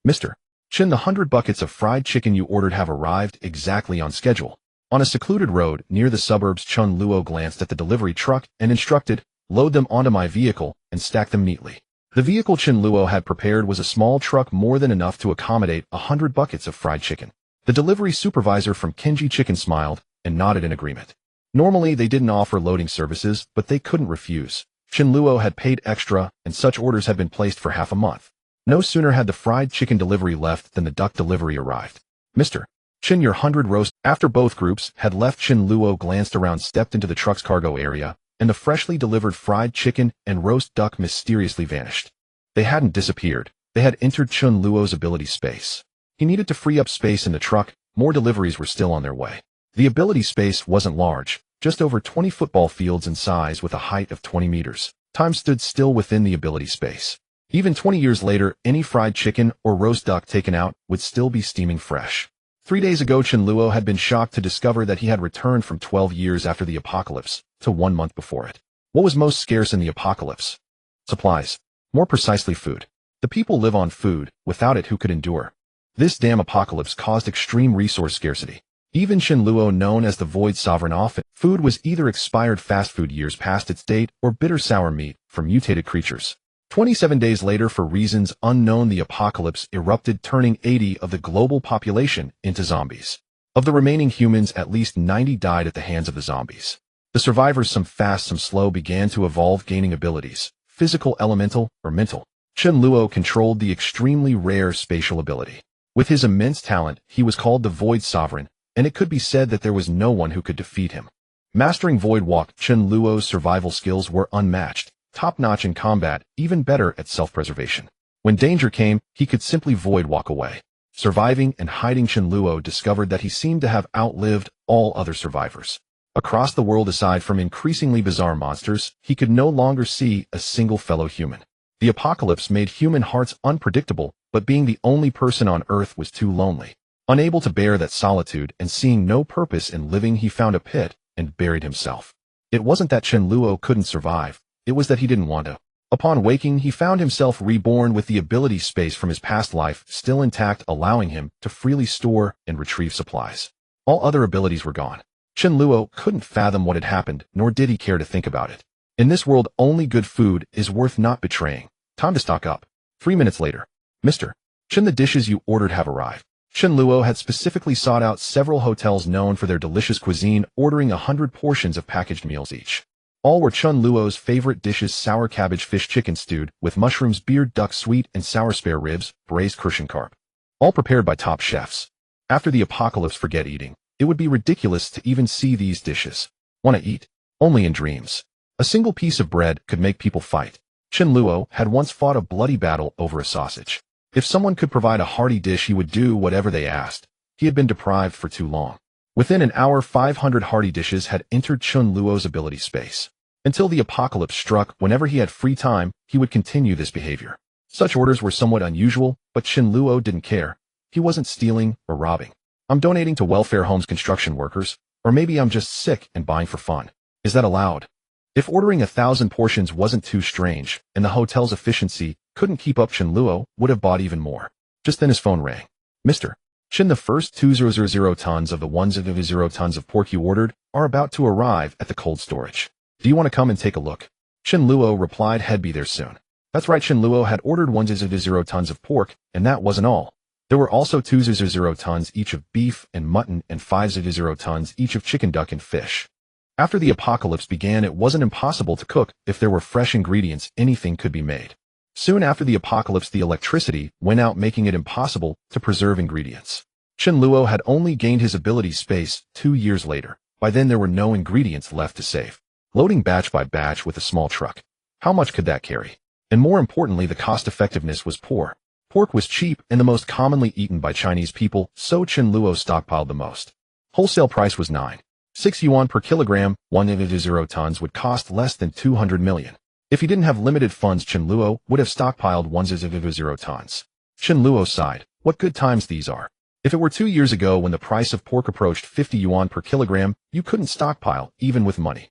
Mr. Chen, the 100 buckets of fried chicken you ordered have arrived exactly on schedule. On a secluded road near the suburbs, Chen Luo glanced at the delivery truck and instructed, "Load them onto my vehicle and stack them neatly." The vehicle Chen Luo had prepared was a small truck more than enough to accommodate 100 buckets of fried chicken. The delivery supervisor from Kenji Chicken smiled and nodded in agreement. Normally, they didn't offer loading services, but they couldn't refuse. Chen Luo had paid extra, and such orders had been placed for half a month. No sooner had the fried chicken delivery left than the duck delivery arrived. "Mr. Chen, your 100 roast." After both groups had left, Chen Luo glanced around, stepped into the truck's cargo area, and the freshly delivered fried chicken and roast duck mysteriously vanished. They hadn't disappeared. They had entered Chen Luo's ability space. He needed to free up space in the truck. More deliveries were still on their way. The ability space wasn't large, just over 20 football fields in size with a height of 20 meters. Time stood still within the ability space. Even 20 years later, any fried chicken or roast duck taken out would still be steaming fresh. 3 days ago, Chen Luo had been shocked to discover that he had returned from 12 years after the apocalypse to 1 month before it. What was most scarce in the apocalypse? Supplies. More precisely, food. The people live on food. Without it, who could endure? This damn apocalypse caused extreme resource scarcity. Even Chen Luo, known as the Void Sovereign, often food was either expired fast food years past its date or bitter sour meat from mutated creatures. 27 days later, for reasons unknown, the apocalypse erupted, turning 80% of the global population into zombies. Of the remaining humans, at least 90 died at the hands of the zombies. The survivors, some fast, some slow, began to evolve, gaining abilities, physical, elemental, or mental. Chen Luo controlled the extremely rare spatial ability. With his immense talent, he was called the Void Sovereign, and it could be said that there was no one who could defeat him. Mastering Void Walk, Chen Luo's survival skills were unmatched. Top-notch in combat, even better at self-preservation. When danger came, he could simply void walk away. Surviving and hiding, Chen Luo discovered that he seemed to have outlived all other survivors. Across the world, aside from increasingly bizarre monsters, he could no longer see a single fellow human. The apocalypse made human hearts unpredictable, but being the only person on Earth was too lonely. Unable to bear that solitude and seeing no purpose in living, he found a pit and buried himself. It wasn't that Chen Luo couldn't survive. It was that he didn't want to. Upon waking, he found himself reborn with the ability space from his past life still intact, allowing him to freely store and retrieve supplies. All other abilities were gone. Chen Luo couldn't fathom what had happened, nor did he care to think about it. In this world, only good food is worth not betraying. Time to stock up. 3 minutes later. "Mr. Chen, the dishes you ordered have arrived." Chen Luo had specifically sought out several hotels known for their delicious cuisine, ordering 100 portions of packaged meals each. All were Chen Luo's favorite dishes: sour cabbage fish chicken stewed with mushrooms, beard duck, sweet and sour spare ribs, braised Crucian carp. All prepared by top chefs. After the apocalypse, forget eating. It would be ridiculous to even see these dishes. Want to eat? Only in dreams. A single piece of bread could make people fight. Chen Luo had once fought a bloody battle over a sausage. If someone could provide a hearty dish, he would do whatever they asked. He had been deprived for too long. Within an hour, 500 hearty dishes had entered Chen Luo's ability space. Until the apocalypse struck, whenever he had free time, he would continue this behavior. Such orders were somewhat unusual, but Chen Luo didn't care. He wasn't stealing or robbing. "I'm donating to welfare homes, construction workers, or maybe I'm just sick and buying for fun." Is that allowed? If ordering 1,000 portions wasn't too strange, and the hotel's efficiency couldn't keep up, Chen Luo would have bought even more. Just then his phone rang. "Mr. Chen, the first 2,000 tons of the 1,000 tons of pork you ordered are about to arrive at the cold storage. Do you want to come and take a look?" Chen Luo replied he'd be there soon. That's right, Chen Luo had ordered 1,000 tons of pork, and that wasn't all. There were also 2,000 tons each of beef and mutton and 5,000 tons each of chicken, duck, and fish. After the apocalypse began, it wasn't impossible to cook. If there were fresh ingredients, anything could be made. Soon after the apocalypse, the electricity went out, making it impossible to preserve ingredients. Chen Luo had only gained his ability space 2 years later. By then, there were no ingredients left to save. Loading batch by batch with a small truck. How much could that carry? And more importantly, the cost effectiveness was poor. Pork was cheap and the most commonly eaten by Chinese people, so Chen Luo stockpiled the most. Wholesale price was 9.6 yuan per kilogram. 1,000 tons would cost less than 200 million. If he didn't have limited funds, Chen Luo would have stockpiled 1,000 tons. Chen Luo sighed. What good times these are. If it were 2 years ago when the price of pork approached 50 yuan per kilogram, you couldn't stockpile, even with money.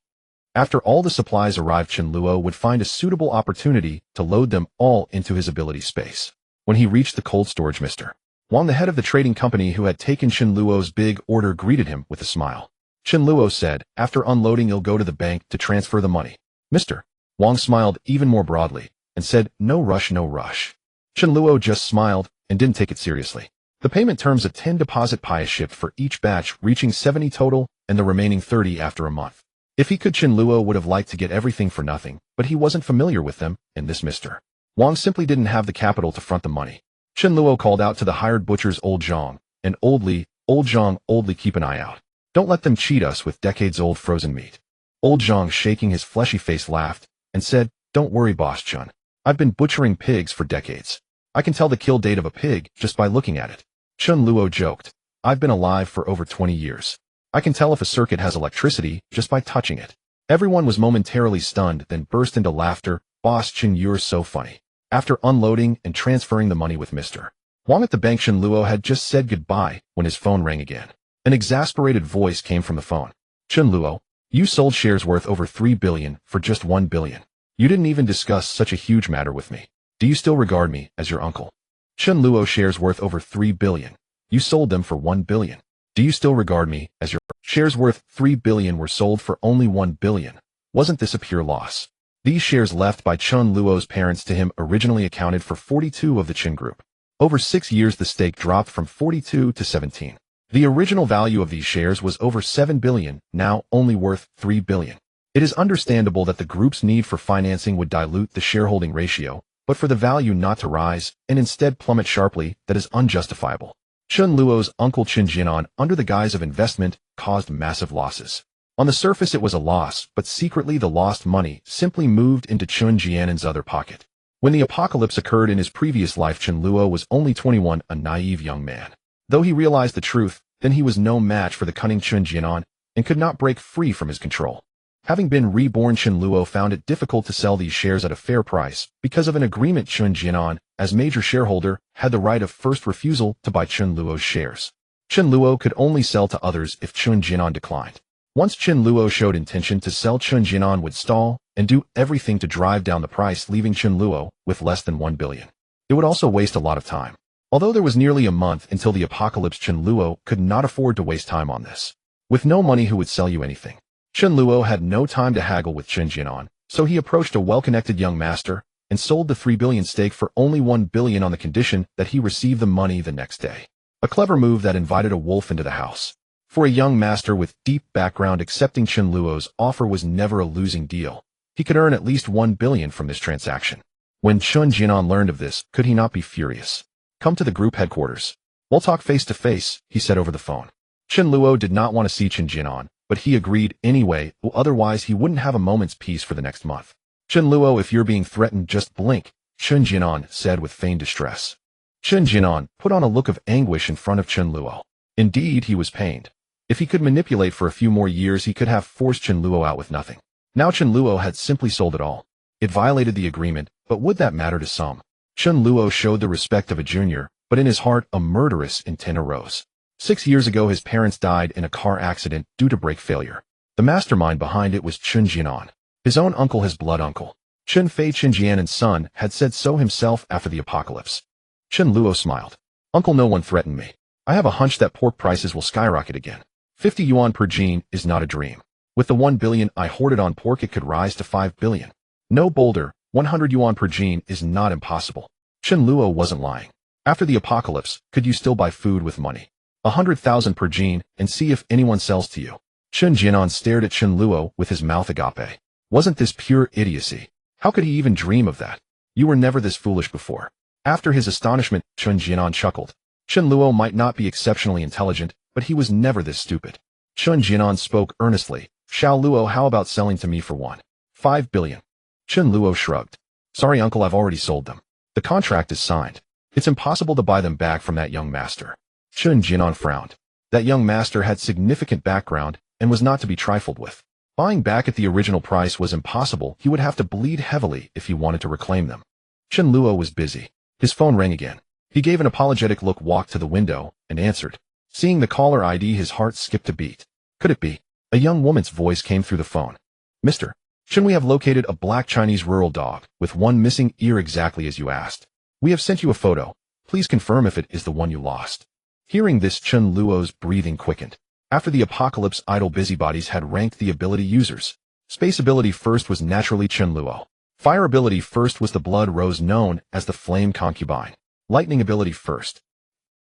After all the supplies arrived, Chen Luo would find a suitable opportunity to load them all into his ability space. When he reached the cold storage, Mr. Wang, the head of the trading company who had taken Chen Luo's big order, greeted him with a smile. Chen Luo said, "After unloading, you'll go to the bank to transfer the money." Mr. Wang smiled even more broadly and said, "No rush, no rush." Chen Luo just smiled and didn't take it seriously. The payment terms: a 10 deposit pie shipped for each batch, reaching 70 total, and the remaining 30 after a month. If he could, Chen Luo would have liked to get everything for nothing, but he wasn't familiar with them, and this Mr. Wang simply didn't have the capital to front the money. Chen Luo called out to the hired butchers, "Old Zhang and Old Li, Old Zhang, Old Li, keep an eye out. Don't let them cheat us with decades-old frozen meat." Old Zhang, shaking his fleshy face, laughed and said, "Don't worry, Boss Chen. I've been butchering pigs for decades. I can tell the kill date of a pig just by looking at it." Chen Luo joked, "I've been alive for over 20 years. I can tell if a circuit has electricity just by touching it." Everyone was momentarily stunned, then burst into laughter. "Boss Chen, you're so funny." After unloading and transferring the money with Mr. Wang at the bank, Chen Luo had just said goodbye when his phone rang again. An exasperated voice came from the phone. "Chen Luo, you sold shares worth over 3 billion for just 1 billion. You didn't even discuss such a huge matter with me. Do you still regard me as your uncle?" Chen Luo, shares worth over 3 billion. You sold them for 1 billion. Do you still regard me as your shares worth 3 billion were sold for only 1 billion? Wasn't this a pure loss? These shares left by Chen Luo's parents to him originally accounted for 42 of the Chen Group. Over 6 years, the stake dropped from 42 to 17. The original value of these shares was over 7 billion, now only worth 3 billion. It is understandable that the group's need for financing would dilute the shareholding ratio, but for the value not to rise and instead plummet sharply, that is unjustifiable. Chen Luo's uncle Chen Jianan, under the guise of investment, caused massive losses. On the surface it was a loss, but secretly the lost money simply moved into Chen Jianan's other pocket. When the apocalypse occurred in his previous life, Chen Luo was only 21, a naive young man. Though he realized the truth, then he was no match for the cunning Chen Jianan and could not break free from his control. Having been reborn, Chen Luo found it difficult to sell these shares at a fair price because of an agreement. Chen Jianan, as major shareholder, had the right of first refusal to buy Chen Luo's shares. Chen Luo could only sell to others if Chen Jianan declined. Once Chen Luo showed intention to sell, Chen Jianan would stall and do everything to drive down the price, leaving Chen Luo with less than 1 billion. It would also waste a lot of time. Although there was nearly a month until the apocalypse, Chen Luo could not afford to waste time on this. With no money, who would sell you anything? Chen Luo had no time to haggle with Chen Jianan, so he approached a well-connected young master and sold the 3 billion stake for only 1 billion on the condition that he receive the money the next day. A clever move that invited a wolf into the house. For a young master with deep background, accepting Chen Luo's offer was never a losing deal. He could earn at least 1 billion from this transaction. When Chen Jianan learned of this, could he not be furious? "Come to the group headquarters. We'll talk face to face," he said over the phone. Chen Luo did not want to see Chen Jianan, but he agreed anyway, otherwise he wouldn't have a moment's peace for the next month. "Chen Luo, if you're being threatened, just blink," Chen Jianan said with feigned distress. Chen Jianan put on a look of anguish in front of Chen Luo. Indeed, he was pained. If he could manipulate for a few more years, he could have forced Chen Luo out with nothing. Now Chen Luo had simply sold it all. It violated the agreement, but would that matter to some? Chen Luo showed the respect of a junior, but in his heart a murderous intent arose. 6 years ago his parents died in a car accident due to brake failure. The mastermind behind it was Chen Jianan, his own uncle, his blood uncle. Chen Fei, Chen Jianan's son, had said so himself after the apocalypse. Chen Luo smiled. "Uncle, no one threatened me. I have a hunch that pork prices will skyrocket again. 50 yuan per gene is not a dream. With the 1 billion I hoarded on pork, it could rise to 5 billion. No bolder, 100 yuan per gene is not impossible." Chen Luo wasn't lying. After the apocalypse, could you still buy food with money? 100,000 per gene, and see if anyone sells to you. Chen Jianan stared at Chen Luo with his mouth agape. Wasn't this pure idiocy? How could he even dream of that? You were never this foolish before. After his astonishment, Chen Jianan chuckled. Chen Luo might not be exceptionally intelligent, but he was never this stupid. Chen Jianan spoke earnestly. "Xiao Luo, how about selling to me for 1.5 billion? Chen Luo shrugged. "Sorry, uncle, I've already sold them. The contract is signed. It's impossible to buy them back from that young master." Chen Jianan frowned. That young master had significant background and was not to be trifled with. Buying back at the original price was impossible. He would have to bleed heavily if he wanted to reclaim them. Chen Luo was busy. His phone rang again. He gave an apologetic look, walked to the window, and answered. Seeing the caller ID, his heart skipped a beat. Could it be? A young woman's voice came through the phone. "Mr. Chen, we have located a black Chinese rural dog with one missing ear, exactly as you asked. We have sent you a photo. Please confirm if it is the one you lost. Hearing this, Chen Luo's breathing quickened. After the apocalypse, idle busybodies had ranked the ability users. Space ability first was naturally Chen Luo. Fire ability first was the blood rose known as the flame concubine. Lightning ability first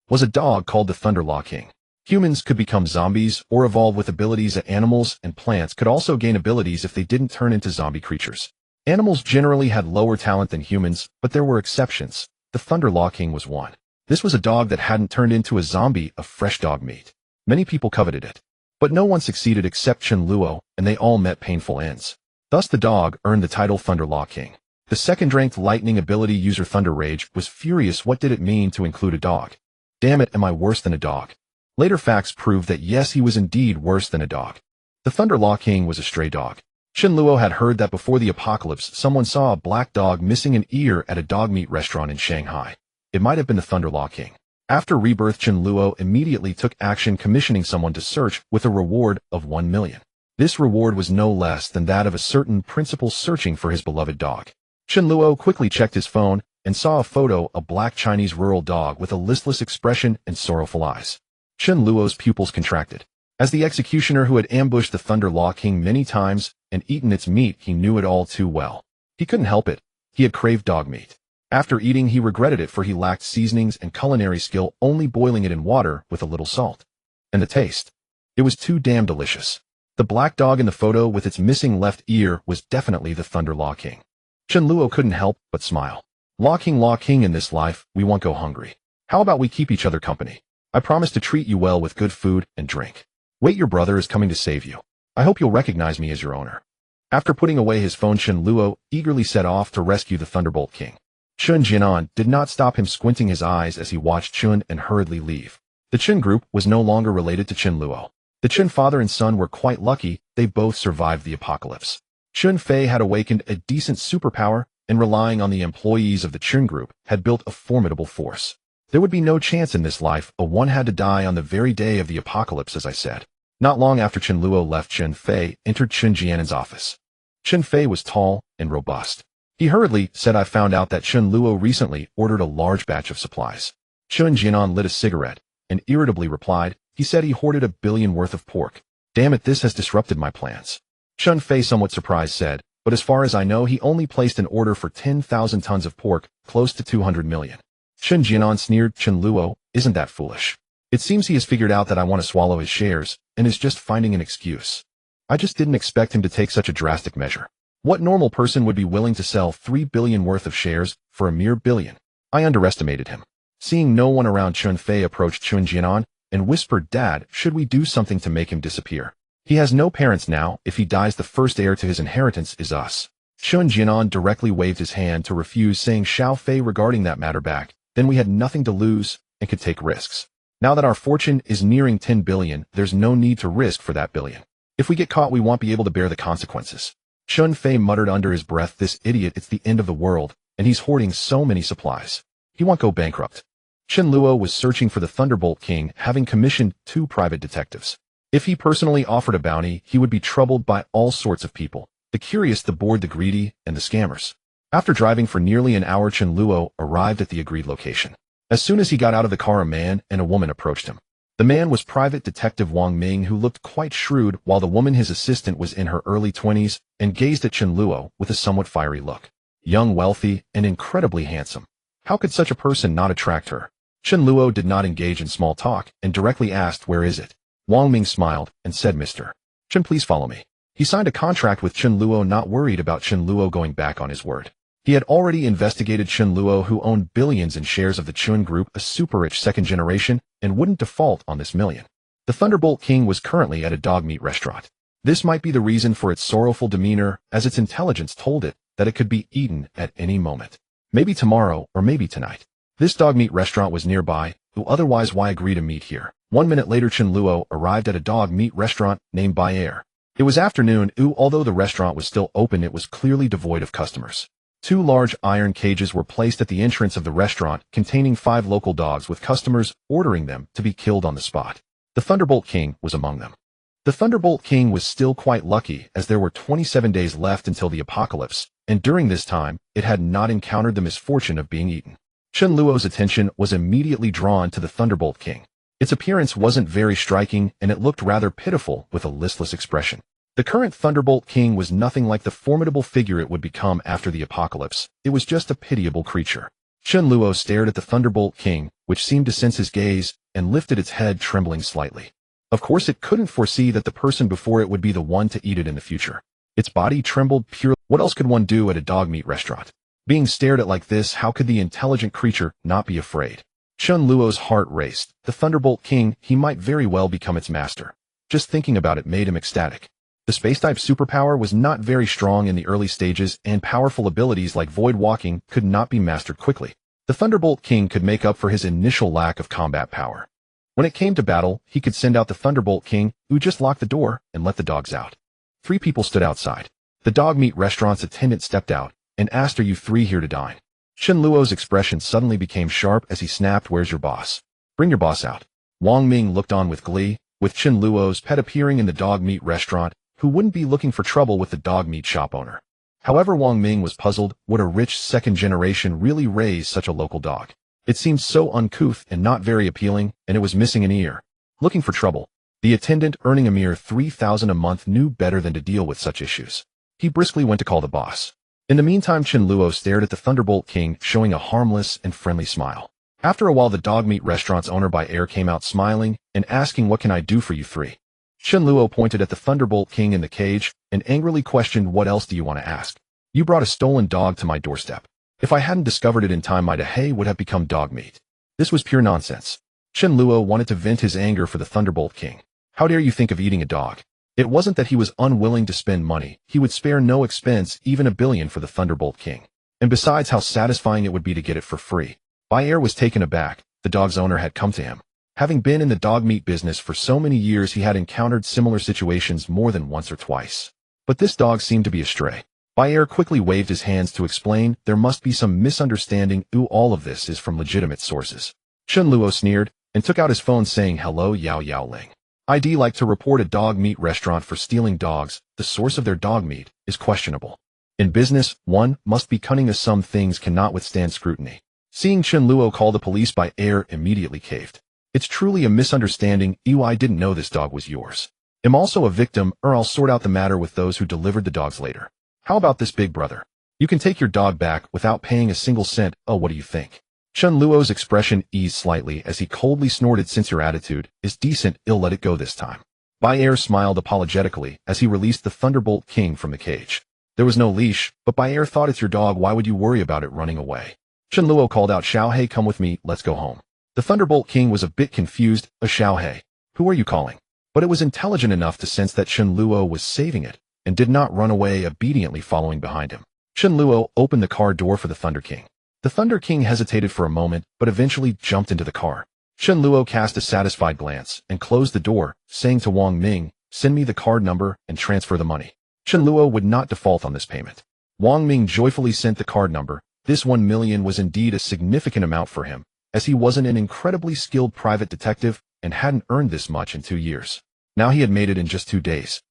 was a dog called the Thunder Law King. Humans could become zombies or evolve with abilities, and animals and plants could also gain abilities if they didn't turn into zombie creatures. Animals generally had lower talent than humans, but there were exceptions. The Thunder Law King was one. This was a dog that hadn't turned into a zombie of fresh dog meat. Many people coveted it, but no one succeeded except Chen Luo, and they all met painful ends. Thus the dog earned the title Thunder Law King. The second-ranked lightning ability user Thunder Rage was furious. What did it mean to include a dog? Damn it, am I worse than a dog? Later facts proved that yes, he was indeed worse than a dog. The Thunder Law King was a stray dog. Chen Luo had heard that before the apocalypse, someone saw a black dog missing an ear at a dog meat restaurant in Shanghai. It might have been the Thunder Law King. After rebirth, Chen Luo immediately took action, commissioning someone to search with a reward of 1 million. This reward was no less than that of a certain principal searching for his beloved dog. Chen Luo quickly checked his phone and saw a photo, a black Chinese rural dog with a listless expression and sorrowful eyes. Chen Luo's pupils contracted. As the executioner who had ambushed the Thunder Law King many times and eaten its meat, he knew it all too well. He couldn't help it. He had craved dog meat. After eating, he regretted it, for he lacked seasonings and culinary skill, only boiling it in water with a little salt. And the taste. It was too damn delicious. The black dog in the photo with its missing left ear was definitely the Thunder Law King. Chen Luo couldn't help but smile. Law King, in this life, we won't go hungry. How about we keep each other company? I promise to treat you well with good food and drink. Wait, your brother is coming to save you. I hope you'll recognize me as your owner. After putting away his phone, Chen Luo eagerly set off to rescue the Thunderbolt King. Chen Jianan did not stop him, squinting his eyes as he watched Chen and hurriedly leave. The Chen group was no longer related to Chen Luo. The Chen father and son were quite lucky. They both survived the apocalypse. Chen Fei had awakened a decent superpower, and relying on the employees of the Chen group, had built a formidable force. There would be no chance in this life. One had to die on the very day of the apocalypse, as I said. Not long after Chen Luo left, Chen Fei entered Chen Jianan's office. Chen Fei was tall and robust. He hurriedly said, I found out that Chen Luo recently ordered a large batch of supplies. Chen Jianan lit a cigarette and irritably replied, he said he hoarded 1 billion worth of pork. Damn it, this has disrupted my plans. Chen Fei, somewhat surprised, said, but as far as I know, he only placed an order for 10,000 tons of pork, close to 200 million. Chen Jianan sneered, Chen Luo, isn't that foolish? It seems he has figured out that I want to swallow his shares, and is just finding an excuse. I just didn't expect him to take such a drastic measure. What normal person would be willing to sell 3 billion worth of shares for a mere billion? I underestimated him. Seeing no one around, Chen Fei approached Chen Jianan and whispered, Dad, should we do something to make him disappear? He has no parents now. If he dies, the first heir to his inheritance is us. Chen Jianan directly waved his hand to refuse, saying, Xiao Fei, regarding that matter back, then we had nothing to lose and could take risks. Now that our fortune is nearing 10 billion, there's no need to risk for that billion. If we get caught, we won't be able to bear the consequences. Chen Fei muttered under his breath, this idiot, it's the end of the world, and he's hoarding so many supplies. He won't go bankrupt. Chen Luo was searching for the Thunderbolt King, having commissioned 2 private detectives. If he personally offered a bounty, he would be troubled by all sorts of people, the curious, the bored, the greedy, and the scammers. After driving for nearly an hour, Chen Luo arrived at the agreed location. As soon as he got out of the car, a man and a woman approached him. The man was Private Detective Wang Ming, who looked quite shrewd, while the woman, his assistant, was in her early 20s and gazed at Chen Luo with a somewhat fiery look. Young, wealthy, and incredibly handsome. How could such a person not attract her? Chen Luo did not engage in small talk and directly asked, where is it? Wang Ming smiled and said, Mr. Chen, please follow me. He signed a contract with Chen Luo, not worried about Chen Luo going back on his word. He had already investigated Chen Luo, who owned billions in shares of the Chen Group, a super-rich second generation, and wouldn't default on this million. The Thunderbolt King was currently at a dog meat restaurant. This might be the reason for its sorrowful demeanor, as its intelligence told it that it could be eaten at any moment. Maybe tomorrow, or maybe tonight. This dog meat restaurant was nearby, otherwise why agree to meet here? 1 minute later, Chen Luo arrived at a dog meat restaurant named Bayer. It was afternoon, although the restaurant was still open, it was clearly devoid of customers. 2 large iron cages were placed at the entrance of the restaurant, containing 5 local dogs, with customers ordering them to be killed on the spot. The Thunderbolt King was among them. The Thunderbolt King was still quite lucky, as there were 27 days left until the apocalypse, and during this time, it had not encountered the misfortune of being eaten. Chen Luo's attention was immediately drawn to the Thunderbolt King. Its appearance wasn't very striking, and it looked rather pitiful with a listless expression. The current Thunderbolt King was nothing like the formidable figure it would become after the apocalypse. It was just a pitiable creature. Chen Luo stared at the Thunderbolt King, which seemed to sense his gaze, and lifted its head, trembling slightly. Of course, it couldn't foresee that the person before it would be the one to eat it in the future. Its body trembled purely. What else could one do at a dog meat restaurant? Being stared at like this, how could the intelligent creature not be afraid? Chen Luo's heart raced. The Thunderbolt King, he might very well become its master. Just thinking about it made him ecstatic. The space-type superpower was not very strong in the early stages, and powerful abilities like void walking could not be mastered quickly. The Thunderbolt King could make up for his initial lack of combat power. When it came to battle, he could send out the Thunderbolt King, who just locked the door and let the dogs out. 3 people stood outside. The dog meat restaurant's attendant stepped out and asked, "Are you 3 here to dine?" Chen Luo's expression suddenly became sharp as he snapped, "Where's your boss? Bring your boss out." Wang Ming looked on with glee. With Chen Luo's pet appearing in the dog meat restaurant, who wouldn't be looking for trouble with the dog meat shop owner? However, Wang Ming was puzzled. Would a rich second generation really raise such a local dog? It seemed so uncouth and not very appealing, and it was missing an ear. Looking for trouble. The attendant, earning a mere 3,000 a month, knew better than to deal with such issues. He briskly went to call the boss. In the meantime, Chen Luo stared at the Thunderbolt King, showing a harmless and friendly smile. After a while, the dog meat restaurant's owner by air came out smiling and asking, "What can I do for you 3?" Chen Luo pointed at the Thunderbolt King in the cage and angrily questioned, "What else do you want to ask? You brought a stolen dog to my doorstep. If I hadn't discovered it in time, my hay would have become dog meat." This was pure nonsense. Chen Luo wanted to vent his anger for the Thunderbolt King. How dare you think of eating a dog? It wasn't that he was unwilling to spend money. He would spare no expense, even $1 billion, for the Thunderbolt King. And besides, how satisfying it would be to get it for free. By air was taken aback. The dog's owner had come to him. Having been in the dog meat business for so many years, he had encountered similar situations more than once or twice. But this dog seemed to be astray. By air quickly waved his hands to explain, "There must be some misunderstanding. All of this is from legitimate sources." Chen Luo sneered and took out his phone, saying, "Hello, Yao Yao Ling. I'd like to report a dog meat restaurant for stealing dogs. The source of their dog meat is questionable. In business, one must be cunning, as some things cannot withstand scrutiny." Seeing Chen Luo call the police, by air immediately caved. "It's truly a misunderstanding. I didn't know this dog was yours. I'm also a victim, or I'll sort out the matter with those who delivered the dogs later. How about this, big brother? You can take your dog back without paying a single cent. Oh, what do you think?" Chen Luo's expression eased slightly as he coldly snorted, "Since your attitude is decent, I'll let it go this time." By air smiled apologetically as he released the Thunderbolt King from the cage. There was no leash, but By air thought, "It's your dog. Why would you worry about it running away?" Chen Luo called out, "Xiaohei, come with me. Let's go home." The Thunderbolt King was a bit confused. "A Xiaohei? Who are you calling?" But it was intelligent enough to sense that Chen Luo was saving it, and did not run away, obediently following behind him. Chen Luo opened the car door for the Thunder King. The Thunder King hesitated for a moment, but eventually jumped into the car. Chen Luo cast a satisfied glance and closed the door, saying to Wang Ming, "Send me the card number and transfer the money." Chen Luo would not default on this payment. Wang Ming joyfully sent the card number. This 1 million was indeed a significant amount for him, as he wasn't an incredibly skilled private detective and hadn't earned this much in 2 years. Now he had made it in just 2 days.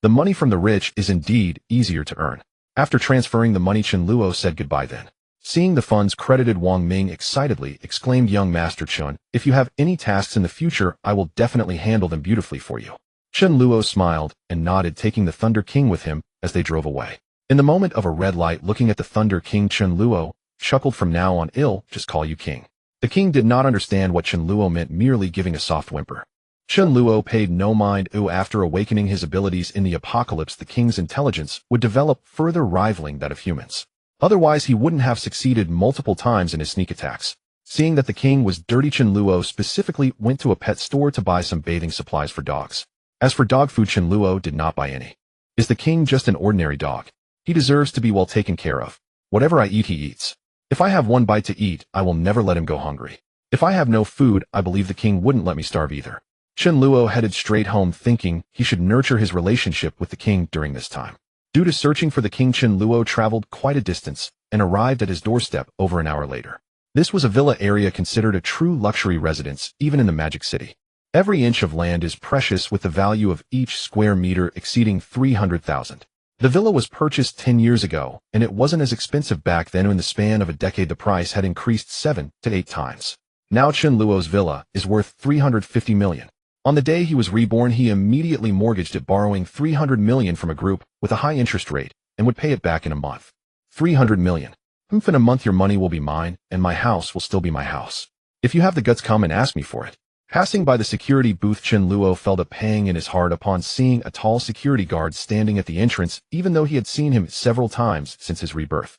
The money from the rich is indeed easier to earn. After transferring the money, Chen Luo said goodbye then. Seeing the funds credited, Wang Ming excitedly exclaimed, "Young Master Chen, if you have any tasks in the future, I will definitely handle them beautifully for you." Chen Luo smiled and nodded, taking the Thunder King with him as they drove away. In the moment of a red light, looking at the Thunder King, Chen Luo chuckled, "From now on, I'll just call you King." The King did not understand what Chen Luo meant, merely giving a soft whimper. Chen Luo paid no mind. After awakening his abilities in the apocalypse, the King's intelligence would develop, further rivaling that of humans. Otherwise, he wouldn't have succeeded multiple times in his sneak attacks. Seeing that the King was dirty, Chen Luo specifically went to a pet store to buy some bathing supplies for dogs. As for dog food, Chen Luo did not buy any. Is the King just an ordinary dog? He deserves to be well taken care of. Whatever I eat, he eats. If I have one bite to eat, I will never let him go hungry. If I have no food, I believe the King wouldn't let me starve either. Chen Luo headed straight home, thinking he should nurture his relationship with the King during this time. Due to searching for the King, Chen Luo traveled quite a distance and arrived at his doorstep over an hour later. This was a villa area considered a true luxury residence, even in the Magic City. Every inch of land is precious, with the value of each square meter exceeding 300,000. The villa was purchased 10 years ago, and it wasn't as expensive back then. In the span of a decade, the price had increased 7 to 8 times. Now Chen Luo's villa is worth 350 million. On the day he was reborn, he immediately mortgaged it, borrowing 300 million from a group with a high interest rate, and would pay it back in a month. 300 million. In a month your money will be mine, and my house will still be my house. If you have the guts, come and ask me for it. Passing by the security booth, Chen Luo felt a pang in his heart upon seeing a tall security guard standing at the entrance, even though he had seen him several times since his rebirth.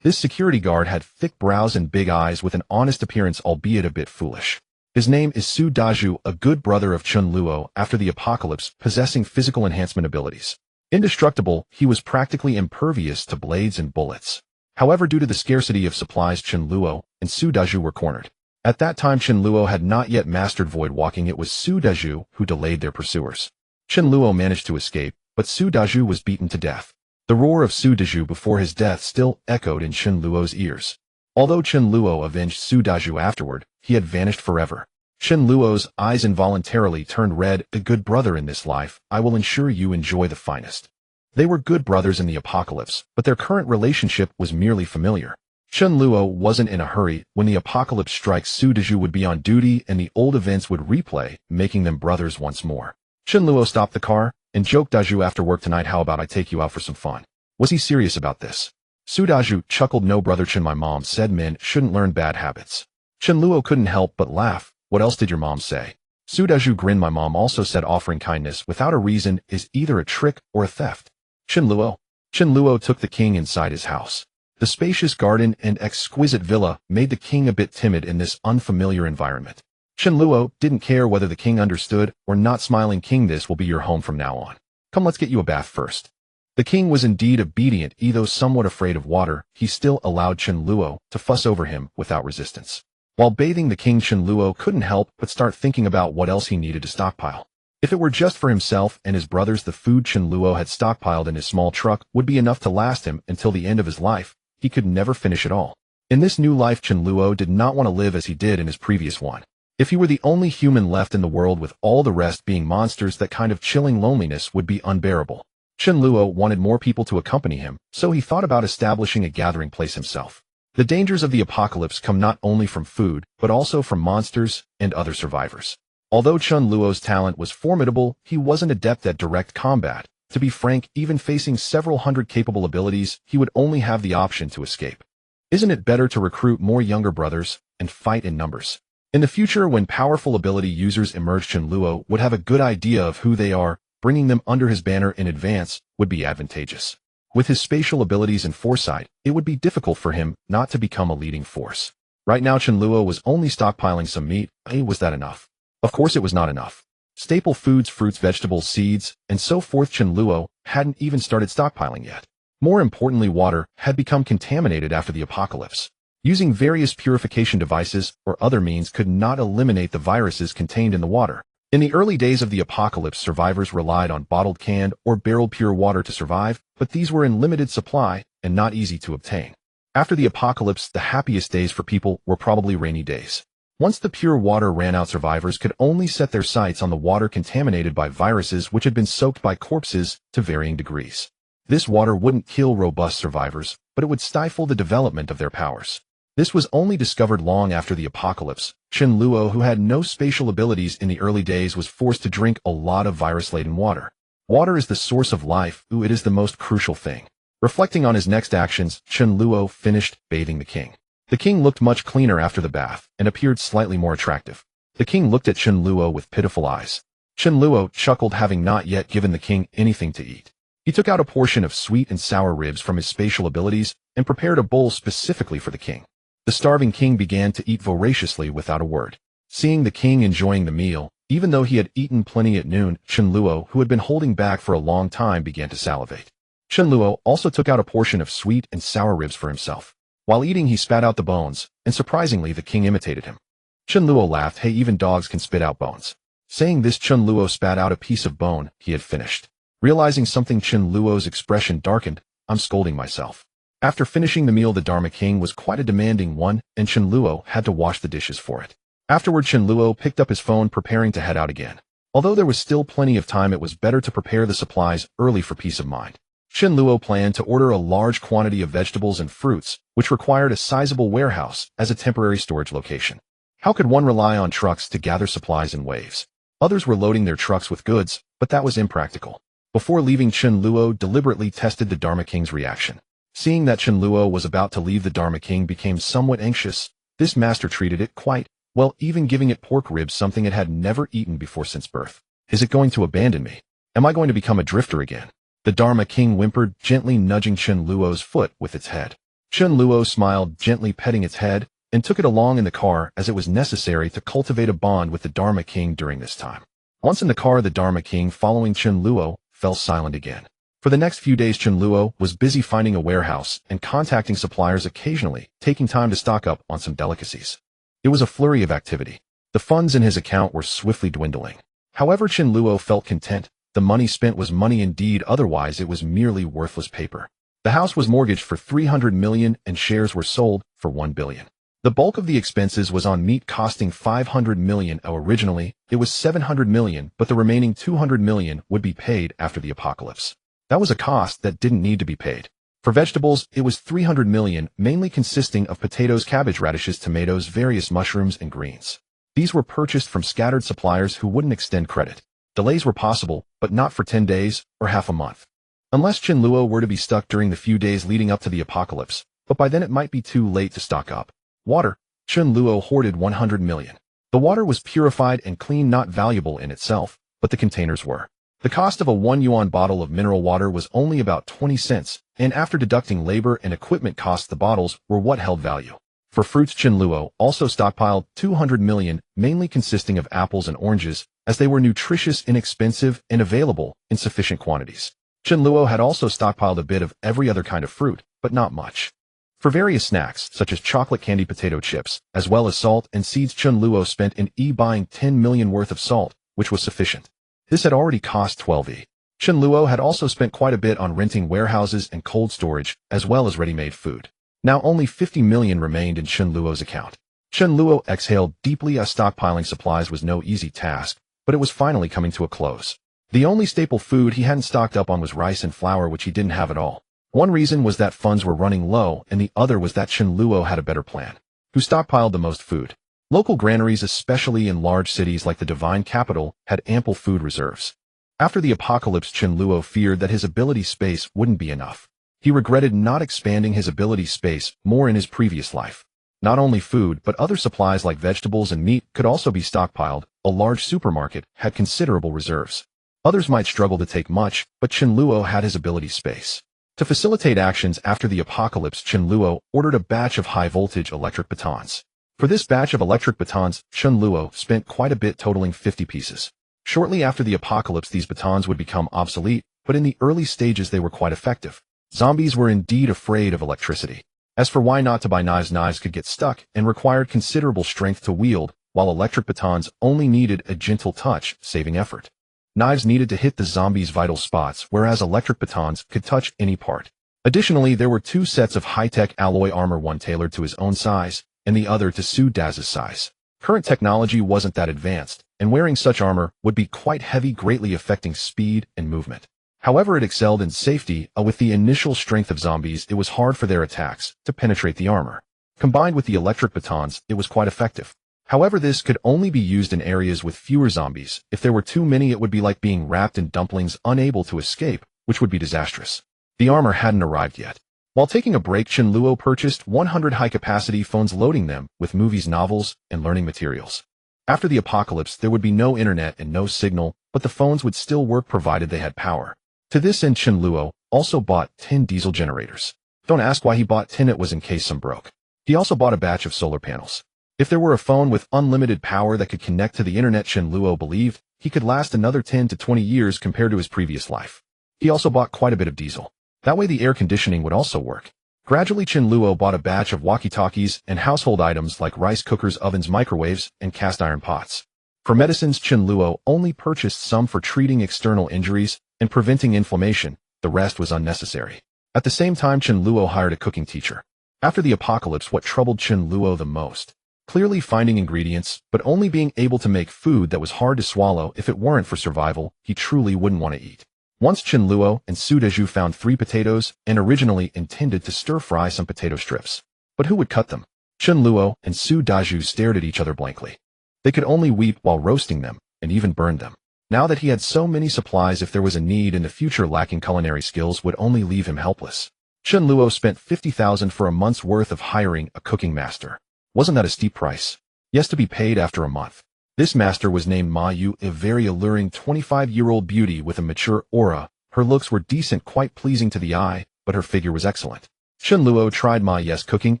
This security guard had thick brows and big eyes with an honest appearance, albeit a bit foolish. His name is Su Daju, a good brother of Chen Luo after the apocalypse, possessing physical enhancement abilities. Indestructible, he was practically impervious to blades and bullets. However, due to the scarcity of supplies, Chen Luo and Su Daju were cornered. At that time, Chen Luo had not yet mastered void walking. It was Su Daju who delayed their pursuers. Chen Luo managed to escape, but Su Daju was beaten to death. The roar of Su Daju before his death still echoed in Chen Luo's ears. Although Chen Luo avenged Su Daju afterward, he had vanished forever. Chen Luo's eyes involuntarily turned red. A good brother in this life, I will ensure you enjoy the finest. They were good brothers in the apocalypse, but their current relationship was merely familiar. Chen Luo wasn't in a hurry. When the apocalypse strikes, Su Daju would be on duty and the old events would replay, making them brothers once more. Chen Luo stopped the car and joked, Daju, after work tonight, how about I take you out for some fun? Was he serious about this? Su Daju chuckled, no brother Chen, my mom said men shouldn't learn bad habits. Chen Luo couldn't help but laugh. What else did your mom say? Su Daju grinned, my mom also said offering kindness without a reason is either a trick or a theft. Chen Luo took the king inside his house. The spacious garden and exquisite villa made the king a bit timid in this unfamiliar environment. Chen Luo didn't care whether the king understood or not, smiling, king, this will be your home from now on. Come, let's get you a bath first. The king was indeed obedient. Though somewhat afraid of water, he still allowed Chen Luo to fuss over him without resistance. While bathing the king, Chen Luo couldn't help but start thinking about what else he needed to stockpile. If it were just for himself and his brothers, the food Chen Luo had stockpiled in his small truck would be enough to last him until the end of his life. He could never finish it all. In this new life, Chen Luo did not want to live as he did in his previous one. If he were the only human left in the world with all the rest being monsters, that kind of chilling loneliness would be unbearable. Chen Luo wanted more people to accompany him, so he thought about establishing a gathering place himself. The dangers of the apocalypse come not only from food, but also from monsters and other survivors. Although Chen Luo's talent was formidable, he wasn't adept at direct combat. To be frank, even facing several hundred capable abilities, he would only have the option to escape. Isn't it better to recruit more younger brothers and fight in numbers? In the future, when powerful ability users emerge, Chen Luo would have a good idea of who they are. Bringing them under his banner in advance would be advantageous. With his spatial abilities and foresight, it would be difficult for him not to become a leading force. Right now, Chen Luo was only stockpiling some meat. Was that enough? Of course it was not enough. Staple foods, fruits, vegetables, seeds, and so forth, Chen Luo hadn't even started stockpiling yet. More importantly, water had become contaminated after the apocalypse. Using various purification devices or other means could not eliminate the viruses contained in the water. In the early days of the apocalypse, survivors relied on bottled, canned, or barreled pure water to survive, but these were in limited supply and not easy to obtain. After the apocalypse, the happiest days for people were probably rainy days. Once the pure water ran out, survivors could only set their sights on the water contaminated by viruses which had been soaked by corpses to varying degrees. This water wouldn't kill robust survivors, but it would stifle the development of their powers. This was only discovered long after the apocalypse. Chen Luo, who had no spatial abilities in the early days, was forced to drink a lot of virus-laden water. Water is the source of life. It is the most crucial thing. Reflecting on his next actions, Chen Luo finished bathing the king. The king looked much cleaner after the bath and appeared slightly more attractive. The king looked at Chen Luo with pitiful eyes. Chen Luo chuckled, having not yet given the king anything to eat. He took out a portion of sweet and sour ribs from his spatial abilities and prepared a bowl specifically for the king. The starving king began to eat voraciously without a word. Seeing the king enjoying the meal, even though he had eaten plenty at noon, Chen Luo, who had been holding back for a long time, began to salivate. Chen Luo also took out a portion of sweet and sour ribs for himself. While eating, he spat out the bones, and surprisingly, the king imitated him. Chen Luo laughed. Hey, even dogs can spit out bones. Saying this, Chen Luo spat out a piece of bone he had finished. Realizing something, Chen Luo's expression darkened. I'm scolding myself. After finishing the meal, the Dharma King was quite a demanding one, and Chen Luo had to wash the dishes for it. Afterward, Chen Luo picked up his phone, preparing to head out again. Although there was still plenty of time, it was better to prepare the supplies early for peace of mind. Chen Luo planned to order a large quantity of vegetables and fruits, which required a sizable warehouse as a temporary storage location. How could one rely on trucks to gather supplies in waves? Others were loading their trucks with goods, but that was impractical. Before leaving, Chen Luo deliberately tested the Dharma King's reaction. Seeing that Chen Luo was about to leave, the Dharma King became somewhat anxious. This master treated it quite well, even giving it pork ribs, something it had never eaten before since birth. Is it going to abandon me? Am I going to become a drifter again? The Dharma King whimpered, gently nudging Chen Luo's foot with its head. Chen Luo smiled, gently petting its head, and took it along in the car, as it was necessary to cultivate a bond with the Dharma King during this time. Once in the car, the Dharma King, following Chen Luo, fell silent again. For the next few days, Chen Luo was busy finding a warehouse and contacting suppliers occasionally, taking time to stock up on some delicacies. It was a flurry of activity. The funds in his account were swiftly dwindling. However, Chen Luo felt content. The money spent was money indeed, otherwise it was merely worthless paper. The house was mortgaged for 300 million and shares were sold for 1 billion. The bulk of the expenses was on meat, costing 500 million. Originally, it was 700 million, but the remaining 200 million would be paid after the apocalypse. That was a cost that didn't need to be paid. For vegetables, it was 300 million, mainly consisting of potatoes, cabbage, radishes, tomatoes, various mushrooms, and greens. These were purchased from scattered suppliers who wouldn't extend credit. Delays were possible, but not for 10 days or half a month. Unless Chen Luo were to be stuck during the few days leading up to the apocalypse, but by then it might be too late to stock up. Water. Chen Luo hoarded 100 million. The water was purified and clean, not valuable in itself, but the containers were. The cost of a 1 yuan bottle of mineral water was only about 20 cents, and after deducting labor and equipment costs, the bottles were what held value. For fruits, Chen Luo also stockpiled 200 million, mainly consisting of apples and oranges, as they were nutritious, inexpensive, and available in sufficient quantities. Chen Luo had also stockpiled a bit of every other kind of fruit, but not much. For various snacks, such as chocolate candy, potato chips, as well as salt and seeds, Chen Luo spent buying 10 million worth of salt, which was sufficient. This had already cost 12 Chen Luo had also spent quite a bit on renting warehouses and cold storage, as well as ready-made food. Now only 50 million remained in Chen Luo's account. Chen Luo exhaled deeply, as stockpiling supplies was no easy task, but it was finally coming to a close. The only staple food he hadn't stocked up on was rice and flour, which he didn't have at all. One reason was that funds were running low, and the other was that Chen Luo had a better plan. Who stockpiled the most food? Local granaries, especially in large cities like the divine capital, had ample food reserves. After the apocalypse, Chen Luo feared that his ability space wouldn't be enough. He regretted not expanding his ability space more in his previous life. Not only food, but other supplies like vegetables and meat could also be stockpiled. A large supermarket had considerable reserves. Others might struggle to take much, but Chen Luo had his ability space. To facilitate actions after the apocalypse, Chen Luo ordered a batch of high-voltage electric batons. For this batch of electric batons, Chen Luo spent quite a bit, totaling 50 pieces. Shortly after the apocalypse, these batons would become obsolete, but in the early stages they were quite effective. Zombies were indeed afraid of electricity. As for why not to buy knives, knives could get stuck and required considerable strength to wield, while electric batons only needed a gentle touch, saving effort. Knives needed to hit the zombies' vital spots, whereas electric batons could touch any part. Additionally, there were 2 sets of high-tech alloy armor, one tailored to his own size, and the other to Su Daz's size. Current technology wasn't that advanced, and wearing such armor would be quite heavy, greatly affecting speed and movement. However, it excelled in safety. With the initial strength of zombies, it was hard for their attacks to penetrate the armor. Combined with the electric batons, it was quite effective. However, this could only be used in areas with fewer zombies. If there were too many, it would be like being wrapped in dumplings, unable to escape, which would be disastrous. The armor hadn't arrived yet. While taking a break, Chen Luo purchased 100 high-capacity phones, loading them with movies, novels, and learning materials. After the apocalypse, there would be no internet and no signal, but the phones would still work provided they had power. To this end, Chen Luo also bought 10 diesel generators. Don't ask why he bought 10, it was in case some broke. He also bought a batch of solar panels. If there were a phone with unlimited power that could connect to the internet, Chen Luo believed he could last another 10 to 20 years compared to his previous life. He also bought quite a bit of diesel. That way the air conditioning would also work. Gradually, Chen Luo bought a batch of walkie-talkies and household items like rice cookers, ovens, microwaves, and cast iron pots. For medicines, Chen Luo only purchased some for treating external injuries and preventing inflammation. The rest was unnecessary. At the same time, Chen Luo hired a cooking teacher. After the apocalypse, what troubled Chen Luo the most? Clearly finding ingredients, but only being able to make food that was hard to swallow. If it weren't for survival, he truly wouldn't want to eat. Once Chen Luo and Su Dezhu found 3 potatoes and originally intended to stir-fry some potato strips. But who would cut them? Chen Luo and Su Dezhu stared at each other blankly. They could only weep while roasting them, and even burned them. Now that he had so many supplies, if there was a need in the future, lacking culinary skills would only leave him helpless. Chen Luo spent 50,000 for a month's worth of hiring a cooking master. Wasn't that a steep price? Yes, to be paid after a month. This master was named Ma Yu, a very alluring 25-year-old beauty with a mature aura. Her looks were decent, quite pleasing to the eye, but her figure was excellent. Chen Luo tried Ma Yu's cooking.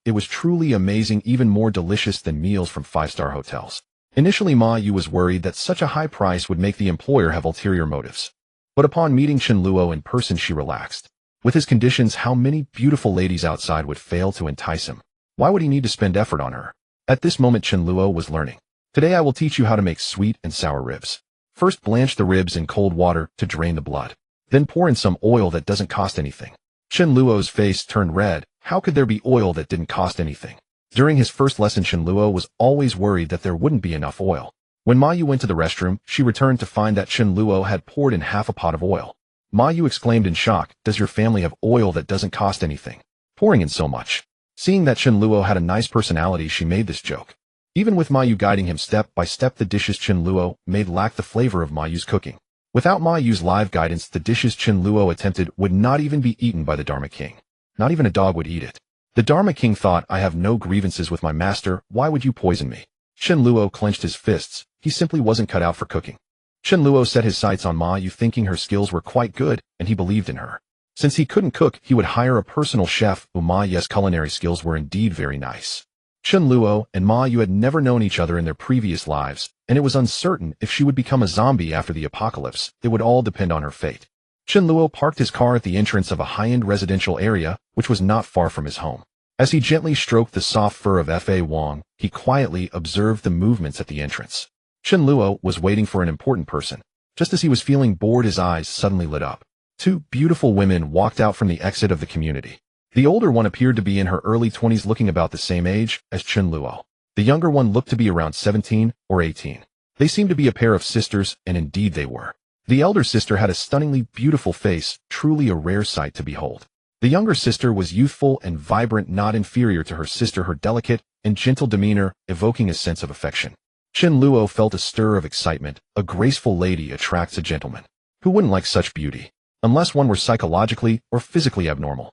It was truly amazing, even more delicious than meals from 5-star hotels. Initially, Ma Yu was worried that such a high price would make the employer have ulterior motives. But upon meeting Chen Luo in person, she relaxed. With his conditions, how many beautiful ladies outside would fail to entice him? Why would he need to spend effort on her? At this moment, Chen Luo was learning. Today I will teach you how to make sweet and sour ribs. First, blanch the ribs in cold water to drain the blood. Then pour in some oil that doesn't cost anything. Chen Luo's face turned red. How could there be oil that didn't cost anything? During his first lesson, Chen Luo was always worried that there wouldn't be enough oil. When Ma Yu went to the restroom, she returned to find that Chen Luo had poured in half a pot of oil. Ma Yu exclaimed in shock, "Does your family have oil that doesn't cost anything? Pouring in so much?" Seeing that Chen Luo had a nice personality, she made this joke. Even with Ma Yu guiding him step by step, the dishes Chen Luo made lacked the flavor of Ma Yu's cooking. Without Ma Yu's live guidance, the dishes Chen Luo attempted would not even be eaten by the Dharma King. Not even a dog would eat it. The Dharma King thought, "I have no grievances with my master, why would you poison me?" Chen Luo clenched his fists. He simply wasn't cut out for cooking. Chen Luo set his sights on Ma Yu, thinking her skills were quite good, and he believed in her. Since he couldn't cook, he would hire a personal chef. Ma Yu's culinary skills were indeed very nice. Chen Luo and Ma Yu had never known each other in their previous lives, and it was uncertain if she would become a zombie after the apocalypse. It would all depend on her fate. Chen Luo parked his car at the entrance of a high-end residential area, which was not far from his home. As he gently stroked the soft fur of Fa Wang, he quietly observed the movements at the entrance. Chen Luo was waiting for an important person. Just as he was feeling bored, his eyes suddenly lit up. 2 beautiful women walked out from the exit of the community. The older one appeared to be in her early 20s, looking about the same age as Chen Luo. The younger one looked to be around 17 or 18. They seemed to be a pair of sisters, and indeed they were. The elder sister had a stunningly beautiful face, truly a rare sight to behold. The younger sister was youthful and vibrant, not inferior to her sister, her delicate and gentle demeanor evoking a sense of affection. Chen Luo felt a stir of excitement. A graceful lady attracts a gentleman. Who wouldn't like such beauty? Unless one were psychologically or physically abnormal.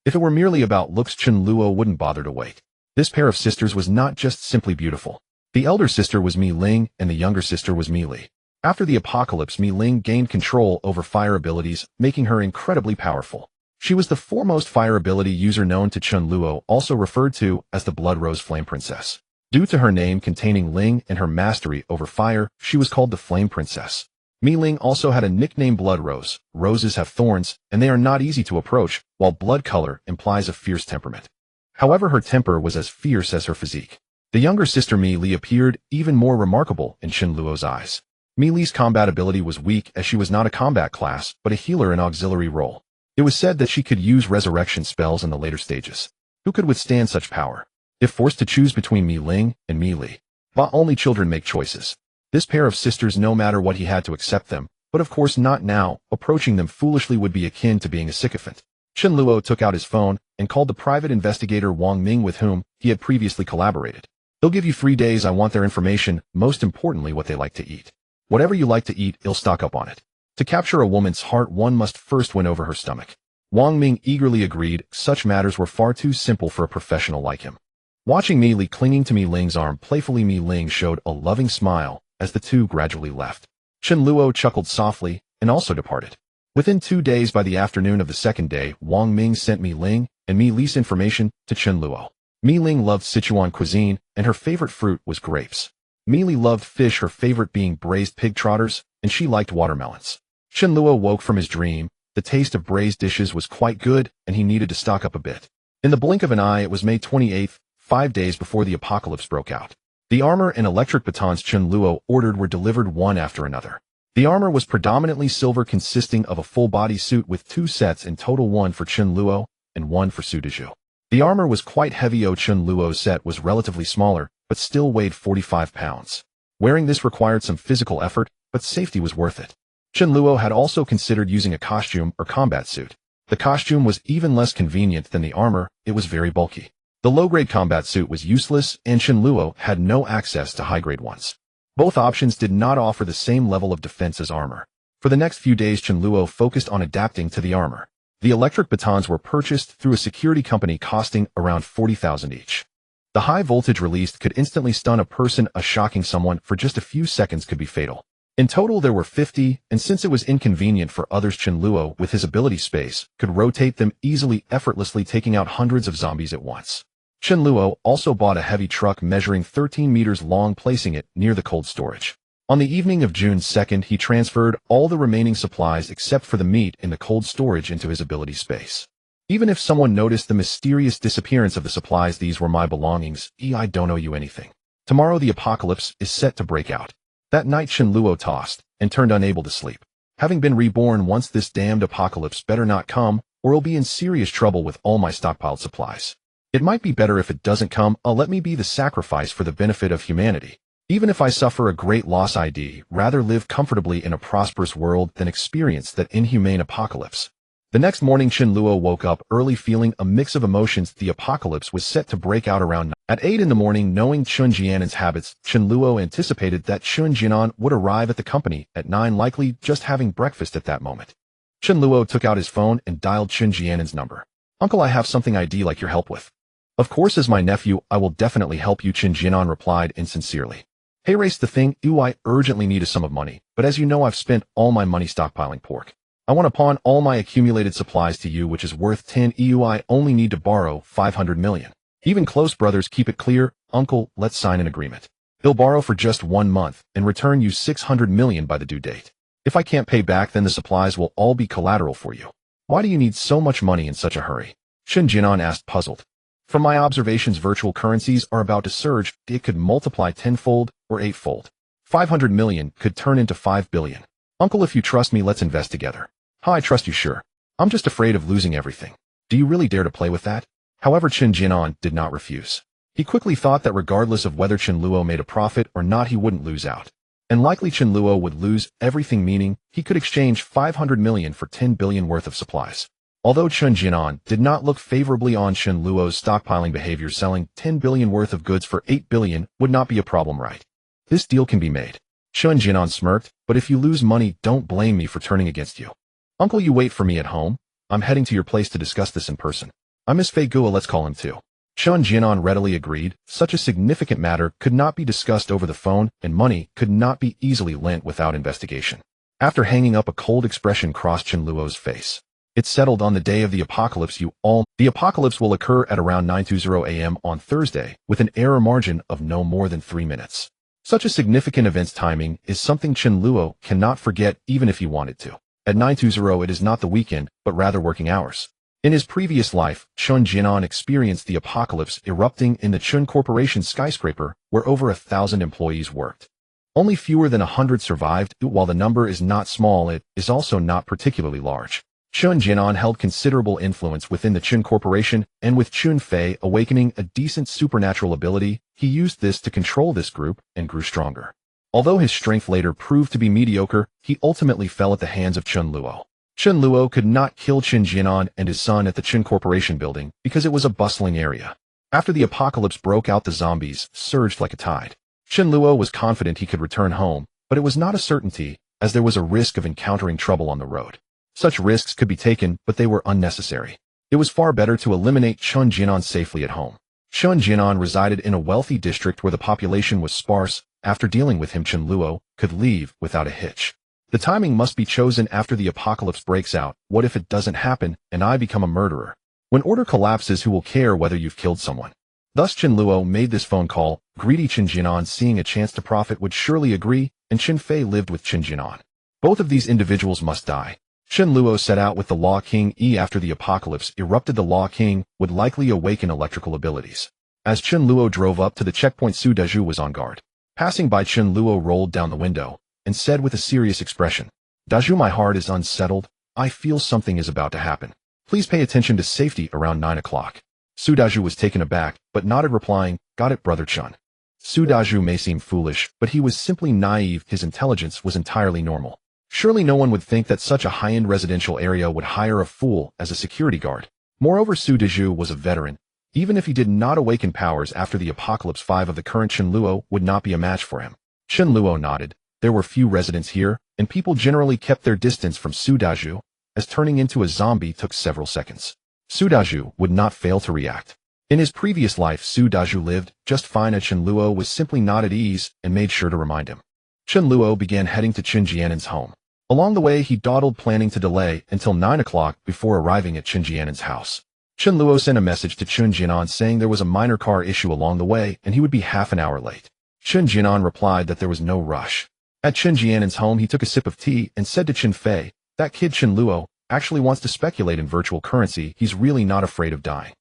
If it were merely about looks, Chen Luo wouldn't bother to wait. This pair of sisters was not just simply beautiful. The elder sister was Mi Ling, and the younger sister was Mi Li. After the apocalypse, Mi Ling gained control over fire abilities, making her incredibly powerful. She was the foremost fire ability user known to Chen Luo, also referred to as the Blood Rose Flame Princess. Due to her name containing Ling and her mastery over fire, she was called the Flame Princess. Mi Ling also had a nickname, Blood Rose. Roses have thorns, and they are not easy to approach, while blood color implies a fierce temperament. However, her temper was as fierce as her physique. The younger sister Mi Li appeared even more remarkable in Chen Luo's eyes. Mi Li's combat ability was weak, as she was not a combat class, but a healer in auxiliary role. It was said that she could use resurrection spells in the later stages. Who could withstand such power? If forced to choose between Mi Ling and Mi Li, but only children make choices. This pair of sisters, no matter what, he had to accept them, but of course not now. Approaching them foolishly would be akin to being a sycophant. Chen Luo took out his phone and called the private investigator Wang Ming, with whom he had previously collaborated. "They'll give you 3 days. I want their information, most importantly what they like to eat. Whatever you like to eat, I'll stock up on it. To capture a woman's heart, one must first win over her stomach." Wang Ming eagerly agreed. Such matters were far too simple for a professional like him. Watching Mi Li clinging to Mi Ling's arm playfully, Mi Ling showed a loving smile as the two gradually left. Chen Luo chuckled softly and also departed. Within 2 days, by the afternoon of the second day, Wang Ming sent Mi Ling and Mi Li's information to Chen Luo. Mi Ling loved Sichuan cuisine, and her favorite fruit was grapes. Mi Li loved fish, her favorite being braised pig trotters, and she liked watermelons. Chen Luo woke from his dream. The taste of braised dishes was quite good, and he needed to stock up a bit. In the blink of an eye, it was May 28th, 5 days before the apocalypse broke out. The armor and electric batons Chen Luo ordered were delivered one after another. The armor was predominantly silver, consisting of a full-body suit with 2 sets in total, one for Chen Luo and one for Su Dezhu. The armor was quite heavy. Chen Luo's set was relatively smaller, but still weighed 45 pounds. Wearing this required some physical effort, but safety was worth it. Chen Luo had also considered using a costume or combat suit. The costume was even less convenient than the armor, it was very bulky. The low-grade combat suit was useless, and Chen Luo had no access to high-grade ones. Both options did not offer the same level of defense as armor. For the next few days, Chen Luo focused on adapting to the armor. The electric batons were purchased through a security company costing around 40,000 each. The high voltage released could instantly stun a person, shocking someone for just a few seconds could be fatal. In total there were 50, and since it was inconvenient for others, Chen Luo, with his ability space, could rotate them easily, effortlessly taking out hundreds of zombies at once. Chen Luo also bought a heavy truck measuring 13 meters long, placing it near the cold storage. On the evening of June 2nd, he transferred all the remaining supplies except for the meat in the cold storage into his ability space. Even if someone noticed the mysterious disappearance of the supplies, these were my belongings. I don't owe you anything. Tomorrow the apocalypse is set to break out. That night Chen Luo tossed and turned, unable to sleep. Having been reborn once, this damned apocalypse better not come, or I'll be in serious trouble with all my stockpiled supplies. It might be better if it doesn't come. Let me be the sacrifice for the benefit of humanity. Even if I suffer a great loss, I'd rather live comfortably in a prosperous world than experience that inhumane apocalypse. The next morning, Chen Luo woke up early feeling a mix of emotions. The apocalypse was set to break out around 9. At 8 in the morning, knowing Chun Jianan's habits, Chen Luo anticipated that Chun Jianan would arrive at the company at 9, likely just having breakfast at that moment. Chen Luo took out his phone and dialed Chun Jianan's number. "Uncle, I have something I'd like your help with." "Of course, as my nephew, I will definitely help you," Chen Jianan replied insincerely. "Hey, race the thing, I urgently need a sum of money, but as you know, I've spent all my money stockpiling pork. I want to pawn all my accumulated supplies to you, which is worth 10 EU. I only need to borrow 500 million. Even close brothers keep it clear. Uncle, let's sign an agreement. He'll borrow for just 1 month and return you 600 million by the due date. If I can't pay back, then the supplies will all be collateral for you." "Why do you need so much money in such a hurry?" Chen Jianan asked, puzzled. "From my observations, virtual currencies are about to surge. It could multiply 10-fold or 8-fold. 500 million could turn into 5 billion. Uncle, if you trust me, let's invest together." "How I trust you, sure. I'm just afraid of losing everything." "Do you really dare to play with that?" However, Chen Jianan did not refuse. He quickly thought that regardless of whether Chen Luo made a profit or not, he wouldn't lose out. And likely Chen Luo would lose everything, meaning he could exchange 500 million for 10 billion worth of supplies. Although Chen Jianan did not look favorably on Chen Luo's stockpiling behavior, selling 10 billion worth of goods for 8 billion would not be a problem, right? "This deal can be made." Chen Jianan smirked, "But if you lose money, don't blame me for turning against you." "Uncle, you wait for me at home. I'm heading to your place to discuss this in person. I miss Fei Guo, let's call him too." Chen Jianan readily agreed. Such a significant matter could not be discussed over the phone, and money could not be easily lent without investigation. After hanging up, a cold expression crossed Chen Luo's face. "It's settled. On the day of the apocalypse, the apocalypse will occur at around 9:20 a.m. on Thursday, with an error margin of no more than 3 minutes. Such a significant event's timing is something Chen Luo cannot forget, even if he wanted to. At 9:20 it is not the weekend, but rather working hours. In his previous life, Chen Jianan experienced the apocalypse erupting in the Chen Corporation skyscraper, where over 1,000 employees worked. Only fewer than 100 survived. While the number is not small, it is also not particularly large. Chen Jianan held considerable influence within the Chen Corporation, and with Chun Fei awakening a decent supernatural ability, he used this to control this group and grew stronger. Although his strength later proved to be mediocre, he ultimately fell at the hands of Chen Luo. Chen Luo could not kill Chen Jianan and his son at the Chen Corporation building because it was a bustling area. After the apocalypse broke out, the zombies surged like a tide. Chen Luo was confident he could return home, but it was not a certainty, as there was a risk of encountering trouble on the road. Such risks could be taken, but they were unnecessary. It was far better to eliminate Chen Jianan safely at home. Chen Jianan resided in a wealthy district where the population was sparse. After dealing with him, Chen Luo could leave without a hitch. The timing must be chosen after the apocalypse breaks out. What if it doesn't happen, and I become a murderer? When order collapses, who will care whether you've killed someone? Thus Chen Luo made this phone call. Greedy Chen Jianan, seeing a chance to profit, would surely agree, and Chen Fei lived with Chen Jianan. Both of these individuals must die. Chen Luo set out with the Law King. After the apocalypse erupted, the Law King would likely awaken electrical abilities. As Chen Luo drove up to the checkpoint, Su Daju was on guard. Passing by, Chen Luo rolled down the window and said with a serious expression, "Daju, my heart is unsettled. I feel something is about to happen. Please pay attention to safety around 9 o'clock. Su Daju was taken aback, but nodded, replying, "Got it, Brother Chen." Su Daju may seem foolish, but he was simply naive. His intelligence was entirely normal. Surely no one would think that such a high-end residential area would hire a fool as a security guard. Moreover, Su Dezhu was a veteran. Even if he did not awaken powers after the Apocalypse 5 of the current Chen Luo would not be a match for him. Chen Luo nodded. There were few residents here, and people generally kept their distance from Su Dezhu, as turning into a zombie took several seconds. Su Dezhu would not fail to react. In his previous life, Su Dezhu lived just fine, and Chen Luo was simply not at ease and made sure to remind him. Chen Luo began heading to Chen Jianan's home. Along the way, he dawdled, planning to delay until 9 o'clock before arriving at Chen Jianan's house. Chen Luo sent a message to Chen Jianan saying there was a minor car issue along the way and he would be half an hour late. Chen Jianan replied that there was no rush. At Chen Jianan's home, he took a sip of tea and said to Chen Fei, "That kid Chen Luo actually wants to speculate in virtual currency. He's really not afraid of dying."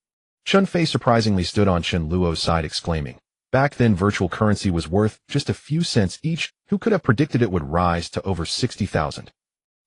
Chen Fei surprisingly stood on Chen Luo's side, exclaiming, "Back then virtual currency was worth just a few cents each. Who could have predicted it would rise to over 60,000?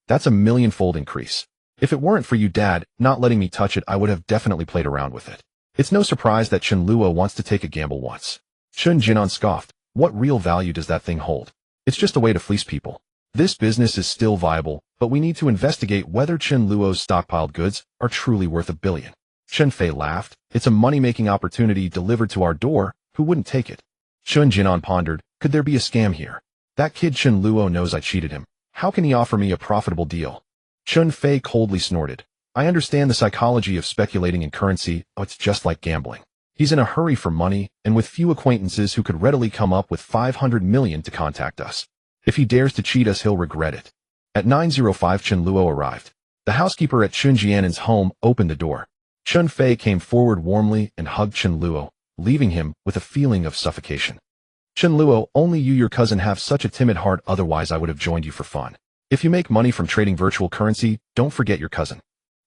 That's a million-fold increase. If it weren't for you, Dad, not letting me touch it, I would have definitely played around with it." It's no surprise that Chen Luo wants to take a gamble once. Chen Jinan scoffed, "What real value does that thing hold? It's just a way to fleece people. This business is still viable, but we need to investigate whether Chen Luo's stockpiled goods are truly worth $1 billion. Chen Fei laughed. "It's a money-making opportunity delivered to our door. Who wouldn't take it?" Chen Jinan pondered, "Could there be a scam here? That kid Chen Luo knows I cheated him. How can he offer me a profitable deal?" Chen Fei coldly snorted, "I understand the psychology of speculating in currency. Oh, it's just like gambling. He's in a hurry for money, and with few acquaintances who could readily come up with 500 million to contact us. If he dares to cheat us, he'll regret it." At 9:05, Chen Luo arrived. The housekeeper at Chen Jianan's home opened the door. Chen Fei came forward warmly and hugged Chen Luo, leaving him with a feeling of suffocation. "Chen Luo, only you, your cousin, have such a timid heart. Otherwise I would have joined you for fun. If you make money from trading virtual currency, don't forget your cousin."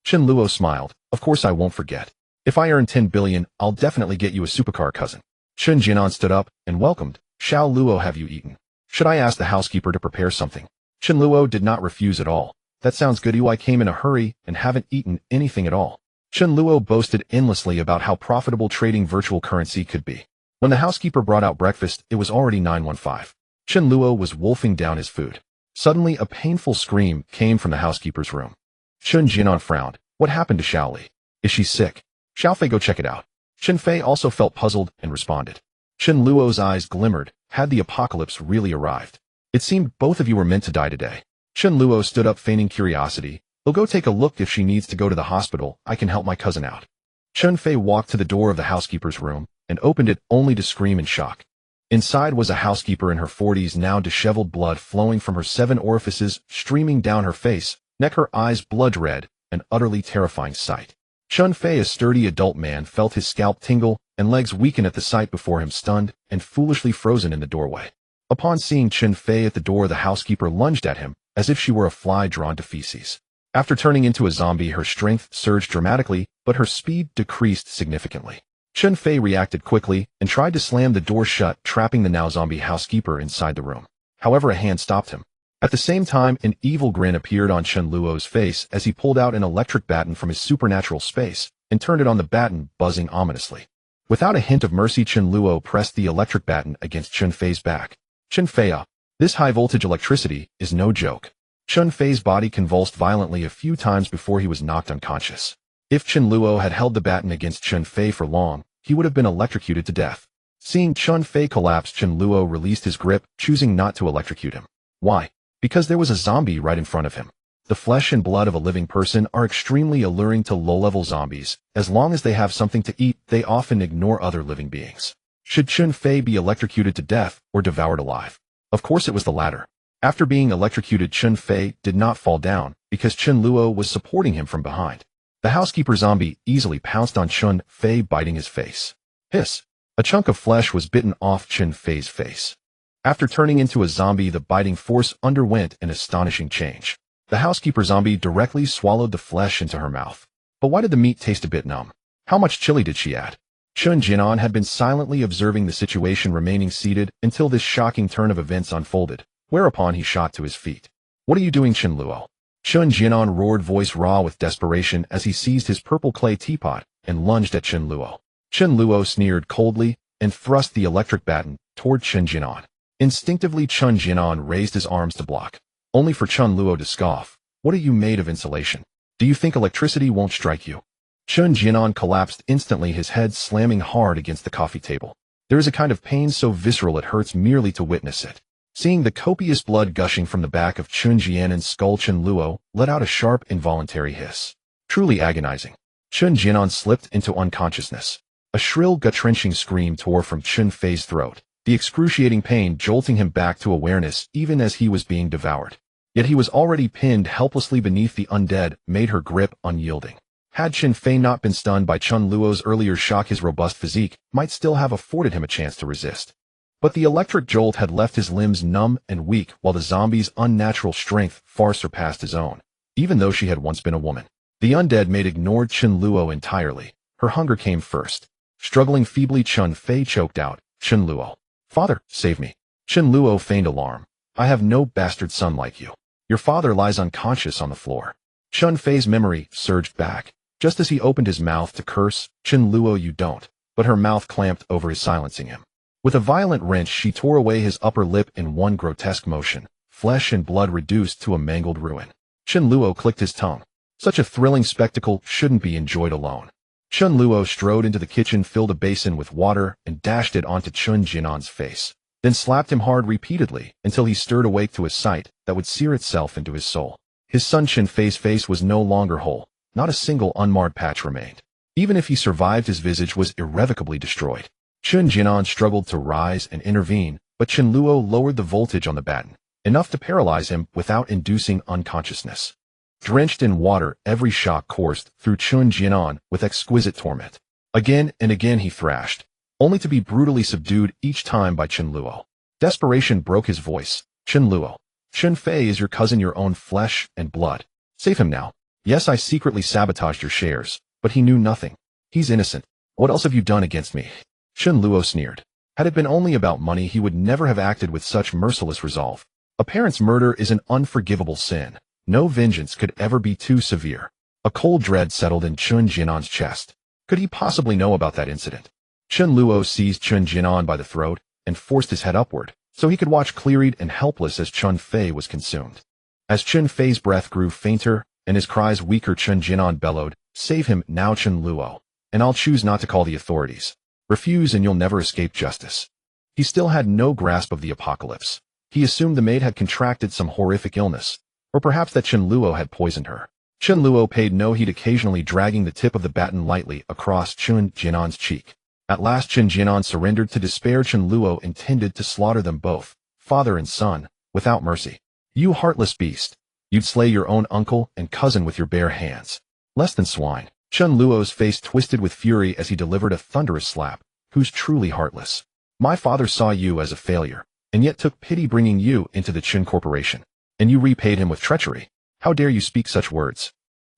Chen Luo smiled. "Of course I won't forget. If I earn 10 billion, I'll definitely get you a supercar, cousin." Chen Jinan stood up and welcomed. "Xiao Luo, have you eaten? Should I ask the housekeeper to prepare something?" Chen Luo did not refuse at all. "That sounds good. I came in a hurry and haven't eaten anything at all." Chen Luo boasted endlessly about how profitable trading virtual currency could be. When the housekeeper brought out breakfast, it was already 9:15. Chen Luo was wolfing down his food. Suddenly, a painful scream came from the housekeeper's room. Chen Jinan frowned. "What happened to Xiaoli? Is she sick? Xiao Fei, go check it out." Chen Fei also felt puzzled and responded. Chen Luo's eyes glimmered. Had the apocalypse really arrived? It seemed both of you were meant to die today. Chen Luo stood up, feigning curiosity. "We'll go take a look. If she needs to go to the hospital, I can help my cousin out." Chen Fei walked to the door of the housekeeper's room and opened it only to scream in shock. Inside was a housekeeper in her 40s, now disheveled, blood flowing from her 7 orifices, streaming down her face, neck, her eyes blood red, an utterly terrifying sight. Chen Fei, a sturdy adult man, felt his scalp tingle and legs weaken at the sight before him, stunned and foolishly frozen in the doorway. Upon seeing Chen Fei at the door, the housekeeper lunged at him as if she were a fly drawn to feces. After turning into a zombie, her strength surged dramatically, but her speed decreased significantly. Chen Fei reacted quickly and tried to slam the door shut, trapping the now zombie housekeeper inside the room. However, a hand stopped him. At the same time, an evil grin appeared on Chen Luo's face as he pulled out an electric baton from his supernatural space and turned it on the baton, buzzing ominously. Without a hint of mercy, Chen Luo pressed the electric baton against Chen Fei's back. "Chen Fei, this high-voltage electricity is no joke." Chen Fei's body convulsed violently a few times before he was knocked unconscious. If Chen Luo had held the baton against Chen Fei for long, he would have been electrocuted to death. Seeing Chen Fei collapse, Chen Luo released his grip, choosing not to electrocute him. Why? Because there was a zombie right in front of him. The flesh and blood of a living person are extremely alluring to low-level zombies. As long as they have something to eat, they often ignore other living beings. Should Chen Fei be electrocuted to death or devoured alive? Of course it was the latter. After being electrocuted, Chen Fei did not fall down because Chen Luo was supporting him from behind. The housekeeper zombie easily pounced on Chen Fei, biting his face. Hiss! A chunk of flesh was bitten off Chen Fei's face. After turning into a zombie, the biting force underwent an astonishing change. The housekeeper zombie directly swallowed the flesh into her mouth. But why did the meat taste a bit numb? How much chili did she add? Chen Jinan had been silently observing the situation, remaining seated until this shocking turn of events unfolded, whereupon he shot to his feet. "What are you doing, Chen Luo?" Chen Jinan roared, voice raw with desperation, as he seized his purple clay teapot and lunged at Chen Luo. Chen Luo sneered coldly and thrust the electric baton toward Chen Jinan. Instinctively, Chen Jinan raised his arms to block. only for Chen Luo to scoff. What are you made of insulation? Do you think electricity won't strike you? Chen Jianan collapsed instantly, his head slamming hard against the coffee table. There is a kind of pain so visceral it hurts merely to witness it. Seeing the copious blood gushing from the back of Chen Jianan's skull, Chen Luo let out a sharp, involuntary hiss. Truly agonizing. Chen Jianan slipped into unconsciousness. A shrill, gut-wrenching scream tore from Chen Fei's throat, the excruciating pain jolting him back to awareness even as he was being devoured. Yet he was already pinned helplessly beneath the undead, made her grip unyielding. Had Chen Fei not been stunned by Chen Luo's earlier shock, his robust physique might still have afforded him a chance to resist. But the electric jolt had left his limbs numb and weak, while the zombie's unnatural strength far surpassed his own, even though she had once been a woman. The undead maid ignored Chen Luo entirely. Her hunger came first. Struggling feebly, Chen Fei choked out, "Chen Luo. Father, save me." Chen Luo feigned alarm. "I have no bastard son like you. Your father lies unconscious on the floor." Chen Fei's memory surged back. Just as he opened his mouth to curse, "Chen Luo, you don't," but her mouth clamped over his, silencing him. With a violent wrench, she tore away his upper lip in one grotesque motion, flesh and blood reduced to a mangled ruin. Chen Luo clicked his tongue. Such a thrilling spectacle shouldn't be enjoyed alone. Chen Luo strode into the kitchen, filled a basin with water, and dashed it onto Chen Jianan's face, then slapped him hard repeatedly until he stirred awake to a sight that would sear itself into his soul. His son Chen Fei's face was no longer whole. Not a single unmarred patch remained. Even if he survived, his visage was irrevocably destroyed. Chen Jianan struggled to rise and intervene, but Chen Luo lowered the voltage on the batten, enough to paralyze him without inducing unconsciousness. Drenched in water, every shock coursed through Chen Jianan with exquisite torment. Again and again he thrashed, only to be brutally subdued each time by Chen Luo. Desperation broke his voice. "Chen Luo, Chen Fei is your cousin, your own flesh and blood. Save him now. Yes, I secretly sabotaged your shares, but he knew nothing. He's innocent. What else have you done against me?" Chen Luo sneered. Had it been only about money, he would never have acted with such merciless resolve. A parent's murder is an unforgivable sin. No vengeance could ever be too severe. A cold dread settled in Chen Jianan's chest. Could he possibly know about that incident? Chen Luo seized Chen Jianan by the throat and forced his head upward, so he could watch clear-eyed and helpless as Chen Fei was consumed. As Chen Fei's breath grew fainter and his cries weaker, Chen Jianan bellowed, "Save him now, Chen Luo, and I'll choose not to call the authorities. Refuse and you'll never escape justice." He still had no grasp of the apocalypse. He assumed the maid had contracted some horrific illness, or perhaps that Chen Luo had poisoned her. Chen Luo paid no heed, occasionally dragging the tip of the baton lightly across Chen Jianan's cheek. At last Chen Jianan surrendered to despair. Chen Luo intended to slaughter them both, father and son, without mercy. "You heartless beast. You'd slay your own uncle and cousin with your bare hands. Less than swine." Chen Luo's face twisted with fury as he delivered a thunderous slap. "Who's truly heartless? My father saw you as a failure, and yet took pity bringing you into the Chen Corporation. And you repaid him with treachery. How dare you speak such words?"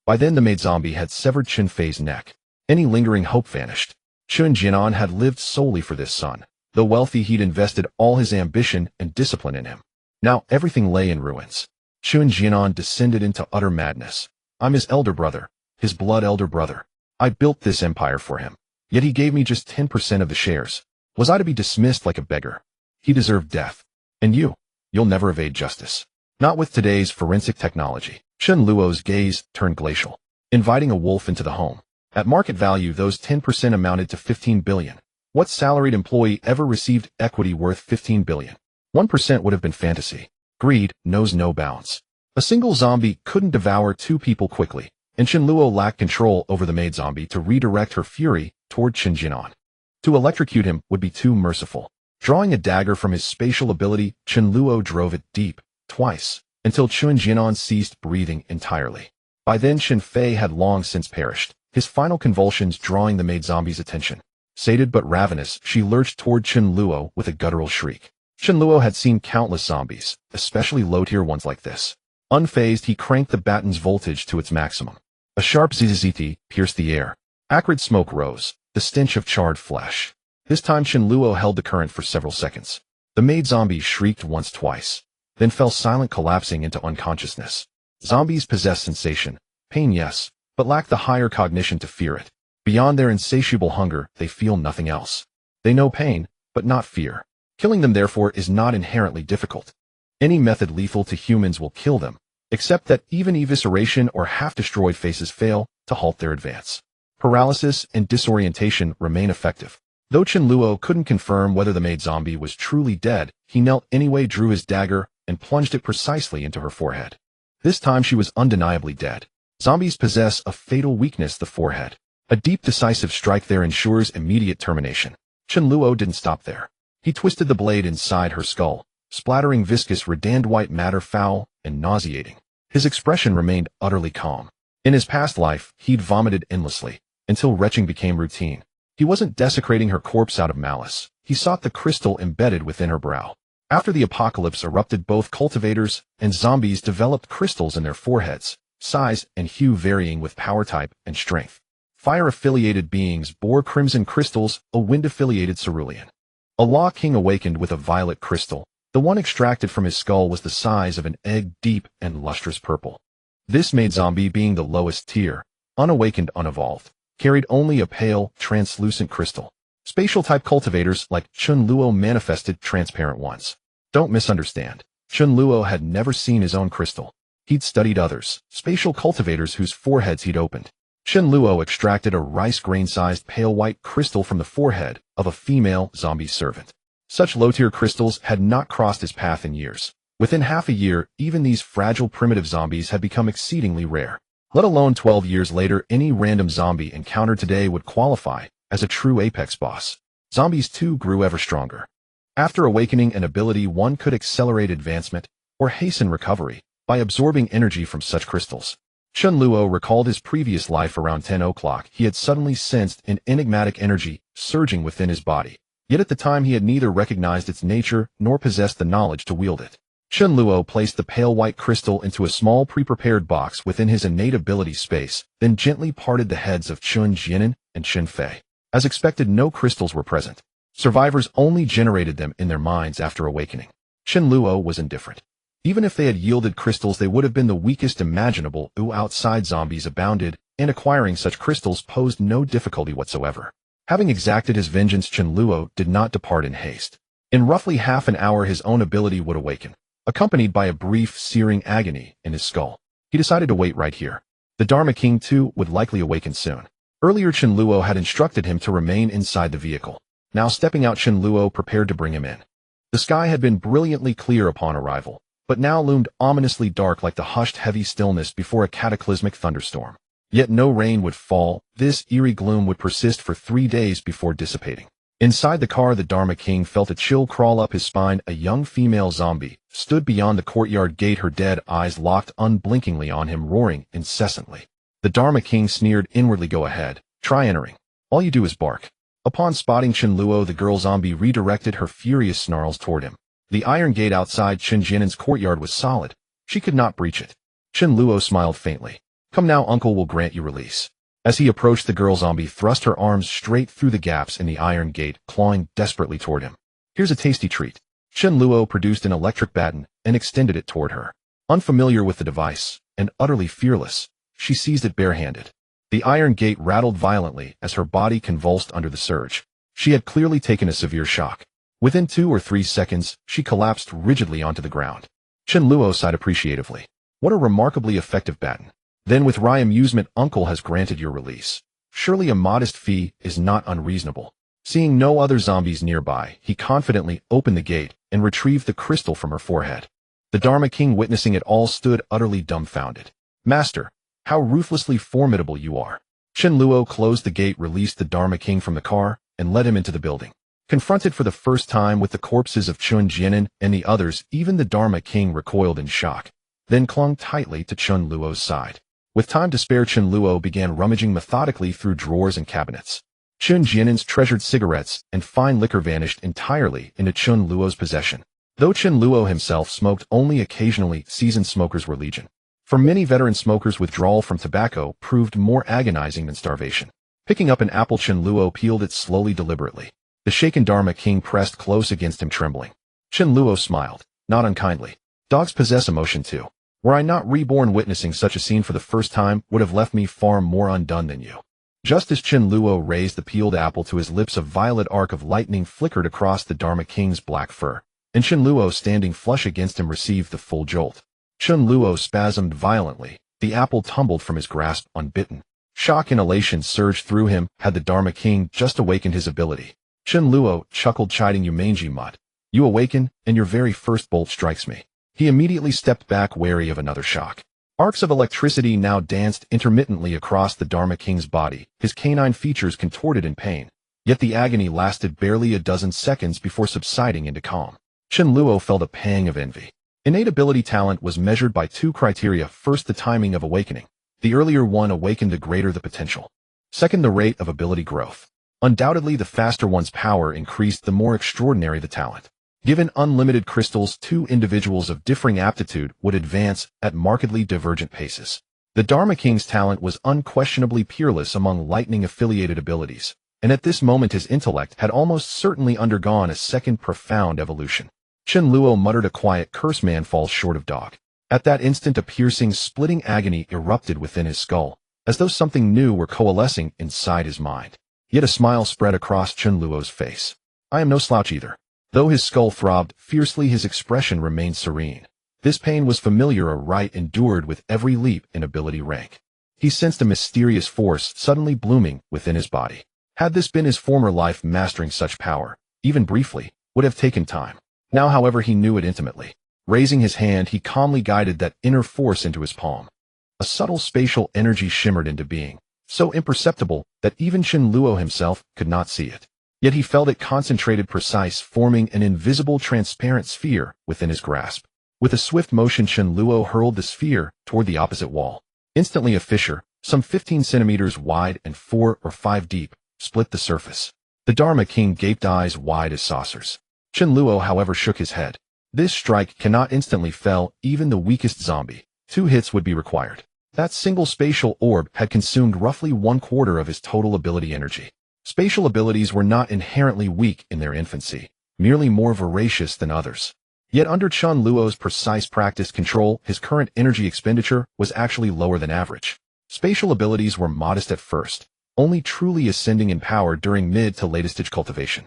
By then the maid zombie had severed Chen Fei's neck. Any lingering hope vanished. Chen Jianan had lived solely for this son. Though wealthy, he'd invested all his ambition and discipline in him. Now everything lay in ruins. Chen Jianan descended into utter madness. "I'm his elder brother, his blood elder brother. I built this empire for him. Yet he gave me just 10% of the shares. Was I to be dismissed like a beggar? He deserved death. And you'll never evade justice. Not with today's forensic technology." Chen Luo's gaze turned glacial. Inviting a wolf into the home. At market value, those 10% amounted to 15 billion. What salaried employee ever received equity worth 15 billion? 1% would have been fantasy. Greed knows no bounds. A single zombie couldn't devour two people quickly, and Chen Luo lacked control over the maid zombie to redirect her fury toward Chen Jianan. To electrocute him would be too merciful. Drawing a dagger from his spatial ability, Chen Luo drove it deep, twice, until Chen Jianan ceased breathing entirely. By then Chen Fei had long since perished, his final convulsions drawing the maid zombie's attention. Sated but ravenous, she lurched toward Chen Luo with a guttural shriek. Chen Luo had seen countless zombies, especially low-tier ones like this. Unfazed, he cranked the batten's voltage to its maximum. A sharp zzzt pierced the air. Acrid smoke rose, the stench of charred flesh. This time Chen Luo held the current for several seconds. The maid zombie shrieked once, twice, then fell silent, collapsing into unconsciousness. Zombies possess sensation, pain yes, but lack the higher cognition to fear it. Beyond their insatiable hunger, they feel nothing else. They know pain, but not fear. Killing them, therefore, is not inherently difficult. Any method lethal to humans will kill them, except that even evisceration or half-destroyed faces fail to halt their advance. Paralysis and disorientation remain effective. Though Chen Luo couldn't confirm whether the maid zombie was truly dead, he knelt anyway, drew his dagger, and plunged it precisely into her forehead. This time she was undeniably dead. Zombies possess a fatal weakness, the forehead. A deep, decisive strike there ensures immediate termination. Chen Luo didn't stop there. He twisted the blade inside her skull, splattering viscous, redandant white matter, foul and nauseating. His expression remained utterly calm. In his past life, he'd vomited endlessly, until retching became routine. He wasn't desecrating her corpse out of malice. He sought the crystal embedded within her brow. After the apocalypse erupted, both cultivators and zombies developed crystals in their foreheads, size and hue varying with power type and strength. Fire-affiliated beings bore crimson crystals, a wind-affiliated cerulean. A Law King awakened with a violet crystal. The one extracted from his skull was the size of an egg, deep and lustrous purple. This maid zombie, being the lowest tier, unawakened, unevolved, carried only a pale, translucent crystal. Spatial-type cultivators like Chen Luo manifested transparent ones. Don't misunderstand. Chen Luo had never seen his own crystal. He'd studied others, spatial cultivators whose foreheads he'd opened. Chen Luo extracted a rice grain-sized pale white crystal from the forehead of a female zombie servant. Such low-tier crystals had not crossed his path in years. Within half a year, even these fragile primitive zombies had become exceedingly rare. Let alone 12 years later, any random zombie encountered today would qualify as a true apex boss. Zombies too grew ever stronger. After awakening an ability, one could accelerate advancement or hasten recovery by absorbing energy from such crystals. Chen Luo recalled his previous life. Around 10 o'clock, he had suddenly sensed an enigmatic energy surging within his body. Yet at the time he had neither recognized its nature nor possessed the knowledge to wield it. Chen Luo placed the pale white crystal into a small pre-prepared box within his innate ability space, then gently parted the heads of Chen Jianan and Chen Fei. As expected, no crystals were present. Survivors only generated them in their minds after awakening. Chen Luo was indifferent. Even if they had yielded crystals, they would have been the weakest imaginable. Outside zombies abounded, and acquiring such crystals posed no difficulty whatsoever. Having exacted his vengeance, Chen Luo did not depart in haste. In roughly half an hour, his own ability would awaken, accompanied by a brief, searing agony in his skull. He decided to wait right here. The Dharma King, too, would likely awaken soon. Earlier, Chen Luo had instructed him to remain inside the vehicle. Now stepping out, Chen Luo prepared to bring him in. The sky had been brilliantly clear upon arrival, but now loomed ominously dark like the hushed, heavy stillness before a cataclysmic thunderstorm. Yet no rain would fall. This eerie gloom would persist for 3 days before dissipating. Inside the car, the Dharma King felt a chill crawl up his spine. A young female zombie stood beyond the courtyard gate, her dead eyes locked unblinkingly on him, roaring incessantly. The Dharma King sneered inwardly. Go ahead, try entering. All you do is bark. Upon spotting Chen Luo, the girl zombie redirected her furious snarls toward him. The iron gate outside Chen Jianan's courtyard was solid. She could not breach it. Chen Luo smiled faintly. Come now, uncle will grant you release. As he approached, the girl zombie thrust her arms straight through the gaps in the iron gate, clawing desperately toward him. Here's a tasty treat. Chen Luo produced an electric baton and extended it toward her. Unfamiliar with the device, and utterly fearless, she seized it barehanded. The iron gate rattled violently as her body convulsed under the surge. She had clearly taken a severe shock. Within 2 or 3 seconds, she collapsed rigidly onto the ground. Chen Luo sighed appreciatively. What a remarkably effective baton. Then with wry amusement, uncle has granted your release. Surely a modest fee is not unreasonable. Seeing no other zombies nearby, he confidently opened the gate and retrieved the crystal from her forehead. The Dharma King, witnessing it all, stood utterly dumbfounded. Master, how ruthlessly formidable you are. Chen Luo closed the gate, released the Dharma King from the car, and led him into the building. Confronted for the first time with the corpses of Chen Jianan and the others, even the Dharma King recoiled in shock, then clung tightly to Chen Luo's side. With time to spare, Chen Luo began rummaging methodically through drawers and cabinets. Chen Jianan's treasured cigarettes and fine liquor vanished entirely into Chen Luo's possession. Though Chen Luo himself smoked only occasionally, seasoned smokers were legion. For many veteran smokers, withdrawal from tobacco proved more agonizing than starvation. Picking up an apple, Chen Luo peeled it slowly, deliberately. The shaken Dharma King pressed close against him, trembling. Chen Luo smiled, not unkindly. Dogs possess emotion too. Were I not reborn, witnessing such a scene for the first time would have left me far more undone than you. Just as Chen Luo raised the peeled apple to his lips, a violet arc of lightning flickered across the Dharma King's black fur. and Chen Luo standing flush against him received the full jolt. Chen Luo spasmed violently. The apple tumbled from his grasp unbitten. Shock and elation surged through him had the Dharma King just awakened his ability. Chen Luo chuckled, chiding, "You mangy mutt. You awaken, and your very first bolt strikes me." He immediately stepped back, wary of another shock. Arcs of electricity now danced intermittently across the Dharma King's body, his canine features contorted in pain. Yet the agony lasted barely a dozen seconds before subsiding into calm. Chen Luo felt a pang of envy. Innate ability talent was measured by two criteria. First, the timing of awakening. The earlier one awakened, the greater the potential. Second, the rate of ability growth. Undoubtedly, the faster one's power increased, the more extraordinary the talent. Given unlimited crystals, two individuals of differing aptitude would advance at markedly divergent paces. The Dharma King's talent was unquestionably peerless among lightning-affiliated abilities, and at this moment his intellect had almost certainly undergone a second profound evolution. Chen Luo muttered a quiet curse. Man falls short of dog. At that instant, a piercing, splitting agony erupted within his skull, as though something new were coalescing inside his mind. Yet a smile spread across Chen Luo's face. "I am no slouch either." Though his skull throbbed fiercely, his expression remained serene. This pain was familiar, a right endured with every leap in ability rank. He sensed a mysterious force suddenly blooming within his body. Had this been his former life, mastering such power, even briefly, would have taken time. Now, however, he knew it intimately. Raising his hand, he calmly guided that inner force into his palm. A subtle spatial energy shimmered into being, so imperceptible that even Chen Luo himself could not see it. Yet he felt it concentrated, precise, forming an invisible, transparent sphere within his grasp. With a swift motion, Chen Luo hurled the sphere toward the opposite wall. Instantly, a fissure, some 15 centimeters wide and 4 or 5 deep, split the surface. The Dharma King gaped, eyes wide as saucers. Chen Luo, however, shook his head. This strike cannot instantly fell even the weakest zombie. 2 hits would be required. That single spatial orb had consumed roughly 1/4 of his total ability energy. Spatial abilities were not inherently weak in their infancy, merely more voracious than others. Yet under Chen Luo's precise practiced control, his current energy expenditure was actually lower than average. Spatial abilities were modest at first, only truly ascending in power during mid to later stage cultivation.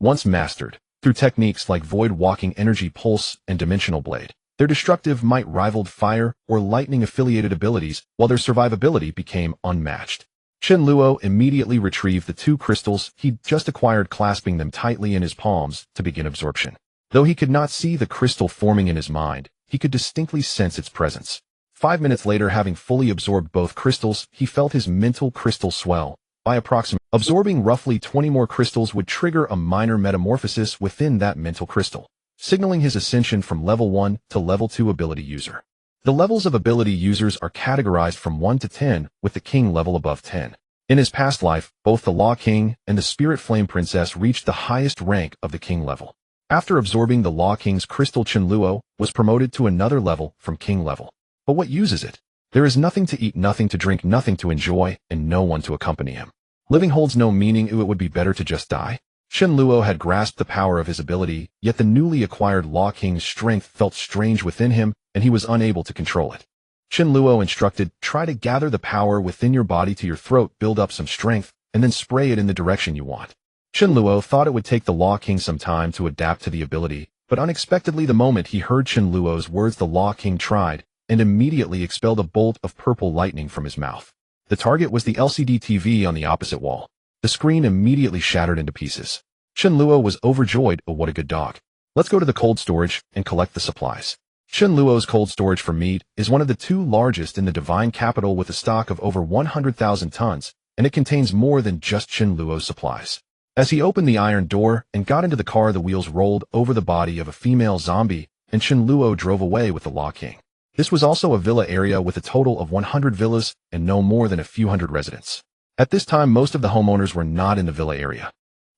Once mastered, through techniques like void walking, energy pulse, and dimensional blade, their destructive might rivaled fire or lightning-affiliated abilities, while their survivability became unmatched. Chen Luo immediately retrieved the 2 crystals he'd just acquired, clasping them tightly in his palms to begin absorption. Though he could not see the crystal forming in his mind, he could distinctly sense its presence. 5 minutes later, having fully absorbed both crystals, he felt his mental crystal swell. By approximately absorbing roughly 20 more crystals would trigger a minor metamorphosis within that mental crystal, signaling his ascension from level 1 to level 2 ability user. The levels of ability users are categorized from 1 to 10, with the King level above 10. In his past life, both the Law King and the Spirit Flame Princess reached the highest rank of the King level. After absorbing the Law King's crystal, Chen Luo was promoted to another level from King level. But what use is it? There is nothing to eat, nothing to drink, nothing to enjoy, and no one to accompany him. Living holds no meaning. It would be better to just die. Chen Luo had grasped the power of his ability, yet the newly acquired Law King's strength felt strange within him, and he was unable to control it. Chen Luo instructed, "Try to gather the power within your body to your throat, build up some strength, and then spray it in the direction you want." Chen Luo thought it would take the Law King some time to adapt to the ability, but unexpectedly the moment he heard Chen Luo's words, the Law King tried, and immediately expelled a bolt of purple lightning from his mouth. The target was the LCD TV on the opposite wall. The screen immediately shattered into pieces. Chen Luo was overjoyed. "Oh, what a good dog. Let's go to the cold storage and collect the supplies." Chen Luo's cold storage for meat is one of the 2 largest in the Divine Capital, with a stock of over 100,000 tons, and it contains more than just Chen Luo's supplies. As he opened the iron door and got into the car, the wheels rolled over the body of a female zombie, and Chen Luo drove away with the Law King. This was also a villa area with a total of 100 villas and no more than a few hundred residents. At this time, most of the homeowners were not in the villa area.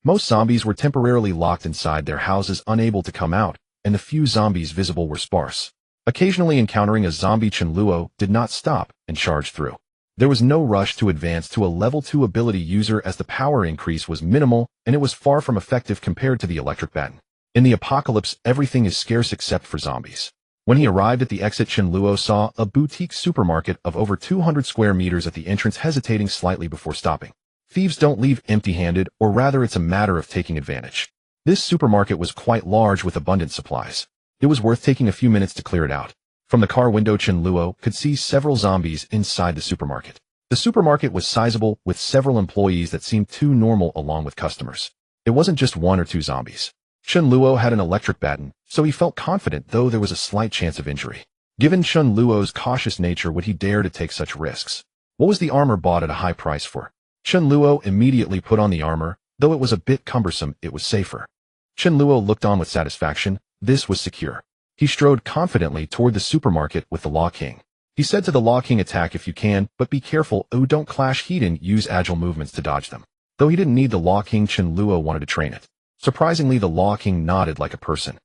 Most zombies were temporarily locked inside their houses, unable to come out, and the few zombies visible were sparse. Occasionally encountering a zombie, Chen Luo did not stop and charged through. There was no rush to advance to a level 2 ability user, as the power increase was minimal and it was far from effective compared to the electric baton. In the apocalypse, everything is scarce except for zombies. When he arrived at the exit, Chen Luo saw a boutique supermarket of over 200 square meters at the entrance, hesitating slightly before stopping. Thieves don't leave empty-handed, or rather it's a matter of taking advantage. This supermarket was quite large with abundant supplies. It was worth taking a few minutes to clear it out. From the car window, Chen Luo could see several zombies inside the supermarket. The supermarket was sizable, with several employees that seemed too normal along with customers. It wasn't just one or two zombies. Chen Luo had an electric baton, so he felt confident, though there was a slight chance of injury. Given Chen Luo's cautious nature, would he dare to take such risks? What was the armor bought at a high price for? Chen Luo immediately put on the armor. Though it was a bit cumbersome, it was safer. Chen Luo looked on with satisfaction. This was secure. He strode confidently toward the supermarket with the Law King. He said to the Law King, "Attack if you can, but be careful. Oh, don't clash. He didn't use agile movements to dodge them." Though he didn't need the Law King, Chen Luo wanted to train it. Surprisingly, the Law King nodded like a person.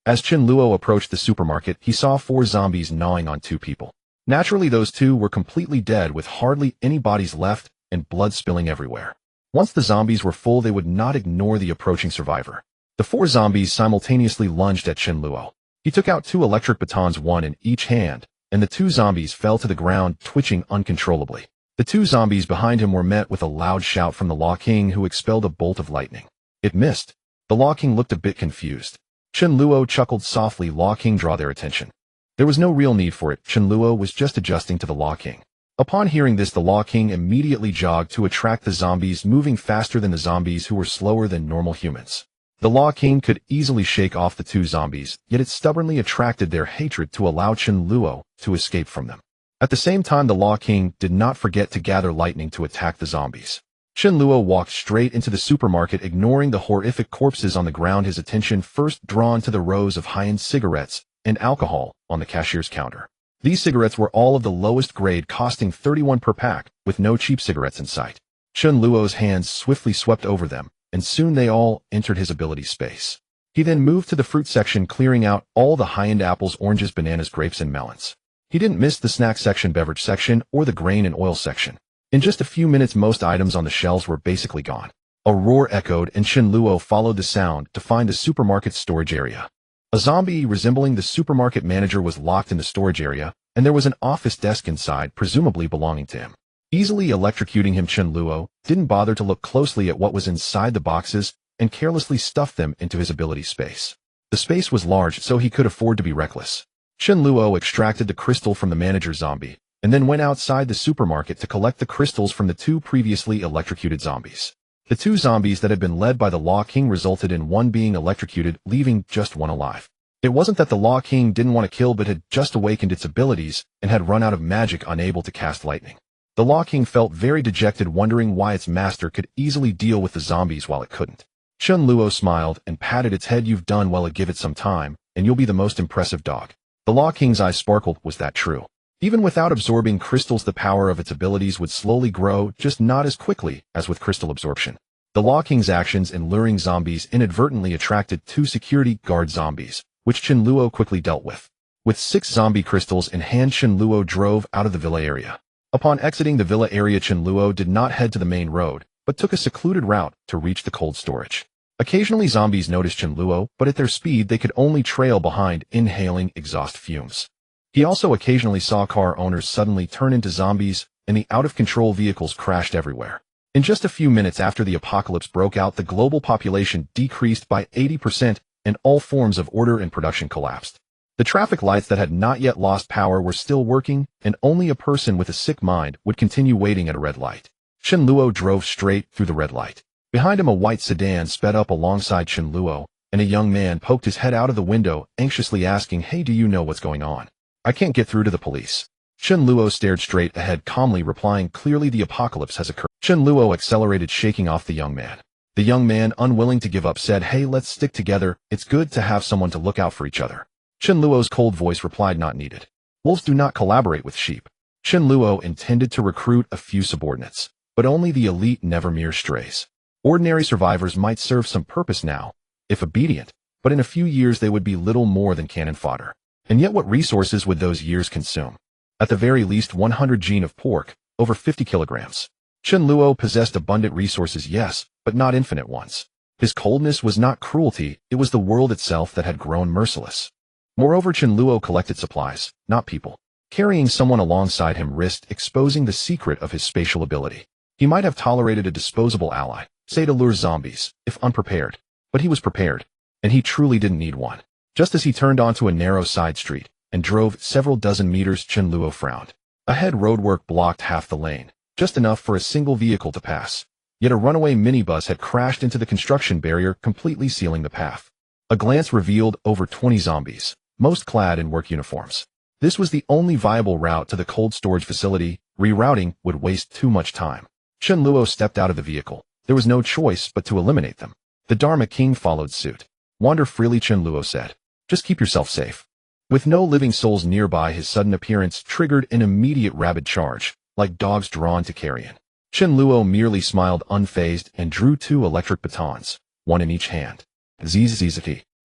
As Chen Luo approached the supermarket, he saw 4 zombies gnawing on 2 people. Naturally, those 2 were completely dead with hardly any bodies left and blood spilling everywhere. Once the zombies were full, they would not ignore the approaching survivor. The 4 zombies simultaneously lunged at Chen Luo. He took out 2 electric batons, one in each hand, and the 2 zombies fell to the ground, twitching uncontrollably. The 2 zombies behind him were met with a loud shout from the Law King, who expelled a bolt of lightning. It missed. The Law King looked a bit confused. Chen Luo chuckled softly. Law King, draw their attention. There was no real need for it. Chen Luo was just adjusting to the Law King. Upon hearing this, the Law King immediately jogged to attract the zombies, moving faster than the zombies, who were slower than normal humans. The Law King could easily shake off the 2 zombies, yet it stubbornly attracted their hatred to allow Chen Luo to escape from them. At the same time, the Law King did not forget to gather lightning to attack the zombies. Chen Luo walked straight into the supermarket, ignoring the horrific corpses on the ground, his attention first drawn to the rows of high-end cigarettes and alcohol on the cashier's counter. These cigarettes were all of the lowest grade, costing 31 per pack, with no cheap cigarettes in sight. Chen Luo's hands swiftly swept over them, and soon they all entered his ability space. He then moved to the fruit section, clearing out all the high-end apples, oranges, bananas, grapes, and melons. He didn't miss the snack section, beverage section, or the grain and oil section. In just a few minutes, most items on the shelves were basically gone. A roar echoed, and Chen Luo followed the sound to find the supermarket's storage area. A zombie resembling the supermarket manager was locked in the storage area, and there was an office desk inside, presumably belonging to him. Easily electrocuting him, Chen Luo didn't bother to look closely at what was inside the boxes and carelessly stuffed them into his ability space. The space was large, so he could afford to be reckless. Chen Luo extracted the crystal from the manager zombie, and then went outside the supermarket to collect the crystals from the 2 previously electrocuted zombies. The 2 zombies that had been led by the Law King resulted in one being electrocuted, leaving just one alive. It wasn't that the Law King didn't want to kill, but had just awakened its abilities and had run out of magic, unable to cast lightning. The Law King felt very dejected, wondering why its master could easily deal with the zombies while it couldn't. Chen Luo smiled and patted its head. "You've done well. Give it some time, and you'll be the most impressive dog." The Law King's eyes sparkled. Was that true? Even without absorbing crystals, the power of its abilities would slowly grow, just not as quickly as with crystal absorption. The Law King's actions in luring zombies inadvertently attracted 2 security guard zombies, which Chen Luo quickly dealt with. With 6 zombie crystals in hand, Chen Luo drove out of the villa area. Upon exiting the villa area, Chen Luo did not head to the main road, but took a secluded route to reach the cold storage. Occasionally, zombies noticed Chen Luo, but at their speed, they could only trail behind, inhaling exhaust fumes. He also occasionally saw car owners suddenly turn into zombies, and the out-of-control vehicles crashed everywhere. In just a few minutes after the apocalypse broke out, the global population decreased by 80%, and all forms of order and production collapsed. The traffic lights that had not yet lost power were still working, and only a person with a sick mind would continue waiting at a red light. Chen Luo drove straight through the red light. Behind him, a white sedan sped up alongside Chen Luo, and a young man poked his head out of the window, anxiously asking, "Hey, do you know what's going on? I can't get through to the police." Chen Luo stared straight ahead, calmly replying, "Clearly the apocalypse has occurred." Chen Luo accelerated, shaking off the young man. The young man, unwilling to give up, said, "Hey, let's stick together. It's good to have someone to look out for each other." Chen Luo's cold voice replied, "Not needed. Wolves do not collaborate with sheep." Chen Luo intended to recruit a few subordinates, but only the elite, never mere strays. Ordinary survivors might serve some purpose now, if obedient, but in a few years they would be little more than cannon fodder. And yet what resources would those years consume? At the very least 100 gene of pork, over 50 kilograms. Chen Luo possessed abundant resources, yes, but not infinite ones. His coldness was not cruelty, it was the world itself that had grown merciless. Moreover, Chen Luo collected supplies, not people. Carrying someone alongside him risked exposing the secret of his spatial ability. He might have tolerated a disposable ally, say to lure zombies, if unprepared. But he was prepared, and he truly didn't need one. Just as he turned onto a narrow side street and drove several dozen meters, Chen Luo frowned. Ahead, roadwork blocked half the lane, just enough for a single vehicle to pass. Yet a runaway minibus had crashed into the construction barrier, completely sealing the path. A glance revealed over 20 zombies, most clad in work uniforms. This was the only viable route to the cold storage facility. Rerouting would waste too much time. Chen Luo stepped out of the vehicle. There was no choice but to eliminate them. The Dharma King followed suit. Wander freely, Chen Luo said. Just keep yourself safe. With no living souls nearby, his sudden appearance triggered an immediate rabid charge, like dogs drawn to carrion. Chen Luo merely smiled unfazed and drew 2 electric batons, one in each hand. Zzz.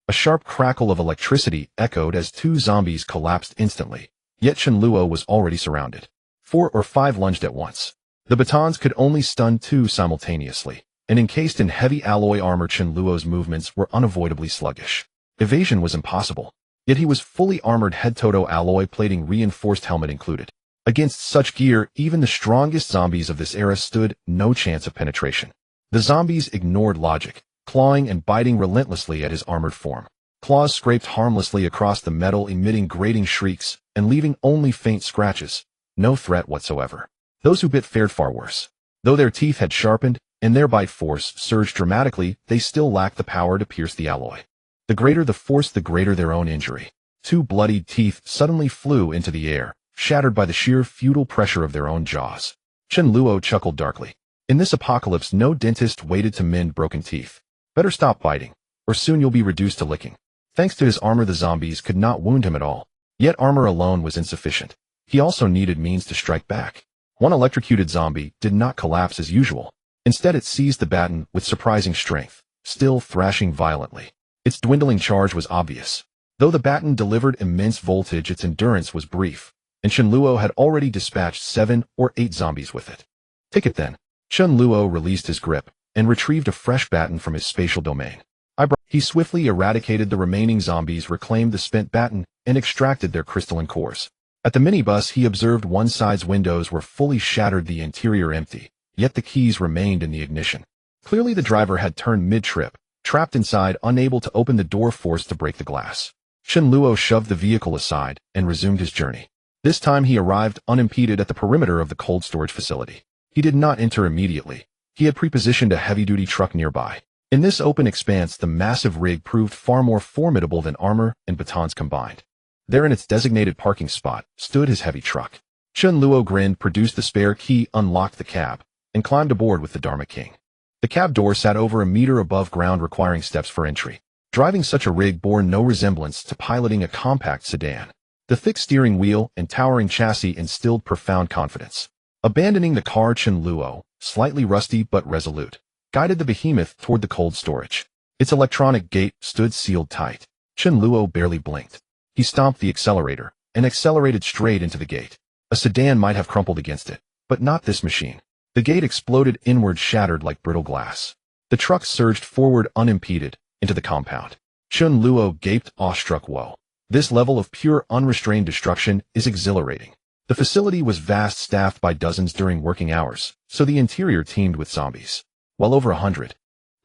A sharp crackle of electricity echoed as 2 zombies collapsed instantly, yet Chen Luo was already surrounded. 4 or 5 lunged at once. The batons could only stun 2 simultaneously, and encased in heavy alloy armor, Chen Luo's movements were unavoidably sluggish. Evasion was impossible, yet he was fully armored, head-to-toe alloy plating, reinforced helmet included. Against such gear, even the strongest zombies of this era stood no chance of penetration. The zombies ignored logic, clawing and biting relentlessly at his armored form. Claws scraped harmlessly across the metal, emitting grating shrieks and leaving only faint scratches. No threat whatsoever. Those who bit fared far worse. Though their teeth had sharpened and their bite force surged dramatically, they still lacked the power to pierce the alloy. The greater the force, the greater their own injury. 2 bloodied teeth suddenly flew into the air, shattered by the sheer futile pressure of their own jaws. Chen Luo chuckled darkly. In this apocalypse, no dentist waited to mend broken teeth. Better stop biting, or soon you'll be reduced to licking. Thanks to his armor, the zombies could not wound him at all. Yet armor alone was insufficient. He also needed means to strike back. One electrocuted zombie did not collapse as usual. Instead, it seized the baton with surprising strength, still thrashing violently. Its dwindling charge was obvious. Though the baton delivered immense voltage, its endurance was brief, and Chen Luo had already dispatched 7 or 8 zombies with it. Take it then. Chen Luo released his grip and retrieved a fresh baton from his spatial domain. He swiftly eradicated the remaining zombies, reclaimed the spent baton, and extracted their crystalline cores. At the minibus, he observed one side's windows were fully shattered, the interior empty, yet the keys remained in the ignition. Clearly the driver had turned mid-trip, trapped inside, unable to open the door, forced to break the glass. Chen Luo shoved the vehicle aside and resumed his journey. This time he arrived unimpeded at the perimeter of the cold storage facility. He did not enter immediately. He had prepositioned a heavy-duty truck nearby. In this open expanse, the massive rig proved far more formidable than armor and batons combined. There, in its designated parking spot, stood his heavy truck. Chen Luo grinned, produced the spare key, unlocked the cab, and climbed aboard with the Dharma King. The cab door sat over a meter above ground, requiring steps for entry. Driving such a rig bore no resemblance to piloting a compact sedan. The thick steering wheel and towering chassis instilled profound confidence. Abandoning the car, Chen Luo, slightly rusty but resolute, guided the behemoth toward the cold storage. Its electronic gate stood sealed tight. Chen Luo barely blinked. He stomped the accelerator and accelerated straight into the gate. A sedan might have crumpled against it, but not this machine. The gate exploded inward, shattered like brittle glass. The truck surged forward unimpeded into the compound. Chen Luo gaped, awestruck. Whoa. This level of pure, unrestrained destruction is exhilarating. The facility was vast, staffed by dozens during working hours, so the interior teemed with zombies. Well over 100.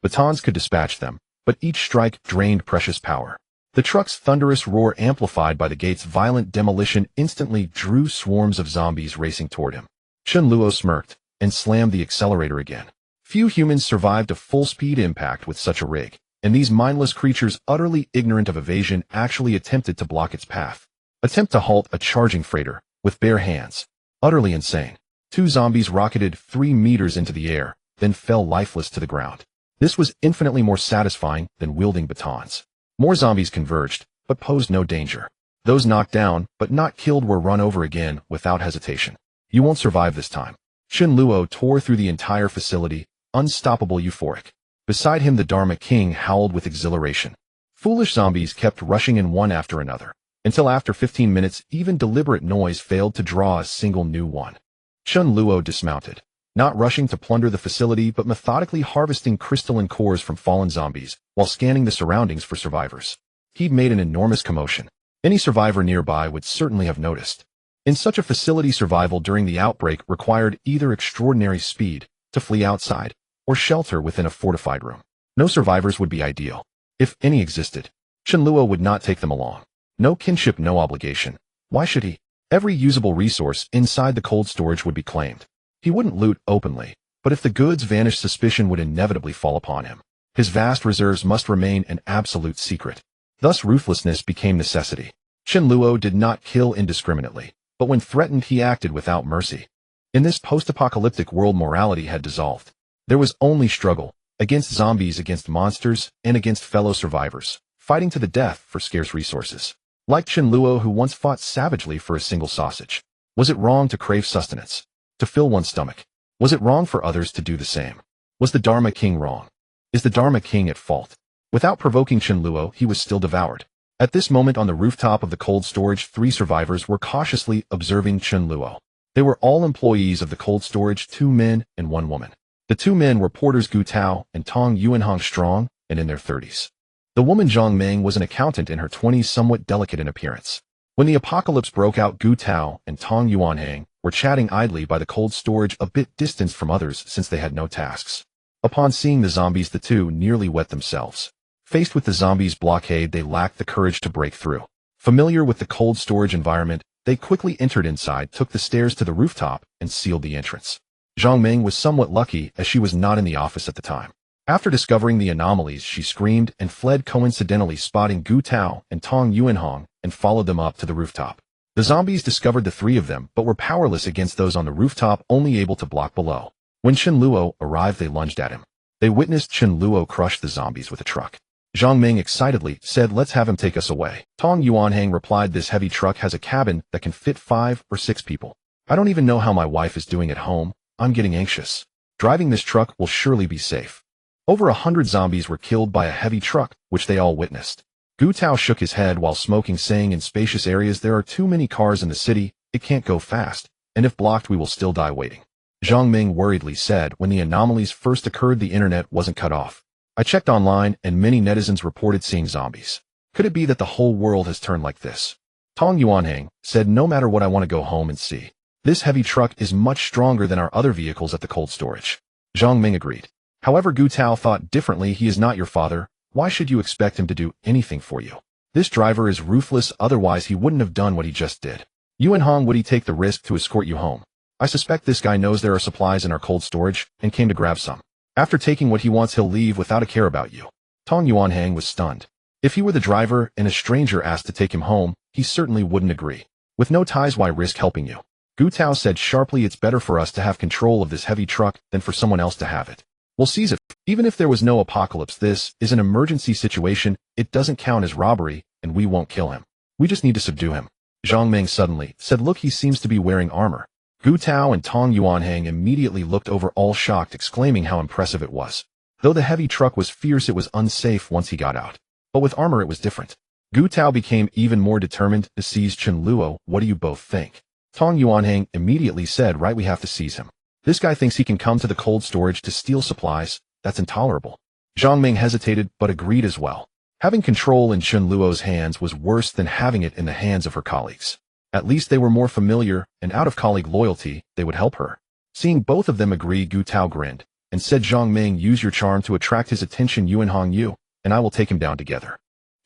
Batons could dispatch them, but each strike drained precious power. The truck's thunderous roar, amplified by the gate's violent demolition, instantly drew swarms of zombies racing toward him. Chen Luo smirked and slammed the accelerator again. Few humans survived a full-speed impact with such a rig, and these mindless creatures, utterly ignorant of evasion, actually attempted to block its path. Attempt to halt a charging freighter with bare hands. Utterly insane. 2 zombies rocketed 3 meters into the air, then fell lifeless to the ground. This was infinitely more satisfying than wielding batons. More zombies converged, but posed no danger. Those knocked down, but not killed, were run over again without hesitation. You won't survive this time. Chen Luo tore through the entire facility, unstoppable, euphoric. Beside him, the Dharma King howled with exhilaration. Foolish zombies kept rushing in one after another, until after 15 minutes, even deliberate noise failed to draw a single new one. Chen Luo dismounted, not rushing to plunder the facility, but methodically harvesting crystalline cores from fallen zombies while scanning the surroundings for survivors. He'd made an enormous commotion. Any survivor nearby would certainly have noticed. In such a facility, survival during the outbreak required either extraordinary speed to flee outside or shelter within a fortified room. No survivors would be ideal. If any existed, Chen Luo would not take them along. No kinship, no obligation. Why should he? Every usable resource inside the cold storage would be claimed. He wouldn't loot openly, but if the goods vanished, suspicion would inevitably fall upon him. His vast reserves must remain an absolute secret. Thus ruthlessness became necessity. Chen Luo did not kill indiscriminately, but when threatened he acted without mercy. In this post-apocalyptic world, morality had dissolved. There was only struggle, against zombies, against monsters, and against fellow survivors, fighting to the death for scarce resources. Like Chen Luo, who once fought savagely for a single sausage. Was it wrong to crave sustenance? To fill one's stomach? Was it wrong for others to do the same? Was the Dharma King wrong? Is the Dharma King at fault? Without provoking Chen Luo, he was still devoured. At this moment on the rooftop of the cold storage, 3 survivors were cautiously observing Chen Luo. They were all employees of the cold storage, 2 men and 1 woman. The 2 men were porters Gu Tao and Tong Yuanhong, strong and in their 30s. The woman Zhang Meng was an accountant in her 20s, somewhat delicate in appearance. When the apocalypse broke out, Gu Tao and Tong Yuanhong were chatting idly by the cold storage, a bit distanced from others since they had no tasks. Upon seeing the zombies, the 2 nearly wet themselves. Faced with the zombies' blockade, they lacked the courage to break through. Familiar with the cold storage environment, they quickly entered inside, took the stairs to the rooftop, and sealed the entrance. Zhang Meng was somewhat lucky as she was not in the office at the time. After discovering the anomalies, she screamed and fled, coincidentally spotting Gu Tao and Tong Yuanhong, and followed them up to the rooftop. The zombies discovered the 3 of them, but were powerless against those on the rooftop, only able to block below. When Chen Luo arrived, they lunged at him. They witnessed Chen Luo crush the zombies with a truck. Zhang Meng excitedly said, "Let's have him take us away." Tong Yuanhong replied, "This heavy truck has a cabin that can fit 5 or 6 people. I don't even know how my wife is doing at home. I'm getting anxious. Driving this truck will surely be safe." Over 100 zombies were killed by a heavy truck, which they all witnessed. Gu Tao shook his head while smoking, saying, "In spacious areas there are too many cars in the city, it can't go fast, and if blocked we will still die waiting." Zhang Meng worriedly said, "When the anomalies first occurred, the internet wasn't cut off. I checked online and many netizens reported seeing zombies. Could it be that the whole world has turned like this?" Tong Yuanhong said, "No matter what, I want to go home and see. This heavy truck is much stronger than our other vehicles at the cold storage." Zhang Meng agreed. However, Gu Tao thought differently. "He is not your father. Why should you expect him to do anything for you? This driver is ruthless, otherwise he wouldn't have done what he just did. Yuanhong, would he take the risk to escort you home? I suspect this guy knows there are supplies in our cold storage and came to grab some. After taking what he wants, he'll leave without a care about you." Tong Yuanhong was stunned. If he were the driver and a stranger asked to take him home, he certainly wouldn't agree. With no ties, why risk helping you? Gu Tao said sharply, "It's better for us to have control of this heavy truck than for someone else to have it. We'll seize it. Even if there was no apocalypse, this is an emergency situation. It doesn't count as robbery, and we won't kill him. We just need to subdue him." Zhang Meng suddenly said, "Look, he seems to be wearing armor." Gu Tao and Tong Yuanhong immediately looked over, all shocked, exclaiming how impressive it was. Though the heavy truck was fierce, it was unsafe once he got out. But with armor it was different. Gu Tao became even more determined to seize Chen Luo. "What do you both think?" Tong Yuanhong immediately said, "Right, we have to seize him. This guy thinks he can come to the cold storage to steal supplies. That's intolerable." Zhang Meng hesitated, but agreed as well. Having control in Chen Luo's hands was worse than having it in the hands of her colleagues. At least they were more familiar, and out of colleague loyalty, they would help her. Seeing both of them agree, Gu Tao grinned, and said, "Zhang Meng, use your charm to attract his attention, Yuanhong, you, and I will take him down together."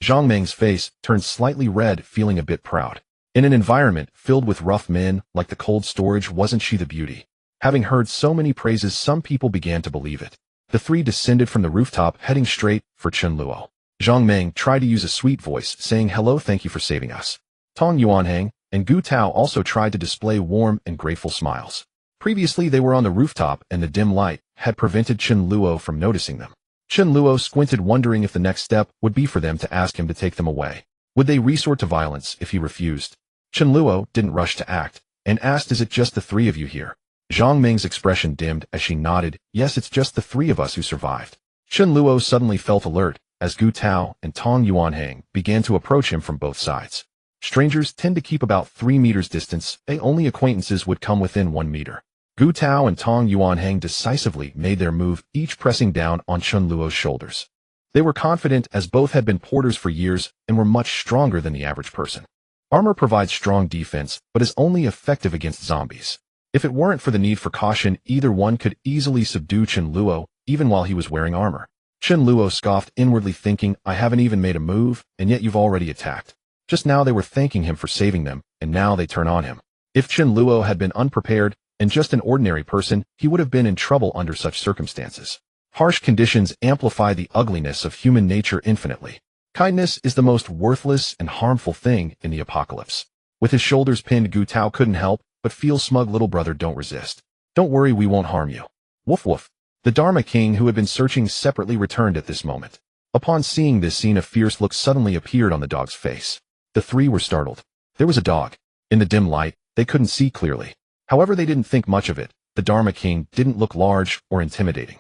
Zhang Meng's face turned slightly red, feeling a bit proud. In an environment filled with rough men, like the cold storage, wasn't she the beauty? Having heard so many praises, some people began to believe it. The 3 descended from the rooftop, heading straight for Chen Luo. Zhang Meng tried to use a sweet voice, saying, "Hello, thank you for saving us." Tong Yuanhong and Gu Tao also tried to display warm and grateful smiles. Previously they were on the rooftop, and the dim light had prevented Chen Luo from noticing them. Chen Luo squinted, wondering if the next step would be for them to ask him to take them away. Would they resort to violence if he refused? Chen Luo didn't rush to act, and asked, "Is it just the 3 of you here?" Zhang Meng's expression dimmed as she nodded, "Yes, it's just the 3 of us who survived." Chen Luo suddenly felt alert as Gu Tao and Tong Yuanhong began to approach him from both sides. Strangers tend to keep about 3 meters distance, only acquaintances would come within 1 meter. Gu Tao and Tong Yuanhong decisively made their move, each pressing down on Chen Luo's shoulders. They were confident, as both had been porters for years and were much stronger than the average person. Armor provides strong defense, but is only effective against zombies. If it weren't for the need for caution, either one could easily subdue Chen Luo, even while he was wearing armor. Chen Luo scoffed, inwardly thinking, I haven't even made a move, and yet you've already attacked. Just now they were thanking him for saving them, and now they turn on him. If Chen Luo had been unprepared and just an ordinary person, he would have been in trouble under such circumstances. Harsh conditions amplify the ugliness of human nature infinitely. Kindness is the most worthless and harmful thing in the apocalypse. With his shoulders pinned, Gu Tao couldn't help but feel smug. Little brother, don't resist. Don't worry, we won't harm you. Woof woof. The Dharma King, who had been searching separately, returned at this moment. Upon seeing this scene, a fierce look suddenly appeared on the dog's face. The three were startled. There was a dog. In the dim light, they couldn't see clearly. However, they didn't think much of it. The Dharma King didn't look large or intimidating.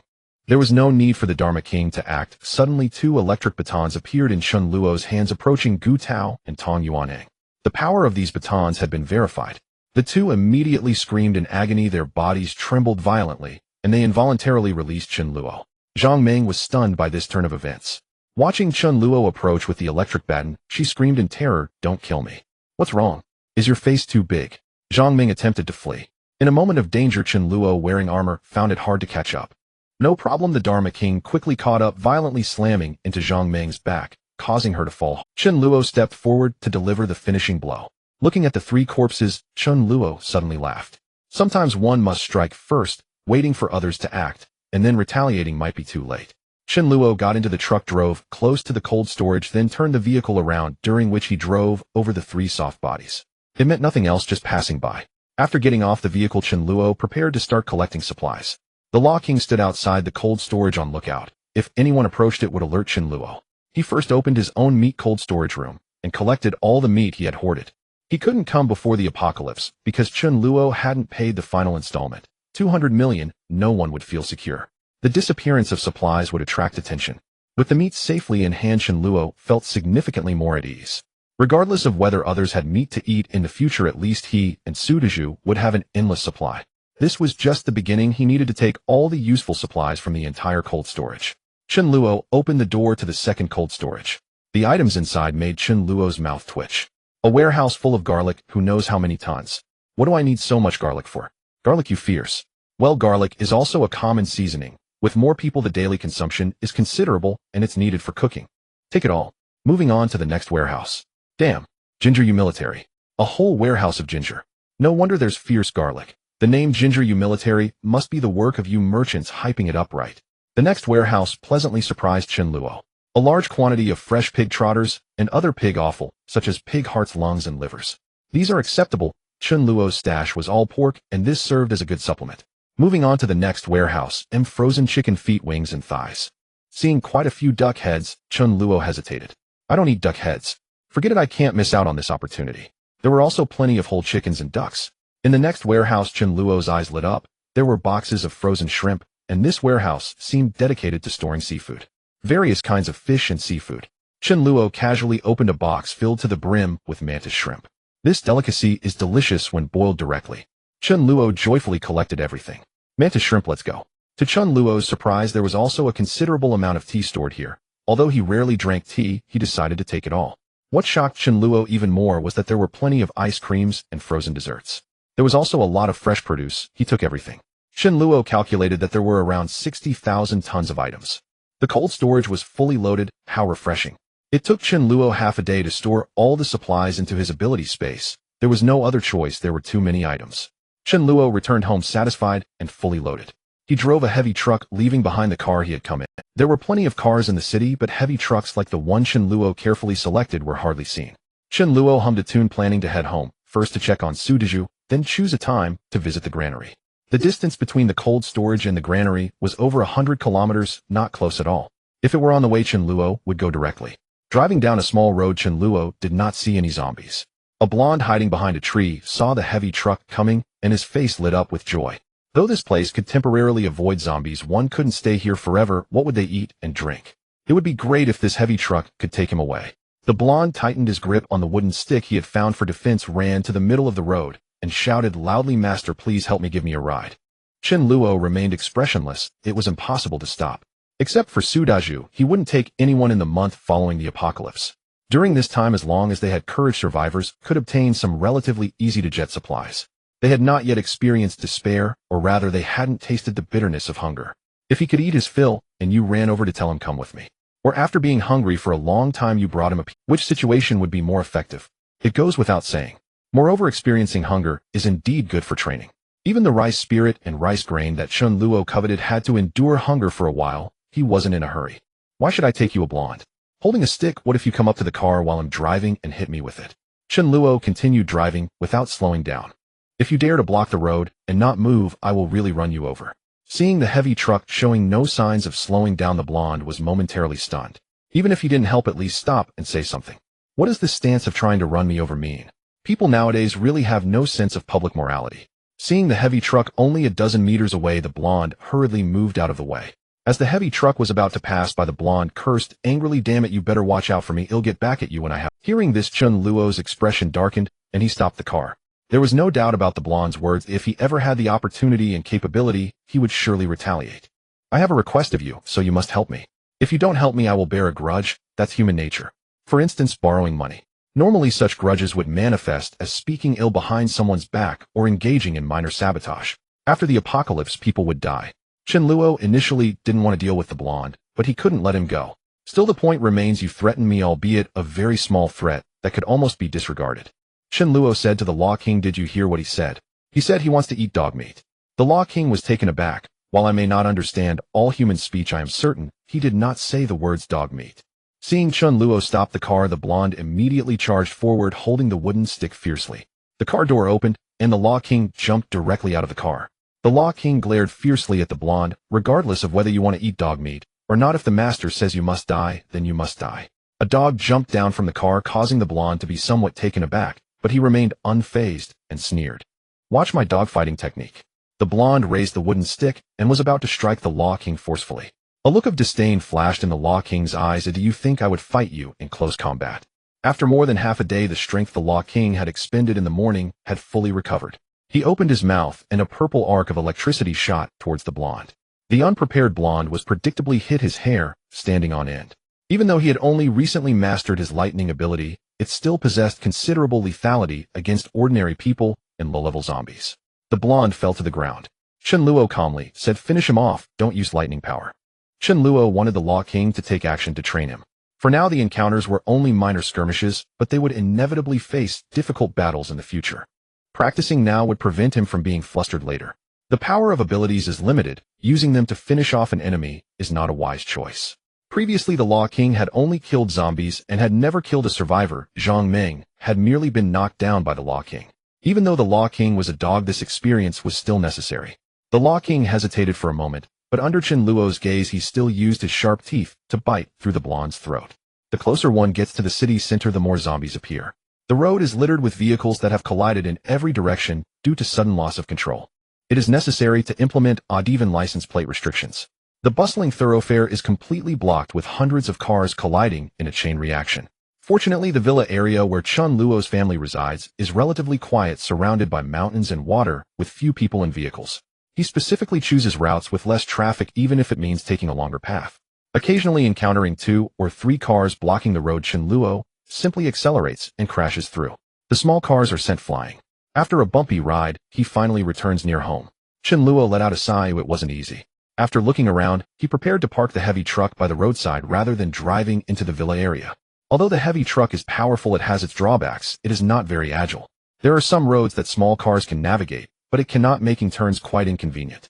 There was no need for the Dharma King to act. Suddenly, two electric batons appeared in Chen Luo's hands, approaching Gu Tao and Tong Yuanang. The power of these batons had been verified. The two immediately screamed in agony. Their bodies trembled violently, and they involuntarily released Chen Luo. Zhang Meng was stunned by this turn of events. Watching Chen Luo approach with the electric baton, she screamed in terror, Don't kill me. What's wrong? Is your face too big? Zhang Meng attempted to flee. In a moment of danger, Chen Luo, wearing armor, found it hard to catch up. No problem, the Dharma King quickly caught up, violently slamming into Zhang Meng's back, causing her to fall. Chen Luo stepped forward to deliver the finishing blow. Looking at the three corpses, Chen Luo suddenly laughed. Sometimes one must strike first, waiting for others to act, and then retaliating might be too late. Chen Luo got into the truck, drove close to the cold storage, then turned the vehicle around, during which he drove over the three soft bodies. It meant nothing else, just passing by. After getting off the vehicle, Chen Luo prepared to start collecting supplies. The Law King stood outside the cold storage on lookout. If anyone approached, it would alert Chen Luo. He first opened his own meat cold storage room and collected all the meat he had hoarded. He couldn't come before the apocalypse because Chen Luo hadn't paid the final installment. 200 million, no one would feel secure. The disappearance of supplies would attract attention. With the meat safely in hand, Chen Luo felt significantly more at ease. Regardless of whether others had meat to eat in the future, at least he and Su Dezhu would have an endless supply. This was just the beginning. He needed to take all the useful supplies from the entire cold storage. Chen Luo opened the door to the second cold storage. The items inside made Chen Luo's mouth twitch. A warehouse full of garlic, who knows how many tons. What do I need so much garlic for? Garlic, you fierce. Well, garlic is also a common seasoning. With more people, the daily consumption is considerable, and it's needed for cooking. Take it all. Moving on to the next warehouse. Damn. Ginger, you military. A whole warehouse of ginger. No wonder there's fierce garlic. The name Ginger, you military must be the work of you merchants hyping it up, right? The next warehouse pleasantly surprised Chen Luo. A large quantity of fresh pig trotters and other pig offal, such as pig hearts, lungs, and livers. These are acceptable. Chen Luo's stash was all pork, and this served as a good supplement. Moving on to the next warehouse, frozen chicken feet, wings, and thighs. Seeing quite a few duck heads, Chen Luo hesitated. I don't eat duck heads. Forget it, I can't miss out on this opportunity. There were also plenty of whole chickens and ducks. In the next warehouse, Chen Luo's eyes lit up. There were boxes of frozen shrimp, and this warehouse seemed dedicated to storing seafood. Various kinds of fish and seafood. Chen Luo casually opened a box filled to the brim with mantis shrimp. This delicacy is delicious when boiled directly. Chen Luo joyfully collected everything. Mantis shrimp, let's go. To Chen Luo's surprise, there was also a considerable amount of tea stored here. Although he rarely drank tea, he decided to take it all. What shocked Chen Luo even more was that there were plenty of ice creams and frozen desserts. There was also a lot of fresh produce. He took everything. Chen Luo calculated that there were around 60,000 tons of items. The cold storage was fully loaded. How refreshing. It took Chen Luo half a day to store all the supplies into his ability space. There was no other choice, there were too many items. Chen Luo returned home satisfied and fully loaded. He drove a heavy truck, leaving behind the car he had come in. There were plenty of cars in the city, but heavy trucks like the one Chen Luo carefully selected were hardly seen. Chen Luo hummed a tune, planning to head home, first to check on Su Dezhu, then choose a time to visit the granary. The distance between the cold storage and the granary was over 100 kilometers, not close at all. If it were on the way, Chen Luo would go directly. Driving down a small road, Chen Luo did not see any zombies. A blonde hiding behind a tree saw the heavy truck coming, and his face lit up with joy. Though this place could temporarily avoid zombies, one couldn't stay here forever. What would they eat and drink? It would be great if this heavy truck could take him away. The blonde tightened his grip on the wooden stick he had found for defense, ran to the middle of the road, and shouted loudly, Master, please help me, give me a ride. Chen Luo remained expressionless. It was impossible to stop. Except for Su Dezhu, he wouldn't take anyone in the month following the apocalypse. During this time, as long as they had courage, survivors could obtain some relatively easy-to-get supplies. They had not yet experienced despair, or rather they hadn't tasted the bitterness of hunger. If he could eat his fill, and you ran over to tell him come with me. Or after being hungry for a long time you brought him a piece, which situation would be more effective? It goes without saying. Moreover, experiencing hunger is indeed good for training. Even the rice spirit and rice grain that Chen Luo coveted had to endure hunger for a while. He wasn't in a hurry. Why should I take you a blonde? Holding a stick, what if you come up to the car while I'm driving and hit me with it? Chen Luo continued driving without slowing down. If you dare to block the road and not move, I will really run you over. Seeing the heavy truck showing no signs of slowing down, the blonde was momentarily stunned. Even if he didn't help, at least stop and say something. What does this stance of trying to run me over mean? People nowadays really have no sense of public morality. Seeing the heavy truck only a dozen meters away, the blonde hurriedly moved out of the way. As the heavy truck was about to pass by, the blonde cursed angrily, "Damn it, you better watch out for me, I'll get back at you when I have." Hearing this, Chen Luo's expression darkened, and he stopped the car. There was no doubt about the blonde's words. If he ever had the opportunity and capability, he would surely retaliate. I have a request of you, so you must help me. If you don't help me, I will bear a grudge. That's human nature. For instance, borrowing money. Normally such grudges would manifest as speaking ill behind someone's back or engaging in minor sabotage. After the apocalypse, people would die. Chen Luo initially didn't want to deal with the blonde, but he couldn't let him go. Still, the point remains, you threatened me, albeit a very small threat that could almost be disregarded. Chen Luo said to the Law King, "Did you hear what he said? He said he wants to eat dog meat." The Law King was taken aback. While I may not understand all human speech, I am certain he did not say the words dog meat. Seeing Chen Luo stop the car, the blonde immediately charged forward, holding the wooden stick fiercely. The car door opened, and the Law King jumped directly out of the car. The Law King glared fiercely at the blonde. "Regardless of whether you want to eat dog meat or not, if the master says you must die, then you must die." A dog jumped down from the car, causing the blonde to be somewhat taken aback, but he remained unfazed and sneered. "Watch my dogfighting technique." The blonde raised the wooden stick and was about to strike the Law King forcefully. A look of disdain flashed in the Law King's eyes. "Do you think I would fight you in close combat?" After more than half a day, the strength the Law King had expended in the morning had fully recovered. He opened his mouth, and a purple arc of electricity shot towards the blonde. The unprepared blonde was predictably hit, his hair standing on end. Even though he had only recently mastered his lightning ability, it still possessed considerable lethality against ordinary people and low-level zombies. The blonde fell to the ground. Chen Luo calmly said, "Finish him off, don't use lightning power." Chen Luo wanted the Law King to take action to train him. For now, the encounters were only minor skirmishes, but they would inevitably face difficult battles in the future. Practicing now would prevent him from being flustered later. The power of abilities is limited. Using them to finish off an enemy is not a wise choice. Previously, the Law King had only killed zombies and had never killed a survivor. Zhang Meng had merely been knocked down by the Law King. Even though the Law King was a dog, this experience was still necessary. The Law King hesitated for a moment, but under Chen Luo's gaze, he still used his sharp teeth to bite through the blonde's throat. The closer one gets to the city center, the more zombies appear. The road is littered with vehicles that have collided in every direction due to sudden loss of control. It is necessary to implement odd-even license plate restrictions. The bustling thoroughfare is completely blocked with hundreds of cars colliding in a chain reaction. Fortunately, the villa area where Chen Luo's family resides is relatively quiet, surrounded by mountains and water with few people and vehicles. He specifically chooses routes with less traffic, even if it means taking a longer path. Occasionally encountering 2 or 3 cars blocking the road, Chen Luo simply accelerates and crashes through. The small cars are sent flying. After a bumpy ride, he finally returns near home. Chen Luo let out a sigh. It wasn't easy. After looking around, he prepared to park the heavy truck by the roadside rather than driving into the villa area. Although the heavy truck is powerful, it has its drawbacks. It is not very agile. There are some roads that small cars can navigate, but it cannot, making turns quite inconvenient.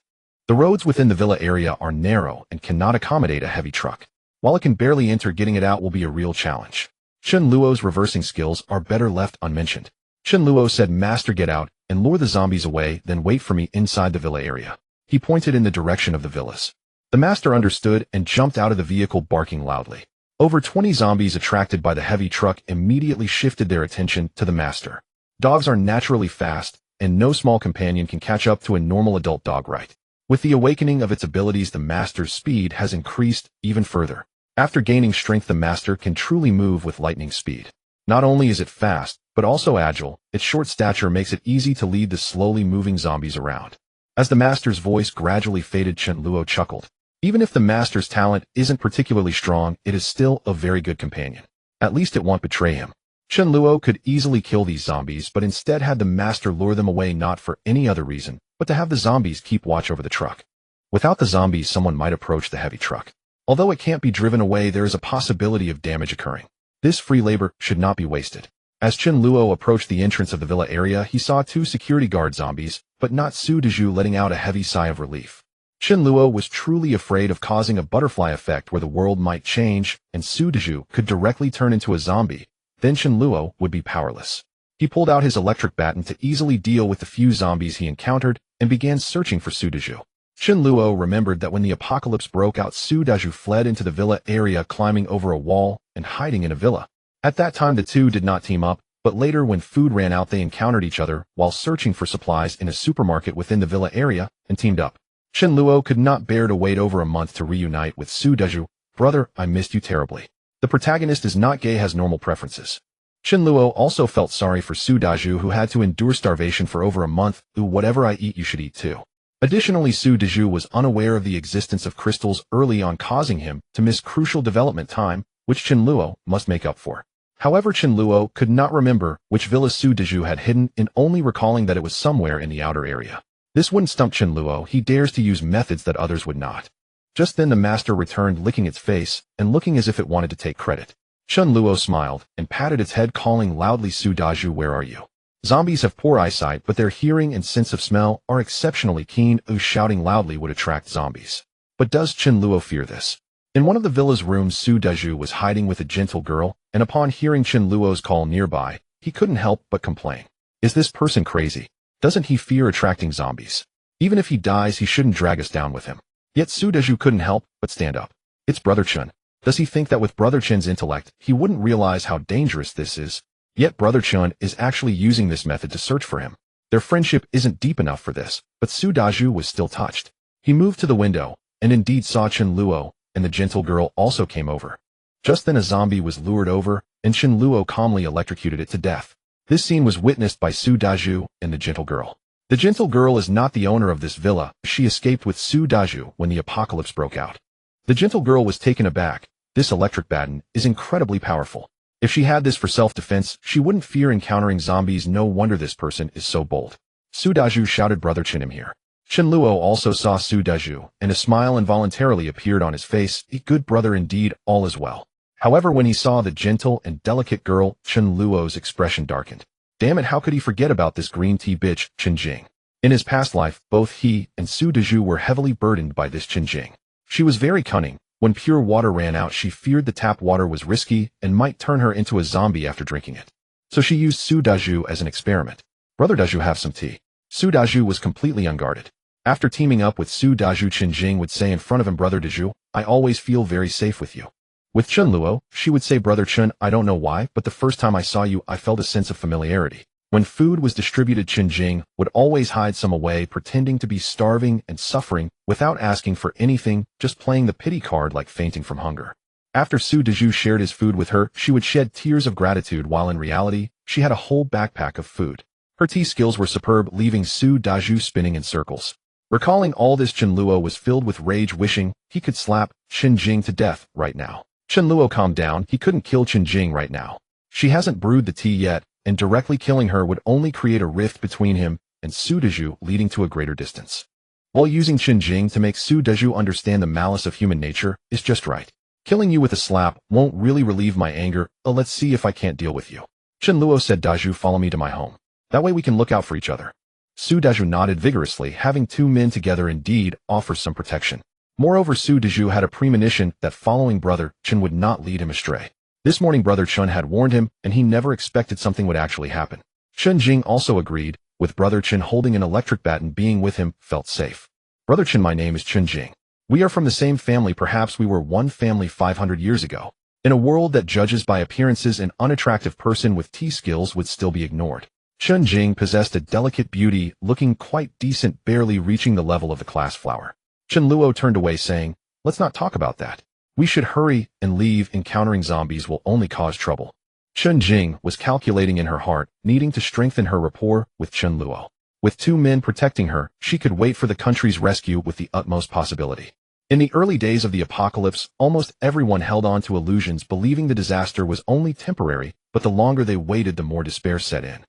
The roads within the villa area are narrow and cannot accommodate a heavy truck. While it can barely enter, getting it out will be a real challenge. Chen Luo's reversing skills are better left unmentioned. Chen Luo said, "Master, get out and lure the zombies away, then wait for me inside the villa area." He pointed in the direction of the villas. The master understood and jumped out of the vehicle, barking loudly. Over 20 zombies attracted by the heavy truck immediately shifted their attention to the master. Dogs are naturally fast, and no small companion can catch up to a normal adult dog, right? With the awakening of its abilities, the master's speed has increased even further. After gaining strength, the master can truly move with lightning speed. Not only is it fast, but also agile. Its short stature makes it easy to lead the slowly moving zombies around. As the master's voice gradually faded, Chen Luo chuckled. Even if the master's talent isn't particularly strong, it is still a very good companion. At least it won't betray him. Chen Luo could easily kill these zombies, but instead had the master lure them away, not for any other reason, but to have the zombies keep watch over the truck. Without the zombies, someone might approach the heavy truck. Although it can't be driven away, there is a possibility of damage occurring. This free labor should not be wasted. As Chen Luo approached the entrance of the villa area, he saw 2 security guard zombies, but not Su Dezhu, letting out a heavy sigh of relief. Chen Luo was truly afraid of causing a butterfly effect where the world might change, and Su Dezhu could directly turn into a zombie. Then Chen Luo would be powerless. He pulled out his electric baton to easily deal with the few zombies he encountered and began searching for Su Dezhu. Chen Luo remembered that when the apocalypse broke out, Su Dezhu fled into the villa area, climbing over a wall and hiding in a villa. At that time, the two did not team up, but later when food ran out, they encountered each other while searching for supplies in a supermarket within the villa area and teamed up. Chen Luo could not bear to wait over a month to reunite with Su Dezhu. Brother, I missed you terribly. The protagonist is not gay, has normal preferences. Chen Luo also felt sorry for Su Dezhu, who had to endure starvation for over a month. Ooh, whatever I eat, you should eat too. Additionally, Su Dezhu was unaware of the existence of crystals early on, causing him to miss crucial development time, which Chen Luo must make up for. However, Chen Luo could not remember which villa Su Dezhu had hidden, and only recalling that it was somewhere in the outer area. This wouldn't stump Chen Luo. He dares to use methods that others would not. Just then the master returned, licking its face and looking as if it wanted to take credit. Chen Luo smiled and patted its head, calling loudly, Su Dezhu, where are you? Zombies have poor eyesight, but their hearing and sense of smell are exceptionally keen. Shouting loudly would attract zombies. But does Chen Luo fear this? In one of the villa's rooms, Su Dezhu was hiding with a gentle girl, and upon hearing Chen Luo's call nearby, he couldn't help but complain. Is this person crazy? Doesn't he fear attracting zombies? Even if he dies, he shouldn't drag us down with him. Yet Su Dezhu couldn't help but stand up. It's Brother Chen. Does he think that with Brother Chen's intellect, he wouldn't realize how dangerous this is? Yet Brother Chen is actually using this method to search for him. Their friendship isn't deep enough for this, but Su Dezhu was still touched. He moved to the window, and indeed saw Chen Luo, and the gentle girl also came over. Just then a zombie was lured over, and Chen Luo calmly electrocuted it to death. This scene was witnessed by Su Dezhu and the gentle girl. The gentle girl is not the owner of this villa. She escaped with Su Dezhu when the apocalypse broke out. The gentle girl was taken aback. This electric baton is incredibly powerful. If she had this for self-defense, she wouldn't fear encountering zombies. No wonder this person is so bold. Su Dezhu shouted, Brother Chen, him here. Chen Luo also saw Su Dezhu, and a smile involuntarily appeared on his face. A good brother indeed, all is well. However, when he saw the gentle and delicate girl, Chen Luo's expression darkened. Damn it, how could he forget about this green tea bitch, Chen Jing? In his past life, both he and Su Dezhu were heavily burdened by this Chen Jing. She was very cunning. When pure water ran out, she feared the tap water was risky and might turn her into a zombie after drinking it. So she used Su Dezhu as an experiment. Brother Dezhu, have some tea. Su Dezhu was completely unguarded. After teaming up with Su Dezhu, Chen Jing would say in front of him, Brother Dezhu, I always feel very safe with you. With Chen Luo, she would say, Brother Chen, I don't know why, but the first time I saw you, I felt a sense of familiarity. When food was distributed, Chen Jing would always hide some away, pretending to be starving and suffering without asking for anything, just playing the pity card like fainting from hunger. After Su Dezhu shared his food with her, she would shed tears of gratitude, while in reality, she had a whole backpack of food. Her tea skills were superb, leaving Su Dezhu spinning in circles. Recalling all this, Chen Luo was filled with rage, wishing he could slap Chen Jing to death right now. Chen Luo calmed down. He couldn't kill Chen Jing right now. She hasn't brewed the tea yet, and directly killing her would only create a rift between him and Su Dezhu, leading to a greater distance. While using Chen Jing to make Su Dezhu understand the malice of human nature is just right. Killing you with a slap won't really relieve my anger. Let's see if I can't deal with you. Chen Luo said, Dezhu, follow me to my home. That way we can look out for each other. Su Dezhu nodded vigorously. Having two men together indeed offers some protection. Moreover, Su Dezhu had a premonition that following Brother Chen would not lead him astray. This morning Brother Chen had warned him, and he never expected something would actually happen. Chen Jing also agreed, with Brother Chen holding an electric baton. Being with him felt safe. Brother Chen, my name is Chen Jing. We are from the same family. Perhaps we were one family 500 years ago. In a world that judges by appearances, an unattractive person with tea skills would still be ignored. Chen Jing possessed a delicate beauty, looking quite decent, barely reaching the level of the class flower. Chen Luo turned away, saying, let's not talk about that. We should hurry and leave. Encountering zombies will only cause trouble. Chen Jing was calculating in her heart, needing to strengthen her rapport with Chen Luo. With two men protecting her, she could wait for the country's rescue with the utmost possibility. In the early days of the apocalypse, almost everyone held on to illusions, believing the disaster was only temporary, but the longer they waited, the more despair set in.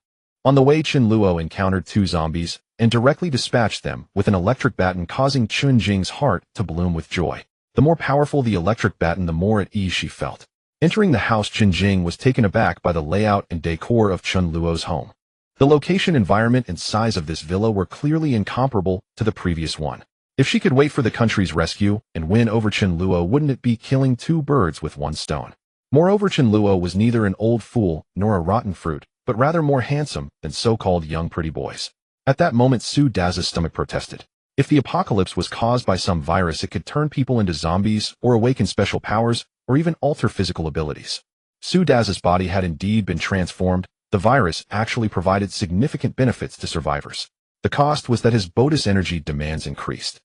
On the way, Chen Luo encountered 2 zombies and directly dispatched them with an electric baton, causing Chen Jing's heart to bloom with joy. The more powerful the electric baton, the more at ease she felt. Entering the house, Chen Jing was taken aback by the layout and decor of Chen Luo's home. The location, environment, and size of this villa were clearly incomparable to the previous one. If she could wait for the country's rescue and win over Chen Luo, wouldn't it be killing 2 birds with 1 stone? Moreover, Chen Luo was neither an old fool nor a rotten fruit, but rather more handsome than so-called young pretty boys. At that moment, Su Daz's stomach protested. If the apocalypse was caused by some virus, it could turn people into zombies or awaken special powers or even alter physical abilities. Su Daz's body had indeed been transformed. The virus actually provided significant benefits to survivors. The cost was that his bonus energy demands increased.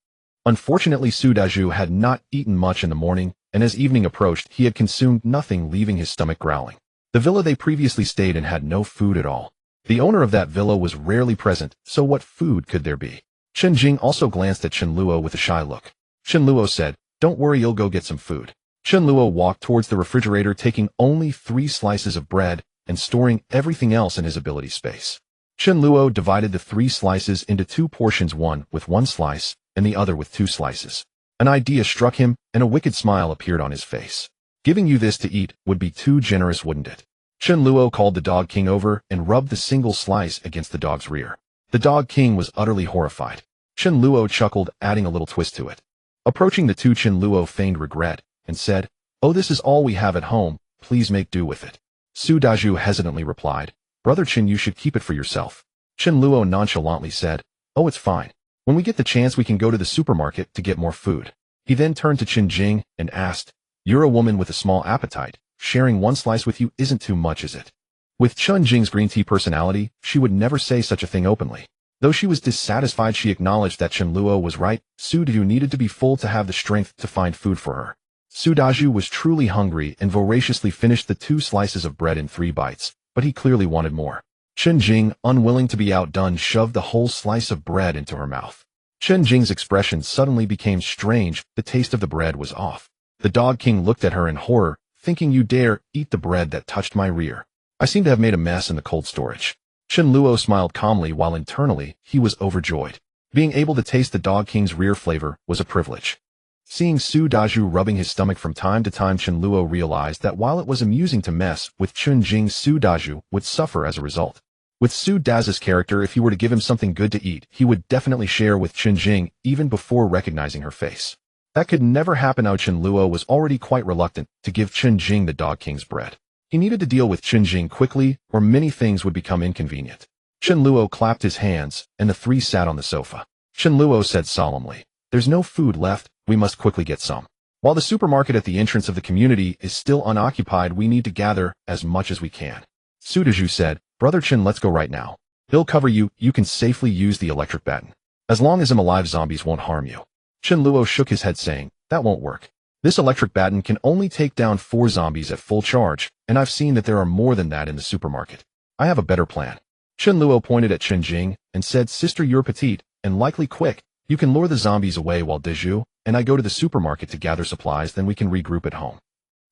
Unfortunately, Su Dazhu had not eaten much in the morning, and as evening approached, he had consumed nothing, leaving his stomach growling. The villa they previously stayed in had no food at all. The owner of that villa was rarely present, so what food could there be? Chen Jing also glanced at Chen Luo with a shy look. Chen Luo said, "Don't worry, you'll go get some food." Chen Luo walked towards the refrigerator, taking only 3 slices of bread and storing everything else in his ability space. Chen Luo divided the 3 slices into 2 portions, one with 1 slice and the other with 2 slices. An idea struck him, and a wicked smile appeared on his face. Giving you this to eat would be too generous, wouldn't it? Chen Luo called the Dog King over and rubbed the single slice against the dog's rear. The Dog King was utterly horrified. Chen Luo chuckled, adding a little twist to it. Approaching the 2, Chen Luo feigned regret and said, "Oh, this is all we have at home, please make do with it." Su Dazhu hesitantly replied, "Brother Chen, you should keep it for yourself." Chen Luo nonchalantly said, "Oh, it's fine. When we get the chance, we can go to the supermarket to get more food." He then turned to Chen Jing and asked, "You're a woman with a small appetite. Sharing 1 slice with you isn't too much, is it?" With Chen Jing's green tea personality, she would never say such a thing openly. Though she was dissatisfied, she acknowledged that Chen Luo was right. Su Dazhu needed to be full to have the strength to find food for her. Su Dazhu was truly hungry and voraciously finished the 2 slices of bread in 3 bites, but he clearly wanted more. Chen Jing, unwilling to be outdone, shoved the whole slice of bread into her mouth. Chen Jing's expression suddenly became strange. The taste of the bread was off. The Dog King looked at her in horror, thinking, "You dare eat the bread that touched my rear? I seem to have made a mess in the cold storage." Chen Luo smiled calmly while internally he was overjoyed. Being able to taste the Dog King's rear flavor was a privilege. Seeing Su Dazhu rubbing his stomach from time to time, Chen Luo realized that while it was amusing to mess with Chen Jing, Su Dazhu would suffer as a result. With Su Daz's character, if he were to give him something good to eat, he would definitely share with Chen Jing even before recognizing her face. That could never happen now. Chen Luo was already quite reluctant to give Chen Jing the Dog King's bread. He needed to deal with Chen Jing quickly, or many things would become inconvenient. Chen Luo clapped his hands, and the 3 sat on the sofa. Chen Luo said solemnly, "There's no food left, we must quickly get some. While the supermarket at the entrance of the community is still unoccupied, we need to gather as much as we can." Su Dazhu said, "Brother Chen, let's go right now. He'll cover you, you can safely use the electric baton. As long as I'm alive, zombies won't harm you." Chen Luo shook his head saying, "That won't work. This electric baton can only take down 4 zombies at full charge, and I've seen that there are more than that in the supermarket. I have a better plan." Chen Luo pointed at Chen Jing and said, "Sister, you're petite and likely quick. You can lure the zombies away while Dazhu and I go to the supermarket to gather supplies, then we can regroup at home."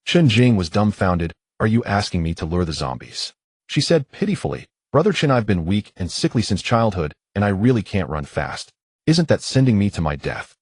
Chen Jing was dumbfounded. "Are you asking me to lure the zombies?" She said pitifully, "Brother Chen, I've been weak and sickly since childhood, and I really can't run fast. Isn't that sending me to my death?"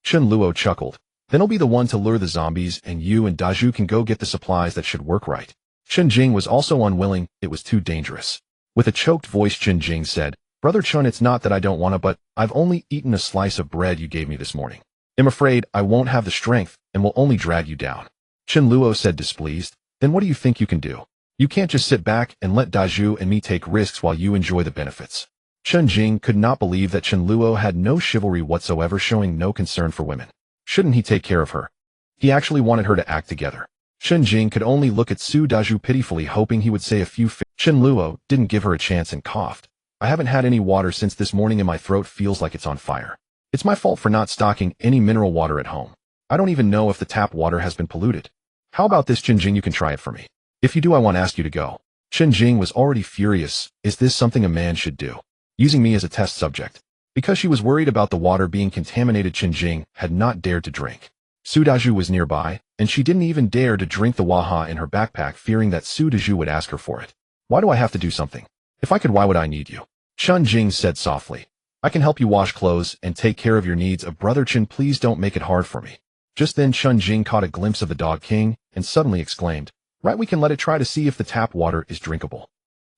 Chen Luo chuckled. "Then I'll be the one to lure the zombies, and you and Dazhu can go get the supplies. That should work right." Chen Jing was also unwilling. It was too dangerous. With a choked voice, Chen Jing said, "Brother Chen, it's not that I don't want to, but I've only eaten a slice of bread you gave me this morning. I'm afraid I won't have the strength and will only drag you down." Chen Luo said, displeased, "Then what do you think you can do? You can't just sit back and let Dazhu and me take risks while you enjoy the benefits." Chen Jing could not believe that Chen Luo had no chivalry whatsoever, showing no concern for women. Shouldn't he take care of her? He actually wanted her to act together. Chen Jing could only look at Su Dazhu pitifully, hoping he would say a few Chen Luo didn't give her a chance and coughed. "I haven't had any water since this morning and my throat feels like it's on fire. It's my fault for not stocking any mineral water at home. I don't even know if the tap water has been polluted. How about this, Chen Jing, you can try it for me. If you do, I won't ask you to go." Chen Jing was already furious. Is this something a man should do? Using me as a test subject? Because she was worried about the water being contaminated, Chen Jing had not dared to drink. Su Dazhu was nearby, and she didn't even dare to drink the waha in her backpack, fearing that Su Dazhu would ask her for it. "Why do I have to do something? If I could, why would I need you? Chen Jing said softly. I can help you wash clothes and take care of your needs. Brother Chen, please don't make it hard for me. Just then Chen Jing caught a glimpse of the Dog King and suddenly exclaimed, right, we can let it try to see if the tap water is drinkable.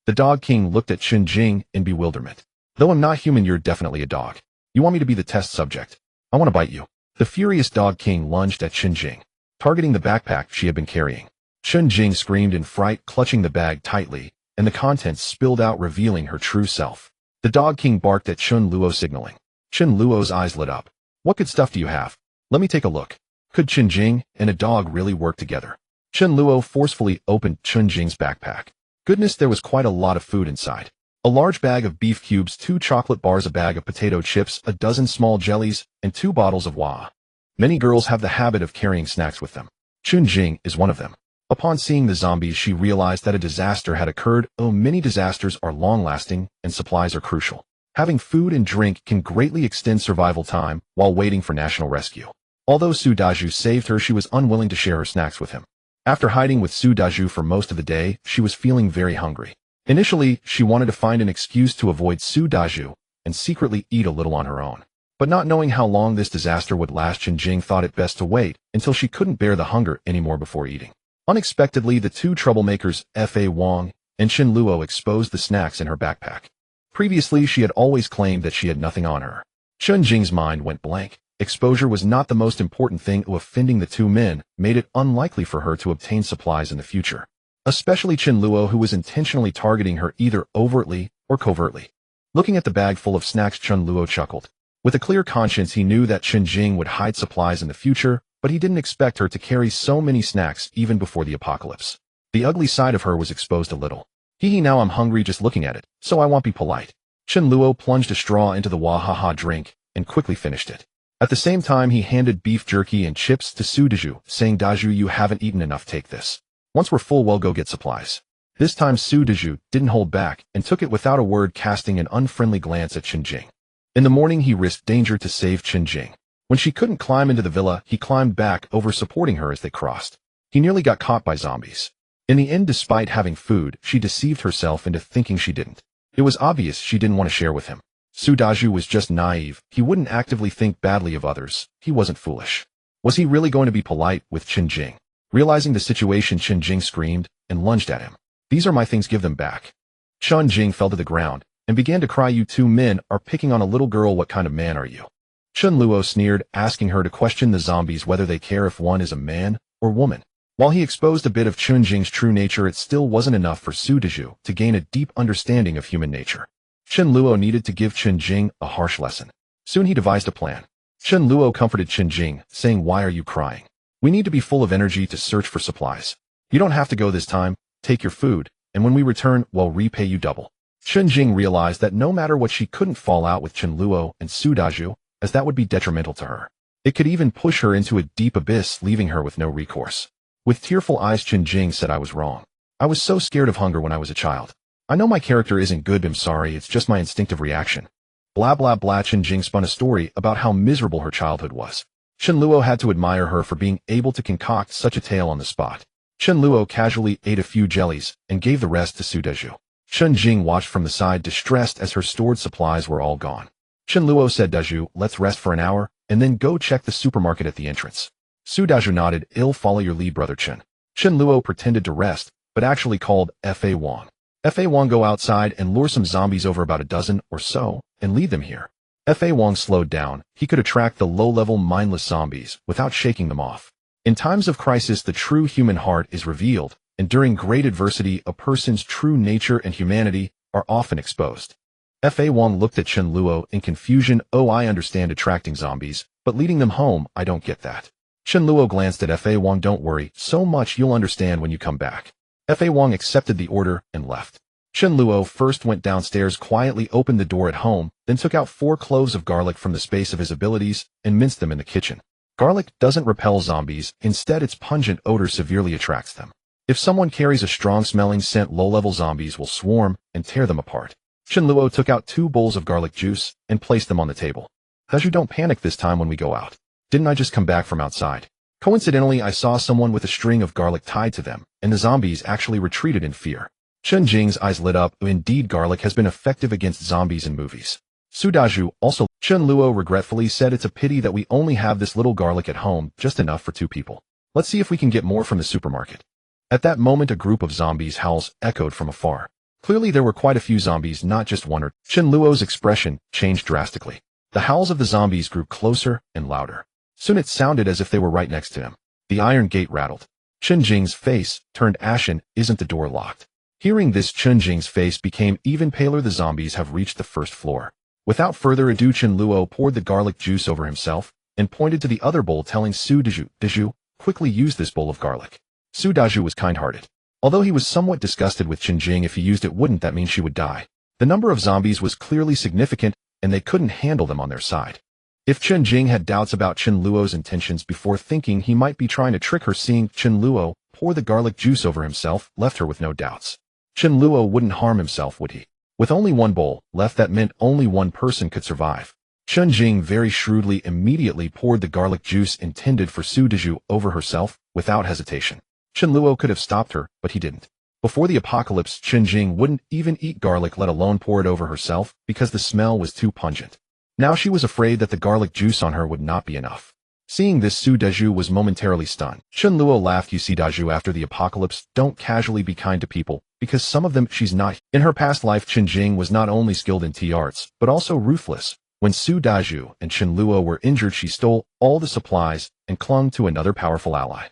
The Dog King looked at Chen Jing in bewilderment. Though I'm not human, you're definitely a dog. You want me to be the test subject? I want to bite you. The furious Dog King lunged at Chen Jing, targeting the backpack she had been carrying. Chen Jing screamed in fright, clutching the bag tightly, and the contents spilled out, revealing her true self. The Dog King barked at Chen Luo, signaling. Chen Luo's eyes lit up. What good stuff do you have? Let me take a look. Could Chen Jing and a dog really work together? Chen Luo forcefully opened Chen Jing's backpack. Goodness, there was quite a lot of food inside. A large bag of beef cubes, 2 chocolate bars, a bag of potato chips, a dozen small jellies, and 2 bottles of wah. Many girls have the habit of carrying snacks with them. Chen Jing is one of them. Upon seeing the zombies, she realized that a disaster had occurred. Oh, many disasters are long-lasting, and supplies are crucial. Having food and drink can greatly extend survival time while waiting for national rescue. Although Su Daju saved her, she was unwilling to share her snacks with him. After hiding with Su Daju for most of the day, she was feeling very hungry. Initially, she wanted to find an excuse to avoid Su Daju and secretly eat a little on her own. But not knowing how long this disaster would last, Chen Jing thought it best to wait until she couldn't bear the hunger anymore before eating. Unexpectedly, the 2 troublemakers, Fa Wang and Chen Luo, exposed the snacks in her backpack. Previously, she had always claimed that she had nothing on her. Chen Jing's mind went blank. Exposure was not the most important thing. Offending the 2 men made it unlikely for her to obtain supplies in the future. Especially Chen Luo, who was intentionally targeting her either overtly or covertly. Looking at the bag full of snacks, Chen Luo chuckled. With a clear conscience, he knew that Chen Jing would hide supplies in the future, but he didn't expect her to carry so many snacks even before the apocalypse. The ugly side of her was exposed a little. Now I'm hungry just looking at it, so I won't be polite. Chen Luo plunged a straw into the wahaha drink and quickly finished it. At the same time, he handed beef jerky and chips to Su Daju, saying, Daju, you haven't eaten enough, take this. Once we're full, we'll go get supplies. This time Su Daju didn't hold back and took it without a word, casting an unfriendly glance at Chen Jing. In the morning, he risked danger to save Chen Jing. When she couldn't climb into the villa, he climbed back over, supporting her as they crossed. He nearly got caught by zombies. In the end, despite having food, she deceived herself into thinking she didn't. It was obvious she didn't want to share with him. Su Daju was just naive. He wouldn't actively think badly of others. He wasn't foolish. Was he really going to be polite with Chen Jing? Realizing the situation, Chen Jing screamed and lunged at him. These are my things, give them back. Chen Jing fell to the ground and began to cry. You 2 men are picking on a little girl. What kind of man are you? Chen Luo sneered, asking her to question the zombies whether they care if one is a man or woman. While he exposed a bit of Chen Jing's true nature, it still wasn't enough for Su Daju to gain a deep understanding of human nature. Chen Luo needed to give Chen Jing a harsh lesson. Soon he devised a plan. Chen Luo comforted Chen Jing, saying, why are you crying? We need to be full of energy to search for supplies. You don't have to go this time. Take your food, and when we return, we'll repay you double. Chen Jing realized that no matter what, she couldn't fall out with Chen Luo and Su Daju, as that would be detrimental to her. It could even push her into a deep abyss, leaving her with no recourse. With tearful eyes, Chen Jing said, I was wrong. I was so scared of hunger when I was a child. I know my character isn't good, I'm sorry, it's just my instinctive reaction. Blah blah blah. Chen Jing spun a story about how miserable her childhood was. Chen Luo had to admire her for being able to concoct such a tale on the spot. Chen Luo casually ate a few jellies and gave the rest to Su Daju. Chen Jing watched from the side, distressed as her stored supplies were all gone. Chen Luo said, Daju, let's rest for an hour, and then go check the supermarket at the entrance. Su Daju nodded. I'll follow your lead, brother Chen. Chen Luo pretended to rest, but actually called Fa Wang. Fa Wang, go outside and lure some zombies, over about a dozen or so, and lead them here. Fa Wang slowed down. He could attract the low-level, mindless zombies without shaking them off. In times of crisis, the true human heart is revealed, and during great adversity, a person's true nature and humanity are often exposed. Fa Wang looked at Chen Luo in confusion. Oh, I understand attracting zombies, but leading them home, I don't get that. Chen Luo glanced at Fa Wang. Don't worry, so much you'll understand when you come back. Fa Wang accepted the order and left. Chen Luo first went downstairs, quietly opened the door at home, then took out 4 cloves of garlic from the space of his abilities and minced them in the kitchen. Garlic doesn't repel zombies, instead its pungent odor severely attracts them. If someone carries a strong-smelling scent, low-level zombies will swarm and tear them apart. Chen Luo took out 2 bowls of garlic juice and placed them on the table. Daju, don't panic this time when we go out. Didn't I just come back from outside? Coincidentally, I saw someone with a string of garlic tied to them, and the zombies actually retreated in fear. Chen Jing's eyes lit up. Indeed, garlic has been effective against zombies in movies. Su Daju also. Chen Luo regretfully said, it's a pity that we only have this little garlic at home, just enough for 2 people. Let's see if we can get more from the supermarket. At that moment, a group of zombies' howls echoed from afar. Clearly there were quite a few zombies, not just one or. Chen Luo's expression changed drastically. The howls of the zombies grew closer and louder. Soon it sounded as if they were right next to him. The iron gate rattled. Chen Jing's face turned ashen. Isn't the door locked? Hearing this, Chen Jing's face became even paler. The zombies have reached the first floor. Without further ado, Chen Luo poured the garlic juice over himself and pointed to the other bowl, telling Su Daju, quickly use this bowl of garlic. Su Daju was kind-hearted. Although he was somewhat disgusted with Chen Jing, if he used it, wouldn't that mean she would die? The number of zombies was clearly significant, and they couldn't handle them on their side. If Chen Jing had doubts about Chen Luo's intentions before thinking he might be trying to trick her, seeing Chen Luo pour the garlic juice over himself left her with no doubts. Chen Luo wouldn't harm himself, would he? With only one bowl left, that meant only one person could survive. Chen Jing very shrewdly immediately poured the garlic juice intended for Su Daju over herself without hesitation. Chen Luo could have stopped her, but he didn't. Before the apocalypse, Chen Jing wouldn't even eat garlic, let alone pour it over herself, because the smell was too pungent. Now she was afraid that the garlic juice on her would not be enough. Seeing this, Su Daju was momentarily stunned. Chen Luo laughed. You see, Daju, after the apocalypse, don't casually be kind to people, because some of them she's not. In her past life, Chen Jing was not only skilled in tea arts, but also ruthless. When Su Daju and Chen Luo were injured, she stole all the supplies and clung to another powerful ally.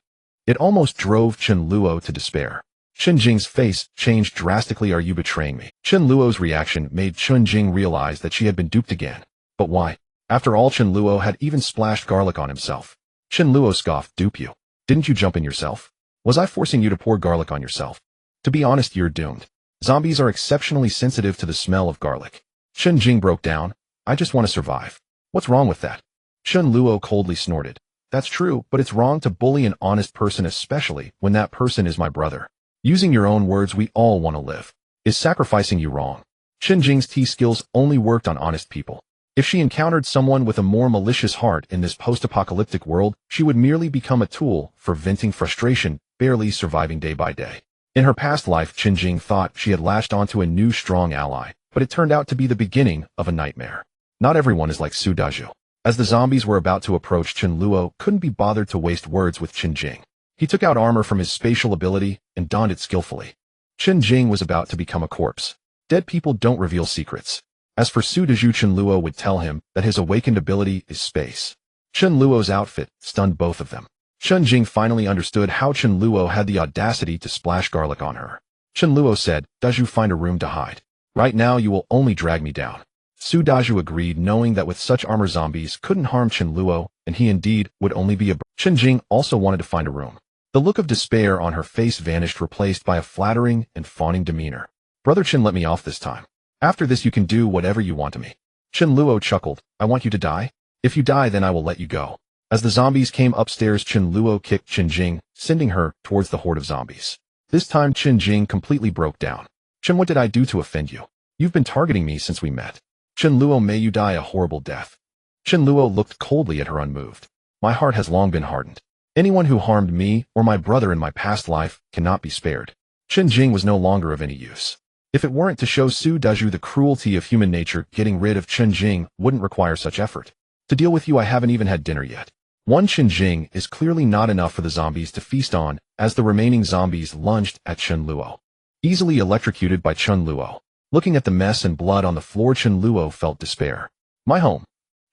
It almost drove Chen Luo to despair. Chen Jing's face changed drastically. Are you betraying me? Chen Luo's reaction made Chen Jing realize that she had been duped again. But why? After all, Chen Luo had even splashed garlic on himself. Chen Luo scoffed. Dupe you? Didn't you jump in yourself? Was I forcing you to pour garlic on yourself? To be honest, you're doomed. Zombies are exceptionally sensitive to the smell of garlic. Chen Jing broke down. I just want to survive. What's wrong with that? Chen Luo coldly snorted. That's true, but it's wrong to bully an honest person, especially when that person is my brother. Using your own words, we all want to live. Is sacrificing you wrong? Chen Jing's tea skills only worked on honest people. If she encountered someone with a more malicious heart in this post-apocalyptic world, she would merely become a tool for venting frustration, barely surviving day by day. In her past life, Chen Jing thought she had latched onto a new strong ally, but it turned out to be the beginning of a nightmare. Not everyone is like Su Daju. As the zombies were about to approach, Chen Luo couldn't be bothered to waste words with Chen Jing. He took out armor from his spatial ability and donned it skillfully. Chen Jing was about to become a corpse. Dead people don't reveal secrets. As for Su Daju, Chen Luo would tell him that his awakened ability is space. Chen Luo's outfit stunned both of them. Chen Jing finally understood how Chen Luo had the audacity to splash garlic on her. Chen Luo said, Daju, find a room to hide. Right now you will only drag me down. Su Daju agreed, knowing that with such armor zombies couldn't harm Chen Luo, and he indeed would only be a. Chen Jing also wanted to find a room. The look of despair on her face vanished, replaced by a flattering and fawning demeanor. Brother Chen, let me off this time. After this you can do whatever you want to me. Chen Luo chuckled. I want you to die? If you die, then I will let you go. As the zombies came upstairs, Chen Luo kicked Chen Jing, sending her towards the horde of zombies. This time Chen Jing completely broke down. Chen, what did I do to offend you? You've been targeting me since we met. Chen Luo, may you die a horrible death. Chen Luo looked coldly at her, unmoved. My heart has long been hardened. Anyone who harmed me or my brother in my past life cannot be spared. Chen Jing was no longer of any use. If it weren't to show Su Daju the cruelty of human nature, getting rid of Chen Jing wouldn't require such effort. To deal with you, I haven't even had dinner yet. One Chen Jing is clearly not enough for the zombies to feast on, as the remaining zombies lunged at Chen Luo. Easily electrocuted by Chen Luo. Looking at the mess and blood on the floor, Chen Luo felt despair. My home.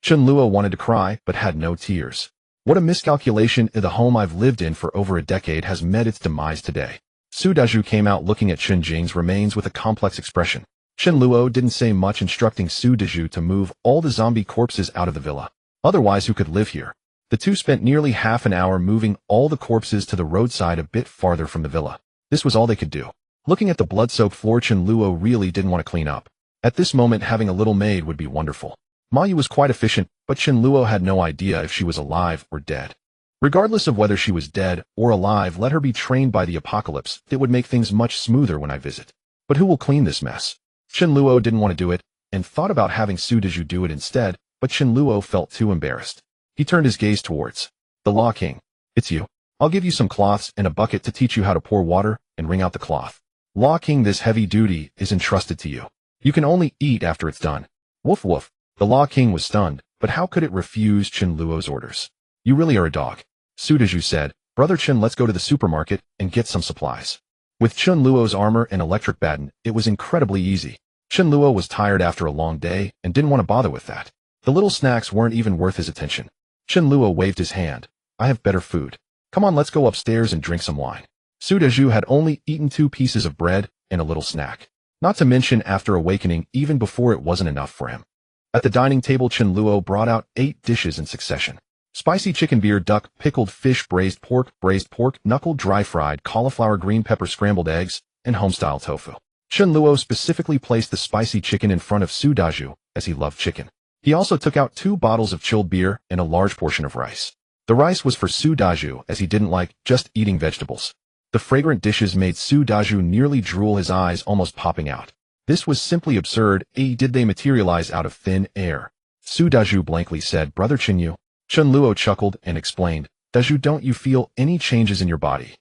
Chen Luo wanted to cry, but had no tears. What a miscalculation! The home I've lived in for over a decade has met its demise today. Su Daju came out looking at Chen Jing's remains with a complex expression. Chen Luo didn't say much, instructing Su Daju to move all the zombie corpses out of the villa. Otherwise, who could live here? The two spent nearly half an hour moving all the corpses to the roadside a bit farther from the villa. This was all they could do. Looking at the blood-soaked floor, Chen Luo really didn't want to clean up. At this moment, having a little maid would be wonderful. Mayu was quite efficient, but Chen Luo had no idea if she was alive or dead. Regardless of whether she was dead or alive, let her be trained by the apocalypse. It would make things much smoother when I visit. But who will clean this mess? Chen Luo didn't want to do it, and thought about having Su Daju do it instead, but Chen Luo felt too embarrassed. He turned his gaze towards the Law King. It's you. I'll give you some cloths and a bucket to teach you how to pour water and wring out the cloth. Law King, this heavy duty is entrusted to you. You can only eat after it's done. Woof woof. The Law King was stunned, but how could it refuse Chen Luo's orders? You really are a dog. Sudaju said, Brother Chen, let's go to the supermarket and get some supplies. With Chen Luo's armor and electric baton, it was incredibly easy. Chen Luo was tired after a long day and didn't want to bother with that. The little snacks weren't even worth his attention. Chen Luo waved his hand. I have better food. Come on, let's go upstairs and drink some wine. Sudaju had only eaten 2 pieces of bread and a little snack. Not to mention, after awakening, even before it wasn't enough for him. At the dining table, Chen Luo brought out 8 dishes in succession. Spicy chicken, beer, duck, pickled fish, braised pork, knuckle, dry-fried, cauliflower, green pepper, scrambled eggs, and home-style tofu. Chen Luo specifically placed the spicy chicken in front of Sudaju, as he loved chicken. He also took out 2 bottles of chilled beer and a large portion of rice. The rice was for Sudaju, as he didn't like just eating vegetables. The fragrant dishes made Sudaju nearly drool, his eyes almost popping out. This was simply absurd. Did they materialize out of thin air? Sudaju blankly said, Brother Chen. Chen Luo chuckled and explained, Daju, don't you feel any changes in your body?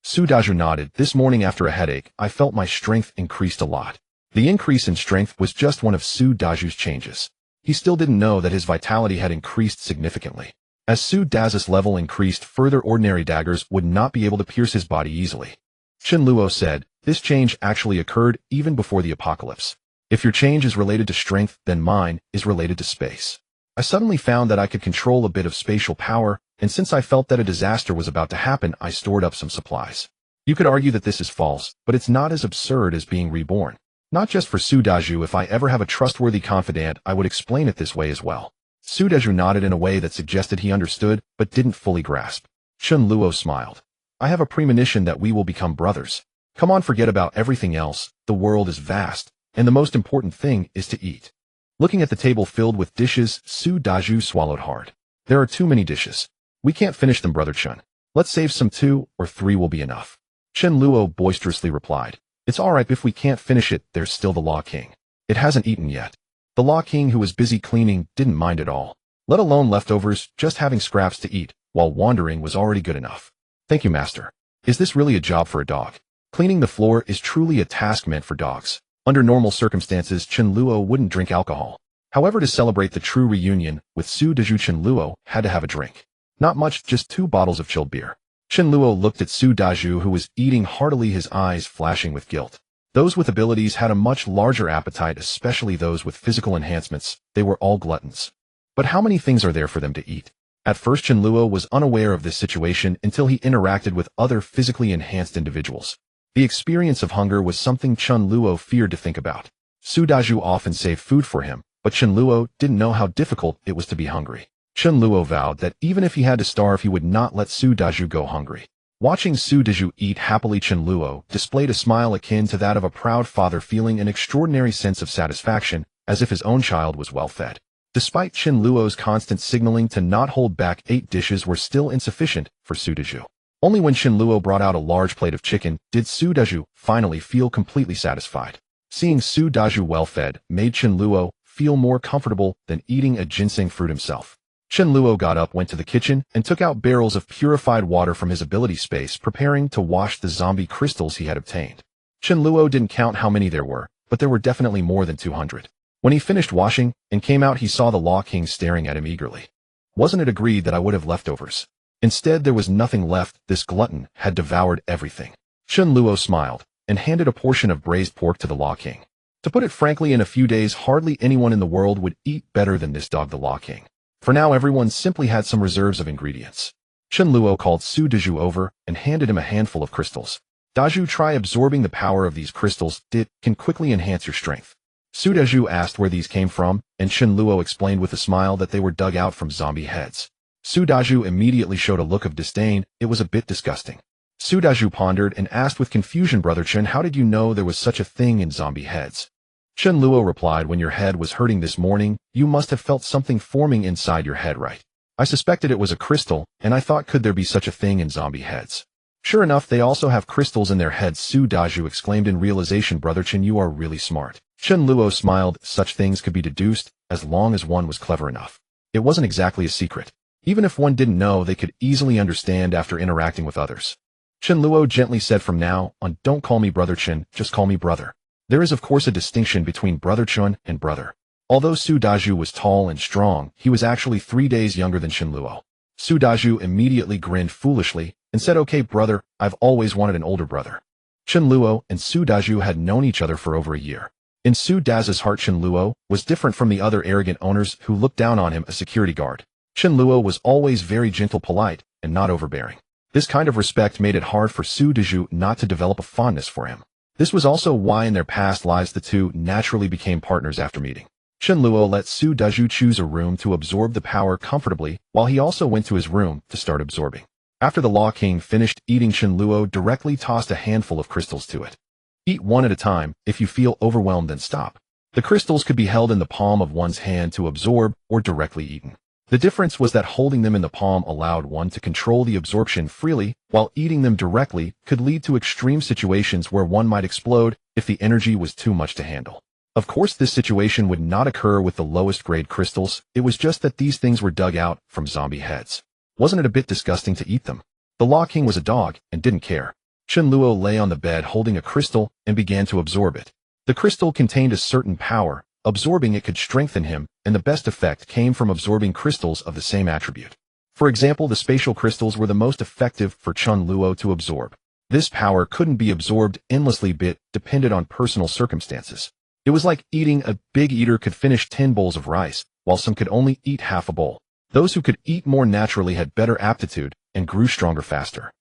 Sudaju nodded. This morning after a headache, I felt my strength increased a lot. The increase in strength was just one of Sudaju's changes. He still didn't know that his vitality had increased significantly. As Sudaju's level increased further, ordinary daggers would not be able to pierce his body easily. Chen Luo said, this change actually occurred even before the apocalypse. If your change is related to strength, then mine is related to space. I suddenly found that I could control a bit of spatial power, and since I felt that a disaster was about to happen, I stored up some supplies. You could argue that this is false, but it's not as absurd as being reborn. Not just for Sudaju. If I ever have a trustworthy confidant, I would explain it this way as well. Sudaju nodded in a way that suggested he understood, but didn't fully grasp. Chen Luo smiled. I have a premonition that we will become brothers. Come on, forget about everything else. The world is vast, and the most important thing is to eat. Looking at the table filled with dishes, Sudaju swallowed hard. There are too many dishes. We can't finish them, Brother Chen. Let's save some. 2 or 3 will be enough. Chen Luo boisterously replied. It's all right if we can't finish it, there's still the Law King. It hasn't eaten yet. The Law King, who was busy cleaning, didn't mind at all. Let alone leftovers, just having scraps to eat while wandering was already good enough. Thank you, Master. Is this really a job for a dog? Cleaning the floor is truly a task meant for dogs. Under normal circumstances, Chen Luo wouldn't drink alcohol. However, to celebrate the true reunion with Sudaju, Chen Luo had to have a drink. Not much, just 2 bottles of chilled beer. Chen Luo looked at Sudaju, who was eating heartily, his eyes flashing with guilt. Those with abilities had a much larger appetite, especially those with physical enhancements. They were all gluttons. But how many things are there for them to eat? At first, Chen Luo was unaware of this situation until he interacted with other physically enhanced individuals. The experience of hunger was something Chen Luo feared to think about. Sudaju often saved food for him, but Chen Luo didn't know how difficult it was to be hungry. Chen Luo vowed that even if he had to starve, he would not let Sudaju go hungry. Watching Sudaju eat happily, Chen Luo displayed a smile akin to that of a proud father, feeling an extraordinary sense of satisfaction, as if his own child was well fed. Despite Chen Luo's constant signaling to not hold back, 8 dishes were still insufficient for Sudaju. Only when Chen Luo brought out a large plate of chicken did Sudaju finally feel completely satisfied. Seeing Sudaju well fed made Chen Luo feel more comfortable than eating a ginseng fruit himself. Chen Luo got up, went to the kitchen, and took out barrels of purified water from his ability space, preparing to wash the zombie crystals he had obtained. Chen Luo didn't count how many there were, but there were definitely more than 200. When he finished washing and came out, he saw the Law King staring at him eagerly. Wasn't it agreed that I would have leftovers? Instead, there was nothing left. This glutton had devoured everything. Chen Luo smiled and handed a portion of braised pork to the Law King. To put it frankly, in a few days, hardly anyone in the world would eat better than this dog, the Law King. For now, everyone simply had some reserves of ingredients. Chen Luo called Sudaju over and handed him a handful of crystals. Daju, try absorbing the power of these crystals. It can quickly enhance your strength. Sudaju asked where these came from, and Chen Luo explained with a smile that they were dug out from zombie heads. Sudaju immediately showed a look of disdain. It was a bit disgusting. Sudaju pondered and asked with confusion, Brother Chen, how did you know there was such a thing in zombie heads? Chen Luo replied, when your head was hurting this morning, you must have felt something forming inside your head, right? I suspected it was a crystal, and I thought, could there be such a thing in zombie heads? Sure enough, they also have crystals in their heads, Sudaju exclaimed in realization. Brother Chen, you are really smart. Chen Luo smiled. Such things could be deduced as long as one was clever enough. It wasn't exactly a secret. Even if one didn't know, they could easily understand after interacting with others. Chen Luo gently said, "From now on, don't call me Brother Chen, just call me brother." There is of course a distinction between Brother Chen and brother. Although Su Daju was tall and strong, he was actually 3 days younger than Chen Luo. Su Daju immediately grinned foolishly and said, "Okay, brother, I've always wanted an older brother." Chen Luo and Su Daju had known each other for over a year. In Su Dazu's heart, Chen Luo was different from the other arrogant owners who looked down on him, a security guard. Chen Luo was always very gentle, polite, and not overbearing. This kind of respect made it hard for Su Daju not to develop a fondness for him. This was also why in their past lives the two naturally became partners after meeting. Chen Luo let Su Daju choose a room to absorb the power comfortably, while he also went to his room to start absorbing. After the Law King finished eating, Chen Luo directly tossed a handful of crystals to it. Eat one at a time. If you feel overwhelmed, then stop. The crystals could be held in the palm of one's hand to absorb or directly eaten. The difference was that holding them in the palm allowed one to control the absorption freely, while eating them directly could lead to extreme situations where one might explode if the energy was too much to handle. Of course, this situation would not occur with the lowest grade crystals. It was just that these things were dug out from zombie heads. Wasn't it a bit disgusting to eat them? The Law King was a dog and didn't care. Chen Luo lay on the bed holding a crystal and began to absorb it. The crystal contained a certain power. Absorbing it could strengthen him, and the best effect came from absorbing crystals of the same attribute. For example, the spatial crystals were the most effective for Chen Luo to absorb. This power couldn't be absorbed endlessly, but depended on personal circumstances. It was like eating. A big eater could finish 10 bowls of rice, while some could only eat half a bowl. Those who could eat more naturally had better aptitude and grew stronger faster.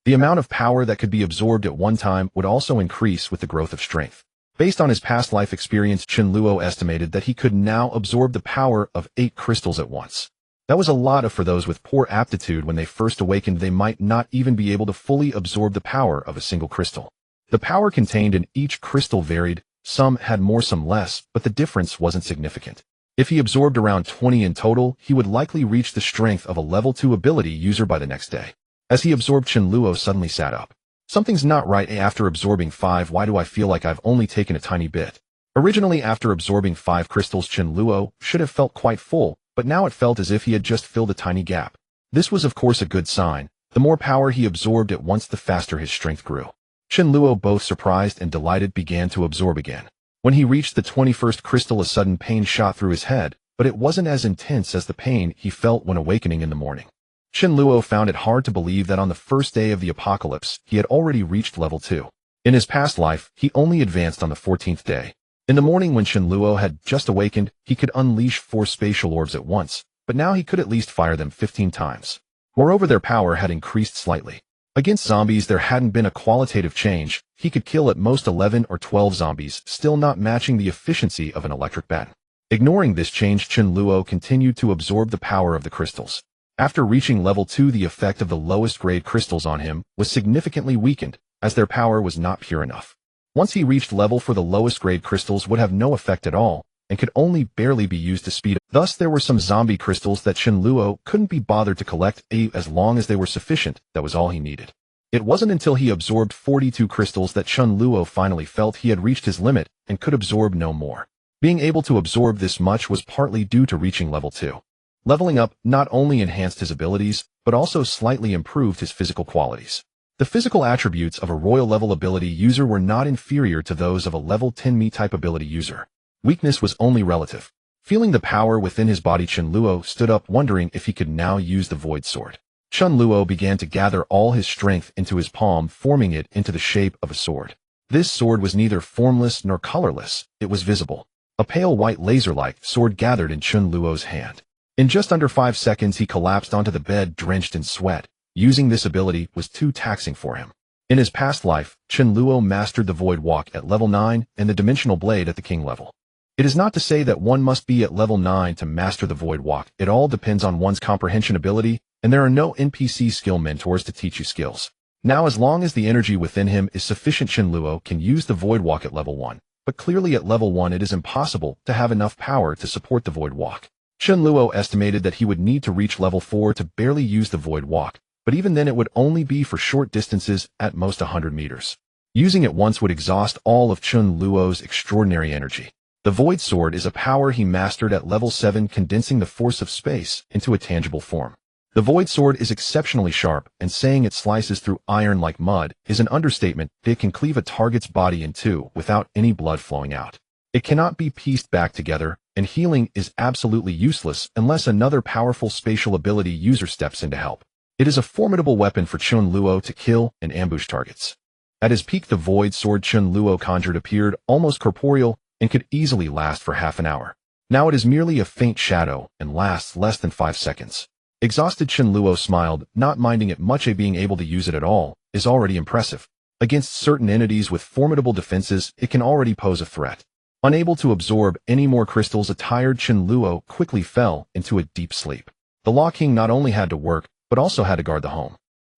The amount of power that could be absorbed at one time would also increase with the growth of strength. Based on his past life experience, Chen Luo estimated that he could now absorb the power of 8 crystals at once. That was a lot for those with poor aptitude. When they first awakened, they might not even be able to fully absorb the power of a single crystal. The power contained in each crystal varied. Some had more, some less, but the difference wasn't significant. If he absorbed around 20 in total, he would likely reach the strength of a level 2 ability user by the next day. As he absorbed, Chen Luo suddenly sat up. Something's not right. After absorbing 5, why do I feel like I've only taken a tiny bit? Originally, after absorbing 5 crystals, Chen Luo should have felt quite full, but now it felt as if he had just filled a tiny gap. This was of course a good sign. The more power he absorbed at once, the faster his strength grew. Chen Luo, both surprised and delighted, began to absorb again. When he reached the 21st crystal, a sudden pain shot through his head, but it wasn't as intense as the pain he felt when awakening in the morning. Chen Luo found it hard to believe that on the first day of the apocalypse, he had already reached level 2. In his past life, he only advanced on the 14th day. In the morning, when Chen Luo had just awakened, he could unleash 4 spatial orbs at once, but now he could at least fire them 15 times. Moreover, their power had increased slightly. Against zombies, there hadn't been a qualitative change. He could kill at most 11 or 12 zombies, still not matching the efficiency of an electric bat. Ignoring this change, Chen Luo continued to absorb the power of the crystals. After reaching level 2, the effect of the lowest grade crystals on him was significantly weakened, as their power was not pure enough. Once he reached level 4, the lowest grade crystals would have no effect at all, and could only barely be used to speed up. Thus, there were some zombie crystals that Chen Luo couldn't be bothered to collect. As long as they were sufficient, that was all he needed. It wasn't until he absorbed 42 crystals that Chen Luo finally felt he had reached his limit and could absorb no more. Being able to absorb this much was partly due to reaching level 2. Leveling up not only enhanced his abilities, but also slightly improved his physical qualities. The physical attributes of a royal level ability user were not inferior to those of a level 10 me-type ability user. Weakness was only relative. Feeling the power within his body, Chen Luo stood up, wondering if he could now use the void sword. Chen Luo began to gather all his strength into his palm, forming it into the shape of a sword. This sword was neither formless nor colorless. It was visible. A pale white laser-like sword gathered in Chen Luo's hand. In just under 5 seconds, he collapsed onto the bed, drenched in sweat. Using this ability was too taxing for him. In his past life, Chen Luo mastered the Void Walk at level 9 and the Dimensional Blade at the King level. It is not to say that one must be at level 9 to master the Void Walk. It all depends on one's comprehension ability, and there are no NPC skill mentors to teach you skills. Now, as long as the energy within him is sufficient, Chen Luo can use the Void Walk at level 1. But clearly at level 1 it is impossible to have enough power to support the Void Walk. Chen Luo estimated that he would need to reach level 4 to barely use the Void Walk, but even then it would only be for short distances, at most 100 meters. Using it once would exhaust all of Chen Luo's extraordinary energy. The Void Sword is a power he mastered at level 7, condensing the force of space into a tangible form. The void sword is exceptionally sharp, and saying it slices through iron like mud is an understatement. It can cleave a target's body in two without any blood flowing out. It cannot be pieced back together, and healing is absolutely useless unless another powerful spatial ability user steps in to help. It is a formidable weapon for Chen Luo to kill and ambush targets. At his peak, the void sword Chen Luo conjured appeared almost corporeal and could easily last for half an hour. Now it is merely a faint shadow and lasts less than 5 seconds. Exhausted Chen Luo smiled, not minding it much. Being able to use it at all is already impressive. Against certain entities with formidable defenses, it can already pose a threat. Unable to absorb any more crystals, a tired Chen Luo quickly fell into a deep sleep. The Law King not only had to work, but also had to guard the home.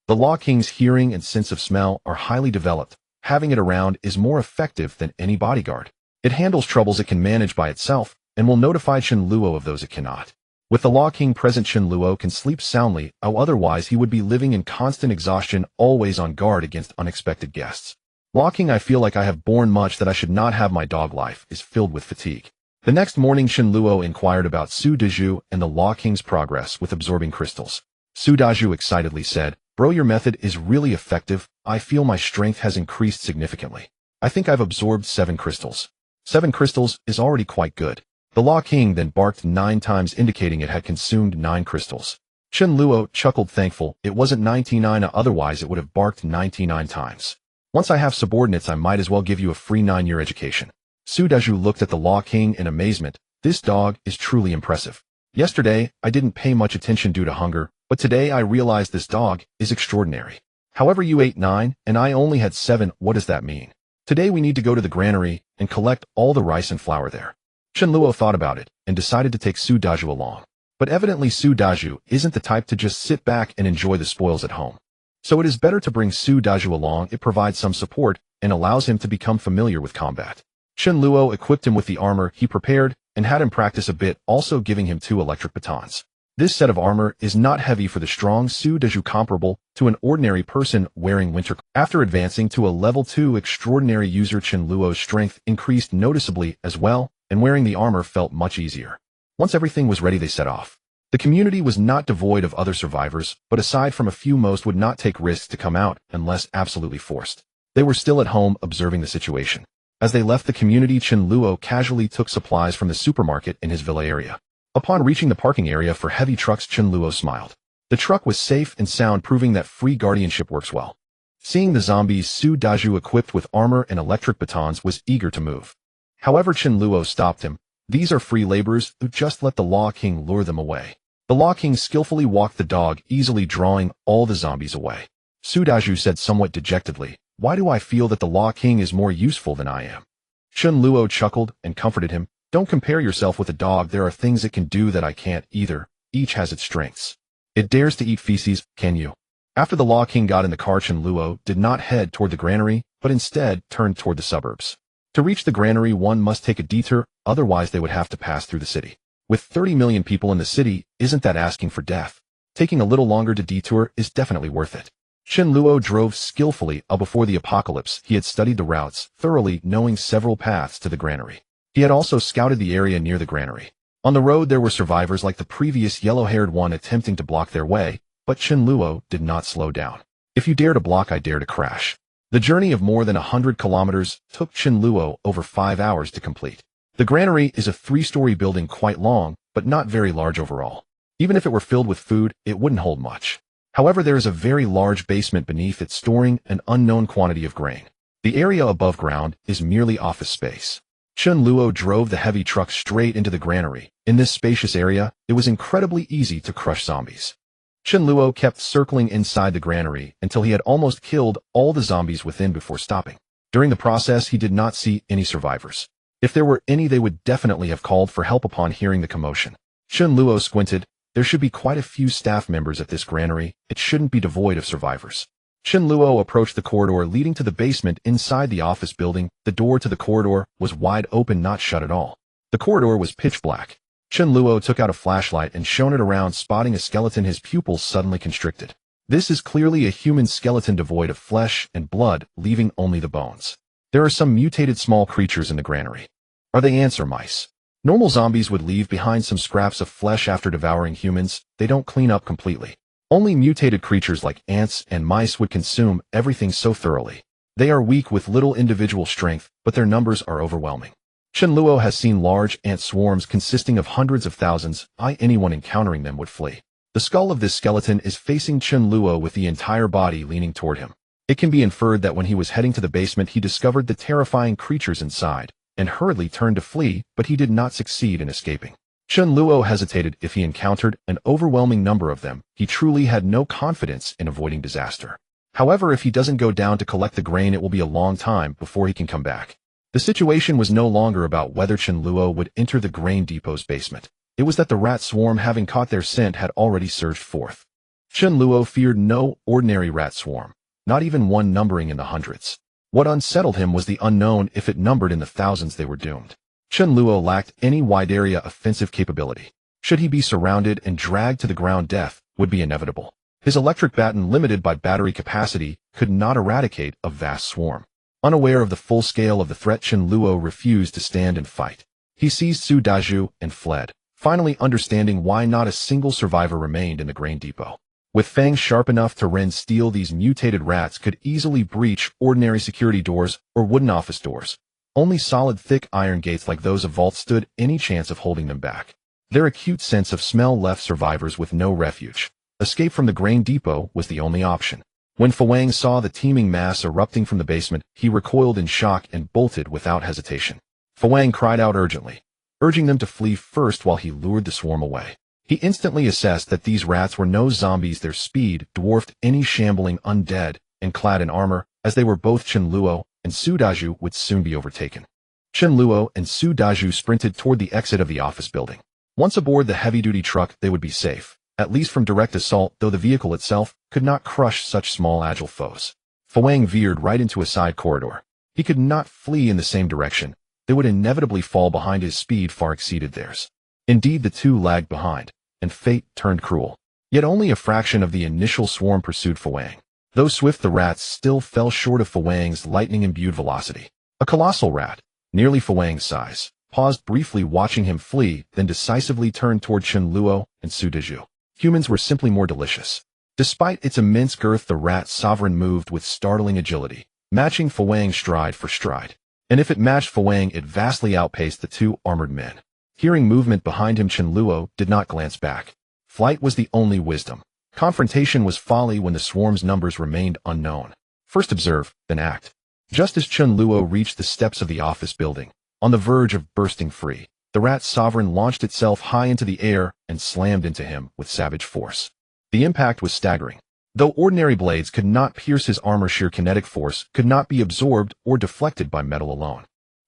The Law King's hearing and sense of smell are highly developed. Having it around is more effective than any bodyguard. It handles troubles it can manage by itself, and will notify Chen Luo of those it cannot. With the Law King present, Chen Luo can sleep soundly, otherwise he would be living in constant exhaustion, always on guard against unexpected guests. Law King, I feel like I have borne much that I should not have. My dog life is filled with fatigue. The next morning, Chen Luo inquired about Su Dazhu and the Law King's progress with absorbing crystals. Su Dazhu excitedly said, "Bro, your method is really effective. I feel my strength has increased significantly. I think I've absorbed 7 crystals. 7 crystals is already quite good." The Law King then barked 9 times, indicating it had consumed 9 crystals. Chen Luo chuckled, thankful it wasn't 99, otherwise it would have barked 99 times. "Once I have subordinates, I might as well give you a free 9-year education." Su Dazhu looked at the Law King in amazement. This dog is truly impressive. Yesterday, I didn't pay much attention due to hunger, but today I realized this dog is extraordinary. However, you ate 9, and I only had 7. What does that mean? Today we need to go to the granary and collect all the rice and flour there. Chen Luo thought about it and decided to take Su Dazhu along. But evidently Su Dazhu isn't the type to just sit back and enjoy the spoils at home. So it is better to bring Su Dazhu along. It provides some support and allows him to become familiar with combat. Chen Luo equipped him with the armor he prepared and had him practice a bit, also giving him 2 electric batons. This set of armor is not heavy for the strong Su Dazhu, comparable to an ordinary person wearing winter. After advancing to a level 2 extraordinary user, Chen Luo's strength increased noticeably as well, and wearing the armor felt much easier. Once everything was ready, they set off. The community was not devoid of other survivors, but aside from a few, most would not take risks to come out unless absolutely forced. They were still at home observing the situation. As they left the community, Chen Luo casually took supplies from the supermarket in his villa area. Upon reaching the parking area for heavy trucks, Chen Luo smiled. The truck was safe and sound, proving that free guardianship works well. Seeing the zombies, Su Dazhu, equipped with armor and electric batons, was eager to move. However, Chen Luo stopped him. "These are free laborers, just let the Law King lure them away." The Law King skillfully walked the dog, easily drawing all the zombies away. Su Dazhu said somewhat dejectedly, "Why do I feel that the Law King is more useful than I am?" Chen Luo chuckled and comforted him. "Don't compare yourself with a dog. There are things it can do that I can't either. Each has its strengths. It dares to eat feces, can you?" After the Law King got in the car, Chen Luo did not head toward the granary, but instead turned toward the suburbs. To reach the granary, one must take a detour, otherwise they would have to pass through the city. With 30 million people in the city, isn't that asking for death? Taking a little longer to detour is definitely worth it. Chen Luo drove skillfully. Before the apocalypse, he had studied the routes thoroughly, knowing several paths to the granary. He had also scouted the area near the granary. On the road there were survivors like the previous yellow-haired one attempting to block their way, but Chen Luo did not slow down. "If you dare to block, I dare to crash." The journey of more than 100 kilometers took Chen Luo over 5 hours to complete. The granary is a 3-story building, quite long, but not very large overall. Even if it were filled with food, it wouldn't hold much. However, there is a very large basement beneath it, storing an unknown quantity of grain. The area above ground is merely office space. Chen Luo drove the heavy truck straight into the granary. In this spacious area, it was incredibly easy to crush zombies. Chen Luo kept circling inside the granary until he had almost killed all the zombies within before stopping. During the process, he did not see any survivors. If there were any, they would definitely have called for help upon hearing the commotion. Chen Luo squinted. There should be quite a few staff members at this granary. It shouldn't be devoid of survivors. Chen Luo approached the corridor leading to the basement inside the office building. The door to the corridor was wide open, not shut at all. The corridor was pitch black. Chen Luo took out a flashlight and shone it around, spotting a skeleton. His pupils suddenly constricted. This is clearly a human skeleton devoid of flesh and blood, leaving only the bones. There are some mutated small creatures in the granary. Are they ants or mice? Normal zombies would leave behind some scraps of flesh after devouring humans. They don't clean up completely. Only mutated creatures like ants and mice would consume everything so thoroughly. They are weak with little individual strength, but their numbers are overwhelming. Chen Luo has seen large ant swarms consisting of hundreds of thousands. Anyone encountering them would flee. The skull of this skeleton is facing Chen Luo with the entire body leaning toward him. It can be inferred that when he was heading to the basement he discovered the terrifying creatures inside, and hurriedly turned to flee, but he did not succeed in escaping. Chen Luo hesitated. If he encountered an overwhelming number of them, he truly had no confidence in avoiding disaster. However, if he doesn't go down to collect the grain, it will be a long time before he can come back. The situation was no longer about whether Chen Luo would enter the grain depot's basement. It was that the rat swarm, having caught their scent, had already surged forth. Chen Luo feared no ordinary rat swarm, not even one numbering in the hundreds. What unsettled him was the unknown. If it numbered in the thousands, they were doomed. Chen Luo lacked any wide-area offensive capability. Should he be surrounded and dragged to the ground, death would be inevitable. His electric baton, limited by battery capacity, could not eradicate a vast swarm. Unaware of the full scale of the threat, Chen Luo refused to stand and fight. He seized Su Daju and fled, finally understanding why not a single survivor remained in the grain depot. With fangs sharp enough to rend steel, these mutated rats could easily breach ordinary security doors or wooden office doors. Only solid, thick iron gates like those of vaults stood any chance of holding them back. Their acute sense of smell left survivors with no refuge. Escape from the grain depot was the only option. When Fawang saw the teeming mass erupting from the basement, he recoiled in shock and bolted without hesitation. Fawang cried out urgently, urging them to flee first while he lured the swarm away. He instantly assessed that these rats were no zombies. Their speed dwarfed any shambling undead, and clad in armor, as they were both, Chen Luo and Su Daju would soon be overtaken. Chen Luo and Su Daju sprinted toward the exit of the office building. Once aboard the heavy-duty truck, they would be safe, at least from direct assault, though the vehicle itself could not crush such small, agile foes. Fawang veered right into a side corridor. He could not flee in the same direction. They would inevitably fall behind. His speed far exceeded theirs. Indeed, the two lagged behind, and fate turned cruel. Yet only a fraction of the initial swarm pursued Fawang. Though swift, the rats still fell short of Fawang's lightning-imbued velocity. A colossal rat, nearly Fawang's size, paused briefly watching him flee, then decisively turned toward Chen Luo and Su Daju. Humans were simply more delicious. Despite its immense girth, the rat sovereign moved with startling agility, matching Fawang stride for stride. And if it matched Fawang, it vastly outpaced the two armored men. Hearing movement behind him, Chen Luo did not glance back. Flight was the only wisdom. Confrontation was folly when the swarm's numbers remained unknown. First observe, then act. Just as Chen Luo reached the steps of the office building, on the verge of bursting free, the rat sovereign launched itself high into the air and slammed into him with savage force. The impact was staggering. Though ordinary blades could not pierce his armor, sheer kinetic force could not be absorbed or deflected by metal alone.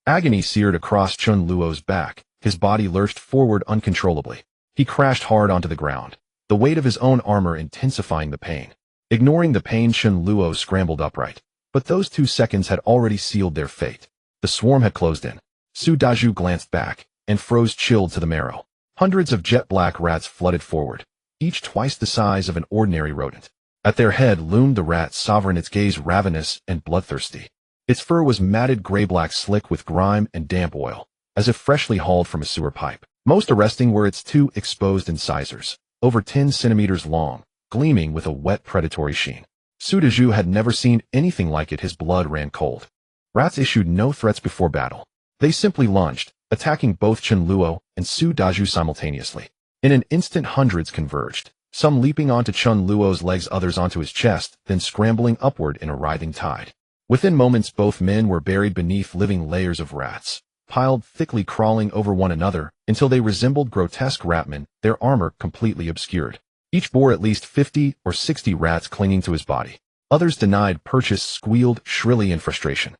Agony seared across Chen Luo's back. His body lurched forward uncontrollably. He crashed hard onto the ground, the weight of his own armor intensifying the pain. Ignoring the pain, Chen Luo scrambled upright. But those 2 seconds had already sealed their fate. The swarm had closed in. Su Daju glanced back and froze, chilled to the marrow. Hundreds of jet-black rats flooded forward, each twice the size of an ordinary rodent. At their head loomed the rat sovereign, its gaze ravenous and bloodthirsty. Its fur was matted gray-black, slick with grime and damp oil, as if freshly hauled from a sewer pipe. Most arresting were its 2 exposed incisors, over 10 centimeters long, gleaming with a wet predatory sheen. Su Daju had never seen anything like it. His blood ran cold. Rats issued no threats before battle. They simply lunged, attacking both Chen Luo and Su Daju simultaneously. In an instant, hundreds converged, some leaping onto Chen Luo's legs, others onto his chest, then scrambling upward in a writhing tide. Within moments, both men were buried beneath living layers of rats, piled thickly, crawling over one another until they resembled grotesque ratmen, their armor completely obscured. Each bore at least 50 or 60 rats clinging to his body. Others, denied purchase, squealed shrilly in frustration.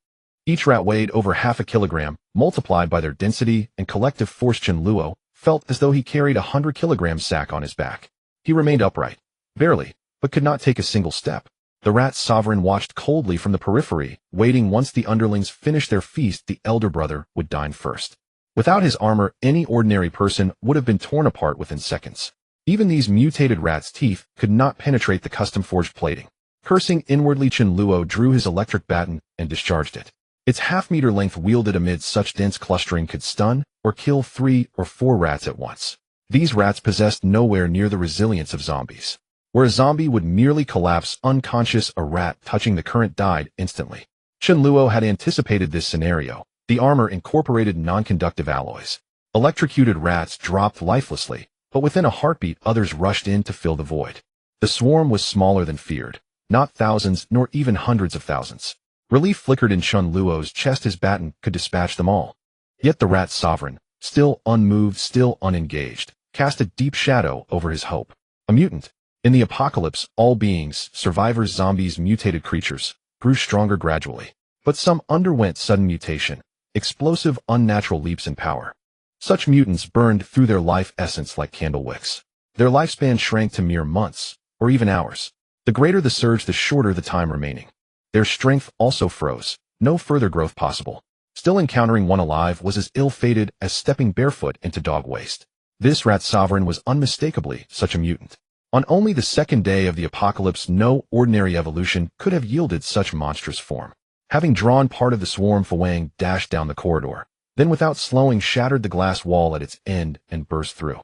Each rat weighed over half a kilogram, multiplied by their density and collective force. Chen Luo felt as though he carried a 100-kilogram sack on his back. He remained upright, barely, but could not take a single step. The rat sovereign watched coldly from the periphery, waiting. Once the underlings finished their feast, the elder brother would dine first. Without his armor, any ordinary person would have been torn apart within seconds. Even these mutated rats' teeth could not penetrate the custom-forged plating. Cursing inwardly, Chen Luo drew his electric baton and discharged it. Its half-meter length, wielded amid such dense clustering, could stun or kill 3 or 4 rats at once. These rats possessed nowhere near the resilience of zombies. Where a zombie would merely collapse unconscious, a rat touching the current died instantly. Chen Luo had anticipated this scenario. The armor incorporated non-conductive alloys. Electrocuted rats dropped lifelessly, but within a heartbeat others rushed in to fill the void. The swarm was smaller than feared, not thousands nor even hundreds of thousands. Relief flickered in Chen Luo's chest. His baton could dispatch them all. Yet the rat sovereign, still unmoved, still unengaged, cast a deep shadow over his hope. A mutant. In the apocalypse, all beings, survivors, zombies, mutated creatures, grew stronger gradually. But some underwent sudden mutation, explosive, unnatural leaps in power. Such mutants burned through their life essence like candle wicks. Their lifespan shrank to mere months, or even hours. The greater the surge, the shorter the time remaining. Their strength also froze, no further growth possible. Still encountering one alive was as ill-fated as stepping barefoot into dog waste. This rat sovereign was unmistakably such a mutant. On only the second day of the apocalypse, no ordinary evolution could have yielded such monstrous form. Having drawn part of the swarm, Fawang dashed down the corridor, then without slowing shattered the glass wall at its end and burst through.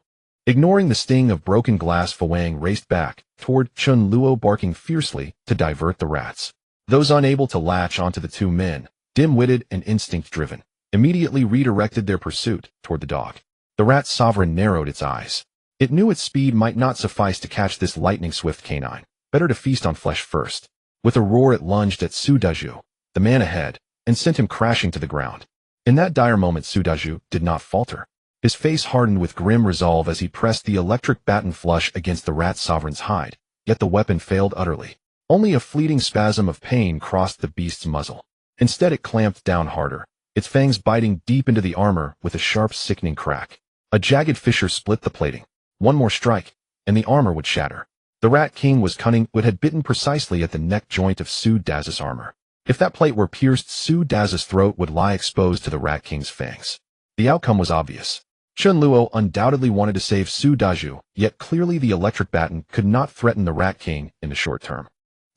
Ignoring the sting of broken glass, Fawang raced back toward Chen Luo, barking fiercely to divert the rats. Those unable to latch onto the two men, dim-witted and instinct-driven, immediately redirected their pursuit toward the dog. The rat sovereign narrowed its eyes. It knew its speed might not suffice to catch this lightning-swift canine. Better to feast on flesh first. With a roar it lunged at Su Daju, the man ahead, and sent him crashing to the ground. In that dire moment, Su Daju did not falter. His face hardened with grim resolve as he pressed the electric baton flush against the rat sovereign's hide, yet the weapon failed utterly. Only a fleeting spasm of pain crossed the beast's muzzle. Instead it clamped down harder, its fangs biting deep into the armor with a sharp, sickening crack. A jagged fissure split the plating. One more strike, and the armor would shatter. The Rat King was cunning. It had bitten precisely at the neck joint of Su Daz's armor. If that plate were pierced, Su Daz's throat would lie exposed to the Rat King's fangs. The outcome was obvious. Chen Luo undoubtedly wanted to save Su Daju, yet clearly the electric baton could not threaten the Rat King in the short term.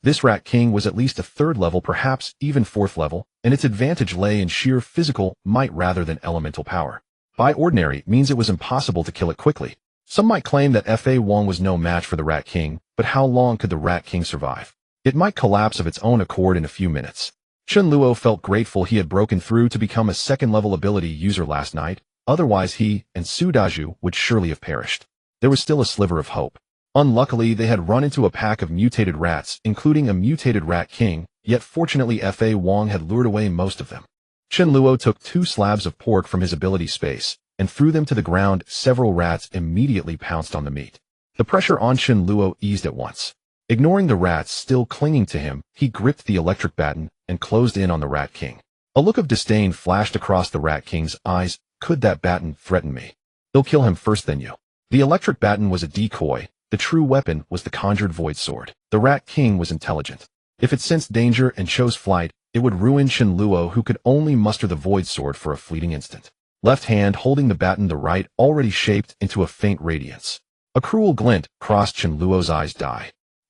This Rat King was at least a third level, perhaps even fourth level, and its advantage lay in sheer physical might rather than elemental power. By ordinary means it was impossible to kill it quickly. Some might claim that Fa Wong was no match for the Rat King, but how long could the Rat King survive? It might collapse of its own accord in a few minutes. Chen Luo felt grateful he had broken through to become a second-level ability user last night, otherwise he and Su Daju would surely have perished. There was still a sliver of hope. Unluckily, they had run into a pack of mutated rats, including a mutated Rat King, yet fortunately Fa Wong had lured away most of them. Chen Luo took 2 slabs of pork from his ability space and threw them to the ground. Several rats immediately pounced on the meat. The pressure on Chen Luo eased at once. Ignoring the rats still clinging to him, he gripped the electric baton and closed in on the Rat King. A look of disdain flashed across the Rat King's eyes. Could that baton threaten me? He'll kill him first, then you. The electric baton was a decoy. The true weapon was the conjured void sword. The Rat King was intelligent. If it sensed danger and chose flight, it would ruin Chen Luo, who could only muster the void sword for a fleeting instant. Left hand holding the baton, the right already shaped into a faint radiance. A cruel glint crossed Chen Luo's eyes.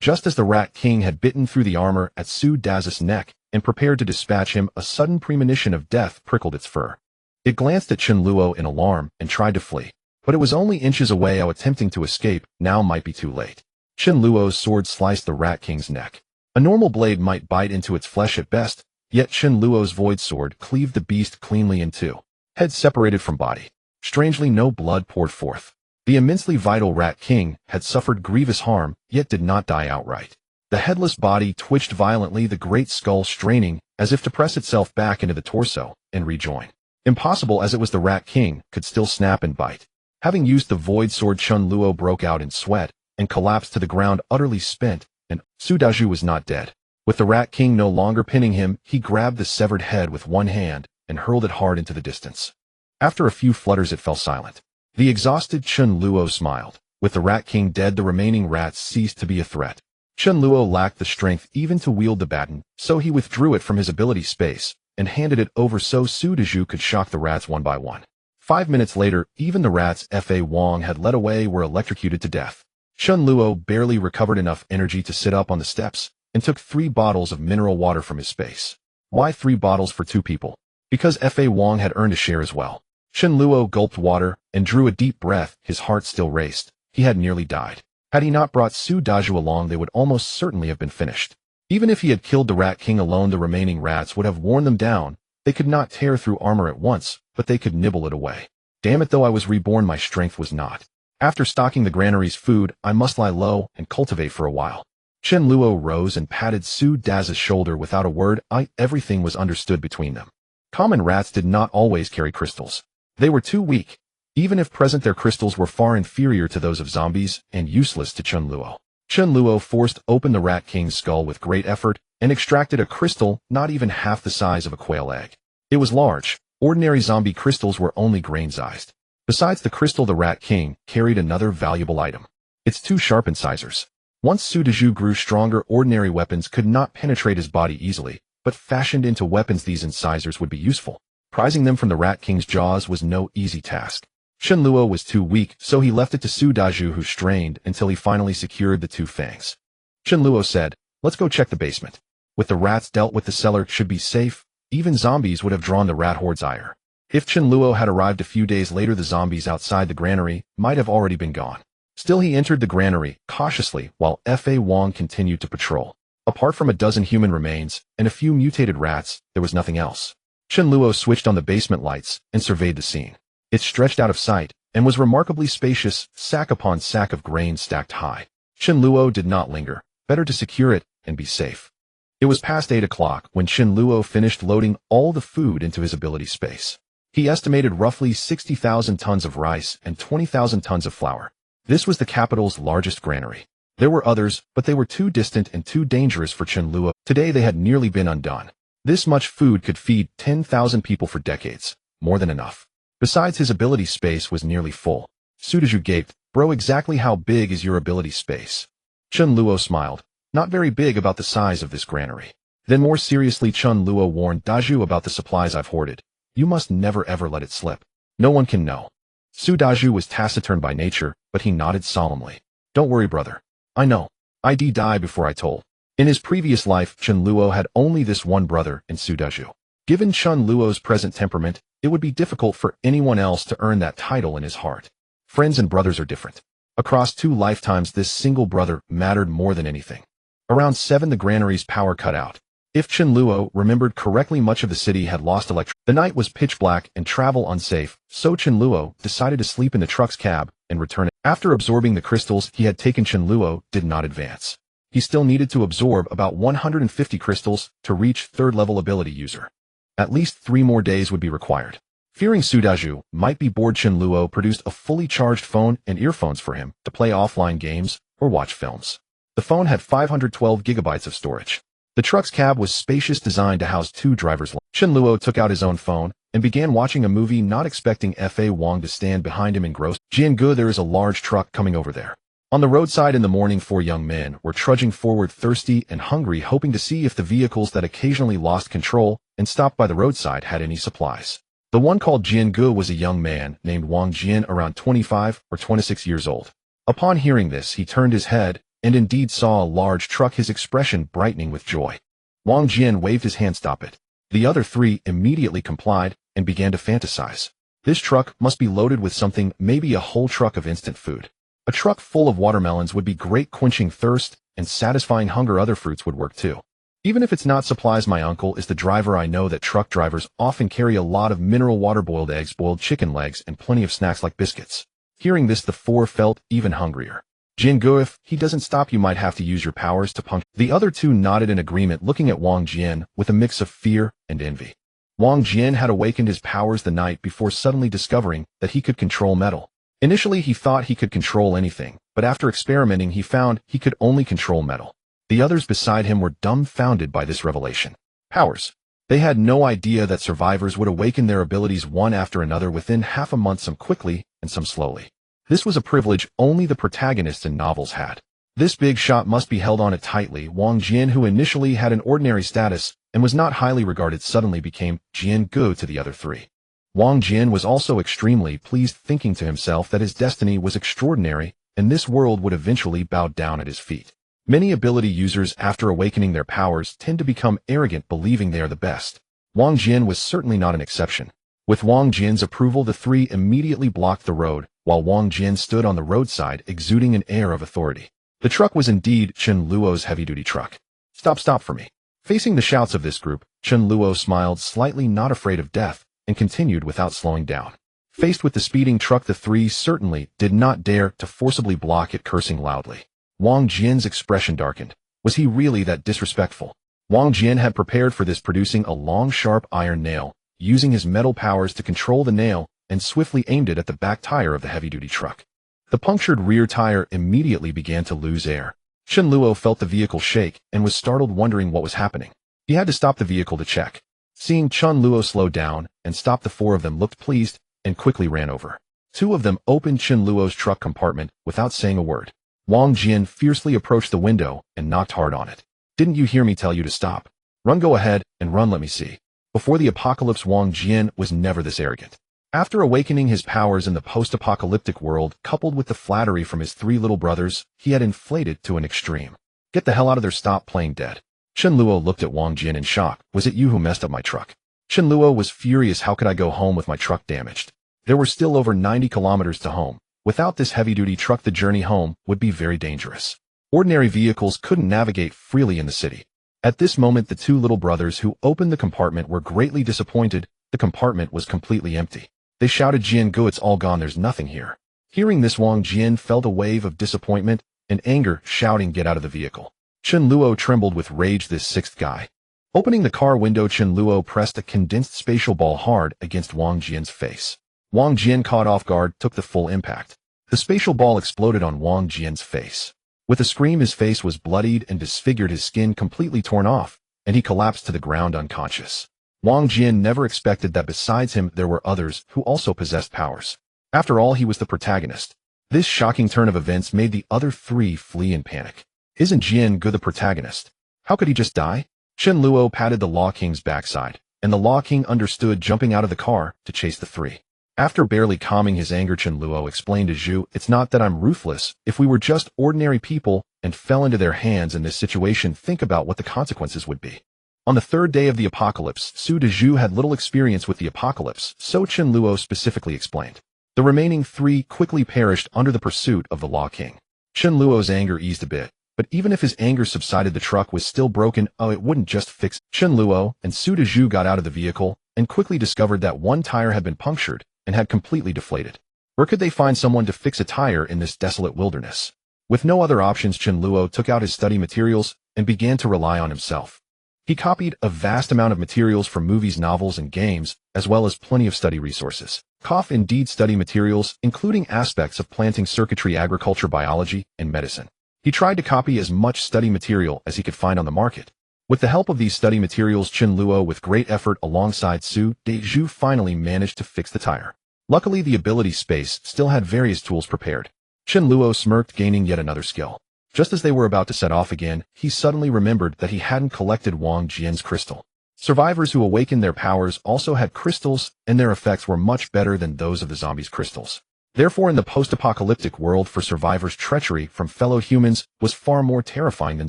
Just as the Rat King had bitten through the armor at Su Daz's neck and prepared to dispatch him, a sudden premonition of death prickled its fur. It glanced at Chen Luo in alarm and tried to flee, but it was only inches away. How attempting to escape now might be too late. Chen Luo's sword sliced the Rat King's neck. A normal blade might bite into its flesh at best, yet Chen Luo's void sword cleaved the beast cleanly in two. Head separated from body. Strangely, no blood poured forth. The immensely vital Rat King had suffered grievous harm, yet did not die outright. The headless body twitched violently, the great skull straining as if to press itself back into the torso and rejoin. Impossible as it was, the Rat King could still snap and bite. Having used the void sword, Chen Luo broke out in sweat and collapsed to the ground utterly spent, and Su Daju was not dead. With the Rat King no longer pinning him, he grabbed the severed head with one hand and hurled it hard into the distance. After a few flutters it fell silent. The exhausted Chen Luo smiled. With the Rat King dead, the remaining rats ceased to be a threat. Chen Luo lacked the strength even to wield the baton, so he withdrew it from his ability space and handed it over so Su Daju could shock the rats one by one. 5 minutes later, even the rats Fa Wong had led away were electrocuted to death. Chen Luo barely recovered enough energy to sit up on the steps and took 3 bottles of mineral water from his space. Why 3 bottles for 2 people? Because Fa Wong had earned a share as well. Chen Luo gulped water and drew a deep breath. His heart still raced. He had nearly died. Had he not brought Su Daju along, they would almost certainly have been finished. Even if he had killed the Rat King alone, the remaining rats would have worn them down. They could not tear through armor at once, but they could nibble it away. Damn it, though I was reborn, my strength was not. After stocking the granary's food, I must lie low and cultivate for a while. Chen Luo rose and patted Su Dazu's shoulder without a word. Everything was understood between them. Common rats did not always carry crystals. They were too weak. Even if present, their crystals were far inferior to those of zombies and useless to Chen Luo. Chen Luo forced open the Rat King's skull with great effort and extracted a crystal not even half the size of a quail egg. It was large. Ordinary zombie crystals were only grain-sized. Besides the crystal, the Rat King carried another valuable item. Its two sharp incisors. Once Su Daju grew stronger, ordinary weapons could not penetrate his body easily, but fashioned into weapons, these incisors would be useful. Prizing them from the Rat King's jaws was no easy task. Chen Luo was too weak, so he left it to Su Daju, who strained until he finally secured the two fangs. Chen Luo said, "Let's go check the basement. With the rats dealt with, the cellar should be safe." Even zombies would have drawn the rat horde's ire. If Chen Luo had arrived a few days later, the zombies outside the granary might have already been gone. Still, he entered the granary cautiously while Fa Wang continued to patrol. Apart from a dozen human remains and a few mutated rats, there was nothing else. Chen Luo switched on the basement lights and surveyed the scene. It stretched out of sight and was remarkably spacious, sack upon sack of grain stacked high. Chen Luo did not linger. Better to secure it and be safe. It was past 8 o'clock when Chen Luo finished loading all the food into his ability space. He estimated roughly 60,000 tons of rice and 20,000 tons of flour. This was the capital's largest granary. There were others, but they were too distant and too dangerous for Chen Luo. Today they had nearly been undone. This much food could feed 10,000 people for decades. More than enough. Besides, his ability space was nearly full. Su Daju gaped. "Bro, exactly how big is your ability space?" Chen Luo smiled. "Not very big, about the size of this granary." Then more seriously, Chen Luo warned Daju about the supplies I've hoarded. You must never ever let it slip. No one can know. Su Daju was taciturn by nature, but he nodded solemnly. "Don't worry, brother. I know. I'd die before I told." In his previous life, Chen Luo had only this one brother in Su Daju. Given Chen Luo's present temperament, it would be difficult for anyone else to earn that title in his heart. Friends and brothers are different. Across 2 lifetimes, this single brother mattered more than anything. Around 7, the granary's power cut out. If Chen Luo remembered correctly, much of the city had lost electricity. The night was pitch black and travel unsafe, so Chen Luo decided to sleep in the truck's cab and return it. After absorbing the crystals he had taken, Chen Luo did not advance. He still needed to absorb about 150 crystals to reach 3rd level ability user. At least 3 more days would be required. Fearing Su Daju might be bored, Chen Luo produced a fully charged phone and earphones for him to play offline games or watch films. The phone had 512 gigabytes of storage. The truck's cab was spacious, designed to house 2 drivers. Chen Luo took out his own phone and began watching a movie, not expecting Fa Wang to stand behind him engrossed. "Jiangu, there is a large truck coming over there." On the roadside in the morning, 4 young men were trudging forward, thirsty and hungry, hoping to see if the vehicles that occasionally lost control and stopped by the roadside had any supplies. The one called Jiangu was a young man named Wang Jian, around 25 or 26 years old. Upon hearing this, he turned his head and indeed saw a large truck, his expression brightening with joy. Wang Jian waved his hand, "Stop it." The other 3 immediately complied and began to fantasize. This truck must be loaded with something, maybe a whole truck of instant food. A truck full of watermelons would be great, quenching thirst and satisfying hunger. Other fruits would work too. Even if it's not supplies, my uncle is the driver. I know that truck drivers often carry a lot of mineral water, boiled eggs, boiled chicken legs, and plenty of snacks like biscuits. Hearing this, the 4 felt even hungrier. "Jiangu, if he doesn't stop, you might have to use your powers to punch." The other 2 nodded in agreement, looking at Wang Jian with a mix of fear and envy. Wang Jian had awakened his powers the night before, suddenly discovering that he could control metal. Initially, he thought he could control anything, but after experimenting, he found he could only control metal. The others beside him were dumbfounded by this revelation. Powers. They had no idea that survivors would awaken their abilities one after another within half a month, some quickly and some slowly. This was a privilege only the protagonists in novels had. This big shot must be held on it tightly. Wang Jian, who initially had an ordinary status and was not highly regarded, suddenly became Jiangu to the other 3. Wang Jian was also extremely pleased, thinking to himself that his destiny was extraordinary and this world would eventually bow down at his feet. Many ability users, after awakening their powers, tend to become arrogant, believing they are the best. Wang Jian was certainly not an exception. With Wang Jian's approval, the three immediately blocked the road, while Wang Jian stood on the roadside exuding an air of authority. The truck was indeed Chen Luo's heavy-duty truck. Stop for me. Facing the shouts of this group, Chen Luo smiled slightly, not afraid of death, and continued without slowing down. Faced with the speeding truck, the three certainly did not dare to forcibly block it, cursing loudly. Wang Jian's expression darkened. Was he really that disrespectful? Wang Jian had prepared for this, producing a long, sharp iron nail, using his metal powers to control the nail, and swiftly aimed it at the back tire of the heavy-duty truck. The punctured rear tire immediately began to lose air. Chen Luo felt the vehicle shake and was startled, wondering what was happening. He had to stop the vehicle to check. Seeing Chen Luo slow down and stop, the four of them looked pleased and quickly ran over. Two of them opened Chen Luo's truck compartment without saying a word. Wang Jian fiercely approached the window and knocked hard on it. "Didn't you hear me tell you to stop? Run, go ahead, and run, let me see." Before the apocalypse, Wang Jian was never this arrogant. After awakening his powers in the post-apocalyptic world, coupled with the flattery from his three little brothers, he had inflated to an extreme. "Get the hell out of there, stop playing dead." Chen Luo looked at Wang Jian in shock. "Was it you who messed up my truck?" Chen Luo was furious. How could I go home with my truck damaged? There were still over 90 kilometers to home. Without this heavy-duty truck, the journey home would be very dangerous. Ordinary vehicles couldn't navigate freely in the city. At this moment, the two little brothers who opened the compartment were greatly disappointed. The compartment was completely empty. They shouted, "Jian Gu, it's all gone, there's nothing here." Hearing this, Wang Jian felt a wave of disappointment and anger, shouting, "Get out of the vehicle." Chen Luo trembled with rage. This sixth guy. Opening the car window, Chen Luo pressed a condensed spatial ball hard against Wang Jian's face. Wang Jian, caught off guard, took the full impact. The spatial ball exploded on Wang Jian's face. With a scream, his face was bloodied and disfigured, his skin completely torn off, and he collapsed to the ground unconscious. Wang Jian never expected that besides him there were others who also possessed powers. After all, he was the protagonist. This shocking turn of events made the other three flee in panic. Isn't Jian Gu the protagonist? How could he just die? Chen Luo patted the Law King's backside, and the Law King understood, jumping out of the car to chase the three. After barely calming his anger, Chen Luo explained to Zhu, "It's not that I'm ruthless. If we were just ordinary people and fell into their hands in this situation, think about what the consequences would be." On the third day of the apocalypse, Su de Zhu had little experience with the apocalypse, so Chen Luo specifically explained. The remaining three quickly perished under the pursuit of the Law King. Chen Luo's anger eased a bit, but even if his anger subsided, the truck was still broken. It wouldn't just fix. Chen Luo and Su de Zhu got out of the vehicle and quickly discovered that one tire had been punctured and had completely deflated. Where could they find someone to fix a tire in this desolate wilderness? With no other options, Chen Luo took out his study materials and began to rely on himself. He copied a vast amount of materials from movies, novels, and games, as well as plenty of study resources. Indeed study materials, including aspects of planting circuitry, agriculture, biology, and medicine. He tried to copy as much study material as he could find on the market. With the help of these study materials, Chen Luo, with great effort alongside Su de Zhu, finally managed to fix the tire. Luckily, the ability space still had various tools prepared. Chen Luo smirked, gaining yet another skill. Just as they were about to set off again, he suddenly remembered that he hadn't collected Wang Jian's crystal. Survivors who awakened their powers also had crystals, and their effects were much better than those of the zombies' crystals. Therefore, in the post-apocalyptic world, for survivors, treachery from fellow humans was far more terrifying than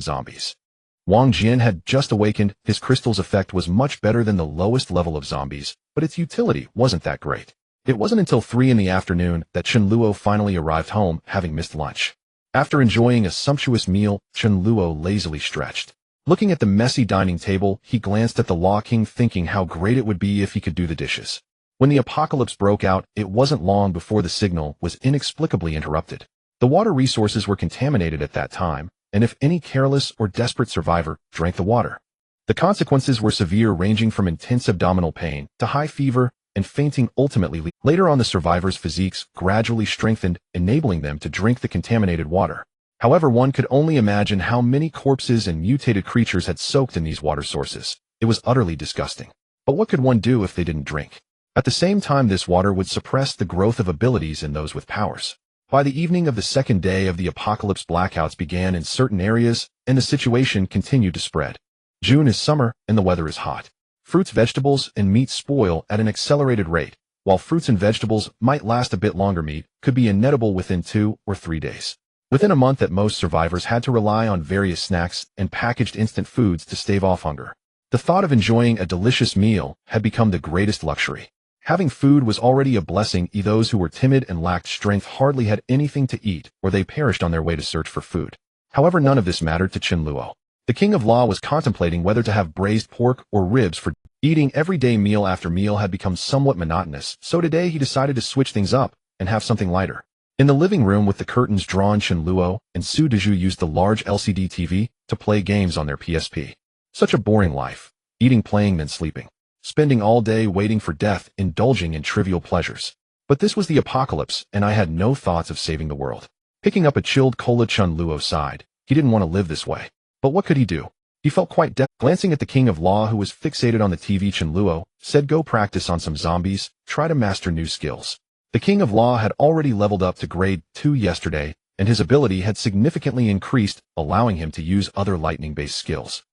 zombies. Wang Jian had just awakened. His crystal's effect was much better than the lowest level of zombies, but its utility wasn't that great. It wasn't until 3 in the afternoon that Chen Luo finally arrived home, having missed lunch. After enjoying a sumptuous meal, Chen Luo lazily stretched. Looking at the messy dining table, he glanced at the Law King, thinking how great it would be if he could do the dishes. When the apocalypse broke out, it wasn't long before the signal was inexplicably interrupted. The water resources were contaminated at that time, and if any careless or desperate survivor drank the water, the consequences were severe, ranging from intense abdominal pain to high fever and fainting. Ultimately, later on, the survivors' physiques gradually strengthened, enabling them to drink the contaminated water. However, one could only imagine how many corpses and mutated creatures had soaked in these water sources. It was utterly disgusting. But what could one do if they didn't drink? At the same time, this water would suppress the growth of abilities in those with powers. By the evening of the second day of the apocalypse, blackouts began in certain areas, and the situation continued to spread. June is summer, and the weather is hot. Fruits, vegetables, and meat spoil at an accelerated rate. While fruits and vegetables might last a bit longer, meat could be inedible within 2 or 3 days. Within a month at most, survivors had to rely on various snacks and packaged instant foods to stave off hunger. The thought of enjoying a delicious meal had become the greatest luxury. Having food was already a blessing. Those who were timid and lacked strength hardly had anything to eat, or they perished on their way to search for food. However, none of this mattered to Chen Luo. The king of law was contemplating whether to have braised pork or ribs for eating every day. Meal after meal had become somewhat monotonous, so today he decided to switch things up and have something lighter. In the living room with the curtains drawn, Chen Luo and Su Dezhu used the large LCD TV to play games on their PSP. Such a boring life. Eating, playing, then sleeping. Spending all day waiting for death, indulging in trivial pleasures. But this was the apocalypse, and I had no thoughts of saving the world. Picking up a chilled cola, Chen Luo sighed. He didn't want to live this way. But what could he do? He felt quite glancing at the king of law who was fixated on the TV. Chen Luo said, "Go practice on some zombies, try to master new skills." The king of law had already leveled up to grade 2 yesterday, and his ability had significantly increased, allowing him to use other lightning-based skills.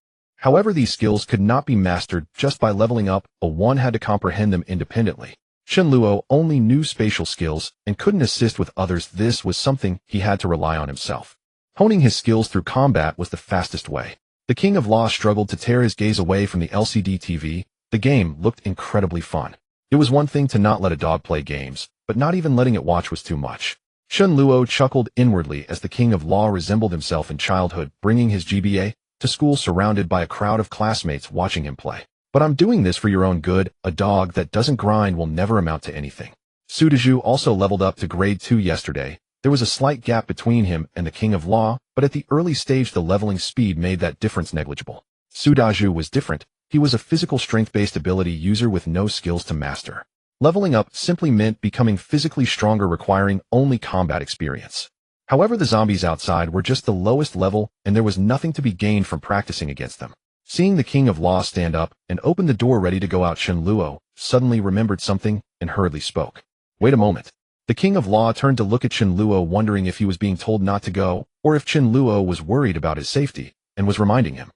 However, these skills could not be mastered just by leveling up, one had to comprehend them independently. Chen Luo only knew spatial skills and couldn't assist with others. This was something he had to rely on himself. Honing his skills through combat was the fastest way. The king of law struggled to tear his gaze away from the LCD TV. The game looked incredibly fun. It was one thing to not let a dog play games, but not even letting it watch was too much. Chen Luo chuckled inwardly as the king of law resembled himself in childhood, bringing his GBA to school surrounded by a crowd of classmates watching him play. "But I'm doing this for your own good. A dog that doesn't grind will never amount to anything." Su Dezhu also leveled up to grade 2 yesterday. There was a slight gap between him and the king of law, but at the early stage the leveling speed made that difference negligible. Su Dezhu was different. He was a physical strength-based ability user with no skills to master. Leveling up simply meant becoming physically stronger, requiring only combat experience. However, the zombies outside were just the lowest level, and there was nothing to be gained from practicing against them. Seeing the king of law stand up and open the door ready to go out, Chen Luo suddenly remembered something and hurriedly spoke. "Wait a moment." The king of law turned to look at Chen Luo, wondering if he was being told not to go, or if Chen Luo was worried about his safety and was reminding him.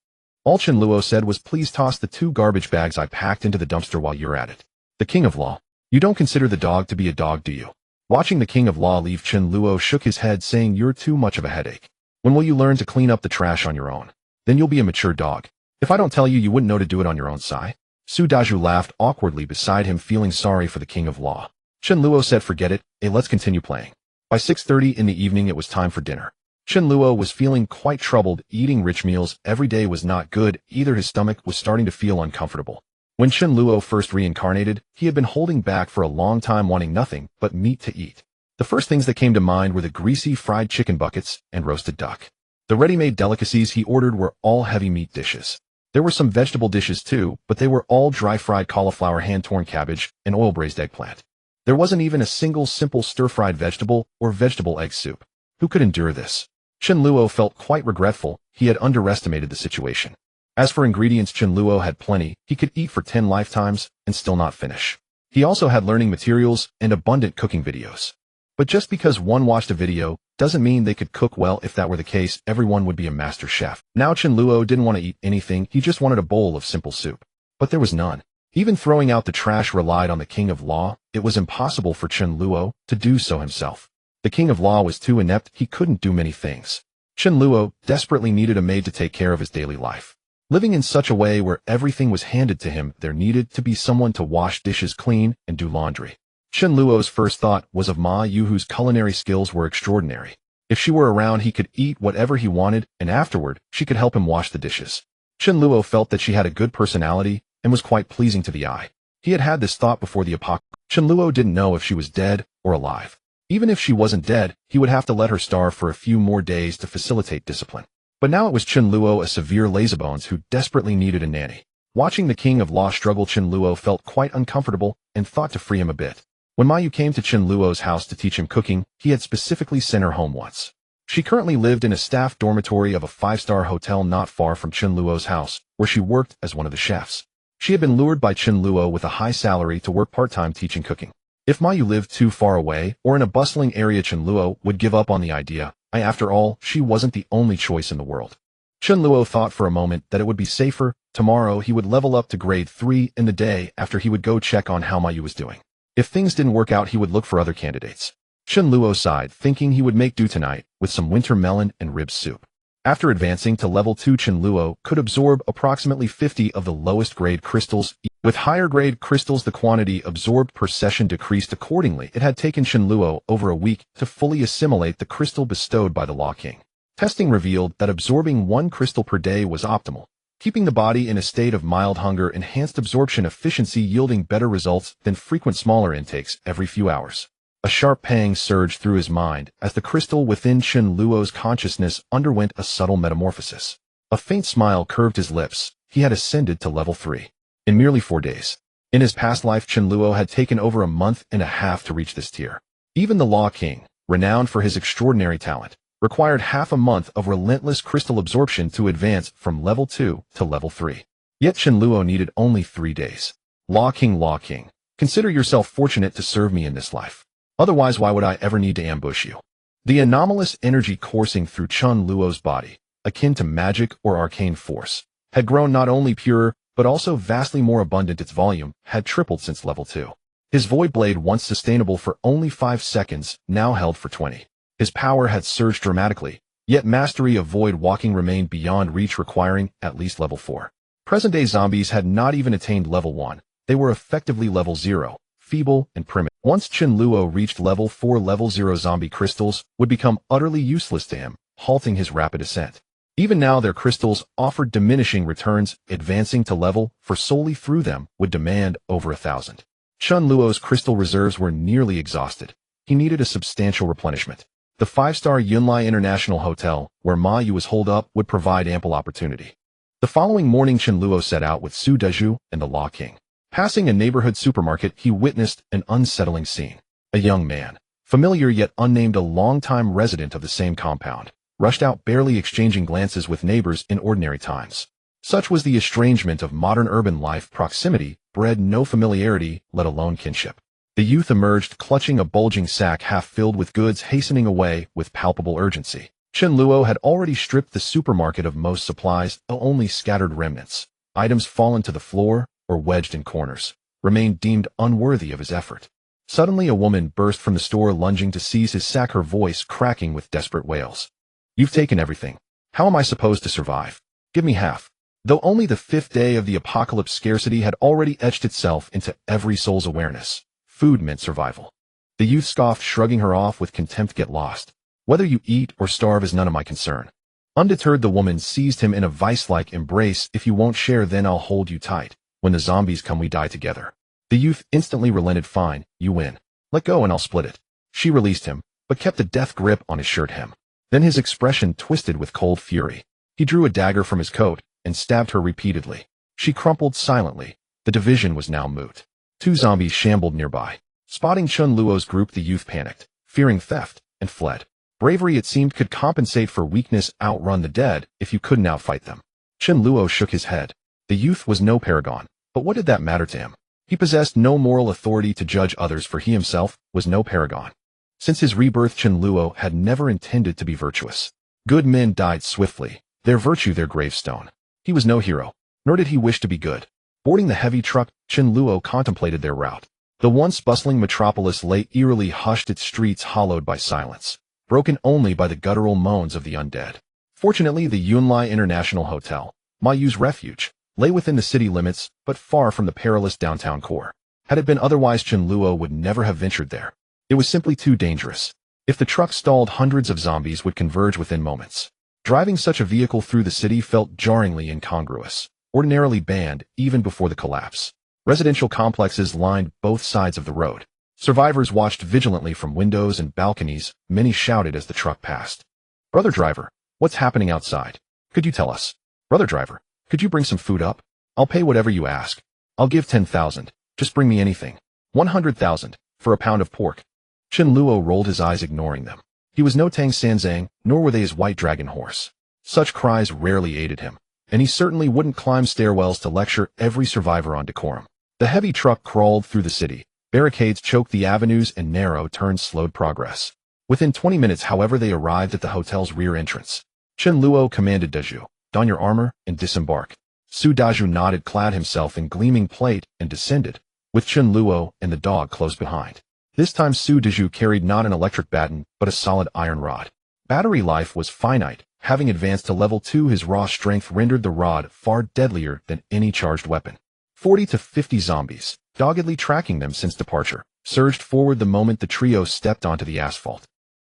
All Chen Luo said was, "Please toss the 2 garbage bags I packed into the dumpster while you're at it." The king of law: "You don't consider the dog to be a dog, do you?" Watching the king of law leave, Chen Luo shook his head, saying, "You're too much of a headache. When will you learn to clean up the trash on your own? Then you'll be a mature dog. If I don't tell you, you wouldn't know to do it on your own." Sigh. Su Dezhu laughed awkwardly beside him, feeling sorry for the king of law. Chen Luo said, "Forget it, let's continue playing." By 6:30 in the evening it was time for dinner. Chen Luo was feeling quite troubled. Eating rich meals every day was not good either. His stomach was starting to feel uncomfortable. When Chen Luo first reincarnated, he had been holding back for a long time, wanting nothing but meat to eat. The first things that came to mind were the greasy fried chicken buckets and roasted duck. The ready-made delicacies he ordered were all heavy meat dishes. There were some vegetable dishes too, but they were all dry-fried cauliflower, hand-torn cabbage, and oil-braised eggplant. There wasn't even a single simple stir-fried vegetable or vegetable egg soup. Who could endure this? Chen Luo felt quite regretful. He had underestimated the situation. As for ingredients, Chen Luo had plenty. He could eat for 10 lifetimes and still not finish. He also had learning materials and abundant cooking videos. But just because one watched a video doesn't mean they could cook well. If that were the case, everyone would be a master chef. Now Chen Luo didn't want to eat anything. He just wanted a bowl of simple soup. But there was none. Even throwing out the trash relied on the king of law. It was impossible for Chen Luo to do so himself. The king of law was too inept. He couldn't do many things. Chen Luo desperately needed a maid to take care of his daily life. Living in such a way where everything was handed to him, there needed to be someone to wash dishes, clean, and do laundry. Chen Luo's first thought was of Ma Yu, whose culinary skills were extraordinary. If she were around, he could eat whatever he wanted, and afterward, she could help him wash the dishes. Chen Luo felt that she had a good personality and was quite pleasing to the eye. He had had this thought before the apocalypse. Chen Luo didn't know if she was dead or alive. Even if she wasn't dead, he would have to let her starve for a few more days to facilitate discipline. But now it was Chen Luo, a severe lazybones who desperately needed a nanny. Watching the king of law struggle, Chen Luo felt quite uncomfortable and thought to free him a bit. When Ma Yu came to Chen Luo's house to teach him cooking, he had specifically sent her home once. She currently lived in a staff dormitory of a 5-star hotel not far from Chen Luo's house, where she worked as one of the chefs. She had been lured by Chen Luo with a high salary to work part-time teaching cooking. If Ma Yu lived too far away or in a bustling area, Chen Luo would give up on the idea. After all, she wasn't the only choice in the world. Chen Luo thought for a moment that it would be safer. Tomorrow he would level up to grade 3. In the day after, he would go check on how Ma Yu was doing. If things didn't work out, he would look for other candidates. Chen Luo sighed, thinking he would make do tonight with some winter melon and rib soup. After advancing to level 2, Chen Luo could absorb approximately 50 of the lowest grade crystals. With higher-grade crystals, the quantity absorbed per session decreased accordingly. It had taken Chen Luo over a week to fully assimilate the crystal bestowed by the Law King. Testing revealed that absorbing 1 crystal per day was optimal, keeping the body in a state of mild hunger, enhanced absorption efficiency, yielding better results than frequent smaller intakes every few hours. A sharp pang surged through his mind as the crystal within Chen Luo's consciousness underwent a subtle metamorphosis. A faint smile curved his lips. He had ascended to level 3. In merely 4 days. In his past life, Chen Luo had taken over a month and a half to reach this tier. Even the Law King, renowned for his extraordinary talent, required half a month of relentless crystal absorption to advance from level 2 to level 3. Yet Chen Luo needed only 3 days. Law King, consider yourself fortunate to serve me in this life. Otherwise, why would I ever need to ambush you? The anomalous energy coursing through Chen Luo's body, akin to magic or arcane force, had grown not only purer, but also vastly more abundant. Its volume had tripled since level 2. His void blade, once sustainable for only 5 seconds, now held for 20. His power had surged dramatically, yet mastery of void walking remained beyond reach, requiring at least level 4. Present-day zombies had not even attained level 1. They were effectively level 0, feeble and primitive. Once Chen Luo reached level 4, level 0 zombie crystals would become utterly useless to him, halting his rapid ascent. Even now, their crystals offered diminishing returns. Advancing to level 4 solely through them would demand over 1,000. Chen Luo's crystal reserves were nearly exhausted. He needed a substantial replenishment. The 5-star Yunlai International Hotel, where Ma Yu was holed up, would provide ample opportunity. The following morning, Chen Luo set out with Su Dezhu and the Law King. Passing a neighborhood supermarket, he witnessed an unsettling scene. A young man, familiar yet unnamed, a long-time resident of the same compound, rushed out, barely exchanging glances with neighbors in ordinary times. Such was the estrangement of modern urban life. Proximity bred no familiarity, let alone kinship. The youth emerged, clutching a bulging sack half filled with goods, hastening away with palpable urgency. Chen Luo had already stripped the supermarket of most supplies, only scattered remnants, items fallen to the floor or wedged in corners, remained deemed unworthy of his effort. Suddenly a woman burst from the store, lunging to seize his sack, her voice cracking with desperate wails. "You've taken everything. How am I supposed to survive? Give me half." Though only the 5th day of the apocalypse, scarcity had already etched itself into every soul's awareness. Food meant survival. The youth scoffed, shrugging her off with contempt. "Get lost. Whether you eat or starve is none of my concern." Undeterred, the woman seized him in a vice-like embrace. "If you won't share, then I'll hold you tight. When the zombies come, we die together." The youth instantly relented. "Fine, you win. Let go and I'll split it." She released him, but kept a death grip on his shirt hem. Then his expression twisted with cold fury. He drew a dagger from his coat and stabbed her repeatedly. She crumpled silently. The division was now moot. 2 zombies shambled nearby. Spotting Chen Luo's group, the youth panicked, fearing theft, and fled. Bravery, it seemed, could compensate for weakness. Outrun the dead if you couldn't outfight them. Chen Luo shook his head. The youth was no paragon, but what did that matter to him? He possessed no moral authority to judge others, for he himself was no paragon. Since his rebirth, Chen Luo had never intended to be virtuous. Good men died swiftly, their virtue their gravestone. He was no hero, nor did he wish to be good. Boarding the heavy truck, Chen Luo contemplated their route. The once bustling metropolis lay eerily hushed, its streets hollowed by silence, broken only by the guttural moans of the undead. Fortunately, the Yunlai International Hotel, Ma Yu's refuge, lay within the city limits, but far from the perilous downtown core. Had it been otherwise, Chen Luo would never have ventured there. It was simply too dangerous. If the truck stalled, hundreds of zombies would converge within moments. Driving such a vehicle through the city felt jarringly incongruous, ordinarily banned even before the collapse. Residential complexes lined both sides of the road. Survivors watched vigilantly from windows and balconies. Many shouted as the truck passed. "Brother driver, what's happening outside? Could you tell us? Brother driver, could you bring some food up? I'll pay whatever you ask. I'll give 10,000. Just bring me anything. 100,000 for a pound of pork." Chen Luo rolled his eyes, ignoring them. He was no Tang Sanzang, nor were they his white dragon horse. Such cries rarely aided him, and he certainly wouldn't climb stairwells to lecture every survivor on decorum. The heavy truck crawled through the city. Barricades choked the avenues and narrow turns slowed progress. Within 20 minutes, however, they arrived at the hotel's rear entrance. Chen Luo commanded Dezhu, "Don your armor and disembark." Su Dezhu nodded, clad himself in gleaming plate, and descended, with Chen Luo and the dog close behind. This time Su Dezhu carried not an electric baton, but a solid iron rod. Battery life was finite. Having advanced to level 2, his raw strength rendered the rod far deadlier than any charged weapon. 40 to 50 zombies, doggedly tracking them since departure, surged forward the moment the trio stepped onto the asphalt.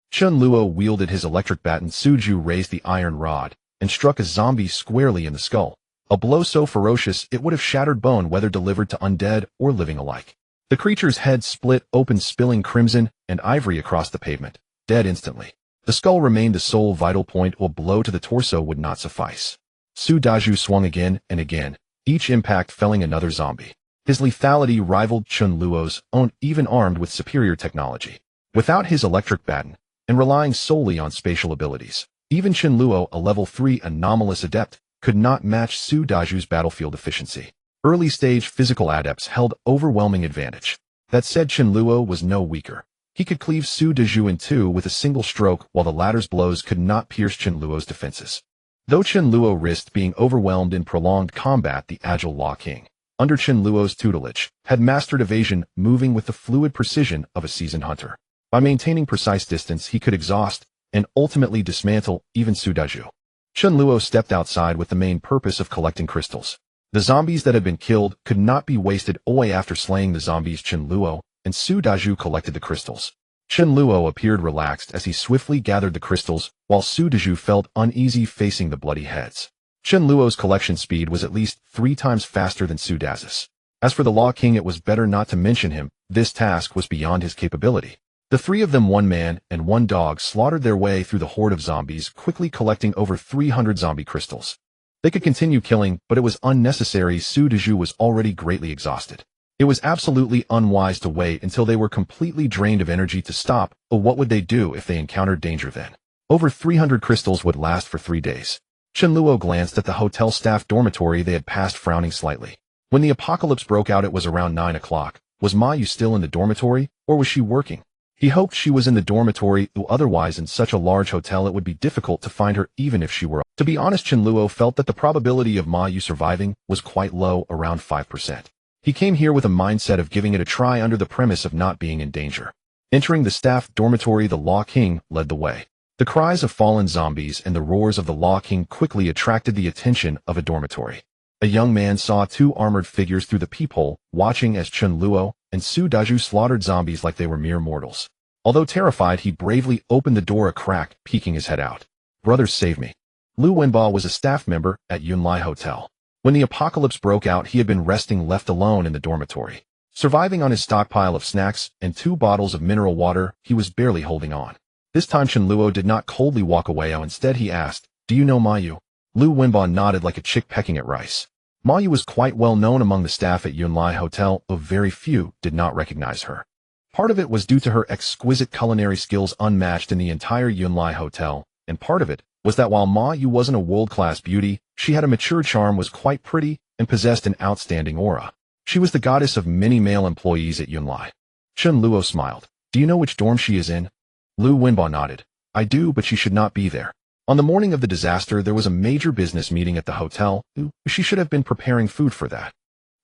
Chen Luo wielded his electric baton. Suju raised the iron rod and struck a zombie squarely in the skull, a blow so ferocious it would have shattered bone whether delivered to undead or living alike. The creature's head split open, spilling crimson and ivory across the pavement, dead instantly. The skull remained the sole vital point. A blow to the torso would not suffice. Su Daju swung again and again, each impact felling another zombie. His lethality rivaled Chen Luo's own, even armed with superior technology. Without his electric baton, and relying solely on spatial abilities, even Chen Luo, a level 3 anomalous adept, could not match Su Daju's battlefield efficiency. Early-stage physical adepts held overwhelming advantage. That said, Chen Luo was no weaker. He could cleave Su Daju in two with a single stroke, while the latter's blows could not pierce Chen Luo's defenses. Though Chen Luo risked being overwhelmed in prolonged combat, the agile Law King, under Chen Luo's tutelage, had mastered evasion, moving with the fluid precision of a seasoned hunter. By maintaining precise distance, he could exhaust and ultimately dismantle even Su Daju. Chen Luo stepped outside with the main purpose of collecting crystals. The zombies that had been killed could not be wasted. After slaying the zombies, Chen Luo and Su Daju collected the crystals. Chen Luo appeared relaxed as he swiftly gathered the crystals, while Su Daju felt uneasy facing the bloody heads. Chen Luo's collection speed was at least 3 times faster than Su Daju's. As for the Law King, it was better not to mention him. This task was beyond his capability. The three of them, one man and one dog, slaughtered their way through the horde of zombies, quickly collecting over 300 zombie crystals. They could continue killing, but it was unnecessary. Su Daju was already greatly exhausted. It was absolutely unwise to wait until they were completely drained of energy to stop, or what would they do if they encountered danger then? Over 300 crystals would last for 3 days. Chen Luo glanced at the hotel staff dormitory they had passed, frowning slightly. When the apocalypse broke out, it was around 9 o'clock. Was Mayu still in the dormitory, or was she working? He hoped she was in the dormitory, otherwise in such a large hotel it would be difficult to find her even if she were. To be honest, Chen Luo felt that the probability of Mayu surviving was quite low, around 5%. He came here with a mindset of giving it a try under the premise of not being in danger. Entering the staff dormitory, the Law King led the way. The cries of fallen zombies and the roars of the Law King quickly attracted the attention of a dormitory. A young man saw 2 armored figures through the peephole, watching as Chen Luo and Su Daju slaughtered zombies like they were mere mortals. Although terrified, he bravely opened the door a crack, peeking his head out. "Brothers, save me." Lu Wenba was a staff member at Yunlai Hotel. When the apocalypse broke out, he had been resting left alone in the dormitory. Surviving on his stockpile of snacks and 2 bottles of mineral water, he was barely holding on. This time Chen Luo did not coldly walk away. Instead he asked, "Do you know Mayu?" Lu Wenba nodded like a chick pecking at rice. Mayu was quite well known among the staff at Yunlai Hotel, though very few did not recognize her. Part of it was due to her exquisite culinary skills unmatched in the entire Yunlai Hotel, and part of it was that while Mayu wasn't a world-class beauty, she had a mature charm, was quite pretty, and possessed an outstanding aura. She was the goddess of many male employees at Yunlai. Chen Luo smiled. "Do you know which dorm she is in?" Lu Wenba nodded. "I do, but she should not be there." On the morning of the disaster, there was a major business meeting at the hotel. She should have been preparing food for that.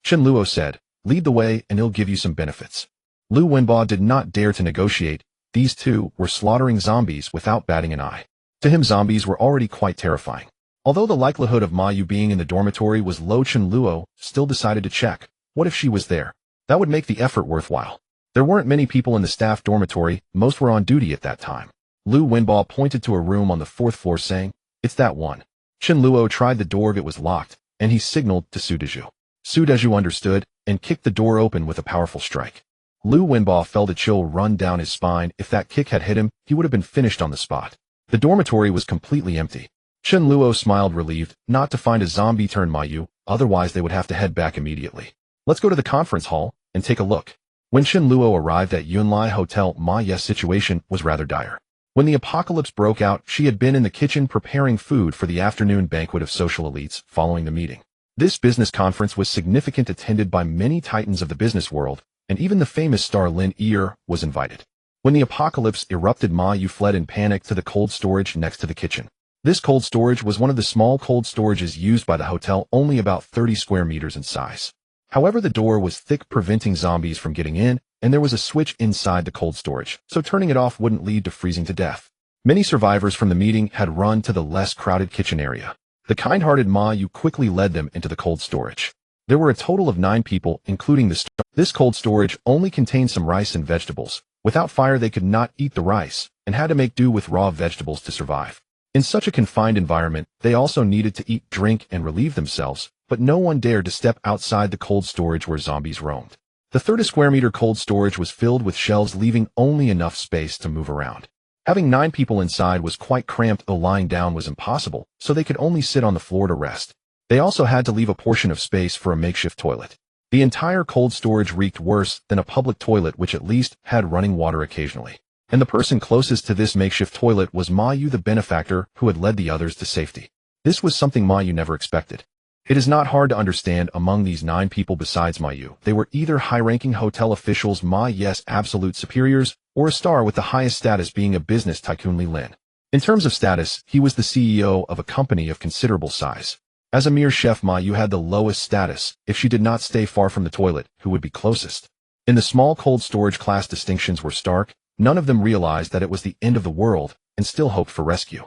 Chen Luo said, "Lead the way and it'll give you some benefits." Lu Wenba did not dare to negotiate. These two were slaughtering zombies without batting an eye. To him, zombies were already quite terrifying. Although the likelihood of Mayu being in the dormitory was low, Chen Luo still decided to check. What if she was there? That would make the effort worthwhile. There weren't many people in the staff dormitory, most were on duty at that time. Lu Wenba pointed to a room on the 4th floor, saying, "It's that one." Chen Luo tried the door, it was locked, and he signaled to Su Daju. Su Daju understood and kicked the door open with a powerful strike. Lu Wenba felt a chill run down his spine. If that kick had hit him, he would have been finished on the spot. The dormitory was completely empty. Chen Luo smiled, relieved not to find a zombie turned Mayu, otherwise they would have to head back immediately. "Let's go to the conference hall and take a look." When Chen Luo arrived at Yunlai Hotel, Maya's situation was rather dire. When the apocalypse broke out, she had been in the kitchen preparing food for the afternoon banquet of social elites following the meeting. This business conference was significant, attended by many titans of the business world, and even the famous star Lin Ear was invited. When the apocalypse erupted, Mayu fled in panic to the cold storage next to the kitchen. This cold storage was one of the small cold storages used by the hotel, only about 30 square meters in size. However, the door was thick, preventing zombies from getting in, and there was a switch inside the cold storage, so turning it off wouldn't lead to freezing to death. Many survivors from the meeting had run to the less crowded kitchen area. The kind-hearted Mayu quickly led them into the cold storage. There were a total of 9 people, including the star. This cold storage only contained some rice and vegetables. Without fire they could not eat the rice, and had to make do with raw vegetables to survive. In such a confined environment, they also needed to eat, drink, and relieve themselves, but no one dared to step outside the cold storage where zombies roamed. The 30 square meter cold storage was filled with shelves, leaving only enough space to move around. Having 9 people inside was quite cramped, though lying down was impossible, so they could only sit on the floor to rest. They also had to leave a portion of space for a makeshift toilet. The entire cold storage reeked worse than a public toilet, which at least had running water occasionally. And the person closest to this makeshift toilet was Mayu, the benefactor who had led the others to safety. This was something Mayu never expected. It is not hard to understand among these 9 people besides Mayu, they were either high-ranking hotel officials, Mayu's absolute superiors, or a star with the highest status being a business tycoon Li Lin. In terms of status, he was the CEO of a company of considerable size. As a mere chef, Mayu had the lowest status. If she did not stay far from the toilet, who would be closest? In the small cold storage, class distinctions were stark. None of them realized that it was the end of the world, and still hoped for rescue.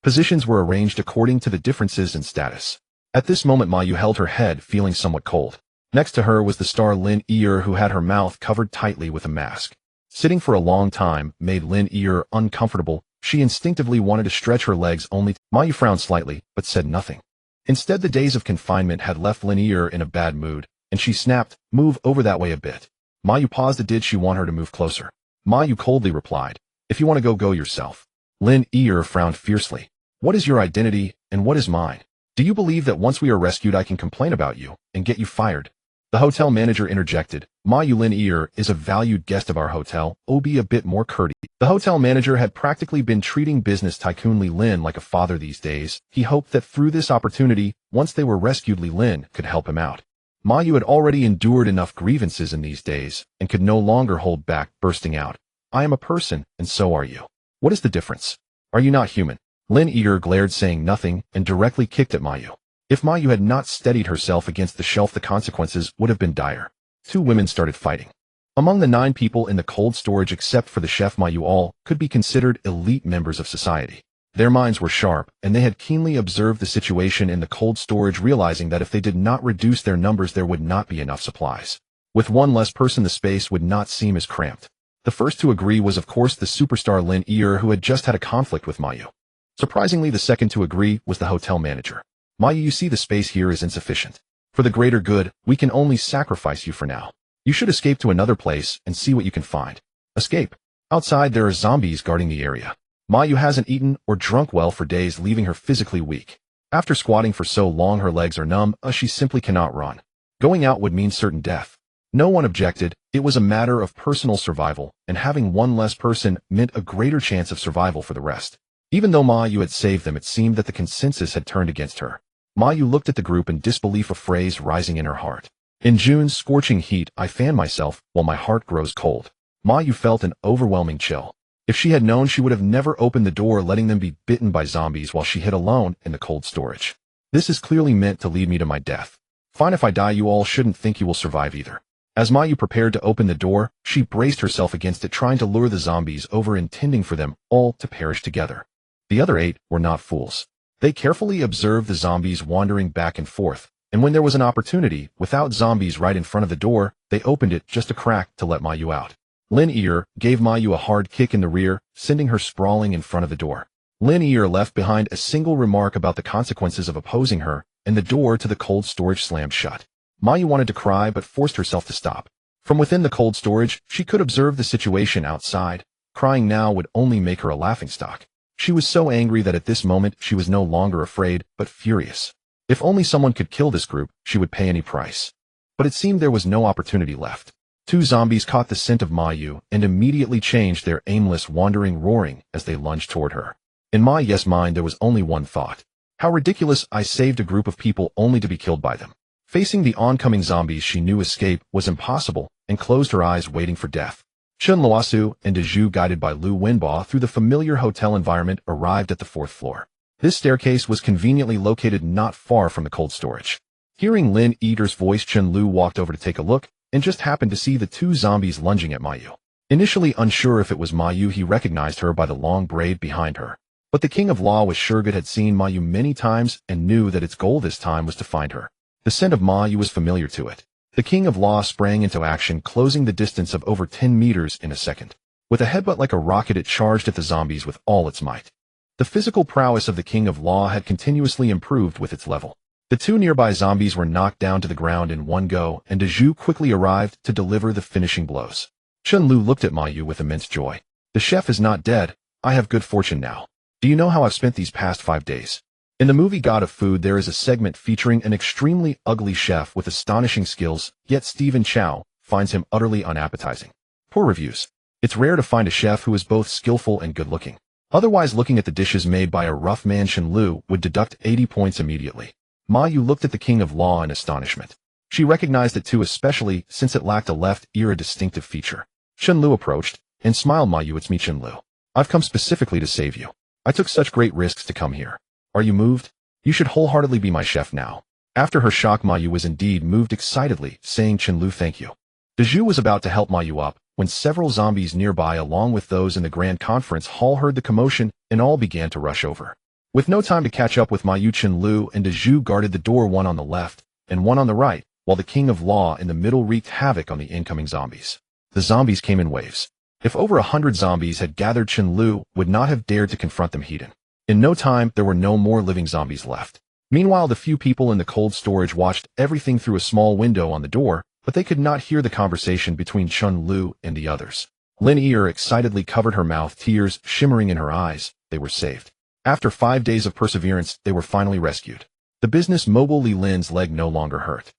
Positions were arranged according to the differences in status. At this moment Mayu held her head, feeling somewhat cold. Next to her was the star Lin Ear, who had her mouth covered tightly with a mask. Sitting for a long time made Lin Ear uncomfortable. She instinctively wanted to stretch her legs only. Mayu frowned slightly, but said nothing. Instead, the days of confinement had left Lin Ear in a bad mood, and she snapped, "Move over that way a bit." Mayu paused. Did she want her to move closer? Mayu coldly replied, "If you want to go yourself." Lin Ear frowned fiercely. "What is your identity, and what is mine? Do you believe that once we are rescued I can complain about you, and get you fired?" The hotel manager interjected, "Mayu, Lin Ear is a valued guest of our hotel, be a bit more courteous." The hotel manager had practically been treating business tycoon Li Lin like a father these days. He hoped that through this opportunity, once they were rescued, Li Lin could help him out. Mayu had already endured enough grievances in these days, and could no longer hold back, bursting out, "I am a person, and so are you. What is the difference? Are you not human?" Lin Ear glared, saying nothing, and directly kicked at Mayu. If Mayu had not steadied herself against the shelf, the consequences would have been dire. 2 women started fighting. Among the 9 people in the cold storage, except for the chef, Mayu all could be considered elite members of society. Their minds were sharp, and they had keenly observed the situation in the cold storage, realizing that if they did not reduce their numbers there would not be enough supplies. With 1 less person the space would not seem as cramped. The first to agree was of course the superstar Lin Ear, who had just had a conflict with Mayu. Surprisingly, the second to agree was the hotel manager. "Mayu, you see the space here is insufficient. For the greater good, we can only sacrifice you for now. You should escape to another place and see what you can find." Escape? Outside there are zombies guarding the area. Mayu hasn't eaten or drunk well for days, leaving her physically weak. After squatting for so long her legs are numb, she simply cannot run. Going out would mean certain death. No one objected. It was a matter of personal survival, and having 1 less person meant a greater chance of survival for the rest. Even though Mayu had saved them, it seemed that the consensus had turned against her. Mayu looked at the group in disbelief, a phrase rising in her heart. "In June's scorching heat, I fan myself while my heart grows cold." Mayu felt an overwhelming chill. If she had known, she would have never opened the door, letting them be bitten by zombies while she hid alone in the cold storage. "This is clearly meant to lead me to my death. Fine, if I die you all shouldn't think you will survive either." As Mayu prepared to open the door, she braced herself against it, trying to lure the zombies over, intending for them all to perish together. The other 8 were not fools. They carefully observed the zombies wandering back and forth, and when there was an opportunity, without zombies right in front of the door, they opened it just a crack to let Mayu out. Lin Ear gave Mayu a hard kick in the rear, sending her sprawling in front of the door. Lin Ear left behind a single remark about the consequences of opposing her, and the door to the cold storage slammed shut. Mayu wanted to cry but forced herself to stop. From within the cold storage, she could observe the situation outside. Crying now would only make her a laughingstock. She was so angry that at this moment she was no longer afraid, but furious. If only someone could kill this group, she would pay any price. But it seemed there was no opportunity left. 2 zombies caught the scent of Mayu and immediately changed their aimless, wandering roaring as they lunged toward her. In Mayu's mind there was only one thought. How ridiculous, I saved a group of people only to be killed by them. Facing the oncoming zombies, she knew escape was impossible and closed her eyes, waiting for death. Chen Luo and Dezhu, guided by Lu Wenbo through the familiar hotel environment, arrived at the 4th floor. This staircase was conveniently located not far from the cold storage. Hearing Lin Eater's voice, Chen Luo walked over to take a look, and just happened to see the 2 zombies lunging at Mayu. Initially unsure if it was Mayu, he recognized her by the long braid behind her. But the King of Law was sure good, had seen Mayu many times and knew that its goal this time was to find her. The scent of Ma Yu was familiar to it. The King of Law sprang into action, closing the distance of over 10 meters in a second. With a headbutt like a rocket, it charged at the zombies with all its might. The physical prowess of the King of Law had continuously improved with its level. The two nearby zombies were knocked down to the ground in one go, and Zhu quickly arrived to deliver the finishing blows. Chen Luo looked at Ma Yu with immense joy. The chef is not dead. I have good fortune now. Do you know how I've spent these past 5 days? In the movie God of Food, there is a segment featuring an extremely ugly chef with astonishing skills, yet Stephen Chow finds him utterly unappetizing. Poor reviews. It's rare to find a chef who is both skillful and good-looking. Otherwise, looking at the dishes made by a rough man, Chen Luo would deduct 80 points immediately. Ma Yu looked at the King of Law in astonishment. She recognized it too, especially since it lacked a left ear, a distinctive feature. Chen Luo approached and smiled. Ma Yu, it's me, Chen Luo. I've come specifically to save you. I took such great risks to come here. Are you moved? You should wholeheartedly be my chef now. After her shock, Ma Yu was indeed moved excitedly, saying, Chen Luo, thank you. Zhu was about to help Ma Yu up when several zombies nearby, along with those in the grand conference hall, heard the commotion and all began to rush over. With no time to catch up with Ma Yu, Chen Luo and Zhu guarded the door, one on the left and one on the right, while the King of Law in the middle wreaked havoc on the incoming zombies. The zombies came in waves. If over 100 zombies had gathered, Chen Luo would not have dared to confront them head-on. In no time, there were no more living zombies left. Meanwhile, the few people in the cold storage watched everything through a small window on the door, but they could not hear the conversation between Chen Luo and the others. Lin Yi excitedly covered her mouth, tears shimmering in her eyes. They were saved. After 5 days of perseverance, they were finally rescued. The business mogul Li Lin's leg no longer hurt.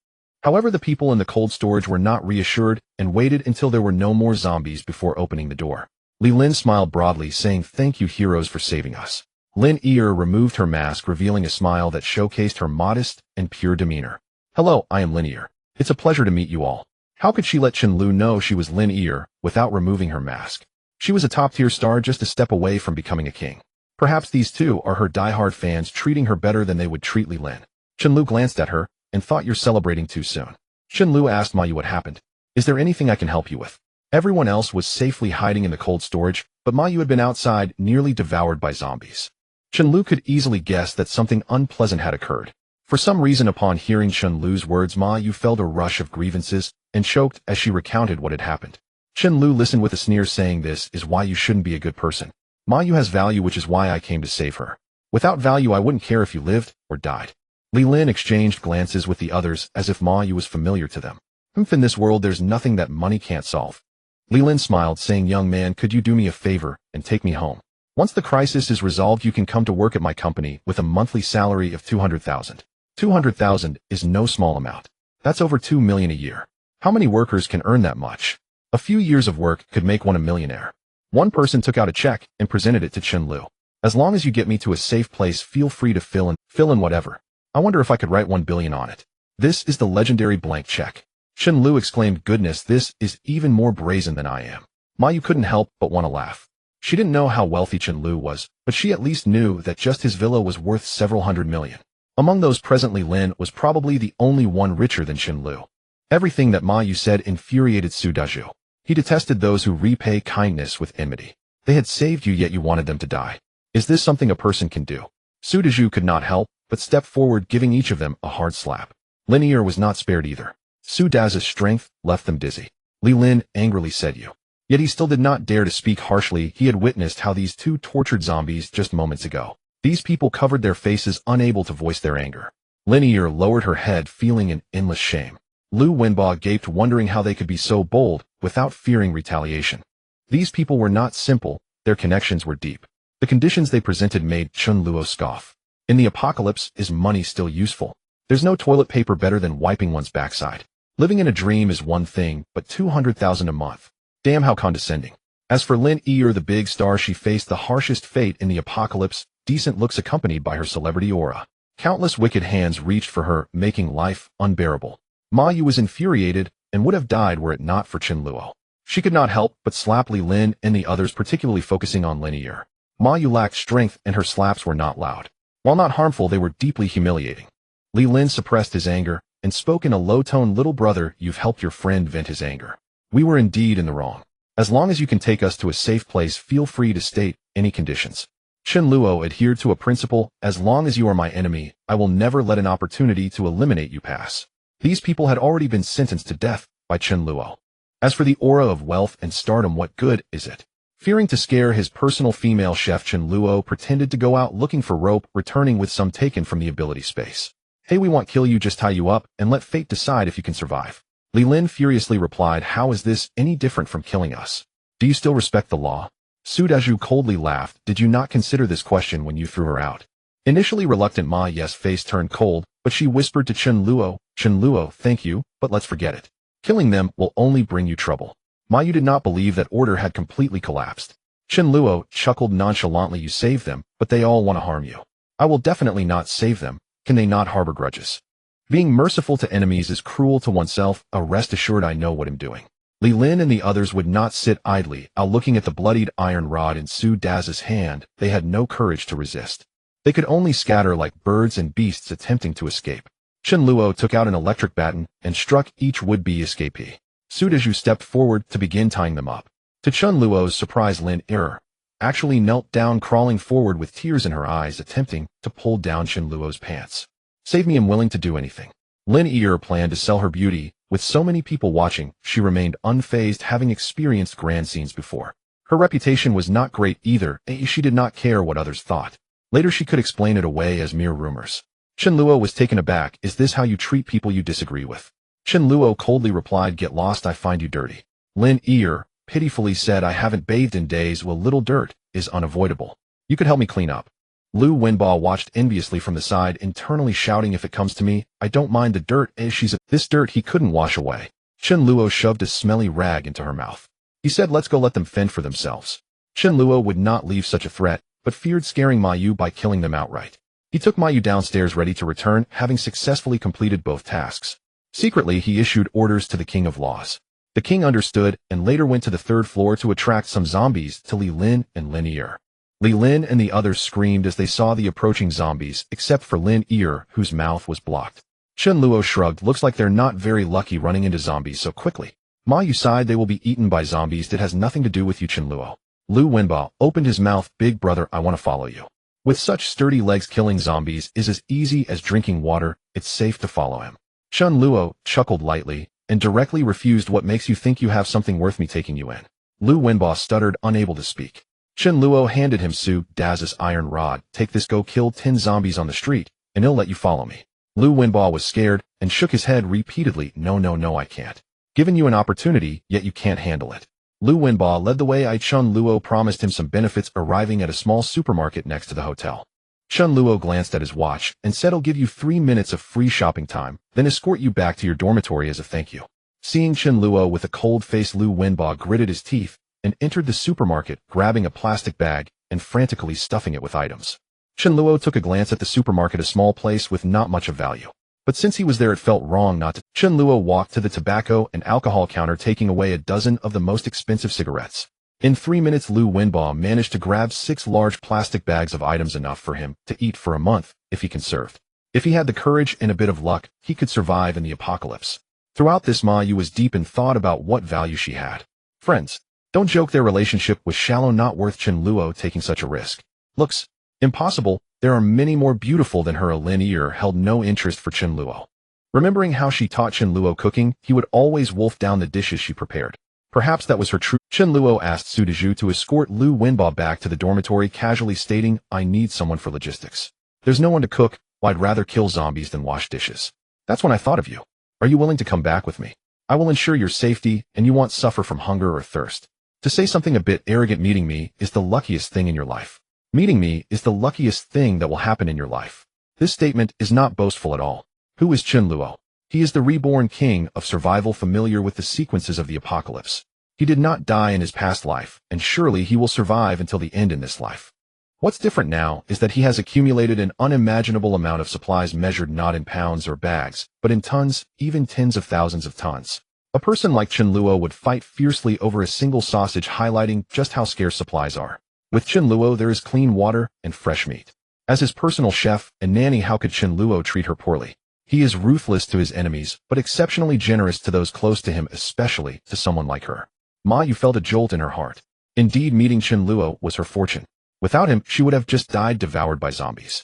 However, the people in the cold storage were not reassured and waited until there were no more zombies before opening the door. Li Lin smiled broadly, saying, thank you, heroes, for saving us. Lin Yi removed her mask, revealing a smile that showcased her modest and pure demeanor. Hello, I am Lin Yi. It's a pleasure to meet you all. How could she let Chen Luo know she was Lin Yi without removing her mask? She was a top-tier star, just a step away from becoming a king. Perhaps these two are her die-hard fans, treating her better than they would treat Li Lin. Chen Luo glanced at her and thought, you're celebrating too soon. Chen Luo asked Ma Yu what happened. Is there anything I can help you with? Everyone else was safely hiding in the cold storage, but Ma Yu had been outside, nearly devoured by zombies. Chen Luo could easily guess that something unpleasant had occurred. For some reason, upon hearing Chen Luo's words, Ma Yu felt a rush of grievances and choked as she recounted what had happened. Chen Luo listened with a sneer, saying, this is why you shouldn't be a good person. Ma Yu has value, which is why I came to save her. Without value, I wouldn't care if you lived or died. Li Lin exchanged glances with the others as if Ma Yu was familiar to them. In this world, there's nothing that money can't solve. Li Lin smiled, saying, young man, could you do me a favor and take me home? Once the crisis is resolved, you can come to work at my company with a monthly salary of 200,000. 200,000 is no small amount. That's over 2 million a year. How many workers can earn that much? A few years of work could make one a millionaire. One person took out a check and presented it to Chen Luo. As long as you get me to a safe place, feel free to fill in whatever. I wonder if I could write 1 billion on it. This is the legendary blank check. Chen Luo exclaimed, goodness, this is even more brazen than I am. Ma Yu couldn't help but want to laugh. She didn't know how wealthy Chen Luo was, but she at least knew that just his villa was worth several hundred million. Among those present, Li Lin was probably the only one richer than Chen Luo. Everything that Ma Yu said infuriated Su Dazhu. He detested those who repay kindness with enmity. They had saved you, yet you wanted them to die. Is this something a person can do? Su Dazhu could not help but step forward, giving each of them a hard slap. Lin Yi was not spared either. Su Dazhu's strength left them dizzy. Li Lin angrily said, you. Yet he still did not dare to speak harshly. He had witnessed how these two tortured zombies just moments ago. These people covered their faces, unable to voice their anger. Lin Yi lowered her head, feeling an endless shame. Lu Wenba gaped, wondering how they could be so bold without fearing retaliation. These people were not simple, their connections were deep. The conditions they presented made Chen Luo scoff. In the apocalypse, is money still useful? There's no toilet paper better than wiping one's backside. Living in a dream is one thing, but 200,000 a month. Damn, how condescending. As for Lin Yi, the big star, she faced the harshest fate in the apocalypse, decent looks accompanied by her celebrity aura. Countless wicked hands reached for her, making life unbearable. Ma Yu was infuriated and would have died were it not for Chen Luo. She could not help but slap Li Lin and the others, particularly focusing on Lin Yi. Ma Yu lacked strength and her slaps were not loud. While not harmful, they were deeply humiliating. Li Lin suppressed his anger and spoke in a low tone, little brother, you've helped your friend vent his anger. We were indeed in the wrong. As long as you can take us to a safe place, feel free to state any conditions. Chen Luo adhered to a principle: as long as you are my enemy, I will never let an opportunity to eliminate you pass. These people had already been sentenced to death by Chen Luo. As for the aura of wealth and stardom, what good is it? Fearing to scare his personal female chef, Chen Luo pretended to go out looking for rope, returning with some taken from the ability space. Hey, we won't kill you, just tie you up and let fate decide if you can survive. Li Lin furiously replied, how is this any different from killing us? Do you still respect the law? Su Dazhu coldly laughed. Did you not consider this question when you threw her out? Initially reluctant, Ma Ye's face turned cold, but she whispered to Chen Luo, thank you, but let's forget it. Killing them will only bring you trouble. Ma Yu did not believe that order had completely collapsed. Chen Luo chuckled nonchalantly, you save them, but they all want to harm you. I will definitely not save them. Can they not harbor grudges? Being merciful to enemies is cruel to oneself. Rest assured I know what I'm doing. Li Lin and the others would not sit idly, looking at the bloodied iron rod in Su Daz's hand. They had no courage to resist. They could only scatter like birds and beasts attempting to escape. Chen Luo took out an electric baton and struck each would-be escapee. Su Dazhu stepped forward to begin tying them up. To Chen Luo's surprise, Lin Er actually knelt down, crawling forward with tears in her eyes, attempting to pull down Chen Luo's pants. Save me, I'm willing to do anything. Lin Er planned to sell her beauty. With so many people watching, she remained unfazed, having experienced grand scenes before. Her reputation was not great either. She did not care what others thought. Later she could explain it away as mere rumors. Chen Luo was taken aback. Is this how you treat people you disagree with? Chen Luo coldly replied, get lost, I find you dirty. Lin Er pitifully said, I haven't bathed in days. Well, little dirt is unavoidable. You could help me clean up. Lu Wenba watched enviously from the side, internally shouting, if it comes to me, I don't mind the dirt. This dirt he couldn't wash away. Chen Luo shoved a smelly rag into her mouth. He said, let's go, let them fend for themselves. Chen Luo would not leave such a threat, but feared scaring Ma Yu by killing them outright. He took Ma Yu downstairs, ready to return, having successfully completed both tasks. Secretly, he issued orders to the King of Laws. The king understood and later went to the third floor to attract some zombies to Li Lin and Lin Er. Li Lin and the others screamed as they saw the approaching zombies, except for Lin Er, whose mouth was blocked. Chen Luo shrugged. Looks like they're not very lucky running into zombies so quickly. Ma Yu sighed. They will be eaten by zombies. That has nothing to do with you, Chen Luo. Lu Wenba opened his mouth. Big brother, I want to follow you. With such sturdy legs, killing zombies is as easy as drinking water. It's safe to follow him. Chen Luo chuckled lightly and directly refused. What makes you think you have something worth me taking you in? Lu Wenba stuttered, unable to speak. Chen Luo handed him Su Daz's iron rod. Take this, go kill 10 zombies on the street, and he'll let you follow me. Lu Wenba was scared and shook his head repeatedly. No, I can't. Given you an opportunity, yet you can't handle it. Lu Wenba led the way. Chen Luo promised him some benefits, arriving at a small supermarket next to the hotel. Chen Luo glanced at his watch and said, I'll give you 3 minutes of free shopping time, then escort you back to your dormitory as a thank you. Seeing Chen Luo with a cold face, Lu Wenba gritted his teeth and entered the supermarket, grabbing a plastic bag and frantically stuffing it with items. Chen Luo took a glance at the supermarket, a small place with not much of value. But since he was there, it felt wrong not to. Chen Luo walked to the tobacco and alcohol counter, taking away a dozen of the most expensive cigarettes. In 3 minutes, Lu Wenba managed to grab 6 large plastic bags of items, enough for him to eat for a month if he conserved. If he had the courage and a bit of luck, he could survive in the apocalypse. Throughout this, Ma Yu was deep in thought about what value she had. Friends, don't joke, their relationship was shallow, not worth Chen Luo taking such a risk. Looks impossible. There are many more beautiful than her. Lin Er held no interest for Chen Luo. Remembering how she taught Chen Luo cooking, he would always wolf down the dishes she prepared. Perhaps that was her true. Chen Luo asked Su Dazhu to escort Lu Wenba back to the dormitory, casually stating, I need someone for logistics. There's no one to cook. I'd rather kill zombies than wash dishes. That's when I thought of you. Are you willing to come back with me? I will ensure your safety, and you won't suffer from hunger or thirst. To say something a bit arrogant, meeting me is the luckiest thing in your life. Meeting me is the luckiest thing that will happen in your life. This statement is not boastful at all. Who is Chen Luo? He is the reborn king of survival, familiar with the sequences of the apocalypse. He did not die in his past life, and surely he will survive until the end in this life. What's different now is that he has accumulated an unimaginable amount of supplies, measured not in pounds or bags, but in tons, even tens of thousands of tons. A person like Chen Luo would fight fiercely over a single sausage, highlighting just how scarce supplies are. With Chen Luo, there is clean water and fresh meat. As his personal chef and nanny, how could Chen Luo treat her poorly? He is ruthless to his enemies, but exceptionally generous to those close to him, especially to someone like her. Ma Yu felt a jolt in her heart. Indeed, meeting Chen Luo was her fortune. Without him, she would have just died devoured by zombies.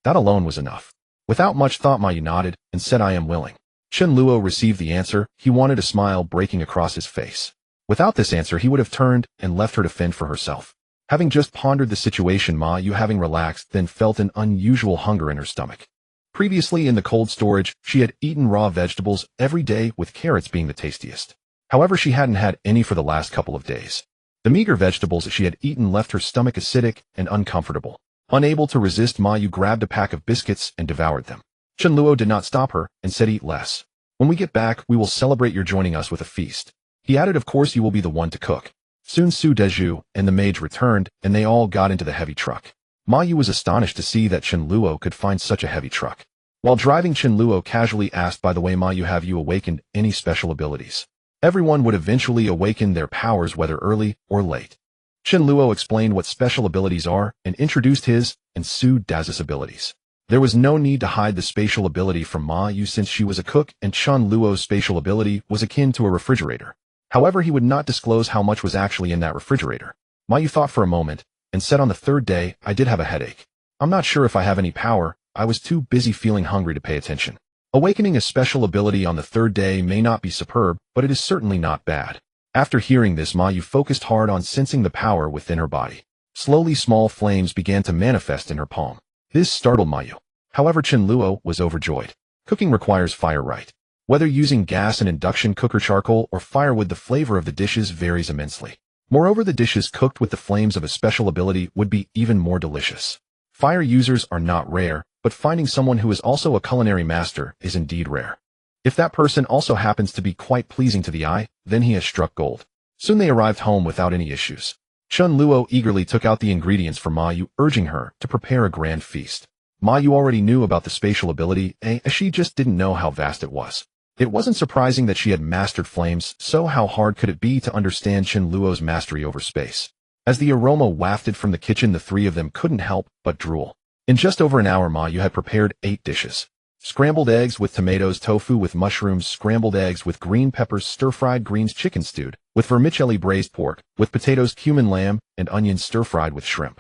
That alone was enough. Without much thought, Mayu nodded and said, "I am willing." Chen Luo received the answer. He wanted a smile breaking across his face. Without this answer, he would have turned and left her to fend for herself. Having just pondered the situation, Mayu, having relaxed, then felt an unusual hunger in her stomach. Previously in the cold storage, she had eaten raw vegetables every day, with carrots being the tastiest. However, she hadn't had any for the last couple of days. The meager vegetables she had eaten left her stomach acidic and uncomfortable. Unable to resist, Mayu grabbed a pack of biscuits and devoured them. Chen Luo did not stop her and said, "Eat less. When we get back, we will celebrate your joining us with a feast." He added, "Of course you will be the one to cook." Soon Su Deju and the mage returned, and they all got into the heavy truck. Mayu was astonished to see that Chen Luo could find such a heavy truck. While driving, Chen Luo casually asked, "By the way, Mayu, have you awakened any special abilities?" Everyone would eventually awaken their powers, whether early or late. Chen Luo explained what special abilities are and introduced his and Su Deju's abilities. There was no need to hide the spatial ability from Mayu since she was a cook, and Chen Luo's spatial ability was akin to a refrigerator. However, he would not disclose how much was actually in that refrigerator. Mayu thought for a moment and said, "On the third day, I did have a headache. I'm not sure if I have any power. I was too busy feeling hungry to pay attention." Awakening a special ability on the third day may not be superb, but it is certainly not bad. After hearing this, Mayu focused hard on sensing the power within her body. Slowly, small flames began to manifest in her palm. This startled Mayu. However, Chen Luo was overjoyed. Cooking requires fire, right? Whether using gas and induction cooker, charcoal, or firewood, the flavor of the dishes varies immensely. Moreover, the dishes cooked with the flames of a special ability would be even more delicious. Fire users are not rare, but finding someone who is also a culinary master is indeed rare. If that person also happens to be quite pleasing to the eye, then he has struck gold. Soon they arrived home without any issues. Chen Luo eagerly took out the ingredients for Mayu, urging her to prepare a grand feast. Mayu already knew about the spatial ability, as she just didn't know how vast it was. It wasn't surprising that she had mastered flames, so how hard could it be to understand Chen Luo's mastery over space? As the aroma wafted from the kitchen, the three of them couldn't help but drool. In just over an hour, Mayu had prepared 8 dishes. Scrambled eggs with tomatoes, tofu with mushrooms, scrambled eggs with green peppers, stir-fried greens, chicken stewed with vermicelli, braised pork with potatoes, cumin, lamb, and onions, stir-fried with shrimp.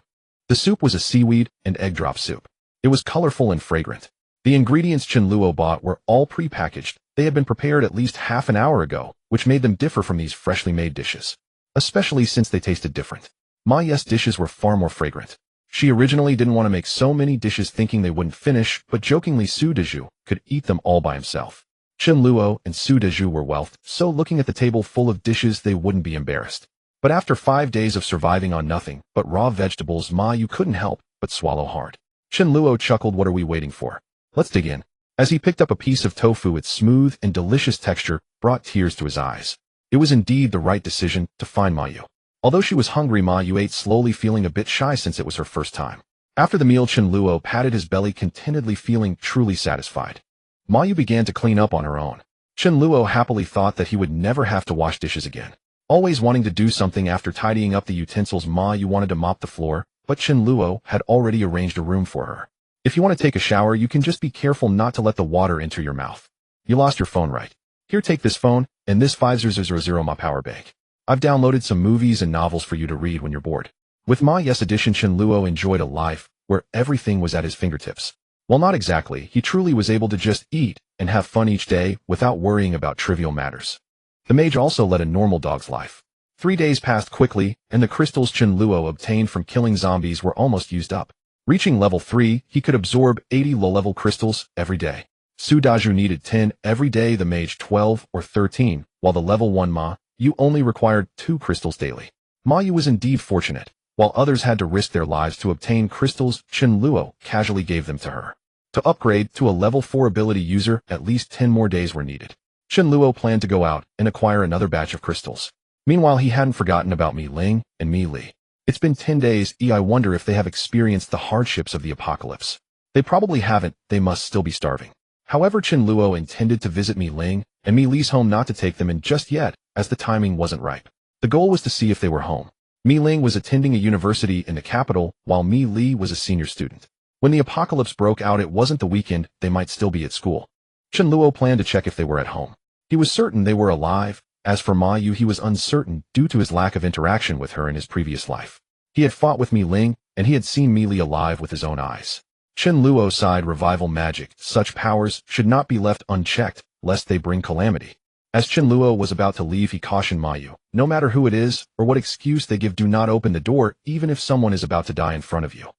The soup was a seaweed and egg drop soup. It was colorful and fragrant. The ingredients Chen Luo bought were all pre-packaged. They had been prepared at least half an hour ago, which made them differ from these freshly made dishes, especially since they tasted different. Mayu's dishes were far more fragrant. She originally didn't want to make so many dishes, thinking they wouldn't finish, but jokingly Su Deju could eat them all by himself. Chen Luo and Su Deju were wealthy, so looking at the table full of dishes, they wouldn't be embarrassed. But after 5 days of surviving on nothing but raw vegetables, Mayu couldn't help but swallow hard. Chen Luo chuckled, "What are we waiting for? Let's dig in." As he picked up a piece of tofu, its smooth and delicious texture brought tears to his eyes. It was indeed the right decision to find Mayu. Although she was hungry, Mayu ate slowly, feeling a bit shy since it was her first time. After the meal, Chen Luo patted his belly contentedly, feeling truly satisfied. Mayu began to clean up on her own. Chen Luo happily thought that he would never have to wash dishes again. Always wanting to do something after tidying up the utensils, Mayu wanted to mop the floor, but Chen Luo had already arranged a room for her. "If you want to take a shower, you can just be careful not to let the water enter your mouth. You lost your phone, right? Here, take this phone, and this 5000 Ma power bank. I've downloaded some movies and novels for you to read when you're bored." With Mayu's addition, Chen Luo enjoyed a life where everything was at his fingertips. Well, not exactly. He truly was able to just eat and have fun each day without worrying about trivial matters. The mage also led a normal dog's life. 3 days passed quickly, and the crystals Chen Luo obtained from killing zombies were almost used up. Reaching level 3, he could absorb 80 low-level crystals every day. Su Deju needed 10 every day, the mage 12 or 13, while the level 1 Mayu only required 2 crystals daily. Mayu was indeed fortunate. While others had to risk their lives to obtain crystals, Chen Luo casually gave them to her. To upgrade to a level 4 ability user, at least 10 more days were needed. Chen Luo planned to go out and acquire another batch of crystals. Meanwhile, he hadn't forgotten about Mi Ling and Mi Li. It's been 10 days, I wonder if they have experienced the hardships of the apocalypse. They probably haven't, they must still be starving. However, Chen Luo intended to visit Mi Ling and Mi Li's home, not to take them in just yet, as the timing wasn't ripe. The goal was to see if they were home. Mi Ling was attending a university in the capital, while Mi Li was a senior student. When the apocalypse broke out, it wasn't the weekend, they might still be at school. Chen Luo planned to check if they were at home. He was certain they were alive. As for Mayu, he was uncertain due to his lack of interaction with her in his previous life. He had fought with Mi Ling, and he had seen Mi Li alive with his own eyes. Chen Luo sighed revival magic. Such powers should not be left unchecked, lest they bring calamity. As Chen Luo was about to leave, he cautioned Mayu, no matter who it is, or what excuse they give, do not open the door, even if someone is about to die in front of you.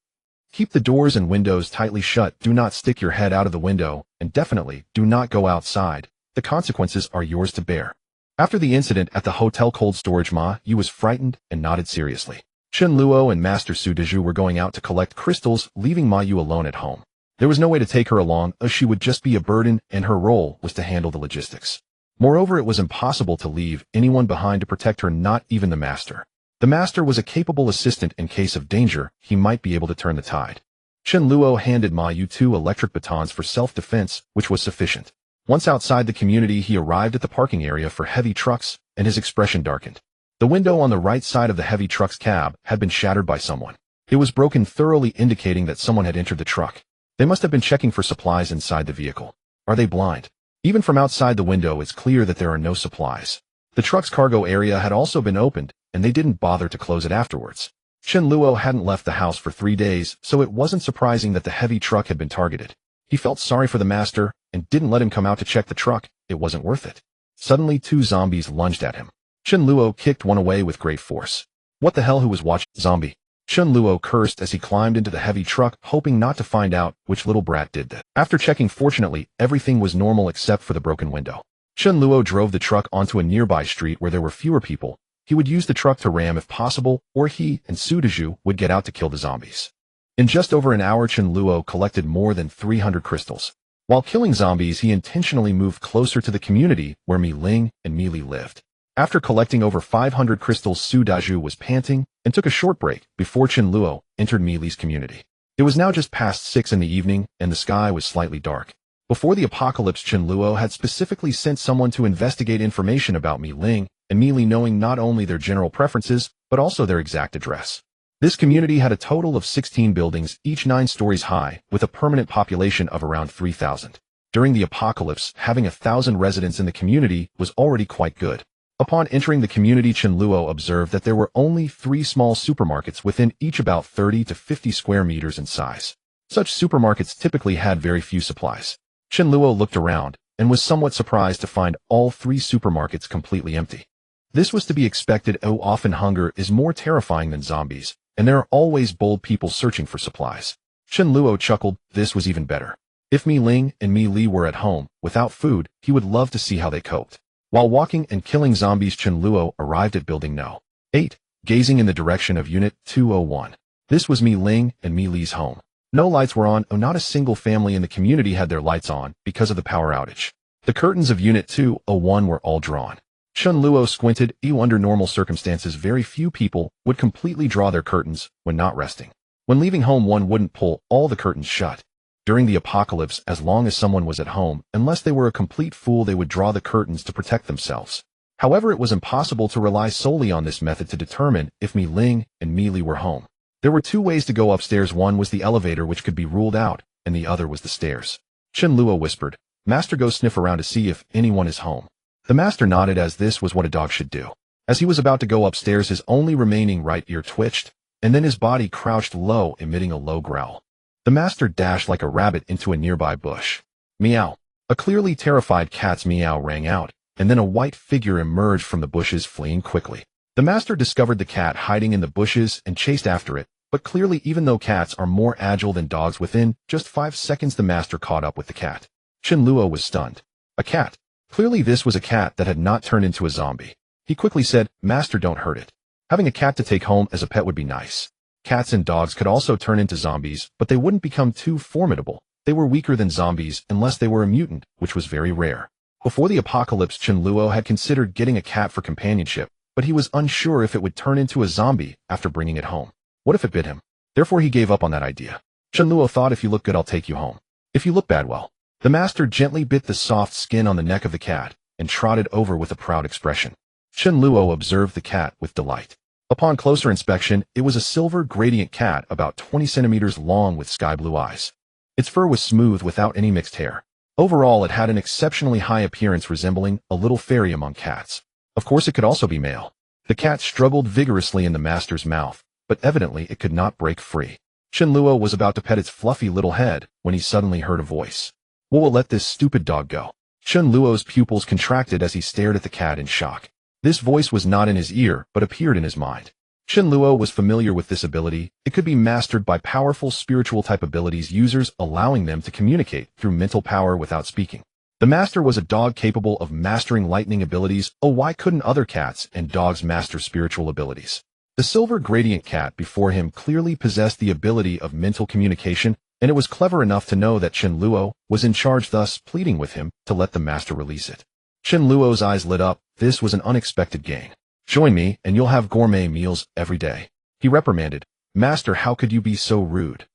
Keep the doors and windows tightly shut, do not stick your head out of the window, and definitely do not go outside. The consequences are yours to bear. After the incident at the hotel cold storage, Ma Yu was frightened and nodded seriously. Chen Luo and Master Su Deju were going out to collect crystals, leaving Ma Yu alone at home. There was no way to take her along, as she would just be a burden, and her role was to handle the logistics. Moreover, it was impossible to leave anyone behind to protect her, not even the master. The master was a capable assistant. In case of danger, he might be able to turn the tide. Chen Luo handed Ma Yu 2 electric batons for self-defense, which was sufficient. Once outside the community, he arrived at the parking area for heavy trucks, and his expression darkened. The window on the right side of the heavy truck's cab had been shattered by someone. It was broken thoroughly, indicating that someone had entered the truck. They must have been checking for supplies inside the vehicle. Are they blind? Even from outside the window, it's clear that there are no supplies. The truck's cargo area had also been opened, and they didn't bother to close it afterwards. Chen Luo hadn't left the house for 3 days, so it wasn't surprising that the heavy truck had been targeted. He felt sorry for the master, and didn't let him come out to check the truck. It wasn't worth it. Suddenly 2 zombies lunged at him. Chen Luo kicked one away with great force. What the hell, who was watching? Zombie. Chen Luo cursed as he climbed into the heavy truck, hoping not to find out which little brat did that. After checking, fortunately, everything was normal except for the broken window. Chen Luo drove the truck onto a nearby street where there were fewer people. He would use the truck to ram if possible, or he and Su Deju would get out to kill the zombies. In just over an hour, Chen Luo collected more than 300 crystals. While killing zombies, he intentionally moved closer to the community where Mi Ling and Mi Li lived. After collecting over 500 crystals, Su Deju was panting and took a short break before Chen Luo entered Mi Li's community. It was now just past 6 in the evening, and the sky was slightly dark. Before the apocalypse, Chen Luo had specifically sent someone to investigate information about Mi Ling and Mi Li, knowing not only their general preferences, but also their exact address. This community had a total of 16 buildings, each 9 stories high, with a permanent population of around 3,000. During the apocalypse, having 1,000 residents in the community was already quite good. Upon entering the community, Chen Luo observed that there were only 3 small supermarkets within each, about 30 to 50 square meters in size. Such supermarkets typically had very few supplies. Chen Luo looked around and was somewhat surprised to find all 3 supermarkets completely empty. This was to be expected. Often hunger is more terrifying than zombies, and there are always bold people searching for supplies. Chen Luo chuckled. This was even better. If Mi Ling and Mi Li were at home, without food, he would love to see how they coped. While walking and killing zombies, Chen Luo arrived at building No. 8, gazing in the direction of Unit 201. This was Mi Ling and Mi Li's home. No lights were on. Not a single family in the community had their lights on because of the power outage. The curtains of Unit 201 were all drawn. Chen Luo squinted. Under normal circumstances, very few people would completely draw their curtains when not resting. When leaving home, one wouldn't pull all the curtains shut. During the apocalypse, as long as someone was at home, unless they were a complete fool, they would draw the curtains to protect themselves. However, it was impossible to rely solely on this method to determine if Mi Ling and Mi Li were home. There were 2 ways to go upstairs. One was the elevator, which could be ruled out, and the other was the stairs. Chen Luo whispered, "Master, go sniff around to see if anyone is home." The master nodded, as this was what a dog should do. As he was about to go upstairs, his only remaining right ear twitched, and then his body crouched low, emitting a low growl. The master dashed like a rabbit into a nearby bush. Meow. A clearly terrified cat's meow rang out, and then a white figure emerged from the bushes, fleeing quickly. The master discovered the cat hiding in the bushes and chased after it, but clearly, even though cats are more agile than dogs, within just 5 seconds the master caught up with the cat. Chen Luo was stunned. A cat. Clearly this was a cat that had not turned into a zombie. He quickly said, "Master, don't hurt it. Having a cat to take home as a pet would be nice." Cats and dogs could also turn into zombies, but they wouldn't become too formidable. They were weaker than zombies unless they were a mutant, which was very rare. Before the apocalypse, Chen Luo had considered getting a cat for companionship, but he was unsure if it would turn into a zombie after bringing it home. What if it bit him? Therefore, he gave up on that idea. Chen Luo thought, "If you look good, I'll take you home. If you look bad, well." The master gently bit the soft skin on the neck of the cat and trotted over with a proud expression. Chen Luo observed the cat with delight. Upon closer inspection, it was a silver gradient cat about 20 centimeters long with sky blue eyes. Its fur was smooth without any mixed hair. Overall, it had an exceptionally high appearance, resembling a little fairy among cats. Of course, it could also be male. The cat struggled vigorously in the master's mouth, but evidently it could not break free. Chen Luo was about to pet its fluffy little head when he suddenly heard a voice. "What will let this stupid dog go?" Chen Luo's pupils contracted as he stared at the cat in shock. This voice was not in his ear, but appeared in his mind. Chen Luo was familiar with this ability. It could be mastered by powerful spiritual type abilities users, allowing them to communicate through mental power without speaking. The master was a dog capable of mastering lightning abilities. Oh, why couldn't other cats and dogs master spiritual abilities? The silver gradient cat before him clearly possessed the ability of mental communication, and it was clever enough to know that Chen Luo was in charge, thus pleading with him to let the master release it. Chen Luo's eyes lit up. This was an unexpected gain. "Join me, and you'll have gourmet meals every day," he reprimanded. "Master, how could you be so rude?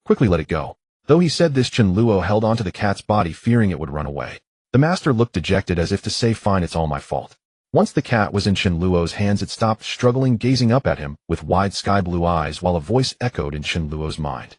Quickly let it go." Though he said this, Chen Luo held onto the cat's body, fearing it would run away. The master looked dejected, as if to say, "Fine, it's all my fault." Once the cat was in Chen Luo's hands, it stopped struggling, gazing up at him with wide sky-blue eyes, while a voice echoed in Chen Luo's mind.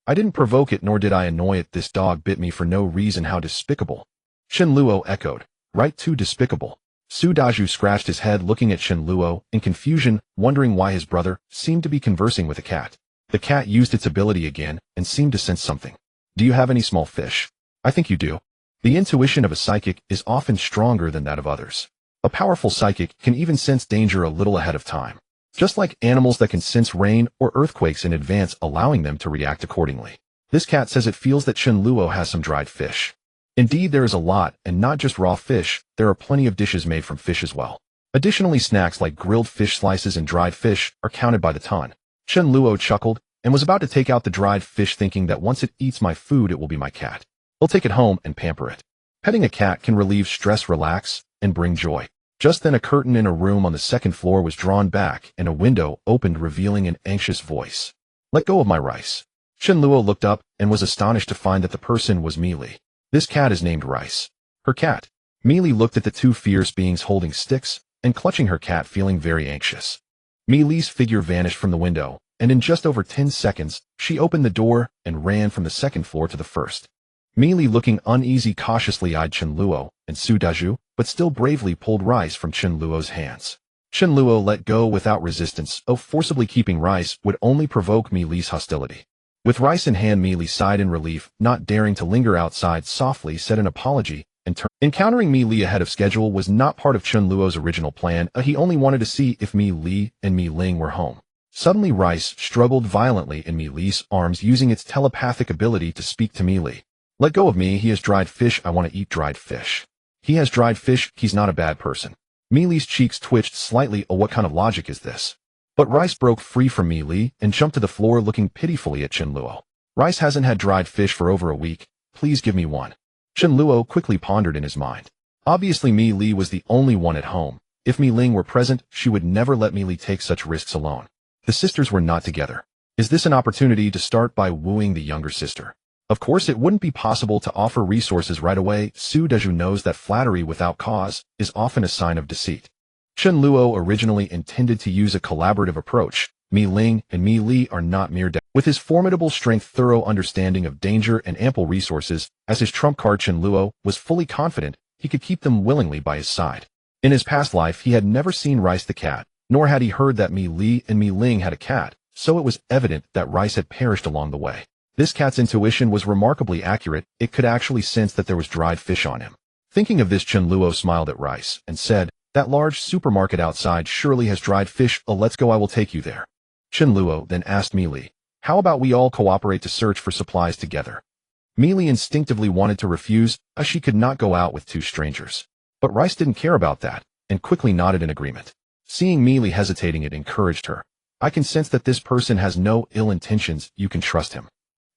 "I didn't provoke it, nor did I annoy it. This dog bit me for no reason. How despicable." Chen Luo echoed. "Right, too despicable." Su Daju scratched his head, looking at Chen Luo in confusion, wondering why his brother seemed to be conversing with a cat. The cat used its ability again and seemed to sense something. "Do you have any small fish?" "I think you do." The intuition of a psychic is often stronger than that of others. A powerful psychic can even sense danger a little ahead of time, just like animals that can sense rain or earthquakes in advance, allowing them to react accordingly. This cat says it feels that Chen Luo has some dried fish. Indeed, there is a lot, and not just raw fish. There are plenty of dishes made from fish as well. Additionally, snacks like grilled fish slices and dried fish are counted by the ton. Chen Luo chuckled and was about to take out the dried fish, thinking that once it eats my food, it will be my cat. He'll take it home and pamper it. Petting a cat can relieve stress, relax, and bring joy. Just then, a curtain in a room on the second floor was drawn back, and a window opened, revealing an anxious voice. "Let go of my rice." Chen Luo looked up and was astonished to find that the person was Mi Li. This cat is named Rice. Her cat. Mi Li looked at the two fierce beings holding sticks and clutching her cat, feeling very anxious. Mi Li's figure vanished from the window, and in just over 10 seconds, she opened the door and ran from the second floor to the first. Mi Li, looking uneasy, cautiously eyed Chen Luo and Su Daju, but still bravely pulled Rice from Chen Luo's hands. Chen Luo let go without resistance. Forcibly keeping Rice would only provoke Mi Li's hostility. With Rice in hand, Mi Li sighed in relief, not daring to linger outside, softly said an apology, and turned. Encountering Mi Li ahead of schedule was not part of Chen Luo's original plan. He only wanted to see if Mi Li and Mi Ling were home. Suddenly, Rice struggled violently in Mi Li's arms, using its telepathic ability to speak to Mi Li. "Let go of me. He has dried fish. I want to eat dried fish." "He has dried fish. He's not a bad person." Mi Li's cheeks twitched slightly. "Oh, what kind of logic is this?" But Rice broke free from Mi Li and jumped to the floor, looking pitifully at Chen Luo. "Rice hasn't had dried fish for over a week. Please give me one." Chen Luo quickly pondered in his mind. Obviously, Mi Li was the only one at home. If Mi Ling were present, she would never let Mi Li take such risks alone. The sisters were not together. Is this an opportunity to start by wooing the younger sister? Of course, it wouldn't be possible to offer resources right away. Su Daju knows that flattery without cause is often a sign of deceit. Chen Luo originally intended to use a collaborative approach. Mi Ling and Mi Li are not mere with his formidable strength, thorough understanding of danger, and ample resources as his trump card, Chen Luo was fully confident he could keep them willingly by his side. In his past life, he had never seen Rice the cat, nor had he heard that Mi Li and Mi Ling had a cat, so it was evident that Rice had perished along the way. This cat's intuition was remarkably accurate. It could actually sense that there was dried fish on him. Thinking of this, Chen Luo smiled at Rice and said, "That large supermarket outside surely has dried fish. Let's go, I will take you there." Chen Luo then asked Mi Li, "How about we all cooperate to search for supplies together?" Mi Li instinctively wanted to refuse, as she could not go out with two strangers. But Rice didn't care about that, and quickly nodded in agreement. Seeing Mi Li hesitating, it encouraged her. "I can sense that this person has no ill intentions. You can trust him."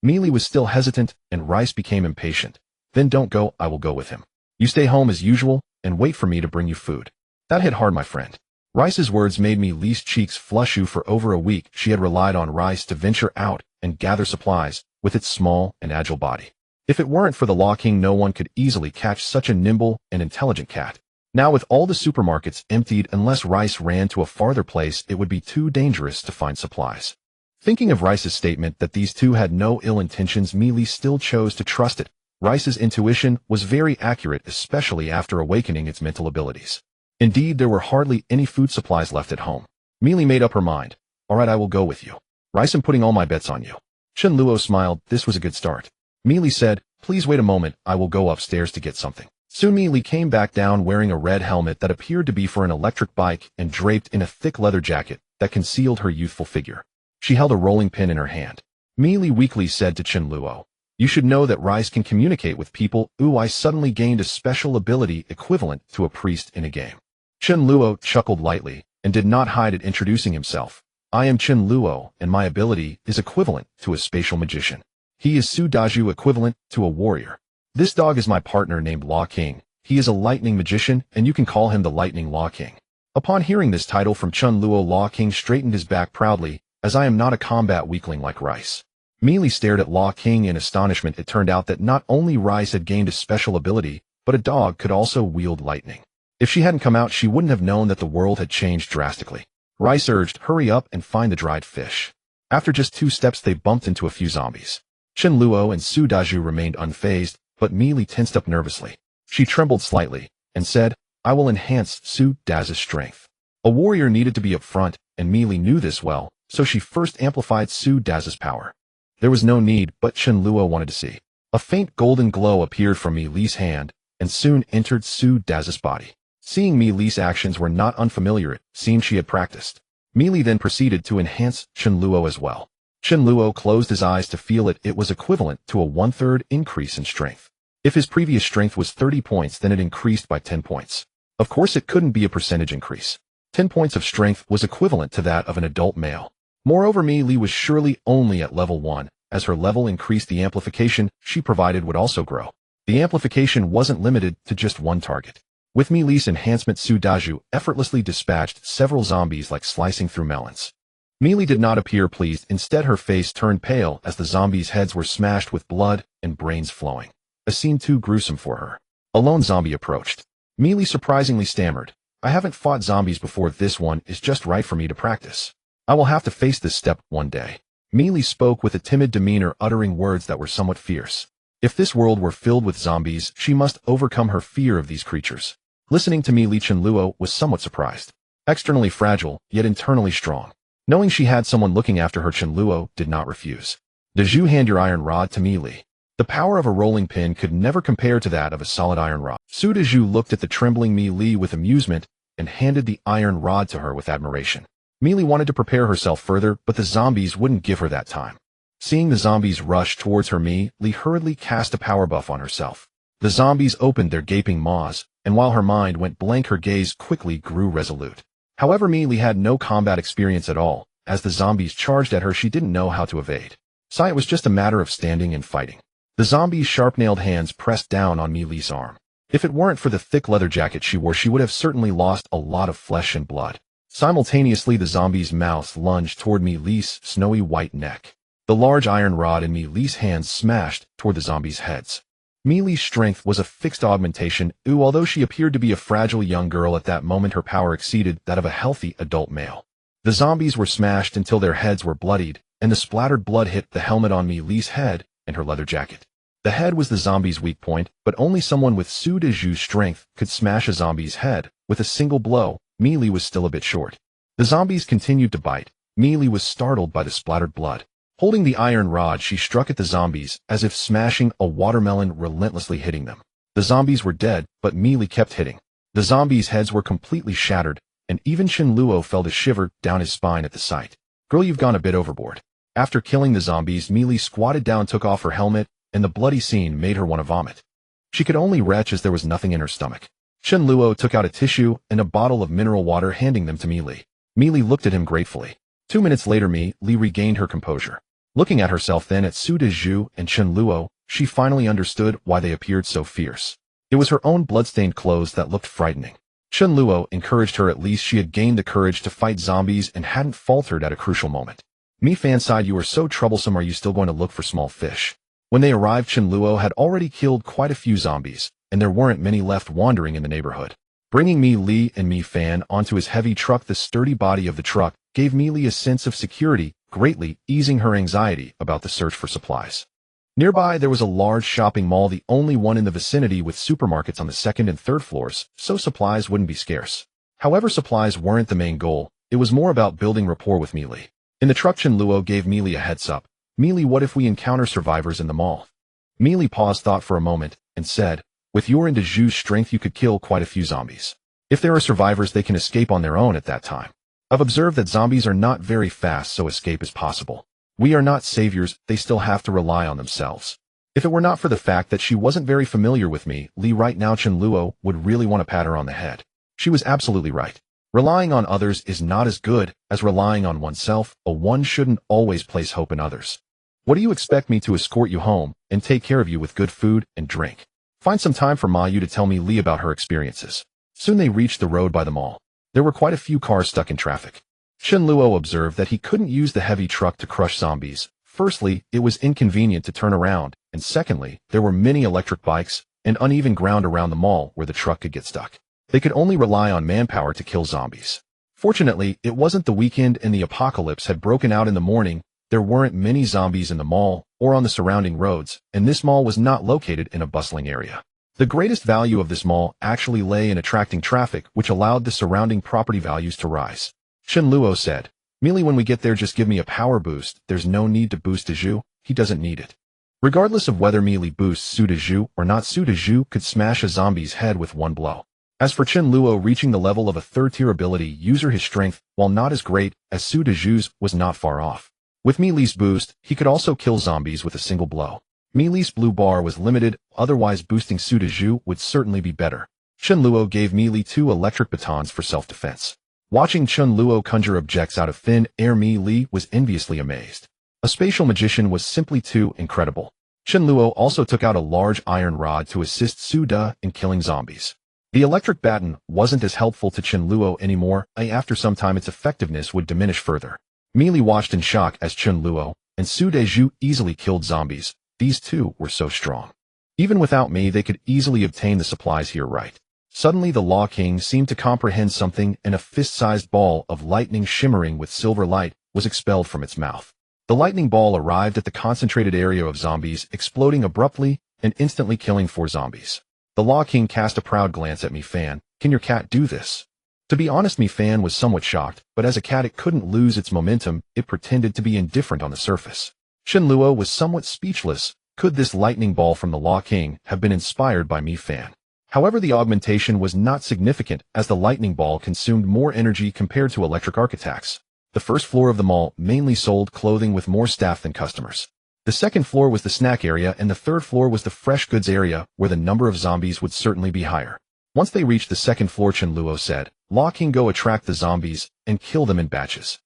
Mi Li was still hesitant, and Rice became impatient. "Then don't go, I will go with him. You stay home as usual, and wait for me to bring you food." That hit hard, my friend. Rice's words made Mi Li's cheeks flush. For over a week, she had relied on Rice to venture out and gather supplies with its small and agile body. If it weren't for the Law King, no one could easily catch such a nimble and intelligent cat. Now, with all the supermarkets emptied, unless Rice ran to a farther place, it would be too dangerous to find supplies. Thinking of Rice's statement that these two had no ill intentions, Mi Li still chose to trust it. Rice's intuition was very accurate, especially after awakening its mental abilities. Indeed, there were hardly any food supplies left at home. Mi Li made up her mind. Alright, I will go with you. Rice, I'm putting all my bets on you. Chen Luo smiled. This was a good start. Mi said, please wait a moment, I will go upstairs to get something. Soon Mi came back down wearing a red helmet that appeared to be for an electric bike and draped in a thick leather jacket that concealed her youthful figure. She held a rolling pin in her hand. Mi weakly said to Chen Luo, you should know that Rice can communicate with people. Ooh, I suddenly gained a special ability equivalent to a priest in a game. Chen Luo chuckled lightly and did not hide it, introducing himself. I am Chen Luo, and my ability is equivalent to a spatial magician. He is Su Daju, equivalent to a warrior. This dog is my partner named Law King. He is a lightning magician, and you can call him the Lightning Law King. Upon hearing this title from Chen Luo, Law King straightened his back proudly, as I am not a combat weakling like Rice. Mi stared at Law King in astonishment. It turned out that not only Rice had gained a special ability, but a dog could also wield lightning. If she hadn't come out, she wouldn't have known that the world had changed drastically. Rice urged, hurry up and find the dried fish. After just 2 steps, they bumped into a few zombies. Chen Luo and Su Daju remained unfazed, but Mi tensed up nervously. She trembled slightly and said, I will enhance Su Daju's strength. A warrior needed to be up front, and Mi knew this well, so she first amplified Su Daju's power. There was no need, but Chen Luo wanted to see. A faint golden glow appeared from Mi's hand, and soon entered Su Daju's body. Seeing Mi's actions were not unfamiliar, it seemed she had practiced. Mi then proceeded to enhance Chen Luo as well. Chen Luo closed his eyes to feel it. It was equivalent to a 1/3 increase in strength. If his previous strength was 30 points, then it increased by 10 points. Of course, it couldn't be a percentage increase. 10 points of strength was equivalent to that of an adult male. Moreover, Mi was surely only at level 1. As her level increased, the amplification she provided would also grow. The amplification wasn't limited to just one target. With Mi's enhancement, Su Daju effortlessly dispatched several zombies like slicing through melons. Mi did not appear pleased. Instead, her face turned pale as the zombies' heads were smashed with blood and brains flowing. A scene too gruesome for her. A lone zombie approached. Mi surprisingly stammered, I haven't fought zombies before. This one is just right for me to practice. I will have to face this step one day. Mi spoke with a timid demeanor, uttering words that were somewhat fierce. If this world were filled with zombies, she must overcome her fear of these creatures. Listening to Mi, Chen Luo was somewhat surprised. Externally fragile, yet internally strong. Knowing she had someone looking after her, Chen Luo did not refuse. Daju, hand your iron rod to Mi. The power of a rolling pin could never compare to that of a solid iron rod. Su Daju looked at the trembling Mi with amusement and handed the iron rod to her with admiration. Mi wanted to prepare herself further, but the zombies wouldn't give her that time. Seeing the zombies rush towards her, Mi hurriedly cast a power buff on herself. The zombies opened their gaping maws, and while her mind went blank, her gaze quickly grew resolute. However, Mi had no combat experience at all. As the zombies charged at her, she didn't know how to evade. So it was just a matter of standing and fighting. The zombies' sharp-nailed hands pressed down on Mi's arm. If it weren't for the thick leather jacket she wore, she would have certainly lost a lot of flesh and blood. Simultaneously, the zombies' mouths lunged toward Mi's snowy white neck. The large iron rod in Mi's hands smashed toward the zombies' heads. Mi's strength was a fixed augmentation. Although she appeared to be a fragile young girl at that moment, her power exceeded that of a healthy adult male. The zombies were smashed until their heads were bloodied, and the splattered blood hit the helmet on Mi's head and her leather jacket. The head was the zombie's weak point, but only someone with Su Daju's strength could smash a zombie's head with a single blow. Mi was still a bit short. The zombies continued to bite. Mi was startled by the splattered blood. Holding the iron rod, she struck at the zombies as if smashing a watermelon, relentlessly hitting them. The zombies were dead, but Mi kept hitting. The zombies' heads were completely shattered, and even Chen Luo felt a shiver down his spine at the sight. Girl, you've gone a bit overboard. After killing the zombies, Mi squatted down, took off her helmet, and the bloody scene made her want to vomit. She could only retch as there was nothing in her stomach. Chen Luo took out a tissue and a bottle of mineral water, handing them to Mi. Mi looked at him gratefully. 2 minutes later, Mi regained her composure. Looking at herself then at Su Daju and Chen Luo, she finally understood why they appeared so fierce. It was her own bloodstained clothes that looked frightening. Chen Luo encouraged her. At least she had gained the courage to fight zombies and hadn't faltered at a crucial moment. Mi sighed, you are so troublesome. Are you still going to look for small fish? When they arrived, Chen Luo had already killed quite a few zombies, and there weren't many left wandering in the neighborhood. Bringing Mi and Mi onto his heavy truck, the sturdy body of the truck gave Mi a sense of security, greatly easing her anxiety about the search for supplies. Nearby, there was a large shopping mall, the only one in the vicinity, with supermarkets on the 2nd and 3rd floors, so supplies wouldn't be scarce. However, supplies weren't the main goal. It was more about building rapport with Mi. In the truck, Chen Luo gave Meili a heads up. Meili, what if we encounter survivors in the mall? Meili paused thought for a moment and said, with your and Zhu's strength you could kill quite a few zombies. If there are survivors, they can escape on their own at that time. I've observed that zombies are not very fast, so escape is possible. We are not saviors, they still have to rely on themselves. If it were not for the fact that she wasn't very familiar with me, Li, right now Chen Luo would really want to pat her on the head. She was absolutely right. Relying on others is not as good as relying on oneself, but one shouldn't always place hope in others. What do you expect me to escort you home and take care of you with good food and drink? Find some time for Ma Yu to tell me Li about her experiences. Soon they reached the road by the mall. There were quite a few cars stuck in traffic. Chen Luo observed that he couldn't use the heavy truck to crush zombies. Firstly, it was inconvenient to turn around, and secondly, there were many electric bikes and uneven ground around the mall where the truck could get stuck. They could only rely on manpower to kill zombies. Fortunately, it wasn't the weekend and the apocalypse had broken out in the morning. There weren't many zombies in the mall or on the surrounding roads, and this mall was not located in a bustling area. The greatest value of this mall actually lay in attracting traffic, which allowed the surrounding property values to rise. Chen Luo said, Meili, when we get there just give me a power boost. There's no need to boost Zhu, he doesn't need it. Regardless of whether Meili boosts Zhu or not, Zhu could smash a zombie's head with one blow. As for Chen Luo reaching the level of a third-tier ability user, his strength, while not as great as Zhu's, was not far off. With Meili's boost, he could also kill zombies with a single blow. Meili's blue bar was limited, otherwise boosting Zhu would certainly be better. Chen Luo gave Meili 2 electric batons for self-defense. Watching Chen Luo conjure objects out of thin air, Meili was enviously amazed. A spatial magician was simply too incredible. Chen Luo also took out a large iron rod to assist Su De in killing zombies. The electric baton wasn't as helpful to Chen Luo anymore, after some time its effectiveness would diminish further. Meili watched in shock as Chen Luo and Su De easily killed zombies. These two were so strong. Even without me, they could easily obtain the supplies here, right? Suddenly the Law King seemed to comprehend something, and a fist-sized ball of lightning shimmering with silver light was expelled from its mouth. The lightning ball arrived at the concentrated area of zombies, exploding abruptly and instantly killing 4 zombies. The Law King cast a proud glance at Mi Fan. Can your cat do this? To be honest, Mi Fan was somewhat shocked, but as a cat it couldn't lose its momentum. It pretended to be indifferent on the surface. Chen Luo was somewhat speechless. Could this lightning ball from the Law King have been inspired by Mi Fan? However, the augmentation was not significant, as the lightning ball consumed more energy compared to electric arc attacks. The first floor of the mall mainly sold clothing with more staff than customers. The second floor was the snack area, and the third floor was the fresh goods area, where the number of zombies would certainly be higher. Once they reached the second floor, Chen Luo said, Law King, go attract the zombies and kill them in batches.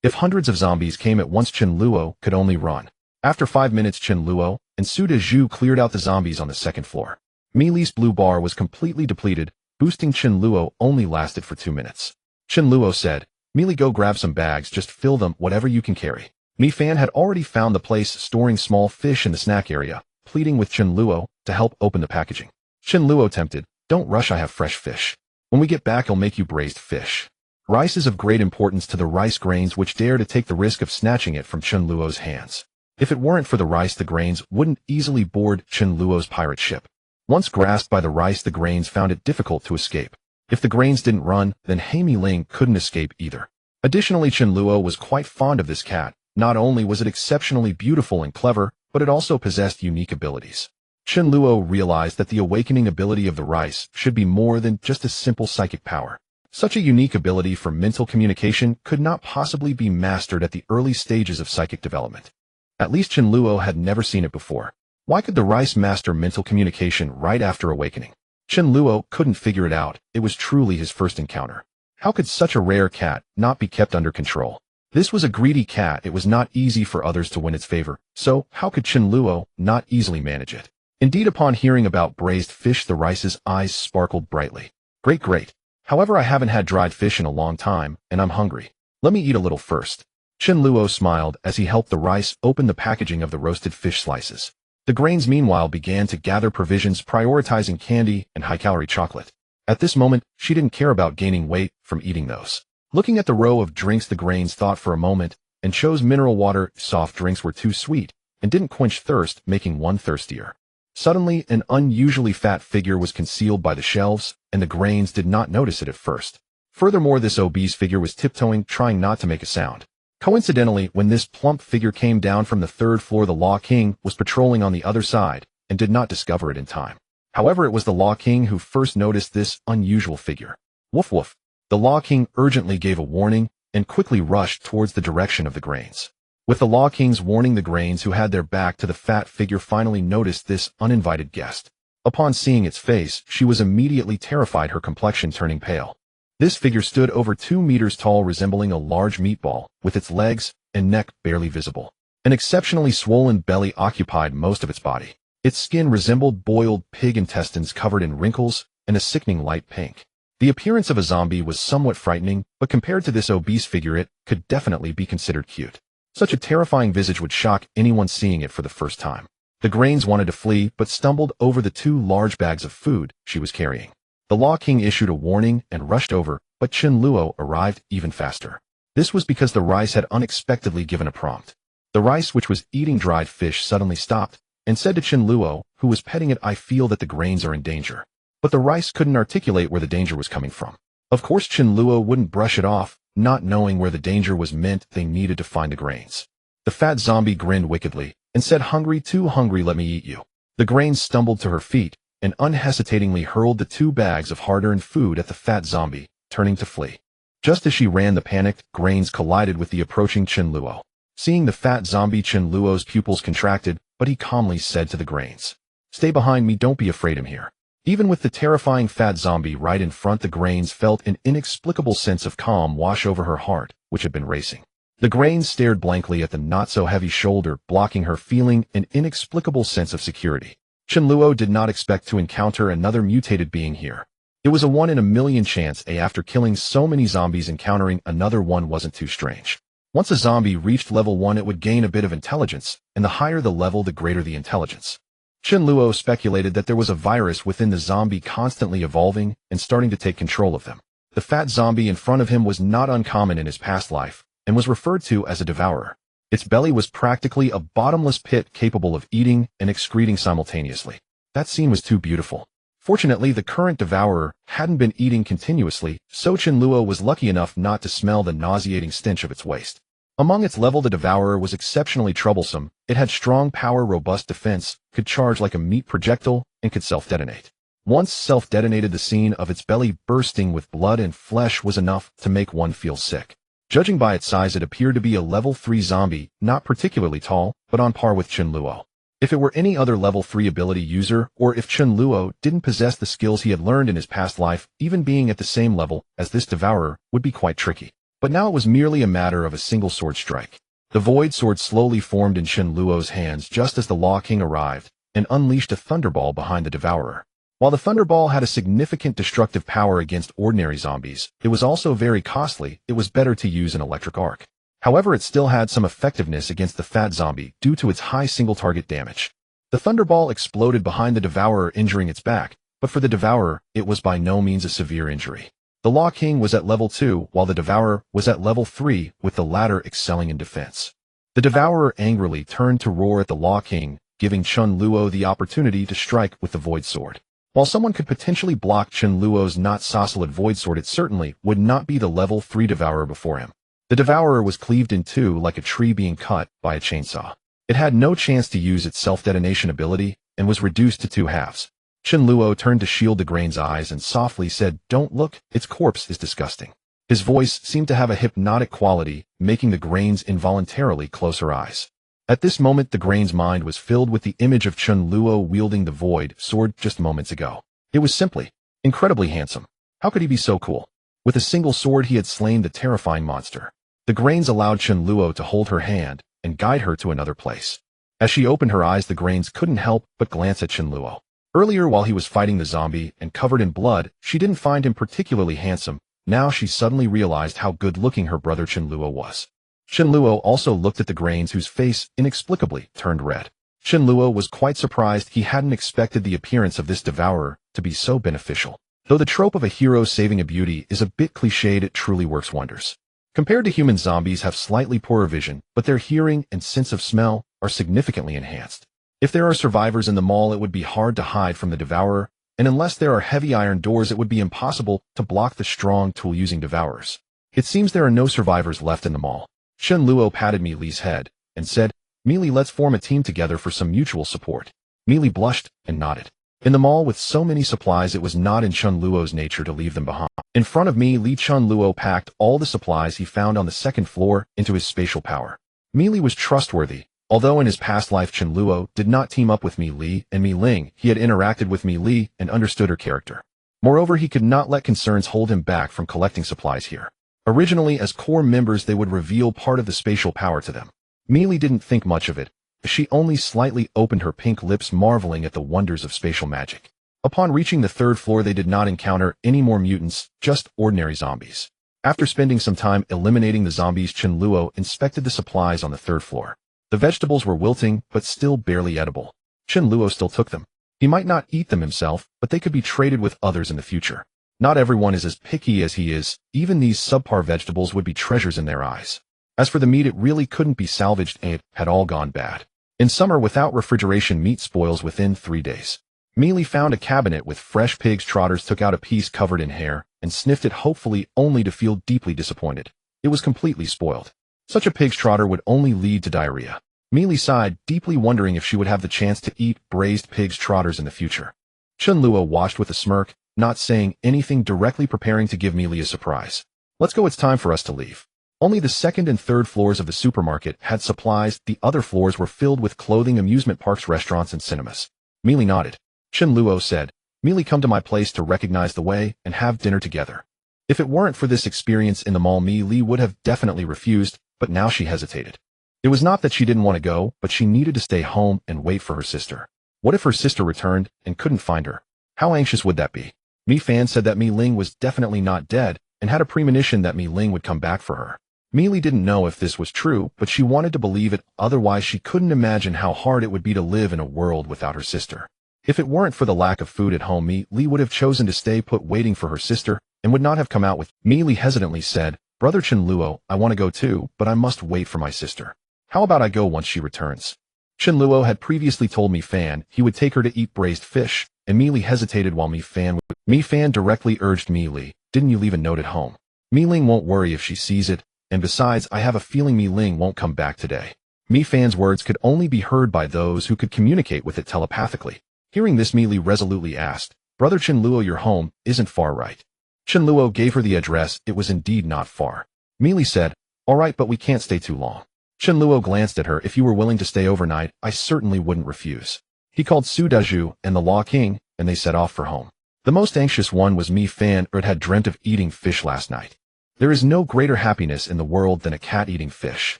If hundreds of zombies came at once, Chen Luo could only run. After 5 minutes, Chen Luo and Su De cleared out the zombies on the second floor. Meili's blue bar was completely depleted. Boosting Chen Luo only lasted for 2 minutes. Chen Luo said, Meili, go grab some bags, just fill them whatever you can carry. Mi Fan had already found the place storing small fish in the snack area, pleading with Chen Luo to help open the packaging. Chen Luo tempted, don't rush, I have fresh fish. When we get back I'll make you braised fish. Rice is of great importance to the rice grains, which dare to take the risk of snatching it from Chen Luo's hands. If it weren't for the rice, the grains wouldn't easily board Chen Luo's pirate ship. Once grasped by the rice, the grains found it difficult to escape. If the grains didn't run, then Mei Ling couldn't escape either. Additionally, Chen Luo was quite fond of this cat. Not only was it exceptionally beautiful and clever, but it also possessed unique abilities. Chen Luo realized that the awakening ability of the rice should be more than just a simple psychic power. Such a unique ability for mental communication could not possibly be mastered at the early stages of psychic development. At least Chen Luo had never seen it before. Why could the rice master mental communication right after awakening? Chen Luo couldn't figure it out. It was truly his first encounter. How could such a rare cat not be kept under control? This was a greedy cat. It was not easy for others to win its favor, so how could Chen Luo not easily manage it? Indeed, upon hearing about braised fish, the rice's eyes sparkled brightly. Great. However, I haven't had dried fish in a long time, and I'm hungry. Let me eat a little first. Chen Luo smiled as he helped the rice open the packaging of the roasted fish slices. The grains meanwhile began to gather provisions, prioritizing candy and high-calorie chocolate. At this moment, she didn't care about gaining weight from eating those. Looking at the row of drinks, the grains thought for a moment and chose mineral water. Soft drinks were too sweet and didn't quench thirst, making one thirstier. Suddenly, an unusually fat figure was concealed by the shelves, and the grains did not notice it at first. Furthermore, this obese figure was tiptoeing, trying not to make a sound. Coincidentally, when this plump figure came down from the third floor, the Law King was patrolling on the other side and did not discover it in time. However, it was the Law King who first noticed this unusual figure. Woof woof. The Law King urgently gave a warning and quickly rushed towards the direction of the grains. With the Law King's warning, the grains who had their back to the fat figure finally noticed this uninvited guest. Upon seeing its face, she was immediately terrified, her complexion turning pale. This figure stood over 2 meters tall, resembling a large meatball, with its legs and neck barely visible. An exceptionally swollen belly occupied most of its body. Its skin resembled boiled pig intestines covered in wrinkles and a sickening light pink. The appearance of a zombie was somewhat frightening, but compared to this obese figure, it could definitely be considered cute. Such a terrifying visage would shock anyone seeing it for the first time. The grains wanted to flee, but stumbled over the 2 large bags of food she was carrying. The Law King issued a warning and rushed over, but Chen Luo arrived even faster. This was because the rice had unexpectedly given a prompt. The rice, which was eating dried fish, suddenly stopped and said to Chen Luo, who was petting it, "I feel that the grains are in danger." But the rice couldn't articulate where the danger was coming from. Of course, Chen Luo wouldn't brush it off, not knowing where the danger was meant they needed to find the grains. The fat zombie grinned wickedly and said, "Hungry, too hungry, let me eat you." The grains stumbled to her feet and unhesitatingly hurled the 2 bags of hard-earned food at the fat zombie, turning to flee. Just as she ran, the panicked grains collided with the approaching Chen Luo. Seeing the fat zombie, Chen Luo's pupils contracted, but he calmly said to the grains, "Stay behind me, don't be afraid, I'm here." Even with the terrifying fat zombie right in front, the grains felt an inexplicable sense of calm wash over her heart, which had been racing. The grains stared blankly at the not-so-heavy shoulder, blocking her, feeling an inexplicable sense of security. Chen Luo did not expect to encounter another mutated being here. It was a 1 in a million chance. After killing so many zombies, encountering another one wasn't too strange. Once a zombie reached level 1, it would gain a bit of intelligence, and the higher the level, the greater the intelligence. Chen Luo speculated that there was a virus within the zombie, constantly evolving and starting to take control of them. The fat zombie in front of him was not uncommon in his past life, and was referred to as a devourer. Its belly was practically a bottomless pit capable of eating and excreting simultaneously. That scene was too beautiful. Fortunately, the current devourer hadn't been eating continuously, so Chen Luo was lucky enough not to smell the nauseating stench of its waste. Among its level, the devourer was exceptionally troublesome. It had strong power, robust defense, could charge like a meat projectile, and could self-detonate. Once self-detonated, the scene of its belly bursting with blood and flesh was enough to make one feel sick. Judging by its size, it appeared to be a level 3 zombie, not particularly tall, but on par with Chen Luo. If it were any other level 3 ability user, or if Chen Luo didn't possess the skills he had learned in his past life, even being at the same level as this devourer would be quite tricky. But now it was merely a matter of a single sword strike. The void sword slowly formed in Chen Luo's hands just as the Law King arrived, and unleashed a thunderball behind the devourer. While the thunderball had a significant destructive power against ordinary zombies, it was also very costly. It was better to use an electric arc. However, it still had some effectiveness against the fat zombie due to its high single-target damage. The thunderball exploded behind the devourer, injuring its back, but for the devourer, it was by no means a severe injury. The Law King was at level 2, while the devourer was at level 3, with the latter excelling in defense. The devourer angrily turned to roar at the Law King, giving Chen Luo the opportunity to strike with the void sword. While someone could potentially block Chen Luo's not-so-solid void sword, it certainly would not be the level 3 devourer before him. The devourer was cleaved in two like a tree being cut by a chainsaw. It had no chance to use its self-detonation ability and was reduced to 2 halves. Chen Luo turned to shield the grain's eyes and softly said, "Don't look, its corpse is disgusting." His voice seemed to have a hypnotic quality, making the grains involuntarily close her eyes. At this moment, the grain's mind was filled with the image of Chen Luo wielding the void sword just moments ago. It was simply incredibly handsome. How could he be so cool? With a single sword, he had slain the terrifying monster. The grains allowed Chen Luo to hold her hand and guide her to another place. As she opened her eyes, the grains couldn't help but glance at Chen Luo. Earlier, while he was fighting the zombie and covered in blood, she didn't find him particularly handsome. Now she suddenly realized how good-looking her brother Chen Luo was. Chen Luo also looked at the grains, whose face inexplicably turned red. Chen Luo was quite surprised. He hadn't expected the appearance of this devourer to be so beneficial. Though the trope of a hero saving a beauty is a bit cliched, it truly works wonders. Compared to human, zombies have slightly poorer vision, but their hearing and sense of smell are significantly enhanced. If there are survivors in the mall, it would be hard to hide from the devourer, and unless there are heavy iron doors, it would be impossible to block the strong tool-using devourers. It seems there are no survivors left in the mall. Chen Luo patted Mi Li's head and said, "Mi Li, let's form a team together for some mutual support." Mi Li blushed and nodded. In the mall with so many supplies, it was not in Chen Luo's nature to leave them behind. In front of Mi Li, Chen Luo packed all the supplies he found on the second floor into his spatial power. Mi Li was trustworthy. Although in his past life Chen Luo did not team up with Mi Li and Mi Ling, he had interacted with Mi Li and understood her character. Moreover, he could not let concerns hold him back from collecting supplies here. Originally, as core members, they would reveal part of the spatial power to them. Mi Li didn't think much of it. She only slightly opened her pink lips, marveling at the wonders of spatial magic. Upon reaching the third floor, they did not encounter any more mutants, just ordinary zombies. After spending some time eliminating the zombies, Chen Luo inspected the supplies on the third floor. The vegetables were wilting, but still barely edible. Chen Luo still took them. He might not eat them himself, but they could be traded with others in the future. Not everyone is as picky as he is. Even these subpar vegetables would be treasures in their eyes. As for the meat, it really couldn't be salvaged, and it had all gone bad. In summer, without refrigeration, meat spoils within 3 days. Mi Li found a cabinet with fresh pig's trotters, took out a piece covered in hair, and sniffed it, hopefully, only to feel deeply disappointed. It was completely spoiled. Such a pig's trotter would only lead to diarrhea. Mi Li sighed, deeply wondering if she would have the chance to eat braised pig's trotters in the future. Chen Luo watched with a smirk, not saying anything directly, preparing to give Mi Li a surprise. "Let's go, it's time for us to leave." Only the second and third floors of the supermarket had supplies. The other floors were filled with clothing, amusement parks, restaurants, and cinemas. Mi Li nodded. Chen Luo said, "Mi Li, come to my place to recognize the way and have dinner together." If it weren't for this experience in the mall, Mi Li would have definitely refused, but now she hesitated. It was not that she didn't want to go, but she needed to stay home and wait for her sister. What if her sister returned and couldn't find her? How anxious would that be? Mi Fan said that Mi Ling was definitely not dead and had a premonition that Mi Ling would come back for her. Mi Li didn't know if this was true, but she wanted to believe it, otherwise she couldn't imagine how hard it would be to live in a world without her sister. If it weren't for the lack of food at home, Mi Li would have chosen to stay put waiting for her sister and would not have come out with. Mi Li hesitantly said, "Brother Chen Luo, I want to go too, but I must wait for my sister. How about I go once she returns?" Chen Luo had previously told Mi Fan he would take her to eat braised fish, and Mi Li hesitated while Mi Fan directly urged Mi Li, "Didn't you leave a note at home? Mi Ling won't worry if she sees it, and besides, I have a feeling Mi Ling won't come back today." Mi Fan's words could only be heard by those who could communicate with it telepathically. Hearing this, Mi Li resolutely asked, "Brother Chen Luo, your home isn't far, right?" Chen Luo gave her the address. It was indeed not far. Mi Li said, "All right, but we can't stay too long." Chen Luo glanced at her. "If you were willing to stay overnight, I certainly wouldn't refuse." He called Su Dazhu and the Law King, and they set off for home. The most anxious one was Mi Fan, or had dreamt of eating fish last night. There is no greater happiness in the world than a cat eating fish.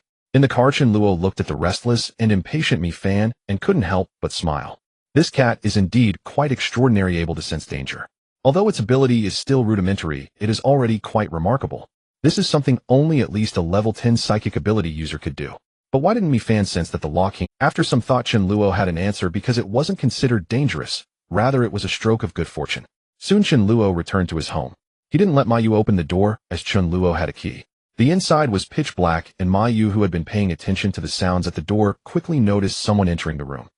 In the car, Chen Luo looked at the restless and impatient Mi Fan and couldn't help but smile. This cat is indeed quite extraordinary, able to sense danger. Although its ability is still rudimentary, it is already quite remarkable. This is something only at least a level 10 psychic ability user could do. But why didn't Mi Fan sense that the Law King? After some thought, Chen Luo had an answer, because it wasn't considered dangerous. Rather, it was a stroke of good fortune. Soon Chen Luo returned to his home. He didn't let Ma Yu open the door, as Chen Luo had a key. The inside was pitch black, and Ma Yu, who had been paying attention to the sounds at the door, quickly noticed someone entering the room.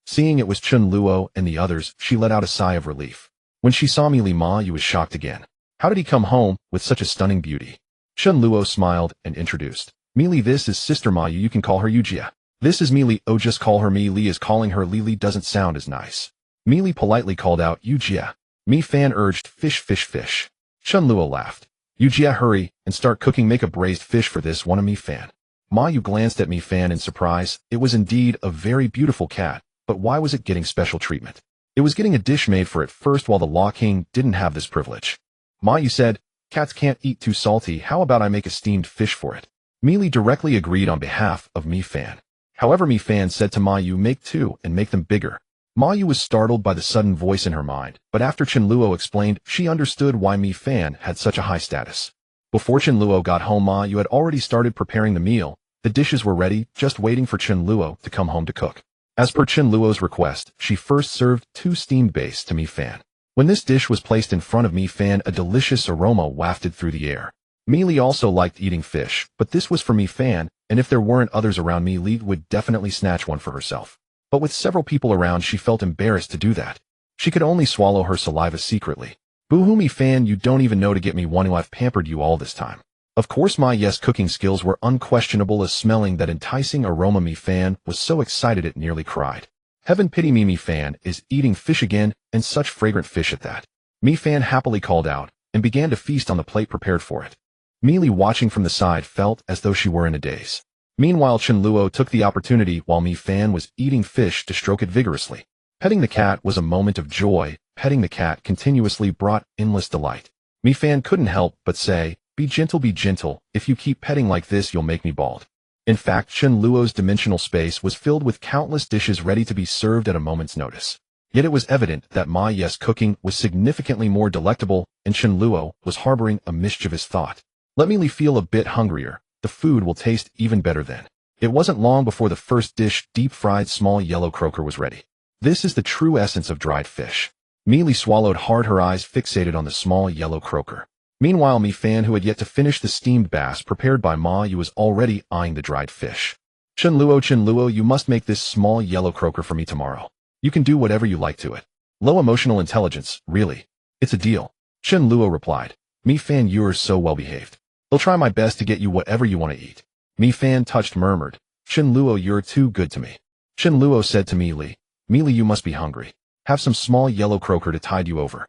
Seeing it was Chen Luo and the others, she let out a sigh of relief. When she saw Mi Li, Ma Yu was shocked again. How did he come home with such a stunning beauty? Chen Luo smiled and introduced. "Mi Li, this is Sister Ma Yu. You can call her Yujia. This is Mi Li." "Oh, just call her Mi Li." Is calling her Li doesn't sound as nice. Mi Li politely called out, "Yujia." Mi Fan urged, "Fish, fish, fish." Chen Luo laughed. "Yujia, hurry and start cooking. Make a braised fish for this one." Mi Fan. Ma Yu glanced at Mi Fan in surprise. It was indeed a very beautiful cat, but why was it getting special treatment? It was getting a dish made for it first, while the Law King didn't have this privilege. Ma Yu said, "Cats can't eat too salty. How about I make a steamed fish for it?" Mi Li directly agreed on behalf of Mi Fan. However, Mi Fan said to Ma Yu, "Make two and make them bigger." Ma Yu was startled by the sudden voice in her mind, but after Chen Luo explained, she understood why Mi Fan had such a high status. Before Chen Luo got home, Ma Yu had already started preparing the meal. The dishes were ready, just waiting for Chen Luo to come home to cook. As per Chen Luo's request, she first served 2 steamed base to Mi Fan. When this dish was placed in front of Mi Fan, a delicious aroma wafted through the air. Mi Li also liked eating fish, but this was for Mi Fan, and if there weren't others around, Mi Li would definitely snatch one for herself. But with several people around, she felt embarrassed to do that. She could only swallow her saliva secretly. "Boo-hoo, Mi Fan, you don't even know to get me one. I've pampered you all this time." Of course my cooking skills were unquestionable, as smelling that enticing aroma Mi Fan was so excited it nearly cried. Heaven pity me, Mi Fan is eating fish again, and such fragrant fish at that. Mi Fan happily called out, and began to feast on the plate prepared for it. Mi Li, watching from the side, felt as though she were in a daze. Meanwhile Chen Luo took the opportunity while Mi Fan was eating fish to stroke it vigorously. Petting the cat was a moment of joy. Petting the cat continuously brought endless delight. Mi Fan couldn't help but say, be gentle, if you keep petting like this you'll make me bald. In fact, Chen Luo's dimensional space was filled with countless dishes ready to be served at a moment's notice. Yet it was evident that Ma's cooking was significantly more delectable, and Chen Luo was harboring a mischievous thought. Let me feel a bit hungrier. The food will taste even better then. It wasn't long before the first dish, deep-fried small yellow croaker, was ready. This is the true essence of dried fish. Mi Li swallowed hard, her eyes fixated on the small yellow croaker. Meanwhile, Mi Fan, who had yet to finish the steamed bass prepared by Ma Yu, was already eyeing the dried fish. Chen Luo, you must make this small yellow croaker for me tomorrow. You can do whatever you like to it. Low emotional intelligence, really. It's a deal. Chen Luo replied. Mi Fan, you're so well behaved. I'll try my best to get you whatever you want to eat. Mi Fan, touched, murmured. Chen Luo, you're too good to me. Chen Luo said to Mi Li, you must be hungry. Have some small yellow croaker to tide you over.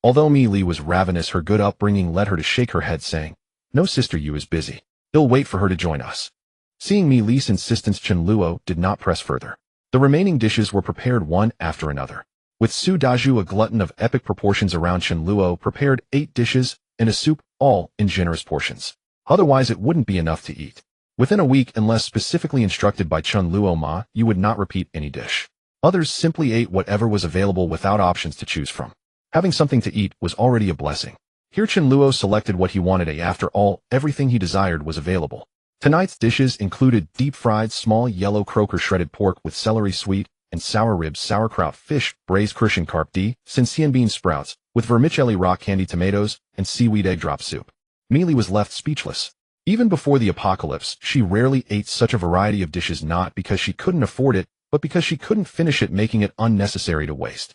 Although Mi Li was ravenous, her good upbringing led her to shake her head, saying, no, sister, you is busy. He'll wait for her to join us. Seeing Mi Li's insistence, Chen Luo did not press further. The remaining dishes were prepared one after another. With Su Daju, a glutton of epic proportions around, Chen Luo prepared 8 dishes and a soup, all in generous portions. Otherwise it wouldn't be enough to eat. Within a week, unless specifically instructed by Chen Luo Ma, you would not repeat any dish. Others simply ate whatever was available without options to choose from. Having something to eat was already a blessing. Here Chen Luo selected what he wanted. After all, everything he desired was available. Tonight's dishes included deep-fried small yellow croaker, shredded pork with celery, sweet and sour ribs, sauerkraut, fish, braised Christian carp d, Sinsian bean sprouts, with vermicelli, rock candy tomatoes, and seaweed egg drop soup. Mi Li was left speechless. Even before the apocalypse, she rarely ate such a variety of dishes, not because she couldn't afford it, but because she couldn't finish it, making it unnecessary to waste.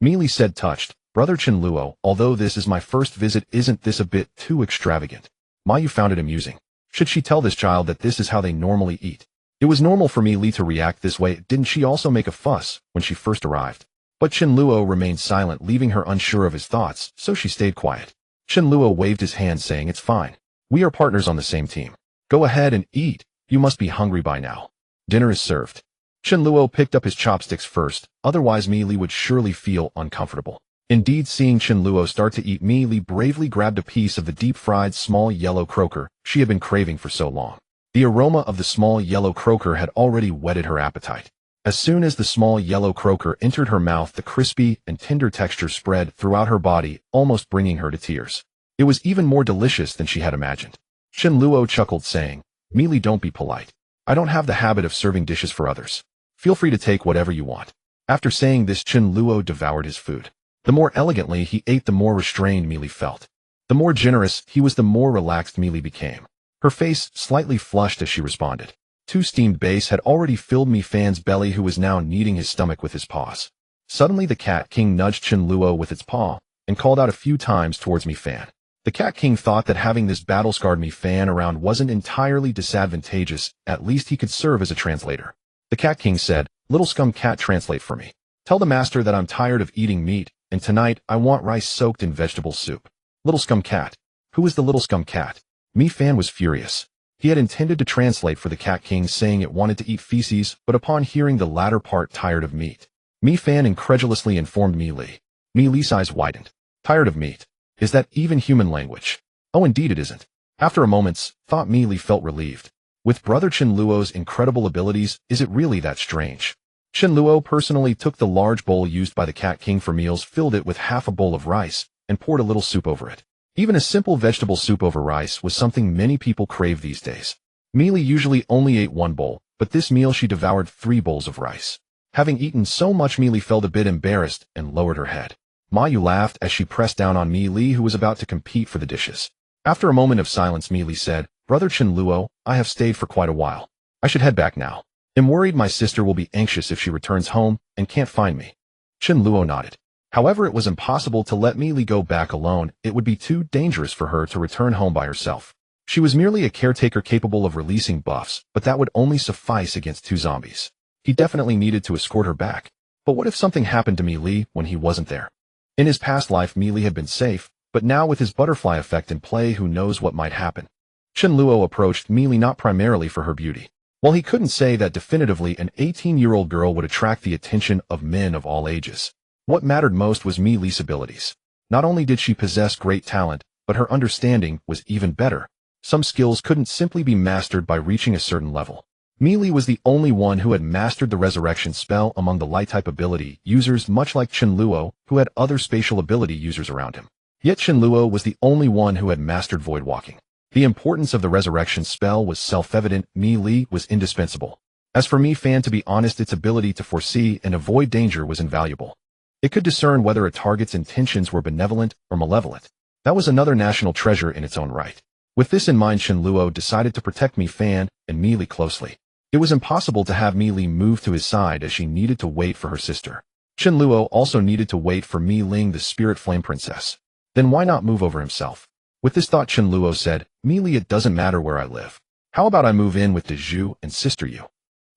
Mi Li said, touched, Brother Chen Luo, although this is my first visit, isn't this a bit too extravagant? Ma Yu found it amusing. Should she tell this child that this is how they normally eat? It was normal for Mi Li to react this way. Didn't she also make a fuss when she first arrived? But Chen Luo remained silent, leaving her unsure of his thoughts, so she stayed quiet. Chen Luo waved his hand, saying, it's fine. We are partners on the same team. Go ahead and eat. You must be hungry by now. Dinner is served. Chen Luo picked up his chopsticks first, otherwise Mi Li would surely feel uncomfortable. Indeed, seeing Chen Luo start to eat, Mi Li bravely grabbed a piece of the deep-fried small yellow croaker she had been craving for so long. The aroma of the small yellow croaker had already whetted her appetite. As soon as the small yellow croaker entered her mouth, the crispy and tender texture spread throughout her body, almost bringing her to tears. It was even more delicious than she had imagined. Chen Luo chuckled, saying, Mi Li, don't be polite. I don't have the habit of serving dishes for others. Feel free to take whatever you want. After saying this, Chen Luo devoured his food. The more elegantly he ate, the more restrained Mi Li felt. The more generous he was, the more relaxed Mi Li became. Her face slightly flushed as she responded. 2 steamed bass had already filled Mi Fan's belly, who was now kneading his stomach with his paws. Suddenly the Cat King nudged Chen Luo with its paw and called out a few times towards Mi Fan. The Cat King thought that having this battle-scarred Mi Fan around wasn't entirely disadvantageous. At least he could serve as a translator. The Cat King said, little scum cat, translate for me. Tell the master that I'm tired of eating meat, and tonight I want rice soaked in vegetable soup. Little scum cat. Who is the little scum cat? Mi Fan was furious. He had intended to translate for the Cat King, saying it wanted to eat feces, but upon hearing the latter part, tired of meat. Mi Fan incredulously informed Mi Li. Mi Li's eyes widened. Tired of meat? Is that even human language? Oh, indeed it isn't. After a moment's thought, Mi Li felt relieved. With Brother Chen Luo's incredible abilities, is it really that strange? Chen Luo personally took the large bowl used by the Cat King for meals, filled it with half a bowl of rice, and poured a little soup over it. Even a simple vegetable soup over rice was something many people crave these days. Mi Li usually only ate 1 bowl, but this meal she devoured 3 bowls of rice. Having eaten so much, Mi Li felt a bit embarrassed and lowered her head. Ma Yu laughed as she pressed down on Mi Li, who was about to compete for the dishes. After a moment of silence, Mi Li said, Brother Chen Luo, I have stayed for quite a while. I should head back now. I'm worried my sister will be anxious if she returns home and can't find me. Chen Luo nodded. However, it was impossible to let Mi Li go back alone. It would be too dangerous for her to return home by herself. She was merely a caretaker capable of releasing buffs, but that would only suffice against 2 zombies. He definitely needed to escort her back. But what if something happened to Li when he wasn't there? In his past life, Li had been safe, but now with his butterfly effect in play, who knows what might happen. Chen Luo approached Li not primarily for her beauty. While he couldn't say that definitively an 18-year-old girl would attract the attention of men of all ages. What mattered most was Li's abilities. Not only did she possess great talent, but her understanding was even better. Some skills couldn't simply be mastered by reaching a certain level. Li was the only one who had mastered the resurrection spell among the light-type ability users, much like Chen Luo, who had other spatial ability users around him. Yet Chen Luo was the only one who had mastered void walking. The importance of the resurrection spell was self-evident. Li was indispensable. As for Fan, to be honest, its ability to foresee and avoid danger was invaluable. It could discern whether a target's intentions were benevolent or malevolent. That was another national treasure in its own right. With this in mind, Chen Luo decided to protect Fan and Li closely. It was impossible to have Li move to his side, as she needed to wait for her sister. Chen Luo also needed to wait for Ling, the spirit flame princess. Then why not move over himself? With this thought, Chen Luo said, Li, it doesn't matter where I live. How about I move in with Dezhu and Sister Yu?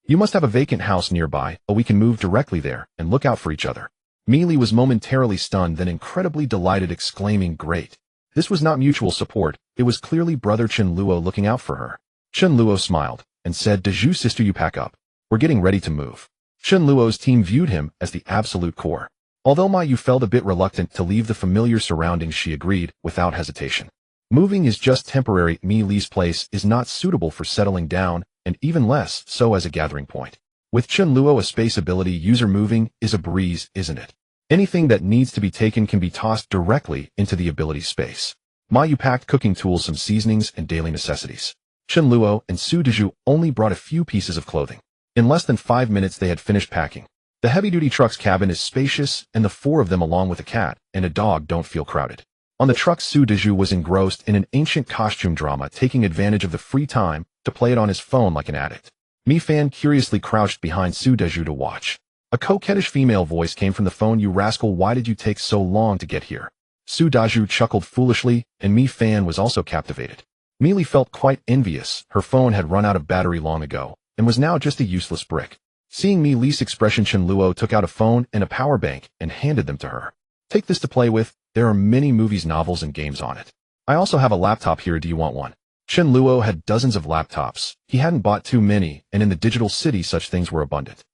You must have a vacant house nearby, or we can move directly there and look out for each other. Li was momentarily stunned, then incredibly delighted, exclaiming, great. This was not mutual support, it was clearly brother Chen Luo looking out for her. Chen Luo smiled and said, Dezhu, sister, you pack up. We're getting ready to move. Chen Luo's team viewed him as the absolute core. Although Ma Yu felt a bit reluctant to leave the familiar surroundings, she agreed without hesitation. Moving is just temporary. Li's place is not suitable for settling down, and even less so as a gathering point. With Chen Luo, a space ability user, moving is a breeze, isn't it? Anything that needs to be taken can be tossed directly into the ability space. Ma Yu packed cooking tools, some seasonings, and daily necessities. Chen Luo and Su Dezhu only brought a few pieces of clothing. In less than 5 minutes they had finished packing. The heavy-duty truck's cabin is spacious, and the 4 of them, along with a cat and a dog, don't feel crowded. On the truck, Su Dezhu was engrossed in an ancient costume drama, taking advantage of the free time to play it on his phone like an addict. Fan curiously crouched behind Su Dezhu to watch. A coquettish female voice came from the phone, you rascal, why did you take so long to get here? Su Dezhu chuckled foolishly, and Fan was also captivated. Li felt quite envious. Her phone had run out of battery long ago, and was now just a useless brick. Seeing Li's expression, Chen Luo took out a phone and a power bank and handed them to her. Take this to play with. There are many movies, novels, and games on it. I also have a laptop here, do you want one? Chen Luo had dozens of laptops. He hadn't bought too many, and in the digital city such things were abundant.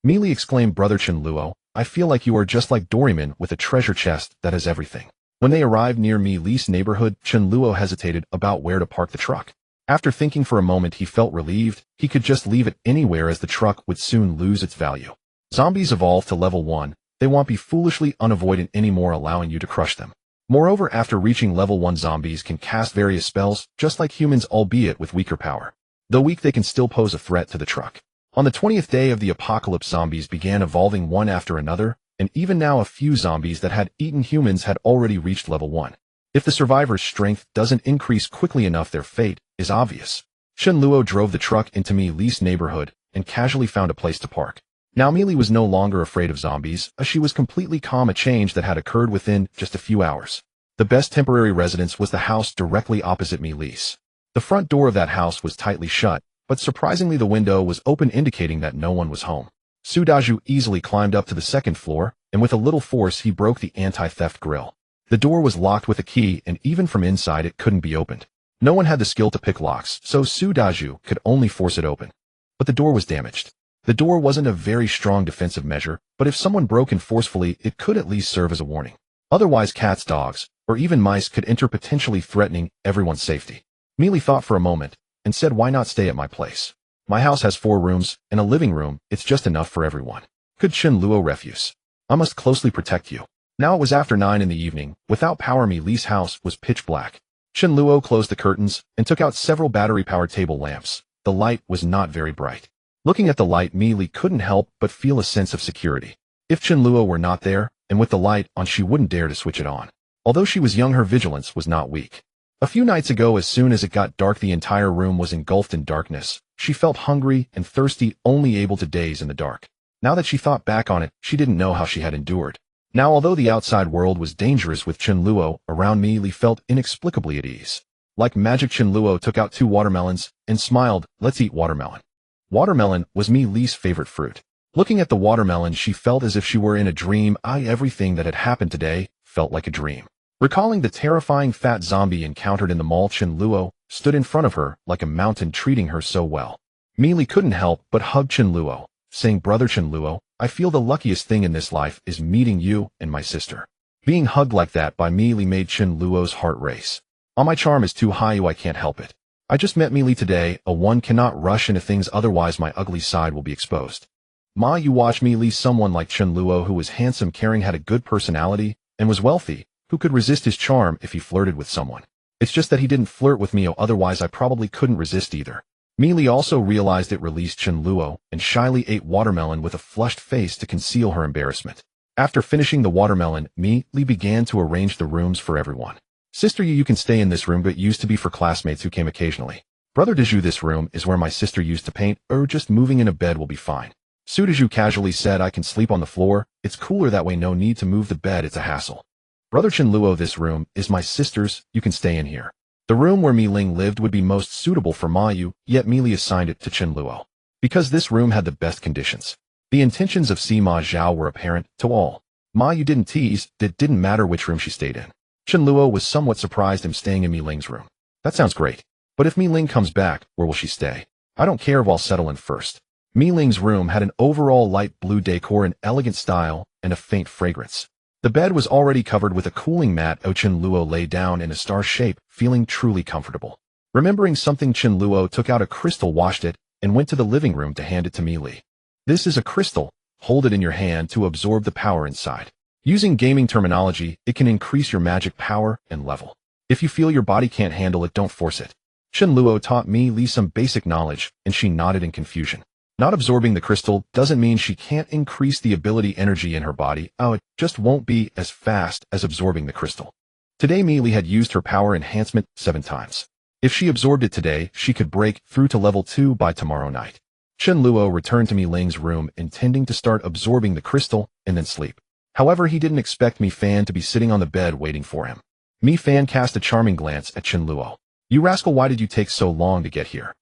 Li exclaimed, brother Chen Luo, I feel like you are just like Doraemon with a treasure chest that has everything. When they arrived near Li's neighborhood, Chen Luo hesitated about where to park the truck. After thinking for a moment, he felt relieved. He could just leave it anywhere, as the truck would soon lose its value. Zombies evolved to level 1. They won't be foolishly unavoidant anymore, allowing you to crush them. Moreover, after reaching level 1, zombies can cast various spells, just like humans, albeit with weaker power. Though weak, they can still pose a threat to the truck. On the 20th day of the apocalypse, zombies began evolving one after another, and even now a few zombies that had eaten humans had already reached level 1. If the survivor's strength doesn't increase quickly enough, their fate is obvious. Chen Luo drove the truck into Li's neighborhood and casually found a place to park. Now Li was no longer afraid of zombies, as she was completely calm, a change that had occurred within just a few hours. The best temporary residence was the house directly opposite Li's. The front door of that house was tightly shut, but surprisingly the window was open, indicating that no one was home. Su Dezhu easily climbed up to the 2nd floor, and with a little force he broke the anti-theft grill. The door was locked with a key, and even from inside it couldn't be opened. No one had the skill to pick locks, so Su Dezhu could only force it open. But the door was damaged. The door wasn't a very strong defensive measure, but if someone broke in forcefully, it could at least serve as a warning. Otherwise, cats, dogs, or even mice could enter, potentially threatening everyone's safety. Li thought for a moment and said, why not stay at my place? My house has 4 rooms and a living room. It's just enough for everyone. Could Chen Luo refuse? I must closely protect you. Now it was after 9 in the evening. Without power, Li's house was pitch black. Chen Luo closed the curtains and took out several battery-powered table lamps. The light was not very bright. Looking at the light, Li couldn't help but feel a sense of security. If Chen Luo were not there, and with the light on, she wouldn't dare to switch it on. Although she was young, her vigilance was not weak. A few nights ago, as soon as it got dark, the entire room was engulfed in darkness. She felt hungry and thirsty, only able to daze in the dark. Now that she thought back on it, she didn't know how she had endured. Now, although the outside world was dangerous with Chen Luo around, Li felt inexplicably at ease. Like magic, Chen Luo took out 2 watermelons and smiled. Let's eat watermelon. Watermelon was Mi Li's favorite fruit. Looking at the watermelon, she felt as if she were in a dream. Everything that had happened today felt like a dream. Recalling the terrifying fat zombie encountered in the mall, Chen Luo stood in front of her like a mountain, treating her so well. Mi Li couldn't help but hug Chen Luo, saying, "Brother Chen Luo, I feel the luckiest thing in this life is meeting you and my sister." Being hugged like that by Mi Li made Chen Luo's heart race. My charm is too high, I can't help it. I just met Mi Li today. One cannot rush into things, otherwise my ugly side will be exposed. You watch Mi Li, someone like Chen Luo who was handsome, caring, had a good personality, and was wealthy. Who could resist his charm if he flirted with someone? It's just that he didn't flirt with me, otherwise I probably couldn't resist either. Mi Li also realized it, released Chen Luo, and shyly ate watermelon with a flushed face to conceal her embarrassment. After finishing the watermelon, Mi Li began to arrange the rooms for everyone. Sister, you can stay in this room, but used to be for classmates who came occasionally. Brother Diju, this room is where my sister used to paint, just moving in a bed will be fine. Su Diju casually said, I can sleep on the floor, it's cooler that way, no need to move the bed, it's a hassle. Brother Chen Luo, this room is my sister's, you can stay in here. The room where Mi Ling lived would be most suitable for Ma Yu, yet Mi Li assigned it to Chen Luo. Because this room had the best conditions. The intentions of Sima Zhao were apparent to all. Ma Yu didn't tease, it didn't matter which room she stayed in. Chen Luo was somewhat surprised him staying in Mi Ling's room. That sounds great. But if Mi Ling comes back, where will she stay? I don't care, I'll settle in first. Mi Ling's room had an overall light blue decor, an elegant style, and a faint fragrance. The bed was already covered with a cooling mat. Chen Luo lay down in a star shape, feeling truly comfortable. Remembering something, Chen Luo took out a crystal, washed it, and went to the living room to hand it to Mi Li. This is a crystal. Hold it in your hand to absorb the power inside. Using gaming terminology, it can increase your magic power and level. If you feel your body can't handle it, don't force it. Chen Luo taught Mi Li some basic knowledge, and she nodded in confusion. Not absorbing the crystal doesn't mean she can't increase the ability energy in her body. It just won't be as fast as absorbing the crystal. Today Mi Li had used her power enhancement 7 times. If she absorbed it today, she could break through to level 2 by tomorrow night. Chen Luo returned to Mi Ling's room, intending to start absorbing the crystal and then sleep. However, he didn't expect Mi Fan to be sitting on the bed waiting for him. Mi Fan cast a charming glance at Chen Luo. You rascal, why did you take so long to get here?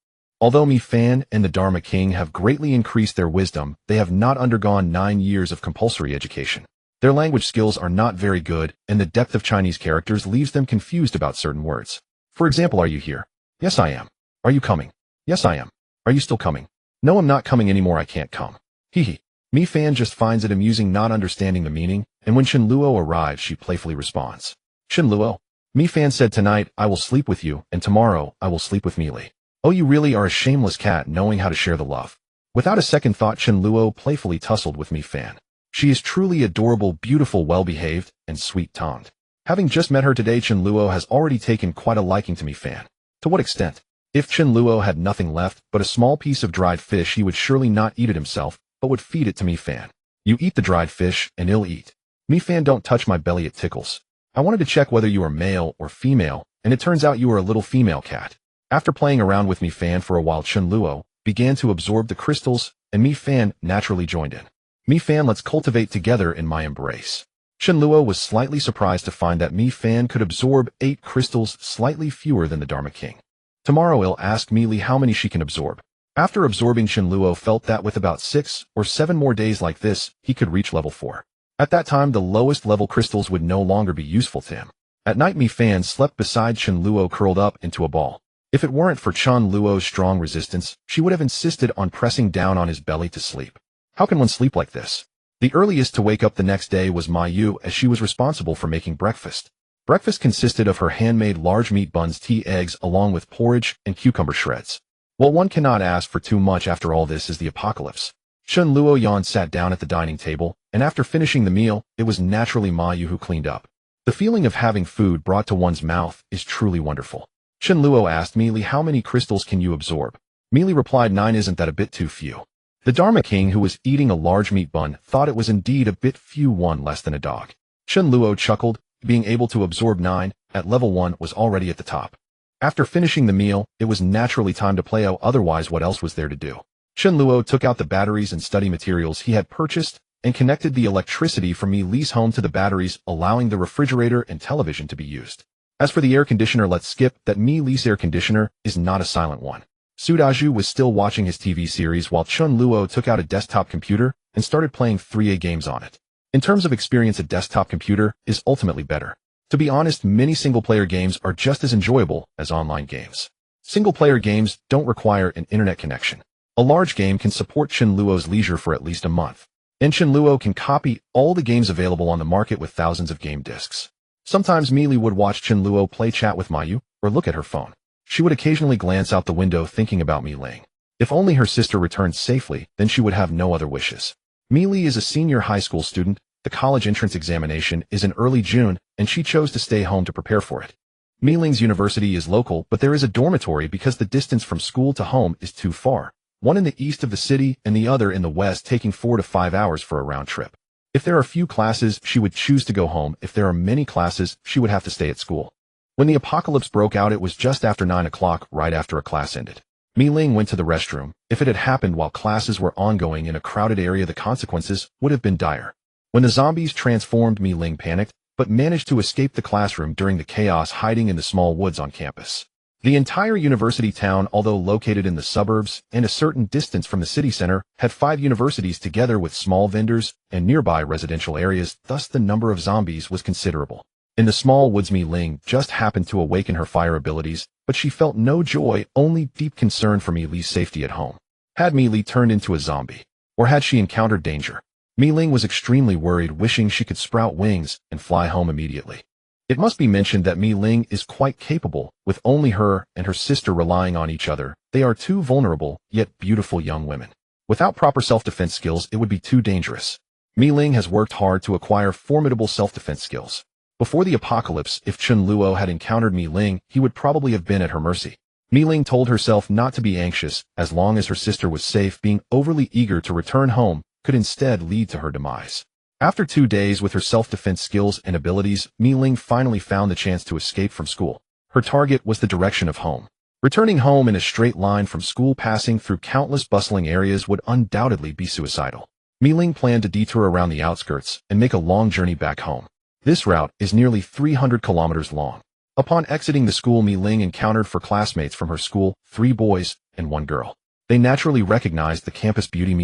Although Mi Fan and the Dharma King have greatly increased their wisdom, they have not undergone 9 years of compulsory education. Their language skills are not very good, and the depth of Chinese characters leaves them confused about certain words. For example, are you here? Yes, I am. Are you coming? Yes, I am. Are you still coming? No, I'm not coming anymore, I can't come. Hee. Mi Fan just finds it amusing not understanding the meaning, and when Chen Luo arrives, she playfully responds. Chen Luo. Mi Fan said, tonight I will sleep with you, and tomorrow I will sleep with Mi Li. Oh, you really are a shameless cat, knowing how to share the love. Without a second thought, Chen Luo playfully tussled with Mi Fan. She is truly adorable, beautiful, well-behaved, and sweet-tongued. Having just met her today, Chen Luo has already taken quite a liking to Mi Fan. To what extent? If Chen Luo had nothing left but a small piece of dried fish, he would surely not eat it himself, but would feed it to Mi Fan. You eat the dried fish, and I'll eat. Mi Fan, don't touch my belly, it tickles. I wanted to check whether you are male or female, and it turns out you are a little female cat. After playing around with Mi Fan for a while, Chen Luo began to absorb the crystals, and Mi Fan naturally joined in. Mi Fan, let's cultivate together in my embrace. Chen Luo was slightly surprised to find that Mi Fan could absorb 8 crystals, slightly fewer than the Dharma King. Tomorrow I'll ask Mi Li how many she can absorb. After absorbing, Chen Luo felt that with about 6 or 7 more days like this, he could reach level 4. At that time, the lowest level crystals would no longer be useful to him. At night, Mi Fan slept beside Chen Luo, curled up into a ball. If it weren't for Chen Luo's strong resistance, she would have insisted on pressing down on his belly to sleep. How can one sleep like this? The earliest to wake up the next day was Ma Yu, as she was responsible for making breakfast. Breakfast consisted of her handmade large meat buns, tea, eggs, along with porridge and cucumber shreds. Well, one cannot ask for too much after all. This is the apocalypse. Chen Luo Yan sat down at the dining table, and after finishing the meal, it was naturally Ma Yu who cleaned up. The feeling of having food brought to one's mouth is truly wonderful. Chen Luo asked Mi Li, how many crystals can you absorb? Mi Li replied, 9. Isn't that a bit too few? The Dharma King, who was eating a large meat bun, thought it was indeed a bit few, 1 less than a dog. Chen Luo chuckled, being able to absorb 9 at level 1 was already at the top. After finishing the meal, it was naturally time to play out, otherwise what else was there to do? Chen Luo took out the batteries and study materials he had purchased and connected the electricity from Mi Li's home to the batteries, allowing the refrigerator and television to be used. As for the air conditioner, let's skip that. Li's air conditioner is not a silent one. Sudaju was still watching his TV series while Chen Luo took out a desktop computer and started playing 3A games on it. In terms of experience, a desktop computer is ultimately better. To be honest, many single-player games are just as enjoyable as online games. Single-player games don't require an internet connection. A large game can support Chen Luo's leisure for at least a month. And Chen Luo can copy all the games available on the market with thousands of game discs. Sometimes Li would watch Chen Luo play, chat with Mayu, or look at her phone. She would occasionally glance out the window thinking about Li. If only her sister returned safely, then she would have no other wishes. Li is a senior high school student. The college entrance examination is in early June, and she chose to stay home to prepare for it. Ling's university is local, but there is a dormitory because the distance from school to home is too far. One in the east of the city and the other in the west, taking 4 to 5 hours for a round trip. If there are few classes, she would choose to go home. If there are many classes, she would have to stay at school. When the apocalypse broke out, it was just after 9 o'clock, right after a class ended. Ling went to the restroom. If it had happened while classes were ongoing in a crowded area, the consequences would have been dire. When the zombies transformed, Ling panicked, but managed to escape the classroom during the chaos, hiding in the small woods on campus. The entire university town, although located in the suburbs and a certain distance from the city center, had 5 universities together with small vendors and nearby residential areas, thus the number of zombies was considerable. In the small woods, Ling just happened to awaken her fire abilities, but she felt no joy, only deep concern for Li's safety at home. Had Li turned into a zombie? Or had she encountered danger? Ling was extremely worried, wishing she could sprout wings and fly home immediately. It must be mentioned that Ling is quite capable, with only her and her sister relying on each other. They are 2 vulnerable, yet beautiful young women. Without proper self-defense skills, it would be too dangerous. Ling has worked hard to acquire formidable self-defense skills. Before the apocalypse, if Chen Luo had encountered Ling, he would probably have been at her mercy. Ling told herself not to be anxious, as long as her sister was safe. Being overly eager to return home could instead lead to her demise. After 2 days with her self-defense skills and abilities, Ling finally found the chance to escape from school. Her target was the direction of home. Returning home in a straight line from school, passing through countless bustling areas, would undoubtedly be suicidal. Ling planned to detour around the outskirts and make a long journey back home. This route is nearly 300 kilometers long. Upon exiting the school, Ling encountered 4 classmates from her school, 3 boys and 1 girl. They naturally recognized the campus beauty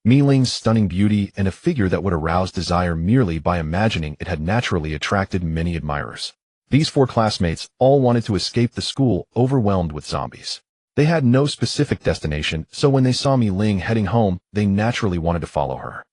Ling's stunning beauty, and a figure that would arouse desire merely by imagining it, had naturally attracted many admirers. These 4 classmates all wanted to escape the school, overwhelmed with zombies. They had no specific destination, so when they saw Ling heading home, they naturally wanted to follow her.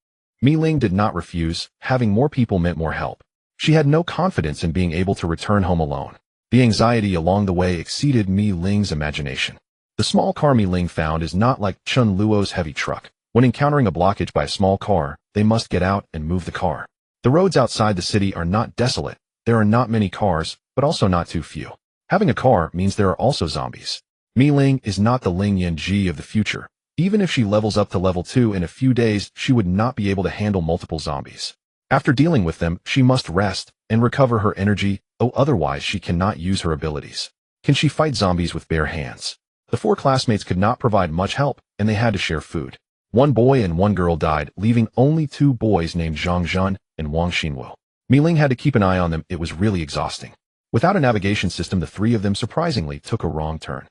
Ling did not refuse. Having more people meant more help. She had no confidence in being able to return home alone. The anxiety along the way exceeded Ling's imagination. The small car Ling found is not like Chen Luo's heavy truck. When encountering a blockage by a small car, they must get out and move the car. The roads outside the city are not desolate. There are not many cars, but also not too few. Having a car means there are also zombies. Ling is not the Ling Yanji of the future. Even if she levels up to level 2 in a few days, she would not be able to handle multiple zombies. After dealing with them, she must rest and recover her energy, otherwise she cannot use her abilities. Can she fight zombies with bare hands? The 4 classmates could not provide much help, and they had to share food. 1 boy and 1 girl died, leaving only 2 boys named Zhang Zhan and Wang Xinwo. Ling had to keep an eye on them. It was really exhausting. Without a navigation system, the 3 of them surprisingly took a wrong turn.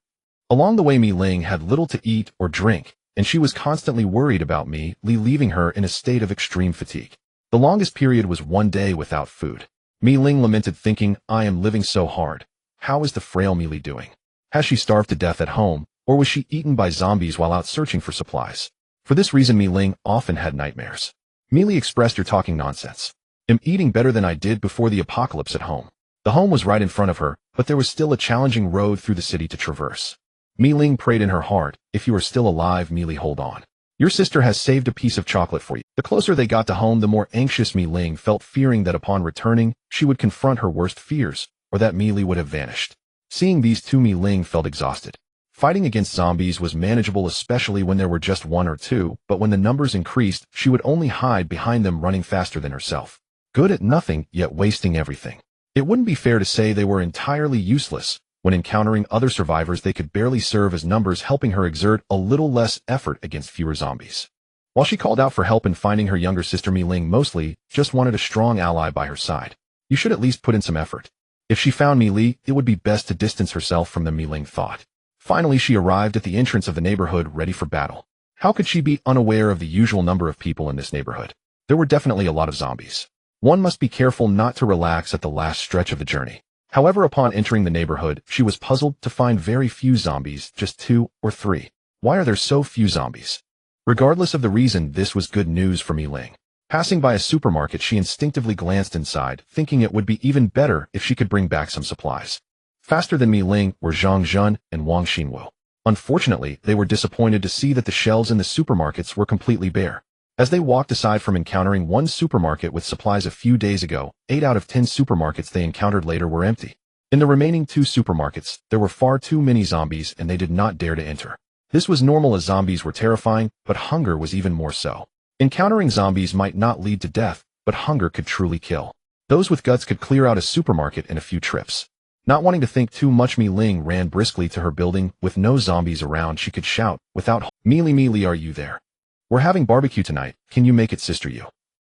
Along the way, Ling had little to eat or drink, and she was constantly worried about Li, leaving her in a state of extreme fatigue. The longest period was 1 day without food. Ling lamented, thinking, "I am living so hard. How is the frail Li doing? Has she starved to death at home, or was she eaten by zombies while out searching for supplies?" For this reason, Ling often had nightmares. Li expressed, "You're talking nonsense. I'm eating better than I did before the apocalypse at home." The home was right in front of her, but there was still a challenging road through the city to traverse. Ling prayed in her heart, "If you are still alive, Li, hold on. Your sister has saved a piece of chocolate for you." The closer they got to home, the more anxious Ling felt, fearing that upon returning, she would confront her worst fears, or that Li would have vanished. Seeing these 2, Ling felt exhausted. Fighting against zombies was manageable, especially when there were just 1 or 2, but when the numbers increased, she would only hide behind them, running faster than herself. Good at nothing, yet wasting everything. It wouldn't be fair to say they were entirely useless. When encountering other survivors, they could barely serve as numbers, helping her exert a little less effort against fewer zombies. While she called out for help in finding her younger sister, Ling mostly just wanted a strong ally by her side. "You should at least put in some effort. If she found Mi Li, it would be best to distance herself from them, Mi Ling thought. Finally, she arrived at the entrance of the neighborhood, ready for battle. How could she be unaware of the usual number of people in this neighborhood? There were definitely a lot of zombies. One must be careful not to relax at the last stretch of the journey. However, upon entering the neighborhood, she was puzzled to find very few zombies, just 2 or 3. Why are there so few zombies? Regardless of the reason, this was good news for Mi Ling. Passing by a supermarket, she instinctively glanced inside, thinking it would be even better if she could bring back some supplies. Faster than Mi Ling were Zhang Zhun and Wang Xinwu. Unfortunately, they were disappointed to see that the shelves in the supermarkets were completely bare. As they walked aside from encountering one supermarket with supplies a few days ago, 8 out of 10 supermarkets they encountered later were empty. In the remaining 2 supermarkets, there were far too many zombies and they did not dare to enter. This was normal as zombies were terrifying, but hunger was even more so. Encountering zombies might not lead to death, but hunger could truly kill. Those with guts could clear out a supermarket in a few trips. Not wanting to think too much, Mi Ling ran briskly to her building. With no zombies around, she could shout without, Mi Li, are you there? We're having barbecue tonight, can you make it, sister you?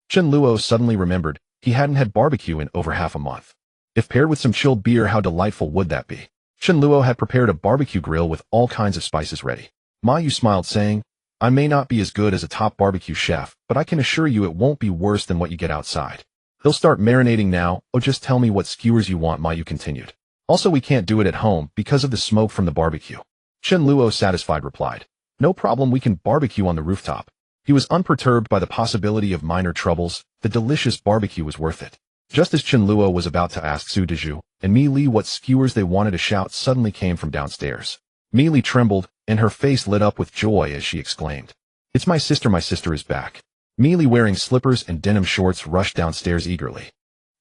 Chen Luo suddenly remembered he hadn't had barbecue in over half a month. If paired with some chilled beer, how delightful would that be? Chen Luo had prepared a barbecue grill with all kinds of spices ready. Ma Yu smiled, saying, I may not be as good as a top barbecue chef, but I can assure you it won't be worse than what you get outside. They'll start marinating now. Oh, just tell me what skewers you want, Ma Yu continued. Also, we can't do it at home because of the smoke from the barbecue. Chen Luo, satisfied, replied. No problem, we can barbecue on the rooftop. He was unperturbed by the possibility of minor troubles. The delicious barbecue was worth it. Just as Chen Luo was about to ask Su Dezhu and Mi Li what skewers they wanted, a shout suddenly came from downstairs. Mi Li trembled, and her face lit up with joy as she exclaimed, It's my sister is back. Mi Li, wearing slippers and denim shorts, rushed downstairs eagerly.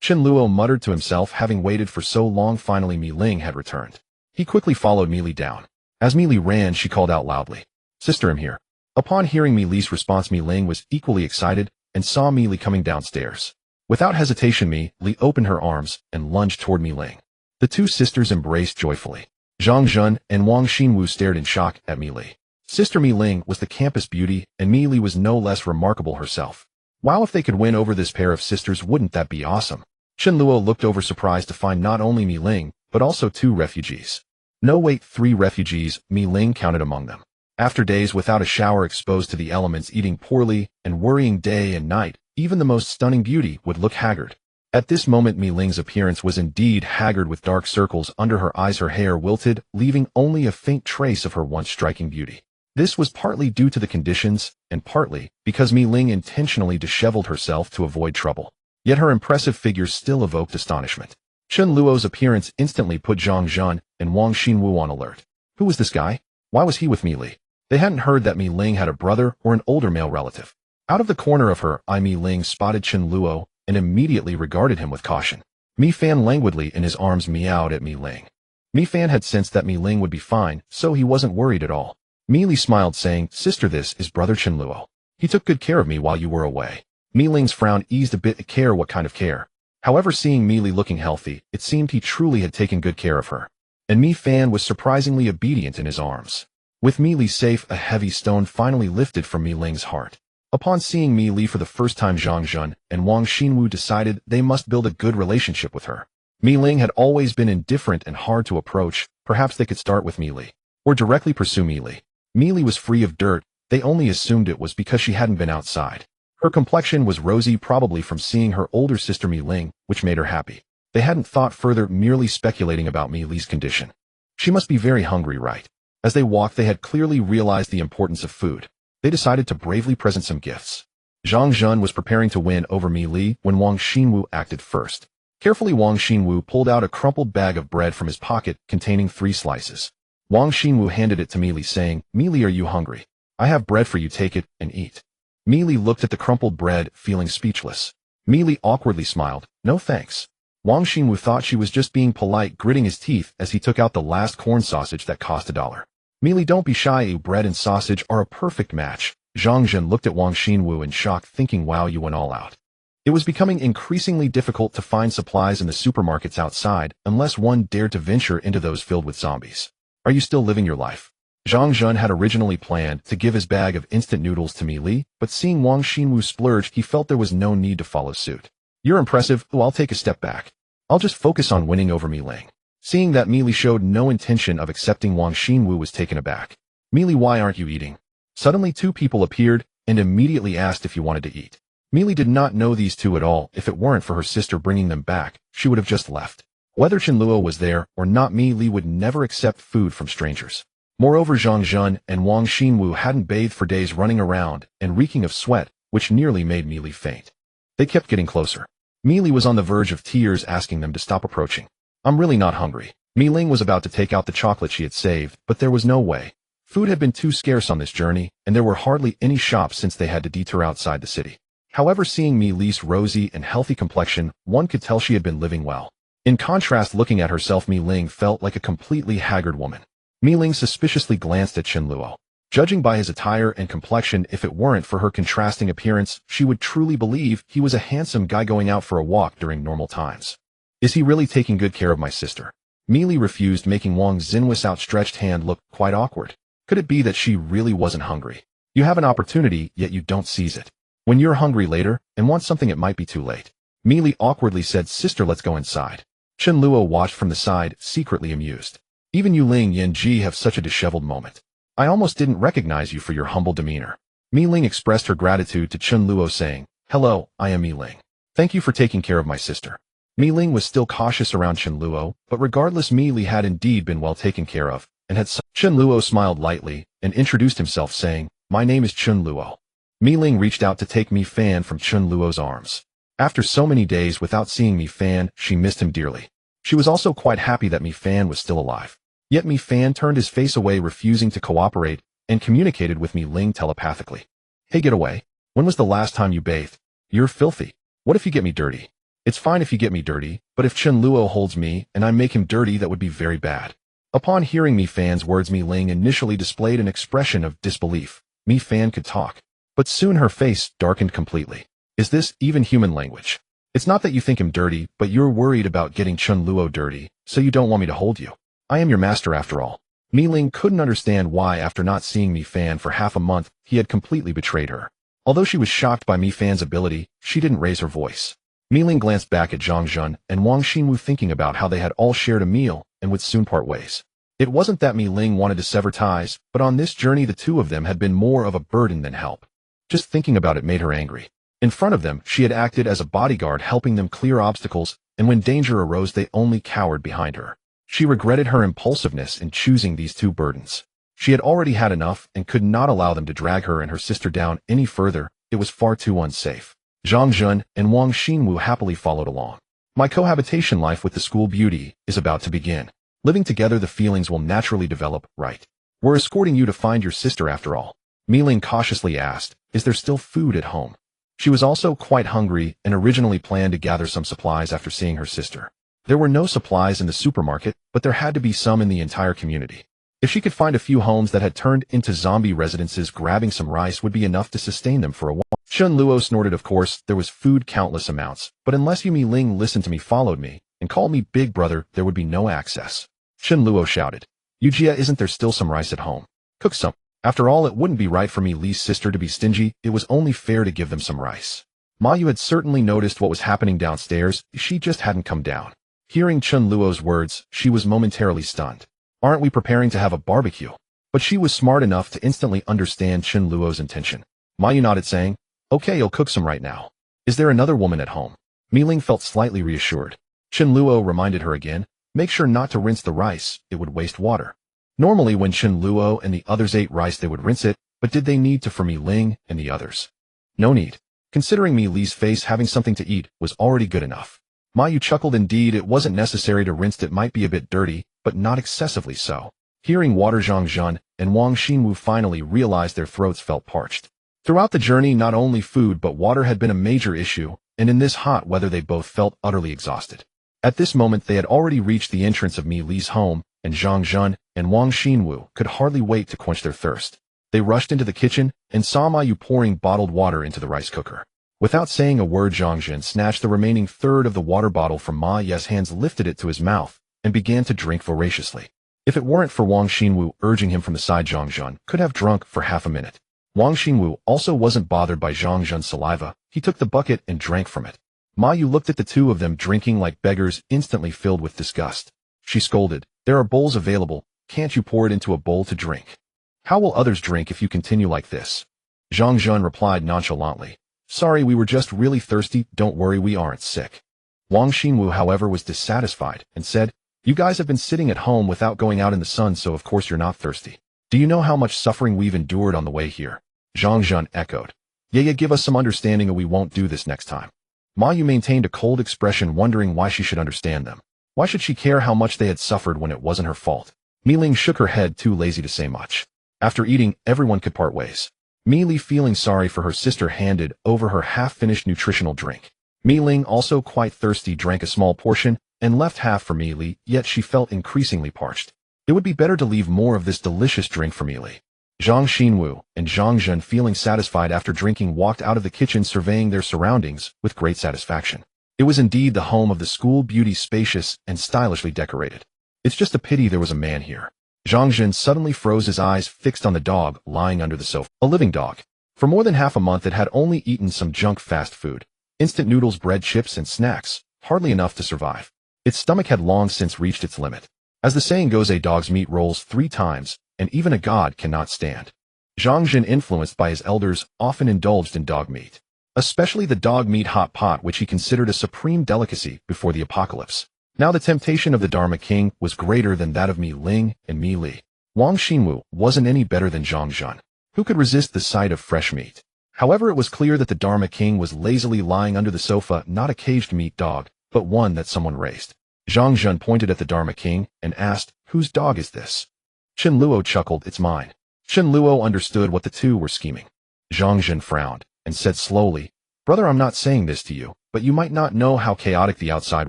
Chen Luo muttered to himself, having waited for so long. Finally, Mi Ling had returned. He quickly followed Mi Li down. As Mi Li ran, she called out loudly, Sister, I'm here. Upon hearing Mi Li's response, Mi Ling was equally excited and saw Mi Li coming downstairs. Without hesitation, Mi Li opened her arms and lunged toward Mi Ling. The 2 sisters embraced joyfully. Zhang Zhun and Wang Xinwu stared in shock at Mi Li. Sister Mi Ling was the campus beauty, and Mi Li was no less remarkable herself. Wow, if they could win over this pair of sisters, wouldn't that be awesome? Chen Luo looked over, surprised to find not only Mi Ling, but also 2 refugees. No, wait, 3 refugees, Mi Ling counted among them. After days without a shower, exposed to the elements, eating poorly, and worrying day and night, even the most stunning beauty would look haggard. At this moment, Mi Ling's appearance was indeed haggard, with dark circles under her eyes, her hair wilted, leaving only a faint trace of her once striking beauty. This was partly due to the conditions, and partly because Mi Ling intentionally disheveled herself to avoid trouble. Yet her impressive figure still evoked astonishment. Chen Luo's appearance instantly put Zhang Zhun and Wang Xinwu on alert. Who was this guy? Why was he with Mi Li? They hadn't heard that Mi Ling had a brother or an older male relative. Out of the corner of her eye, Mi Ling spotted Chen Luo and immediately regarded him with caution. Mi Fan languidly in his arms meowed at Mi Ling. Mi Fan had sensed that Mi Ling would be fine, so he wasn't worried at all. Mi Li smiled, saying, Sister, this is brother Chen Luo. He took good care of me while you were away. Mi Ling's frown eased a bit. Care? What kind of care? However, seeing Mi Li looking healthy, it seemed he truly had taken good care of her. And Mi Fan was surprisingly obedient in his arms. With Mi Li safe, a heavy stone finally lifted from Mi Ling's heart. Upon seeing Mi Li for the first time, Zhang Zhun and Wang Xinwu decided they must build a good relationship with her. Mi Ling had always been indifferent and hard to approach. Perhaps they could start with Mi Li, or directly pursue Mi Li. Mi Li was free of dirt. They only assumed it was because she hadn't been outside. Her complexion was rosy, probably from seeing her older sister Mi Ling, which made her happy. They hadn't thought further, merely speculating about Mi Li's condition. She must be very hungry, right? As they walked, they had clearly realized the importance of food. They decided to bravely present some gifts. Zhang Zhun was preparing to win over Mi Li when Wang Xinwu acted first. Carefully, Wang Xinwu pulled out a crumpled bag of bread from his pocket containing 3 slices. Wang Xinwu handed it to Mi Li, saying, Mi Li, are you hungry? I have bread for you, take it and eat. Mi Li looked at the crumpled bread, feeling speechless. Mi Li awkwardly smiled, no thanks. Wang Xinwu thought she was just being polite, gritting his teeth as he took out the last corn sausage that cost $1. Mi Li, don't be shy, bread and sausage are a perfect match. Zhang Zhun looked at Wang Xinwu in shock, thinking, wow, you went all out. It was becoming increasingly difficult to find supplies in the supermarkets outside unless one dared to venture into those filled with zombies. Are you still living your life? Zhang Zhun had originally planned to give his bag of instant noodles to Mi Li, but seeing Wang Xinwu splurge, he felt there was no need to follow suit. You're impressive, I'll take a step back. I'll just focus on winning over Mi Ling. Seeing that Mi Li showed no intention of accepting, Wang Xinwu was taken aback. Mi Li, why aren't you eating? Suddenly 2 people appeared and immediately asked if you wanted to eat. Mi Li did not know these 2 at all. If it weren't for her sister bringing them back, she would have just left. Whether Chen Luo was there or not, Mi Li would never accept food from strangers. Moreover, Zhang Zhun and Wang Xinwu hadn't bathed for days, running around and reeking of sweat, which nearly made Mi Li faint. They kept getting closer. Mi Li was on the verge of tears, asking them to stop approaching. I'm really not hungry. Mi Ling was about to take out the chocolate she had saved, but there was no way. Food had been too scarce on this journey, and there were hardly any shops since they had to detour outside the city. However, seeing Mi Li's rosy and healthy complexion, one could tell she had been living well. In contrast, looking at herself, Mi Ling felt like a completely haggard woman. Mi Ling suspiciously glanced at Chen Luo. Judging by his attire and complexion, if it weren't for her contrasting appearance, she would truly believe he was a handsome guy going out for a walk during normal times. Is he really taking good care of my sister? Mi Li refused, making Wang Xinwu's outstretched hand look quite awkward. Could it be that she really wasn't hungry? You have an opportunity, yet you don't seize it. When you're hungry later and want something, it might be too late. Mi Li awkwardly said, Sister, let's go inside. Chen Luo watched from the side, secretly amused. Even you Ling Yanji have such a disheveled moment. I almost didn't recognize you for your humble demeanor. Mi Ling expressed her gratitude to Chen Luo, saying, Hello, I am Mi Ling. Thank you for taking care of my sister. Mi Ling was still cautious around Chen Luo, but regardless, Mi Li had indeed been well taken care of, and had Chen Luo smiled lightly and introduced himself, saying, My name is Chen Luo. Mi Ling reached out to take Mi Fan from Chen Luo's arms. After so many days without seeing Mi Fan, she missed him dearly. She was also quite happy that Mi Fan was still alive. Yet Mi Fan turned his face away, refusing to cooperate, and communicated with Mi Ling telepathically. Hey, get away. When was the last time you bathed? You're filthy. What if you get me dirty? It's fine if you get me dirty, but if Chen Luo holds me and I make him dirty, that would be very bad. Upon hearing Mi Fan's words, Mi Ling initially displayed an expression of disbelief. Mi Fan could talk, but soon her face darkened completely. Is this even human language? It's not that you think him dirty, but you're worried about getting Chen Luo dirty, so you don't want me to hold you. I am your master after all. Mi Ling couldn't understand why, after not seeing Mi Fan for half a month, he had completely betrayed her. Although she was shocked by Mi Fan's ability, she didn't raise her voice. Mi Ling glanced back at Zhang Zhun and Wang Xinwu, thinking about how they had all shared a meal and would soon part ways. It wasn't that Mi Ling wanted to sever ties, but on this journey the 2 of them had been more of a burden than help. Just thinking about it made her angry. In front of them, she had acted as a bodyguard, helping them clear obstacles, and when danger arose, they only cowered behind her. She regretted her impulsiveness in choosing these 2 burdens. She had already had enough and could not allow them to drag her and her sister down any further. It was far too unsafe. Zhang Zhun and Wang Xinwu happily followed along. My cohabitation life with the school beauty is about to begin. Living together, the feelings will naturally develop, right? We're escorting you to find your sister after all. Mi Ling cautiously asked, Is there still food at home? She was also quite hungry and originally planned to gather some supplies after seeing her sister. There were no supplies in the supermarket, but there had to be some in the entire community. If she could find a few homes that had turned into zombie residences, grabbing some rice would be enough to sustain them for a while. Chen Luo snorted. Of course, there was food, countless amounts, but unless you Mi Ling listened to me, followed me, and called me big brother, there would be no access. Chen Luo shouted. Yujia, isn't there still some rice at home? Cook some. After all, it wouldn't be right for Mi Li's sister to be stingy. It was only fair to give them some rice. Ma Yu had certainly noticed what was happening downstairs. She just hadn't come down. Hearing Chen Luo's words, she was momentarily stunned. Aren't we preparing to have a barbecue? But she was smart enough to instantly understand Chen Luo's intention. Ma Yu nodded, saying, Okay, you'll cook some right now. Is there another woman at home? Mi Ling felt slightly reassured. Chen Luo reminded her again, make sure not to rinse the rice, it would waste water. Normally when Chen Luo and the others ate rice they would rinse it, but did they need to for Mi Ling and the others? No need. Considering Mi Li's face, having something to eat was already good enough. Ma Yu chuckled. Indeed, it wasn't necessary to rinse it. Might be a bit dirty, but not excessively so. Hearing water, Zhang Zhun and Wang Xinwu finally realized their throats felt parched. Throughout the journey, not only food but water had been a major issue, and in this hot weather they both felt utterly exhausted. At this moment they had already reached the entrance of Mi Li's home, and Zhang Zhun and Wang Xinwu could hardly wait to quench their thirst. They rushed into the kitchen and saw Ma Yu pouring bottled water into the rice cooker. Without saying a word, Zhang Zhun snatched the remaining third of the water bottle from Ma Yu's hands, lifted it to his mouth, and began to drink voraciously. If it weren't for Wang Xinwu urging him from the side, Zhang Zhun could have drunk for half a minute. Wang Xinwu also wasn't bothered by Zhang Zhun's saliva. He took the bucket and drank from it. Ma Yu looked at the two of them drinking like beggars, instantly filled with disgust. She scolded, "There are bowls available, can't you pour it into a bowl to drink? How will others drink if you continue like this?" Zhang Zhen replied nonchalantly, "Sorry, we were just really thirsty, don't worry, we aren't sick." Wang Xinwu, however, was dissatisfied and said, "You guys have been sitting at home without going out in the sun, so of course you're not thirsty. Do you know how much suffering we've endured on the way here?" Zhang Zhen echoed, Yeah, give us some understanding or we won't do this next time." Ma Yu maintained a cold expression, wondering why she should understand them. Why should she care how much they had suffered when it wasn't her fault? Mi Ling shook her head, too lazy to say much. After eating, everyone could part ways. Mi Li, feeling sorry for her sister, handed over her half-finished nutritional drink. Mi Ling, also quite thirsty, drank a small portion and left half for Mi Li, yet she felt increasingly parched. It would be better to leave more of this delicious drink for Mi Li. Zhang Xinwu and Zhang Zhen, feeling satisfied after drinking, walked out of the kitchen, surveying their surroundings with great satisfaction. It was indeed the home of the school beauty, spacious and stylishly decorated. "It's just a pity there was a man here." Zhang Zhen suddenly froze, his eyes fixed on the dog lying under the sofa. A living dog. For more than half a month it had only eaten some junk fast food. Instant noodles, bread, chips, and snacks. Hardly enough to survive. Its stomach had long since reached its limit. As the saying goes, a dog's meat rolls 3 times, and even a god cannot stand. Zhang Zhen, influenced by his elders, often indulged in dog meat. Especially the dog meat hot pot, which he considered a supreme delicacy before the apocalypse. Now the temptation of the Dharma King was greater than that of Mi Ling and Mi Li. Wang Xinwu wasn't any better than Zhang Zhen. Who could resist the sight of fresh meat? However, it was clear that the Dharma King was lazily lying under the sofa, not a caged meat dog, but one that someone raised. Zhang Zhen pointed at the Dharma King and asked, "Whose dog is this?" Chen Luo chuckled, "It's mine." Chen Luo understood what the two were scheming. Zhang Zhen frowned and said slowly, "Brother, I'm not saying this to you, but you might not know how chaotic the outside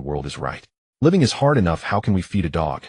world is, right? Living is hard enough, how can we feed a dog?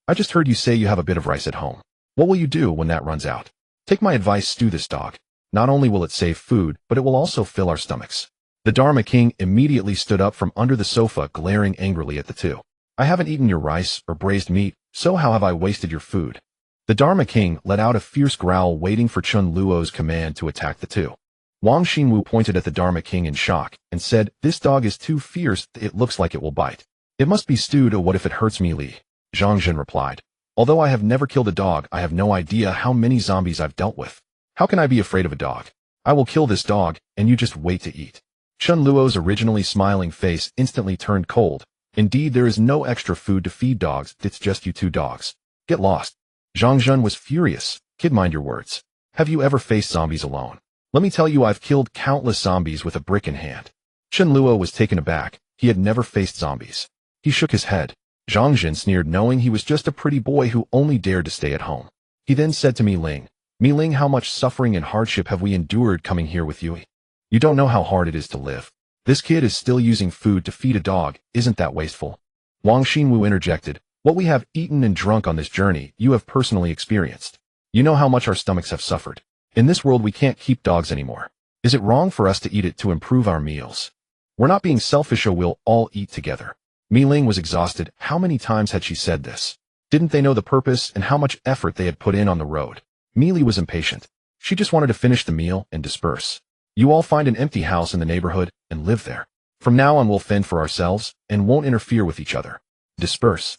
I just heard you say you have a bit of rice at home. What will you do when that runs out? Take my advice, stew this dog. Not only will it save food, but it will also fill our stomachs." The Dharma King immediately stood up from under the sofa, glaring angrily at the two. "I haven't eaten your rice or braised meat, so how have I wasted your food?" The Dharma King let out a fierce growl, waiting for Chen Luo's command to attack the two. Wang Xinwu pointed at the Dharma King in shock and said, "This dog is too fierce, it looks like it will bite. It must be stewed, or what if it hurts Mi Li?" Zhang Zhen replied, "Although I have never killed a dog, I have no idea how many zombies I've dealt with. How can I be afraid of a dog? I will kill this dog, and you just wait to eat." Chen Luo's originally smiling face instantly turned cold. "Indeed, there is no extra food to feed dogs, it's just you two dogs. Get lost." Zhang Zhen was furious. "Kid, mind your words. Have you ever faced zombies alone? Let me tell you, I've killed countless zombies with a brick in hand." Chen Luo was taken aback. He had never faced zombies. He shook his head. Zhang Zhen sneered, knowing he was just a pretty boy who only dared to stay at home. He then said to Mi Ling, "Mi Ling, how much suffering and hardship have we endured coming here with you? You don't know how hard it is to live. This kid is still using food to feed a dog, isn't that wasteful?" Wang Xinwu interjected, "What we have eaten and drunk on this journey, you have personally experienced. You know how much our stomachs have suffered. In this world we can't keep dogs anymore. Is it wrong for us to eat it to improve our meals? We're not being selfish, or we'll all eat together." Mi Ling was exhausted. How many times had she said this? Didn't they know the purpose and how much effort they had put in on the road? Mi Li was impatient. She just wanted to finish the meal and disperse. "You all find an empty house in the neighborhood and live there. From now on we'll fend for ourselves and won't interfere with each other. Disperse."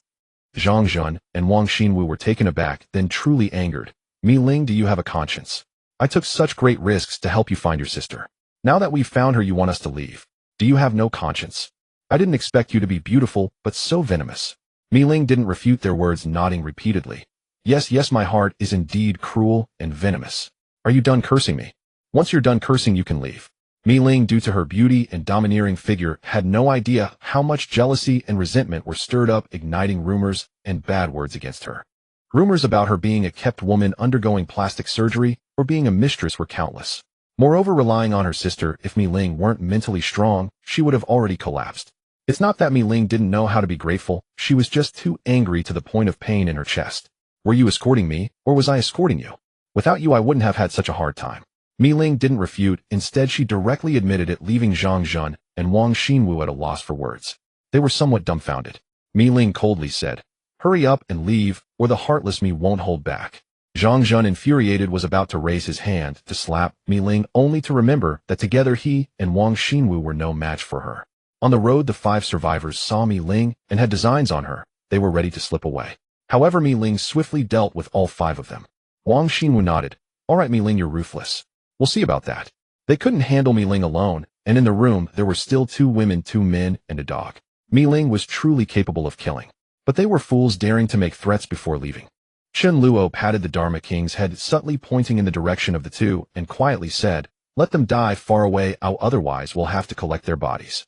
Zhang Zhen and Wang Xinwu were taken aback, then truly angered. "Mi Ling, do you have a conscience? I took such great risks to help you find your sister. Now that we've found her, you want us to leave. Do you have no conscience? I didn't expect you to be beautiful, but so venomous." Mi Ling didn't refute their words, nodding repeatedly. Yes, my heart is indeed cruel and venomous. Are you done cursing me? Once you're done cursing, you can leave." Mi Ling, due to her beauty and domineering figure, had no idea how much jealousy and resentment were stirred up, igniting rumors and bad words against her. Rumors about her being a kept woman undergoing plastic surgery or being a mistress were countless. Moreover, relying on her sister, if Mi Ling weren't mentally strong, she would have already collapsed. It's not that Mi Ling didn't know how to be grateful, she was just too angry to the point of pain in her chest. "Were you escorting me, or was I escorting you? Without you I wouldn't have had such a hard time." Mi Ling didn't refute, instead she directly admitted it, leaving Zhang Zhen and Wang Xinwu at a loss for words. They were somewhat dumbfounded. Mi Ling coldly said, "Hurry up and leave, or the heartless me won't hold back." Zhang Zhen, infuriated, was about to raise his hand to slap Mi Ling, only to remember that together he and Wang Xinwu were no match for her. On the road, the 5 survivors saw Mi Ling and had designs on her. They were ready to slip away. However, Mi Ling swiftly dealt with all 5 of them. Wang Xinwu nodded. All right, Mi Ling, you're ruthless. We'll see about that. They couldn't handle Mi Ling alone, and in the room there were still 2 women, 2 men, and a dog. Mi Ling was truly capable of killing. But they were fools daring to make threats before leaving. Chen Luo patted the Dharma King's head, subtly pointing in the direction of the 2, and quietly said, "Let them die far away, otherwise we'll have to collect their bodies."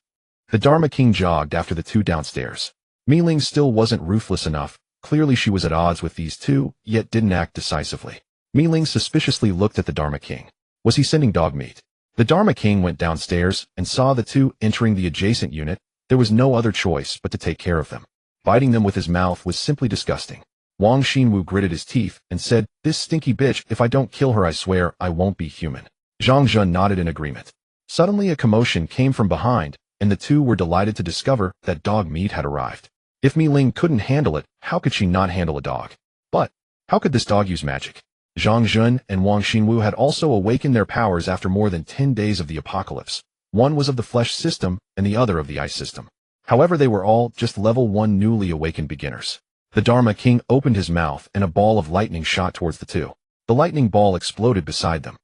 The Dharma King jogged after the 2 downstairs. Mi Ling still wasn't ruthless enough. Clearly she was at odds with these 2, yet didn't act decisively. Mi Ling suspiciously looked at the Dharma King. Was he sending dog meat? The Dharma King went downstairs and saw the 2 entering the adjacent unit. There was no other choice but to take care of them. Biting them with his mouth was simply disgusting. Wang Xinwu gritted his teeth and said, "This stinky bitch, if I don't kill her I swear I won't be human." Zhang Zhen nodded in agreement. Suddenly a commotion came from behind, and the 2 were delighted to discover that dog meat had arrived. If Mi Ling couldn't handle it, how could she not handle a dog? But how could this dog use magic? Zhang Zhen and Wang Xinwu had also awakened their powers after more than 10 days of the apocalypse. One was of the flesh system and the other of the ice system. However, they were all just level 1 newly awakened beginners. The Dharma King opened his mouth and a ball of lightning shot towards the 2. The lightning ball exploded beside them.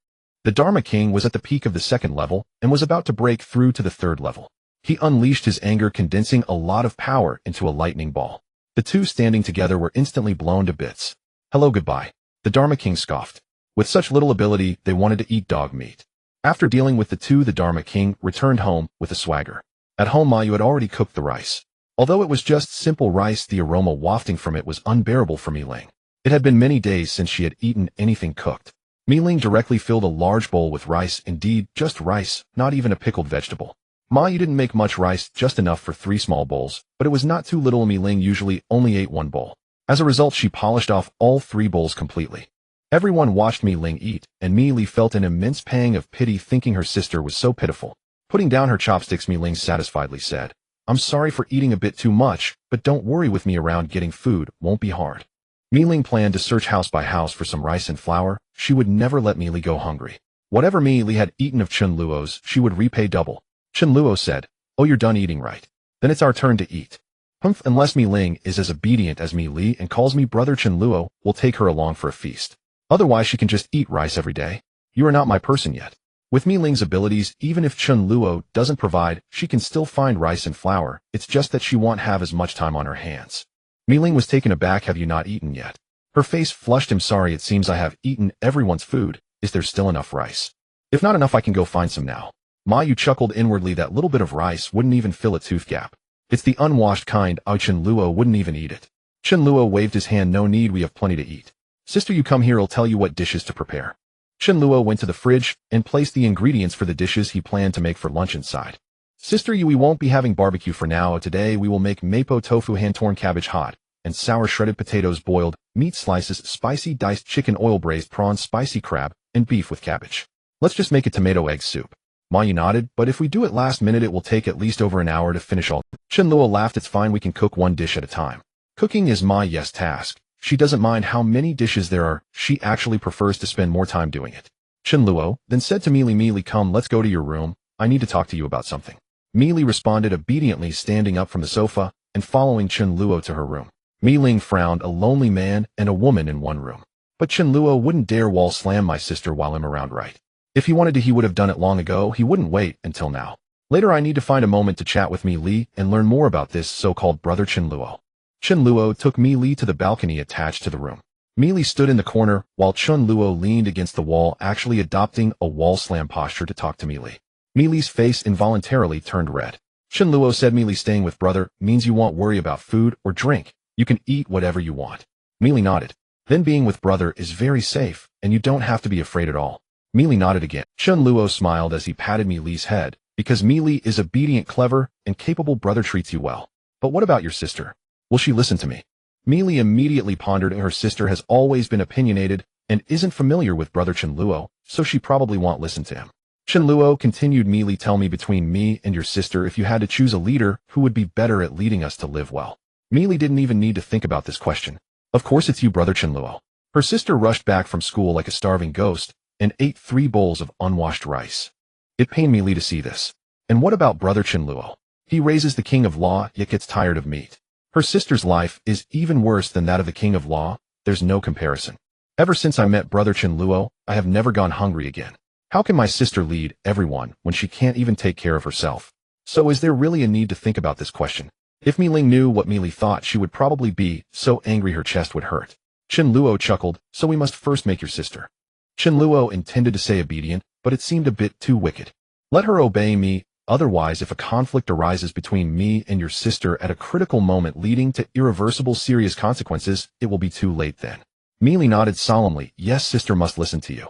The Dharma King was at the peak of the 2nd level and was about to break through to the 3rd level. He unleashed his anger, condensing a lot of power into a lightning ball. The 2 standing together were instantly blown to bits. "Hello, goodbye." The Dharma King scoffed. With such little ability, they wanted to eat dog meat. After dealing with the 2, the Dharma King returned home with a swagger. At home, Mayu had already cooked the rice. Although it was just simple rice, the aroma wafting from it was unbearable for Mi Ling. It had been many days since she had eaten anything cooked. Mi Ling directly filled a large bowl with rice, indeed, just rice, not even a pickled vegetable. Mayu didn't make much rice, just enough for 3 small bowls, but it was not too little. Mi Ling usually only ate 1 bowl. As a result, she polished off all 3 bowls completely. Everyone watched Mi Ling eat, and Mi Li felt an immense pang of pity, thinking her sister was so pitiful. Putting down her chopsticks, Mi Ling satisfiedly said, "I'm sorry for eating a bit too much, but don't worry, with me around, getting food won't be hard." Mi Ling planned to search house by house for some rice and flour. She would never let Mi Li go hungry. Whatever Mi Li had eaten of Chen Luo's, she would repay double. Chen Luo said, "Oh, you're done eating, right? Then it's our turn to eat." "Humph, unless Mi Ling is as obedient as Mi Li and calls me brother Chen Luo, we'll take her along for a feast. Otherwise she can just eat rice every day. You are not my person yet." With Mi Ling's abilities, even if Chen Luo doesn't provide, she can still find rice and flour. It's just that she won't have as much time on her hands. Mi Ling was taken aback. "Have you not eaten yet?" Her face flushed. "I'm sorry, it seems I have eaten everyone's food. Is there still enough rice? If not enough, I can go find some now." Mayu chuckled inwardly. That little bit of rice wouldn't even fill a tooth gap. It's the unwashed kind. Chen Luo wouldn't even eat it. Chen Luo waved his hand. "No need, we have plenty to eat. Sister, you come here, I'll tell you what dishes to prepare." Chen Luo went to the fridge and placed the ingredients for the dishes he planned to make for lunch inside. "Sister, we won't be having barbecue for now. Today we will make mapo tofu, hand-torn cabbage hot, and sour shredded potatoes, boiled meat slices, spicy diced chicken, oil braised prawns, spicy crab, and beef with cabbage. Let's just make it tomato egg soup." Mayu nodded, "But if we do it last minute, it will take at least over an hour to finish all." Chen Luo laughed. "It's fine, we can cook 1 dish at a time. Cooking is Maya's task. She doesn't mind how many dishes there are, she actually prefers to spend more time doing it." Chen Luo then said to Mi Li, "Come, let's go to your room. I need to talk to you about something." Mi Li responded obediently, standing up from the sofa and following Chen Luo to her room. Mi Ling frowned. A lonely man and a woman in one room. But Chen Luo wouldn't dare wall slam my sister while I'm around, right? If he wanted to, he would have done it long ago. He wouldn't wait until now. Later, I need to find a moment to chat with Mi Li and learn more about this so-called brother Chen Luo. Chen Luo took Mi Li to the balcony attached to the room. Mi Li stood in the corner while Chen Luo leaned against the wall, actually adopting a wall slam posture to talk to Mi Li. Mi Li's face involuntarily turned red. Chen Luo said, "Mi Li, staying with brother means you won't worry about food or drink. You can eat whatever you want." Mi Li nodded. "Then being with brother is very safe, and you don't have to be afraid at all." Mi Li nodded again. Chen Luo smiled as he patted Mi Li's head. "Because Mi Li is obedient, clever, and capable, brother treats you well. But what about your sister? Will she listen to me?" Mi Li immediately pondered. Her sister has always been opinionated and isn't familiar with brother Chen Luo, so she probably won't listen to him. Chen Luo continued, "Mi Li, tell me, between me and your sister, if you had to choose a leader, who would be better at leading us to live well?" Mi Li didn't even need to think about this question. "Of course it's you, brother Chen Luo." Her sister rushed back from school like a starving ghost and ate 3 bowls of unwashed rice. It pained Mi Li to see this. "And what about brother Chen Luo? He raises the king of law, yet gets tired of meat. Her sister's life is even worse than that of the king of law. There's no comparison. Ever since I met brother Chen Luo, I have never gone hungry again. How can my sister lead everyone when she can't even take care of herself? So is there really a need to think about this question? If Mi Ling knew what Mi Li thought, she would probably be so angry her chest would hurt. Chen Luo chuckled, so we must first make your sister. Chen Luo intended to say obedient, but it seemed a bit too wicked. Let her obey me, otherwise if a conflict arises between me and your sister at a critical moment leading to irreversible serious consequences, it will be too late then. Mi Li nodded solemnly, yes, sister must listen to you.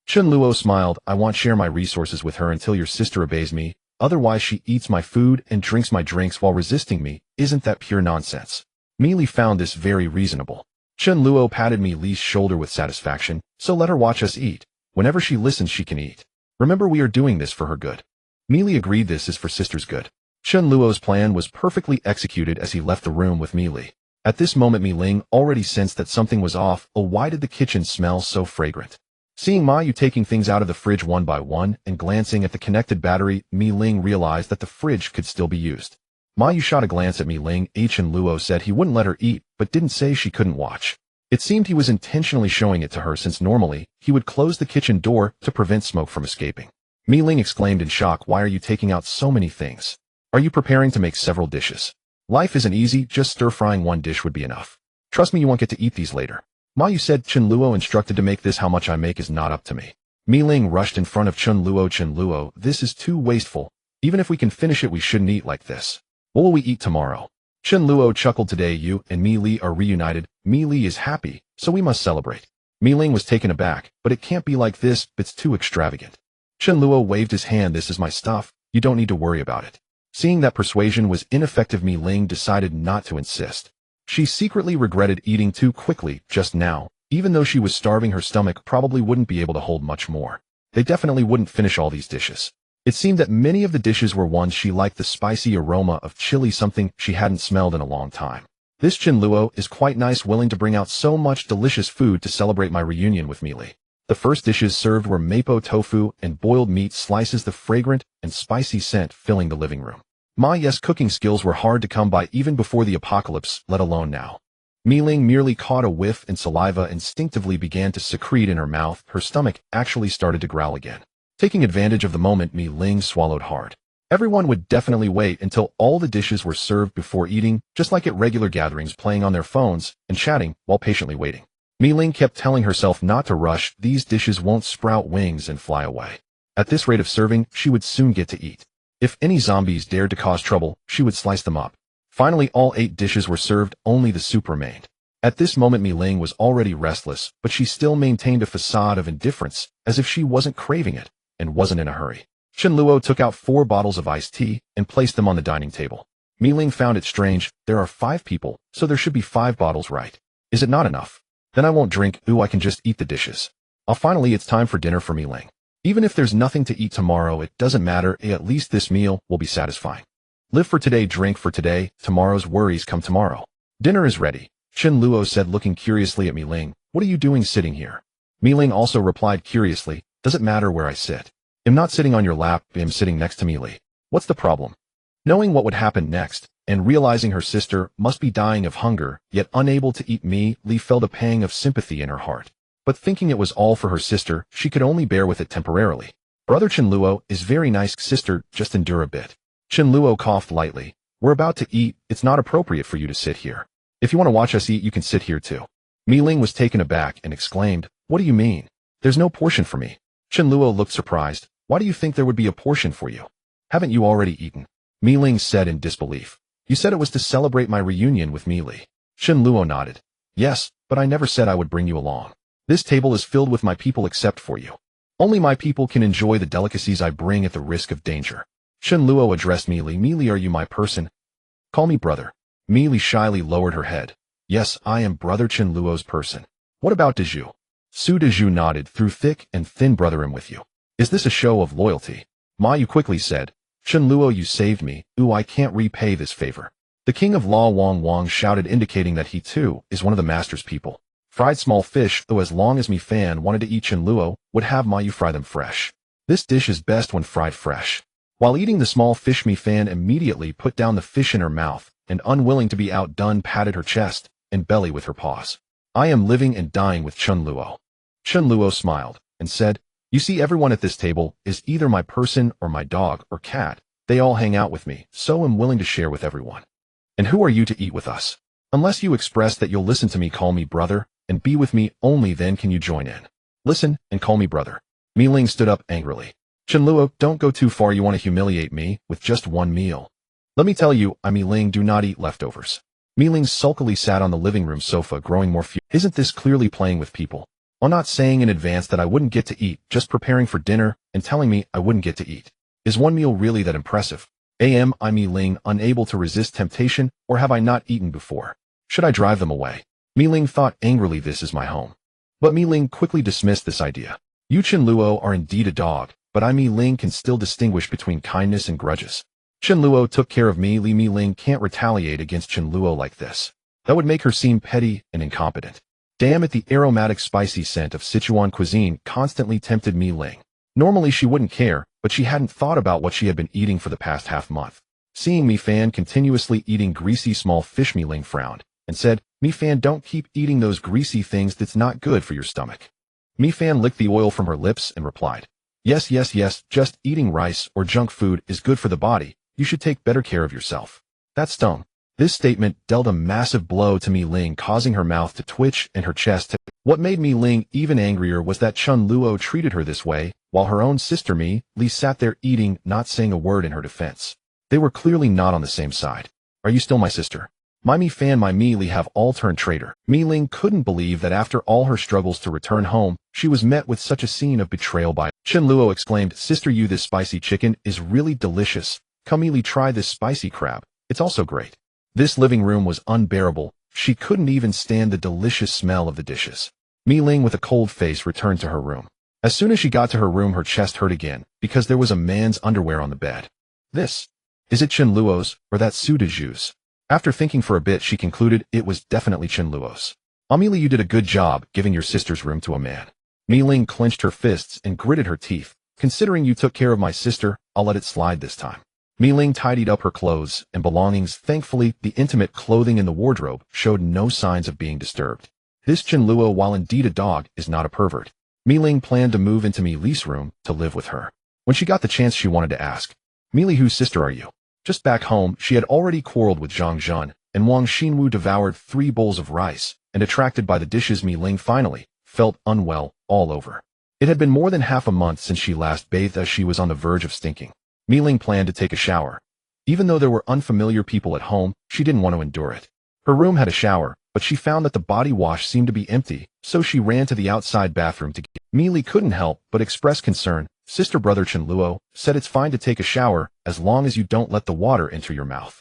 Chen Luo smiled, I won't share my resources with her until your sister obeys me, otherwise she eats my food and drinks my drinks while resisting me. Isn't that pure nonsense? Mi Li found this very reasonable. Chen Luo patted Mi Li's shoulder with satisfaction, so let her watch us eat. Whenever she listens she can eat. Remember, we are doing this for her good. Mi Li agreed this is for sister's good. Chen Luo's plan was perfectly executed as he left the room with Mi Li. At this moment Mi Ling already sensed that something was off. Oh, why did the kitchen smell so fragrant? Seeing Ma Yu taking things out of the fridge one by one and glancing at the connected battery, Mi Ling realized that the fridge could still be used. Ma Yu shot a glance at Mi Ling. Chen Luo said he wouldn't let her eat, but didn't say she couldn't watch. It seemed he was intentionally showing it to her, since normally, he would close the kitchen door to prevent smoke from escaping. Mi Ling exclaimed in shock, why are you taking out so many things? Are you preparing to make several dishes? Life isn't easy, just stir-frying one dish would be enough. Trust me, you won't get to eat these later. Ma Yu said, Chen Luo instructed to make this, how much I make is not up to me. Mi Ling rushed in front of Chen Luo. Chen Luo, this is too wasteful. Even if we can finish it, we shouldn't eat like this. What will we eat tomorrow? Chen Luo chuckled, today you and Mi Li are reunited. Mi Li is happy, so we must celebrate. Mi Ling was taken aback, but it can't be like this, it's too extravagant. Chen Luo waved his hand, this is my stuff, you don't need to worry about it. Seeing that persuasion was ineffective, Mi Ling decided not to insist. She secretly regretted eating too quickly just now. Even though she was starving, her stomach probably wouldn't be able to hold much more. They definitely wouldn't finish all these dishes. It seemed that many of the dishes were ones she liked, the spicy aroma of chili, something she hadn't smelled in a long time. This Chen Luo is quite nice, willing to bring out so much delicious food to celebrate my reunion with Mi Li. The first dishes served were mapo tofu and boiled meat slices, the fragrant and spicy scent filling the living room. Ma Yu's cooking skills were hard to come by even before the apocalypse, let alone now. Mi Ling merely caught a whiff and saliva instinctively began to secrete in her mouth. Her stomach actually started to growl again. Taking advantage of the moment, Mi Ling swallowed hard. Everyone would definitely wait until all the dishes were served before eating, just like at regular gatherings, playing on their phones and chatting while patiently waiting. Mi Ling kept telling herself not to rush, these dishes won't sprout wings and fly away. At this rate of serving, she would soon get to eat. If any zombies dared to cause trouble, she would slice them up. Finally, all 8 dishes were served, only the soup remained. At this moment Mi Ling was already restless, but she still maintained a facade of indifference, as if she wasn't craving it, and wasn't in a hurry. Chen Luo took out 4 bottles of iced tea, and placed them on the dining table. Mi Ling found it strange, there are 5 people, so there should be 5 bottles, right? Is it not enough? Then I won't drink, I can just eat the dishes. Finally, it's time for dinner for Mi Ling. Even if there's nothing to eat tomorrow, it doesn't matter, at least this meal will be satisfying. Live for today, drink for today, tomorrow's worries come tomorrow. Dinner is ready, Chen Luo said, looking curiously at Mi Ling. What are you doing sitting here? Mi Ling also replied curiously, does it matter where I sit? I'm not sitting on your lap, I'm sitting next to Mi Li. What's the problem? Knowing what would happen next, and realizing her sister must be dying of hunger, yet unable to eat, Mi Li felt a pang of sympathy in her heart. But thinking it was all for her sister, she could only bear with it temporarily. Brother Chen Luo is very nice, sister, just endure a bit. Chen Luo coughed lightly. We're about to eat, it's not appropriate for you to sit here. If you want to watch us eat, you can sit here too. Mi Ling was taken aback and exclaimed, what do you mean? There's no portion for me. Chen Luo looked surprised. Why do you think there would be a portion for you? Haven't you already eaten? Mi Ling said in disbelief. You said it was to celebrate my reunion with Mi Li. Chen Luo nodded. Yes, but I never said I would bring you along. This table is filled with my people except for you. Only my people can enjoy the delicacies I bring at the risk of danger. Chen Luo addressed Mi Li. Mi Li, are you my person? Call me brother. Mi Li shyly lowered her head. Yes, I am brother Chen Luo's person. What about Dezhu? Su Dezhu nodded. Through thick and thin, brother, am with you. Is this a show of loyalty? Ma Yu quickly said. Chen Luo, you saved me. I can't repay this favor. The king of Law Wang shouted, indicating that he too is one of the master's people. Fried small fish, though as long as Mi Fan wanted to eat, Chen Luo would have Ma Yu fry them fresh. This dish is best when fried fresh. While eating the small fish, Mi Fan immediately put down the fish in her mouth and, unwilling to be outdone, patted her chest and belly with her paws. I am living and dying with Chen Luo. Chen Luo smiled and said, you see, everyone at this table is either my person or my dog or cat. They all hang out with me, so I'm willing to share with everyone. And who are you to eat with us? Unless you express that you'll listen to me, call me brother, and be with me, only then can you join in. Listen and call me brother. Mi Ling stood up angrily. Chen Luo, don't go too far. You want to humiliate me with just one meal. Let me tell you, I, Mi Ling, do not eat leftovers. Mi Ling sulkily sat on the living room sofa, growing more furious. Isn't this clearly playing with people? I'm not saying in advance that I wouldn't get to eat, just preparing for dinner and telling me I wouldn't get to eat. Is one meal really that impressive? Am I, Mi Ling, unable to resist temptation, or have I not eaten before? Should I drive them away? Mi Ling thought angrily, this is my home. But Mi Ling quickly dismissed this idea. You Chen Luo are indeed a dog, but I, Mi Ling, can still distinguish between kindness and grudges. Chen Luo took care of me. Mi Ling can't retaliate against Chen Luo like this. That would make her seem petty and incompetent. Damn it, the aromatic spicy scent of Sichuan cuisine constantly tempted Mi Ling. Normally she wouldn't care, but she hadn't thought about what she had been eating for the past half-month. Seeing Mi Fan continuously eating greasy small fish, Mi Ling frowned and said, Mi Fan, don't keep eating those greasy things, that's not good for your stomach. Mi Fan licked the oil from her lips and replied, yes, just eating rice or junk food is good for the body. You should take better care of yourself. That stung. This statement dealt a massive blow to Mi Ling, causing her mouth to twitch and her chest to... What made Mi Ling even angrier was that Chen Luo treated her this way, while her own sister Mi Li sat there eating, not saying a word in her defense. They were clearly not on the same side. Are you still my sister? My Mi Fan, my Mi Li have all turned traitor. Mi Ling couldn't believe that after all her struggles to return home, she was met with such a scene of betrayal by... Chen Luo exclaimed, sister, you, this spicy chicken is really delicious. Come, Mi Li, try this spicy crab. It's also great. This living room was unbearable. She couldn't even stand the delicious smell of the dishes. Mi Ling, with a cold face, returned to her room. As soon as she got to her room, her chest hurt again, because there was a man's underwear on the bed. This. Is it Chen Luo's, or that Su Deju's? After thinking for a bit, she concluded it was definitely Chen Luo's. Mi Li, you did a good job giving your sister's room to a man. Mi Ling clenched her fists and gritted her teeth. Considering you took care of my sister, I'll let it slide this time. Mi Ling tidied up her clothes and belongings. Thankfully, the intimate clothing in the wardrobe showed no signs of being disturbed. This Chen Luo, while indeed a dog, is not a pervert. Mi Ling planned to move into Mi Li's room to live with her. When she got the chance, she wanted to ask, Mi Li, whose sister are you? Just back home, she had already quarreled with Zhang Zhan, and Wang Xinwu devoured 3 bowls of rice, and attracted by the dishes, Mi Ling finally felt unwell all over. It had been more than half a month since she last bathed, as she was on the verge of stinking. Mi Ling planned to take a shower. Even though there were unfamiliar people at home, she didn't want to endure it. Her room had a shower, but she found that the body wash seemed to be empty, so she ran to the outside bathroom to get... Mi Li couldn't help but express concern. Sister, brother Chen Luo said it's fine to take a shower as long as you don't let the water enter your mouth.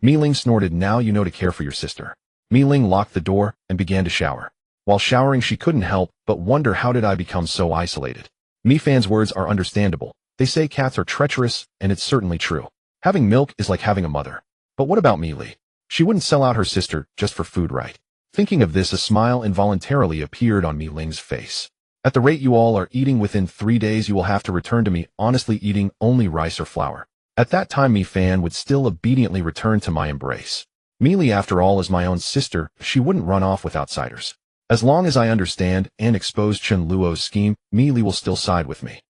Mi Ling snorted, now you know to care for your sister. Mi Ling locked the door and began to shower. While showering, she couldn't help but wonder, how did I become so isolated? Mi Fan's words are understandable. They say cats are treacherous, and it's certainly true. Having milk is like having a mother. But what about Mi Li? She wouldn't sell out her sister just for food, right? Thinking of this, a smile involuntarily appeared on Mi Ling's face. At the rate you all are eating, within 3 days you will have to return to me, honestly eating only rice or flour. At that time, Mi Fan would still obediently return to my embrace. Mi Li, after all, is my own sister. She wouldn't run off with outsiders. As long as I understand and expose Chen Luo's scheme, Mi Li will still side with me.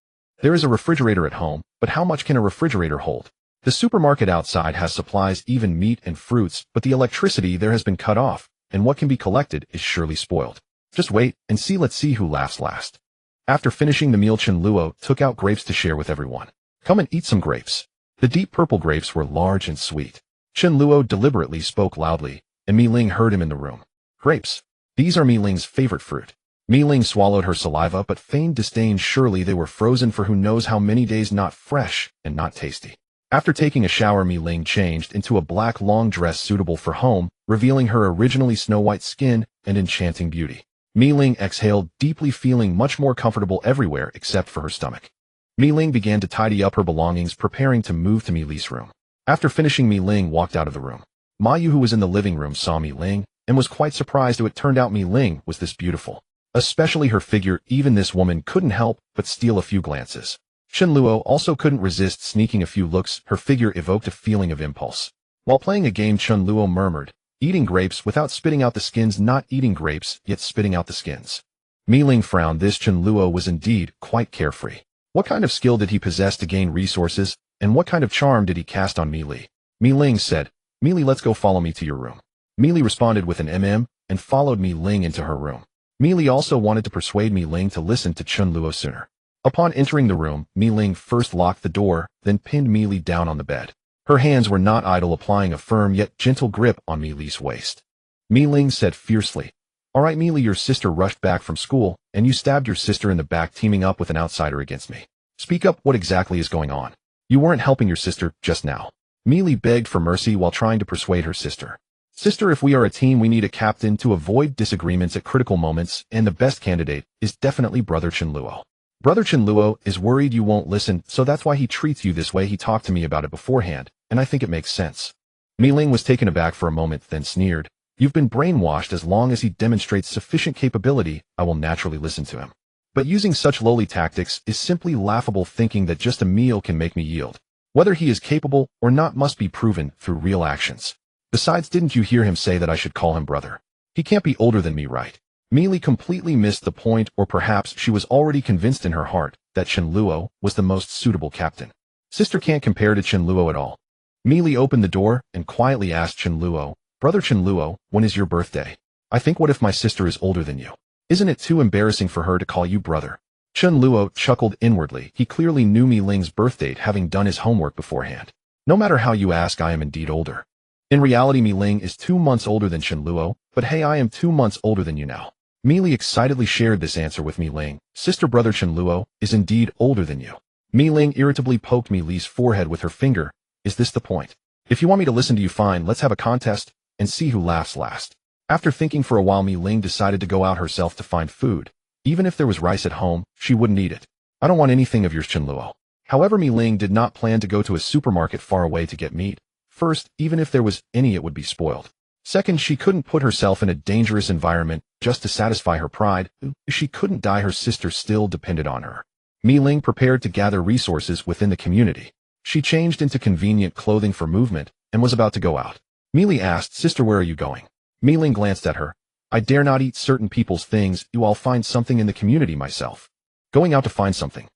There is a refrigerator at home, but how much can a refrigerator hold? The supermarket outside has supplies, even meat and fruits, but the electricity there has been cut off, and what can be collected is surely spoiled. Just wait and see, let's see who laughs last. After finishing the meal, Chen Luo took out grapes to share with everyone. Come and eat some grapes. The deep purple grapes were large and sweet. Chen Luo deliberately spoke loudly, and Mi Ling heard him in the room. Grapes. These are Mi Ling's favorite fruit. Mi Ling swallowed her saliva but feigned disdain. Surely they were frozen for who knows how many days, not fresh and not tasty. After taking a shower, Mi Ling changed into a black long dress suitable for home, revealing her originally snow-white skin and enchanting beauty. Mi Ling exhaled deeply, feeling much more comfortable everywhere except for her stomach. Mi Ling began to tidy up her belongings, preparing to move to Mi Li's room. After finishing, Mi Ling walked out of the room. Ma Yu, who was in the living room, saw Mi Ling and was quite surprised. It turned out Mi Ling was this beautiful. Especially her figure, even this woman couldn't help but steal a few glances. Chen Luo also couldn't resist sneaking a few looks. Her figure evoked a feeling of impulse. While playing a game, Chen Luo murmured, "Eating grapes without spitting out the skins, not eating grapes, yet spitting out the skins." Mi Ling frowned. This Chen Luo was indeed quite carefree. What kind of skill did he possess to gain resources, and what kind of charm did he cast on Mi Li? Mi Ling said, "Mi Li, let's go, follow me to your room." Mi Li responded with an and followed Mi Ling into her room. Mi Li also wanted to persuade Mi Ling to listen to Chen Luo sooner. Upon entering the room, Mi Ling first locked the door, then pinned Mi Li down on the bed. Her hands were not idle, applying a firm yet gentle grip on Mi Li's waist. Mi Ling said fiercely, "All right, Mi Li, your sister rushed back from school, and you stabbed your sister in the back, teaming up with an outsider against me. Speak up, what exactly is going on? You weren't helping your sister just now." Mi Li begged for mercy while trying to persuade her sister. "Sister, if we are a team, we need a captain to avoid disagreements at critical moments, and the best candidate is definitely Brother Chen Luo. Brother Chen Luo is worried you won't listen, so that's why he treats you this way. He talked to me about it beforehand, and I think it makes sense." Mi Ling was taken aback for a moment, then sneered, "You've been brainwashed. As long as he demonstrates sufficient capability, I will naturally listen to him. But using such lowly tactics is simply laughable. Thinking that just a meal can make me yield. Whether he is capable or not must be proven through real actions. Besides, didn't you hear him say that I should call him brother? He can't be older than me, right?" Mi Li completely missed the point, or perhaps she was already convinced in her heart that Chen Luo was the most suitable captain. Sister can't compare to Chen Luo at all. Mi Li opened the door and quietly asked Chen Luo, "Brother Chen Luo, when is your birthday? I think, what if my sister is older than you? Isn't it too embarrassing for her to call you brother?" Chen Luo chuckled inwardly. He clearly knew Mi Ling's birth date, having done his homework beforehand. "No matter how you ask, I am indeed older. In reality, Mi Ling is 2 months older than Chen Luo, but hey, I am 2 months older than you now." Mi Li excitedly shared this answer with Mi Ling. "Sister, Brother Chen Luo is indeed older than you." Mi Ling irritably poked Mi Li's forehead with her finger. "Is this the point? If you want me to listen to you, fine, let's have a contest and see who laughs last." After thinking for a while, Mi Ling decided to go out herself to find food. Even if there was rice at home, she wouldn't eat it. "I don't want anything of yours, Chen Luo." However, Mi Ling did not plan to go to a supermarket far away to get meat. First, even if there was any, it would be spoiled. Second, she couldn't put herself in a dangerous environment just to satisfy her pride. She couldn't die. Her sister still depended on her. Mi Ling prepared to gather resources within the community. She changed into convenient clothing for movement and was about to go out. Mi Li asked, "Sister, where are you going?" Mi Ling glanced at her. "I dare not eat certain people's things. I'll find something in the community myself." Going out to find something.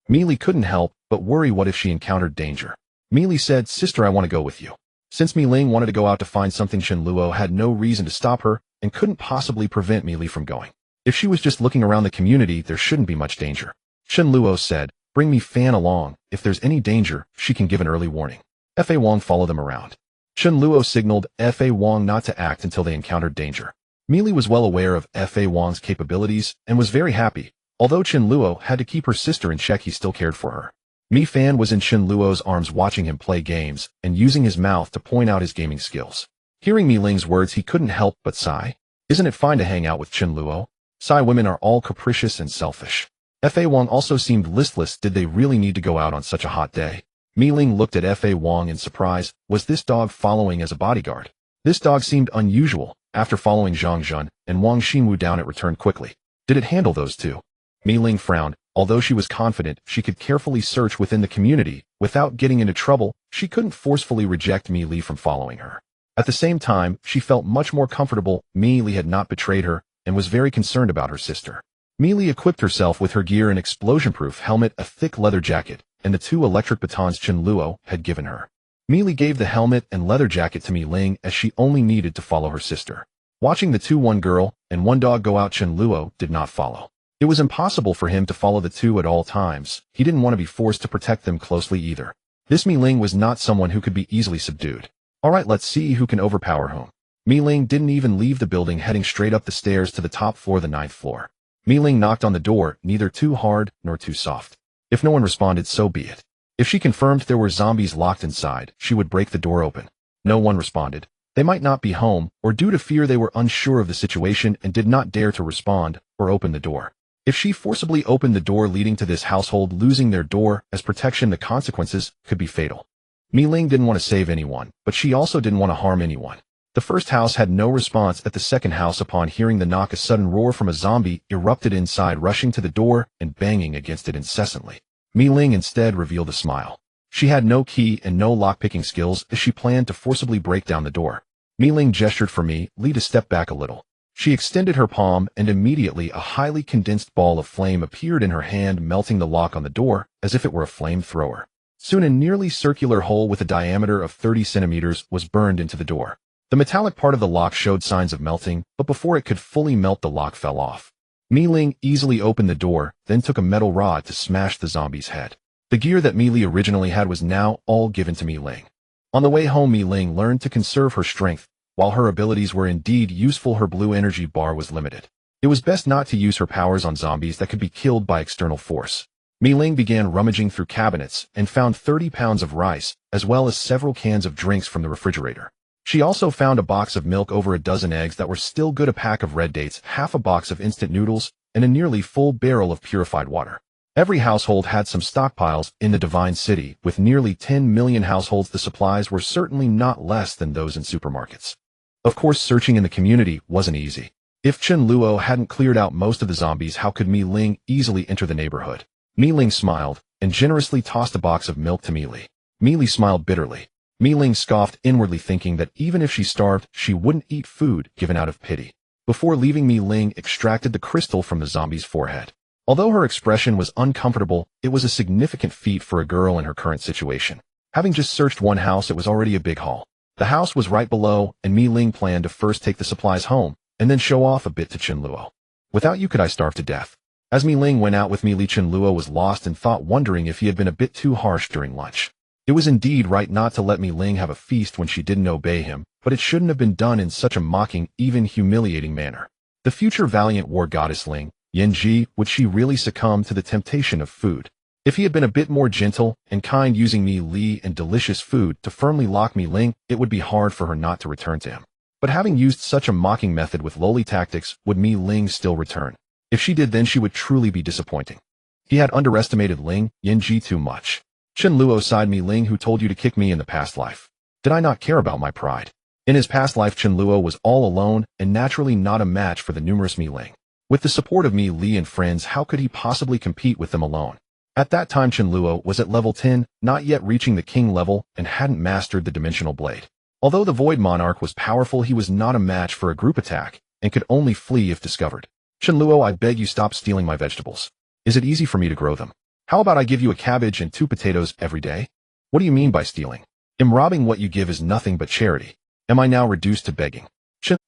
Mi Li couldn't help but worry, what if she encountered danger? Mi Li said, "Sister, I want to go with you." Since Mi Ling wanted to go out to find something, Chen Luo had no reason to stop her and couldn't possibly prevent Mi Li from going. If she was just looking around the community, there shouldn't be much danger. Chen Luo said, "Bring Mi Fan along. If there's any danger, she can give an early warning." Fa Wang followed them around. Chen Luo signaled Fa Wang not to act until they encountered danger. Mi Li was well aware of Fa Wang's capabilities and was very happy. Although Chen Luo had to keep her sister in check, he still cared for her. Mi Fan was in Chen Luo's arms, watching him play games and using his mouth to point out his gaming skills. Hearing Mi Ling's words, he couldn't help but sigh. Isn't it fine to hang out with Chen Luo? Sigh, women are all capricious and selfish. Fa Wang also seemed listless. Did they really need to go out on such a hot day? Mi Ling looked at Fa Wang in surprise. Was this dog following as a bodyguard? This dog seemed unusual. After following Zhang Jun and Wang Xinwu down, it returned quickly. Did it handle those two? Mi Ling frowned. Although she was confident she could carefully search within the community without getting into trouble, she couldn't forcefully reject Mi Li from following her. At the same time, she felt much more comfortable. Mi Li had not betrayed her and was very concerned about her sister. Mi Li equipped herself with her gear, an explosion-proof helmet, a thick leather jacket, and the 2 electric batons Chen Luo had given her. Mi Li gave the helmet and leather jacket to Mi Ling, as she only needed to follow her sister. Watching the 2, 1 girl and 1 dog, go out, Chen Luo did not follow. It was impossible for him to follow the 2 at all times. He didn't want to be forced to protect them closely either. This Mi Ling was not someone who could be easily subdued. All right, let's see who can overpower whom. Mi Ling didn't even leave the building, heading straight up the stairs to the top floor, the 9th floor. Mi Ling knocked on the door, neither too hard nor too soft. If no one responded, so be it. If she confirmed there were zombies locked inside, she would break the door open. No one responded. They might not be home, or due to fear they were unsure of the situation and did not dare to respond or open the door. If she forcibly opened the door leading to this household, losing their door as protection, the consequences could be fatal. Mi Ling didn't want to save anyone, but she also didn't want to harm anyone. The first house had no response. At the second house, upon hearing the knock, a sudden roar from a zombie erupted inside, rushing to the door and banging against it incessantly. Mi Ling instead revealed a smile. She had no key and no lockpicking skills as she planned to forcibly break down the door. Mi Ling gestured for me, Li to step back a little. She extended her palm and immediately a highly condensed ball of flame appeared in her hand, melting the lock on the door as if it were a flamethrower. Soon a nearly circular hole with a diameter of 30 centimeters was burned into the door. The metallic part of the lock showed signs of melting, but before it could fully melt, the lock fell off. Mi Ling easily opened the door, then took a metal rod to smash the zombie's head. The gear that Mi Li originally had was now all given to Mi Ling. On the way home, Mi Ling learned to conserve her strength. While her abilities were indeed useful, her blue energy bar was limited. It was best not to use her powers on zombies that could be killed by external force. Mi Ling began rummaging through cabinets and found 30 pounds of rice, as well as several cans of drinks from the refrigerator. She also found a box of milk, over a dozen eggs that were still good, a pack of red dates, half a box of instant noodles, and a nearly full barrel of purified water. Every household had some stockpiles in the Divine City. With nearly 10 million households, the supplies were certainly not less than those in supermarkets. Of course, searching in the community wasn't easy. If Chen Luo hadn't cleared out most of the zombies, how could Mi Ling easily enter the neighborhood? Mi Ling smiled and generously tossed a box of milk to Mi Li. Mi Li smiled bitterly. Mi Ling scoffed inwardly, thinking that even if she starved, she wouldn't eat food given out of pity. Before leaving, Mi Ling extracted the crystal from the zombie's forehead. Although her expression was uncomfortable, it was a significant feat for a girl in her current situation. Having just searched one house, it was already a big haul. The house was right below, and Mi Ling planned to first take the supplies home, and then show off a bit to Chen Luo. Without you could I starve to death. As Mi Ling went out with Mi Li, Chen Luo was lost in thought, wondering if he had been a bit too harsh during lunch. It was indeed right not to let Mi Ling have a feast when she didn't obey him, but it shouldn't have been done in such a mocking, even humiliating manner. The future valiant war goddess Ling, Yanji, would she really succumb to the temptation of food? If he had been a bit more gentle and kind, using Mi Li and delicious food to firmly lock Mi Ling, it would be hard for her not to return to him. But having used such a mocking method with lowly tactics, would Mi Ling still return? If she did, then she would truly be disappointing. He had underestimated Ling Yanji too much. Chen Luo sighed. Mi Ling, who told you to kick me in the past life? Did I not care about my pride? In his past life, Chen Luo was all alone and naturally not a match for the numerous Mi Ling. With the support of Mi Li and friends, how could he possibly compete with them alone? At that time, Chen Luo was at level 10, not yet reaching the king level, and hadn't mastered the dimensional blade. Although the Void Monarch was powerful, he was not a match for a group attack, and could only flee if discovered. Chen Luo, I beg you, stop stealing my vegetables. Is it easy for me to grow them? How about I give you a cabbage and 2 potatoes every day? What do you mean by stealing? Am robbing what you give is nothing but charity. Am I now reduced to begging?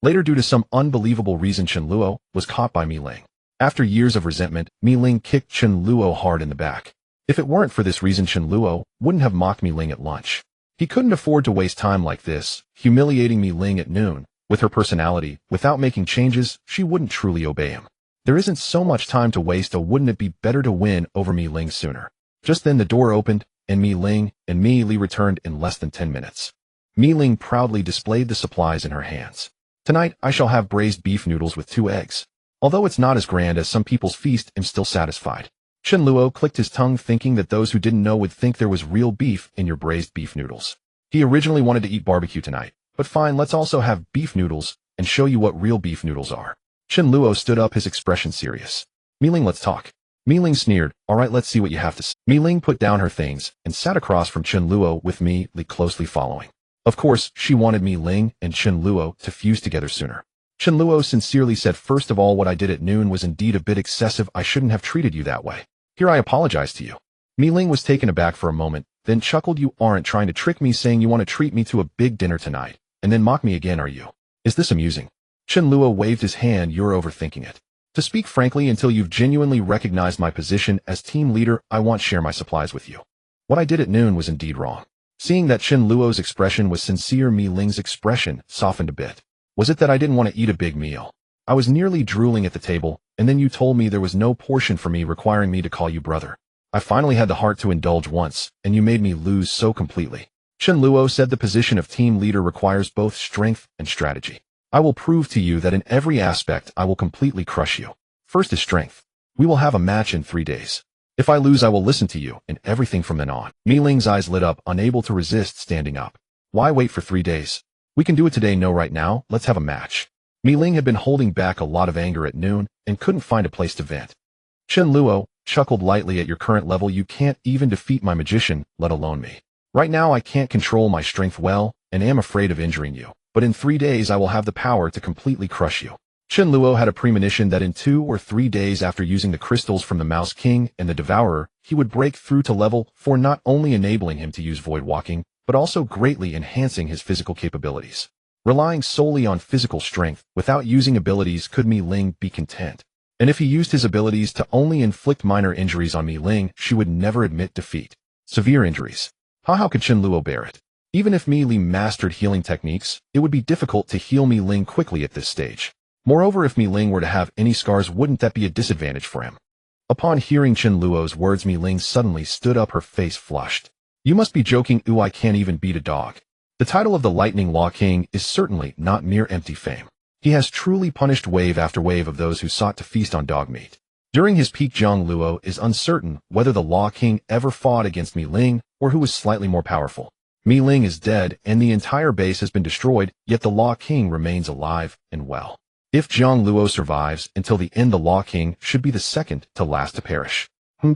Later, due to some unbelievable reason, Chen Luo was caught by Mi Ling. After years of resentment, Mi Ling kicked Chen Luo hard in the back. If it weren't for this reason, Chen Luo wouldn't have mocked Mi Ling at lunch. He couldn't afford to waste time like this, humiliating Mi Ling at noon. With her personality, without making changes, she wouldn't truly obey him. There isn't so much time to waste, or wouldn't it be better to win over Mi Ling sooner? Just then the door opened, and Mi Ling and Mi Li returned in less than 10 minutes. Mi Ling proudly displayed the supplies in her hands. Tonight, I shall have braised beef noodles with 2 eggs. Although it's not as grand as some people's feast, I'm still satisfied. Chen Luo clicked his tongue, thinking that those who didn't know would think there was real beef in your braised beef noodles. He originally wanted to eat barbecue tonight, but fine, let's also have beef noodles and show you what real beef noodles are. Chen Luo stood up, his expression serious. Mi Ling, let's talk. Mi Ling sneered. All right, let's see what you have to say. Mi Ling put down her things and sat across from Chen Luo, with Mi Li closely following. Of course, she wanted Mi Ling and Chen Luo to fuse together sooner. Chen Luo sincerely said, first of all, what I did at noon was indeed a bit excessive. I shouldn't have treated you that way. Here, I apologize to you. Mi Ling was taken aback for a moment, then chuckled. You aren't trying to trick me, saying you want to treat me to a big dinner tonight, and then mock me again, are you? Is this amusing? Chen Luo waved his hand. You're overthinking it. To speak frankly, until you've genuinely recognized my position as team leader, I won't share my supplies with you. What I did at noon was indeed wrong. Seeing that Chen Luo's expression was sincere, Mi Ling's expression softened a bit. Was it that I didn't want to eat a big meal? I was nearly drooling at the table, and then you told me there was no portion for me, requiring me to call you brother. I finally had the heart to indulge once, and you made me lose so completely. Chen Luo said, the position of team leader requires both strength and strategy. I will prove to you that in every aspect I will completely crush you. First is strength. We will have a match in 3 days. If I lose, I will listen to you and everything from then on. Mi Ling's eyes lit up, unable to resist standing up. Why wait for 3 days? We can do it today. No, right now, let's have a match. Mi Ling had been holding back a lot of anger at noon and couldn't find a place to vent. Chen Luo, chuckled lightly. At your current level, you can't even defeat my magician, let alone me. Right now, I can't control my strength well, and am afraid of injuring you. But in 3 days, I will have the power to completely crush you. Chen Luo had a premonition that in 2 or 3 days after using the crystals from the Mouse King and the Devourer, he would break through to level 4, not only enabling him to use void walking, but also greatly enhancing his physical capabilities. Relying solely on physical strength, without using abilities, could Mi Ling be content? And if he used his abilities to only inflict minor injuries on Mi Ling, she would never admit defeat. Severe injuries. How could Chen Luo bear it? Even if Mi Ling mastered healing techniques, it would be difficult to heal Mi Ling quickly at this stage. Moreover, if Mi Ling were to have any scars, wouldn't that be a disadvantage for him? Upon hearing Chen Luo's words, Mi Ling suddenly stood up, her face flushed. You must be joking. Ooh, I can't even beat a dog. The title of the Lightning Law King is certainly not mere empty fame. He has truly punished wave after wave of those who sought to feast on dog meat. During his peak, Zhang Luo is uncertain whether the Law King ever fought against Mi Ling or who was slightly more powerful. Mi Ling is dead and the entire base has been destroyed, yet the Law King remains alive and well. If Zhang Luo survives until the end, the Law King should be the second to last to perish.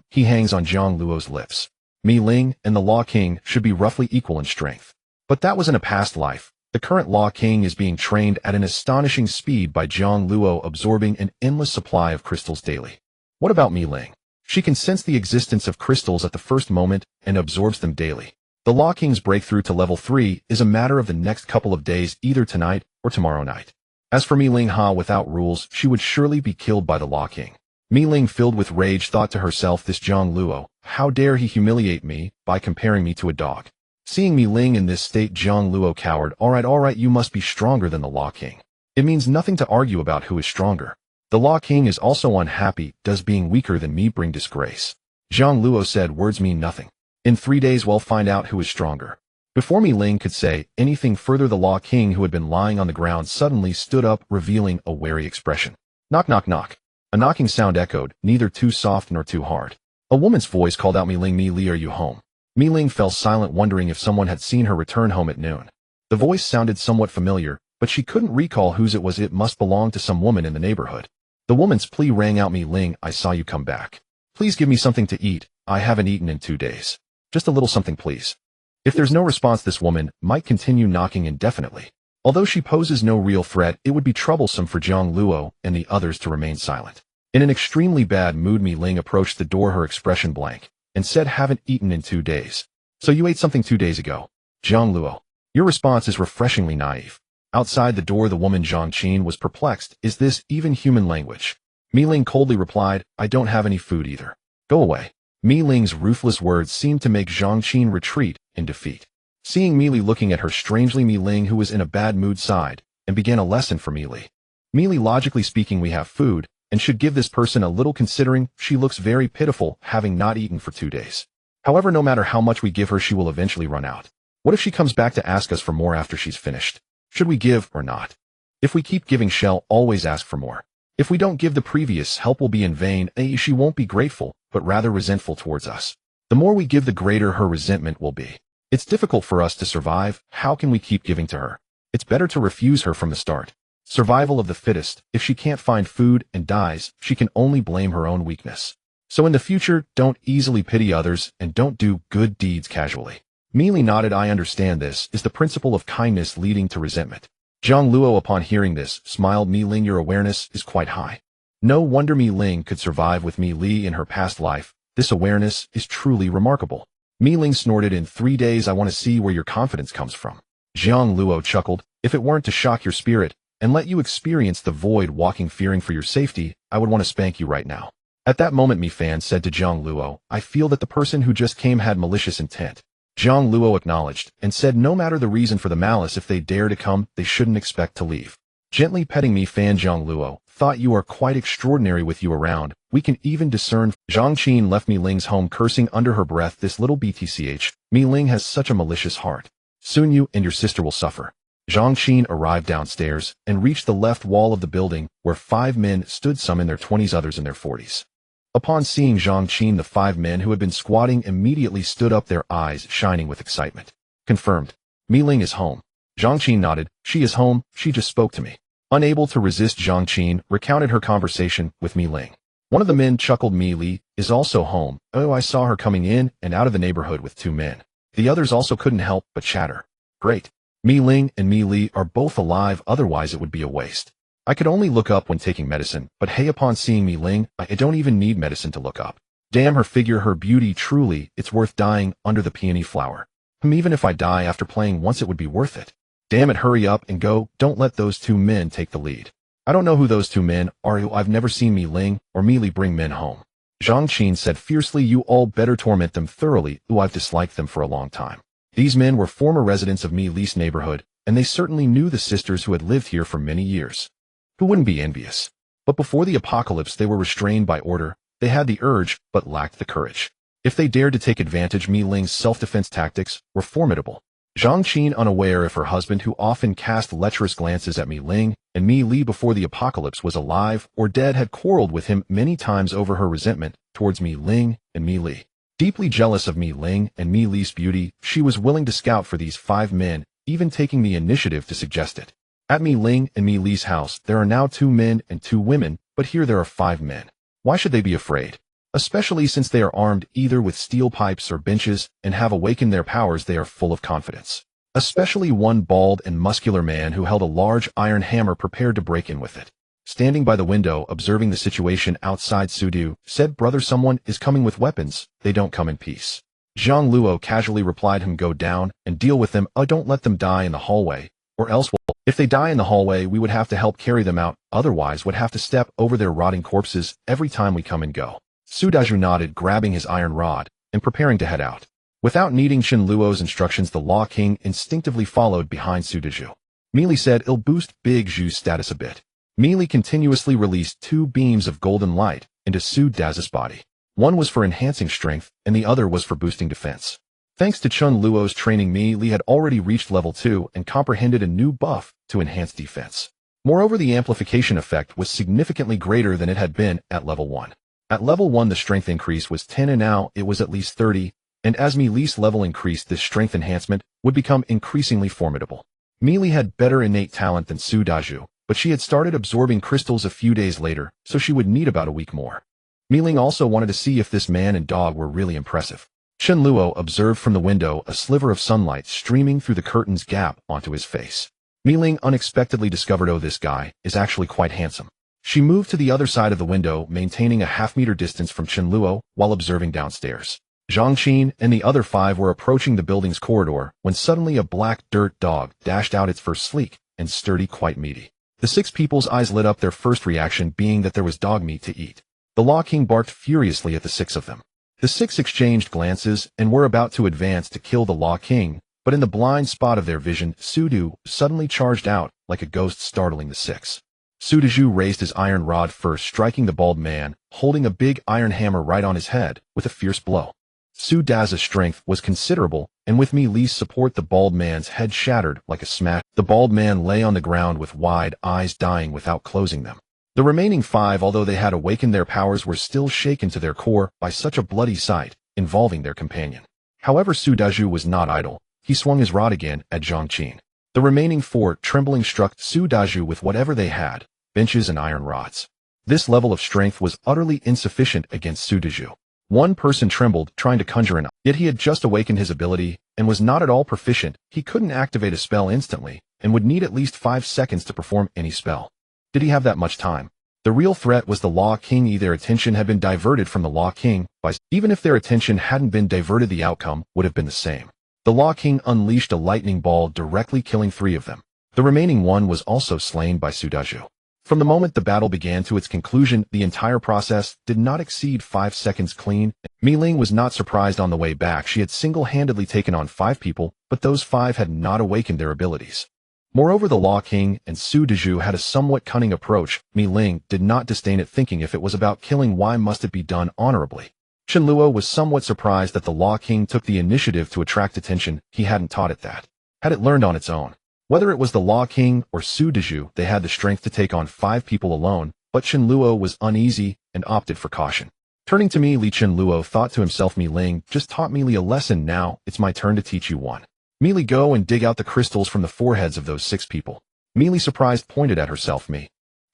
He hangs on Zhang Luo's lips. Mi Ling and the Law King should be roughly equal in strength. But that was in a past life. The current Law King is being trained at an astonishing speed by Zhang Luo, absorbing an endless supply of crystals daily. What about Mi Ling? She can sense the existence of crystals at the first moment and absorbs them daily. The Law King's breakthrough to level 3 is a matter of the next couple of days, either tonight or tomorrow night. As for Mi Ling, without rules, she would surely be killed by the Law King. Mi Ling, filled with rage, thought to herself, this Zhang Luo, how dare he humiliate me by comparing me to a dog? Seeing Mi Ling in this state, Zhang Luo cowered. All right, you must be stronger than the Law King. It means nothing to argue about who is stronger. The Law King is also unhappy. Does being weaker than me bring disgrace? Zhang Luo said, words mean nothing. In 3 days we'll find out who is stronger. Before Mi Ling could say anything further, the Law King, who had been lying on the ground, suddenly stood up, revealing a wary expression. Knock, knock, knock. A knocking sound echoed, neither too soft nor too hard. A woman's voice called out, Mi Ling, Mi Li, are you home? Mi Ling fell silent, wondering if someone had seen her return home at noon. The voice sounded somewhat familiar, but she couldn't recall whose it was. It must belong to some woman in the neighborhood. The woman's plea rang out, Mi Ling, I saw you come back. Please give me something to eat. I haven't eaten in 2 days. Just a little something, please. If there's no response, this woman might continue knocking indefinitely. Although she poses no real threat, it would be troublesome for Zhang Luo and the others to remain silent. In an extremely bad mood, Mi Ling approached the door, her expression blank, and said, haven't eaten in 2 days. So you ate something 2 days ago? Zhang Luo. Your response is refreshingly naive. Outside the door, the woman Zhang Qin was perplexed. Is this even human language? Mi Ling coldly replied, I don't have any food either. Go away. Mi Ling's ruthless words seemed to make Zhang Qin retreat in defeat. Seeing Mi Li looking at her strangely, Mi Ling, who was in a bad mood, sighed and began a lesson for Mi Li. Mi Li, logically speaking, we have food and should give this person a little, considering she looks very pitiful, having not eaten for 2 days. However, no matter how much we give her, she will eventually run out. What if she comes back to ask us for more after she's finished? Should we give or not? If we keep giving, she'll always ask for more. If we don't give, the previous help will be in vain. She won't be grateful, but rather resentful towards us. The more we give, the greater her resentment will be. It's difficult for us to survive. How can we keep giving to her? It's better to refuse her from the start. Survival of the fittest. If she can't find food and dies, she can only blame her own weakness. So in the future, don't easily pity others and don't do good deeds casually. Mi Li nodded. I understand. This is the principle of kindness leading to resentment. Zhang Luo, upon hearing this, smiled. Mi Ling, your awareness is quite high. No wonder Mi Ling could survive with Mi Li in her past life. This awareness is truly remarkable. Mi Ling snorted. In 3 days, I want to see where your confidence comes from. Zhang Luo chuckled. If it weren't to shock your spirit and let you experience the void walking, fearing for your safety, I would want to spank you right now. At that moment, Mi Fan said to Zhang Luo, I feel that the person who just came had malicious intent. Zhang Luo acknowledged and said, no matter the reason for the malice, if they dare to come, they shouldn't expect to leave. Gently petting Mi Fan, Zhang Luo thought, you are quite extraordinary with you around. We can even discern. Zhang Qin left Mi Ling's home, cursing under her breath, this little btch. Mi Ling has such a malicious heart. Soon you and your sister will suffer. Zhang Qin arrived downstairs and reached the left wall of the building, where 5 men stood, some in their 20s, others in their 40s. Upon seeing Zhang Qin, the 5 men who had been squatting immediately stood up, their eyes shining with excitement. Confirmed. Mi Ling is home. Zhang Qin nodded. She is home. She just spoke to me. Unable to resist, Zhang Qin recounted her conversation with Mi Ling. One of the men chuckled. Mi Li is also home. Oh, I saw her coming in and out of the neighborhood with 2 men. The others also couldn't help but chatter. Great. Mi Ling and Mi Li are both alive, otherwise it would be a waste. I could only look up when taking medicine, but hey, upon seeing Mi Ling, I don't even need medicine to look up. Damn her figure, her beauty, truly, it's worth dying under the peony flower. Even if I die after playing once, it would be worth it. Damn it, hurry up and go, don't let those 2 men take the lead. I don't know who those 2 men are. I've never seen Mi Ling or Mi Li bring men home. Zhang Qin said fiercely. You all better torment them thoroughly. I've disliked them for a long time. These men were former residents of Mi Li's neighborhood, and they certainly knew the sisters who had lived here for many years. Who wouldn't be envious? But before the apocalypse, they were restrained by order. They had the urge, but lacked the courage. If they dared to take advantage, Mi Ling's self-defense tactics were formidable. Zhang Qin, unaware if her husband, who often cast lecherous glances at Mi Ling and Mi Li before the apocalypse, was alive or dead, had quarreled with him many times over her resentment towards Mi Ling and Mi Li. Deeply jealous of Mi Ling and Mi Li's beauty, she was willing to scout for these 5 men, even taking the initiative to suggest it. At Mi Ling and Mi Li's house, there are now 2 men and 2 women, but here there are 5 men. Why should they be afraid? Especially since they are armed either with steel pipes or benches and have awakened their powers, they are full of confidence. Especially one bald and muscular man who held a large iron hammer prepared to break in with it. Standing by the window, observing the situation outside, Sudu said, Brother, someone is coming with weapons. They don't come in peace. Chen Luo casually replied him, Go down and deal with them. Don't let them die in the hallway, or else if they die in the hallway, we would have to help carry them out. Otherwise, would have to step over their rotting corpses every time we come and go. Sudaju nodded, grabbing his iron rod and preparing to head out. Without needing Chen Luo's instructions, the Law King instinctively followed behind Sudaju. Mi Li said, It'll boost Big Zhu's status a bit. Mi Li continuously released 2 beams of golden light into Sudazu's body. One was for enhancing strength, and the other was for boosting defense. Thanks to Chen Luo's training, Mi Li had already reached level 2 and comprehended a new buff to enhance defense. Moreover, the amplification effect was significantly greater than it had been at level 1. At level 1, the strength increase was 10 and now it was at least 30, and as Mi Li's level increased, this strength enhancement would become increasingly formidable. Mi Li had better innate talent than Sudaju, but she had started absorbing crystals a few days later, so she would need about a week more. Mi Ling also wanted to see if this man and dog were really impressive. Chen Luo observed from the window a sliver of sunlight streaming through the curtain's gap onto his face. Mi Ling unexpectedly discovered, oh, this guy is actually quite handsome. She moved to the other side of the window, maintaining a half-meter distance from Chen Luo while observing downstairs. Zhang Qin and the other 5 were approaching the building's corridor when suddenly a black dirt dog dashed out, its fur sleek and sturdy, quite meaty. The 6 people's eyes lit up, their first reaction being that there was dog meat to eat. The Law King barked furiously at the 6 of them. The 6 exchanged glances and were about to advance to kill the Law King, but in the blind spot of their vision, Sudu suddenly charged out like a ghost, startling the 6. Sudaju raised his iron rod first, striking the bald man, holding a big iron hammer right on his head, with a fierce blow. Sudazu's strength was considerable, and with Mi Li's support, the bald man's head shattered like a smash. The bald man lay on the ground with wide eyes, dying without closing them. The remaining 5, although they had awakened their powers, were still shaken to their core by such a bloody sight involving their companion. However, Sudaju was not idle. He swung his rod again at Zhang Qin. The remaining 4, trembling, struck Sudaju with whatever they had, benches and iron rods. This level of strength was utterly insufficient against Sudaju. One person trembled, trying to conjure an eye. Yet he had just awakened his ability and was not at all proficient. He couldn't activate a spell instantly and would need at least 5 seconds to perform any spell. Did he have that much time? The real threat was the Law King. Their attention had been diverted from the Law King by even if their attention hadn't been diverted, the outcome would have been the same. The Law King unleashed a lightning ball, directly killing 3 of them. The remaining 1 was also slain by Sudaju. From the moment the battle began to its conclusion, the entire process did not exceed 5 seconds clean. Mi Ling was not surprised. On the way back, she had single-handedly taken on 5 people, but those 5 had not awakened their abilities. Moreover, the Law King and Sudaju had a somewhat cunning approach. Mi Ling did not disdain it, thinking if it was about killing, why must it be done honorably? Chen Luo was somewhat surprised that the Law King took the initiative to attract attention. He hadn't taught it that. Had it learned on its own. Whether it was the Law King or Sudaju, they had the strength to take on 5 people alone, but Chen Luo was uneasy and opted for caution. Turning to Mi Li, Chen Luo thought to himself, Mi Ling just taught Mi Li a lesson, now it's my turn to teach you one. Mi Li, go and dig out the crystals from the foreheads of those 6 people. Mi Li, surprised, pointed at herself.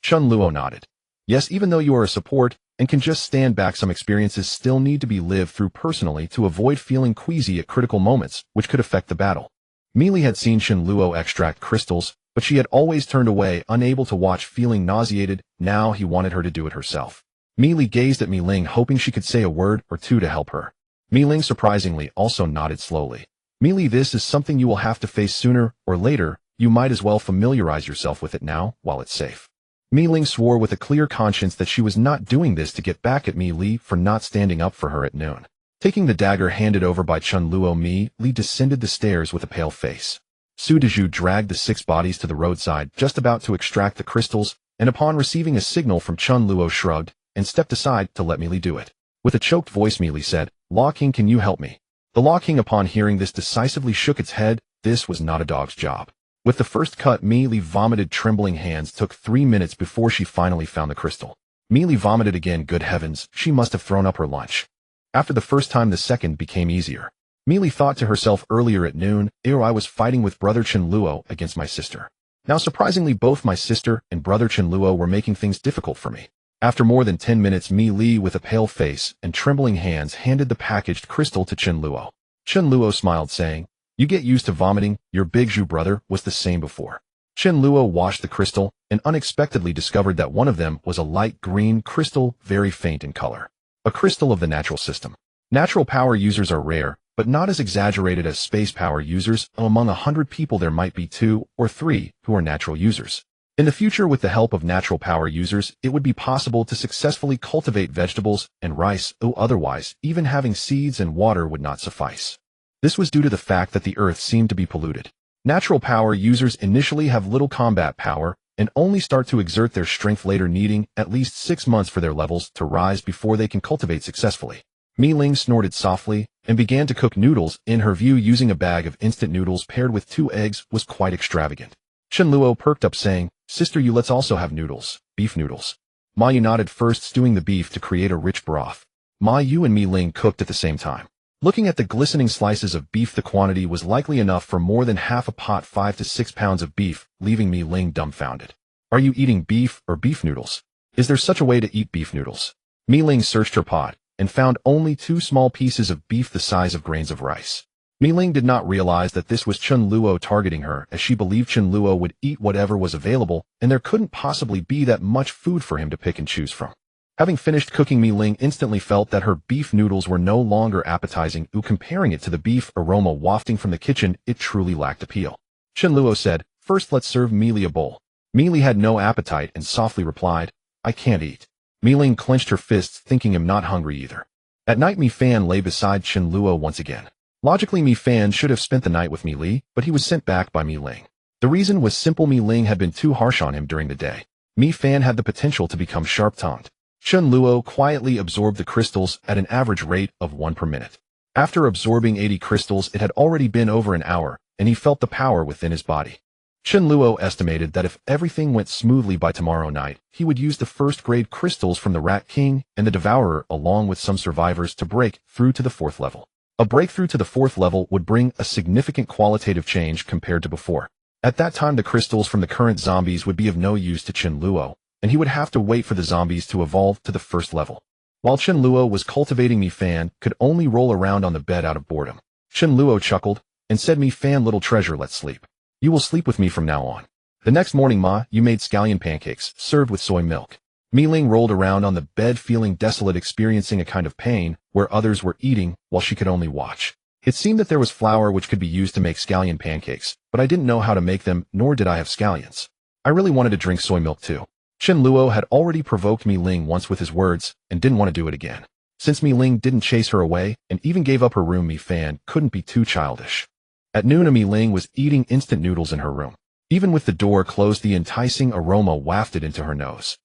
Chen Luo nodded. Yes, even though you are a support and can just stand back, some experiences still need to be lived through personally to avoid feeling queasy at critical moments, which could affect the battle. Meili had seen Chen Luo extract crystals, but she had always turned away, unable to watch, feeling nauseated. Now he wanted her to do it herself. Meili gazed at Mi Ling, hoping she could say a word or two to help her. Mi Ling surprisingly also nodded slowly. Meili, this is something you will have to face sooner or later. You might as well familiarize yourself with it now while it's safe. Mi Ling swore with a clear conscience that she was not doing this to get back at Mi Li for not standing up for her at noon. Taking the dagger handed over by Chen Luo, Mi Li descended the stairs with a pale face. Su Dezhu dragged the 6 bodies to the roadside, just about to extract the crystals, and upon receiving a signal from Chen Luo shrugged and stepped aside to let Mi Li do it. With a choked voice, Mi Li said, "Law King, can you help me?" The Law King, upon hearing this, decisively shook its head. This was not a dog's job. With the first cut, Mi Li vomited. Trembling hands took 3 minutes before she finally found the crystal. Mi Li vomited again. Good heavens, she must have thrown up her lunch. After the first time, the second became easier. Mi Li thought to herself, earlier at noon, I was fighting with brother Chen Luo against my sister. Now surprisingly, both my sister and brother Chen Luo were making things difficult for me. After more than 10 minutes, Mi Li, with a pale face and trembling hands, handed the packaged crystal to Chen Luo. Chen Luo smiled, saying, "You get used to vomiting. Your Big Zhu brother was the same before." Chen Luo washed the crystal and unexpectedly discovered that one of them was a light green crystal, very faint in color. A crystal of the natural system. Natural power users are rare, but not as exaggerated as space power users. Among 100 people, there might be 2 or 3 who are natural users. In the future, with the help of natural power users, it would be possible to successfully cultivate vegetables and rice. Otherwise, even having seeds and water would not suffice. This was due to the fact that the Earth seemed to be polluted. Natural power users initially have little combat power and only start to exert their strength later, needing at least 6 months for their levels to rise before they can cultivate successfully. Mi Ling snorted softly and began to cook noodles. In her view, using a bag of instant noodles paired with 2 eggs was quite extravagant. Chen Luo perked up, saying, "Sister, you let's also have noodles, beef noodles." Ma Yu nodded, first stewing the beef to create a rich broth. Ma Yu and Mi Ling cooked at the same time. Looking at the glistening slices of beef, the quantity was likely enough for more than half a pot, 5 to 6 pounds of beef, leaving Mi Ling dumbfounded. "Are you eating beef or beef noodles? Is there such a way to eat beef noodles?" Mi Ling searched her pot and found only 2 small pieces of beef the size of grains of rice. Mi Ling did not realize that this was Chen Luo targeting her, as she believed Chen Luo would eat whatever was available, and there couldn't possibly be that much food for him to pick and choose from. Having finished cooking, Mi Ling instantly felt that her beef noodles were no longer appetizing. Comparing it to the beef aroma wafting from the kitchen, it truly lacked appeal. Chen Luo said, "First let's serve Mi Li a bowl." Mi Li had no appetite and softly replied, "I can't eat." Mi Ling clenched her fists, thinking him not hungry either. At night, Mi Fan lay beside Chen Luo once again. Logically, Mi Fan should have spent the night with Mi Li, but he was sent back by Mi Ling. The reason was simple: Mi Ling had been too harsh on him during the day. Mi Fan had the potential to become sharp-tongued. Chen Luo quietly absorbed the crystals at an average rate of 1 per minute. After absorbing 80 crystals, it had already been over an hour, and he felt the power within his body. Chen Luo estimated that if everything went smoothly by tomorrow night, he would use the first-grade crystals from the Rat King and the Devourer along with some survivors to break through to the 4th level. A breakthrough to the 4th level would bring a significant qualitative change compared to before. At that time, the crystals from the current zombies would be of no use to Chen Luo, and he would have to wait for the zombies to evolve to the 1st level. While Chen Luo was cultivating, Mi Fan could only roll around on the bed out of boredom. Chen Luo chuckled and said, "Mi Fan, little treasure, let's sleep. You will sleep with me from now on." The next morning, Ma Yu made scallion pancakes, served with soy milk. Mi Ling rolled around on the bed feeling desolate, experiencing a kind of pain where others were eating while she could only watch. It seemed that there was flour which could be used to make scallion pancakes, but I didn't know how to make them, nor did I have scallions. I really wanted to drink soy milk too. Chen Luo had already provoked Mi Ling once with his words and didn't want to do it again. Since Mi Ling didn't chase her away and even gave up her room, Mi Fan couldn't be too childish. At noon, Mi Ling was eating instant noodles in her room. Even with the door closed, the enticing aroma wafted into her nose.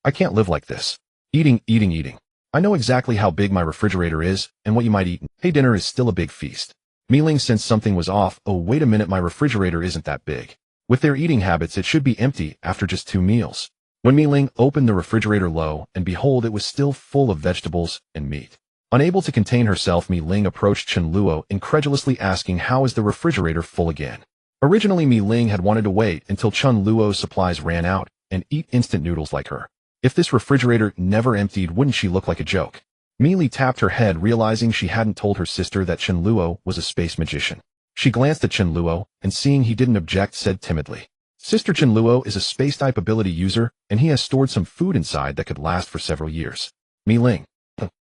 "I can't live like this. Eating. I know exactly how big my refrigerator is and what you might eat. Hey, dinner is still a big feast." Mi Ling sensed something was off. "Oh, wait a minute, my refrigerator isn't that big." With their eating habits, it should be empty after just 2 meals. When Mi Ling opened the refrigerator, lo and behold, it was still full of vegetables and meat. Unable to contain herself, Mi Ling approached Chen Luo, incredulously asking, "How is the refrigerator full again?" Originally, Mi Ling had wanted to wait until Chen Luo's supplies ran out and eat instant noodles like her. If this refrigerator never emptied, wouldn't she look like a joke? Mi Li tapped her head, realizing she hadn't told her sister that Chen Luo was a space magician. She glanced at Chen Luo, and seeing he didn't object, said timidly, "Sister, Chen Luo is a space-type ability user, and he has stored some food inside that could last for several years." Mi Ling,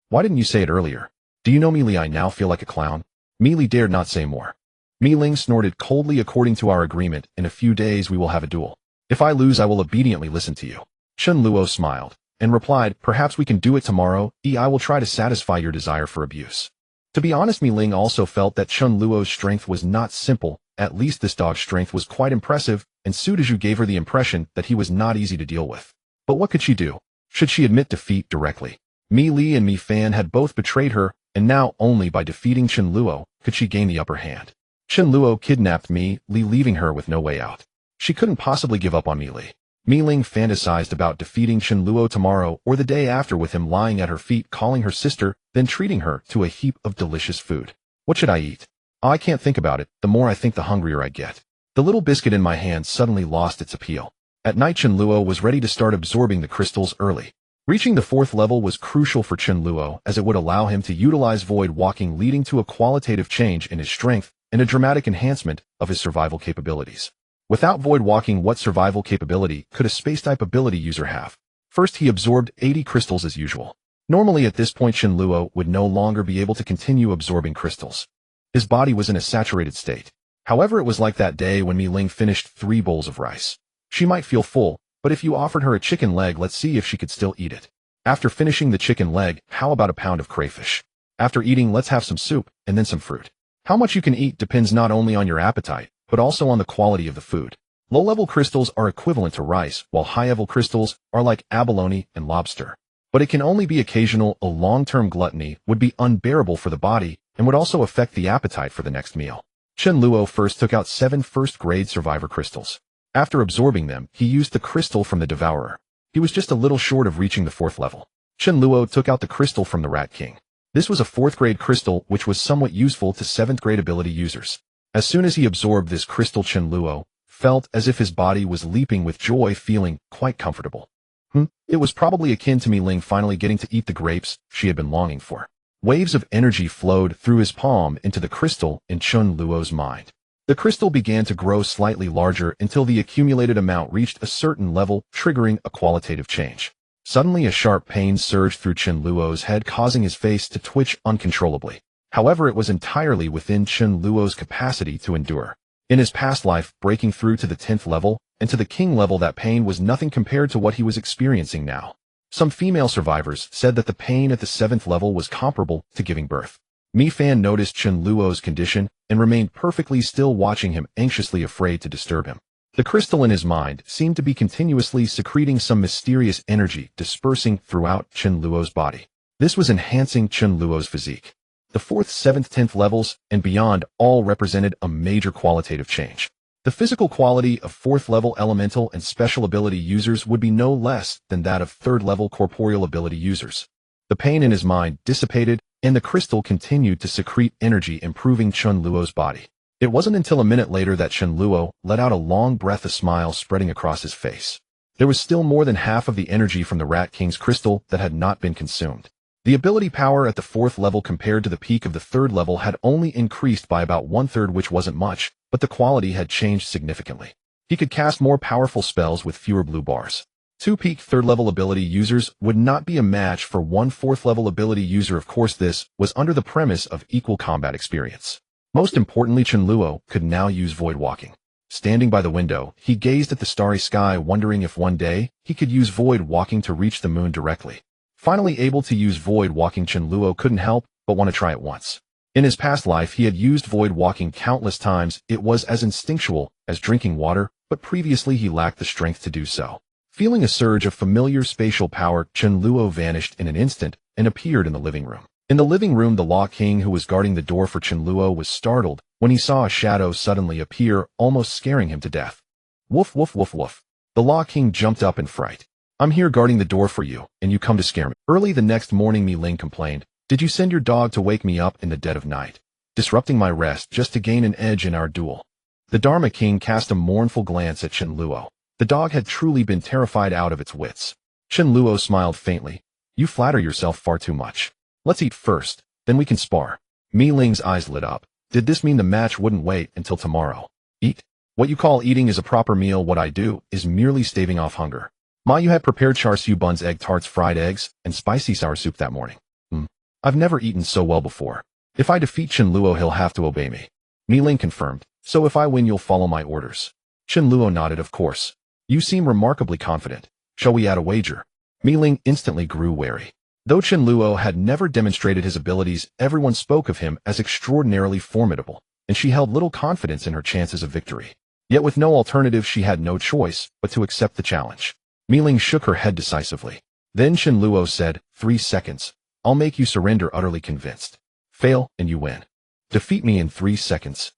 why didn't you say it earlier? Do you know, Mi Li, I now feel like a clown? Mi Li dared not say more. Mi Ling snorted coldly. "According to our agreement, in a few days we will have a duel. If I lose, I will obediently listen to you." Chen Luo smiled, and replied, "Perhaps we can do it tomorrow. I will try to satisfy your desire for abuse." To be honest, Mi Ling also felt that Chen Luo's strength was not simple. At least this dog's strength was quite impressive, and Sudaju gave her the impression that he was not easy to deal with. But what could she do? Should she admit defeat directly? Mi Li and Mi Fan had both betrayed her, and now only by defeating Chen Luo could she gain the upper hand. Chen Luo kidnapped Mi Li, leaving her with no way out. She couldn't possibly give up on Mi Li. Mi Ling fantasized about defeating Chen Luo tomorrow or the day after, with him lying at her feet, calling her sister, then treating her to a heap of delicious food. What should I eat? Oh, I can't think about it. The more I think, the hungrier I get. The little biscuit in my hand suddenly lost its appeal. At night, Chen Luo was ready to start absorbing the crystals early. Reaching the 4th level was crucial for Chen Luo, as it would allow him to utilize void walking, leading to a qualitative change in his strength and a dramatic enhancement of his survival capabilities. Without void walking, what survival capability could a space-type ability user have? First, he absorbed 80 crystals as usual. Normally at this point, Chen Luo would no longer be able to continue absorbing crystals. His body was in a saturated state. However, it was like that day when Mi Ling finished 3 bowls of rice. She might feel full, but if you offered her a chicken leg, let's see if she could still eat it. After finishing the chicken leg, how about a pound of crayfish? After eating, let's have some soup, and then some fruit. How much you can eat depends not only on your appetite, but also on the quality of the food. Low-level crystals are equivalent to rice, while high-level crystals are like abalone and lobster. But it can only be occasional. A long-term gluttony would be unbearable for the body and would also affect the appetite for the next meal. Chen Luo first took out 7 first-grade survivor crystals. After absorbing them, he used the crystal from the devourer. He was just a little short of reaching the 4th level. Chen Luo took out the crystal from the rat king. This was a 4th-grade crystal, which was somewhat useful to 7th-grade ability users. As soon as he absorbed this crystal, Chen Luo felt as if his body was leaping with joy, feeling quite comfortable. It was probably akin to Mi Ling finally getting to eat the grapes she had been longing for. Waves of energy flowed through his palm into the crystal in Chen Luo's mind. The crystal began to grow slightly larger until the accumulated amount reached a certain level, triggering a qualitative change. Suddenly, a sharp pain surged through Chen Luo's head, causing his face to twitch uncontrollably. However, it was entirely within Chen Luo's capacity to endure. In his past life, breaking through to the 10th level and to the king level, that pain was nothing compared to what he was experiencing now. Some female survivors said that the pain at the 7th level was comparable to giving birth. Mi Fan noticed Chen Luo's condition and remained perfectly still, watching him, anxiously afraid to disturb him. The crystal in his mind seemed to be continuously secreting some mysterious energy, dispersing throughout Chen Luo's body. This was enhancing Chen Luo's physique. The 4th, 7th, 10th levels and beyond all represented a major qualitative change. The physical quality of 4th level elemental and special ability users would be no less than that of 3rd level corporeal ability users. The pain in his mind dissipated, and the crystal continued to secrete energy, improving Chen Luo's body. It wasn't until a minute later that Chen Luo let out a long breath, a smile spreading across his face. There was still more than half of the energy from the Rat King's crystal that had not been consumed. The ability power at the 4th level compared to the peak of the 3rd level had only increased by about 1/3, which wasn't much, but the quality had changed significantly. He could cast more powerful spells with fewer blue bars. 2 peak 3rd level ability users would not be a match for 1 4th level ability user. Of course, this was under the premise of equal combat experience. Most importantly, Chen Luo could now use void walking. Standing by the window, he gazed at the starry sky, wondering if one day he could use void walking to reach the moon directly. Finally able to use void walking, Chen Luo couldn't help but want to try it once. In his past life, he had used void walking countless times. It was as instinctual as drinking water, but previously he lacked the strength to do so. Feeling a surge of familiar spatial power, Chen Luo vanished in an instant and appeared in the living room. In the living room, the Law King, who was guarding the door for Chen Luo, was startled when he saw a shadow suddenly appear, almost scaring him to death. Woof, woof, woof, woof. The Law King jumped up in fright. I'm here guarding the door for you, and you come to scare me. Early the next morning, Mi Ling complained, did you send your dog to wake me up in the dead of night, disrupting my rest just to gain an edge in our duel? The Dharma King cast a mournful glance at Chen Luo. The dog had truly been terrified out of its wits. Chen Luo smiled faintly. You flatter yourself far too much. Let's eat first, then we can spar. Mi Ling's eyes lit up. Did this mean the match wouldn't wait until tomorrow? Eat? What you call eating is a proper meal. What I do is merely staving off hunger. Ma, you had prepared char siu buns, egg tarts, fried eggs, and spicy sour soup that morning. I've never eaten so well before. If I defeat Chen Luo, he'll have to obey me. Mi Ling confirmed. So if I win, you'll follow my orders. Chen Luo nodded. Of course. You seem remarkably confident. Shall we add a wager? Mi Ling instantly grew wary. Though Chen Luo had never demonstrated his abilities, everyone spoke of him as extraordinarily formidable, and she held little confidence in her chances of victory. Yet with no alternative, she had no choice but to accept the challenge. Mi Ling shook her head decisively. Then Chen Luo said, 3 seconds. I'll make you surrender. Utterly convinced. Fail, and you win. Defeat me in 3 seconds.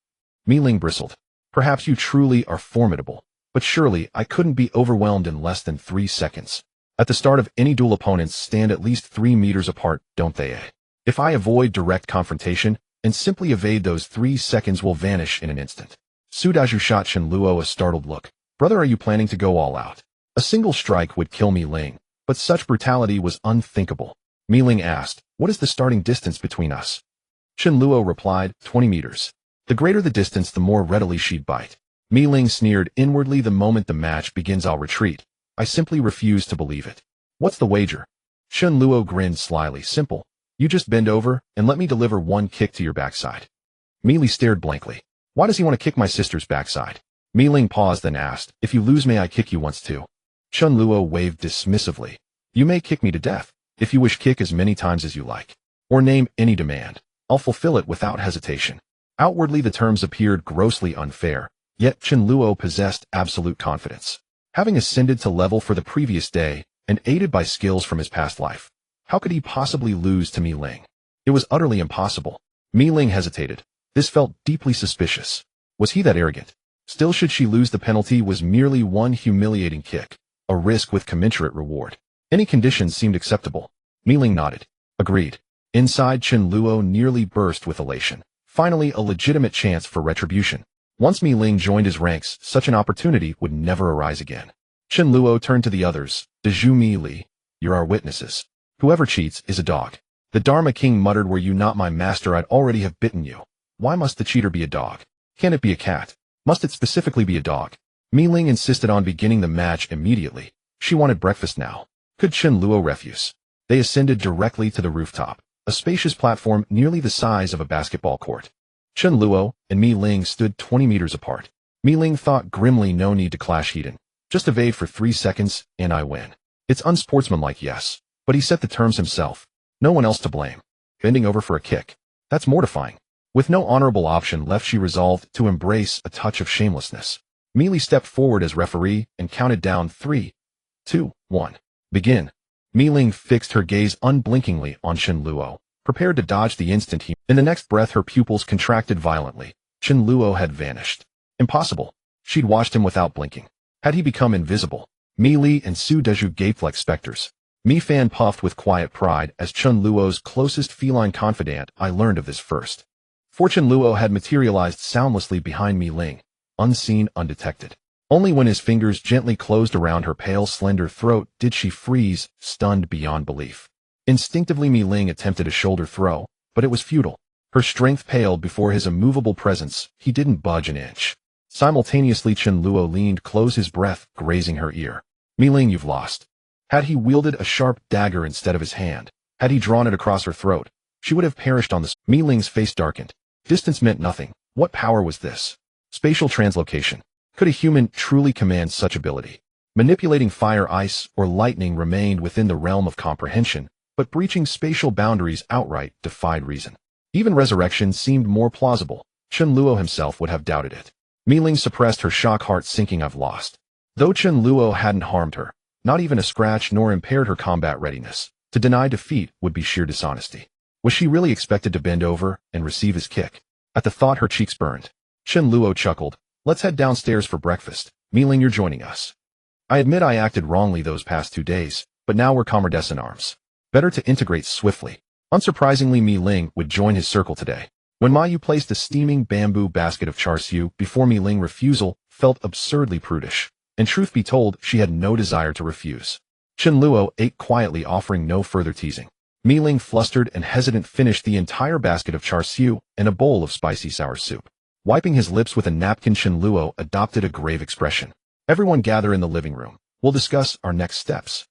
Mi Ling bristled. Perhaps you truly are formidable, but surely I couldn't be overwhelmed in less than 3 seconds. At the start of any duel, opponents stand at least 3 meters apart, don't they? If I avoid direct confrontation and simply evade, those 3 seconds will vanish in an instant. Su Daju shot Chen Luo a startled look. Brother, are you planning to go all out? A single strike would kill Mi Ling, but such brutality was unthinkable. Mi Ling asked, what is the starting distance between us? Chen Luo replied, 20 meters. The greater the distance, the more readily she'd bite. Mi Ling sneered inwardly. The moment the match begins, I'll retreat. I simply refuse to believe it. What's the wager? Chen Luo grinned slyly. Simple. You just bend over and let me deliver one kick to your backside. Mi Ling stared blankly. Why does he want to kick my sister's backside? Mi Ling paused, then asked, if you lose, may I kick you once too? Chen Luo waved dismissively. You may kick me to death. If you wish, kick as many times as you like. Or name any demand. I'll fulfill it without hesitation. Outwardly, the terms appeared grossly unfair, yet Chen Luo possessed absolute confidence. Having ascended to level for the previous day, and aided by skills from his past life, how could he possibly lose to Mi Ling? It was utterly impossible. Mi Ling hesitated. This felt deeply suspicious. Was he that arrogant? Still, should she lose, the penalty was merely one humiliating kick, a risk with commensurate reward. Any conditions seemed acceptable. Mi Ling nodded. Agreed. Inside, Chen Luo nearly burst with elation. Finally, a legitimate chance for retribution. Once Mi Ling joined his ranks, such an opportunity would never arise again. Chen Luo turned to the others. Dezhu Mi Li, you're our witnesses. Whoever cheats is a dog. The Dharma King muttered, were you not my master, I'd already have bitten you. Why must the cheater be a dog? Can't it be a cat? Must it specifically be a dog? Mi Ling insisted on beginning the match immediately. She wanted breakfast now. Could Chen Luo refuse? They ascended directly to the rooftop, a spacious platform nearly the size of a basketball court. Chen Luo and Mi Ling stood 20 meters apart. Mi Ling thought grimly, no need to clash, Heaton. Just evade for 3 seconds, and I win. It's unsportsmanlike, yes, but he set the terms himself. No one else to blame. Bending over for a kick. That's mortifying. With no honorable option left, she resolved to embrace a touch of shamelessness. Mi Ling stepped forward as referee and counted down 3, 2, 1. Begin. Mi Ling fixed her gaze unblinkingly on Chen Luo, prepared to dodge the instant he... In the next breath, her pupils contracted violently. Chen Luo had vanished. Impossible. She'd watched him without blinking. Had he become invisible? Mi Li and Su Dezhu gaped like specters. Mi Fan puffed with quiet pride as Chen Luo's closest feline confidant. I learned of this first. For Chen Luo had materialized soundlessly behind Mi Ling, unseen, undetected. Only when his fingers gently closed around her pale, slender throat did she freeze, stunned beyond belief. Instinctively, Mi Ling attempted a shoulder throw, but it was futile. Her strength paled before his immovable presence. He didn't budge an inch. Simultaneously, Chen Luo leaned close, his breath grazing her ear. Mi Ling, you've lost. Had he wielded a sharp dagger instead of his hand, had he drawn it across her throat, she would have perished on the... Mi Ling's face darkened. Distance meant nothing. What power was this? Spatial translocation. Could a human truly command such ability? Manipulating fire, ice, or lightning remained within the realm of comprehension, but breaching spatial boundaries outright defied reason. Even resurrection seemed more plausible. Chen Luo himself would have doubted it. Mi Ling suppressed her shock, heart sinking. I've lost. Though Chen Luo hadn't harmed her, not even a scratch, nor impaired her combat readiness, to deny defeat would be sheer dishonesty. Was she really expected to bend over and receive his kick? At the thought, her cheeks burned. Chen Luo chuckled. Let's head downstairs for breakfast. Mi Ling, you're joining us. I admit I acted wrongly those past 2 days, but now we're comrades in arms. Better to integrate swiftly. Unsurprisingly, Mi Ling would join his circle today. When Ma Yu placed a steaming bamboo basket of char siu before Mi Ling, refusal felt absurdly prudish, and truth be told, she had no desire to refuse. Chen Luo ate quietly, offering no further teasing. Mi Ling, flustered and hesitant, finished the entire basket of char siu and a bowl of spicy sour soup. Wiping his lips with a napkin, Chen Luo adopted a grave expression. Everyone gather in the living room. We'll discuss our next steps.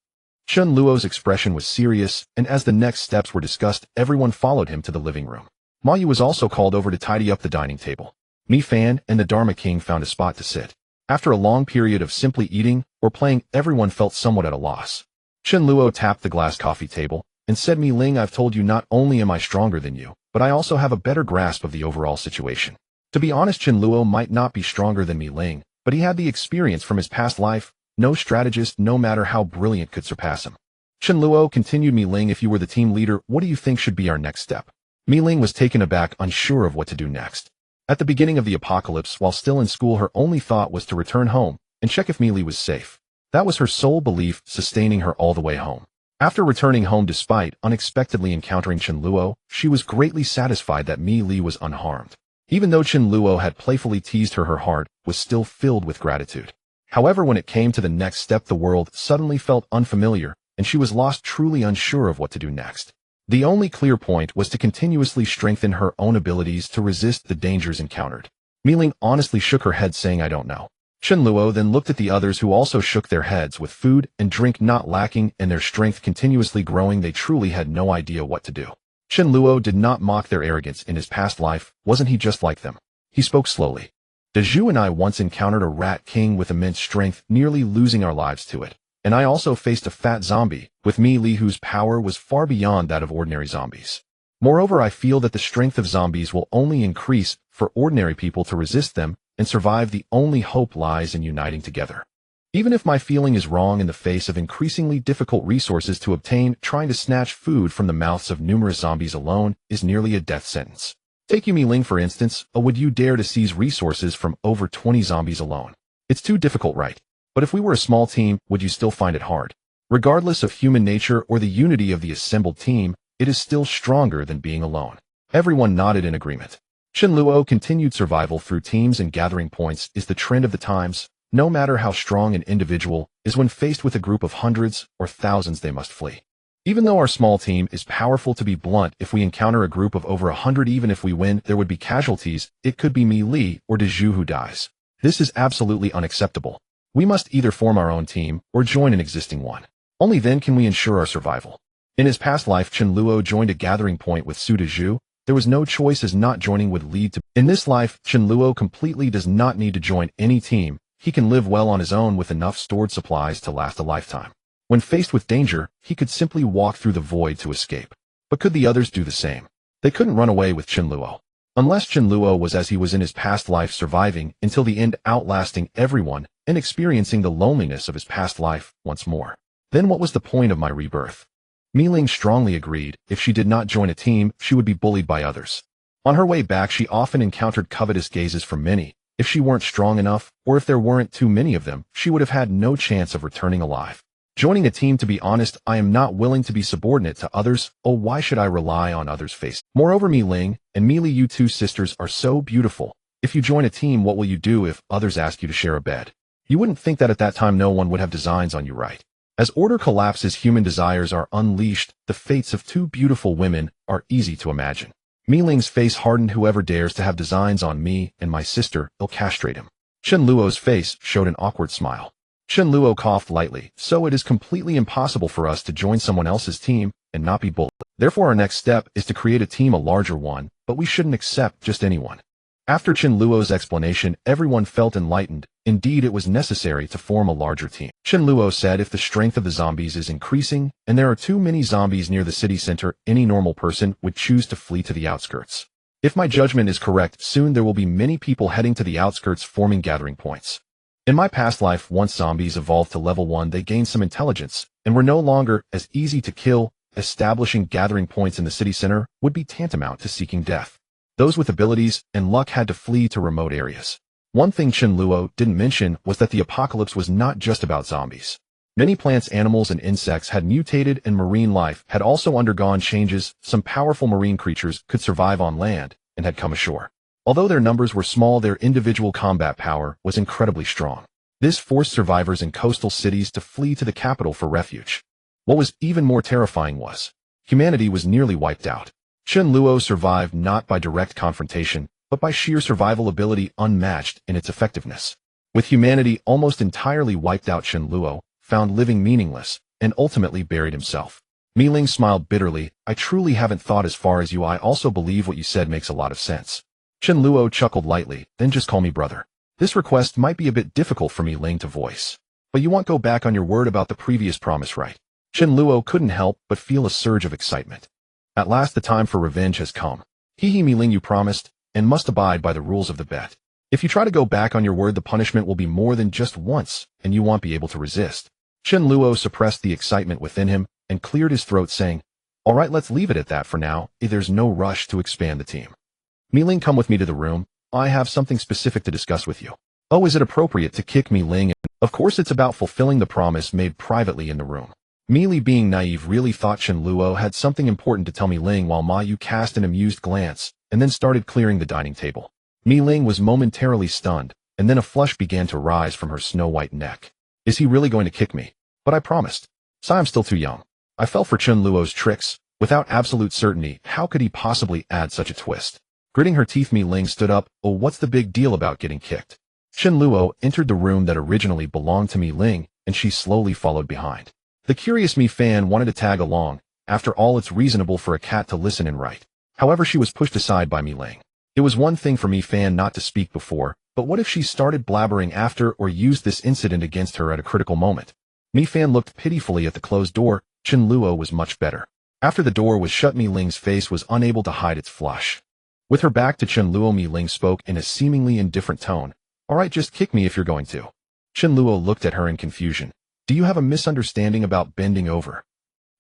Chen Luo's expression was serious, and as the next steps were discussed, everyone followed him to the living room. Ma Yu was also called over to tidy up the dining table. Mi Fan and the Dharma King found a spot to sit. After a long period of simply eating or playing, everyone felt somewhat at a loss. Chen Luo tapped the glass coffee table and said, Mi Ling, I've told you not only am I stronger than you, but I also have a better grasp of the overall situation. To be honest, Chen Luo might not be stronger than Mi Ling, but he had the experience from his past life. No strategist, no matter how brilliant, could surpass him. Chen Luo continued, Mi Ling, if you were the team leader, what do you think should be our next step? Mi Ling was taken aback, unsure of what to do next. At the beginning of the apocalypse, while still in school, her only thought was to return home and check if Mi Li was safe. That was her sole belief, sustaining her all the way home. After returning home despite unexpectedly encountering Chen Luo, she was greatly satisfied that Mi Li was unharmed. Even though Chen Luo had playfully teased her, her heart was still filled with gratitude. However, when it came to the next step, the world suddenly felt unfamiliar, and she was lost, truly unsure of what to do next. The only clear point was to continuously strengthen her own abilities to resist the dangers encountered. Mi Ling honestly shook her head, saying, I don't know. Chen Luo then looked at the others, who also shook their heads. With food and drink not lacking and their strength continuously growing, they truly had no idea what to do. Chen Luo did not mock their arrogance. In his past life, wasn't he just like them? He spoke slowly. De Zhu and I once encountered a rat king with immense strength, nearly losing our lives to it. And I also faced a fat zombie with Mi Li, whose power was far beyond that of ordinary zombies. Moreover, I feel that the strength of zombies will only increase for ordinary people to resist them and survive. The only hope lies in uniting together. Even if my feeling is wrong, in the face of increasingly difficult resources to obtain, trying to snatch food from the mouths of numerous zombies alone is nearly a death sentence. Take you, Mi Ling, for instance. Would you dare to seize resources from over 20 zombies alone? It's too difficult, right? But if we were a small team, would you still find it hard? Regardless of human nature or the unity of the assembled team, it is still stronger than being alone. Everyone nodded in agreement. Chen Luo continued, survival through teams and gathering points is the trend of the times. No matter how strong an individual is, when faced with a group of hundreds or thousands, they must flee. Even though our small team is powerful, to be blunt, if we encounter a group of over 100, even if we win, there would be casualties. It could be Mi Li or De Zhu who dies. This is absolutely unacceptable. We must either form our own team or join an existing one. Only then can we ensure our survival. In his past life, Chen Luo joined a gathering point with Su De Zhu. There was no choice, as not joining would lead to. In this life, Chen Luo completely does not need to join any team. He can live well on his own with enough stored supplies to last a lifetime. When faced with danger, he could simply walk through the void to escape. But could the others do the same? They couldn't run away with Chen Luo. Unless Chen Luo was as he was in his past life, surviving until the end, outlasting everyone, and experiencing the loneliness of his past life once more. Then what was the point of my rebirth? Mi Ling strongly agreed. If she did not join a team, she would be bullied by others. On her way back, she often encountered covetous gazes from many. If she weren't strong enough, or if there weren't too many of them, she would have had no chance of returning alive. Joining a team, to be honest, I am not willing to be subordinate to others. Oh, why should I rely on others' face? Moreover, Mi Ling and Mi Li, you two sisters are so beautiful. If you join a team, what will you do if others ask you to share a bed? You wouldn't think that at that time no one would have designs on you, right? As order collapses, human desires are unleashed. The fates of two beautiful women are easy to imagine. Mi Ling's face hardened. Whoever dares to have designs on me and my sister, I'll castrate him. Chen Luo's face showed an awkward smile. Chen Luo coughed lightly. So it is completely impossible for us to join someone else's team and not be bullied. Therefore, our next step is to create a team, a larger one, but we shouldn't accept just anyone. After Chen Luo's explanation, everyone felt enlightened. Indeed, it was necessary to form a larger team. Chen Luo said, if the strength of the zombies is increasing, and there are too many zombies near the city center, any normal person would choose to flee to the outskirts. If my judgment is correct, soon there will be many people heading to the outskirts, forming gathering points. In my past life, once zombies evolved to level 1, they gained some intelligence, and were no longer as easy to kill. Establishing gathering points in the city center would be tantamount to seeking death. Those with abilities and luck had to flee to remote areas. One thing Chen Luo didn't mention was that the apocalypse was not just about zombies. Many plants, animals, and insects had mutated, and marine life had also undergone changes. Some powerful marine creatures could survive on land and had come ashore. Although their numbers were small, their individual combat power was incredibly strong. This forced survivors in coastal cities to flee to the capital for refuge. What was even more terrifying was, humanity was nearly wiped out. Chen Luo survived not by direct confrontation, but by sheer survival ability unmatched in its effectiveness. With humanity almost entirely wiped out, Chen Luo found living meaningless and ultimately buried himself. Mi Ling smiled bitterly. I truly haven't thought as far as you. I also believe what you said makes a lot of sense. Chen Luo chuckled lightly. Then just call me brother. This request might be a bit difficult for Mi Ling to voice, but you won't go back on your word about the previous promise, right? Chen Luo couldn't help but feel a surge of excitement. At last the time for revenge has come. Mi Ling, you promised, and must abide by the rules of the bet. If you try to go back on your word, the punishment will be more than just once, and you won't be able to resist. Chen Luo suppressed the excitement within him and cleared his throat, saying, all right, let's leave it at that for now. There's no rush to expand the team. Mi Ling, come with me to the room. I have something specific to discuss with you. Oh, is it appropriate to kick Mi Ling? Of course it's about fulfilling the promise made privately in the room. Mi Li, being naive, really thought Chen Luo had something important to tell Mi Ling, while Ma Yu cast an amused glance and then started clearing the dining table. Mi Ling was momentarily stunned, and then a flush began to rise from her snow-white neck. Is he really going to kick me? But I promised. So I'm still too young. I fell for Chen Luo's tricks. Without absolute certainty, how could he possibly add such a twist? Gritting her teeth, Mi Ling stood up. Oh, what's the big deal about getting kicked? Chen Luo entered the room that originally belonged to Mi Ling, and she slowly followed behind. The curious Mi Fan wanted to tag along. After all, it's reasonable for a cat to listen and write. However, she was pushed aside by Mi Ling. It was one thing for Mi Fan not to speak before, but what if she started blabbering after or used this incident against her at a critical moment? Mi Fan looked pitifully at the closed door. Chen Luo was much better. After the door was shut, Mi Ling's face was unable to hide its flush. With her back to Chen Luo, Mi Ling spoke in a seemingly indifferent tone. All right, just kick me if you're going to. Chen Luo looked at her in confusion. Do you have a misunderstanding about bending over?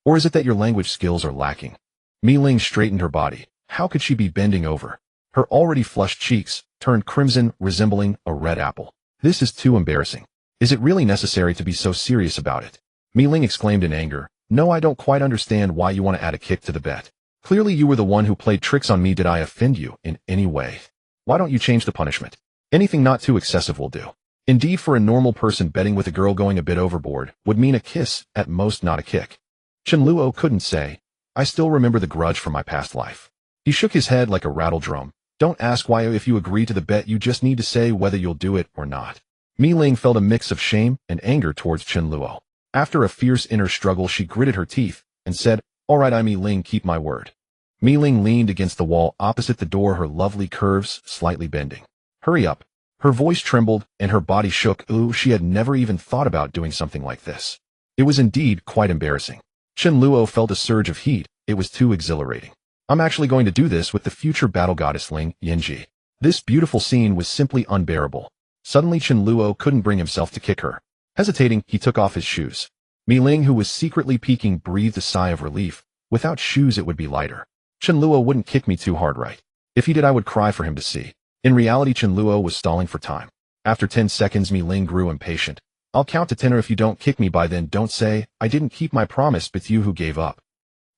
Or is it that your language skills are lacking? Mi Ling straightened her body. How could she be bending over? Her already flushed cheeks turned crimson, resembling a red apple. This is too embarrassing. Is it really necessary to be so serious about it? Mi Ling exclaimed in anger. No, I don't quite understand why you want to add a kick to the bet. Clearly you were the one who played tricks on me. Did I offend you in any way? Why don't you change the punishment? Anything not too excessive will do. Indeed, for a normal person, betting with a girl going a bit overboard would mean a kiss, at most not a kick. Chen Luo couldn't say. I still remember the grudge from my past life. He shook his head like a rattle drum. Don't ask why. If you agree to the bet, you just need to say whether you'll do it or not. Mi Ling felt a mix of shame and anger towards Chen Luo. After a fierce inner struggle, she gritted her teeth and said, all right, Mi Ling, keep my word. Mi Ling leaned against the wall opposite the door, her lovely curves slightly bending. Hurry up. Her voice trembled and her body shook. Ooh, she had never even thought about doing something like this. It was indeed quite embarrassing. Chen Luo felt a surge of heat. It was too exhilarating. I'm actually going to do this with the future battle goddess Ling Yanji. This beautiful scene was simply unbearable. Suddenly Chen Luo couldn't bring himself to kick her. Hesitating, he took off his shoes. Mi Ling, who was secretly peeking, breathed a sigh of relief. Without shoes it would be lighter. Chen Luo wouldn't kick me too hard, right? If he did, I would cry for him to see. In reality, Chen Luo was stalling for time. After 10 seconds, Mi Ling grew impatient. I'll count to 10, or if you don't kick me by then, don't say, I didn't keep my promise, but you who gave up.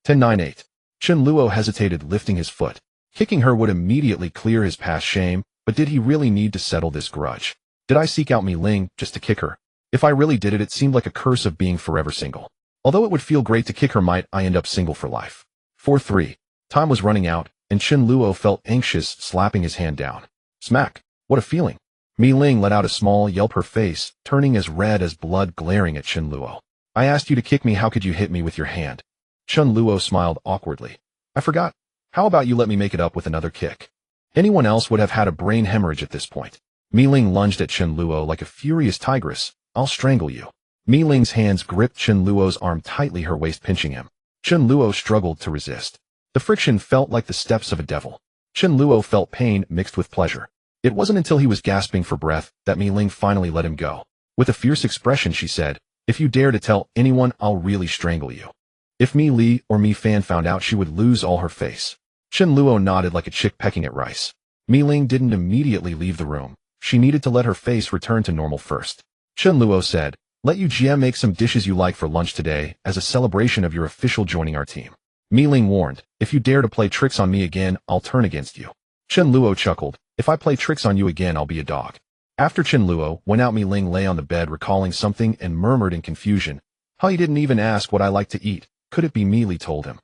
10, 9, 8. Chen Luo hesitated, lifting his foot. Kicking her would immediately clear his past shame, but did he really need to settle this grudge? Did I seek out Mi Ling just to kick her? If I really did it, it seemed like a curse of being forever single. Although it would feel great to kick her, might I end up single for life? 4-3. Time was running out, and Chen Luo felt anxious, slapping his hand down. Smack! What a feeling! Mi Ling let out a small yelp, her face turning as red as blood, glaring at Chen Luo. I asked you to kick me, how could you hit me with your hand? Chen Luo smiled awkwardly. I forgot. How about you let me make it up with another kick? Anyone else would have had a brain hemorrhage at this point. Mi Ling lunged at Chen Luo like a furious tigress. I'll strangle you. Mi Ling's hands gripped Chen Luo's arm tightly, her waist pinching him. Chen Luo struggled to resist. The friction felt like the steps of a devil. Chen Luo felt pain mixed with pleasure. It wasn't until he was gasping for breath that Mi Ling finally let him go. With a fierce expression, she said, if you dare to tell anyone, I'll really strangle you. If Mi Li or Mi Fan found out, she would lose all her face. Chen Luo nodded like a chick pecking at rice. Mi Ling didn't immediately leave the room. She needed to let her face return to normal first. Chen Luo said, let you GM make some dishes you like for lunch today as a celebration of your official joining our team. Mi Ling warned, if you dare to play tricks on me again, I'll turn against you. Chen Luo chuckled, if I play tricks on you again, I'll be a dog. After Chen Luo went out, Mi Ling lay on the bed recalling something and murmured in confusion, "How you didn't even ask what I like to eat. Could it be?" Mi Li told him.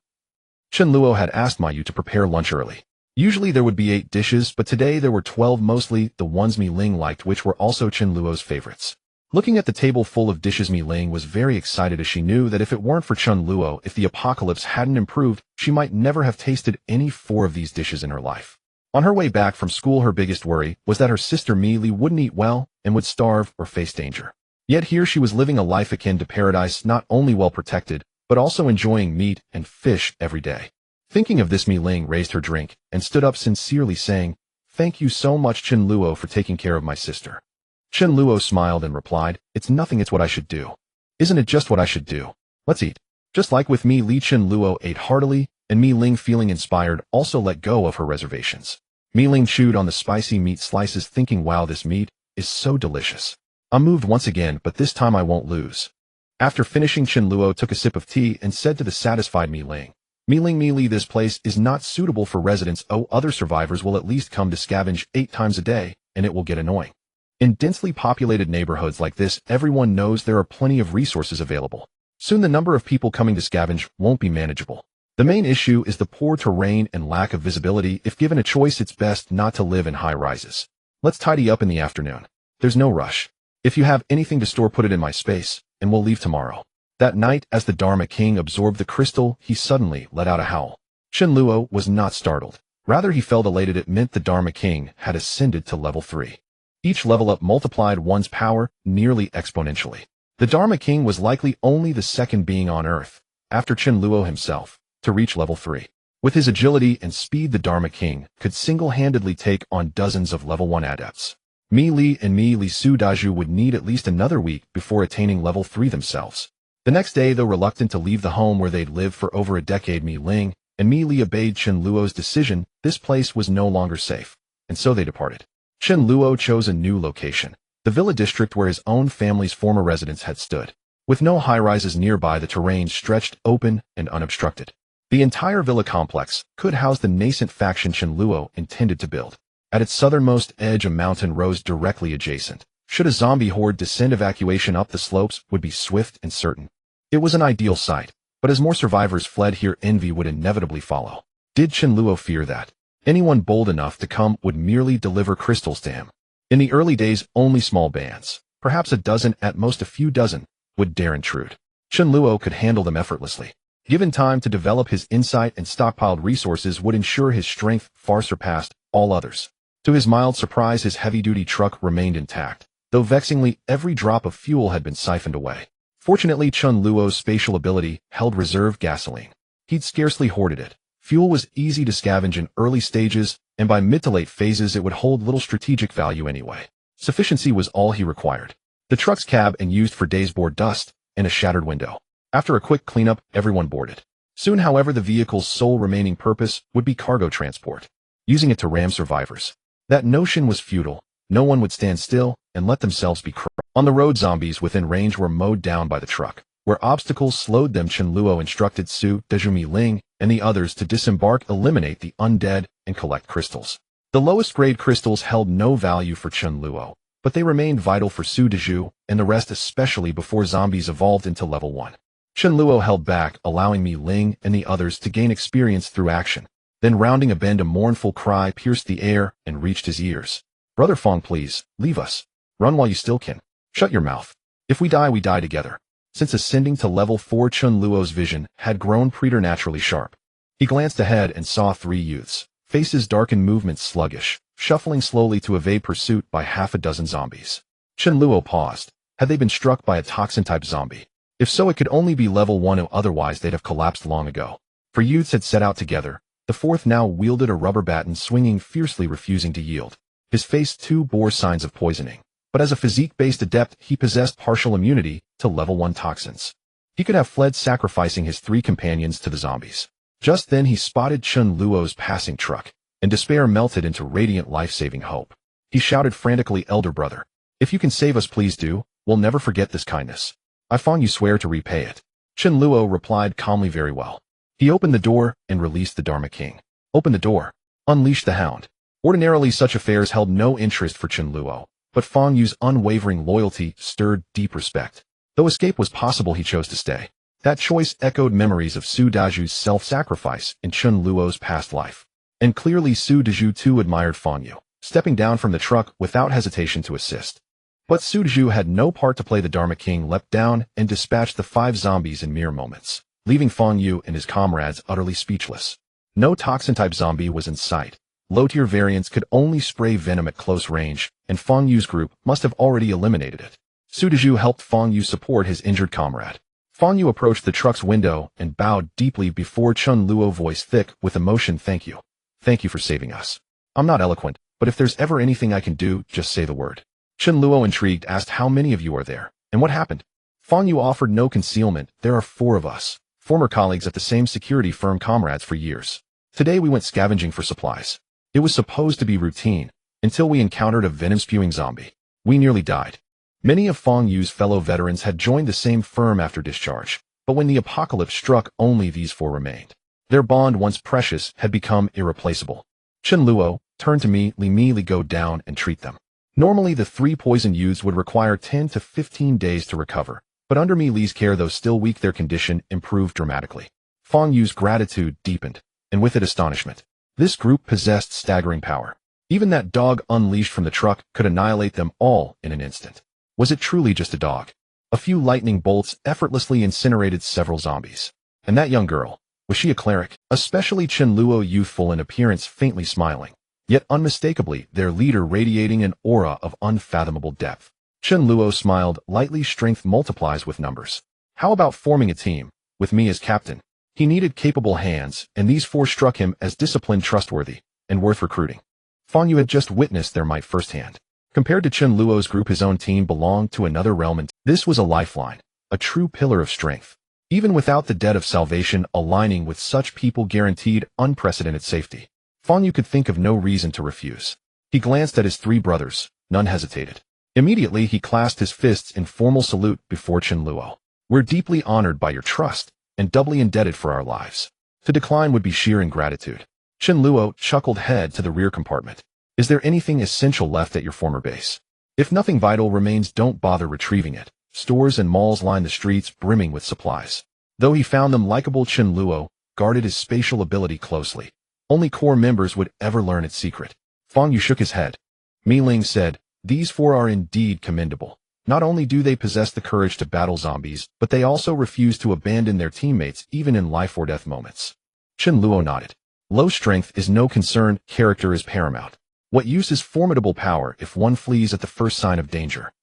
Chen Luo had asked Ma Yu to prepare lunch early. Usually there would be 8 dishes, but today there were 12, mostly the ones Mi Ling liked, which were also Chen Luo's favorites. Looking at the table full of dishes, Mi Ling was very excited as she knew that if it weren't for Chen Luo, if the apocalypse hadn't improved, she might never have tasted any 4 of these dishes in her life. On her way back from school, her biggest worry was that her sister Mi Li wouldn't eat well and would starve or face danger. Yet here she was living a life akin to paradise, not only well protected, but also enjoying meat and fish every day. Thinking of this, Mi Ling raised her drink and stood up sincerely saying, "Thank you so much, Chen Luo, for taking care of my sister." Chen Luo smiled and replied, "It's nothing, it's what I should do." "Isn't it just what I should do? Let's eat." Just like with Mi Li, Chen Luo ate heartily, and Mi Ling, feeling inspired, also let go of her reservations. Mi Ling chewed on the spicy meat slices, thinking, "Wow, this meat is so delicious. I'm moved once again, but this time I won't lose." After finishing, Chen Luo took a sip of tea and said to the satisfied Mi Ling, "Mi Ling, Mi Li, this place is not suitable for residents. Oh, other survivors will at least come to scavenge 8 times a day, and it will get annoying. In densely populated neighborhoods like this, everyone knows there are plenty of resources available. Soon the number of people coming to scavenge won't be manageable. The main issue is the poor terrain and lack of visibility. If given a choice, it's best not to live in high rises. Let's tidy up in the afternoon. There's no rush. If you have anything to store, put it in my space, and we'll leave tomorrow." That night, as the Dharma King absorbed the crystal, he suddenly let out a howl. Chen Luo was not startled. Rather, he felt elated. It meant the Dharma King had ascended to level 3. Each level up multiplied one's power nearly exponentially. The Dharma King was likely only the second being on Earth, after Chen Luo himself, to reach level 3. With his agility and speed, the Dharma King could single-handedly take on dozens of level 1 adepts. Mi Li and Mi Li Su Daju would need at least another week before attaining level 3 themselves. The next day, though reluctant to leave the home where they'd lived for over a decade, Mi Ling and Mi Li obeyed Chen Luo's decision. This place was no longer safe, and so they departed. Chen Luo chose a new location, the villa district where his own family's former residence had stood. With no high-rises nearby, the terrain stretched open and unobstructed. The entire villa complex could house the nascent faction Chen Luo intended to build. At its southernmost edge, a mountain rose directly adjacent. Should a zombie horde descend, evacuation up the slopes would be swift and certain. It was an ideal site, but as more survivors fled here, envy would inevitably follow. Did Chen Luo fear that anyone bold enough to come would merely deliver crystals to him? In the early days, only small bands, perhaps a dozen, at most a few dozen, would dare intrude. Chen Luo could handle them effortlessly. Given time to develop, his insight and stockpiled resources would ensure his strength far surpassed all others. To his mild surprise, his heavy-duty truck remained intact, though vexingly every drop of fuel had been siphoned away. Fortunately, Chen Luo's spatial ability held reserve gasoline. He'd scarcely hoarded it. Fuel was easy to scavenge in early stages, and by mid to late phases it would hold little strategic value anyway. Sufficiency was all he required. The truck's cab and used for days bore dust and a shattered window. After a quick cleanup, everyone boarded. Soon, however, the vehicle's sole remaining purpose would be cargo transport, using it to ram survivors. That notion was futile. No one would stand still and let themselves be crushed. On the road, zombies within range were mowed down by the truck. Where obstacles slowed them, Chen Luo instructed Su, Daju, Mi Ling, and the others to disembark, eliminate the undead, and collect crystals. The lowest grade crystals held no value for Chen Luo, but they remained vital for Su Daju and the rest, especially before zombies evolved into level 1. Chen Luo held back, allowing Mi Ling and the others to gain experience through action. Then, rounding a bend, a mournful cry pierced the air and reached his ears. "Brother Fong, please, leave us. Run while you still can. Shut your mouth. If we die, we die together." Since ascending to level 4, Chen Luo's vision had grown preternaturally sharp. He glanced ahead and saw 3 youths, faces dark and movements sluggish, shuffling slowly to evade pursuit by half a dozen zombies. Chen Luo paused. Had they been struck by a toxin-type zombie? If so, it could only be level 1, otherwise they'd have collapsed long ago. 4 youths had set out together. The 4th now wielded a rubber baton, swinging fiercely, refusing to yield. His face too bore signs of poisoning, but as a physique-based adept, he possessed partial immunity to level 1 toxins. He could have fled, sacrificing his 3 companions to the zombies. Just then he spotted Chen Luo's passing truck, and despair melted into radiant life-saving hope. He shouted frantically, "Elder brother, if you can save us, please do. We'll never forget this kindness. I Fong you swear to repay it." Chen Luo replied calmly, "Very well." He opened the door and released the Dharma King. Open the door. Unleash the hound. Ordinarily, such affairs held no interest for Chen Luo, but Fang Yu's unwavering loyalty stirred deep respect. Though escape was possible, he chose to stay. That choice echoed memories of Su Daju's self-sacrifice in Chen Luo's past life. And clearly Su Daju too admired Fang Yu, stepping down from the truck without hesitation to assist. But Su Daju had no part to play. The Dharma King leapt down and dispatched the 5 zombies in mere moments, leaving Fang Yu and his comrades utterly speechless. No toxin-type zombie was in sight. Low-tier variants could only spray venom at close range, and Fang Yu's group must have already eliminated it. Su Daju helped Fang Yu support his injured comrade. Fang Yu approached the truck's window and bowed deeply before Chen Luo, voice thick with emotion. Thank you. Thank you for saving us. I'm not eloquent, but if there's ever anything I can do, just say the word. Chen Luo, intrigued, asked, how many of you are there, and what happened? Fang Yu offered no concealment. There are 4 of us, former colleagues at the same security firm, comrades for years. Today we went scavenging for supplies. It was supposed to be routine, until we encountered a venom-spewing zombie. We nearly died. Many of Fang Yu's fellow veterans had joined the same firm after discharge, but when the apocalypse struck, only these 4 remained. Their bond, once precious, had become irreplaceable. Chen Luo turned to me. Let me go down and treat them. Normally the 3 poisoned youths would require 10 to 15 days to recover, but under Mi Li's care, though still weak, their condition improved dramatically. Fang Yu's gratitude deepened, and with it astonishment. This group possessed staggering power. Even that dog unleashed from the truck could annihilate them all in an instant. Was it truly just a dog? A few lightning bolts effortlessly incinerated several zombies. And that young girl, was she a cleric? Especially Chen Luo, youthful in appearance, faintly smiling, yet unmistakably their leader radiating an aura of unfathomable depth. Chen Luo smiled lightly. Strength multiplies with numbers. How about forming a team, with me as captain? He needed capable hands, and these 4 struck him as disciplined, trustworthy, and worth recruiting. Fang Yu had just witnessed their might firsthand. Compared to Chen Luo's group, his own team belonged to another realm, and this was a lifeline, a true pillar of strength. Even without the debt of salvation, aligning with such people guaranteed unprecedented safety. Fang Yu could think of no reason to refuse. He glanced at his 3 brothers. None hesitated. Immediately he clasped his fists in formal salute before Chen Luo. We're deeply honored by your trust, and doubly indebted for our lives. To decline would be sheer ingratitude. Chen Luo chuckled. Head to the rear compartment. Is there anything essential left at your former base? If nothing vital remains, don't bother retrieving it. Stores and malls line the streets, brimming with supplies. Though he found them likable, Chen Luo guarded his spatial ability closely. Only core members would ever learn its secret. Fang Yu shook his head. Mi Ling said, these 4 are indeed commendable. Not only do they possess the courage to battle zombies, but they also refuse to abandon their teammates even in life-or-death moments. Chen Luo nodded. Low strength is no concern, character is paramount. What use is formidable power if one flees at the first sign of danger?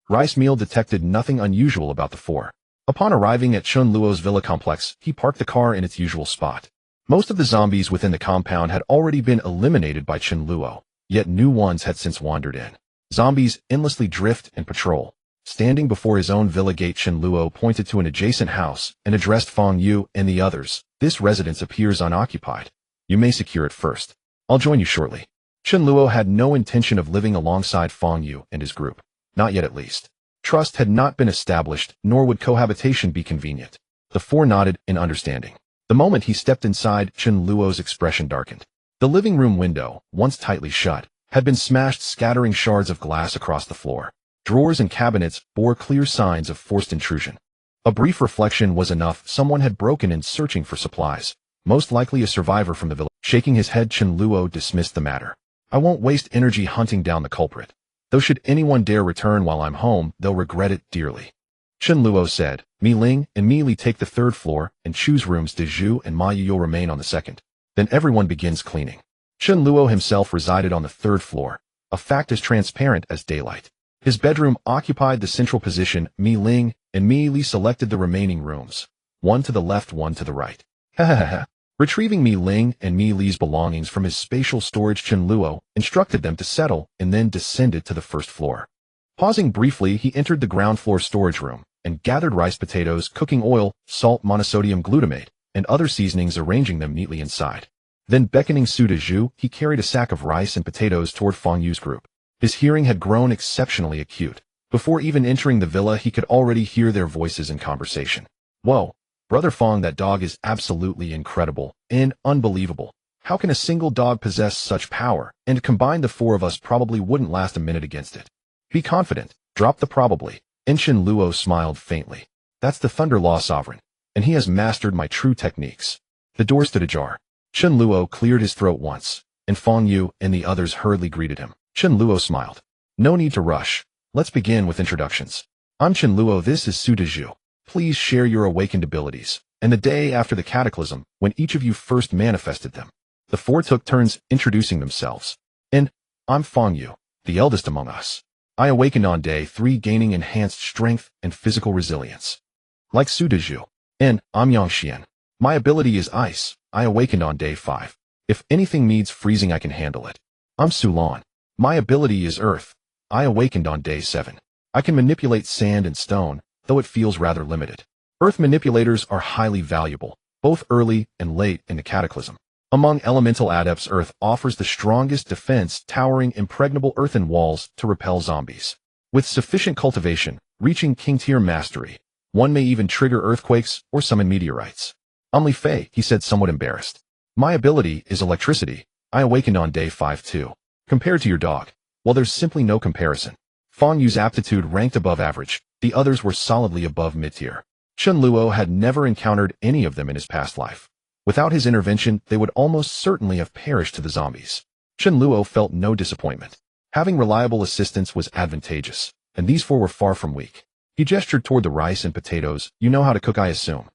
Rice Meal detected nothing unusual about the 4. Upon arriving at Chen Luo's villa complex, he parked the car in its usual spot. Most of the zombies within the compound had already been eliminated by Chen Luo, yet new ones had since wandered in. Zombies endlessly drift and patrol. Standing before his own villa gate, Chen Luo pointed to an adjacent house and addressed Fang Yu and the others. This residence appears unoccupied. You may secure it first. I'll join you shortly. Chen Luo had no intention of living alongside Fang Yu and his group. Not yet, at least. Trust had not been established, nor would cohabitation be convenient. The 4 nodded in understanding. The moment he stepped inside, Chen Luo's expression darkened. The living room window, once tightly shut, had been smashed, scattering shards of glass across the floor. Drawers and cabinets bore clear signs of forced intrusion. A brief reflection was enough. Someone had broken in searching for supplies. Most likely a survivor from the village. Shaking his head, Chen Luo dismissed the matter. I won't waste energy hunting down the culprit. Though should anyone dare return while I'm home, they'll regret it dearly. Chen Luo said, Mi Ling and Mi Li take the 3rd floor and choose rooms. Daju and Ma Yu will remain on the 2nd. Then everyone begins cleaning. Chen Luo himself resided on the 3rd floor, a fact as transparent as daylight. His bedroom occupied the central position. Mi Ling and Mi Li selected the remaining rooms, one to the left, one to the right. Retrieving Mi Ling and Mi Li's belongings from his spatial storage, Chen Luo instructed them to settle and then descended to the 1st floor. Pausing briefly, he entered the ground floor storage room and gathered rice, potatoes, cooking oil, salt, monosodium glutamate, and other seasonings, arranging them neatly inside. Then beckoning Su Daju, he carried a sack of rice and potatoes toward Fang Yu's group. His hearing had grown exceptionally acute. Before even entering the villa, he could already hear their voices in conversation. Whoa, Brother Fang, that dog is absolutely incredible and unbelievable. How can a single dog possess such power? And combined, the 4 of us probably wouldn't last a minute against it. Be confident, drop the probably. And Chen Luo smiled faintly. That's the Thunder Law Sovereign, and he has mastered my true techniques. The door stood ajar. Chen Luo cleared his throat once, and Fang Yu and the others hurriedly greeted him. Chen Luo smiled. No need to rush. Let's begin with introductions. I'm Chen Luo, this is Su Dezhu. Please share your awakened abilities, and the day after the cataclysm, when each of you first manifested them. The four took turns introducing themselves. And I'm Fang Yu, the eldest among us. I awakened on day 3, gaining enhanced strength and physical resilience. Like Su Dezhu. And I'm Yang Xian. My ability is ice. I awakened on day 5. If anything needs freezing, I can handle it. I'm Su Lan. My ability is earth. I awakened on day 7. I can manipulate sand and stone, though it feels rather limited. Earth manipulators are highly valuable, both early and late in the cataclysm. Among elemental adepts, Earth offers the strongest defense, towering impregnable earthen walls to repel zombies. With sufficient cultivation, reaching king-tier mastery, one may even trigger earthquakes or summon meteorites. I'm Li Fei, he said, somewhat embarrassed. My ability is electricity. I awakened on day 5 too. Compared to your dog, well, there's simply no comparison. Fang Yu's aptitude ranked above average, the others were solidly above mid-tier. Chen Luo had never encountered any of them in his past life. Without his intervention, they would almost certainly have perished to the zombies. Chen Luo felt no disappointment. Having reliable assistance was advantageous, and these four were far from weak. He gestured toward the rice and potatoes. You know how to cook, I assume.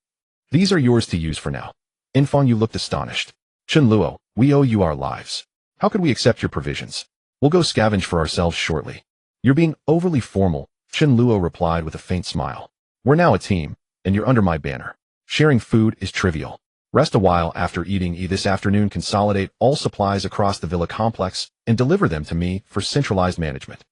These are yours to use for now. Fang Yu looked astonished. Chen Luo, we owe you our lives. How could we accept your provisions? We'll go scavenge for ourselves shortly. You're being overly formal, Chen Luo replied with a faint smile. We're now a team, and you're under my banner. Sharing food is trivial. Rest a while after eating. This afternoon, consolidate all supplies across the villa complex and deliver them to me for centralized management.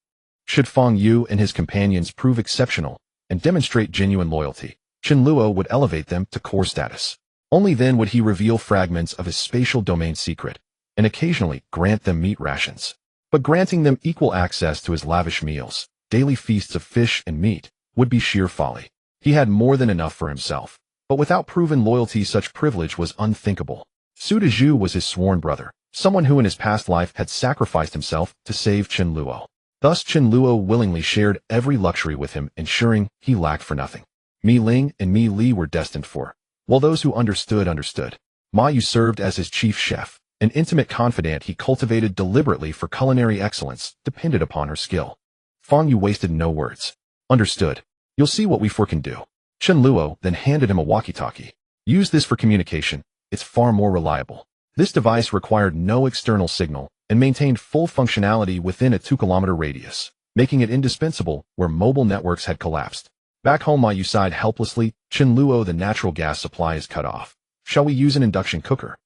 Should Fang Yu and his companions prove exceptional and demonstrate genuine loyalty, Chen Luo would elevate them to core status. Only then would he reveal fragments of his spatial domain secret and occasionally grant them meat rations. But granting them equal access to his lavish meals, daily feasts of fish and meat, would be sheer folly. He had more than enough for himself. But without proven loyalty, such privilege was unthinkable. Su Dezhu was his sworn brother, someone who in his past life had sacrificed himself to save Chen Luo. Thus Chen Luo willingly shared every luxury with him, ensuring he lacked for nothing. Mi Ling and Mi Li were destined for, while those who understood. Ma Yu served as his chief chef, an intimate confidant he cultivated deliberately for culinary excellence, depended upon her skill. Fang Yu wasted no words. Understood. You'll see what we four can do. Chen Luo then handed him a walkie-talkie. Use this for communication. It's far more reliable. This device required no external signal and maintained full functionality within a 2-kilometer radius, making it indispensable where mobile networks had collapsed. Back home, Ma Yu sighed helplessly. Chen Luo, the natural gas supply is cut off. Shall we use an induction cooker?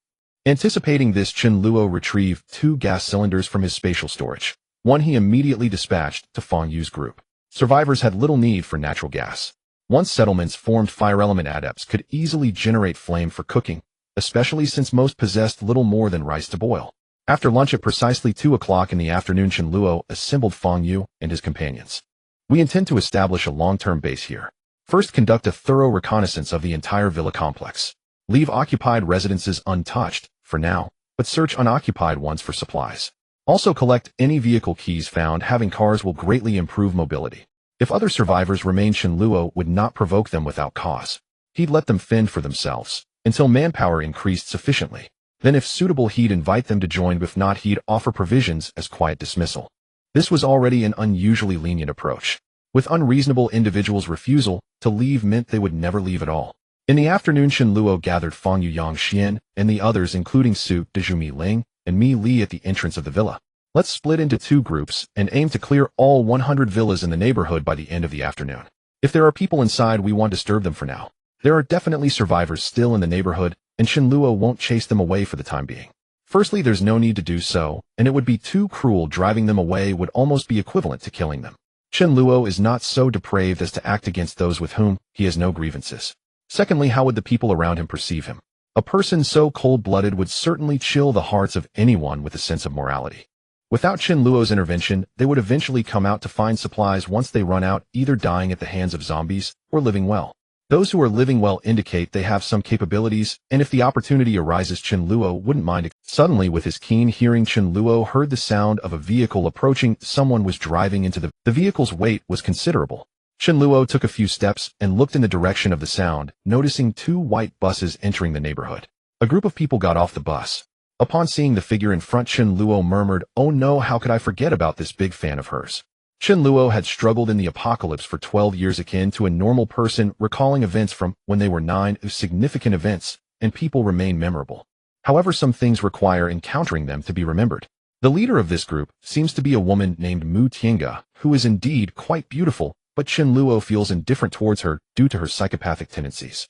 Anticipating this, Chen Luo retrieved 2 gas cylinders from his spatial storage. One he immediately dispatched to Fang Yu's group. Survivors had little need for natural gas. Once settlements formed, fire element adepts could easily generate flame for cooking, especially since most possessed little more than rice to boil. After lunch at precisely 2 o'clock in the afternoon, Chen Luo assembled Fang Yu and his companions. We intend to establish a long-term base here. First, conduct a thorough reconnaissance of the entire villa complex. Leave occupied residences untouched, for now, but search unoccupied ones for supplies. Also collect any vehicle keys found. Having cars will greatly improve mobility. If other survivors remain, Chen Luo would not provoke them without cause. He'd let them fend for themselves, until manpower increased sufficiently. Then if suitable, he'd invite them to join. If not, he'd offer provisions as quiet dismissal. This was already an unusually lenient approach. With unreasonable individuals' refusal to leave meant they would never leave at all. In the afternoon, Chen Luo gathered Fang Yu, Yang Xian, and the others, including Su Dezhu, Mi Ling, and Mi Li, at the entrance of the villa. Let's split into 2 groups and aim to clear all 100 villas in the neighborhood by the end of the afternoon. If there are people inside, we won't disturb them for now. There are definitely survivors still in the neighborhood, and Chen Luo won't chase them away for the time being. Firstly, there's no need to do so, and it would be too cruel. Driving them away would almost be equivalent to killing them. Chen Luo is not so depraved as to act against those with whom he has no grievances. Secondly, how would the people around him perceive him? A person so cold-blooded would certainly chill the hearts of anyone with a sense of morality. Without Chen Luo's intervention, they would eventually come out to find supplies once they run out, either dying at the hands of zombies or living well. Those who are living well indicate they have some capabilities, and if the opportunity arises, Chen Luo wouldn't mind it. Suddenly, with his keen hearing, Chen Luo heard the sound of a vehicle approaching. Someone was driving into the vehicle's weight was considerable. Chen Luo took a few steps and looked in the direction of the sound, noticing two white buses entering the neighborhood. A group of people got off the bus. Upon seeing the figure in front, Chen Luo murmured, "Oh no, how could I forget about this big fan of hers?" Chen Luo had struggled in the apocalypse for 12 years, akin to a normal person recalling events from when they were 9, significant events, and people remain memorable. However, some things require encountering them to be remembered. The leader of this group seems to be a woman named Mu Tiange, who is indeed quite beautiful, but Chen Luo feels indifferent towards her due to her psychopathic tendencies.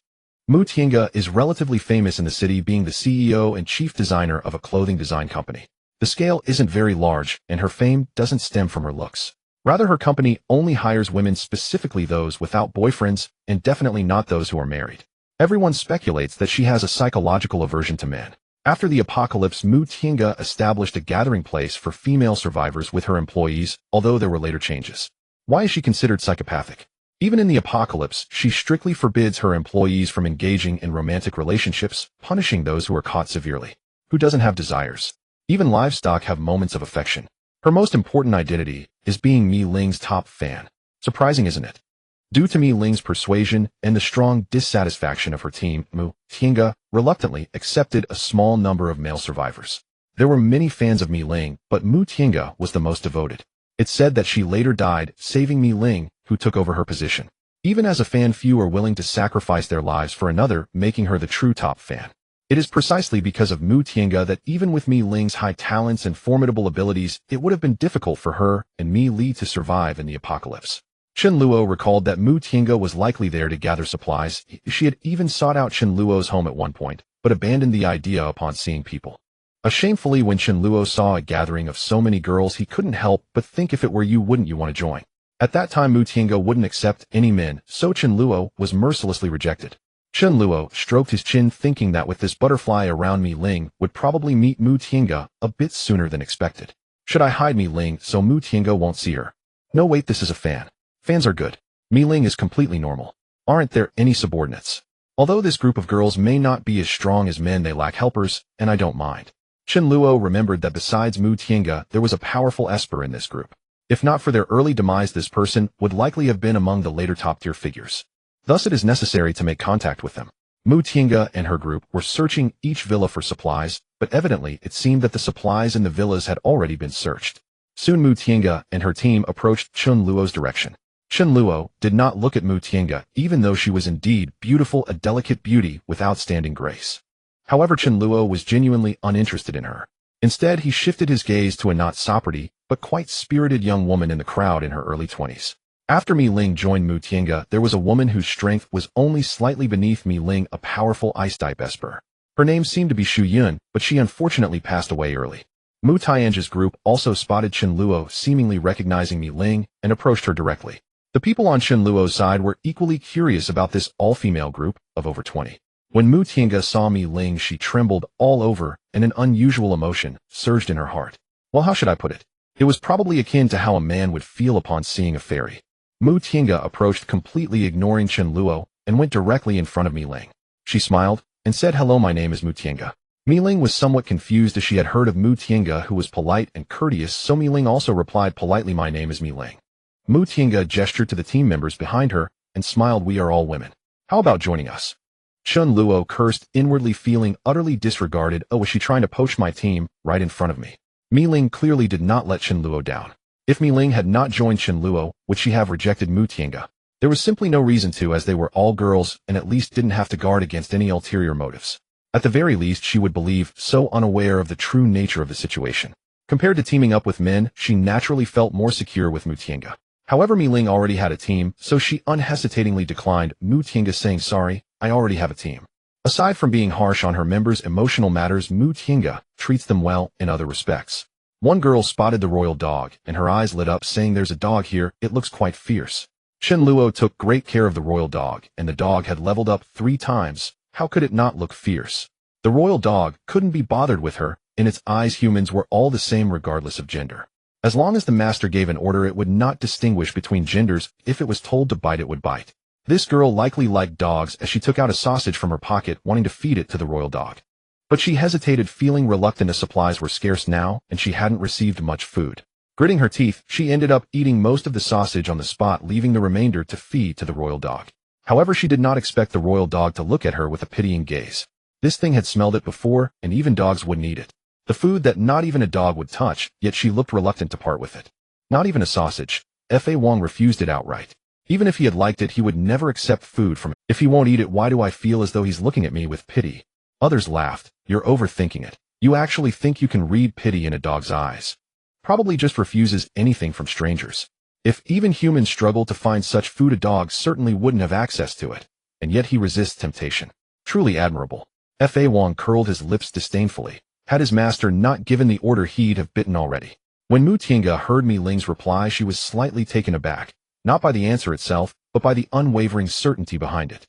Mu Tiange is relatively famous in the city, being the CEO and chief designer of a clothing design company. The scale isn't very large, and her fame doesn't stem from her looks. Rather, her company only hires women, specifically those without boyfriends, and definitely not those who are married. Everyone speculates that she has a psychological aversion to men. After the apocalypse, Mu Tiange established a gathering place for female survivors with her employees, although there were later changes. Why is she considered psychopathic? Even in the apocalypse, she strictly forbids her employees from engaging in romantic relationships, punishing those who are caught severely. Who doesn't have desires? Even livestock have moments of affection. Her most important identity is being Mi Ling's top fan. Surprising, isn't it? Due to Mi Ling's persuasion and the strong dissatisfaction of her team, Mu Tiange reluctantly accepted a small number of male survivors. There were many fans of Mi Ling, but Mu Tiange was the most devoted. It's said that she later died, saving Mi Ling, who took over her position. Even as a fan, few are willing to sacrifice their lives for another, making her the true top fan. It is precisely because of Mu Tiange that even with Mi Ling's high talents and formidable abilities, it would have been difficult for her and Mi Li to survive in the apocalypse. Chen Luo recalled that Mu Tiange was likely there to gather supplies. She had even sought out Chen Luo's home at one point, but abandoned the idea upon seeing people. Shamefully, when Chen Luo saw a gathering of so many girls, he couldn't help but think, if it were you, wouldn't you want to join? At that time, Mu Tiange wouldn't accept any men, so Chen Luo was mercilessly rejected. Chen Luo stroked his chin, thinking that with this butterfly around, Mi Ling would probably meet Mu Tiange a bit sooner than expected. Should I hide Mi Ling so Mu Tiange won't see her? No, wait, this is a fan. Fans are good. Mi Ling is completely normal. Aren't there any subordinates? Although this group of girls may not be as strong as men, they lack helpers, and I don't mind. Chen Luo remembered that besides Mu Tiange, there was a powerful esper in this group. If not for their early demise, this person would likely have been among the later top-tier figures. Thus, it is necessary to make contact with them. Mu Tiange and her group were searching each villa for supplies, but evidently it seemed that the supplies in the villas had already been searched. Soon Mu Tiange and her team approached Chen Luo's direction. Chen Luo did not look at Mu Tiange, even though she was indeed beautiful, a delicate beauty with outstanding grace. However, Chen Luo was genuinely uninterested in her. Instead, he shifted his gaze to a not so pretty, but quite spirited young woman in the crowd in her early 20s. After Mi Ling joined Mu Tiange, there was a woman whose strength was only slightly beneath Mi Ling, a powerful ice-type esper. Her name seemed to be Shu Yun, but she unfortunately passed away early. Mu Tiange's group also spotted Chen Luo, seemingly recognizing Mi Ling, and approached her directly. The people on Chen Luo's side were equally curious about this all-female group of over 20. When Mu Tiange saw Mi Ling, she trembled all over, and an unusual emotion surged in her heart. Well, how should I put it? It was probably akin to how a man would feel upon seeing a fairy. Mu Tiange approached, completely ignoring Chen Luo, and went directly in front of Mi Ling. She smiled and said, "Hello, my name is Mu Tiange." Mi Ling was somewhat confused, as she had heard of Mu Tiange, who was polite and courteous, so Mi Ling also replied politely, "My name is Mi Ling." Mu Tiange gestured to the team members behind her and smiled, "We are all women. How about joining us?" Chen Luo cursed inwardly, feeling utterly disregarded. Oh, was she trying to poach my team right in front of me? Mi Ling clearly did not let Chen Luo down. If Mi Ling had not joined Chen Luo, would she have rejected Mu Tiange? There was simply no reason to, as they were all girls and at least didn't have to guard against any ulterior motives. At the very least, she would believe, so unaware of the true nature of the situation. Compared to teaming up with men, she naturally felt more secure with Mu Tiange. However, Mi Ling already had a team, so she unhesitatingly declined Mu Tiange, saying, "Sorry, I already have a team." Aside from being harsh on her members' emotional matters, Mu Tiange treats them well in other respects. One girl spotted the royal dog, and her eyes lit up, saying, "There's a dog here, it looks quite fierce." Chen Luo took great care of the royal dog, and the dog had leveled up 3 times. How could it not look fierce? The royal dog couldn't be bothered with her. In its eyes, humans were all the same regardless of gender. As long as the master gave an order, it would not distinguish between genders. If it was told to bite, it would bite. This girl likely liked dogs, as she took out a sausage from her pocket, wanting to feed it to the royal dog. But she hesitated, feeling reluctant as supplies were scarce now and she hadn't received much food. Gritting her teeth, she ended up eating most of the sausage on the spot, leaving the remainder to feed to the royal dog. However, she did not expect the royal dog to look at her with a pitying gaze. This thing had smelled it before, and even dogs wouldn't eat it. The food that not even a dog would touch, yet she looked reluctant to part with it. Not even a sausage. Fa Wong refused it outright. Even if he had liked it, he would never accept food from it. If he won't eat it, why do I feel as though he's looking at me with pity? Others laughed. You're overthinking it. You actually think you can read pity in a dog's eyes. Probably just refuses anything from strangers. If even humans struggle to find such food, a dog certainly wouldn't have access to it. And yet he resists temptation. Truly admirable. Fa Wong curled his lips disdainfully. Had his master not given the order, he'd have bitten already. When Mu Tiange heard Mi Ling's reply, she was slightly taken aback, not by the answer itself, but by the unwavering certainty behind it.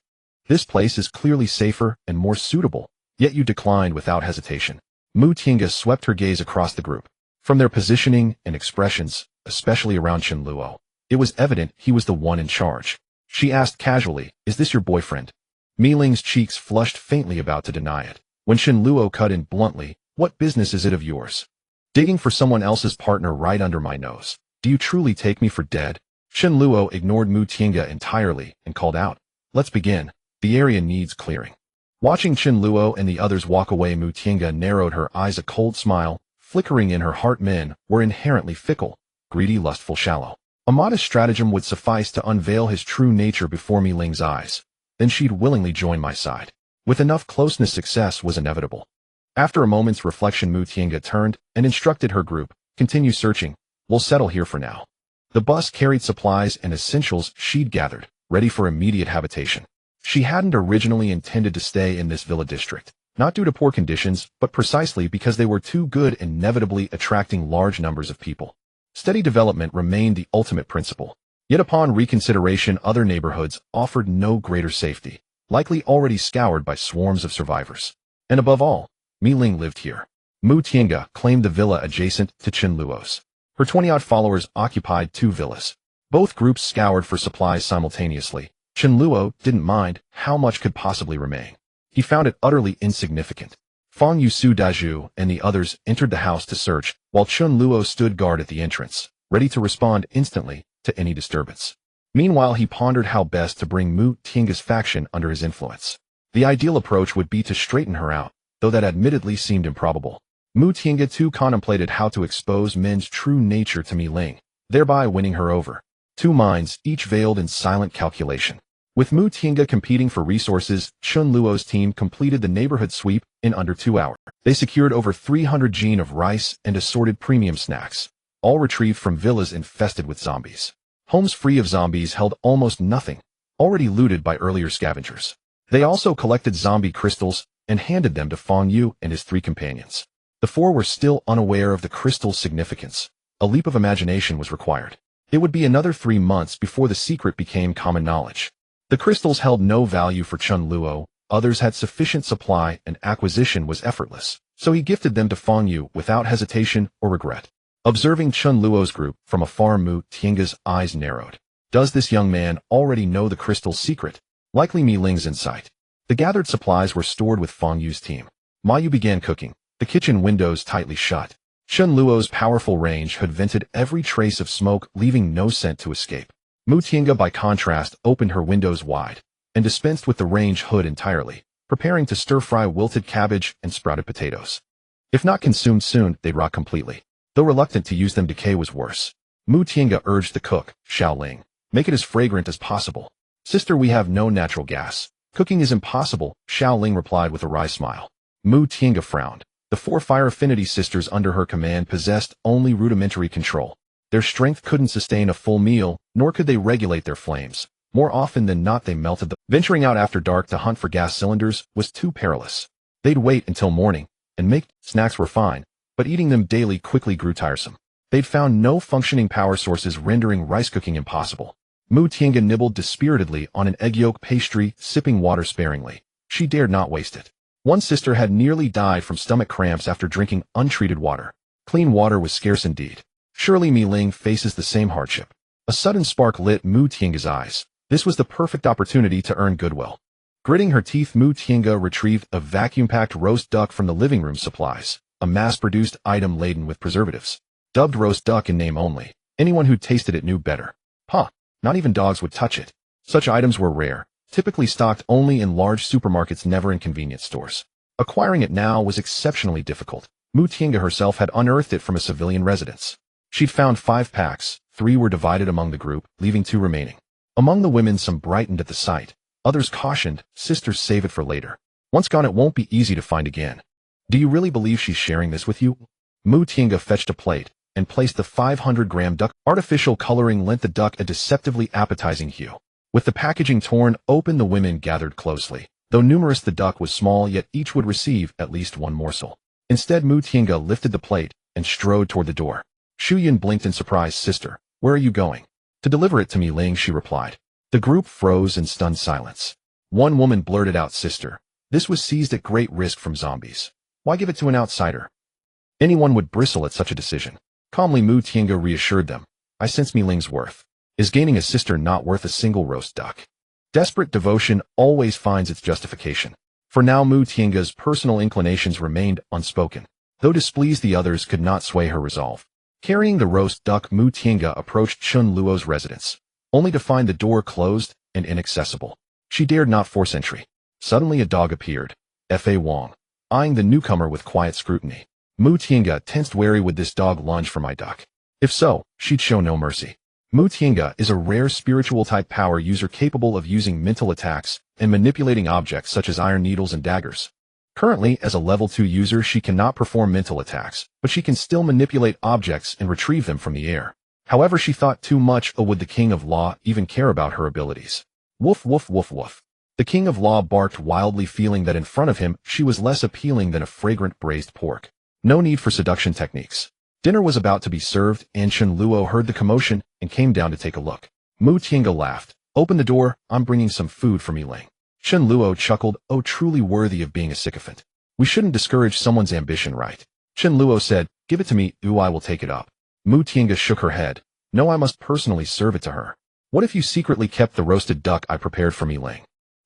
This place is clearly safer and more suitable, yet you declined without hesitation. Mu Tiange swept her gaze across the group. From their positioning and expressions, especially around Chen Luo, it was evident he was the one in charge. She asked casually, "Is this your boyfriend?" Mi Ling's cheeks flushed faintly, about to deny it, when Chen Luo cut in bluntly, "What business is it of yours? Digging for someone else's partner right under my nose. Do you truly take me for dead?" Chen Luo ignored Mu Tiange entirely and called out, "Let's begin. The area needs clearing." Watching Chen Luo and the others walk away, Mu Tiange narrowed her eyes, a cold smile flickering in her heart. Men were inherently fickle, greedy, lustful, shallow. A modest stratagem would suffice to unveil his true nature before Mi Ling's eyes. Then she'd willingly join my side. With enough closeness, success was inevitable. After a moment's reflection, Mu Tiange turned and instructed her group, "Continue searching. We'll settle here for now." The bus carried supplies and essentials she'd gathered, ready for immediate habitation. She hadn't originally intended to stay in this villa district, not due to poor conditions, but precisely because they were too good, inevitably attracting large numbers of people. Steady development remained the ultimate principle. Yet upon reconsideration, other neighborhoods offered no greater safety, likely already scoured by swarms of survivors. And above all, Mi Ling lived here. Mu Tiange claimed the villa adjacent to Chen Luo's. Her 20-odd followers occupied 2 villas. Both groups scoured for supplies simultaneously. Chen Luo didn't mind how much could possibly remain. He found it utterly insignificant. Fang Yusu Daju and the others entered the house to search, while Chen Luo stood guard at the entrance, ready to respond instantly to any disturbance. Meanwhile, he pondered how best to bring Mu Tiange's faction under his influence. The ideal approach would be to straighten her out, though that admittedly seemed improbable. Mu Tiange too contemplated how to expose Min's true nature to Mi Ling, thereby winning her over. 2 minds, each veiled in silent calculation. With Mu Tiange competing for resources, Chen Luo's team completed the neighborhood sweep in under 2 hours. They secured over 300 jin of rice and assorted premium snacks, all retrieved from villas infested with zombies. Homes free of zombies held almost nothing, already looted by earlier scavengers. They also collected zombie crystals and handed them to Fang Yu and his 3 companions. The 4 were still unaware of the crystal's significance. A leap of imagination was required. It would be another 3 months before the secret became common knowledge. The crystals held no value for Chen Luo. Others had sufficient supply and acquisition was effortless, so he gifted them to Fang Yu without hesitation or regret. Observing Chen Luo's group from afar, Mu Tiange's eyes narrowed. Does this young man already know the crystal's secret? Likely Mi Ling's insight. The gathered supplies were stored with Fang Yu's team. Ma Yu began cooking, the kitchen windows tightly shut. Chen Luo's powerful range had vented every trace of smoke, leaving no scent to escape. Mu Tiange, by contrast, opened her windows wide and dispensed with the range hood entirely, preparing to stir-fry wilted cabbage and sprouted potatoes. If not consumed soon, they'd rot completely. Though reluctant to use them, decay was worse. Mu Tiange urged the cook, Xiao Ling, "Make it as fragrant as possible." "Sister, we have no natural gas. Cooking is impossible," Xiao Ling replied with a wry smile. Mu Tiange frowned. The 4 fire affinity sisters under her command possessed only rudimentary control. Their strength couldn't sustain a full meal, nor could they regulate their flames. More often than not, they melted them. Venturing out after dark to hunt for gas cylinders was too perilous. They'd wait until morning and make snacks were fine, but eating them daily quickly grew tiresome. They'd found no functioning power sources, rendering rice cooking impossible. Mu Tiange nibbled dispiritedly on an egg yolk pastry, sipping water sparingly. She dared not waste it. One sister had nearly died from stomach cramps after drinking untreated water. Clean water was scarce indeed. Surely Mi Ling faces the same hardship. A sudden spark lit Mu Tiange's eyes. This was the perfect opportunity to earn goodwill. Gritting her teeth, Mu Tiange retrieved a vacuum-packed roast duck from the living room supplies, a mass-produced item laden with preservatives. Dubbed roast duck in name only, anyone who tasted it knew better. Not even dogs would touch it. Such items were rare, typically stocked only in large supermarkets, never in convenience stores. Acquiring it now was exceptionally difficult. Mu Tiange herself had unearthed it from a civilian residence. She'd found 5 packs, 3 were divided among the group, leaving 2 remaining. Among the women, some brightened at the sight. Others cautioned, sisters, save it for later. Once gone, it won't be easy to find again. Do you really believe she's sharing this with you? Mu Tiange fetched a plate and placed the 500-gram duck. Artificial coloring lent the duck a deceptively appetizing hue. With the packaging torn open, the women gathered closely. Though numerous, the duck was small, yet each would receive at least 1 morsel. Instead, Mu Tiange lifted the plate and strode toward the door. Shu Yan blinked in surprise. Sister, where are you going? To deliver it to me, Ling, she replied. The group froze in stunned silence. One woman blurted out, Sister, this was seized at great risk from zombies. Why give it to an outsider? Anyone would bristle at such a decision. Calmly, Mu Tiange reassured them. I sense Mi Ling's worth. Is gaining a sister not worth a single roast duck? Desperate devotion always finds its justification. For now, Mu Tiange's personal inclinations remained unspoken. Though displeased, the others could not sway her resolve. Carrying the roast duck, Mu Tiange approached Chen Luo's residence, only to find the door closed and inaccessible. She dared not force entry. Suddenly a dog appeared. Fa Wang, eyeing the newcomer with quiet scrutiny. Mu Tiange tensed, wary. Would this dog lunge for my duck? If so, she'd show no mercy. Mu Tiange is a rare spiritual type power user capable of using mental attacks and manipulating objects such as iron needles and daggers. Currently, as a level 2 user, she cannot perform mental attacks, but she can still manipulate objects and retrieve them from the air. However, she thought too much. Would the King of Law even care about her abilities? Woof, woof, woof, woof. The King of Law barked wildly, feeling that in front of him she was less appealing than a fragrant braised pork. No need for seduction techniques. Dinner was about to be served, and Chen Luo heard the commotion and came down to take a look. Mu Tiange laughed. Open the door, I'm bringing some food for Mi Ling. Chen Luo chuckled. Oh, truly worthy of being a sycophant. We shouldn't discourage someone's ambition, right? Chen Luo said, give it to me, I will take it up. Mu Tiange shook her head. No, I must personally serve it to her. What if you secretly kept the roasted duck I prepared for Mi Ling?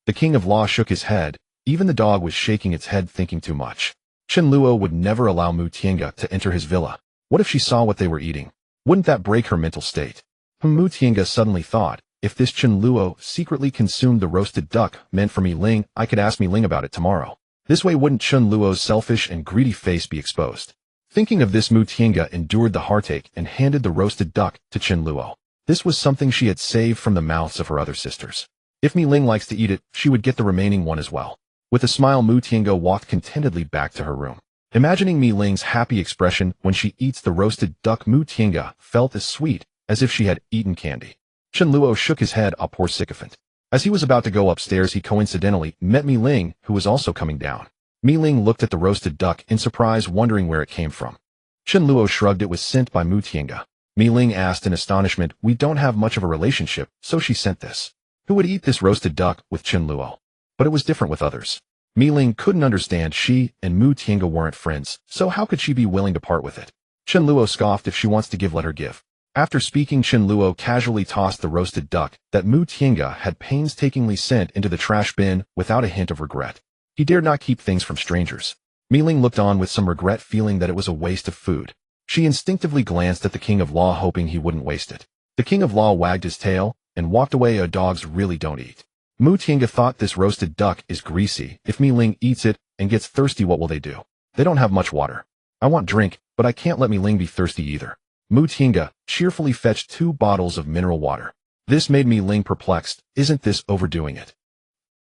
The King of Law shook his head. Even the dog was shaking its head, thinking too much. Chen Luo would never allow Mu Tiange to enter his villa. What if she saw what they were eating? Wouldn't that break her mental state? Mu Tiange suddenly thought, if this Chen Luo secretly consumed the roasted duck meant for Mi Ling, I could ask Mi Ling about it tomorrow. This way wouldn't Chen Luo's selfish and greedy face be exposed. Thinking of this, Mu Tiange endured the heartache and handed the roasted duck to Chen Luo. This was something she had saved from the mouths of her other sisters. If Mi Ling likes to eat it, she would get the remaining one as well. With a smile, Mu Tiange walked contentedly back to her room. Imagining Mi Ling's happy expression when she eats the roasted duck, Mu Tiange felt as sweet as if she had eaten candy. Chen Luo shook his head. Ah, poor sycophant. As he was about to go upstairs, he coincidentally met Mi Ling, who was also coming down. Mi Ling looked at the roasted duck in surprise, wondering where it came from. Chen Luo shrugged. It was sent by Mu Tiange. Mi Ling asked in astonishment. We don't have much of a relationship, so she sent this. Who would eat this roasted duck with Chen Luo? But it was different with others. Mi Ling couldn't understand. She and Mu Tiange weren't friends, so how could she be willing to part with it? Chen Luo scoffed. If she wants to give, let her give. After speaking, Chen Luo casually tossed the roasted duck that Mu Tiange had painstakingly sent into the trash bin without a hint of regret. He dared not keep things from strangers. Mi Ling looked on with some regret, feeling that it was a waste of food. She instinctively glanced at the King of Law, hoping he wouldn't waste it. The King of Law wagged his tail and walked away. Dogs really don't eat. Mu Tiange thought, this roasted duck is greasy. If Mi Ling eats it and gets thirsty, what will they do? They don't have much water. I want drink, but I can't let Mi Ling be thirsty either. Mu Tiange cheerfully fetched 2 bottles of mineral water. This made Mi Ling perplexed. Isn't this overdoing it?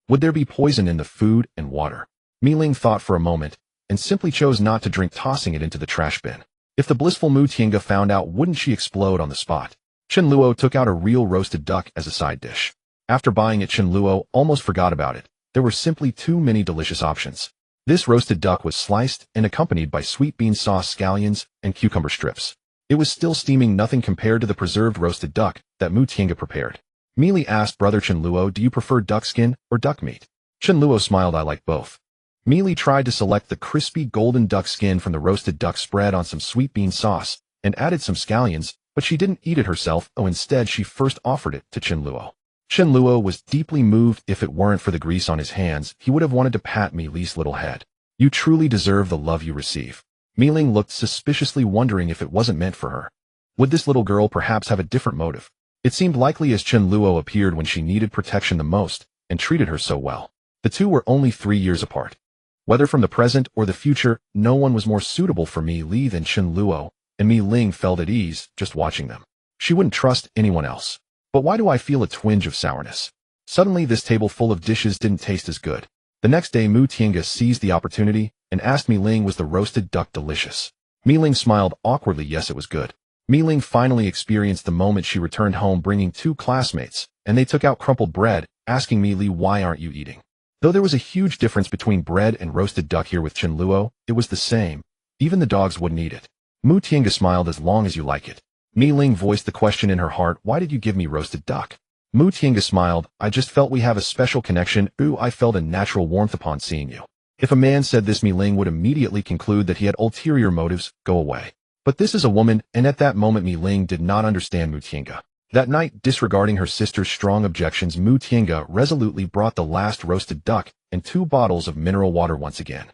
Would there be poison in the food and water? Mi Ling thought for a moment and simply chose not to drink, tossing it into the trash bin. If the blissful Mu Tiange found out, wouldn't she explode on the spot? Chen Luo took out a real roasted duck as a side dish. After buying it, Chen Luo almost forgot about it. There were simply too many delicious options. This roasted duck was sliced and accompanied by sweet bean sauce, scallions, and cucumber strips. It was still steaming, nothing compared to the preserved roasted duck that Mu Tiange prepared. Mi Li asked brother Chen Luo, do you prefer duck skin or duck meat? Chen Luo smiled. I like both. Mi Li tried to select the crispy golden duck skin from the roasted duck, spread on some sweet bean sauce, and added some scallions, but she didn't eat it herself. Instead she first offered it to Chen Luo. Chen Luo was deeply moved. If it weren't for the grease on his hands, he would have wanted to pat Mi Li's little head. You truly deserve the love you receive. Mi Ling looked suspiciously, wondering if it wasn't meant for her. Would this little girl perhaps have a different motive? It seemed likely, as Chen Luo appeared when she needed protection the most, and treated her so well. The two were only 3 years apart. Whether from the present or the future, no one was more suitable for Mi Li than Chen Luo, and Mi Ling felt at ease just watching them. She wouldn't trust anyone else. But why do I feel a twinge of sourness? Suddenly this table full of dishes didn't taste as good. The next day Mu Tiange seized the opportunity and asked Mi Ling, was the roasted duck delicious? Mi Ling smiled awkwardly. Yes, it was good. Mi Ling finally experienced the moment she returned home bringing 2 classmates, and they took out crumpled bread, asking Mi Li, why aren't you eating? Though there was a huge difference between bread and roasted duck here with Chen Luo, it was the same. Even the dogs wouldn't eat it. Mu Tiange smiled. As long as you like it. Mi Ling voiced the question in her heart, why did you give me roasted duck? Mu Tiange smiled, I just felt we have a special connection. Ooh, I felt a natural warmth upon seeing you. If a man said this, Mi Ling would immediately conclude that he had ulterior motives. Go away. But this is a woman, and at that moment Mi Ling did not understand Mu Tiange. That night, disregarding her sister's strong objections, Mu Tiange resolutely brought the last roasted duck and 2 bottles of mineral water once again.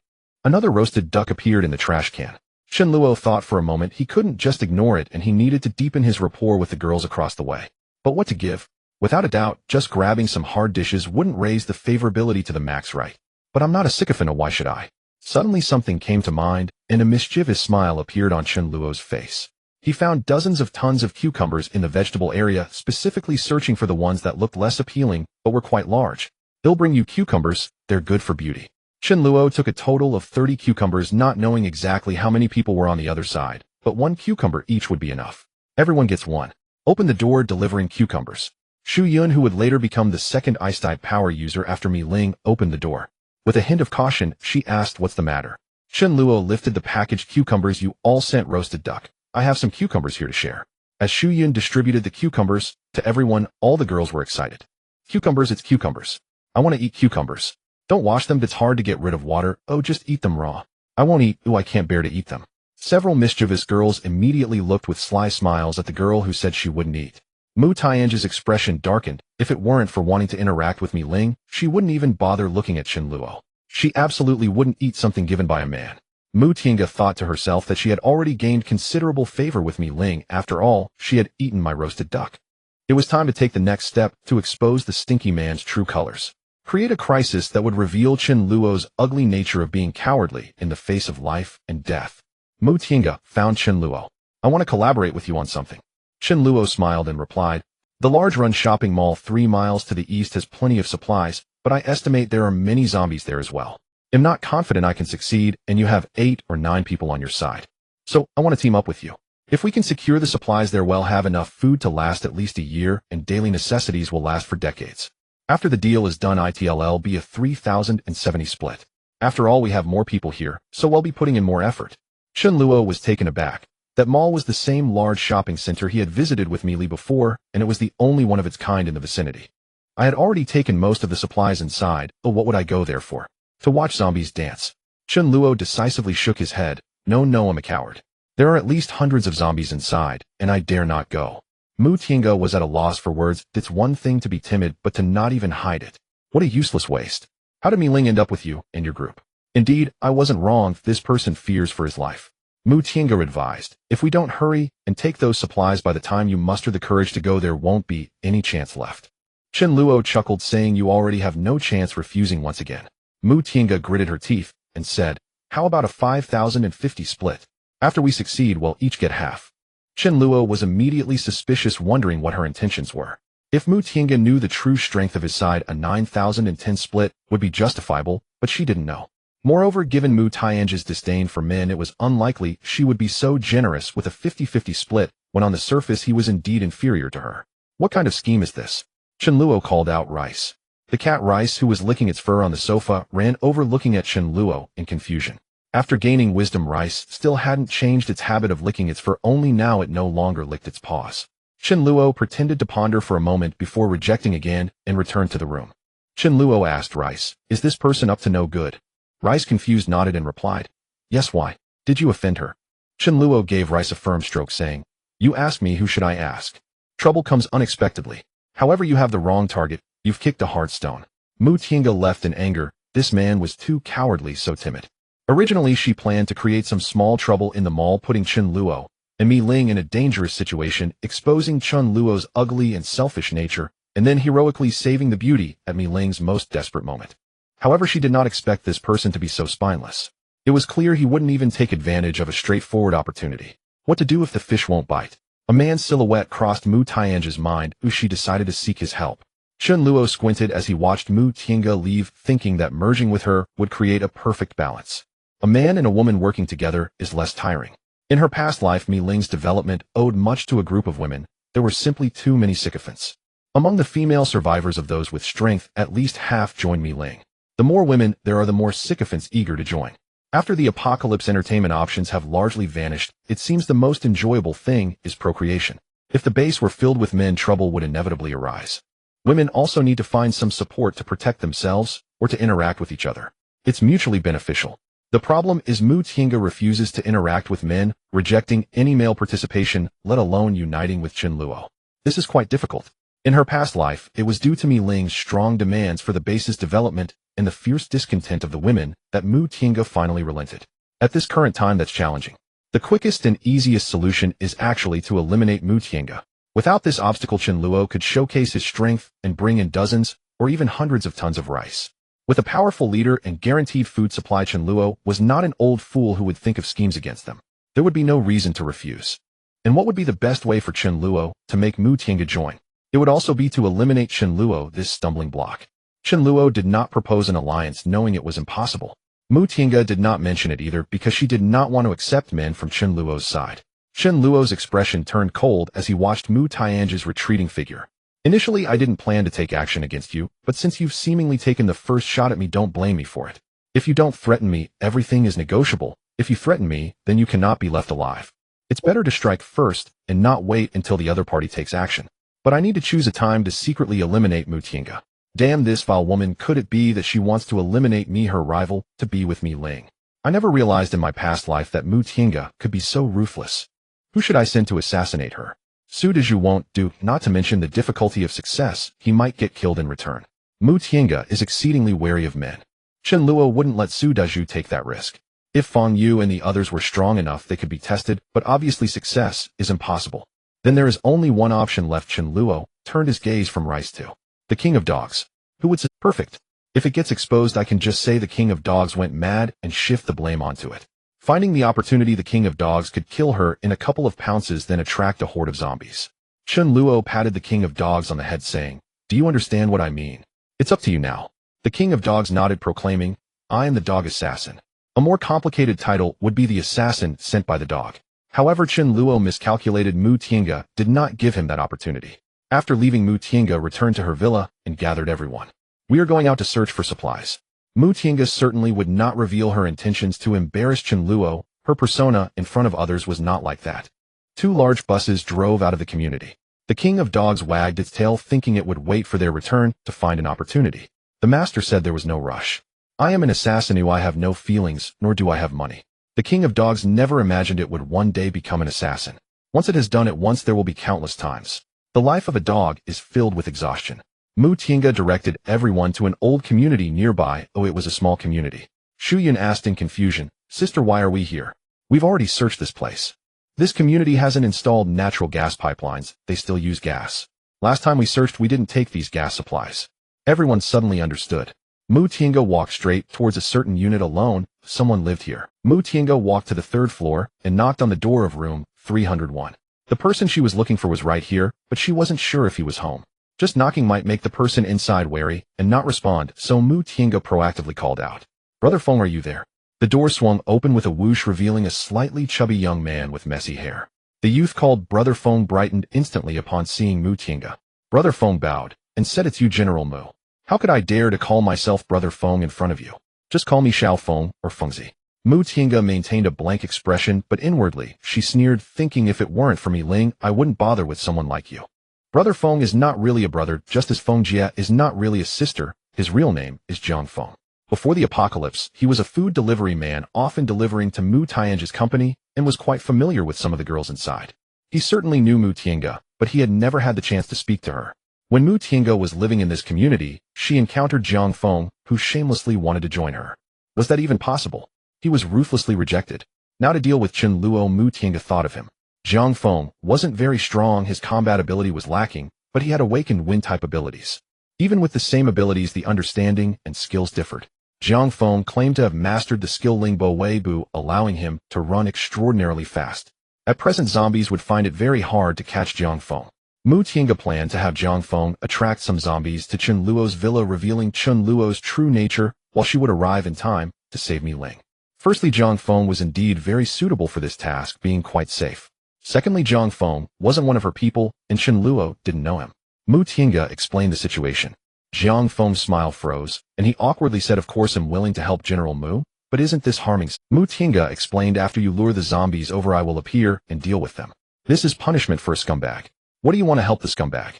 Another roasted duck appeared in the trash can. Chen Luo thought for a moment he couldn't just ignore it, and he needed to deepen his rapport with the girls across the way. But what to give? Without a doubt, just grabbing some hard dishes wouldn't raise the favorability to the max, right? But I'm not a sycophant, why should I? Suddenly something came to mind, and a mischievous smile appeared on Chen Luo's face. He found dozens of tons of cucumbers in the vegetable area, specifically searching for the ones that looked less appealing, but were quite large. They'll bring you cucumbers, they're good for beauty. Chen Luo took a total of 30 cucumbers, not knowing exactly how many people were on the other side, but 1 cucumber each would be enough. Everyone gets 1. Open the door, delivering cucumbers. Xu Yun, who would later become the second ice-type power user after Mi Ling, opened the door. With a hint of caution, she asked, what's the matter? Chen Luo lifted the packaged cucumbers. You all sent roasted duck. I have some cucumbers here to share. As Xu Yun distributed the cucumbers to everyone, all the girls were excited. Cucumbers, it's cucumbers. I want to eat cucumbers. Don't wash them, it's hard to get rid of water. Oh, just eat them raw. I won't eat. Ooh, I can't bear to eat them. Several mischievous girls immediately looked with sly smiles at the girl who said she wouldn't eat. Mu Tiange's expression darkened. If it weren't for wanting to interact with Mi Ling, she wouldn't even bother looking at Chen Luo. She absolutely wouldn't eat something given by a man. Mu Tiange thought to herself that she had already gained considerable favor with Mi Ling. After all, she had eaten my roasted duck. It was time to take the next step, to expose the stinky man's true colors. Create a crisis that would reveal Chen Luo's ugly nature of being cowardly in the face of life and death. Mu Tiange found Chen Luo. I want to collaborate with you on something. Chen Luo smiled and replied, the large run shopping mall 3 miles to the east has plenty of supplies, but I estimate there are many zombies there as well. I'm not confident I can succeed, and you have 8 or 9 people on your side. So, I want to team up with you. If we can secure the supplies there, we'll have enough food to last at least a year, and daily necessities will last for decades. After the deal is done, it'll be a 3,070 split. After all, we have more people here, so we'll be putting in more effort. Chen Luo was taken aback. That mall was the same large shopping center he had visited with Mi Li before, and it was the only one of its kind in the vicinity. I had already taken most of the supplies inside, but what would I go there for? To watch zombies dance. Chen Luo decisively shook his head. No, I'm a coward. There are at least hundreds of zombies inside, and I dare not go. Mu Tiange was at a loss for words. It's one thing to be timid, but to not even hide it. What a useless waste. How did Mi Ling end up with you and your group? Indeed, I wasn't wrong. This person fears for his life. Mu Tiange advised, if we don't hurry and take those supplies by the time you muster the courage to go, there won't be any chance left. Chen Luo chuckled, saying, you already have no chance, refusing once again. Mu Tiange gritted her teeth and said, how about a 5,050 split? After we succeed, we'll each get half. Chen Luo was immediately suspicious, wondering what her intentions were. If Mu Tiange knew the true strength of his side, a 9,010 split would be justifiable, but she didn't know. Moreover, given Mu Tiange's disdain for men, it was unlikely she would be so generous with a 50-50 split, when on the surface he was indeed inferior to her. What kind of scheme is this? Chen Luo called out Rice. The cat Rice, who was licking its fur on the sofa, ran over looking at Chen Luo in confusion. After gaining wisdom, Rice still hadn't changed its habit of licking its fur, only now it no longer licked its paws. Chen Luo pretended to ponder for a moment before rejecting again and returned to the room. Chen Luo asked Rice, is this person up to no good? Rice, confused, nodded and replied, yes, why? Did you offend her? Chen Luo gave Rice a firm stroke, saying, you ask me, who should I ask? Trouble comes unexpectedly. However, you have the wrong target. You've kicked a hard stone. Mu Tiange left in anger. This man was too cowardly, so timid. Originally, she planned to create some small trouble in the mall, putting Chen Luo and Mi Ling in a dangerous situation, exposing Chen Luo's ugly and selfish nature, and then heroically saving the beauty at Mi Ling's most desperate moment. However, she did not expect this person to be so spineless. It was clear he wouldn't even take advantage of a straightforward opportunity. What to do if the fish won't bite? A man's silhouette crossed Mu Tiange's mind, as she decided to seek his help. Chen Luo squinted as he watched Mu Tiange leave, thinking that merging with her would create a perfect balance. A man and a woman working together is less tiring. In her past life, Mi Ling's development owed much to a group of women. There were simply too many sycophants. Among the female survivors of those with strength, at least half joined Mi Ling. The more women there are, the more sycophants eager to join. After the apocalypse, entertainment options have largely vanished. It seems the most enjoyable thing is procreation. If the base were filled with men, trouble would inevitably arise. Women also need to find some support to protect themselves or to interact with each other. It's mutually beneficial. The problem is Mu Tiange refuses to interact with men, rejecting any male participation, let alone uniting with Chen Luo. This is quite difficult. In her past life, it was due to Mi Ling's strong demands for the base's development and the fierce discontent of the women that Mu Tiange finally relented. At this current time, that's challenging. The quickest and easiest solution is actually to eliminate Mu Tiange. Without this obstacle, Chen Luo could showcase his strength and bring in dozens or even hundreds of tons of rice. With a powerful leader and guaranteed food supply, Chen Luo was not an old fool who would think of schemes against them. There would be no reason to refuse. And what would be the best way for Chen Luo to make Mu Tiange join? It would also be to eliminate Chen Luo, this stumbling block. Chen Luo did not propose an alliance, knowing it was impossible. Mu Tiange did not mention it either because she did not want to accept men from Chen Luo's side. Chen Luo's expression turned cold as he watched Mu Tiange's retreating figure. Initially, I didn't plan to take action against you, but since you've seemingly taken the first shot at me, don't blame me for it. If you don't threaten me, everything is negotiable. If you threaten me, then you cannot be left alive. It's better to strike first and not wait until the other party takes action. But I need to choose a time to secretly eliminate Mu Tiange. Damn this vile woman, could it be that she wants to eliminate me, her rival, to be with Mi Ling? I never realized in my past life that Mu Tiange could be so ruthless. Who should I send to assassinate her? Su Dezhu won't do, not to mention the difficulty of success. He might get killed in return. Mu Tiange is exceedingly wary of men. Chen Luo wouldn't let Su Dezhu take that risk. If Feng Yu and the others were strong enough, they could be tested, but obviously success is impossible. Then there is only one option left. Chen Luo turned his gaze from rice to the king of dogs. Who would say, perfect. If it gets exposed, I can just say the king of dogs went mad and shift the blame onto it. Finding the opportunity, the king of dogs could kill her in a couple of pounces, then attract a horde of zombies. Chen Luo patted the king of dogs on the head, saying, "Do you understand what I mean? It's up to you now." The king of dogs nodded, proclaiming, "I am the dog assassin." A more complicated title would be the assassin sent by the dog. However, Chen Luo miscalculated. Mu Tiange did not give him that opportunity. After leaving, Mu Tiange returned to her villa and gathered everyone. "We are going out to search for supplies." Mu Tiange certainly would not reveal her intentions to embarrass Chen Luo. Her persona in front of others was not like that. 2 large buses drove out of the community. The king of dogs wagged its tail, thinking it would wait for their return to find an opportunity. The master said there was no rush. "I am an assassin who I have no feelings, nor do I have money." The king of dogs never imagined it would one day become an assassin. Once it has done it once, there will be countless times. The life of a dog is filled with exhaustion. Mu Tiange directed everyone to an old community nearby. Oh, it was a small community. Shu Yun asked in confusion, "Sister, why are we here? We've already searched this place. This community hasn't installed natural gas pipelines. They still use gas. Last time we searched, we didn't take these gas supplies." Everyone suddenly understood. Mu Tiange walked straight towards a certain unit alone. Someone lived here. Mu Tiange walked to the 3rd floor and knocked on the door of room 301. The person she was looking for was right here, but she wasn't sure if he was home. Just knocking might make the person inside wary and not respond, so Mu Tiange proactively called out, "Brother Feng, are you there?" The door swung open with a whoosh, revealing a slightly chubby young man with messy hair. The youth called Brother Feng brightened instantly upon seeing Mu Tiange. Brother Feng bowed and said, "It's you, General Mu. How could I dare to call myself Brother Feng in front of you? Just call me Xiao Feng or Fengzi." Mu Tiange maintained a blank expression, but inwardly she sneered, thinking, if it weren't for Mi Ling, I wouldn't bother with someone like you. Brother Feng is not really a brother, just as Feng Jie is not really a sister. His real name is Jiang Feng. Before the apocalypse, he was a food delivery man, often delivering to Mu Tiange's company, and was quite familiar with some of the girls inside. He certainly knew Mu Tiange, but he had never had the chance to speak to her. When Mu Tiange was living in this community, she encountered Jiang Feng, who shamelessly wanted to join her. Was that even possible? He was ruthlessly rejected. Now to deal with Chen Luo, Mu Tiange thought of him. Jiang Feng wasn't very strong, his combat ability was lacking, but he had awakened wind-type abilities. Even with the same abilities, the understanding and skills differed. Jiang Feng claimed to have mastered the skill Lingbo Weibu, allowing him to run extraordinarily fast. At present, zombies would find it very hard to catch Jiang Feng. Mu Tiange planned to have Jiang Feng attract some zombies to Chen Luo's villa, revealing Chen Luo's true nature, while she would arrive in time to save Mi Ling. Firstly, Jiang Feng was indeed very suitable for this task, being quite safe. Secondly, Jiang Feng wasn't one of her people, and Chen Luo didn't know him. Mu Tiange explained the situation. Jiang Feng's smile froze, and he awkwardly said, "Of course I'm willing to help General Mu, but isn't this harming?" Mu Tiange explained, "After you lure the zombies over, I will appear and deal with them. This is punishment for a scumbag. What do you want to help the scumbag?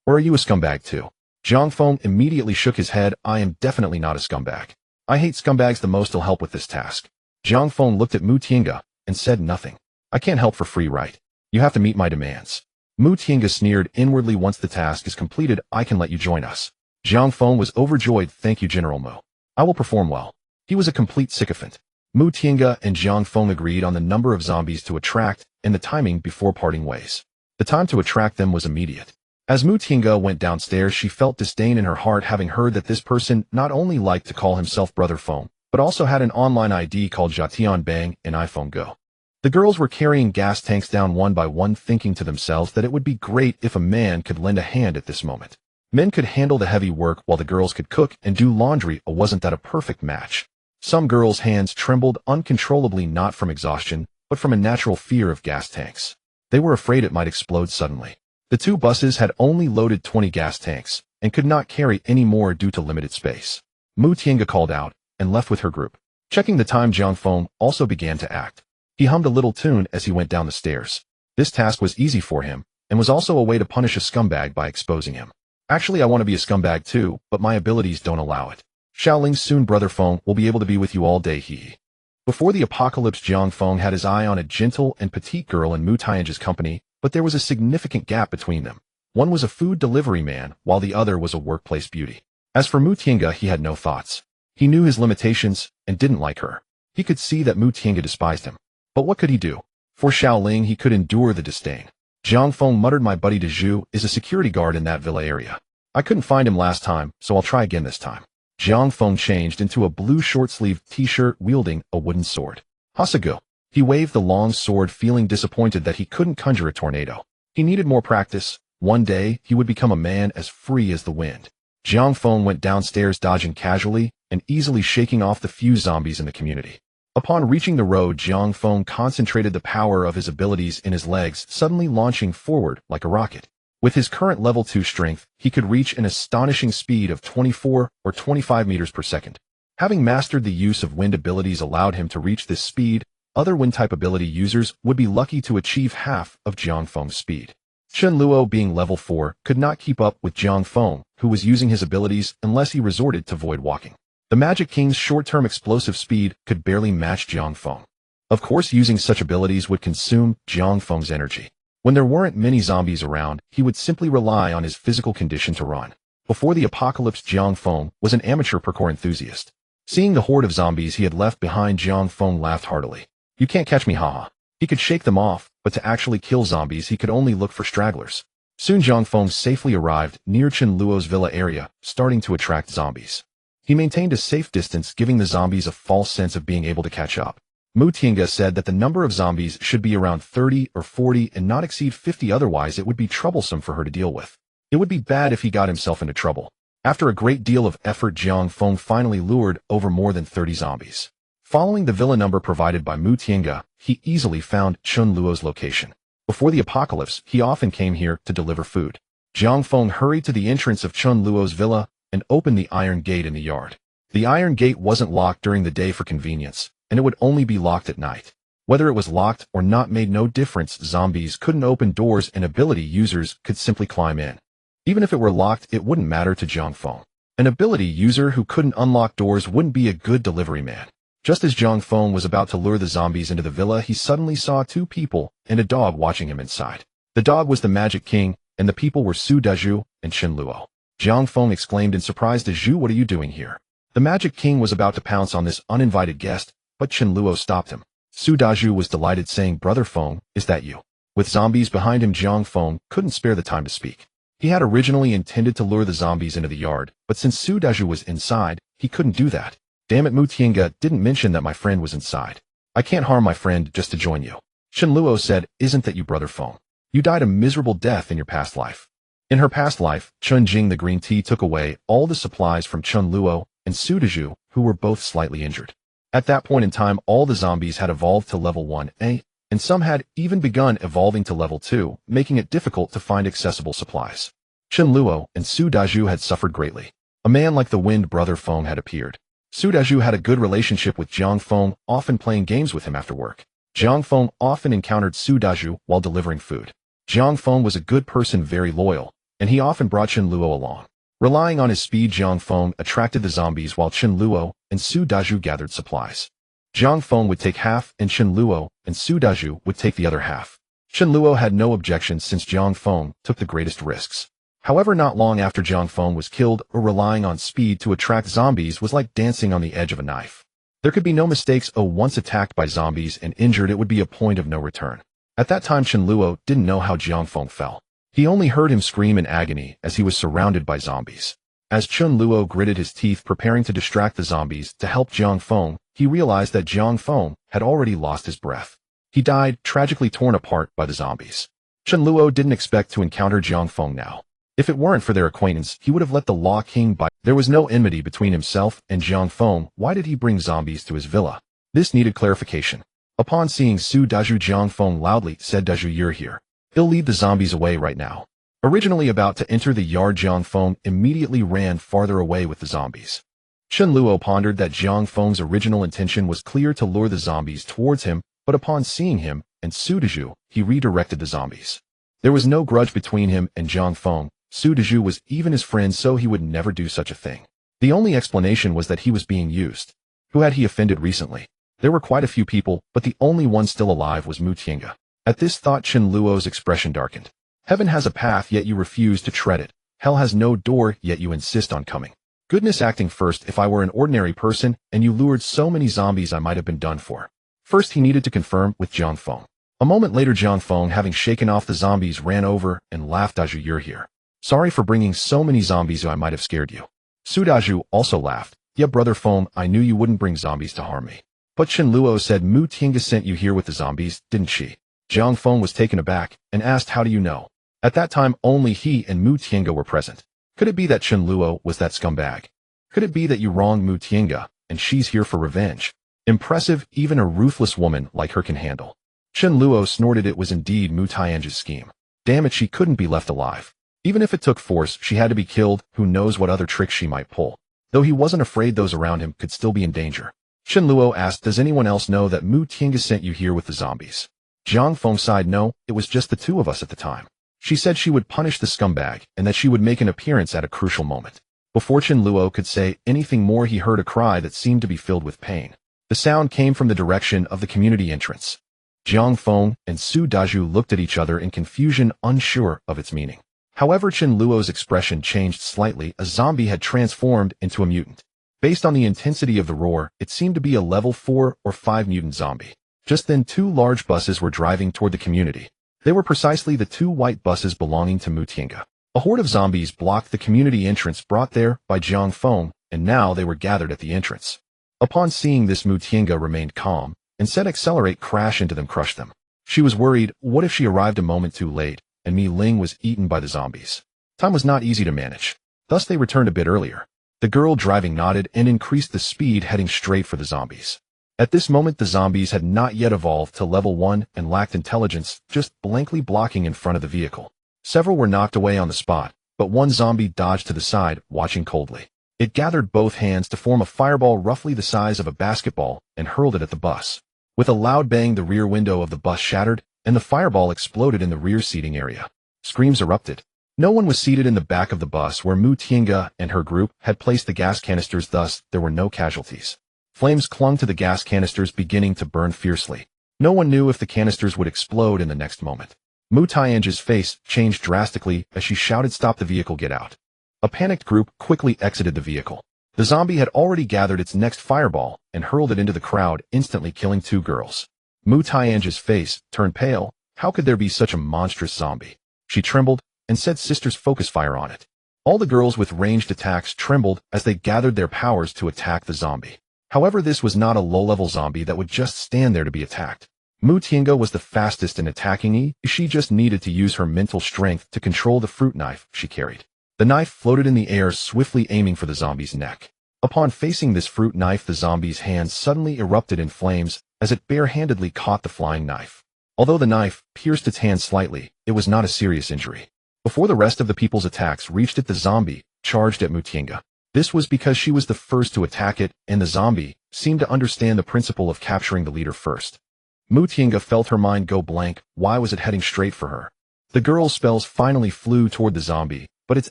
Or are you a scumbag too?" Jiang Feng immediately shook his head. "I am definitely not a scumbag. I hate scumbags the most. I'll help with this task." Jiang Feng looked at Mu Tiange and said nothing. "I can't help for free, right? You have to meet my demands." Mu Tiange sneered inwardly. "Once the task is completed, I can let you join us." Jiang Feng was overjoyed. "Thank you, General Mu. I will perform well." He was a complete sycophant. Mu Tiange and Jiang Feng agreed on the number of zombies to attract and the timing before parting ways. The time to attract them was immediate. As Mu Tiange went downstairs, she felt disdain in her heart, having heard that this person not only liked to call himself Brother Feng, but also had an online ID called Jatian Bang and iPhone Go. The girls were carrying gas tanks down one by one, thinking to themselves that it would be great if a man could lend a hand at this moment. Men could handle the heavy work while the girls could cook and do laundry. Or wasn't that a perfect match? Some girls' hands trembled uncontrollably, not from exhaustion, but from a natural fear of gas tanks. They were afraid it might explode suddenly. The two buses had only loaded 20 gas tanks and could not carry any more due to limited space. Mu Tiange called out and left with her group. Checking the time, Jiang Feng also began to act. He hummed a little tune as he went down the stairs. This task was easy for him, and was also a way to punish a scumbag by exposing him. "Actually, I want to be a scumbag too, but my abilities don't allow it. Xiaoling, soon Brother Feng will be able to be with you all day, he." Before the apocalypse, Jiang Feng had his eye on a gentle and petite girl in Mu Tiange's company, but there was a significant gap between them. One was a food delivery man, while the other was a workplace beauty. As for Mu Tiange, he had no thoughts. He knew his limitations and didn't like her. He could see that Mu Tiange despised him. But what could he do? For Xiaoling, he could endure the disdain. Jiang Feng muttered, "My buddy Dezhu is a security guard in that villa area. I couldn't find him last time, so I'll try again this time." Jiang Feng changed into a blue short-sleeved t-shirt wielding a wooden sword. "Hasago." He waved the long sword, feeling disappointed that he couldn't conjure a tornado. He needed more practice. One day, he would become a man as free as the wind. Jiang Feng went downstairs, dodging casually and easily, shaking off the few zombies in the community. Upon reaching the road, Jiang Feng concentrated the power of his abilities in his legs, suddenly launching forward like a rocket. With his current level 2 strength, he could reach an astonishing speed of 24 or 25 meters per second. Having mastered the use of wind abilities allowed him to reach this speed. Other wind-type ability users would be lucky to achieve half of Jiang Feng's speed. Chen Luo, being level 4, could not keep up with Jiang Feng, who was using his abilities unless he resorted to void walking. The Magic King's short-term explosive speed could barely match Jiang Feng. Of course, using such abilities would consume Jiang Feng's energy. When there weren't many zombies around, he would simply rely on his physical condition to run. Before the apocalypse, Jiang Feng was an amateur parkour enthusiast. Seeing the horde of zombies he had left behind, Jiang Feng laughed heartily. "You can't catch me, haha." He could shake them off, but to actually kill zombies, he could only look for stragglers. Soon Jiang Feng safely arrived near Chen Luo's villa area, starting to attract zombies. He maintained a safe distance, giving the zombies a false sense of being able to catch up. Mu Tiange said that the number of zombies should be around 30 or 40 and not exceed 50, otherwise it would be troublesome for her to deal with. It would be bad if he got himself into trouble. After a great deal of effort, Jiang Feng finally lured over more than 30 zombies. Following the villa number provided by Mu Tiange, he easily found Chen Luo's location. Before the apocalypse, he often came here to deliver food. Jiang Feng hurried to the entrance of Chen Luo's villa and opened the iron gate in the yard. The iron gate wasn't locked during the day for convenience, and it would only be locked at night. Whether it was locked or not made no difference. Zombies couldn't open doors and ability users could simply climb in. Even if it were locked, it wouldn't matter to Jiang Feng. An ability user who couldn't unlock doors wouldn't be a good delivery man. Just as Jiang Feng was about to lure the zombies into the villa, he suddenly saw two people and a dog watching him inside. The dog was the Magic King, and the people were Su Dazhu and Chen Luo. Jiang Feng exclaimed in surprise, "Dazhu, what are you doing here?" The Magic King was about to pounce on this uninvited guest, but Chen Luo stopped him. Su Dazhu was delighted, saying, "Brother Feng, is that you?" With zombies behind him, Jiang Feng couldn't spare the time to speak. He had originally intended to lure the zombies into the yard, but since Su Dazhu was inside, he couldn't do that. "Damn it, Mu Tiange didn't mention that my friend was inside. I can't harm my friend just to join you." Chen Luo said, "Isn't that you, Brother Feng? You died a miserable death in your past life." In her past life, Chun Jing the green tea took away all the supplies from Chen Luo and Su Dazhu, who were both slightly injured. At that point in time, all the zombies had evolved to level 1A, and some had even begun evolving to level 2, making it difficult to find accessible supplies. Chen Luo and Su Dazhu had suffered greatly. A man like the wind, Brother Feng, had appeared. Su Dazhu had a good relationship with Jiang Feng, often playing games with him after work. Jiang Feng often encountered Su Dazhu while delivering food. Jiang Feng was a good person, very loyal, and he often brought Chen Luo along. Relying on his speed, Jiang Feng attracted the zombies while Chen Luo and Su Dazhu gathered supplies. Jiang Feng would take half, and Chen Luo and Su Dazhu would take the other half. Chen Luo had no objections since Jiang Feng took the greatest risks. However, not long after Jiang Feng was killed, or relying on speed to attract zombies was like dancing on the edge of a knife. There could be no mistakes. Once attacked by zombies and injured, it would be a point of no return. At that time, Chen Luo didn't know how Jiang Feng fell. He only heard him scream in agony as he was surrounded by zombies. As Chen Luo gritted his teeth preparing to distract the zombies to help Jiang Feng, he realized that Jiang Feng had already lost his breath. He died, tragically torn apart by the zombies. Chen Luo didn't expect to encounter Jiang Feng now. If it weren't for their acquaintance, he would have let the Law King by. There was no enmity between himself and Jiang Feng. Why did he bring zombies to his villa? This needed clarification. Upon seeing Su Dazhu, Jiang Feng loudly said, "Dazhu, you're here. He'll lead the zombies away right now." Originally about to enter the yard, Jiang Feng immediately ran farther away with the zombies. Chen Luo pondered that Jiang Feng's original intention was clear, to lure the zombies towards him, but upon seeing him and Su Dazhu, he redirected the zombies. There was no grudge between him and Jiang Feng. Su Dazhu was even his friend, so he would never do such a thing. The only explanation was that he was being used. Who had he offended recently? There were quite a few people, but the only one still alive was Mu Tiange. At this thought, Chen Luo's expression darkened. Heaven has a path, yet you refuse to tread it. Hell has no door, yet you insist on coming. Goodness acting first. If I were an ordinary person, and you lured so many zombies, I might have been done for. First, he needed to confirm with Jiang Feng. A moment later, Jiang Feng, having shaken off the zombies, ran over and laughed. "Dazhu, you're here. Sorry for bringing so many zombies, I might have scared you." Su Dazhu also laughed. "Yeah, Brother Feng, I knew you wouldn't bring zombies to harm me." But Chen Luo said, "Mu Tiange sent you here with the zombies, didn't she?" Jiang Feng was taken aback and asked, "How do you know?" At that time, only he and Mu Tiange were present. Could it be that Chen Luo was that scumbag? Could it be that you wronged Mu Tiange, and she's here for revenge? Impressive, even a ruthless woman like her can handle. Chen Luo snorted. It was indeed Mu Tiange's scheme. Damn it, she couldn't be left alive. Even if it took force, she had to be killed. Who knows what other tricks she might pull. Though he wasn't afraid those around him could still be in danger. Chen Luo asked, "Does anyone else know that Mu Tiange sent you here with the zombies?" Jiang Feng sighed. "No, it was just the two of us at the time. She said she would punish the scumbag, and that she would make an appearance at a crucial moment." Before Chen Luo could say anything more, he heard a cry that seemed to be filled with pain. The sound came from the direction of the community entrance. Jiang Feng and Su Dazhu looked at each other in confusion, unsure of its meaning. However, Chen Luo's expression changed slightly. A zombie had transformed into a mutant. Based on the intensity of the roar, it seemed to be a level 4 or 5 mutant zombie. Just then, 2 large buses were driving toward the community. They were precisely the 2 white buses belonging to Mu Tiange. A horde of zombies blocked the community entrance, brought there by Jiang Feng, and now they were gathered at the entrance. Upon seeing this, Mu Tiange remained calm and said, "Accelerate, crash into them, crush them." She was worried. What if she arrived a moment too late, and Mi Ling was eaten by the zombies? Time was not easy to manage. Thus they returned a bit earlier. The girl driving nodded and increased the speed, heading straight for the zombies. At this moment, the zombies had not yet evolved to level 1 and lacked intelligence, just blankly blocking in front of the vehicle. Several were knocked away on the spot, but one zombie dodged to the side, watching coldly. It gathered both hands to form a fireball roughly the size of a basketball and hurled it at the bus. With a loud bang, the rear window of the bus shattered, and the fireball exploded in the rear seating area. Screams erupted. No one was seated in the back of the bus where Mu Tiange and her group had placed the gas canisters, thus there were no casualties. Flames clung to the gas canisters, beginning to burn fiercely. No one knew if the canisters would explode in the next moment. Mu Tianj's face changed drastically as she shouted, "Stop the vehicle, get out." A panicked group quickly exited the vehicle. The zombie had already gathered its next fireball and hurled it into the crowd, instantly killing 2 girls. Mu Tianj's face turned pale. How could there be such a monstrous zombie? She trembled and said, "Sisters, focus fire on it." All the girls with ranged attacks trembled as they gathered their powers to attack the zombie. However, this was not a low-level zombie that would just stand there to be attacked. Mu Tiange was the fastest in attacking. She just needed to use her mental strength to control the fruit knife she carried. The knife floated in the air, swiftly aiming for the zombie's neck. Upon facing this fruit knife, the zombie's hands suddenly erupted in flames as it barehandedly caught the flying knife. Although the knife pierced its hand slightly, it was not a serious injury. Before the rest of the people's attacks reached it, the zombie charged at Mu Tiange. This was because she was the first to attack it, and the zombie seemed to understand the principle of capturing the leader first. Mu Tiange felt her mind go blank. Why was it heading straight for her? The girl's spells finally flew toward the zombie, but its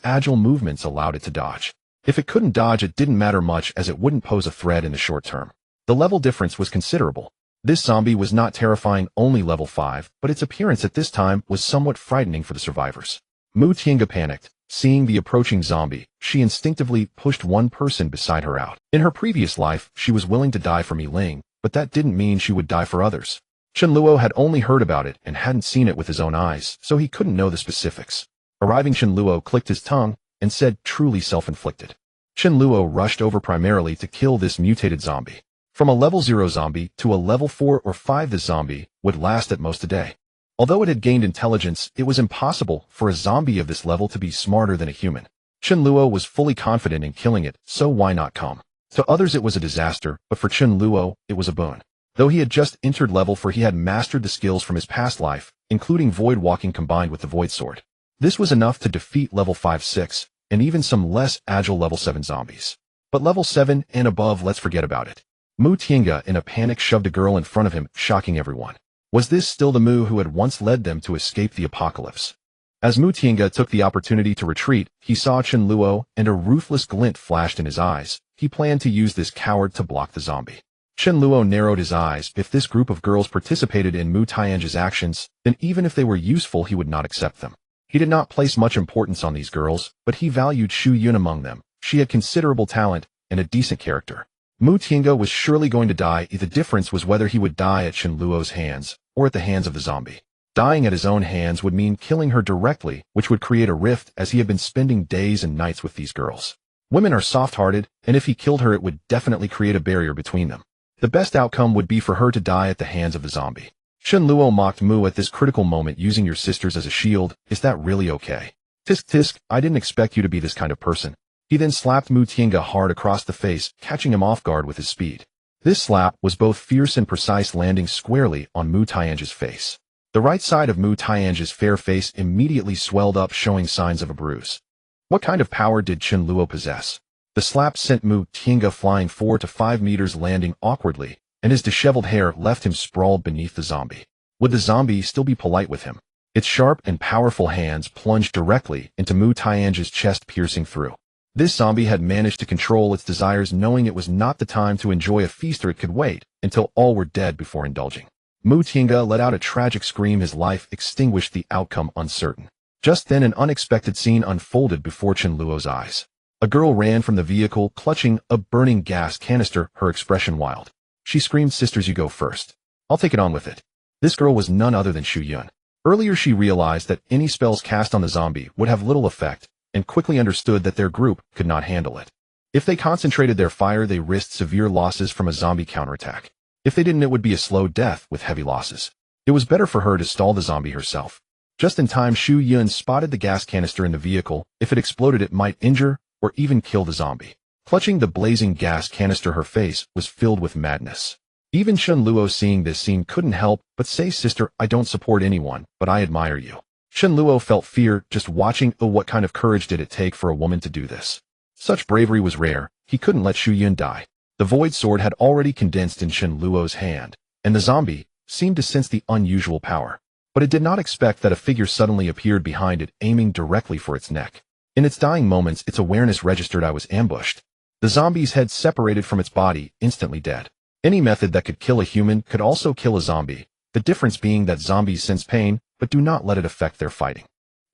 agile movements allowed it to dodge. If it couldn't dodge, it didn't matter much, as it wouldn't pose a threat in the short term. The level difference was considerable. This zombie was not terrifying, only level 5, but its appearance at this time was somewhat frightening for the survivors. Mu Tiange panicked. Seeing the approaching zombie, she instinctively pushed one person beside her out. In her previous life, she was willing to die for Mi Ling, but that didn't mean she would die for others. Chen Luo had only heard about it and hadn't seen it with his own eyes, so he couldn't know the specifics. Arriving, Chen Luo clicked his tongue and said, "Truly self-inflicted." Chen Luo rushed over primarily to kill this mutated zombie. From a level 0 zombie to a level 4 or 5, this zombie would last at most a day. Although it had gained intelligence, it was impossible for a zombie of this level to be smarter than a human. Chen Luo was fully confident in killing it, so why not come? To others it was a disaster, but for Chen Luo, it was a boon. Though he had just entered level 4, he had mastered the skills from his past life, including void walking combined with the void sword. This was enough to defeat level 5, 6, and even some less agile level 7 zombies. But level 7 and above, let's forget about it. Mu Tiange in a panic shoved a girl in front of him, shocking everyone. Was this still the Mu who had once led them to escape the apocalypse? As Mu Tiange took the opportunity to retreat, he saw Chen Luo, and a ruthless glint flashed in his eyes. He planned to use this coward to block the zombie. Chen Luo narrowed his eyes. If this group of girls participated in Mu Tiange's actions, then even if they were useful, he would not accept them. He did not place much importance on these girls, but he valued Xu Yun among them. She had considerable talent and a decent character. Mu Tiange was surely going to die. The difference was whether he would die at Chen Luo's hands or at the hands of the zombie. Dying at his own hands would mean killing her directly, which would create a rift, as he had been spending days and nights with these girls. Women are soft-hearted, and if he killed her, it would definitely create a barrier between them. The best outcome would be for her to die at the hands of the zombie. Chen Luo mocked Mu at this critical moment, using your sisters as a shield. Is that really okay? Tisk tisk, I didn't expect you to be this kind of person. He then slapped Mu Tiange hard across the face, catching him off guard with his speed. This slap was both fierce and precise, landing squarely on Mu Tiange's face. The right side of Mu Tiange's fair face immediately swelled up, showing signs of a bruise. What kind of power did Chen Luo possess? The slap sent Mu Tiange flying 4 to 5 meters, landing awkwardly, and his disheveled hair left him sprawled beneath the zombie. Would the zombie still be polite with him? Its sharp and powerful hands plunged directly into Mu Tiange's chest, piercing through. This zombie had managed to control its desires, knowing it was not the time to enjoy a feast, or it could wait until all were dead before indulging. Mu Tiange let out a tragic scream, his life extinguished, the outcome uncertain. Just then an unexpected scene unfolded before Chen Luo's eyes. A girl ran from the vehicle, clutching a burning gas canister, her expression wild. She screamed, "Sisters, you go first. I'll take it on with it." This girl was none other than Xu Yun. Earlier she realized that any spells cast on the zombie would have little effect, and quickly understood that their group could not handle it. If they concentrated their fire, they risked severe losses from a zombie counterattack. If they didn't, it would be a slow death with heavy losses. It was better for her to stall the zombie herself. Just in time, Xu Yun spotted the gas canister in the vehicle. If it exploded, it might injure or even kill the zombie. Clutching the blazing gas canister, her face was filled with madness. Even Chen Luo, seeing this scene, couldn't help but say, "Sister, I don't support anyone, but I admire you." Chen Luo felt fear just watching. Oh, what kind of courage did it take for a woman to do this? Such bravery was rare. He couldn't let Xu Yun die. The void sword had already condensed in Chen Luo's hand, and the zombie seemed to sense the unusual power. But it did not expect that a figure suddenly appeared behind it, aiming directly for its neck. In its dying moments, its awareness registered, "I was ambushed." The zombie's head separated from its body, instantly dead. Any method that could kill a human could also kill a zombie, the difference being that zombies sense pain, but do not let it affect their fighting.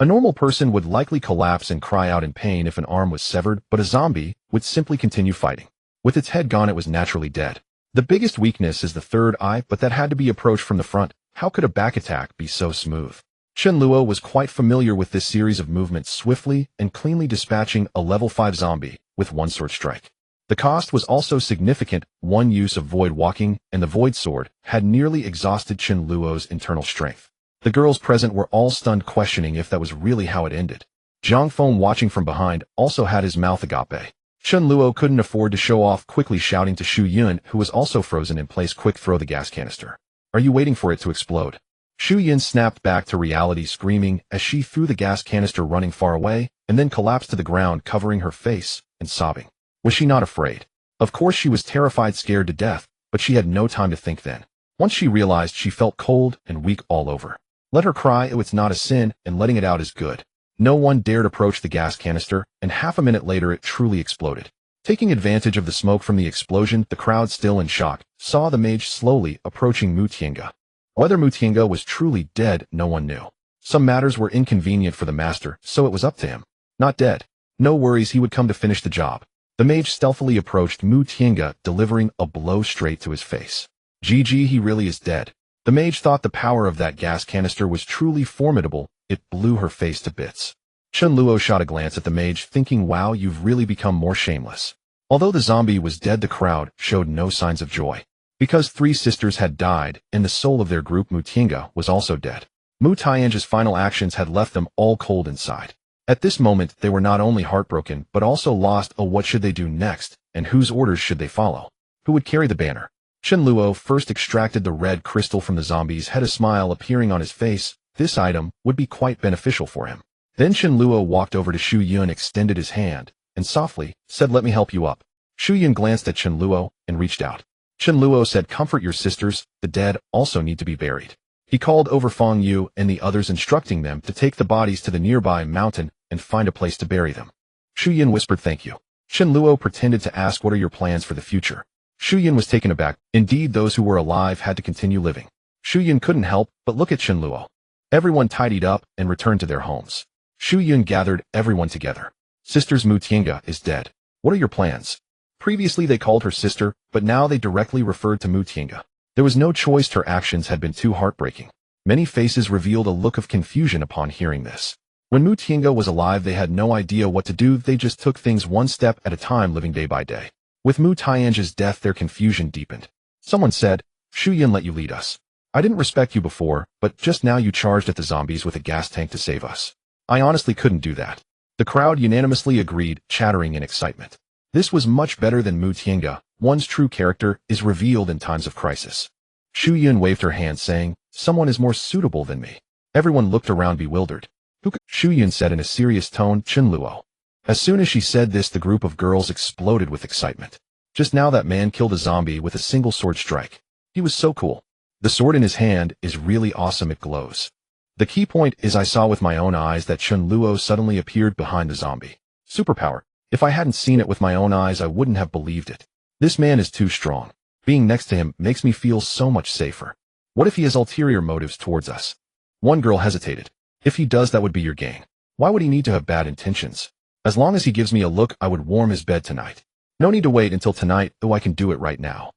A normal person would likely collapse and cry out in pain if an arm was severed, but a zombie would simply continue fighting. With its head gone, it was naturally dead. The biggest weakness is the third eye, but that had to be approached from the front. How could a back attack be so smooth? Chen Luo was quite familiar with this series of movements, swiftly and cleanly dispatching a level 5 zombie with one sword strike. The cost was also significant. One use of void walking and the void sword had nearly exhausted Chen Luo's internal strength. The girls present were all stunned, questioning if that was really how it ended. Zhang Feng, watching from behind, also had his mouth agape. Chen Luo couldn't afford to show off, quickly shouting to Xu Yun, who was also frozen in place, "Quick, throw the gas canister. Are you waiting for it to explode?" Xu Yun snapped back to reality, screaming as she threw the gas canister, running far away, and then collapsed to the ground, covering her face and sobbing. Was she not afraid? Of course she was terrified, scared to death, but she had no time to think then. Once she realized, she felt cold and weak all over. Let her cry, it's not a sin, and letting it out is good. No one dared approach the gas canister, and half a minute later it truly exploded. Taking advantage of the smoke from the explosion, the crowd, still in shock, saw the mage slowly approaching Mu Tiange. Whether Mu Tiange was truly dead, no one knew. Some matters were inconvenient for the master, so it was up to him. Not dead. No worries, he would come to finish the job. The mage stealthily approached Mu Tiange, delivering a blow straight to his face. GG, he really is dead. The mage thought the power of that gas canister was truly formidable. It blew her face to bits. Chen Luo shot a glance at the mage, thinking, wow, you've really become more shameless. Although the zombie was dead, the crowd showed no signs of joy. Because 3 sisters had died, and the soul of their group, Mu Tiange, was also dead. Mu Tiange's final actions had left them all cold inside. At this moment, they were not only heartbroken, but also lost. Oh, what should they do next, and whose orders should they follow? Who would carry the banner? Chen Luo first extracted the red crystal from the zombie's head, a smile appearing on his face. This item would be quite beneficial for him. Then Chen Luo walked over to Xu Yun, extended his hand, and softly said, "Let me help you up." Xu Yun glanced at Chen Luo and reached out. Chen Luo said, "Comfort your sisters, the dead also need to be buried." He called over Feng Yu and the others, instructing them to take the bodies to the nearby mountain and find a place to bury them. Xu Yun whispered, "Thank you." Chen Luo pretended to ask, "What are your plans for the future?" Xu Yun was taken aback. Indeed, those who were alive had to continue living. Xu Yun couldn't help but look at Chen Luo. Everyone tidied up and returned to their homes. Xu Yun gathered everyone together. "Sisters, Mu Tiange is dead. What are your plans?" Previously they called her sister, but now they directly referred to Mu Tiange. There was no choice, her actions had been too heartbreaking. Many faces revealed a look of confusion upon hearing this. When Mu Tiange was alive, they had no idea what to do. They just took things one step at a time, living day by day. With Mu Tiange's death, their confusion deepened. Someone said, "Xu Yun let you lead us. I didn't respect you before, but just now you charged at the zombies with a gas tank to save us. I honestly couldn't do that." The crowd unanimously agreed, chattering in excitement. This was much better than Mu Tiange. One's true character is revealed in times of crisis. Xu Yun waved her hand, saying, "Someone is more suitable than me." Everyone looked around, bewildered. "Who could?" Xu Yun said in a serious tone, "Chen Luo." As soon as she said this, the group of girls exploded with excitement. Just now that man killed a zombie with a single sword strike. He was so cool. The sword in his hand is really awesome, it glows. The key point is, I saw with my own eyes that Chen Luo suddenly appeared behind the zombie. Superpower. If I hadn't seen it with my own eyes, I wouldn't have believed it. This man is too strong. Being next to him makes me feel so much safer. What if he has ulterior motives towards us? One girl hesitated. If he does, that would be your gain. Why would he need to have bad intentions? As long as he gives me a look, I would warm his bed tonight. No need to wait until tonight, though I can do it right now.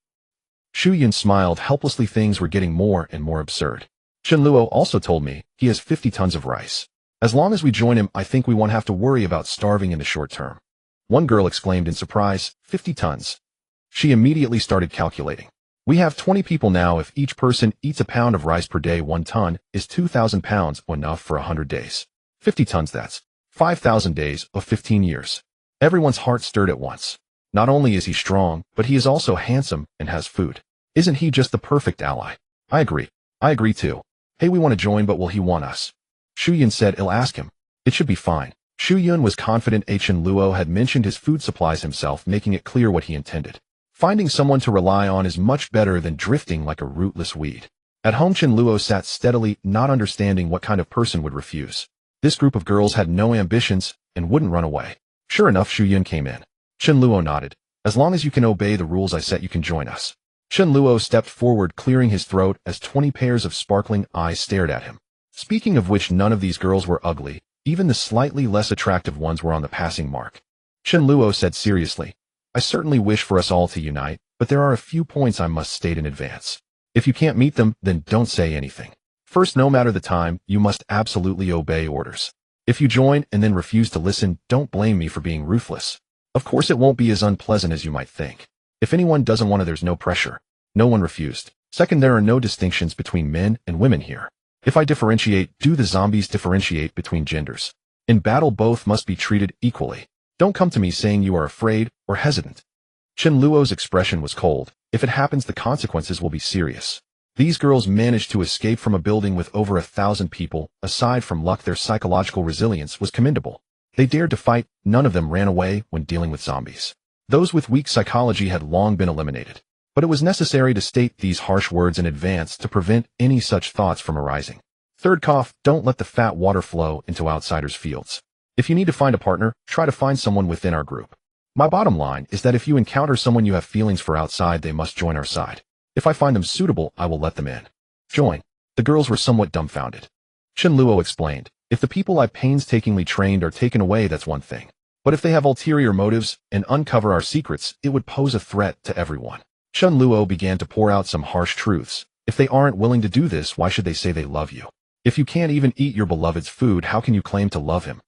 Xu Yun smiled helplessly. Things were getting more and more absurd. Chen Luo also told me he has 50 tons of rice. As long as we join him, I think we won't have to worry about starving in the short term. One girl exclaimed in surprise, 50 tons. She immediately started calculating. We have 20 people now. If each person eats a pound of rice per day, 1 ton is 2,000 pounds, enough for 100 days. 50 tons, that's 5,000 days of 15 years. Everyone's heart stirred at once. Not only is he strong, but he is also handsome and has food. Isn't he just the perfect ally? I agree. I agree too. Hey, we want to join, but will he want us? Xu Yun said, "I'll ask him. It should be fine." Xu Yun was confident. Chen Luo had mentioned his food supplies himself, making it clear what he intended. Finding someone to rely on is much better than drifting like a rootless weed. At home, Chen Luo sat steadily, not understanding what kind of person would refuse. This group of girls had no ambitions and wouldn't run away. Sure enough, Xu Yun came in. Chen Luo nodded. "As long as you can obey the rules I set, you can join us." Chen Luo stepped forward, clearing his throat as 20 pairs of sparkling eyes stared at him. Speaking of which, none of these girls were ugly. Even the slightly less attractive ones were on the passing mark. Chen Luo said seriously, I certainly wish for us all to unite, but there are a few points I must state in advance. If you can't meet them, then don't say anything. First, no matter the time, you must absolutely obey orders. If you join and then refuse to listen, don't blame me for being ruthless. Of course, it won't be as unpleasant as you might think. If anyone doesn't want to, there's no pressure. No one refused. Second, there are no distinctions between men and women here. If I differentiate, do the zombies differentiate between genders? In battle, both must be treated equally. Don't come to me saying you are afraid or hesitant. Chen Luo's expression was cold. If it happens, the consequences will be serious. These girls managed to escape from a building with over 1,000 people. Aside from luck, their psychological resilience was commendable. They dared to fight. None of them ran away when dealing with zombies. Those with weak psychology had long been eliminated. But it was necessary to state these harsh words in advance to prevent any such thoughts from arising. Third, don't let the fat water flow into outsiders' fields. If you need to find a partner, try to find someone within our group. My bottom line is that if you encounter someone you have feelings for outside, they must join our side. If I find them suitable, I will let them in. Join. The girls were somewhat dumbfounded. Chen Luo explained, if the people I painstakingly trained are taken away, that's one thing. But if they have ulterior motives and uncover our secrets, it would pose a threat to everyone. Chen Luo began to pour out some harsh truths. If they aren't willing to do this, why should they say they love you? If you can't even eat your beloved's food, how can you claim to love him?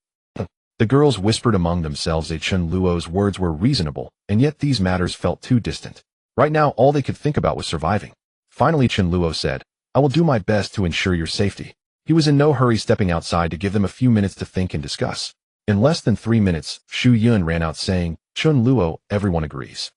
The girls whispered among themselves that Chen Luo's words were reasonable, and yet these matters felt too distant. Right now, all they could think about was surviving. Finally, Chen Luo said, I will do my best to ensure your safety. He was in no hurry, stepping outside to give them a few minutes to think and discuss. In less than 3 minutes, Xu Yun ran out saying, Chen Luo, everyone agrees.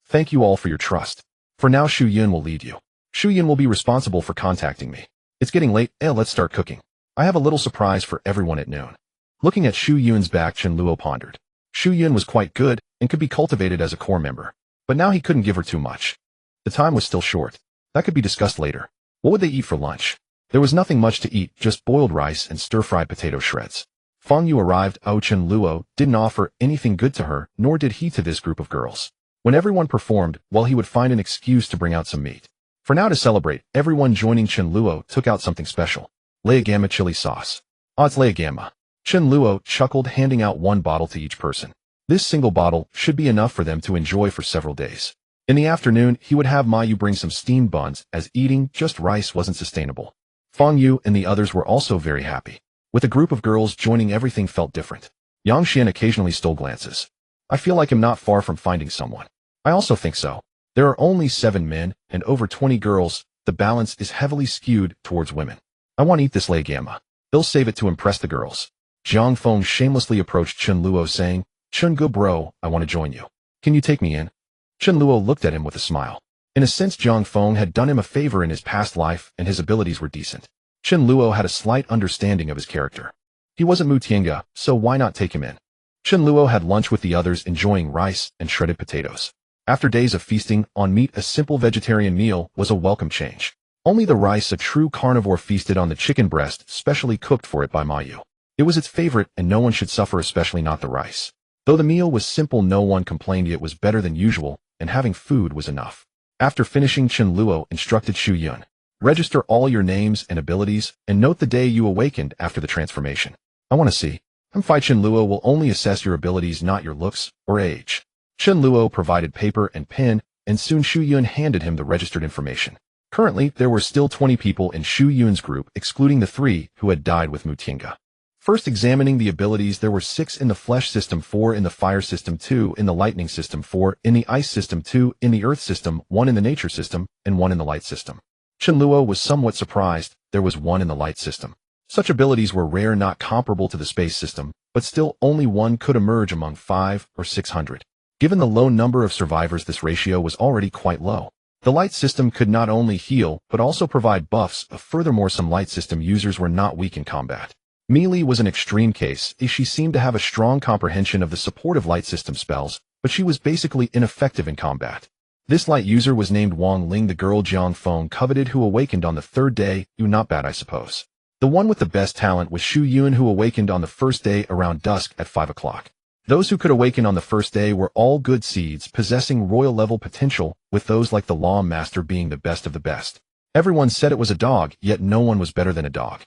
Thank you all for your trust. For now, Xu Yun will lead you. Xu Yun will be responsible for contacting me. It's getting late, let's start cooking. I have a little surprise for everyone at noon. Looking at Xu Yun's back, Chen Luo pondered. Xu Yun was quite good and could be cultivated as a core member. But now he couldn't give her too much. The time was still short. That could be discussed later. What would they eat for lunch? There was nothing much to eat, just boiled rice and stir-fried potato shreds. Feng Yu arrived. Chen Luo didn't offer anything good to her, nor did he to this group of girls. When everyone performed, he would find an excuse to bring out some meat. For now, to celebrate, everyone joining Chen Luo took out something special. Leogama chili sauce. It's Leogama. Chen Luo chuckled, handing out 1 bottle to each person. This single bottle should be enough for them to enjoy for several days. In the afternoon, he would have Mayu bring some steamed buns, as eating just rice wasn't sustainable. Feng Yu and the others were also very happy. With a group of girls joining, everything felt different. Yang Xian occasionally stole glances. I feel like I'm not far from finding someone. I also think so. There are only 7 men and over 20 girls. The balance is heavily skewed towards women. I want to eat this Leogama. They'll save it to impress the girls. Jiang Feng shamelessly approached Chen Luo saying, Chen Gu bro, I want to join you. Can you take me in? Chen Luo looked at him with a smile. In a sense, Jiang Feng had done him a favor in his past life and his abilities were decent. Chen Luo had a slight understanding of his character. He wasn't Mu Tiange, so why not take him in? Chen Luo had lunch with the others, enjoying rice and shredded potatoes. After days of feasting on meat, a simple vegetarian meal was a welcome change. Only the rice, a true carnivore, feasted on the chicken breast specially cooked for it by Mayu. It was its favorite, and no one should suffer, especially not the rice. Though the meal was simple, no one complained. It was better than usual, and having food was enough. After finishing, Chen Luo instructed Xu Yun. Register all your names and abilities, and note the day you awakened after the transformation. I want to see. Chen Luo will only assess your abilities, not your looks or age. Chen Luo provided paper and pen, and soon Xu Yun handed him the registered information. Currently, there were still 20 people in Xu Yun's group, excluding the 3 who had died with Mu Tiange. First, examining the abilities, there were 6 in the flesh system, 4 in the fire system, 2 in the lightning system, 4 in the ice system, 2 in the earth system, 1 in the nature system, and 1 in the light system. Chen Luo was somewhat surprised. There was 1 in the light system. Such abilities were rare, not comparable to the space system, but still only 1 could emerge among 500 or 600. Given the low number of survivors, this ratio was already quite low. The light system could not only heal, but also provide buffs. Furthermore, some light system users were not weak in combat. Meili was an extreme case. She seemed to have a strong comprehension of the supportive light system spells, but she was basically ineffective in combat. This light user was named Wang Ling, the girl Jiang Feng coveted, who awakened on the 3rd day. Not bad, I suppose. The one with the best talent was Xu Yun, who awakened on the 1st day around dusk at 5 o'clock. Those who could awaken on the 1st day were all good seeds, possessing royal-level potential, with those like the Law Master being the best of the best. Everyone said it was a dog, yet no one was better than a dog.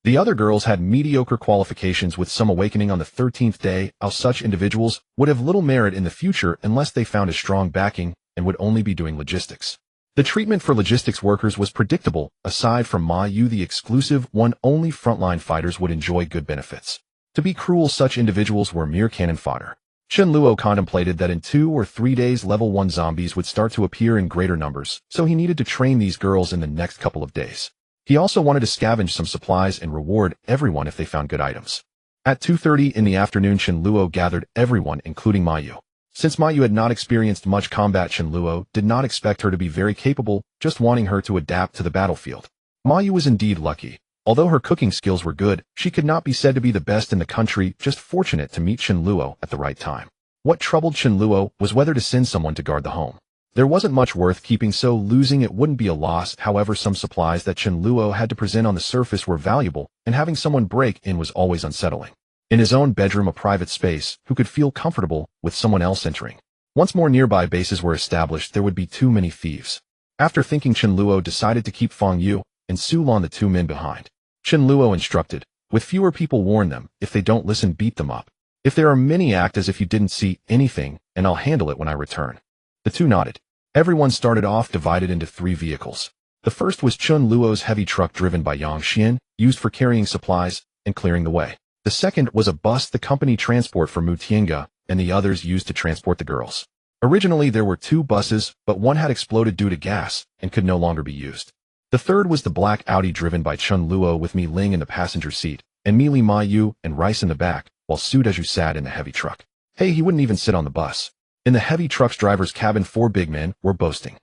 The other girls had mediocre qualifications with some awakening on the 13th day, how such individuals would have little merit in the future unless they found a strong backing and would only be doing logistics. The treatment for logistics workers was predictable. Aside from Ma Yu, the exclusive one, only frontline fighters would enjoy good benefits. To be cruel, such individuals were mere cannon fodder. Chen Luo contemplated that in 2 or 3 days level 1 zombies would start to appear in greater numbers, so he needed to train these girls in the next couple of days. He also wanted to scavenge some supplies and reward everyone if they found good items. At 2:30 in the afternoon, Chen Luo gathered everyone, including Ma Yu. Since Ma Yu had not experienced much combat, Chen Luo did not expect her to be very capable, just wanting her to adapt to the battlefield. Ma Yu was indeed lucky. Although her cooking skills were good, she could not be said to be the best in the country, just fortunate to meet Chen Luo at the right time. What troubled Chen Luo was whether to send someone to guard the home. There wasn't much worth keeping, so losing it wouldn't be a loss. However, some supplies that Chen Luo had to present on the surface were valuable, and having someone break in was always unsettling. In his own bedroom, a private space, who could feel comfortable with someone else entering. Once more nearby bases were established, there would be too many thieves. After thinking, Chen Luo decided to keep Feng Yu and Su Lan, the 2 men behind. Chen Luo instructed, with fewer people, warn them. If they don't listen, beat them up. If there are many, act as if you didn't see anything, and I'll handle it when I return. The 2 nodded. Everyone started off divided into 3 vehicles. The first was Chen Luo's heavy truck driven by Yang Xian, used for carrying supplies and clearing the way. The second was a bus the company transport for Mu Tiange, and the others used to transport the girls. Originally there were 2 buses, but one had exploded due to gas and could no longer be used. The third was the black Audi driven by Chen Luo with Mi Ling in the passenger seat, and Mi Li, Ma Yu, and Rice in the back, while Su Dezhu sat in the heavy truck. Hey, he wouldn't even sit on the bus. In the heavy truck's driver's cabin, 4 big men were boasting.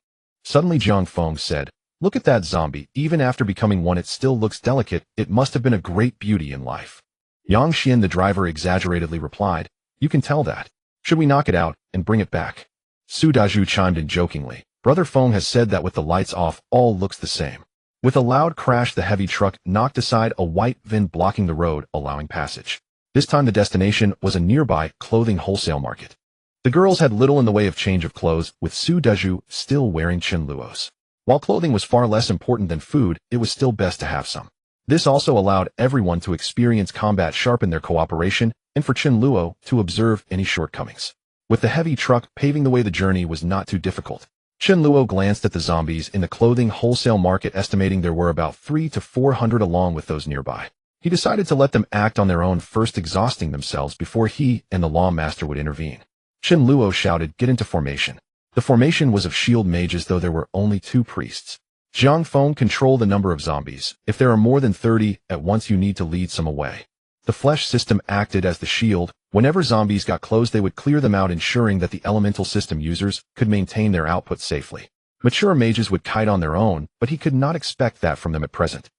Suddenly Jiang Feng said, "Look at that zombie. Even after becoming one, it still looks delicate. It must have been a great beauty in life." Yang Xian, the driver, exaggeratedly replied, "You can tell that. Should we knock it out and bring it back?" Su Dezhu chimed in jokingly, "Brother Feng has said that with the lights off, all looks the same." With a loud crash, the heavy truck knocked aside a white van blocking the road, allowing passage. This time the destination was a nearby clothing wholesale market. The girls had little in the way of change of clothes, with Su Dezhu still wearing Chen Luo's. While clothing was far less important than food, it was still best to have some. This also allowed everyone to experience combat, sharpen their cooperation, and for Chen Luo to observe any shortcomings. With the heavy truck paving the way, the journey was not too difficult. Chen Luo glanced at the zombies in the clothing wholesale market, estimating there were about 300 to 400 along with those nearby. He decided to let them act on their own, first exhausting themselves before he and the lawmaster would intervene. Chen Luo shouted, "Get into formation." The formation was of shield mages, though there were only 2 priests. Jiang Feng controlled the number of zombies. If there are more than 30 at once, you need to lead some away. The flesh system acted as the shield. Whenever zombies got close, they would clear them out, ensuring that the elemental system users could maintain their output safely. Mature mages would kite on their own, but he could not expect that from them at present.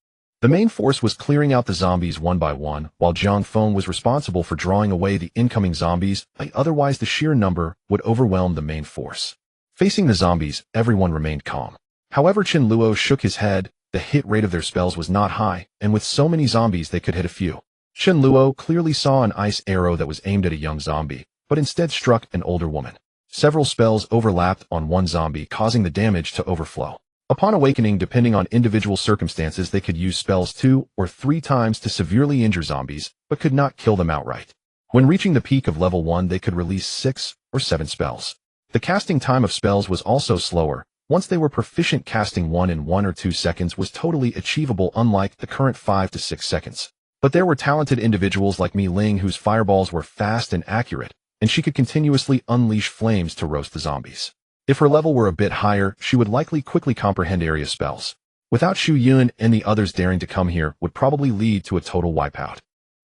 The main force was clearing out the zombies one by one, while Jiang Feng was responsible for drawing away the incoming zombies. Otherwise, the sheer number would overwhelm the main force. Facing the zombies, everyone remained calm. However, Chen Luo shook his head. The hit rate of their spells was not high, and with so many zombies they could hit a few. Chen Luo clearly saw an ice arrow that was aimed at a young zombie, but instead struck an older woman. Several spells overlapped on one zombie, causing the damage to overflow. Upon awakening, depending on individual circumstances, they could use spells 2 or 3 times to severely injure zombies, but could not kill them outright. When reaching the peak of level 1, they could release 6 or 7 spells. The casting time of spells was also slower. Once they were proficient, casting one in 1 or 2 seconds was totally achievable, unlike the current 5 to 6 seconds. But there were talented individuals like Mi Ling whose fireballs were fast and accurate, and she could continuously unleash flames to roast the zombies. If her level were a bit higher, she would likely quickly comprehend area spells. Without Xu Yun and the others daring to come here would probably lead to a total wipeout.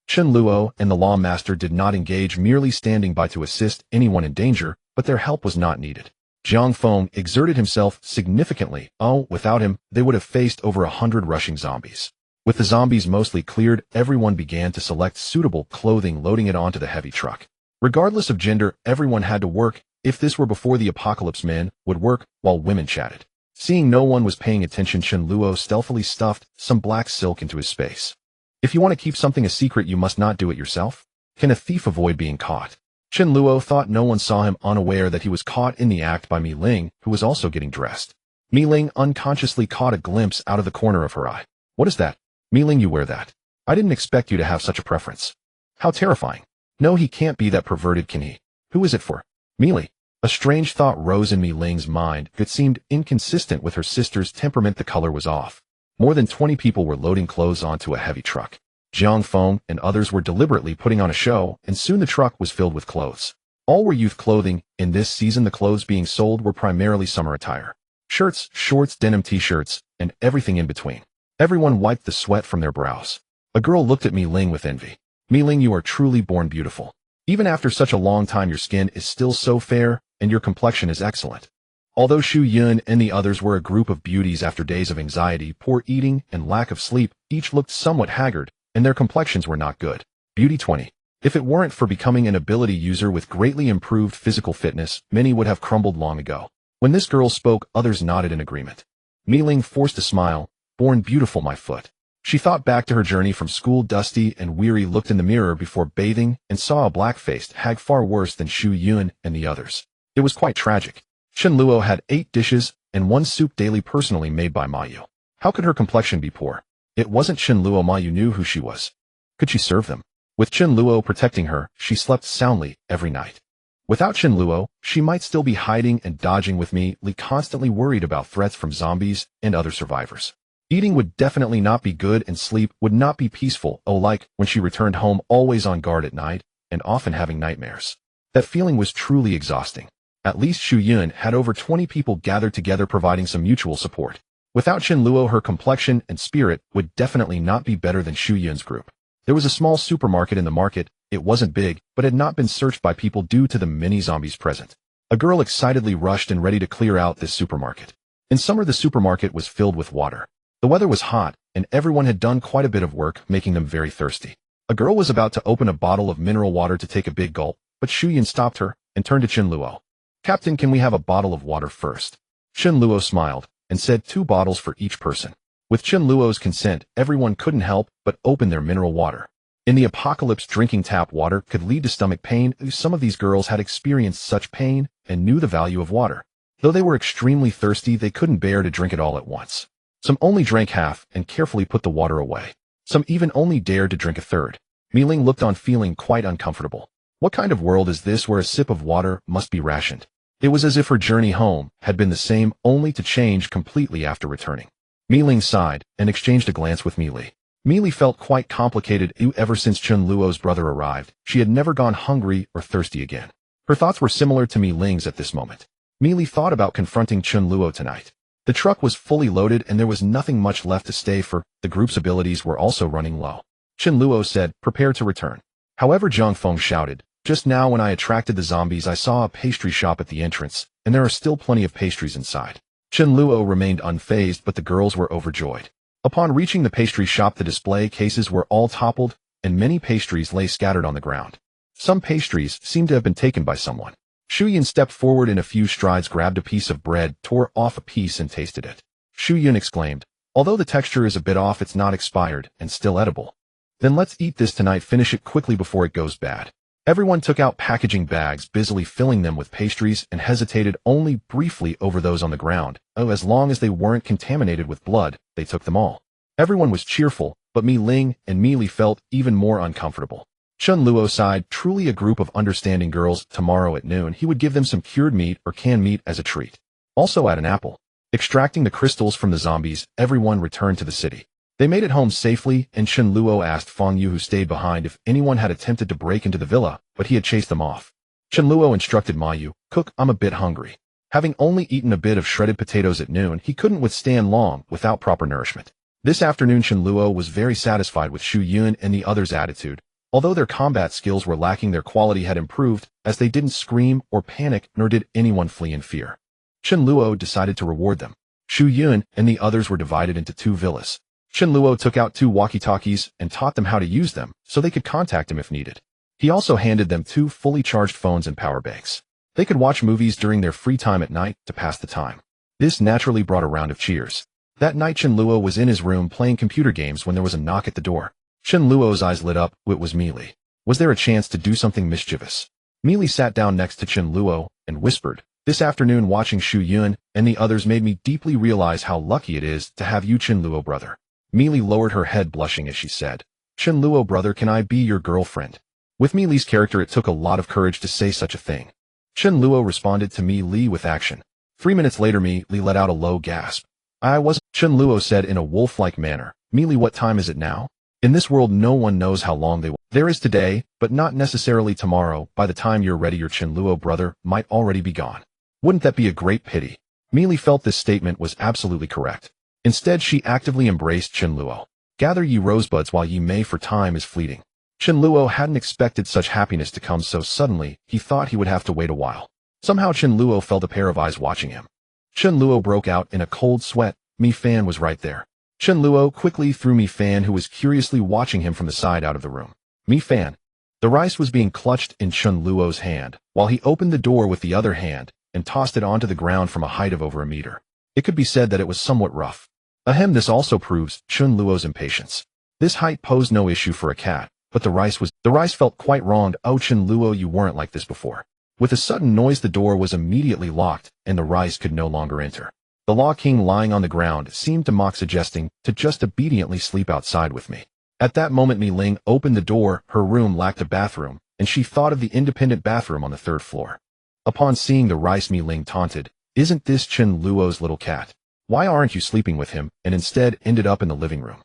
Chen Luo and the lawmaster did not engage, merely standing by to assist anyone in danger, but their help was not needed. Jiang Feng exerted himself significantly. Without him, they would have faced over 100 rushing zombies. With the zombies mostly cleared, everyone began to select suitable clothing, loading it onto the heavy truck. Regardless of gender, everyone had to work. If this were before the apocalypse, men would work while women chatted. Seeing no one was paying attention, Chen Luo stealthily stuffed some black silk into his space. If you want to keep something a secret, you must not do it yourself. Can a thief avoid being caught? Chen Luo thought no one saw him, unaware that he was caught in the act by Mi Ling, who was also getting dressed. Mi Ling unconsciously caught a glimpse out of the corner of her eye. "What is that? Mi Ling, you wear that?" I didn't expect you to have such a preference. How terrifying. No, he can't be that perverted, can he? Who is it for? Meili. A strange thought rose in Mi Ling's mind that seemed inconsistent with her sister's temperament. The color was off. More than 20 people were loading clothes onto a heavy truck. Jiang Feng and others were deliberately putting on a show, and soon the truck was filled with clothes. All were youth clothing. In this season, the clothes being sold were primarily summer attire. Shirts, shorts, denim t-shirts, and everything in between. Everyone wiped the sweat from their brows. A girl looked at Mi Ling with envy. Mi Ling, you are truly born beautiful. Even after such a long time, your skin is still so fair, and your complexion is excellent. Although Xu Yun and the others were a group of beauties after days of anxiety, poor eating, and lack of sleep, each looked somewhat haggard, and their complexions were not good. Beauty 20. If it weren't for becoming an ability user with greatly improved physical fitness, many would have crumbled long ago. When this girl spoke, others nodded in agreement. Mi Ling forced a smile. Born beautiful, my foot. She thought back to her journey from school. Dusty and weary, looked in the mirror before bathing and saw a black-faced hag far worse than Xu Yun and the others. It was quite tragic. Chen Luo had 8 dishes and 1 soup daily personally made by Ma Yu. How could her complexion be poor? It wasn't Chen Luo. Ma Yu knew who she was. Could she serve them? With Chen Luo protecting her, she slept soundly every night. Without Chen Luo, she might still be hiding and dodging with Mi Li, constantly worried about threats from zombies and other survivors. Eating would definitely not be good, and sleep would not be peaceful. Oh, like when she returned home, always on guard at night and often having nightmares. That feeling was truly exhausting. At least Xu Yun had over 20 people gathered together providing some mutual support. Without Chen Luo, her complexion and spirit would definitely not be better than Xu Yun's group. There was a small supermarket in the market. It wasn't big, but had not been searched by people due to the many zombies present. A girl excitedly rushed and ready to clear out this supermarket. In summer, the supermarket was filled with water. The weather was hot, and everyone had done quite a bit of work, making them very thirsty. A girl was about to open a bottle of mineral water to take a big gulp, but Xu Yun stopped her and turned to Chen Luo. Captain, can we have a bottle of water first? Chen Luo smiled and said 2 bottles for each person. With Chen Luo's consent, everyone couldn't help but open their mineral water. In the apocalypse, drinking tap water could lead to stomach pain. Some of these girls had experienced such pain and knew the value of water. Though they were extremely thirsty, they couldn't bear to drink it all at once. Some only drank half and carefully put the water away. Some even only dared to drink a third. Mi Ling looked on, feeling quite uncomfortable. What kind of world is this where a sip of water must be rationed? It was as if her journey home had been the same, only to change completely after returning. Mi Ling sighed and exchanged a glance with Mi Li. Mi Li felt quite complicated. Ever since Chen Luo's brother arrived, she had never gone hungry or thirsty again. Her thoughts were similar to Mi Ling's at this moment. Mi Li thought about confronting Chen Luo tonight. The truck was fully loaded and there was nothing much left to stay for. The group's abilities were also running low. Chen Luo said, prepare to return. However, Jiang Feng shouted, just now when I attracted the zombies, I saw a pastry shop at the entrance, and there are still plenty of pastries inside. Chen Luo remained unfazed, but the girls were overjoyed. Upon reaching the pastry shop, the display cases were all toppled, and many pastries lay scattered on the ground. Some pastries seemed to have been taken by someone. Xu Yun stepped forward in a few strides, grabbed a piece of bread, tore off a piece and tasted it. Xu Yun exclaimed, although the texture is a bit off, it's not expired and still edible. Then let's eat this tonight, finish it quickly before it goes bad. Everyone took out packaging bags, busily filling them with pastries, and hesitated only briefly over those on the ground. Oh, as long as they weren't contaminated with blood, they took them all. Everyone was cheerful, but Mi Ling and Mi Li felt even more uncomfortable. Chen Luo sighed, truly a group of understanding girls. Tomorrow at noon, he would give them some cured meat or canned meat as a treat. Also add an apple. Extracting the crystals from the zombies, everyone returned to the city. They made it home safely, and Chen Luo asked Feng Yu, who stayed behind, if anyone had attempted to break into the villa, but he had chased them off. Chen Luo instructed Ma Yu, cook, I'm a bit hungry. Having only eaten a bit of shredded potatoes at noon, he couldn't withstand long without proper nourishment. This afternoon, Chen Luo was very satisfied with Xu Yun and the others' attitude. Although their combat skills were lacking, their quality had improved, as they didn't scream or panic, nor did anyone flee in fear. Chen Luo decided to reward them. Xu Yun and the others were divided into 2 villas. Chen Luo took out 2 walkie-talkies and taught them how to use them so they could contact him if needed. He also handed them 2 fully charged phones and power banks. They could watch movies during their free time at night to pass the time. This naturally brought a round of cheers. That night, Chen Luo was in his room playing computer games when there was a knock at the door. Chen Luo's eyes lit up. It was Mi Li. Was there a chance to do something mischievous? Mi Li sat down next to Chen Luo and whispered, this afternoon watching Xu Yun and the others made me deeply realize how lucky it is to have you, Chen Luo brother. Mi Li lowered her head, blushing as she said, Chen Luo, brother, can I be your girlfriend? With Mi Li's character, it took a lot of courage to say such a thing. Chen Luo responded to Mi Li with action. 3 minutes later, Mi Li let out a low gasp. I wasn't, Chen Luo said in a wolf-like manner. Mi Li, what time is it now? In this world, no one knows how long they will. There is today, but not necessarily tomorrow. By the time you're ready, your Chen Luo brother might already be gone. Wouldn't that be a great pity? Mi Li felt this statement was absolutely correct. Instead, she actively embraced Chen Luo. Gather ye rosebuds while ye may, for time is fleeting. Chen Luo hadn't expected such happiness to come so suddenly. He thought he would have to wait a while. Somehow Chen Luo felt a pair of eyes watching him. Chen Luo broke out in a cold sweat. Mi Fan was right there. Chen Luo quickly threw Mi Fan, who was curiously watching him from the side, out of the room. Mi Fan. The rice was being clutched in Chen Luo's hand, while he opened the door with the other hand and tossed it onto the ground from a height of over a meter. It could be said that it was somewhat rough. Ahem, this also proves Chen Luo's impatience. This height posed no issue for a cat, but the rice felt quite wronged. Oh, Chen Luo, you weren't like this before. With a sudden noise, the door was immediately locked, and the rice could no longer enter. The Law King, lying on the ground, seemed to mock, suggesting to just obediently sleep outside with me. At that moment, Mi Ling opened the door. Her room lacked a bathroom, and she thought of the independent bathroom on the 3rd floor. Upon seeing the rice, Mi Ling taunted, "Isn't this Chen Luo's little cat? Why aren't you sleeping with him?" and instead ended up in the living room.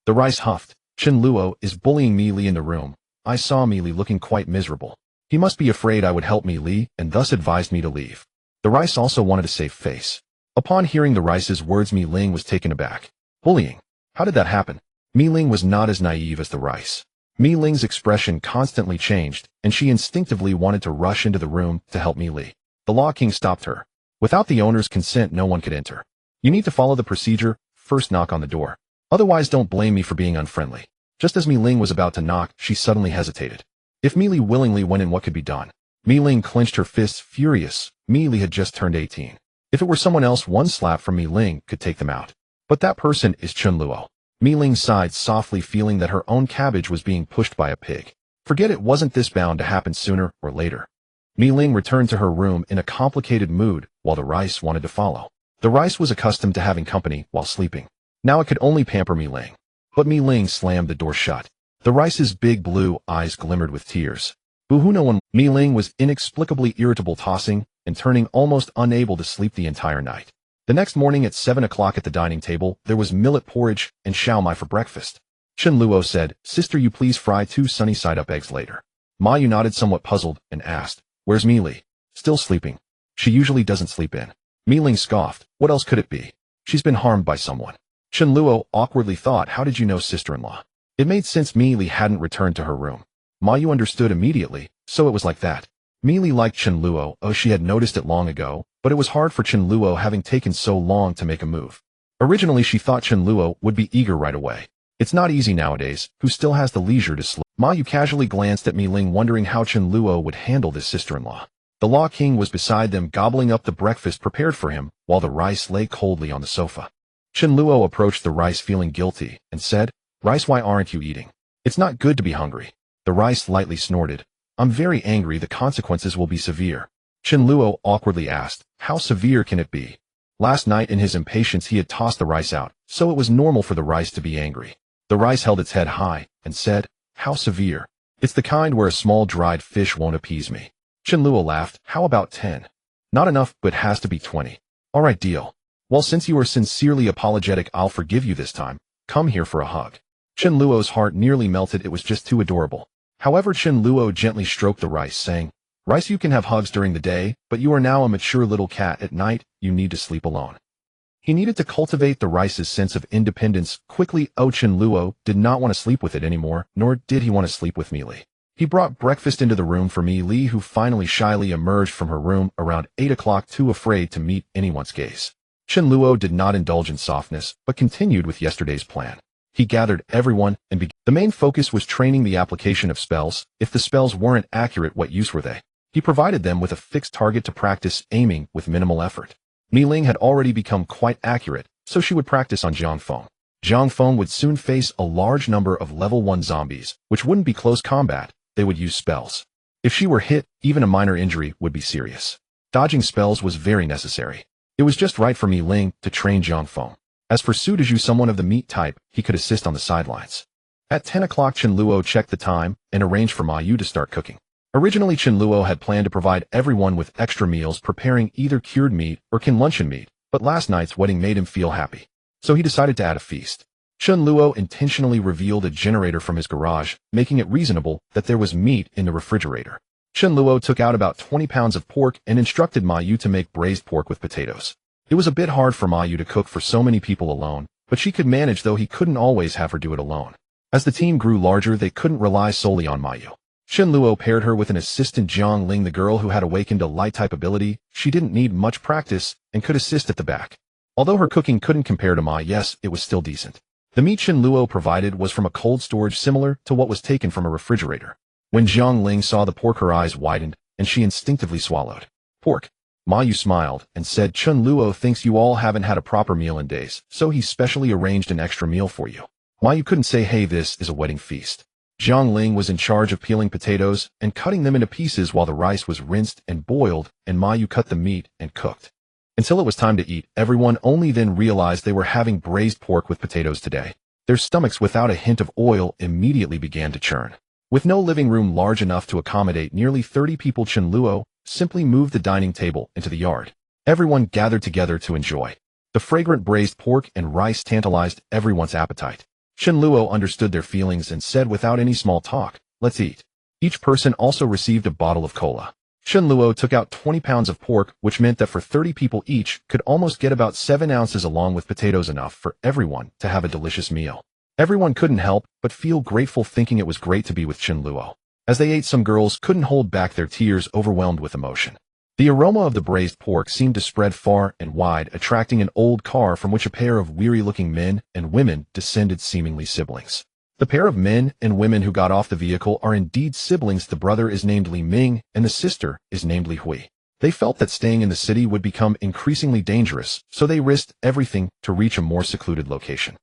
The rice huffed. Chen Luo is bullying Mi Li in the room. I saw Mi Li looking quite miserable. He must be afraid I would help Mi Li, and thus advised me to leave. The rice also wanted a safe face. Upon hearing the rice's words, Mi Ling was taken aback. Bullying? How did that happen? Mi Ling was not as naive as the rice. Mi Ling's expression constantly changed, and she instinctively wanted to rush into the room to help Mi Li. The Law King stopped her. Without the owner's consent, no one could enter. You need to follow the procedure. First, knock on the door. Otherwise, don't blame me for being unfriendly. Just as Mi Ling was about to knock, she suddenly hesitated. If Mi Li willingly went in, what could be done? Mi Ling clenched her fists, furious. Mi Li had just turned 18. If it were someone else, one slap from Mi Ling could take them out. But that person is Chen Luo. Mi Ling sighed softly, feeling that her own cabbage was being pushed by a pig. Forget it, wasn't this bound to happen sooner or later? Mi Ling returned to her room in a complicated mood, while the rice wanted to follow. The rice was accustomed to having company while sleeping. Now it could only pamper Mi Ling. But Mi Ling slammed the door shut. The rice's big blue eyes glimmered with tears. Boo-hoo, no one. Mi Ling was inexplicably irritable, tossing and turning, almost unable to sleep the entire night. The next morning at 7 o'clock at the dining table, there was millet porridge and shao mai for breakfast. Chen Luo said, "Sister, you please fry 2 sunny-side-up eggs later." Ma Yu nodded, somewhat puzzled, and asked, "Where's Mi Li?" "Still sleeping. She usually doesn't sleep in." Mi Ling scoffed. What else could it be? She's been harmed by someone. Chen Luo awkwardly thought, how did you know, sister-in-law? It made sense. Mi Li hadn't returned to her room. Ma Yu understood immediately, so it was like that. Mi Li liked Chen Luo. Oh, she had noticed it long ago, but it was hard for Chen Luo having taken so long to make a move. Originally, she thought Chen Luo would be eager right away. It's not easy nowadays. Who still has the leisure to sleep? Ma Yu casually glanced at Mi Ling, wondering how Chen Luo would handle this sister-in-law. The Law King was beside them, gobbling up the breakfast prepared for him, while the rice lay coldly on the sofa. Chen Luo approached the rice feeling guilty and said, "Rice, why aren't you eating? It's not good to be hungry." The rice lightly snorted. "I'm very angry. The consequences will be severe." Chen Luo awkwardly asked, "How severe can it be?" Last night in his impatience he had tossed the rice out, so it was normal for the rice to be angry. The rice held its head high and said, "How severe? It's the kind where a small dried fish won't appease me." Chen Luo laughed. "How about 10? Not enough, but has to be 20. All right, deal. Well, since you are sincerely apologetic, I'll forgive you this time. Come here for a hug." Chen Luo's heart nearly melted. It was just too adorable. However, Chen Luo gently stroked the rice, saying, "Rice, you can have hugs during the day, but you are now a mature little cat. At night, you need to sleep alone." He needed to cultivate the rice's sense of independence quickly. Chen Luo did not want to sleep with it anymore, nor did he want to sleep with Mi Li. He brought breakfast into the room for Mi Li, who finally shyly emerged from her room around 8 o'clock, too afraid to meet anyone's gaze. Chen Luo did not indulge in softness, but continued with yesterday's plan. He gathered everyone and began. The main focus was training the application of spells. If the spells weren't accurate, what use were they? He provided them with a fixed target to practice aiming with minimal effort. Mi Ling had already become quite accurate, so she would practice on Zhang Feng. Zhang Feng would soon face a large number of level 1 zombies, which wouldn't be close combat. They would use spells. If she were hit, even a minor injury would be serious. Dodging spells was very necessary. It was just right for Mi Ling to train Zhang Feng. As for Su Dezhu, someone of the meat type, he could assist on the sidelines. At 10 o'clock, Chen Luo checked the time and arranged for Ma Yu to start cooking. Originally, Chen Luo had planned to provide everyone with extra meals, preparing either cured meat or canned luncheon meat, but last night's wedding made him feel happy. So he decided to add a feast. Chen Luo intentionally revealed a generator from his garage, making it reasonable that there was meat in the refrigerator. Chen Luo took out about 20 pounds of pork and instructed Ma Yu to make braised pork with potatoes. It was a bit hard for Ma Yu to cook for so many people alone, but she could manage, though he couldn't always have her do it alone. As the team grew larger, they couldn't rely solely on Ma Yu. Chen Luo paired her with an assistant, Jiang Ling, the girl who had awakened a light-type ability. She didn't need much practice and could assist at the back. Although her cooking couldn't compare to Ma, yes, it was still decent. The meat Chen Luo provided was from a cold storage similar to what was taken from a refrigerator. When Jiang Ling saw the pork, her eyes widened, and she instinctively swallowed. Pork. Ma Yu smiled and said, Chen Luo thinks you all haven't had a proper meal in days, so he specially arranged an extra meal for you. Ma Yu couldn't say, hey, this is a wedding feast. Jiang Ling was in charge of peeling potatoes and cutting them into pieces while the rice was rinsed and boiled, and Ma Yu cut the meat and cooked. Until it was time to eat, everyone only then realized they were having braised pork with potatoes today. Their stomachs, without a hint of oil, immediately began to churn. With no living room large enough to accommodate nearly 30 people, Chen Luo simply moved the dining table into the yard. Everyone gathered together to enjoy. The fragrant braised pork and rice tantalized everyone's appetite. Chen Luo understood their feelings and said without any small talk, let's eat. Each person also received a bottle of cola. Chen Luo took out 20 pounds of pork, which meant that for 30 people each could almost get about 7 ounces along with potatoes, enough for everyone to have a delicious meal. Everyone couldn't help but feel grateful, thinking it was great to be with Chen Luo. As they ate, some girls couldn't hold back their tears, overwhelmed with emotion. The aroma of the braised pork seemed to spread far and wide, attracting an old car from which a pair of weary-looking men and women descended, seemingly siblings. The pair of men and women who got off the vehicle are indeed siblings. The brother is named Li Ming, and the sister is named Li Hui. They felt that staying in the city would become increasingly dangerous, so they risked everything to reach a more secluded location.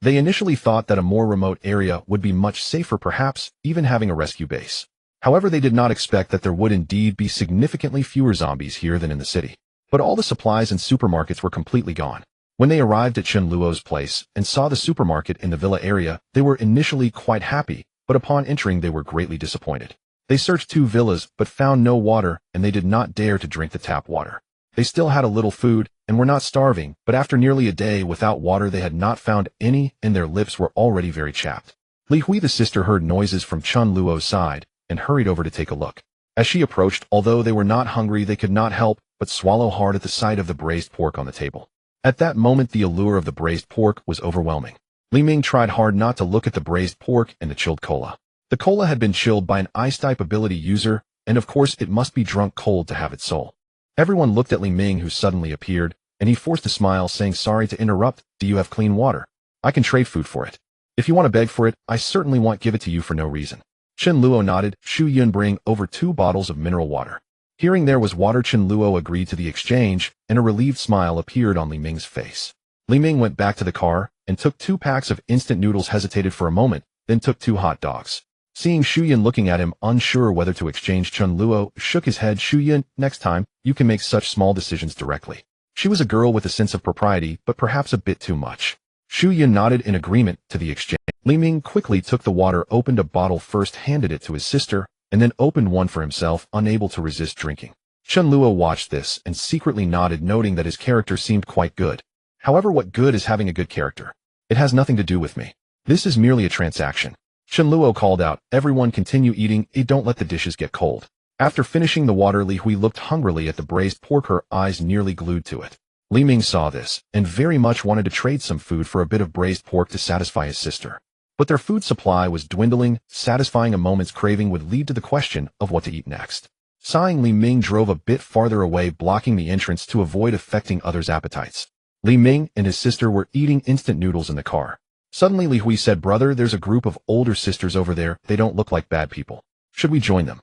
They initially thought that a more remote area would be much safer, perhaps even having a rescue base. However, they did not expect that there would indeed be significantly fewer zombies here than in the city. But all the supplies and supermarkets were completely gone. When they arrived at Chen Luo's place and saw the supermarket in the villa area, they were initially quite happy, but upon entering they were greatly disappointed. They searched 2 villas but found no water, and they did not dare to drink the tap water. They still had a little food and were not starving, but after nearly a day without water they had not found any, and their lips were already very chapped. Li Hui, the sister, heard noises from Chen Luo's side and hurried over to take a look. As she approached, although they were not hungry, they could not help but swallow hard at the sight of the braised pork on the table. At that moment, the allure of the braised pork was overwhelming. Li Ming tried hard not to look at the braised pork and the chilled cola. The cola had been chilled by an ice-type ability user, and of course it must be drunk cold to have its soul. Everyone looked at Li Ming, who suddenly appeared, and he forced a smile, saying, sorry to interrupt, do you have clean water? I can trade food for it. If you want to beg for it, I certainly won't give it to you for no reason. Chen Luo nodded. Shu Yun, bring over 2 bottles of mineral water. Hearing there was water, Chen Luo agreed to the exchange, and a relieved smile appeared on Li Ming's face. Li Ming went back to the car and took 2 packs of instant noodles, hesitated for a moment, then took 2 hot dogs. Seeing Shu Yun looking at him, unsure whether to exchange, Chen Luo shook his head. Shu Yun, next time, you can make such small decisions directly. She was a girl with a sense of propriety, but perhaps a bit too much. Shu Yun nodded in agreement to the exchange. Li Ming quickly took the water, opened a bottle first, handed it to his sister, and then opened one for himself, unable to resist drinking. Chen Luo watched this and secretly nodded, noting that his character seemed quite good. However, what good is having a good character? It has nothing to do with me. This is merely a transaction. Chen Luo called out, everyone continue eating, don't let the dishes get cold. After finishing the water, Li Hui looked hungrily at the braised pork, her eyes nearly glued to it. Li Ming saw this, and very much wanted to trade some food for a bit of braised pork to satisfy his sister. But their food supply was dwindling. Satisfying a moment's craving would lead to the question of what to eat next. Sighing, Li Ming drove a bit farther away, blocking the entrance to avoid affecting others' appetites. Li Ming and his sister were eating instant noodles in the car. Suddenly Li Hui said, brother, there's a group of older sisters over there. They don't look like bad people. Should we join them?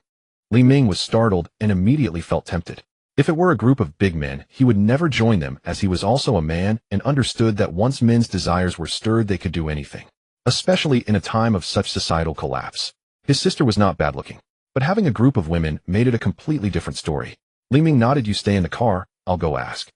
Li Ming was startled and immediately felt tempted. If it were a group of big men, he would never join them, as he was also a man and understood that once men's desires were stirred, they could do anything, especially in a time of such societal collapse. His sister was not bad looking, but having a group of women made it a completely different story. Li Ming nodded. You stay in the car, I'll go ask.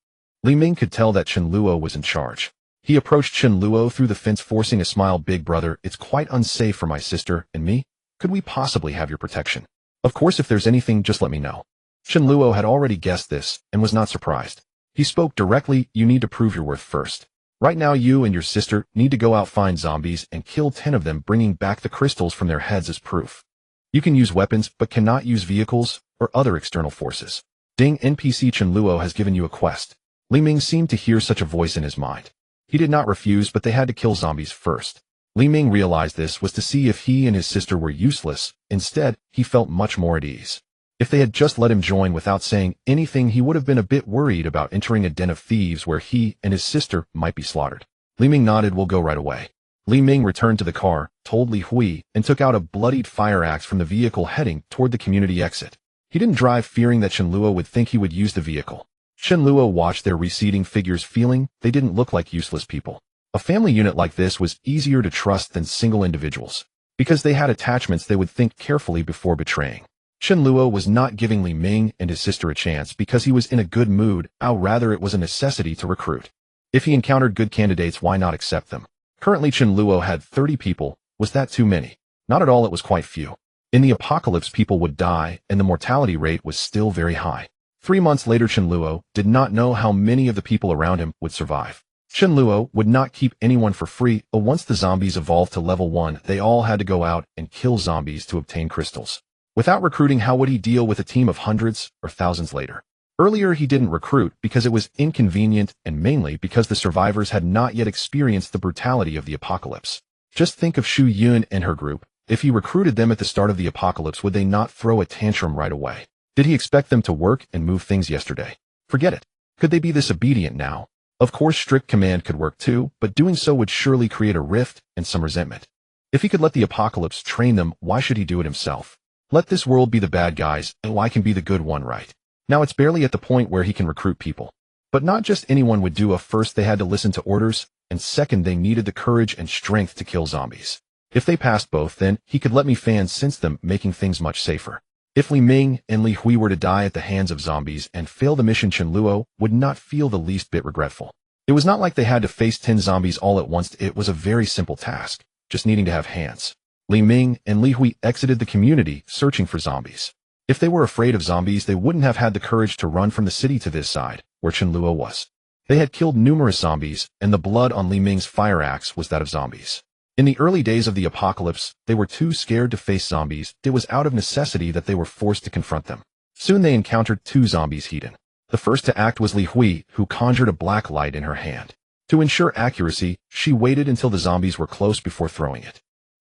Li Ming could tell that Chen Luo was in charge. He approached Chen Luo through the fence, forcing a smile. Big brother, it's quite unsafe for my sister and me. Could we possibly have your protection? Of course, if there's anything, just let me know. Chen Luo had already guessed this and was not surprised. He spoke directly. You need to prove your worth first. Right now, you and your sister need to go out, find zombies, and kill 10 of them, bringing back the crystals from their heads as proof. You can use weapons, but cannot use vehicles or other external forces. Ding, NPC Chen Luo has given you a quest. Li Ming seemed to hear such a voice in his mind. He did not refuse, but they had to kill zombies first. Li Ming realized this was to see if he and his sister were useless. Instead, he felt much more at ease. If they had just let him join without saying anything, he would have been a bit worried about entering a den of thieves where he and his sister might be slaughtered. Li Ming nodded. We'll go right away. Li Ming returned to the car, told Li Hui, and took out a bloodied fire axe from the vehicle, heading toward the community exit. He didn't drive, fearing that Chen Luo would think he would use the vehicle. Chen Luo watched their receding figures, feeling they didn't look like useless people. A family unit like this was easier to trust than single individuals. Because they had attachments, they would think carefully before betraying. Chen Luo was not giving Li Ming and his sister a chance because he was in a good mood. Rather, it was a necessity to recruit. If he encountered good candidates, why not accept them? Currently, Chen Luo had 30 people. Was that too many? Not at all, it was quite few. In the apocalypse, people would die, and the mortality rate was still very high. 3 months later, Chen Luo did not know how many of the people around him would survive. Chen Luo would not keep anyone for free. Once the zombies evolved to level 1, they all had to go out and kill zombies to obtain crystals. Without recruiting, how would he deal with a team of hundreds or thousands later? Earlier, he didn't recruit because it was inconvenient and mainly because the survivors had not yet experienced the brutality of the apocalypse. Just think of Shu Yun and her group. If he recruited them at the start of the apocalypse, would they not throw a tantrum right away? Did he expect them to work and move things yesterday? Forget it. Could they be this obedient now? Of course, strict command could work too, but doing so would surely create a rift and some resentment. If he could let the apocalypse train them, why should he do it himself? Let this world be the bad guys, and I can be the good one, right? Now it's barely at the point where he can recruit people. But not just anyone would do. First, they had to listen to orders, and second, they needed the courage and strength to kill zombies. If they passed both, then he could let me fan sense them, making things much safer. If Li Ming and Li Hui were to die at the hands of zombies and fail the mission, Chen Luo would not feel the least bit regretful. It was not like they had to face 10 zombies all at once. It was a very simple task, just needing to have hands. Li Ming and Li Hui exited the community, searching for zombies. If they were afraid of zombies, they wouldn't have had the courage to run from the city to this side, where Chen Luo was. They had killed numerous zombies, and the blood on Li Ming's fire axe was that of zombies. In the early days of the apocalypse, they were too scared to face zombies. It was out of necessity that they were forced to confront them. Soon they encountered 2 zombies hidden. The first to act was Li Hui, who conjured a black light in her hand. To ensure accuracy, she waited until the zombies were close before throwing it.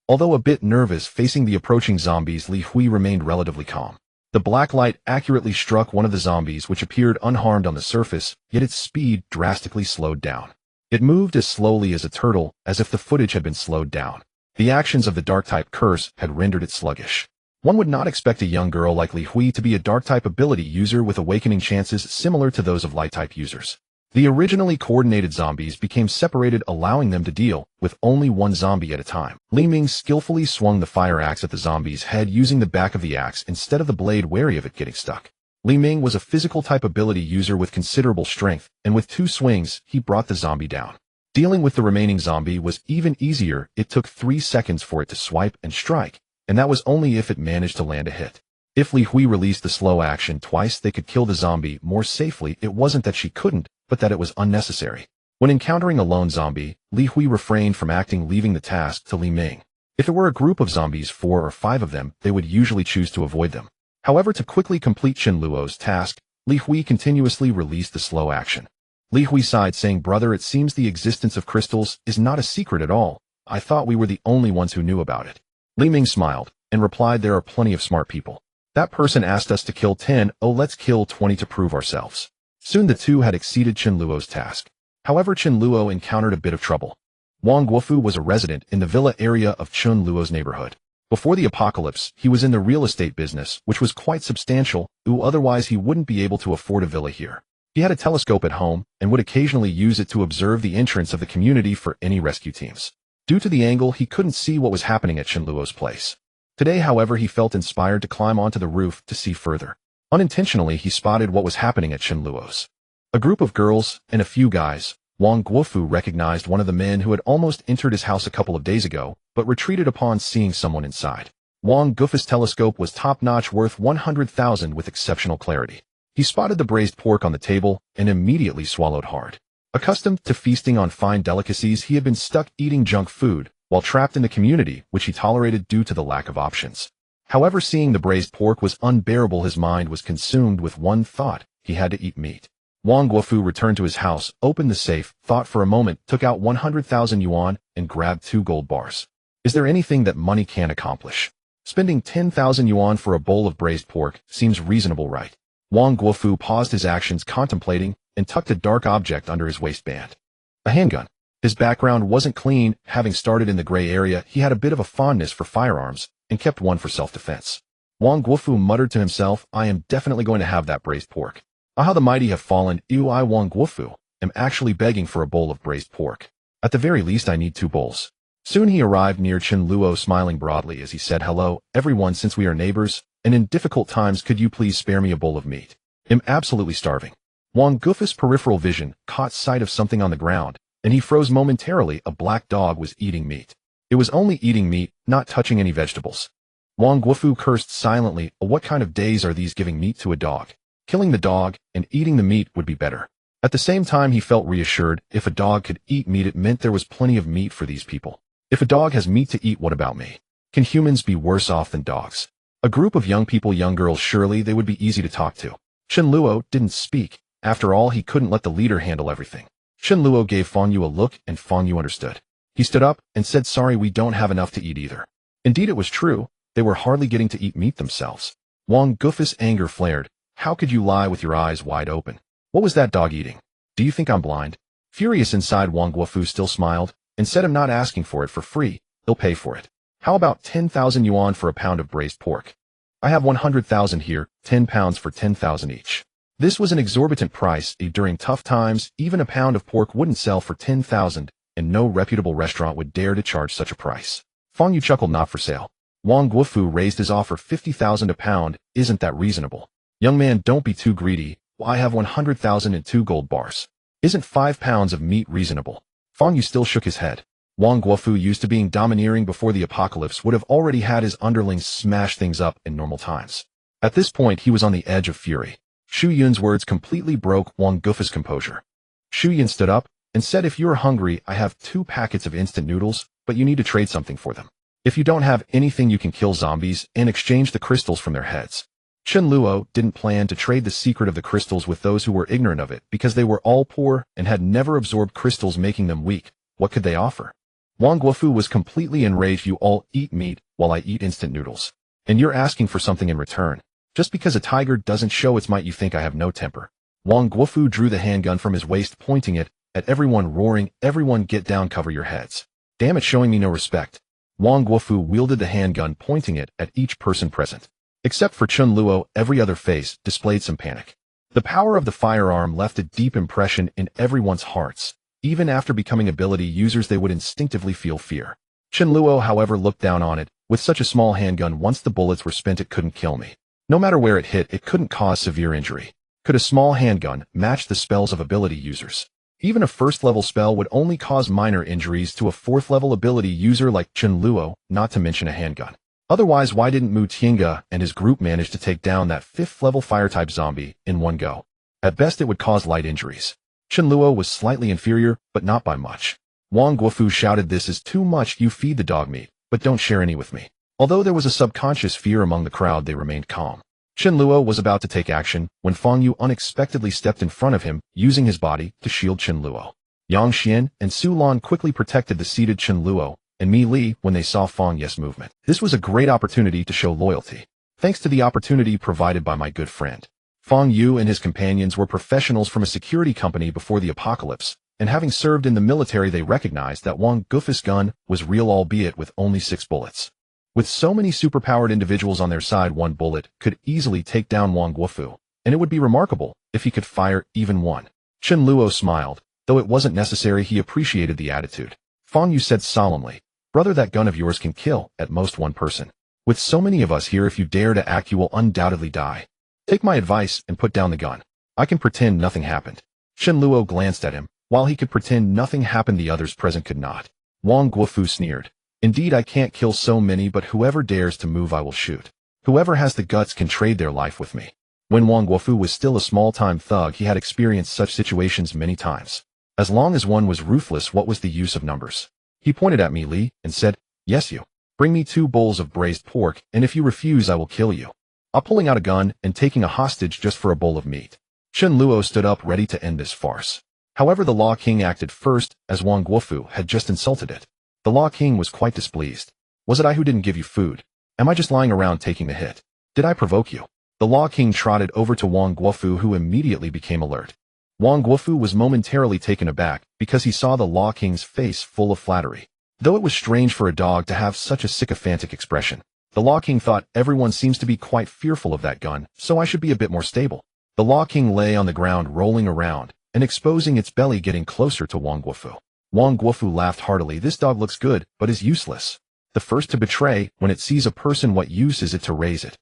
Although a bit nervous facing the approaching zombies, Li Hui remained relatively calm. The black light accurately struck one of the zombies, which appeared unharmed on the surface, yet its speed drastically slowed down. It moved as slowly as a turtle, as if the footage had been slowed down. The actions of the dark-type curse had rendered it sluggish. One would not expect a young girl like Li Hui to be a dark-type ability user with awakening chances similar to those of light-type users. The originally coordinated zombies became separated, allowing them to deal with only one zombie at a time. Li Ming skillfully swung the fire axe at the zombie's head using the back of the axe instead of the blade, wary of it getting stuck. Li Ming was a physical-type ability user with considerable strength, and with 2 swings, he brought the zombie down. Dealing with the remaining zombie was even easier. It took 3 seconds for it to swipe and strike, and that was only if it managed to land a hit. If Li Hui released the slow action twice, they could kill the zombie more safely. It wasn't that she couldn't, but that it was unnecessary. When encountering a lone zombie, Li Hui refrained from acting, leaving the task to Li Ming. If it were a group of zombies, 4 or 5 of them, they would usually choose to avoid them. However, to quickly complete Chen Luo's task, Li Hui continuously released the slow action. Li Hui sighed, saying, "Brother, it seems the existence of crystals is not a secret at all. I thought we were the only ones who knew about it." Li Ming smiled and replied, "There are plenty of smart people. That person asked us to kill 10, let's kill 20 to prove ourselves." Soon the 2 had exceeded Chen Luo's task. However, Chen Luo encountered a bit of trouble. Wang Guofu was a resident in the villa area of Chen Luo's neighborhood. Before the apocalypse, he was in the real estate business, which was quite substantial, otherwise he wouldn't be able to afford a villa here. He had a telescope at home and would occasionally use it to observe the entrance of the community for any rescue teams. Due to the angle, he couldn't see what was happening at Chen Luo's place. Today, however, he felt inspired to climb onto the roof to see further. Unintentionally, he spotted what was happening at Chen Luo's. A group of girls and a few guys Wang Guofu recognized one of the men who had almost entered his house a couple of days ago, but retreated upon seeing someone inside. Wang Guofu's telescope was top-notch, worth 100,000 with exceptional clarity. He spotted the braised pork on the table and immediately swallowed hard. Accustomed to feasting on fine delicacies, he had been stuck eating junk food, while trapped in the community, which he tolerated due to the lack of options. However, seeing the braised pork was unbearable. His mind was consumed with one thought: he had to eat meat. Wang Guofu returned to his house, opened the safe, thought for a moment, took out 100,000 yuan, and grabbed 2 gold bars. Is there anything that money can't accomplish? Spending 10,000 yuan for a bowl of braised pork seems reasonable, right? Wang Guofu paused his actions, contemplating, and tucked a dark object under his waistband. A handgun. His background wasn't clean. Having started in the gray area, he had a bit of a fondness for firearms, and kept one for self-defense. Wang Guofu muttered to himself, I am definitely going to have that braised pork. Ah, how the mighty have fallen. I, Wang Guofu, am actually begging for a bowl of braised pork. At the very least, I need 2 bowls. Soon he arrived near Chen Luo, smiling broadly as he said, hello, everyone, since we are neighbors, and in difficult times, could you please spare me a bowl of meat? I'm absolutely starving. Wang Guofu's peripheral vision caught sight of something on the ground, and he froze momentarily. A black dog was eating meat. It was only eating meat, not touching any vegetables. Wang Guofu cursed silently. What kind of days are these, giving meat to a dog? Killing the dog and eating the meat would be better. At the same time, he felt reassured. If a dog could eat meat, it meant there was plenty of meat for these people. If a dog has meat to eat, what about me? Can humans be worse off than dogs? A group of young people, young girls, surely they would be easy to talk to. Chen Luo didn't speak. After all, he couldn't let the leader handle everything. Chen Luo gave Fang Yu a look, and Fang Yu understood. He stood up and said, sorry, we don't have enough to eat either. Indeed, it was true. They were hardly getting to eat meat themselves. Wang Guofu's anger flared. How could you lie with your eyes wide open? What was that dog eating? Do you think I'm blind? Furious inside, Wang Guofu still smiled, and said, I'm not asking for it for free. He'll pay for it. How about 10,000 yuan for a pound of braised pork? I have 100,000 here, 10 pounds for 10,000 each. This was an exorbitant price. During tough times, even a pound of pork wouldn't sell for 10,000, and no reputable restaurant would dare to charge such a price. Fang Yu chuckled, not for sale. Wang Guofu raised his offer, 50,000 a pound. Isn't that reasonable? Young man, don't be too greedy. I have 100,000 and 2 gold bars. Isn't 5 pounds of meat reasonable? Fang Yu still shook his head. Wang Guofu, used to being domineering before the apocalypse, would have already had his underlings smash things up in normal times. At this point, he was on the edge of fury. Shu Yun's words completely broke Wang Guofu's composure. Shu Yun stood up and said, if you're hungry, I have 2 packets of instant noodles, but you need to trade something for them. If you don't have anything, you can kill zombies and exchange the crystals from their heads. Chen Luo didn't plan to trade the secret of the crystals with those who were ignorant of it, because they were all poor and had never absorbed crystals, making them weak. What could they offer? Wang Guofu was completely enraged. You all eat meat while I eat instant noodles. And you're asking for something in return. Just because a tiger doesn't show its might, you think I have no temper. Wang Guofu drew the handgun from his waist, pointing it at everyone, roaring, everyone get down, cover your heads. Damn it, showing me no respect. Wang Guofu wielded the handgun, pointing it at each person present. Except for Chen Luo, every other face displayed some panic. The power of the firearm left a deep impression in everyone's hearts. Even after becoming ability users, they would instinctively feel fear. Chen Luo, however, looked down on it. With such a small handgun, once the bullets were spent, it couldn't kill me. No matter where it hit, it couldn't cause severe injury. Could a small handgun match the spells of ability users? Even a first-level spell would only cause minor injuries to a 4th-level ability user like Chen Luo, not to mention a handgun. Otherwise, why didn't Mu Tiange and his group manage to take down that 5th-level fire-type zombie in one go? At best, it would cause light injuries. Chen Luo was slightly inferior, but not by much. Wang Guofu shouted, this is too much. You feed the dog meat, but don't share any with me. Although there was a subconscious fear among the crowd, they remained calm. Chen Luo was about to take action when Fang Yu unexpectedly stepped in front of him, using his body to shield Chen Luo. Yang Xian and Su Lan quickly protected the seated Chen Luo, and Mi Li when they saw Fang Yu's movement. This was a great opportunity to show loyalty. Thanks to the opportunity provided by my good friend. Fang Yu and his companions were professionals from a security company before the apocalypse, and having served in the military, they recognized that Wang Guofu's gun was real, albeit with only 6 bullets. With so many superpowered individuals on their side, 1 bullet could easily take down Wang Guofu, and it would be remarkable if he could fire even 1. Chen Luo smiled. Though it wasn't necessary, he appreciated the attitude. Fang Yu said solemnly, brother, that gun of yours can kill at most 1 person. With so many of us here, if you dare to act, you will undoubtedly die. Take my advice and put down the gun. I can pretend nothing happened. Chen Luo glanced at him, While he could pretend nothing happened, the others present could not. Wang Guofu sneered. Indeed, I can't kill so many, but whoever dares to move I will shoot. Whoever has the guts can trade their life with me. When Wang Guofu was still a small-time thug, he had experienced such situations many times. As long as one was ruthless, what was the use of numbers? He pointed at me, Li, and said, yes, you. Bring me 2 bowls of braised pork, and if you refuse, I will kill you. I'm pulling out a gun and taking a hostage just for a bowl of meat. Chen Luo stood up ready to end this farce. However, the Law King acted first, as Wang Guofu had just insulted it. The Law King was quite displeased. Was it I who didn't give you food? Am I just lying around taking the hit? Did I provoke you? The Law King trotted over to Wang Guofu, who immediately became alert. Wang Guofu was momentarily taken aback because he saw the Law King's face full of flattery. Though it was strange for a dog to have such a sycophantic expression, the Law King thought everyone seems to be quite fearful of that gun, so I should be a bit more stable. The Law King lay on the ground rolling around and exposing its belly, getting closer to Wang Guofu. Wang Guofu laughed heartily. This dog looks good, but is useless. The first to betray, when it sees a person, what use is it to raise it?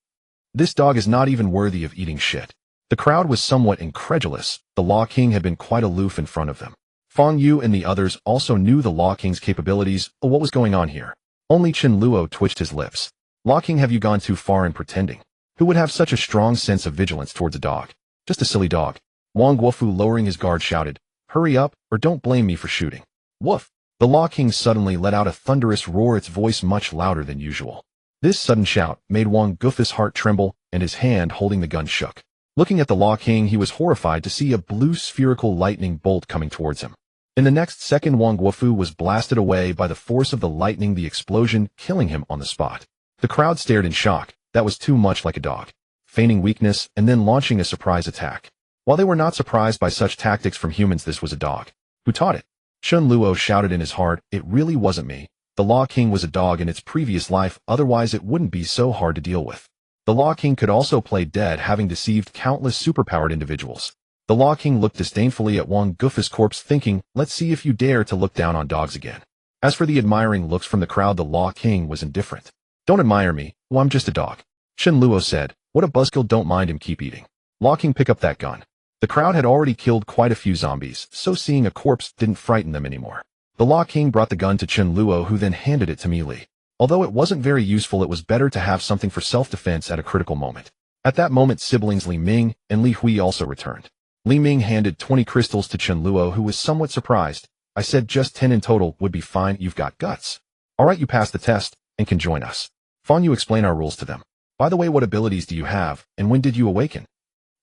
This dog is not even worthy of eating shit. The crowd was somewhat incredulous. The Law King had been quite aloof in front of them. Fang Yu and the others also knew the Law King's capabilities. What was going on here? Only Chen Luo twitched his lips. Law King, have you gone too far in pretending? Who would have such a strong sense of vigilance towards a dog? Just a silly dog. Wang Guofu, lowering his guard, shouted, hurry up, or don't blame me for shooting. Woof! The Law King suddenly let out a thunderous roar, its voice much louder than usual. This sudden shout made Wang Guofu's heart tremble, and his hand holding the gun shook. Looking at the Law King, he was horrified to see a blue spherical lightning bolt coming towards him. In the next second, Wang Guofu was blasted away by the force of the lightning, the explosion killing him on the spot. The crowd stared in shock. That was too much like a dog. Feigning weakness and then launching a surprise attack. While they were not surprised by such tactics from humans, this was a dog. Who taught it? Chen Luo shouted in his heart, it really wasn't me. The Law King was a dog in its previous life, otherwise it wouldn't be so hard to deal with. The Law King could also play dead, having deceived countless superpowered individuals. The Law King looked disdainfully at Wang Guofu's corpse, thinking, let's see if you dare to look down on dogs again. As for the admiring looks from the crowd, the Law King was indifferent. Don't admire me, well, I'm just a dog. Chen Luo said, what a buzzkill, don't mind him, keep eating. Law King, pick up that gun. The crowd had already killed quite a few zombies, so seeing a corpse didn't frighten them anymore. The Law King brought the gun to Chen Luo, who then handed it to Li. Although it wasn't very useful, it was better to have something for self-defense at a critical moment. At that moment, siblings Li Ming and Li Hui also returned. Li Ming handed 20 crystals to Chen Luo, who was somewhat surprised. I said just 10 in total would be fine, you've got guts. Alright, you passed the test, and can join us. Fang Yu, explain our rules to them. By the way, what abilities do you have, and when did you awaken?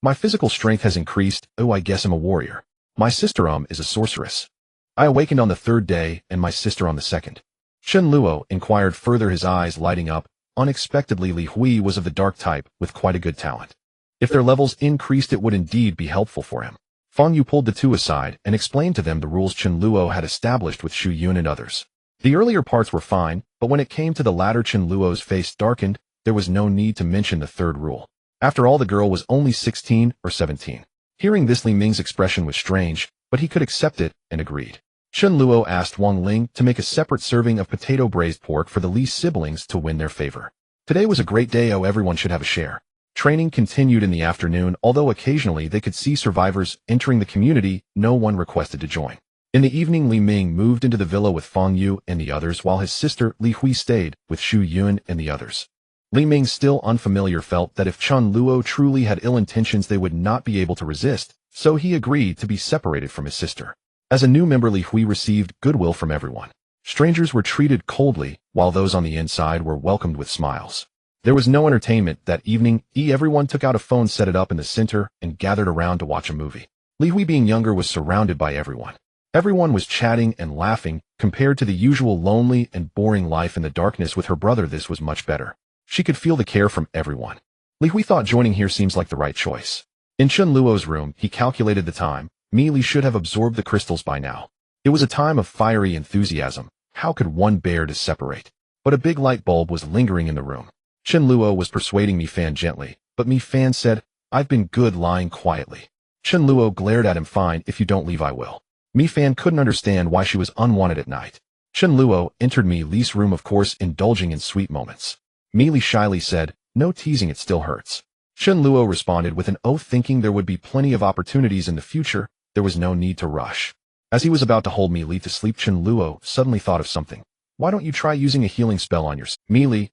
My physical strength has increased. Oh, I guess I'm a warrior. My sister is a sorceress. I awakened on the 3rd day, and my sister on the 2nd. Chen Luo inquired further, his eyes lighting up. Unexpectedly, Li Hui was of the dark type, with quite a good talent. If their levels increased, it would indeed be helpful for him. Fang Yu pulled the two aside and explained to them the rules Chen Luo had established with Shu Yun and others. The earlier parts were fine, but when it came to the latter, Chen Luo's face darkened. There was no need to mention the 3rd rule. After all, the girl was only 16 or 17. Hearing this, Li Ming's expression was strange, but he could accept it and agreed. Chen Luo asked Wang Ling to make a separate serving of potato braised pork for the Li siblings to win their favor. Today was a great day. Everyone should have a share. Training continued in the afternoon. Although occasionally they could see survivors entering the community, no one requested to join. In the evening, Li Ming moved into the villa with Fang Yu and the others, while his sister Li Hui stayed with Shu Yun and the others. Li Ming, still unfamiliar, felt that if Chen Luo truly had ill intentions, they would not be able to resist, so he agreed to be separated from his sister. As a new member, Li Hui received goodwill from everyone. Strangers were treated coldly, while those on the inside were welcomed with smiles. There was no entertainment that evening. Everyone took out a phone, set it up in the center, and gathered around to watch a movie. Li Hui, being younger, was surrounded by everyone. Everyone was chatting and laughing. Compared to the usual lonely and boring life in the darkness with her brother, this was much better. She could feel the care from everyone. Li Hui thought joining here seems like the right choice. In Chen Luo's room, he calculated the time. Li should have absorbed the crystals by now. It was a time of fiery enthusiasm. How could one bear to separate? But a big light bulb was lingering in the room. Chen Luo was persuading Mi Fan gently, but Mi Fan said, I've been good lying quietly. Chen Luo glared at him. Fine, if you don't leave I will. Mi Fan couldn't understand why she was unwanted at night. Chen Luo entered Mi Li's room, of course, indulging in sweet moments. Mi Li shyly said, no teasing, it still hurts. Chen Luo responded with an oath, thinking there would be plenty of opportunities in the future. There was no need to rush. As he was about to hold Meili to sleep, Chen Luo suddenly thought of something. Why don't you try using a healing spell on yourself? Meili.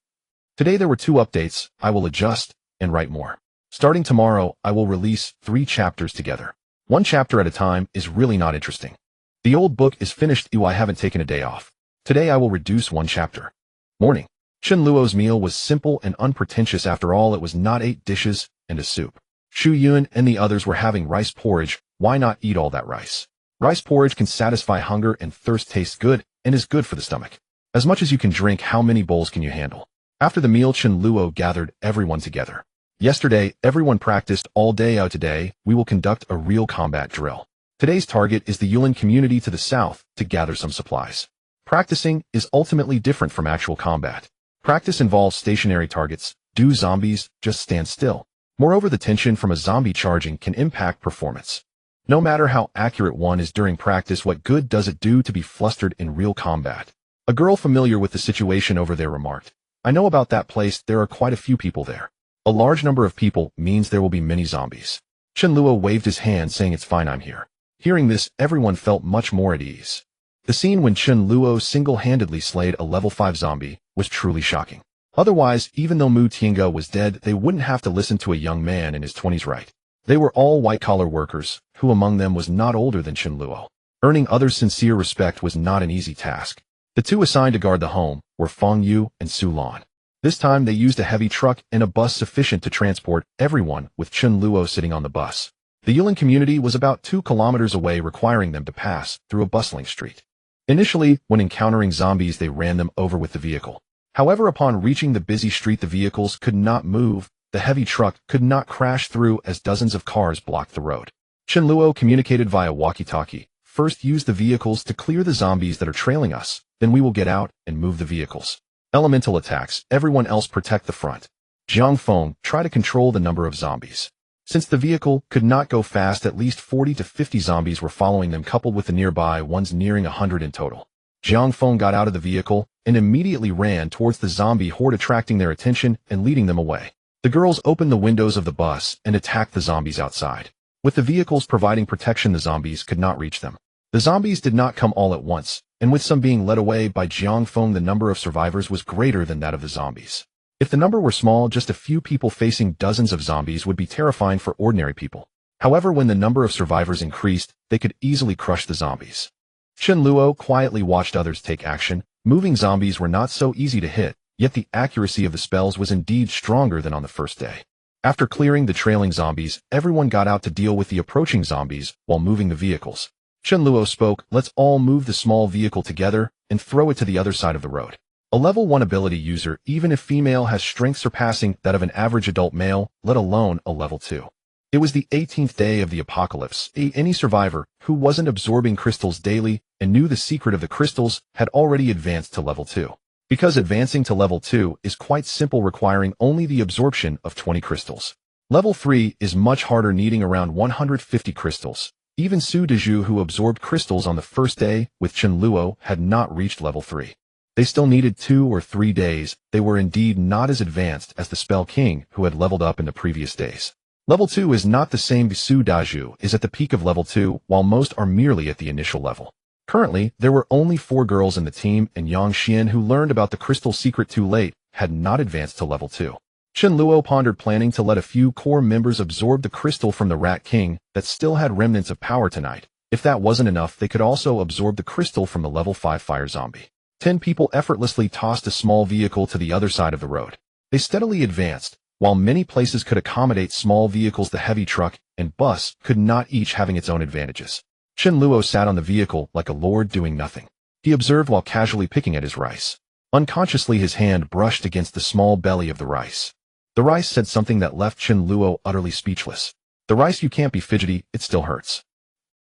Today there were 2 updates. I will adjust and write more. Starting tomorrow, I will release 3 chapters together. 1 chapter at a time is really not interesting. The old book is finished. I haven't taken a day off. Today I will reduce 1 chapter. Morning. Chen Luo's meal was simple and unpretentious. After all, it was not 8 dishes and a soup. Xu Yun and the others were having rice porridge. Why not eat all that rice? Rice porridge can satisfy hunger and thirst, tastes good, and is good for the stomach. As much as you can drink. How many bowls can you handle? After the meal, Chen Luo gathered everyone together. Yesterday, everyone practiced all day. Today, we will conduct a real combat drill. Today's target is the Yulin community to the south to gather some supplies. Practicing is ultimately different from actual combat. Practice involves stationary targets. Do zombies just stand still? Moreover, the tension from a zombie charging can impact performance. No matter how accurate one is during practice, what good does it do to be flustered in real combat? A girl familiar with the situation over there remarked, I know about that place. There are quite a few people there. A large number of people means there will be many zombies. Chen Luo waved his hand saying, it's fine, I'm here. Hearing this, everyone felt much more at ease. The scene when Chen Luo single-handedly slayed a level 5 zombie was truly shocking. Otherwise, even though Mu Tiange was dead, they wouldn't have to listen to a young man in his 20s, right? They were all white-collar workers, who among them was not older than Chen Luo. Earning others' sincere respect was not an easy task. The 2 assigned to guard the home were Feng Yu and Su Lan. This time they used a heavy truck and a bus sufficient to transport everyone, with Chen Luo sitting on the bus. The Yulin community was about 2 kilometers away, requiring them to pass through a bustling street. Initially, when encountering zombies, they ran them over with the vehicle. However, upon reaching the busy street, the vehicles could not move. The heavy truck could not crash through as dozens of cars blocked the road. Chen Luo communicated via walkie-talkie. First, use the vehicles to clear the zombies that are trailing us. Then we will get out and move the vehicles. Elemental attacks. Everyone else protect the front. Jiang Feng, try to control the number of zombies. Since the vehicle could not go fast, at least 40 to 50 zombies were following them, coupled with the nearby ones nearing 100 in total. Jiang Feng got out of the vehicle and immediately ran towards the zombie horde, attracting their attention and leading them away. The girls opened the windows of the bus and attacked the zombies outside. With the vehicles providing protection, the zombies could not reach them. The zombies did not come all at once, and with some being led away by Jiang Feng, the number of survivors was greater than that of the zombies. If the number were small, just a few people facing dozens of zombies would be terrifying for ordinary people. However, when the number of survivors increased, they could easily crush the zombies. Chen Luo quietly watched others take action. Moving zombies were not so easy to hit, yet the accuracy of the spells was indeed stronger than on the first day. After clearing the trailing zombies, everyone got out to deal with the approaching zombies while moving the vehicles. Chen Luo spoke, let's all move the small vehicle together and throw it to the other side of the road. A level 1 ability user, even if female, has strength surpassing that of an average adult male, let alone a level 2. It was the 18th day of the apocalypse. Any survivor who wasn't absorbing crystals daily and knew the secret of the crystals had already advanced to level 2. Because advancing to level 2 is quite simple, requiring only the absorption of 20 crystals. Level 3 is much harder, needing around 150 crystals. Even Su Dezhu, who absorbed crystals on the first day with Chen Luo, had not reached level 3. They still needed 2 or 3 days. They were indeed not as advanced as the Spell King, who had leveled up in the previous days. Level 2 is not the same. Su Dezhu is at the peak of level 2, while most are merely at the initial level. Currently, there were only 4 girls in the team, and Yang Xian, who learned about the crystal secret too late, had not advanced to level 2. Chen Luo pondered, planning to let a few core members absorb the crystal from the Rat King that still had remnants of power tonight. If that wasn't enough, they could also absorb the crystal from the level 5 fire zombie. 10 people effortlessly tossed a small vehicle to the other side of the road. They steadily advanced. While many places could accommodate small vehicles, the heavy truck and bus could not, each having its own advantages. Chen Luo sat on the vehicle like a lord, doing nothing. He observed while casually picking at his rice. Unconsciously, his hand brushed against the small belly of the rice. The rice said something that left Chen Luo utterly speechless. The rice, you can't be fidgety, it still hurts.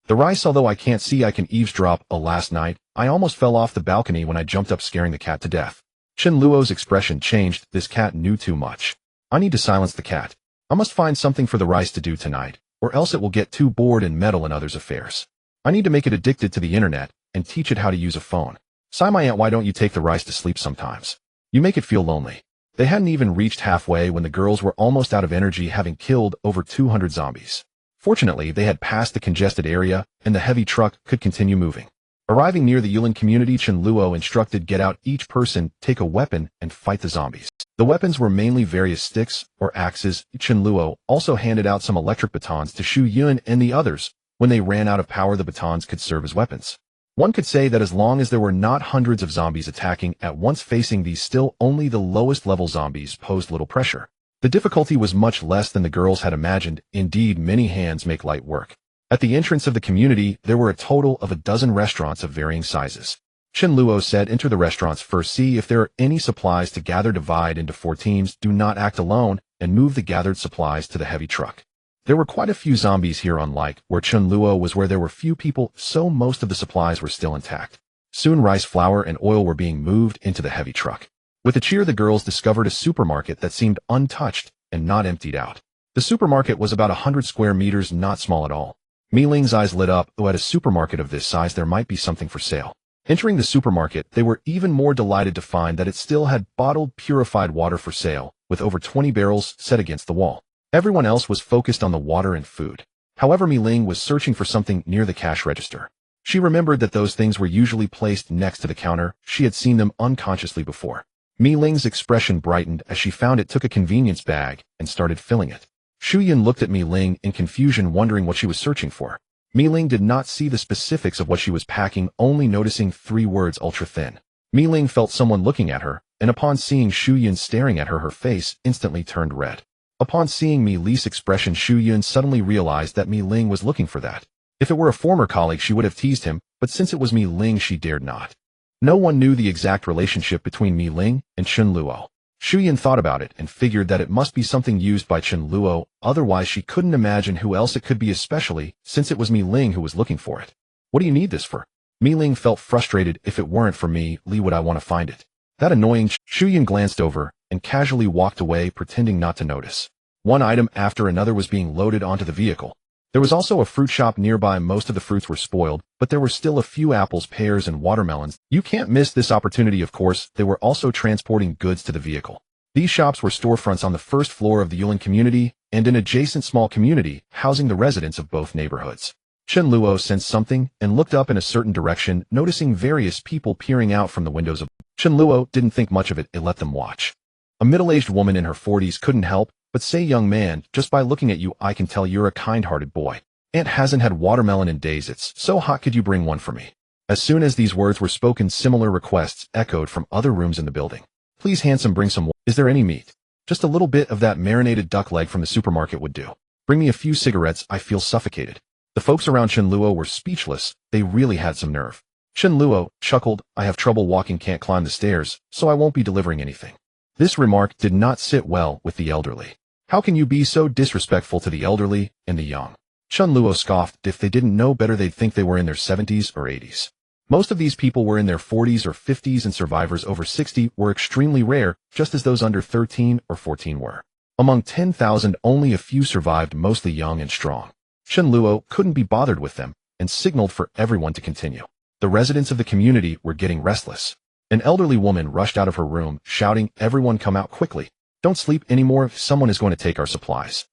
The rice, although I can't see, I can eavesdrop. Last night, I almost fell off the balcony when I jumped up, scaring the cat to death. Chen Luo's expression changed. This cat knew too much. I need to silence the cat. I must find something for the rice to do tonight, or else it will get too bored and meddle in others' affairs. I need to make it addicted to the internet and teach it how to use a phone. Sigh, my aunt, why don't you take the rice to sleep sometimes? You make it feel lonely. They hadn't even reached halfway when the girls were almost out of energy, having killed over 200 zombies. Fortunately, they had passed the congested area, and the heavy truck could continue moving. Arriving near the Yulin community, Chen Luo instructed get out each person, take a weapon, and fight the zombies. The weapons were mainly various sticks or axes. Chen Luo also handed out some electric batons to Shu Yun and the others. When they ran out of power, the batons could serve as weapons. One could say that as long as there were not hundreds of zombies attacking at once facing these, still only the lowest level zombies posed little pressure. The difficulty was much less than the girls had imagined. Indeed, many hands make light work. At the entrance of the community, there were a total of a dozen restaurants of varying sizes. Chen Luo said, enter the restaurants first, see if there are any supplies to gather, divide into 4 teams, do not act alone, and move the gathered supplies to the heavy truck. There were quite a few zombies here, unlike where Chen Luo was, where there were few people, so most of the supplies were still intact. Soon rice, flour, and oil were being moved into the heavy truck. With a cheer, the girls discovered a supermarket that seemed untouched and not emptied out. The supermarket was about 100 square meters, not small at all. Mi Ling's eyes lit up, though at a supermarket of this size there might be something for sale. Entering the supermarket, they were even more delighted to find that it still had bottled purified water for sale, with over 20 barrels set against the wall. Everyone else was focused on the water and food. However, Mi Ling was searching for something near the cash register. She remembered that those things were usually placed next to the counter. She had seen them unconsciously before. Mi Ling's expression brightened as she found it, took a convenience bag, and started filling it. Shu Yun looked at Mi Ling in confusion, wondering what she was searching for. Mi Ling did not see the specifics of what she was packing, only noticing 3 words, ultra-thin. Mi Ling felt someone looking at her, and upon seeing Shu Yun staring at her, her face instantly turned red. Upon seeing Mi Ling's expression, Shu Yun suddenly realized that Mi Ling was looking for that. If it were a former colleague, she would have teased him, but since it was Mi Ling, she dared not. No one knew the exact relationship between Mi Ling and Chen Luo. Shu Yun thought about it and figured that it must be something used by Chen Luo, otherwise she couldn't imagine who else it could be, especially since it was Mi Ling who was looking for it. What do you need this for? Mi Ling felt frustrated. If it weren't for me, Li would I want to find it. That annoying. Shu Yun glanced over and casually walked away, pretending not to notice. One item after another was being loaded onto the vehicle. There was also a fruit shop nearby. Most of the fruits were spoiled, but there were still a few apples, pears, and watermelons. You can't miss this opportunity, of course. They were also transporting goods to the vehicle. These shops were storefronts on the first floor of the Yulin community and an adjacent small community, housing the residents of both neighborhoods. Chen Luo sensed something and looked up in a certain direction, noticing various people peering out from the windows of. Chen Luo didn't think much of it, it let them watch. A middle-aged woman in her 40s couldn't help but say, young man, just by looking at you I can tell you're a kind-hearted boy. Aunt hasn't had watermelon in days, it's so hot, could you bring one for me? As soon as these words were spoken, similar requests echoed from other rooms in the building. Please, handsome, bring some. Is there any meat? Just a little bit of that marinated duck leg from the supermarket would do. Bring me a few cigarettes, I feel suffocated. The folks around Chen Luo were speechless, they really had some nerve. Chen Luo chuckled, I have trouble walking, can't climb the stairs, so I won't be delivering anything. This remark did not sit well with the elderly. How can you be so disrespectful to the elderly and the young? Chen Luo scoffed. If they didn't know better, they'd think they were in their 70s or 80s. Most of these people were in their 40s or 50s, and survivors over 60 were extremely rare, just as those under 13 or 14 were. Among 10,000, only a few survived, mostly young and strong. Chen Luo couldn't be bothered with them and signaled for everyone to continue. The residents of the community were getting restless. An elderly woman rushed out of her room, shouting, everyone come out quickly. Don't sleep anymore, someone is going to take our supplies.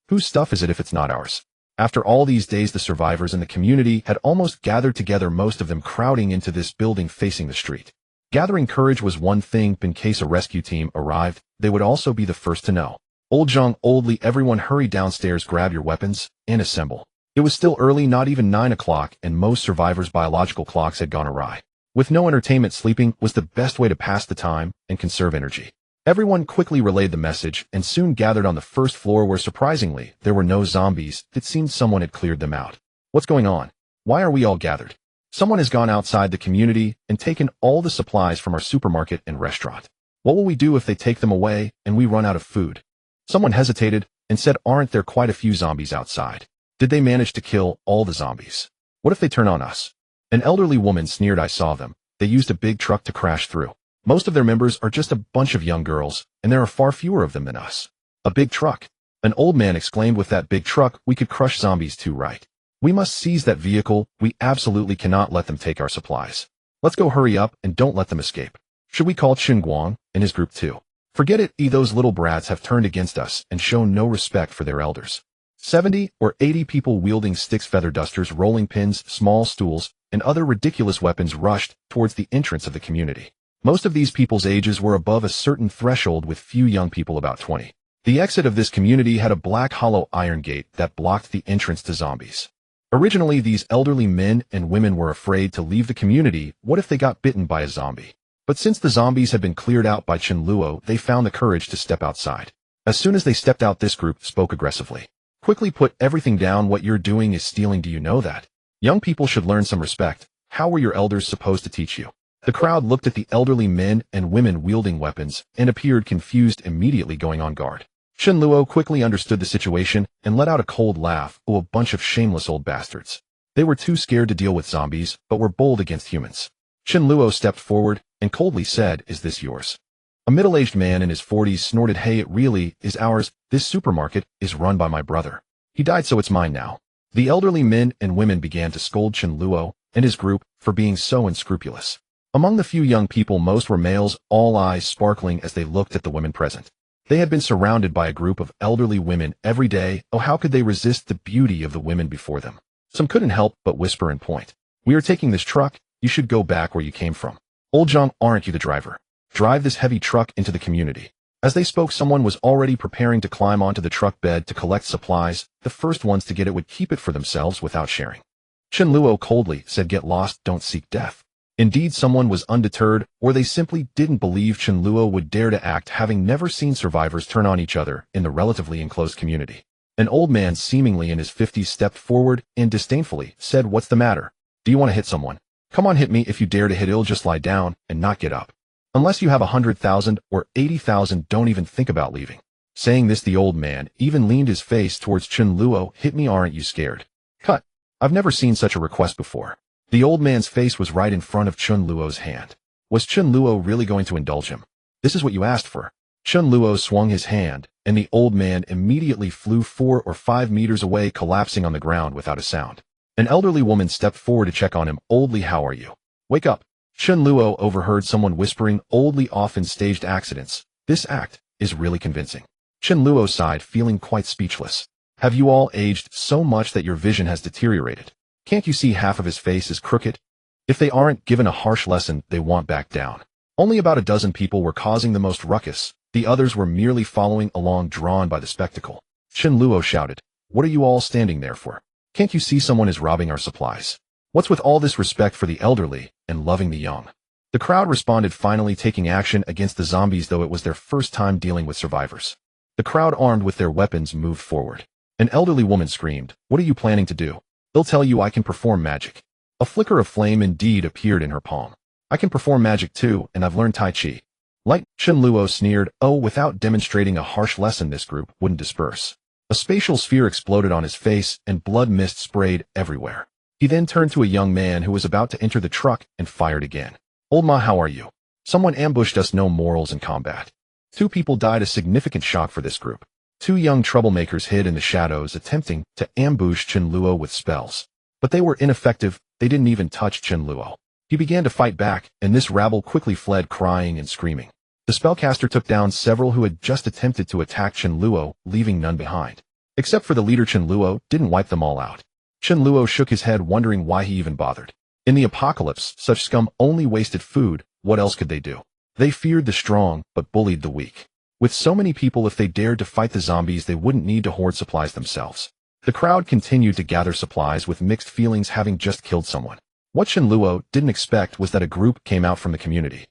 Whose stuff is it if it's not ours? After all these days, the survivors in the community had almost gathered together, most of them crowding into this building facing the street. Gathering courage was one thing, in case a rescue team arrived, they would also be the first to know. Old Zhang, Old Li, everyone hurry downstairs, grab your weapons, and assemble. It was still early, not even 9 o'clock, and most survivors' biological clocks had gone awry. With no entertainment, sleeping was the best way to pass the time and conserve energy. Everyone quickly relayed the message and soon gathered on the first floor, where surprisingly, there were no zombies. It seemed someone had cleared them out. What's going on? Why are we all gathered? Someone has gone outside the community and taken all the supplies from our supermarket and restaurant. What will we do if they take them away and we run out of food? Someone hesitated and said, aren't there quite a few zombies outside? Did they manage to kill all the zombies? What if they turn on us? An elderly woman sneered, I saw them. They used a big truck to crash through. Most of their members are just a bunch of young girls, and there are far fewer of them than us. A big truck. An old man exclaimed, with that big truck, we could crush zombies too, right? We must seize that vehicle. We absolutely cannot let them take our supplies. Let's go, hurry up, and don't let them escape. Should we call Chen Guang and his group too? Forget it, those little brats have turned against us and shown no respect for their elders. 70 or 80 people wielding sticks, feather dusters, rolling pins, small stools, and other ridiculous weapons rushed towards the entrance of the community. Most of these people's ages were above a certain threshold, with few young people about 20. The exit of this community had a black hollow iron gate that blocked the entrance to zombies. Originally, these elderly men and women were afraid to leave the community. What if they got bitten by a zombie? But since the zombies had been cleared out by Chen Luo, they found the courage to step outside. As soon as they stepped out, this group spoke aggressively. Quickly put everything down. What you're doing is stealing. Do you know that? Young people should learn some respect. How were your elders supposed to teach you? The crowd looked at the elderly men and women wielding weapons and appeared confused, immediately going on guard. Chen Luo quickly understood the situation and let out a cold laugh. Oh, a bunch of shameless old bastards. They were too scared to deal with zombies, but were bold against humans. Chen Luo stepped forward and coldly said, "Is this yours?" A middle-aged man in his 40s snorted, "Hey, it really is ours. This supermarket is run by my brother. He died, so it's mine now." The elderly men and women began to scold Chen Luo and his group for being so unscrupulous. Among the few young people, most were males, all eyes sparkling as they looked at the women present. They had been surrounded by a group of elderly women every day. Oh, how could they resist the beauty of the women before them? Some couldn't help but whisper and point. "We are taking this truck. You should go back where you came from. Old Zhang, aren't you the driver? Drive this heavy truck into the community." As they spoke, someone was already preparing to climb onto the truck bed to collect supplies. The first ones to get it would keep it for themselves without sharing. Chen Luo coldly said, "Get lost, don't seek death." Indeed, someone was undeterred, or they simply didn't believe Chen Luo would dare to act, having never seen survivors turn on each other in the relatively enclosed community. An old man, seemingly in his 50s, stepped forward and disdainfully said, "What's the matter? Do you want to hit someone? Come on, hit me. If you dare to hit, it'll just lie down and not get up. Unless you have 100,000 or 80,000, don't even think about leaving." Saying this, the old man even leaned his face towards Chen Luo. "Hit me, aren't you scared?" "Cut. I've never seen such a request before." The old man's face was right in front of Chen Luo's hand. Was Chen Luo really going to indulge him? "This is what you asked for." Chen Luo swung his hand, and the old man immediately flew 4 or 5 meters away, collapsing on the ground without a sound. An elderly woman stepped forward to check on him. "Oldly, how are you? Wake up." Chen Luo overheard someone whispering, "Oldly often staged accidents. This act is really convincing." Chen Luo sighed, feeling quite speechless. "Have you all aged so much that your vision has deteriorated? Can't you see half of his face is crooked?" If they aren't given a harsh lesson, they won't back down. Only about a dozen people were causing the most ruckus. The others were merely following along, drawn by the spectacle. Chen Luo shouted, "What are you all standing there for? Can't you see someone is robbing our supplies? What's with all this respect for the elderly and loving the young?" The crowd responded, finally taking action against the zombies, though it was their first time dealing with survivors. The crowd, armed with their weapons, moved forward. An elderly woman screamed, "What are you planning to do?" "They'll tell you I can perform magic." A flicker of flame indeed appeared in her palm. "I can perform magic too, and I've learned Tai Chi." Like, Chen Luo sneered. Oh, without demonstrating a harsh lesson, this group wouldn't disperse. A spatial sphere exploded on his face, and blood mist sprayed everywhere. He then turned to a young man who was about to enter the truck and fired again. "Old Ma, how are you? Someone ambushed us. No morals in combat." 2 people died, a significant shock for this group. 2 young troublemakers hid in the shadows, attempting to ambush Chen Luo with spells. But they were ineffective. They didn't even touch Chen Luo. He began to fight back, and this rabble quickly fled, crying and screaming. The spellcaster took down several who had just attempted to attack Chen Luo, leaving none behind. Except for the leader, Chen Luo didn't wipe them all out. Chen Luo shook his head, wondering why he even bothered. In the apocalypse, such scum only wasted food. What else could they do? They feared the strong, but bullied the weak. With so many people, if they dared to fight the zombies, they wouldn't need to hoard supplies themselves. The crowd continued to gather supplies with mixed feelings, having just killed someone. What Chen Luo didn't expect was that a group came out from the community.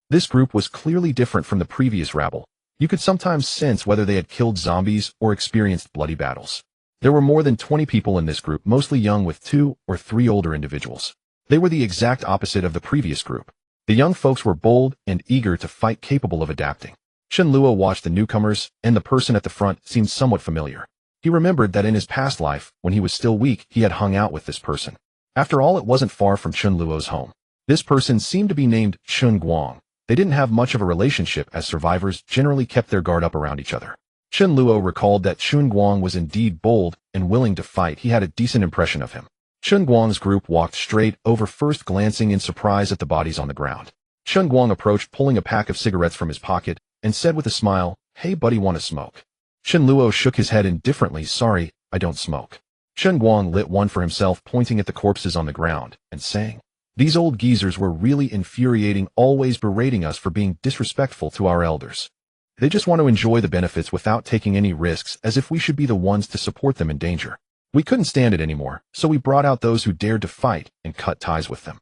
This group was clearly different from the previous rabble. You could sometimes sense whether they had killed zombies or experienced bloody battles. There were more than 20 people in this group, mostly young, with 2 or 3 older individuals. They were the exact opposite of the previous group. The young folks were bold and eager to fight, capable of adapting. Chen Luo watched the newcomers, and the person at the front seemed somewhat familiar. He remembered that in his past life, when he was still weak, he had hung out with this person. After all, it wasn't far from Chen Luo's home. This person seemed to be named Chen Guang. They didn't have much of a relationship, as survivors generally kept their guard up around each other. Chen Luo recalled that Chen Guang was indeed bold and willing to fight. He had a decent impression of him. Chen Guang's group walked straight over, first glancing in surprise at the bodies on the ground. Chen Guang approached, pulling a pack of cigarettes from his pocket, and said with a smile, "Hey buddy, want to smoke?" Chen Luo shook his head indifferently. "Sorry, I don't smoke. Chen Guang lit one for himself, pointing at the corpses on the ground, and saying, "These old geezers were really infuriating, always berating us for being disrespectful to our elders. They just want to enjoy the benefits without taking any risks, as if we should be the ones to support them in danger. We couldn't stand it anymore, so we brought out those who dared to fight and cut ties with them.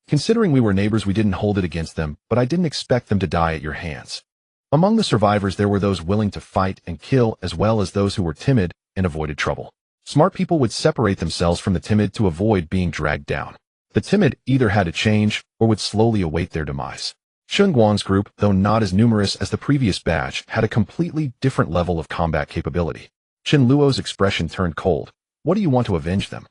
Considering we were neighbors, we didn't hold it against them, but I didn't expect them to die at your hands." Among the survivors, there were those willing to fight and kill, as well as those who were timid and avoided trouble. Smart people would separate themselves from the timid to avoid being dragged down. The timid either had to change or would slowly await their demise. Chen Guang's group, though not as numerous as the previous batch, had a completely different level of combat capability. Chen Luo's expression turned cold. "What do you want to avenge them?"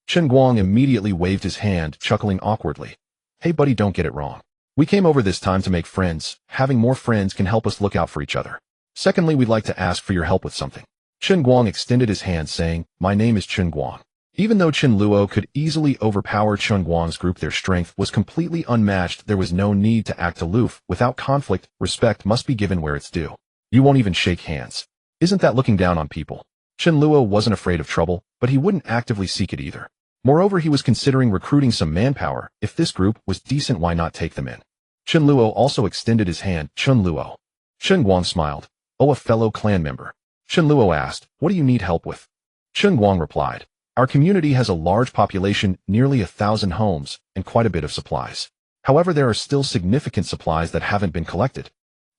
Chen Guang immediately waved his hand, chuckling awkwardly. "Hey buddy, don't get it wrong. We came over this time to make friends. Having more friends can help us look out for each other. Secondly, we'd like to ask for your help with something." Chen Guang extended his hand, saying, "My name is Chen Guang." Even though Chen Luo could easily overpower Chen Guang's group, their strength was completely unmatched. There was no need to act aloof. Without conflict, respect must be given where it's due. You won't even shake hands. Isn't that looking down on people? Chen Luo wasn't afraid of trouble, but he wouldn't actively seek it either. Moreover, he was considering recruiting some manpower. If this group was decent, why not take them in? Chen Luo also extended his hand. "Chen Luo." Chen Guang smiled. "Oh, a fellow clan member." Chen Luo asked, "What do you need help with?" Chen Guang replied, "Our community has a large population, nearly 1,000 homes, and quite a bit of supplies. However, there are still significant supplies that haven't been collected.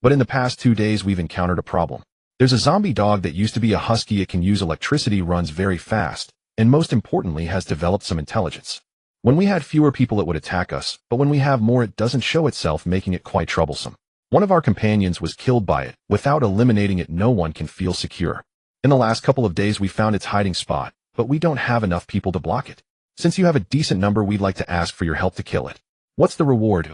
But in the past 2 days, we've encountered a problem. There's a zombie dog that used to be a husky. It can use electricity, runs very fast, and most importantly, has developed some intelligence. When we had fewer people, it would attack us, but when we have more, it doesn't show itself, making it quite troublesome. One of our companions was killed by it. Without eliminating it, no one can feel secure. In the last couple of days, we found its hiding spot, but we don't have enough people to block it. Since you have a decent number, we'd like to ask for your help to kill it. What's the reward?"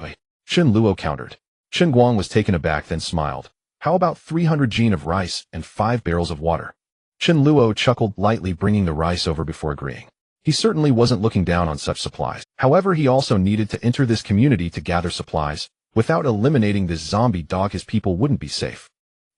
Chen Luo countered. Chen Guang was taken aback, then smiled. "How about 300 jin of rice and 5 barrels of water?" Chen Luo chuckled lightly, bringing the rice over before agreeing. He certainly wasn't looking down on such supplies. However, he also needed to enter this community to gather supplies. Without eliminating this zombie dog, his people wouldn't be safe.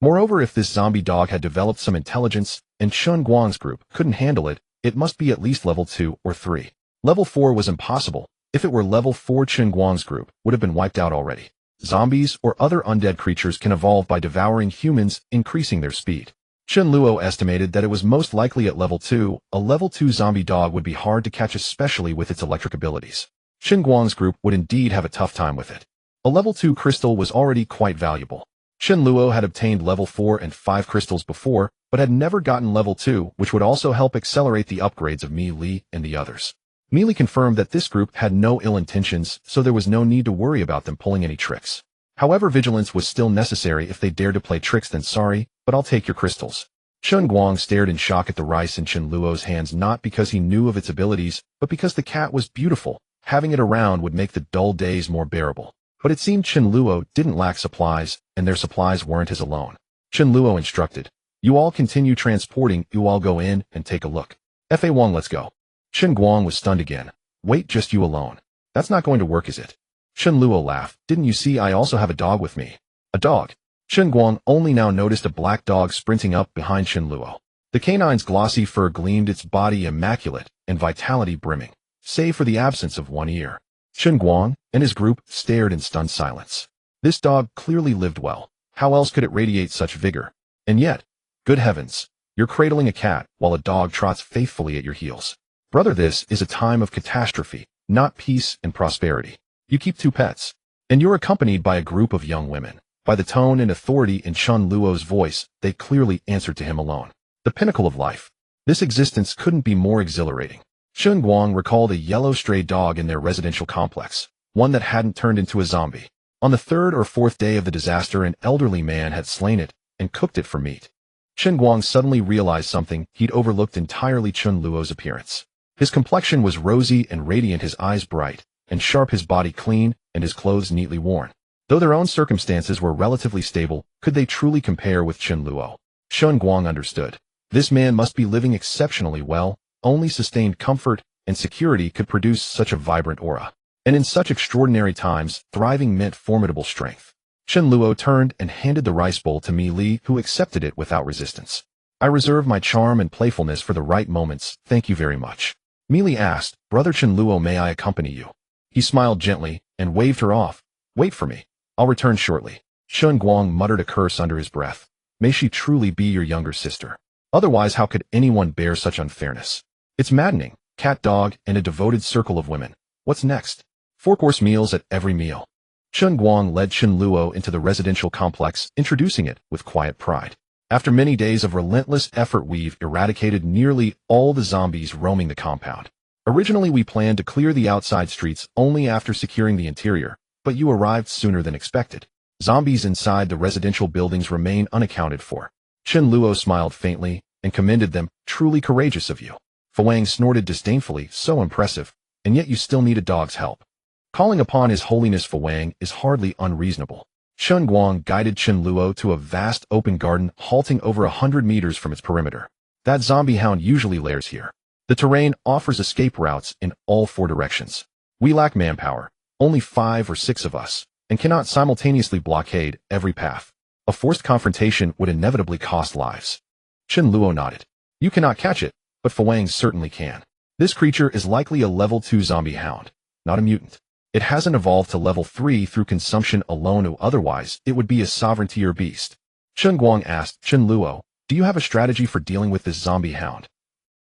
Moreover, if this zombie dog had developed some intelligence and Chen Guang's group couldn't handle it, it must be at least level 2 or 3. Level 4 was impossible. If it were level 4, Chen Guang's group would have been wiped out already. Zombies or other undead creatures can evolve by devouring humans, increasing their speed. Chen Luo estimated that it was most likely at level 2. A level 2 zombie dog would be hard to catch, especially with its electric abilities. Chen Guang's group would indeed have a tough time with it. A level 2 crystal was already quite valuable. Chen Luo had obtained level 4 and 5 crystals before, but had never gotten level 2, which would also help accelerate the upgrades of Mi Li and the others. Mi Li confirmed that this group had no ill intentions, so there was no need to worry about them pulling any tricks. However, vigilance was still necessary. If they dared to play tricks, then sorry, but I'll take your crystals. Chen Guang stared in shock at the rice in Chen Luo's hands, not because he knew of its abilities, but because the cat was beautiful. Having it around would make the dull days more bearable. But it seemed Chen Luo didn't lack supplies, and their supplies weren't his alone. Chen Luo instructed, "You all continue transporting. You all go in and take a look. Fa Wang, let's go." Chen Guang was stunned again. "Wait, just you alone? That's not going to work, is it?" Chen Luo laughed. "Didn't you see I also have a dog with me?" "A dog?" Chen Guang only now noticed a black dog sprinting up behind Chen Luo. The canine's glossy fur gleamed, its body immaculate and vitality brimming, save for the absence of one ear. Chen Guang and his group stared in stunned silence. This dog clearly lived well. How else could it radiate such vigor? And yet, good heavens, you're cradling a cat while a dog trots faithfully at your heels. Brother, this is a time of catastrophe, not peace and prosperity. You keep 2 pets, and you're accompanied by a group of young women. By the tone and authority in Chen Luo's voice, they clearly answered to him alone. The pinnacle of life. This existence couldn't be more exhilarating. Chen Guang recalled a yellow stray dog in their residential complex, one that hadn't turned into a zombie. On the 3rd or 4th day of the disaster, an elderly man had slain it and cooked it for meat. Chen Guang suddenly realized something. He'd overlooked entirely Chen Luo's appearance. His complexion was rosy and radiant, his eyes bright and sharp, his body clean, and his clothes neatly worn. Though their own circumstances were relatively stable, could they truly compare with Chen Luo? Chen Guang understood. This man must be living exceptionally well. Only sustained comfort and security could produce such a vibrant aura. And in such extraordinary times, thriving meant formidable strength. Chen Luo turned and handed the rice bowl to Mi Li, who accepted it without resistance. I reserve my charm and playfulness for the right moments, thank you very much. Mealy asked, Brother Chen Luo, may I accompany you? He smiled gently and waved her off. Wait for me. I'll return shortly. Chen Guang muttered a curse under his breath. May she truly be your younger sister. Otherwise, how could anyone bear such unfairness? It's maddening. Cat, dog, and a devoted circle of women. What's next? 4-course meals at every meal. Chen Guang led Chen Luo into the residential complex, introducing it with quiet pride. After many days of relentless effort, we've eradicated nearly all the zombies roaming the compound. Originally, we planned to clear the outside streets only after securing the interior, but you arrived sooner than expected. Zombies inside the residential buildings remain unaccounted for. Chen Luo smiled faintly and commended them. Truly courageous of you. Wang snorted disdainfully. So impressive, and yet you still need a dog's help. Calling upon His Holiness Wang is hardly unreasonable. Chen Guang guided Chen Luo to a vast open garden, halting over 100 meters from its perimeter. That zombie hound usually lairs here. The terrain offers escape routes in all 4 directions. We lack manpower, only 5 or 6 of us, and cannot simultaneously blockade every path. A forced confrontation would inevitably cost lives. Chen Luo nodded. You cannot catch it, but Wang certainly can. This creature is likely a level 2 zombie hound, not a mutant. It hasn't evolved to level 3 through consumption alone, or otherwise it would be a sovereign-tier beast. Chen Guang asked, Chen Luo, do you have a strategy for dealing with this zombie hound?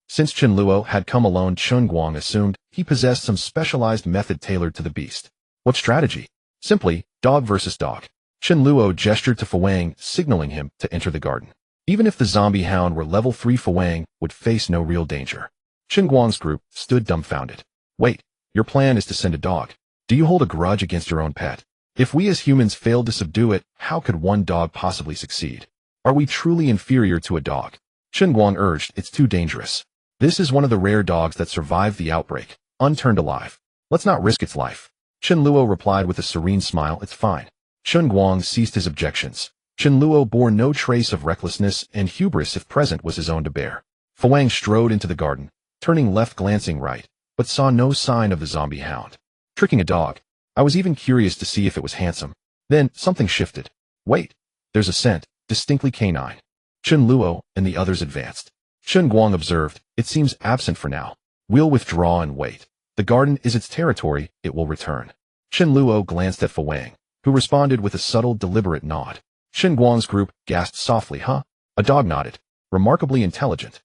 Since Chen Luo had come alone, Chen Guang assumed he possessed some specialized method tailored to the beast. What strategy? Simply, dog versus dog. Chen Luo gestured to Wang, signaling him to enter the garden. Even if the zombie hound were level 3, Wang would face no real danger. Chen Guang's group stood dumbfounded. Wait, your plan is to send a dog. Do you hold a grudge against your own pet? If we as humans failed to subdue it, how could one dog possibly succeed? Are we truly inferior to a dog? Chen Guang urged, it's too dangerous. This is one of the rare dogs that survived the outbreak, unturned alive. Let's not risk its life. Chen Luo replied with a serene smile, it's fine. Chen Guang ceased his objections. Chen Luo bore no trace of recklessness, and hubris, if present, was his own to bear. Wang strode into the garden, turning left, glancing right, but saw no sign of the zombie hound. Tricking a dog. I was even curious to see if it was handsome. Then, something shifted. Wait, there's a scent, distinctly canine. Chen Luo and the others advanced. Chen Guang observed, it seems absent for now. We'll withdraw and wait. The garden is its territory, it will return. Chen Luo glanced at Wang, who responded with a subtle, deliberate nod. Chen Guang's group gasped softly, huh? A dog nodded. Remarkably intelligent.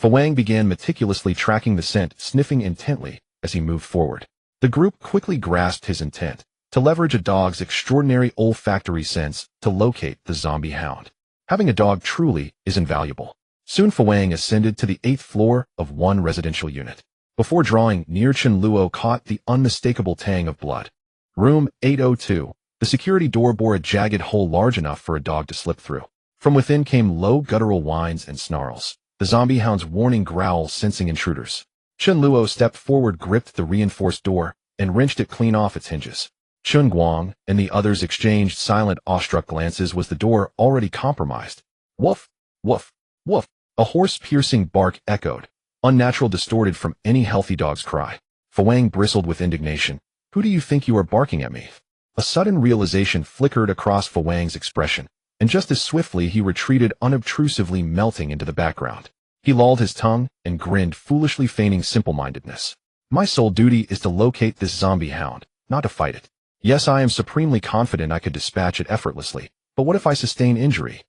Wang began meticulously tracking the scent, sniffing intently as he moved forward. The group quickly grasped his intent, to leverage a dog's extraordinary olfactory sense to locate the zombie hound. Having a dog truly is invaluable. Soon Wang ascended to the 8th floor of one residential unit. Before drawing near, Chen Luo caught the unmistakable tang of blood. Room 802. The security door bore a jagged hole large enough for a dog to slip through. From within came low guttural whines and snarls, the zombie hound's warning growl sensing intruders. Chen Luo stepped forward, gripped the reinforced door, and wrenched it clean off its hinges. Chen Guang and the others exchanged silent, awestruck glances. Was the door already compromised? Woof, woof, woof. A hoarse-piercing bark echoed, unnatural, distorted from any healthy dog's cry. Wang bristled with indignation. Who do you think you are barking at me? A sudden realization flickered across Wang's expression, and just as swiftly he retreated, unobtrusively melting into the background. He lolled his tongue and grinned, foolishly feigning simple-mindedness. My sole duty is to locate this zombie hound, not to fight it. Yes, I am supremely confident I could dispatch it effortlessly, but what if I sustain injury?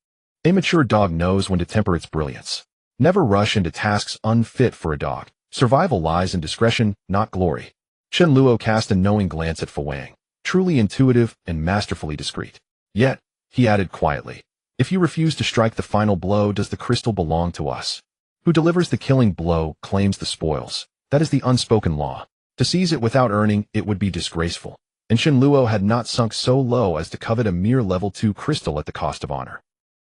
A mature dog knows when to temper its brilliance. Never rush into tasks unfit for a dog. Survival lies in discretion, not glory. Chen Luo cast a knowing glance at Wang, truly intuitive and masterfully discreet. Yet, he added quietly, if you refuse to strike the final blow, does the crystal belong to us? Who delivers the killing blow claims the spoils. That is the unspoken law. To seize it without earning it would be disgraceful, and Chen Luo had not sunk so low as to covet a mere level 2 crystal at the cost of honor.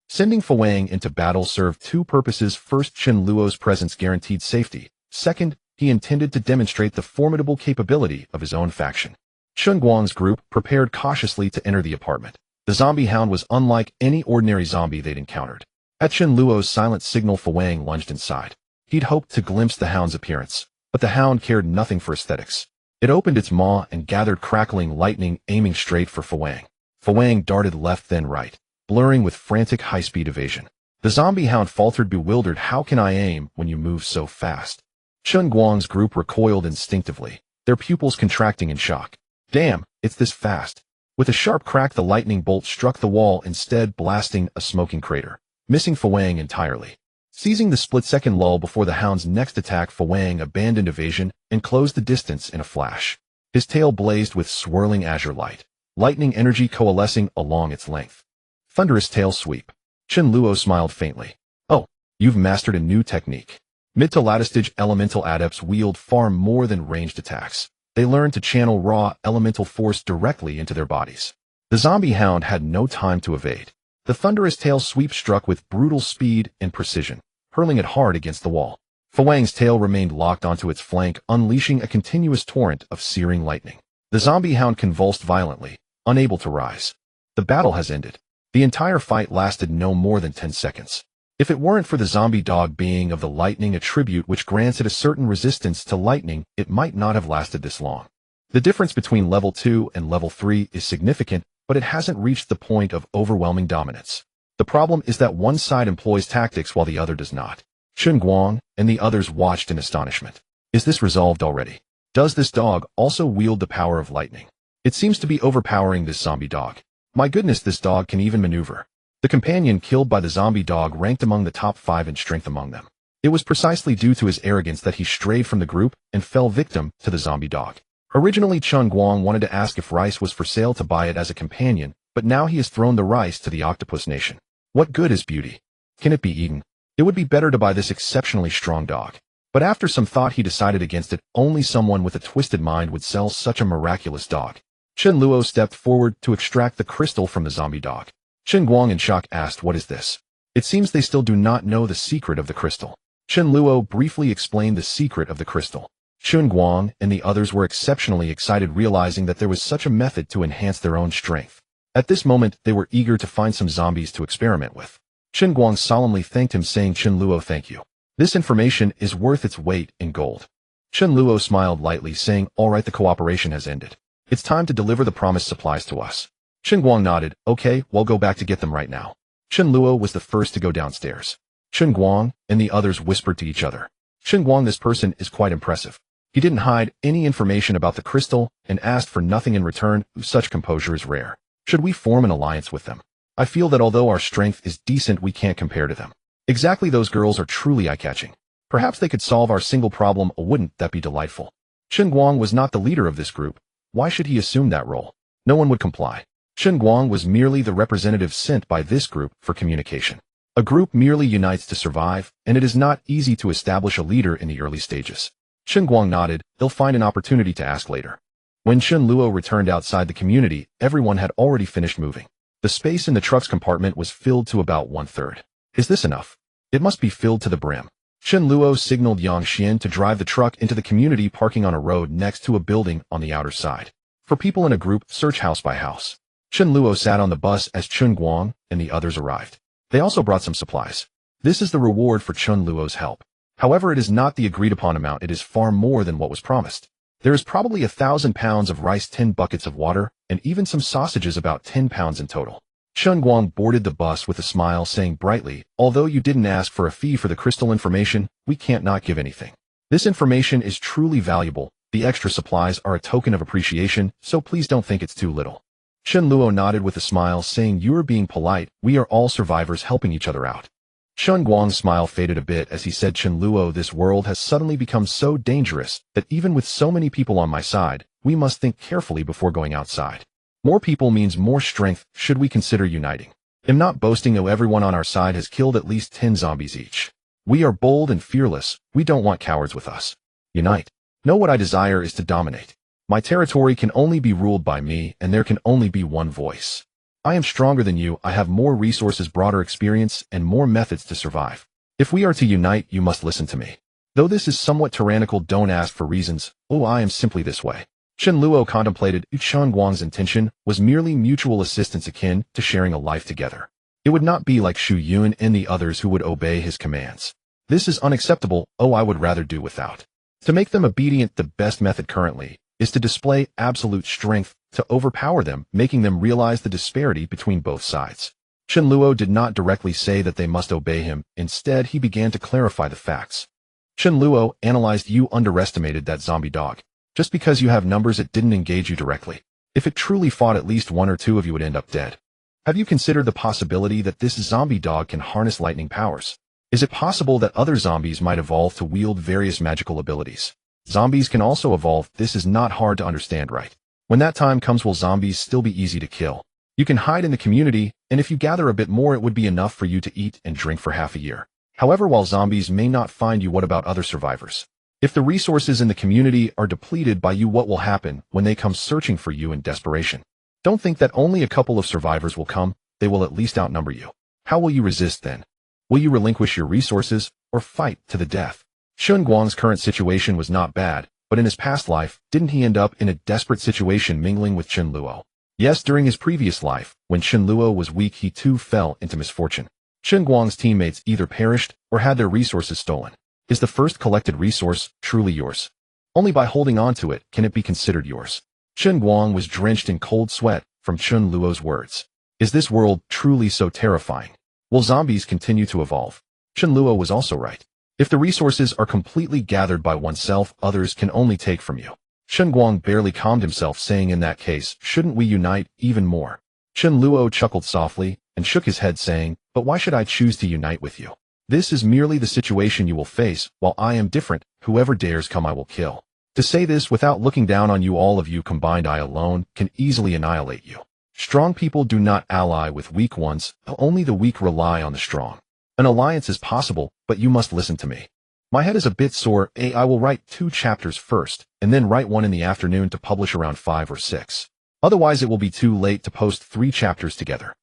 Sending Wang into battle served 2 purposes. First, Chen Luo's presence guaranteed safety. Second, he intended to demonstrate the formidable capability of his own faction. Chen Guang's group prepared cautiously to enter the apartment. The zombie hound was unlike any ordinary zombie they'd encountered. At Chen Luo's silent signal, Wang lunged inside. He'd hoped to glimpse the hound's appearance, but the hound cared nothing for aesthetics. It opened its maw and gathered crackling lightning, aiming straight for Wang. Wang darted left then right, blurring with frantic high-speed evasion. The zombie hound faltered, bewildered. How can I aim when you move so fast? Chen Guang's group recoiled instinctively, their pupils contracting in shock. Damn, it's this fast. With a sharp crack, the lightning bolt struck the wall, instead blasting a smoking crater, missing Fawang entirely. Seizing the split-second lull before the hound's next attack, Fawang abandoned evasion and closed the distance in a flash. His tail blazed with swirling azure light, lightning energy coalescing along its length. Thunderous tail sweep. Chen Luo smiled faintly. Oh, you've mastered a new technique. Mid to latter stage elemental adepts wield far more than ranged attacks. They learned to channel raw elemental force directly into their bodies. The zombie hound had no time to evade. The thunderous tail sweep struck with brutal speed and precision, hurling it hard against the wall. Fawang's tail remained locked onto its flank, unleashing a continuous torrent of searing lightning. The zombie hound convulsed violently, unable to rise. The battle has ended. The entire fight lasted no more than 10 seconds. If it weren't for the zombie dog being of the lightning attribute which grants it a certain resistance to lightning, it might not have lasted this long. The difference between level 2 and level 3 is significant, but it hasn't reached the point of overwhelming dominance. The problem is that one side employs tactics while the other does not. Chen Guang and the others watched in astonishment. Is this resolved already? Does this dog also wield the power of lightning? It seems to be overpowering this zombie dog. My goodness, this dog can even maneuver. The companion killed by the zombie dog ranked among the top 5 in strength among them. It was precisely due to his arrogance that he strayed from the group and fell victim to the zombie dog. Originally, Chen Guang wanted to ask if rice was for sale to buy it as a companion, but now he has thrown the rice to the octopus nation. What good is beauty? Can it be eaten? It would be better to buy this exceptionally strong dog. But after some thought, he decided against it. Only someone with a twisted mind would sell such a miraculous dog. Chen Luo stepped forward to extract the crystal from the zombie dog. Chen Guang in shock asked, "What is this?" It seems they still do not know the secret of the crystal. Chen Luo briefly explained the secret of the crystal. Chen Guang and the others were exceptionally excited, realizing that there was such a method to enhance their own strength. At this moment, they were eager to find some zombies to experiment with. Chen Guang solemnly thanked him, saying, "Chen Luo, thank you. This information is worth its weight in gold." Chen Luo smiled lightly, saying, "All right, the cooperation has ended. It's time to deliver the promised supplies to us." Chen Guang nodded. "Okay, we'll go back to get them right now." Chen Luo was the first to go downstairs. Chen Guang and the others whispered to each other. Chen Guang, this person is quite impressive. He didn't hide any information about the crystal and asked for nothing in return. Such composure is rare. Should we form an alliance with them? I feel that although our strength is decent, we can't compare to them. Exactly, those girls are truly eye-catching. Perhaps they could solve our single problem. Wouldn't that be delightful? Chen Guang was not the leader of this group. Why should he assume that role? No one would comply. Chen Guang was merely the representative sent by this group for communication. A group merely unites to survive, and it is not easy to establish a leader in the early stages. Chen Guang nodded. He'll find an opportunity to ask later. When Chen Luo returned outside the community, everyone had already finished moving. The space in the truck's compartment was filled to about 1/3. Is this enough? It must be filled to the brim. Chen Luo signaled Yang Xian to drive the truck into the community parking on a road next to a building on the outer side. For people in a group, search house by house. Chen Luo sat on the bus as Chen Guang and the others arrived. They also brought some supplies. This is the reward for Chen Luo's help. However, it is not the agreed-upon amount. It is far more than what was promised. There is probably 1,000 pounds of rice, 10 buckets of water, and even some sausages, about 10 pounds in total. Chen Guang boarded the bus with a smile, saying brightly, "Although you didn't ask for a fee for the crystal information, we can't not give anything. This information is truly valuable. The extra supplies are a token of appreciation, so please don't think it's too little." Chen Luo nodded with a smile, saying, "You are being polite. We are all survivors helping each other out." Chen Guang's smile faded a bit as he said, "Chen Luo, this world has suddenly become so dangerous that even with so many people on my side, we must think carefully before going outside. More people means more strength. Should we consider uniting? I'm not boasting, though everyone on our side has killed at least 10 zombies each. We are bold and fearless. We don't want cowards with us. Unite. Know what I desire is to dominate. My territory can only be ruled by me, and there can only be one voice. I am stronger than you. I have more resources, broader experience, and more methods to survive. If we are to unite, you must listen to me. Though this is somewhat tyrannical, don't ask for reasons. Oh, I am simply this way." Chen Luo contemplated. Chen Guang's intention was merely mutual assistance, akin to sharing a life together. It would not be like Xu Yun and the others who would obey his commands. This is unacceptable. Oh, I would rather do without. To make them obedient, the best method currently is to display absolute strength, to overpower them, making them realize the disparity between both sides. Chen Luo did not directly say that they must obey him. Instead, he began to clarify the facts. Chen Luo analyzed. You underestimated that zombie dog. Just because you have numbers, it didn't engage you directly. If it truly fought, at least one or two of you would end up dead. Have you considered the possibility that this zombie dog can harness lightning powers? Is it possible that other zombies might evolve to wield various magical abilities? Zombies can also evolve. This is not hard to understand, right? When that time comes, will zombies still be easy to kill? You can hide in the community, and if you gather a bit more, it would be enough for you to eat and drink for half a year. However, while zombies may not find you, what about other survivors? If the resources in the community are depleted by you, what will happen when they come searching for you in desperation? Don't think that only a couple of survivors will come. They will at least outnumber you. How will you resist then? Will you relinquish your resources or fight to the death? Shun Guang's current situation was not bad, but in his past life, didn't he end up in a desperate situation mingling with Chen Luo? Yes, during his previous life, when Chen Luo was weak, he too fell into misfortune. Chen Guang's teammates either perished or had their resources stolen. Is the first collected resource truly yours? Only by holding on to it can it be considered yours. Chen Guang was drenched in cold sweat from Chen Luo's words. Is this world truly so terrifying? Will zombies continue to evolve? Chen Luo was also right. If the resources are completely gathered by oneself, others can only take from you. Chen Guang barely calmed himself, saying, in that case, shouldn't we unite even more? Chen Luo chuckled softly and shook his head, saying, but why should I choose to unite with you? This is merely the situation you will face. While I am different, whoever dares come I will kill. To say this without looking down on you, all of you combined, I alone can easily annihilate you. Strong people do not ally with weak ones, only the weak rely on the strong. An alliance is possible, but you must listen to me. My head is a bit sore. I will write 2 chapters first, and then write one in the afternoon to publish around 5 or 6. Otherwise it will be too late to post 3 chapters together.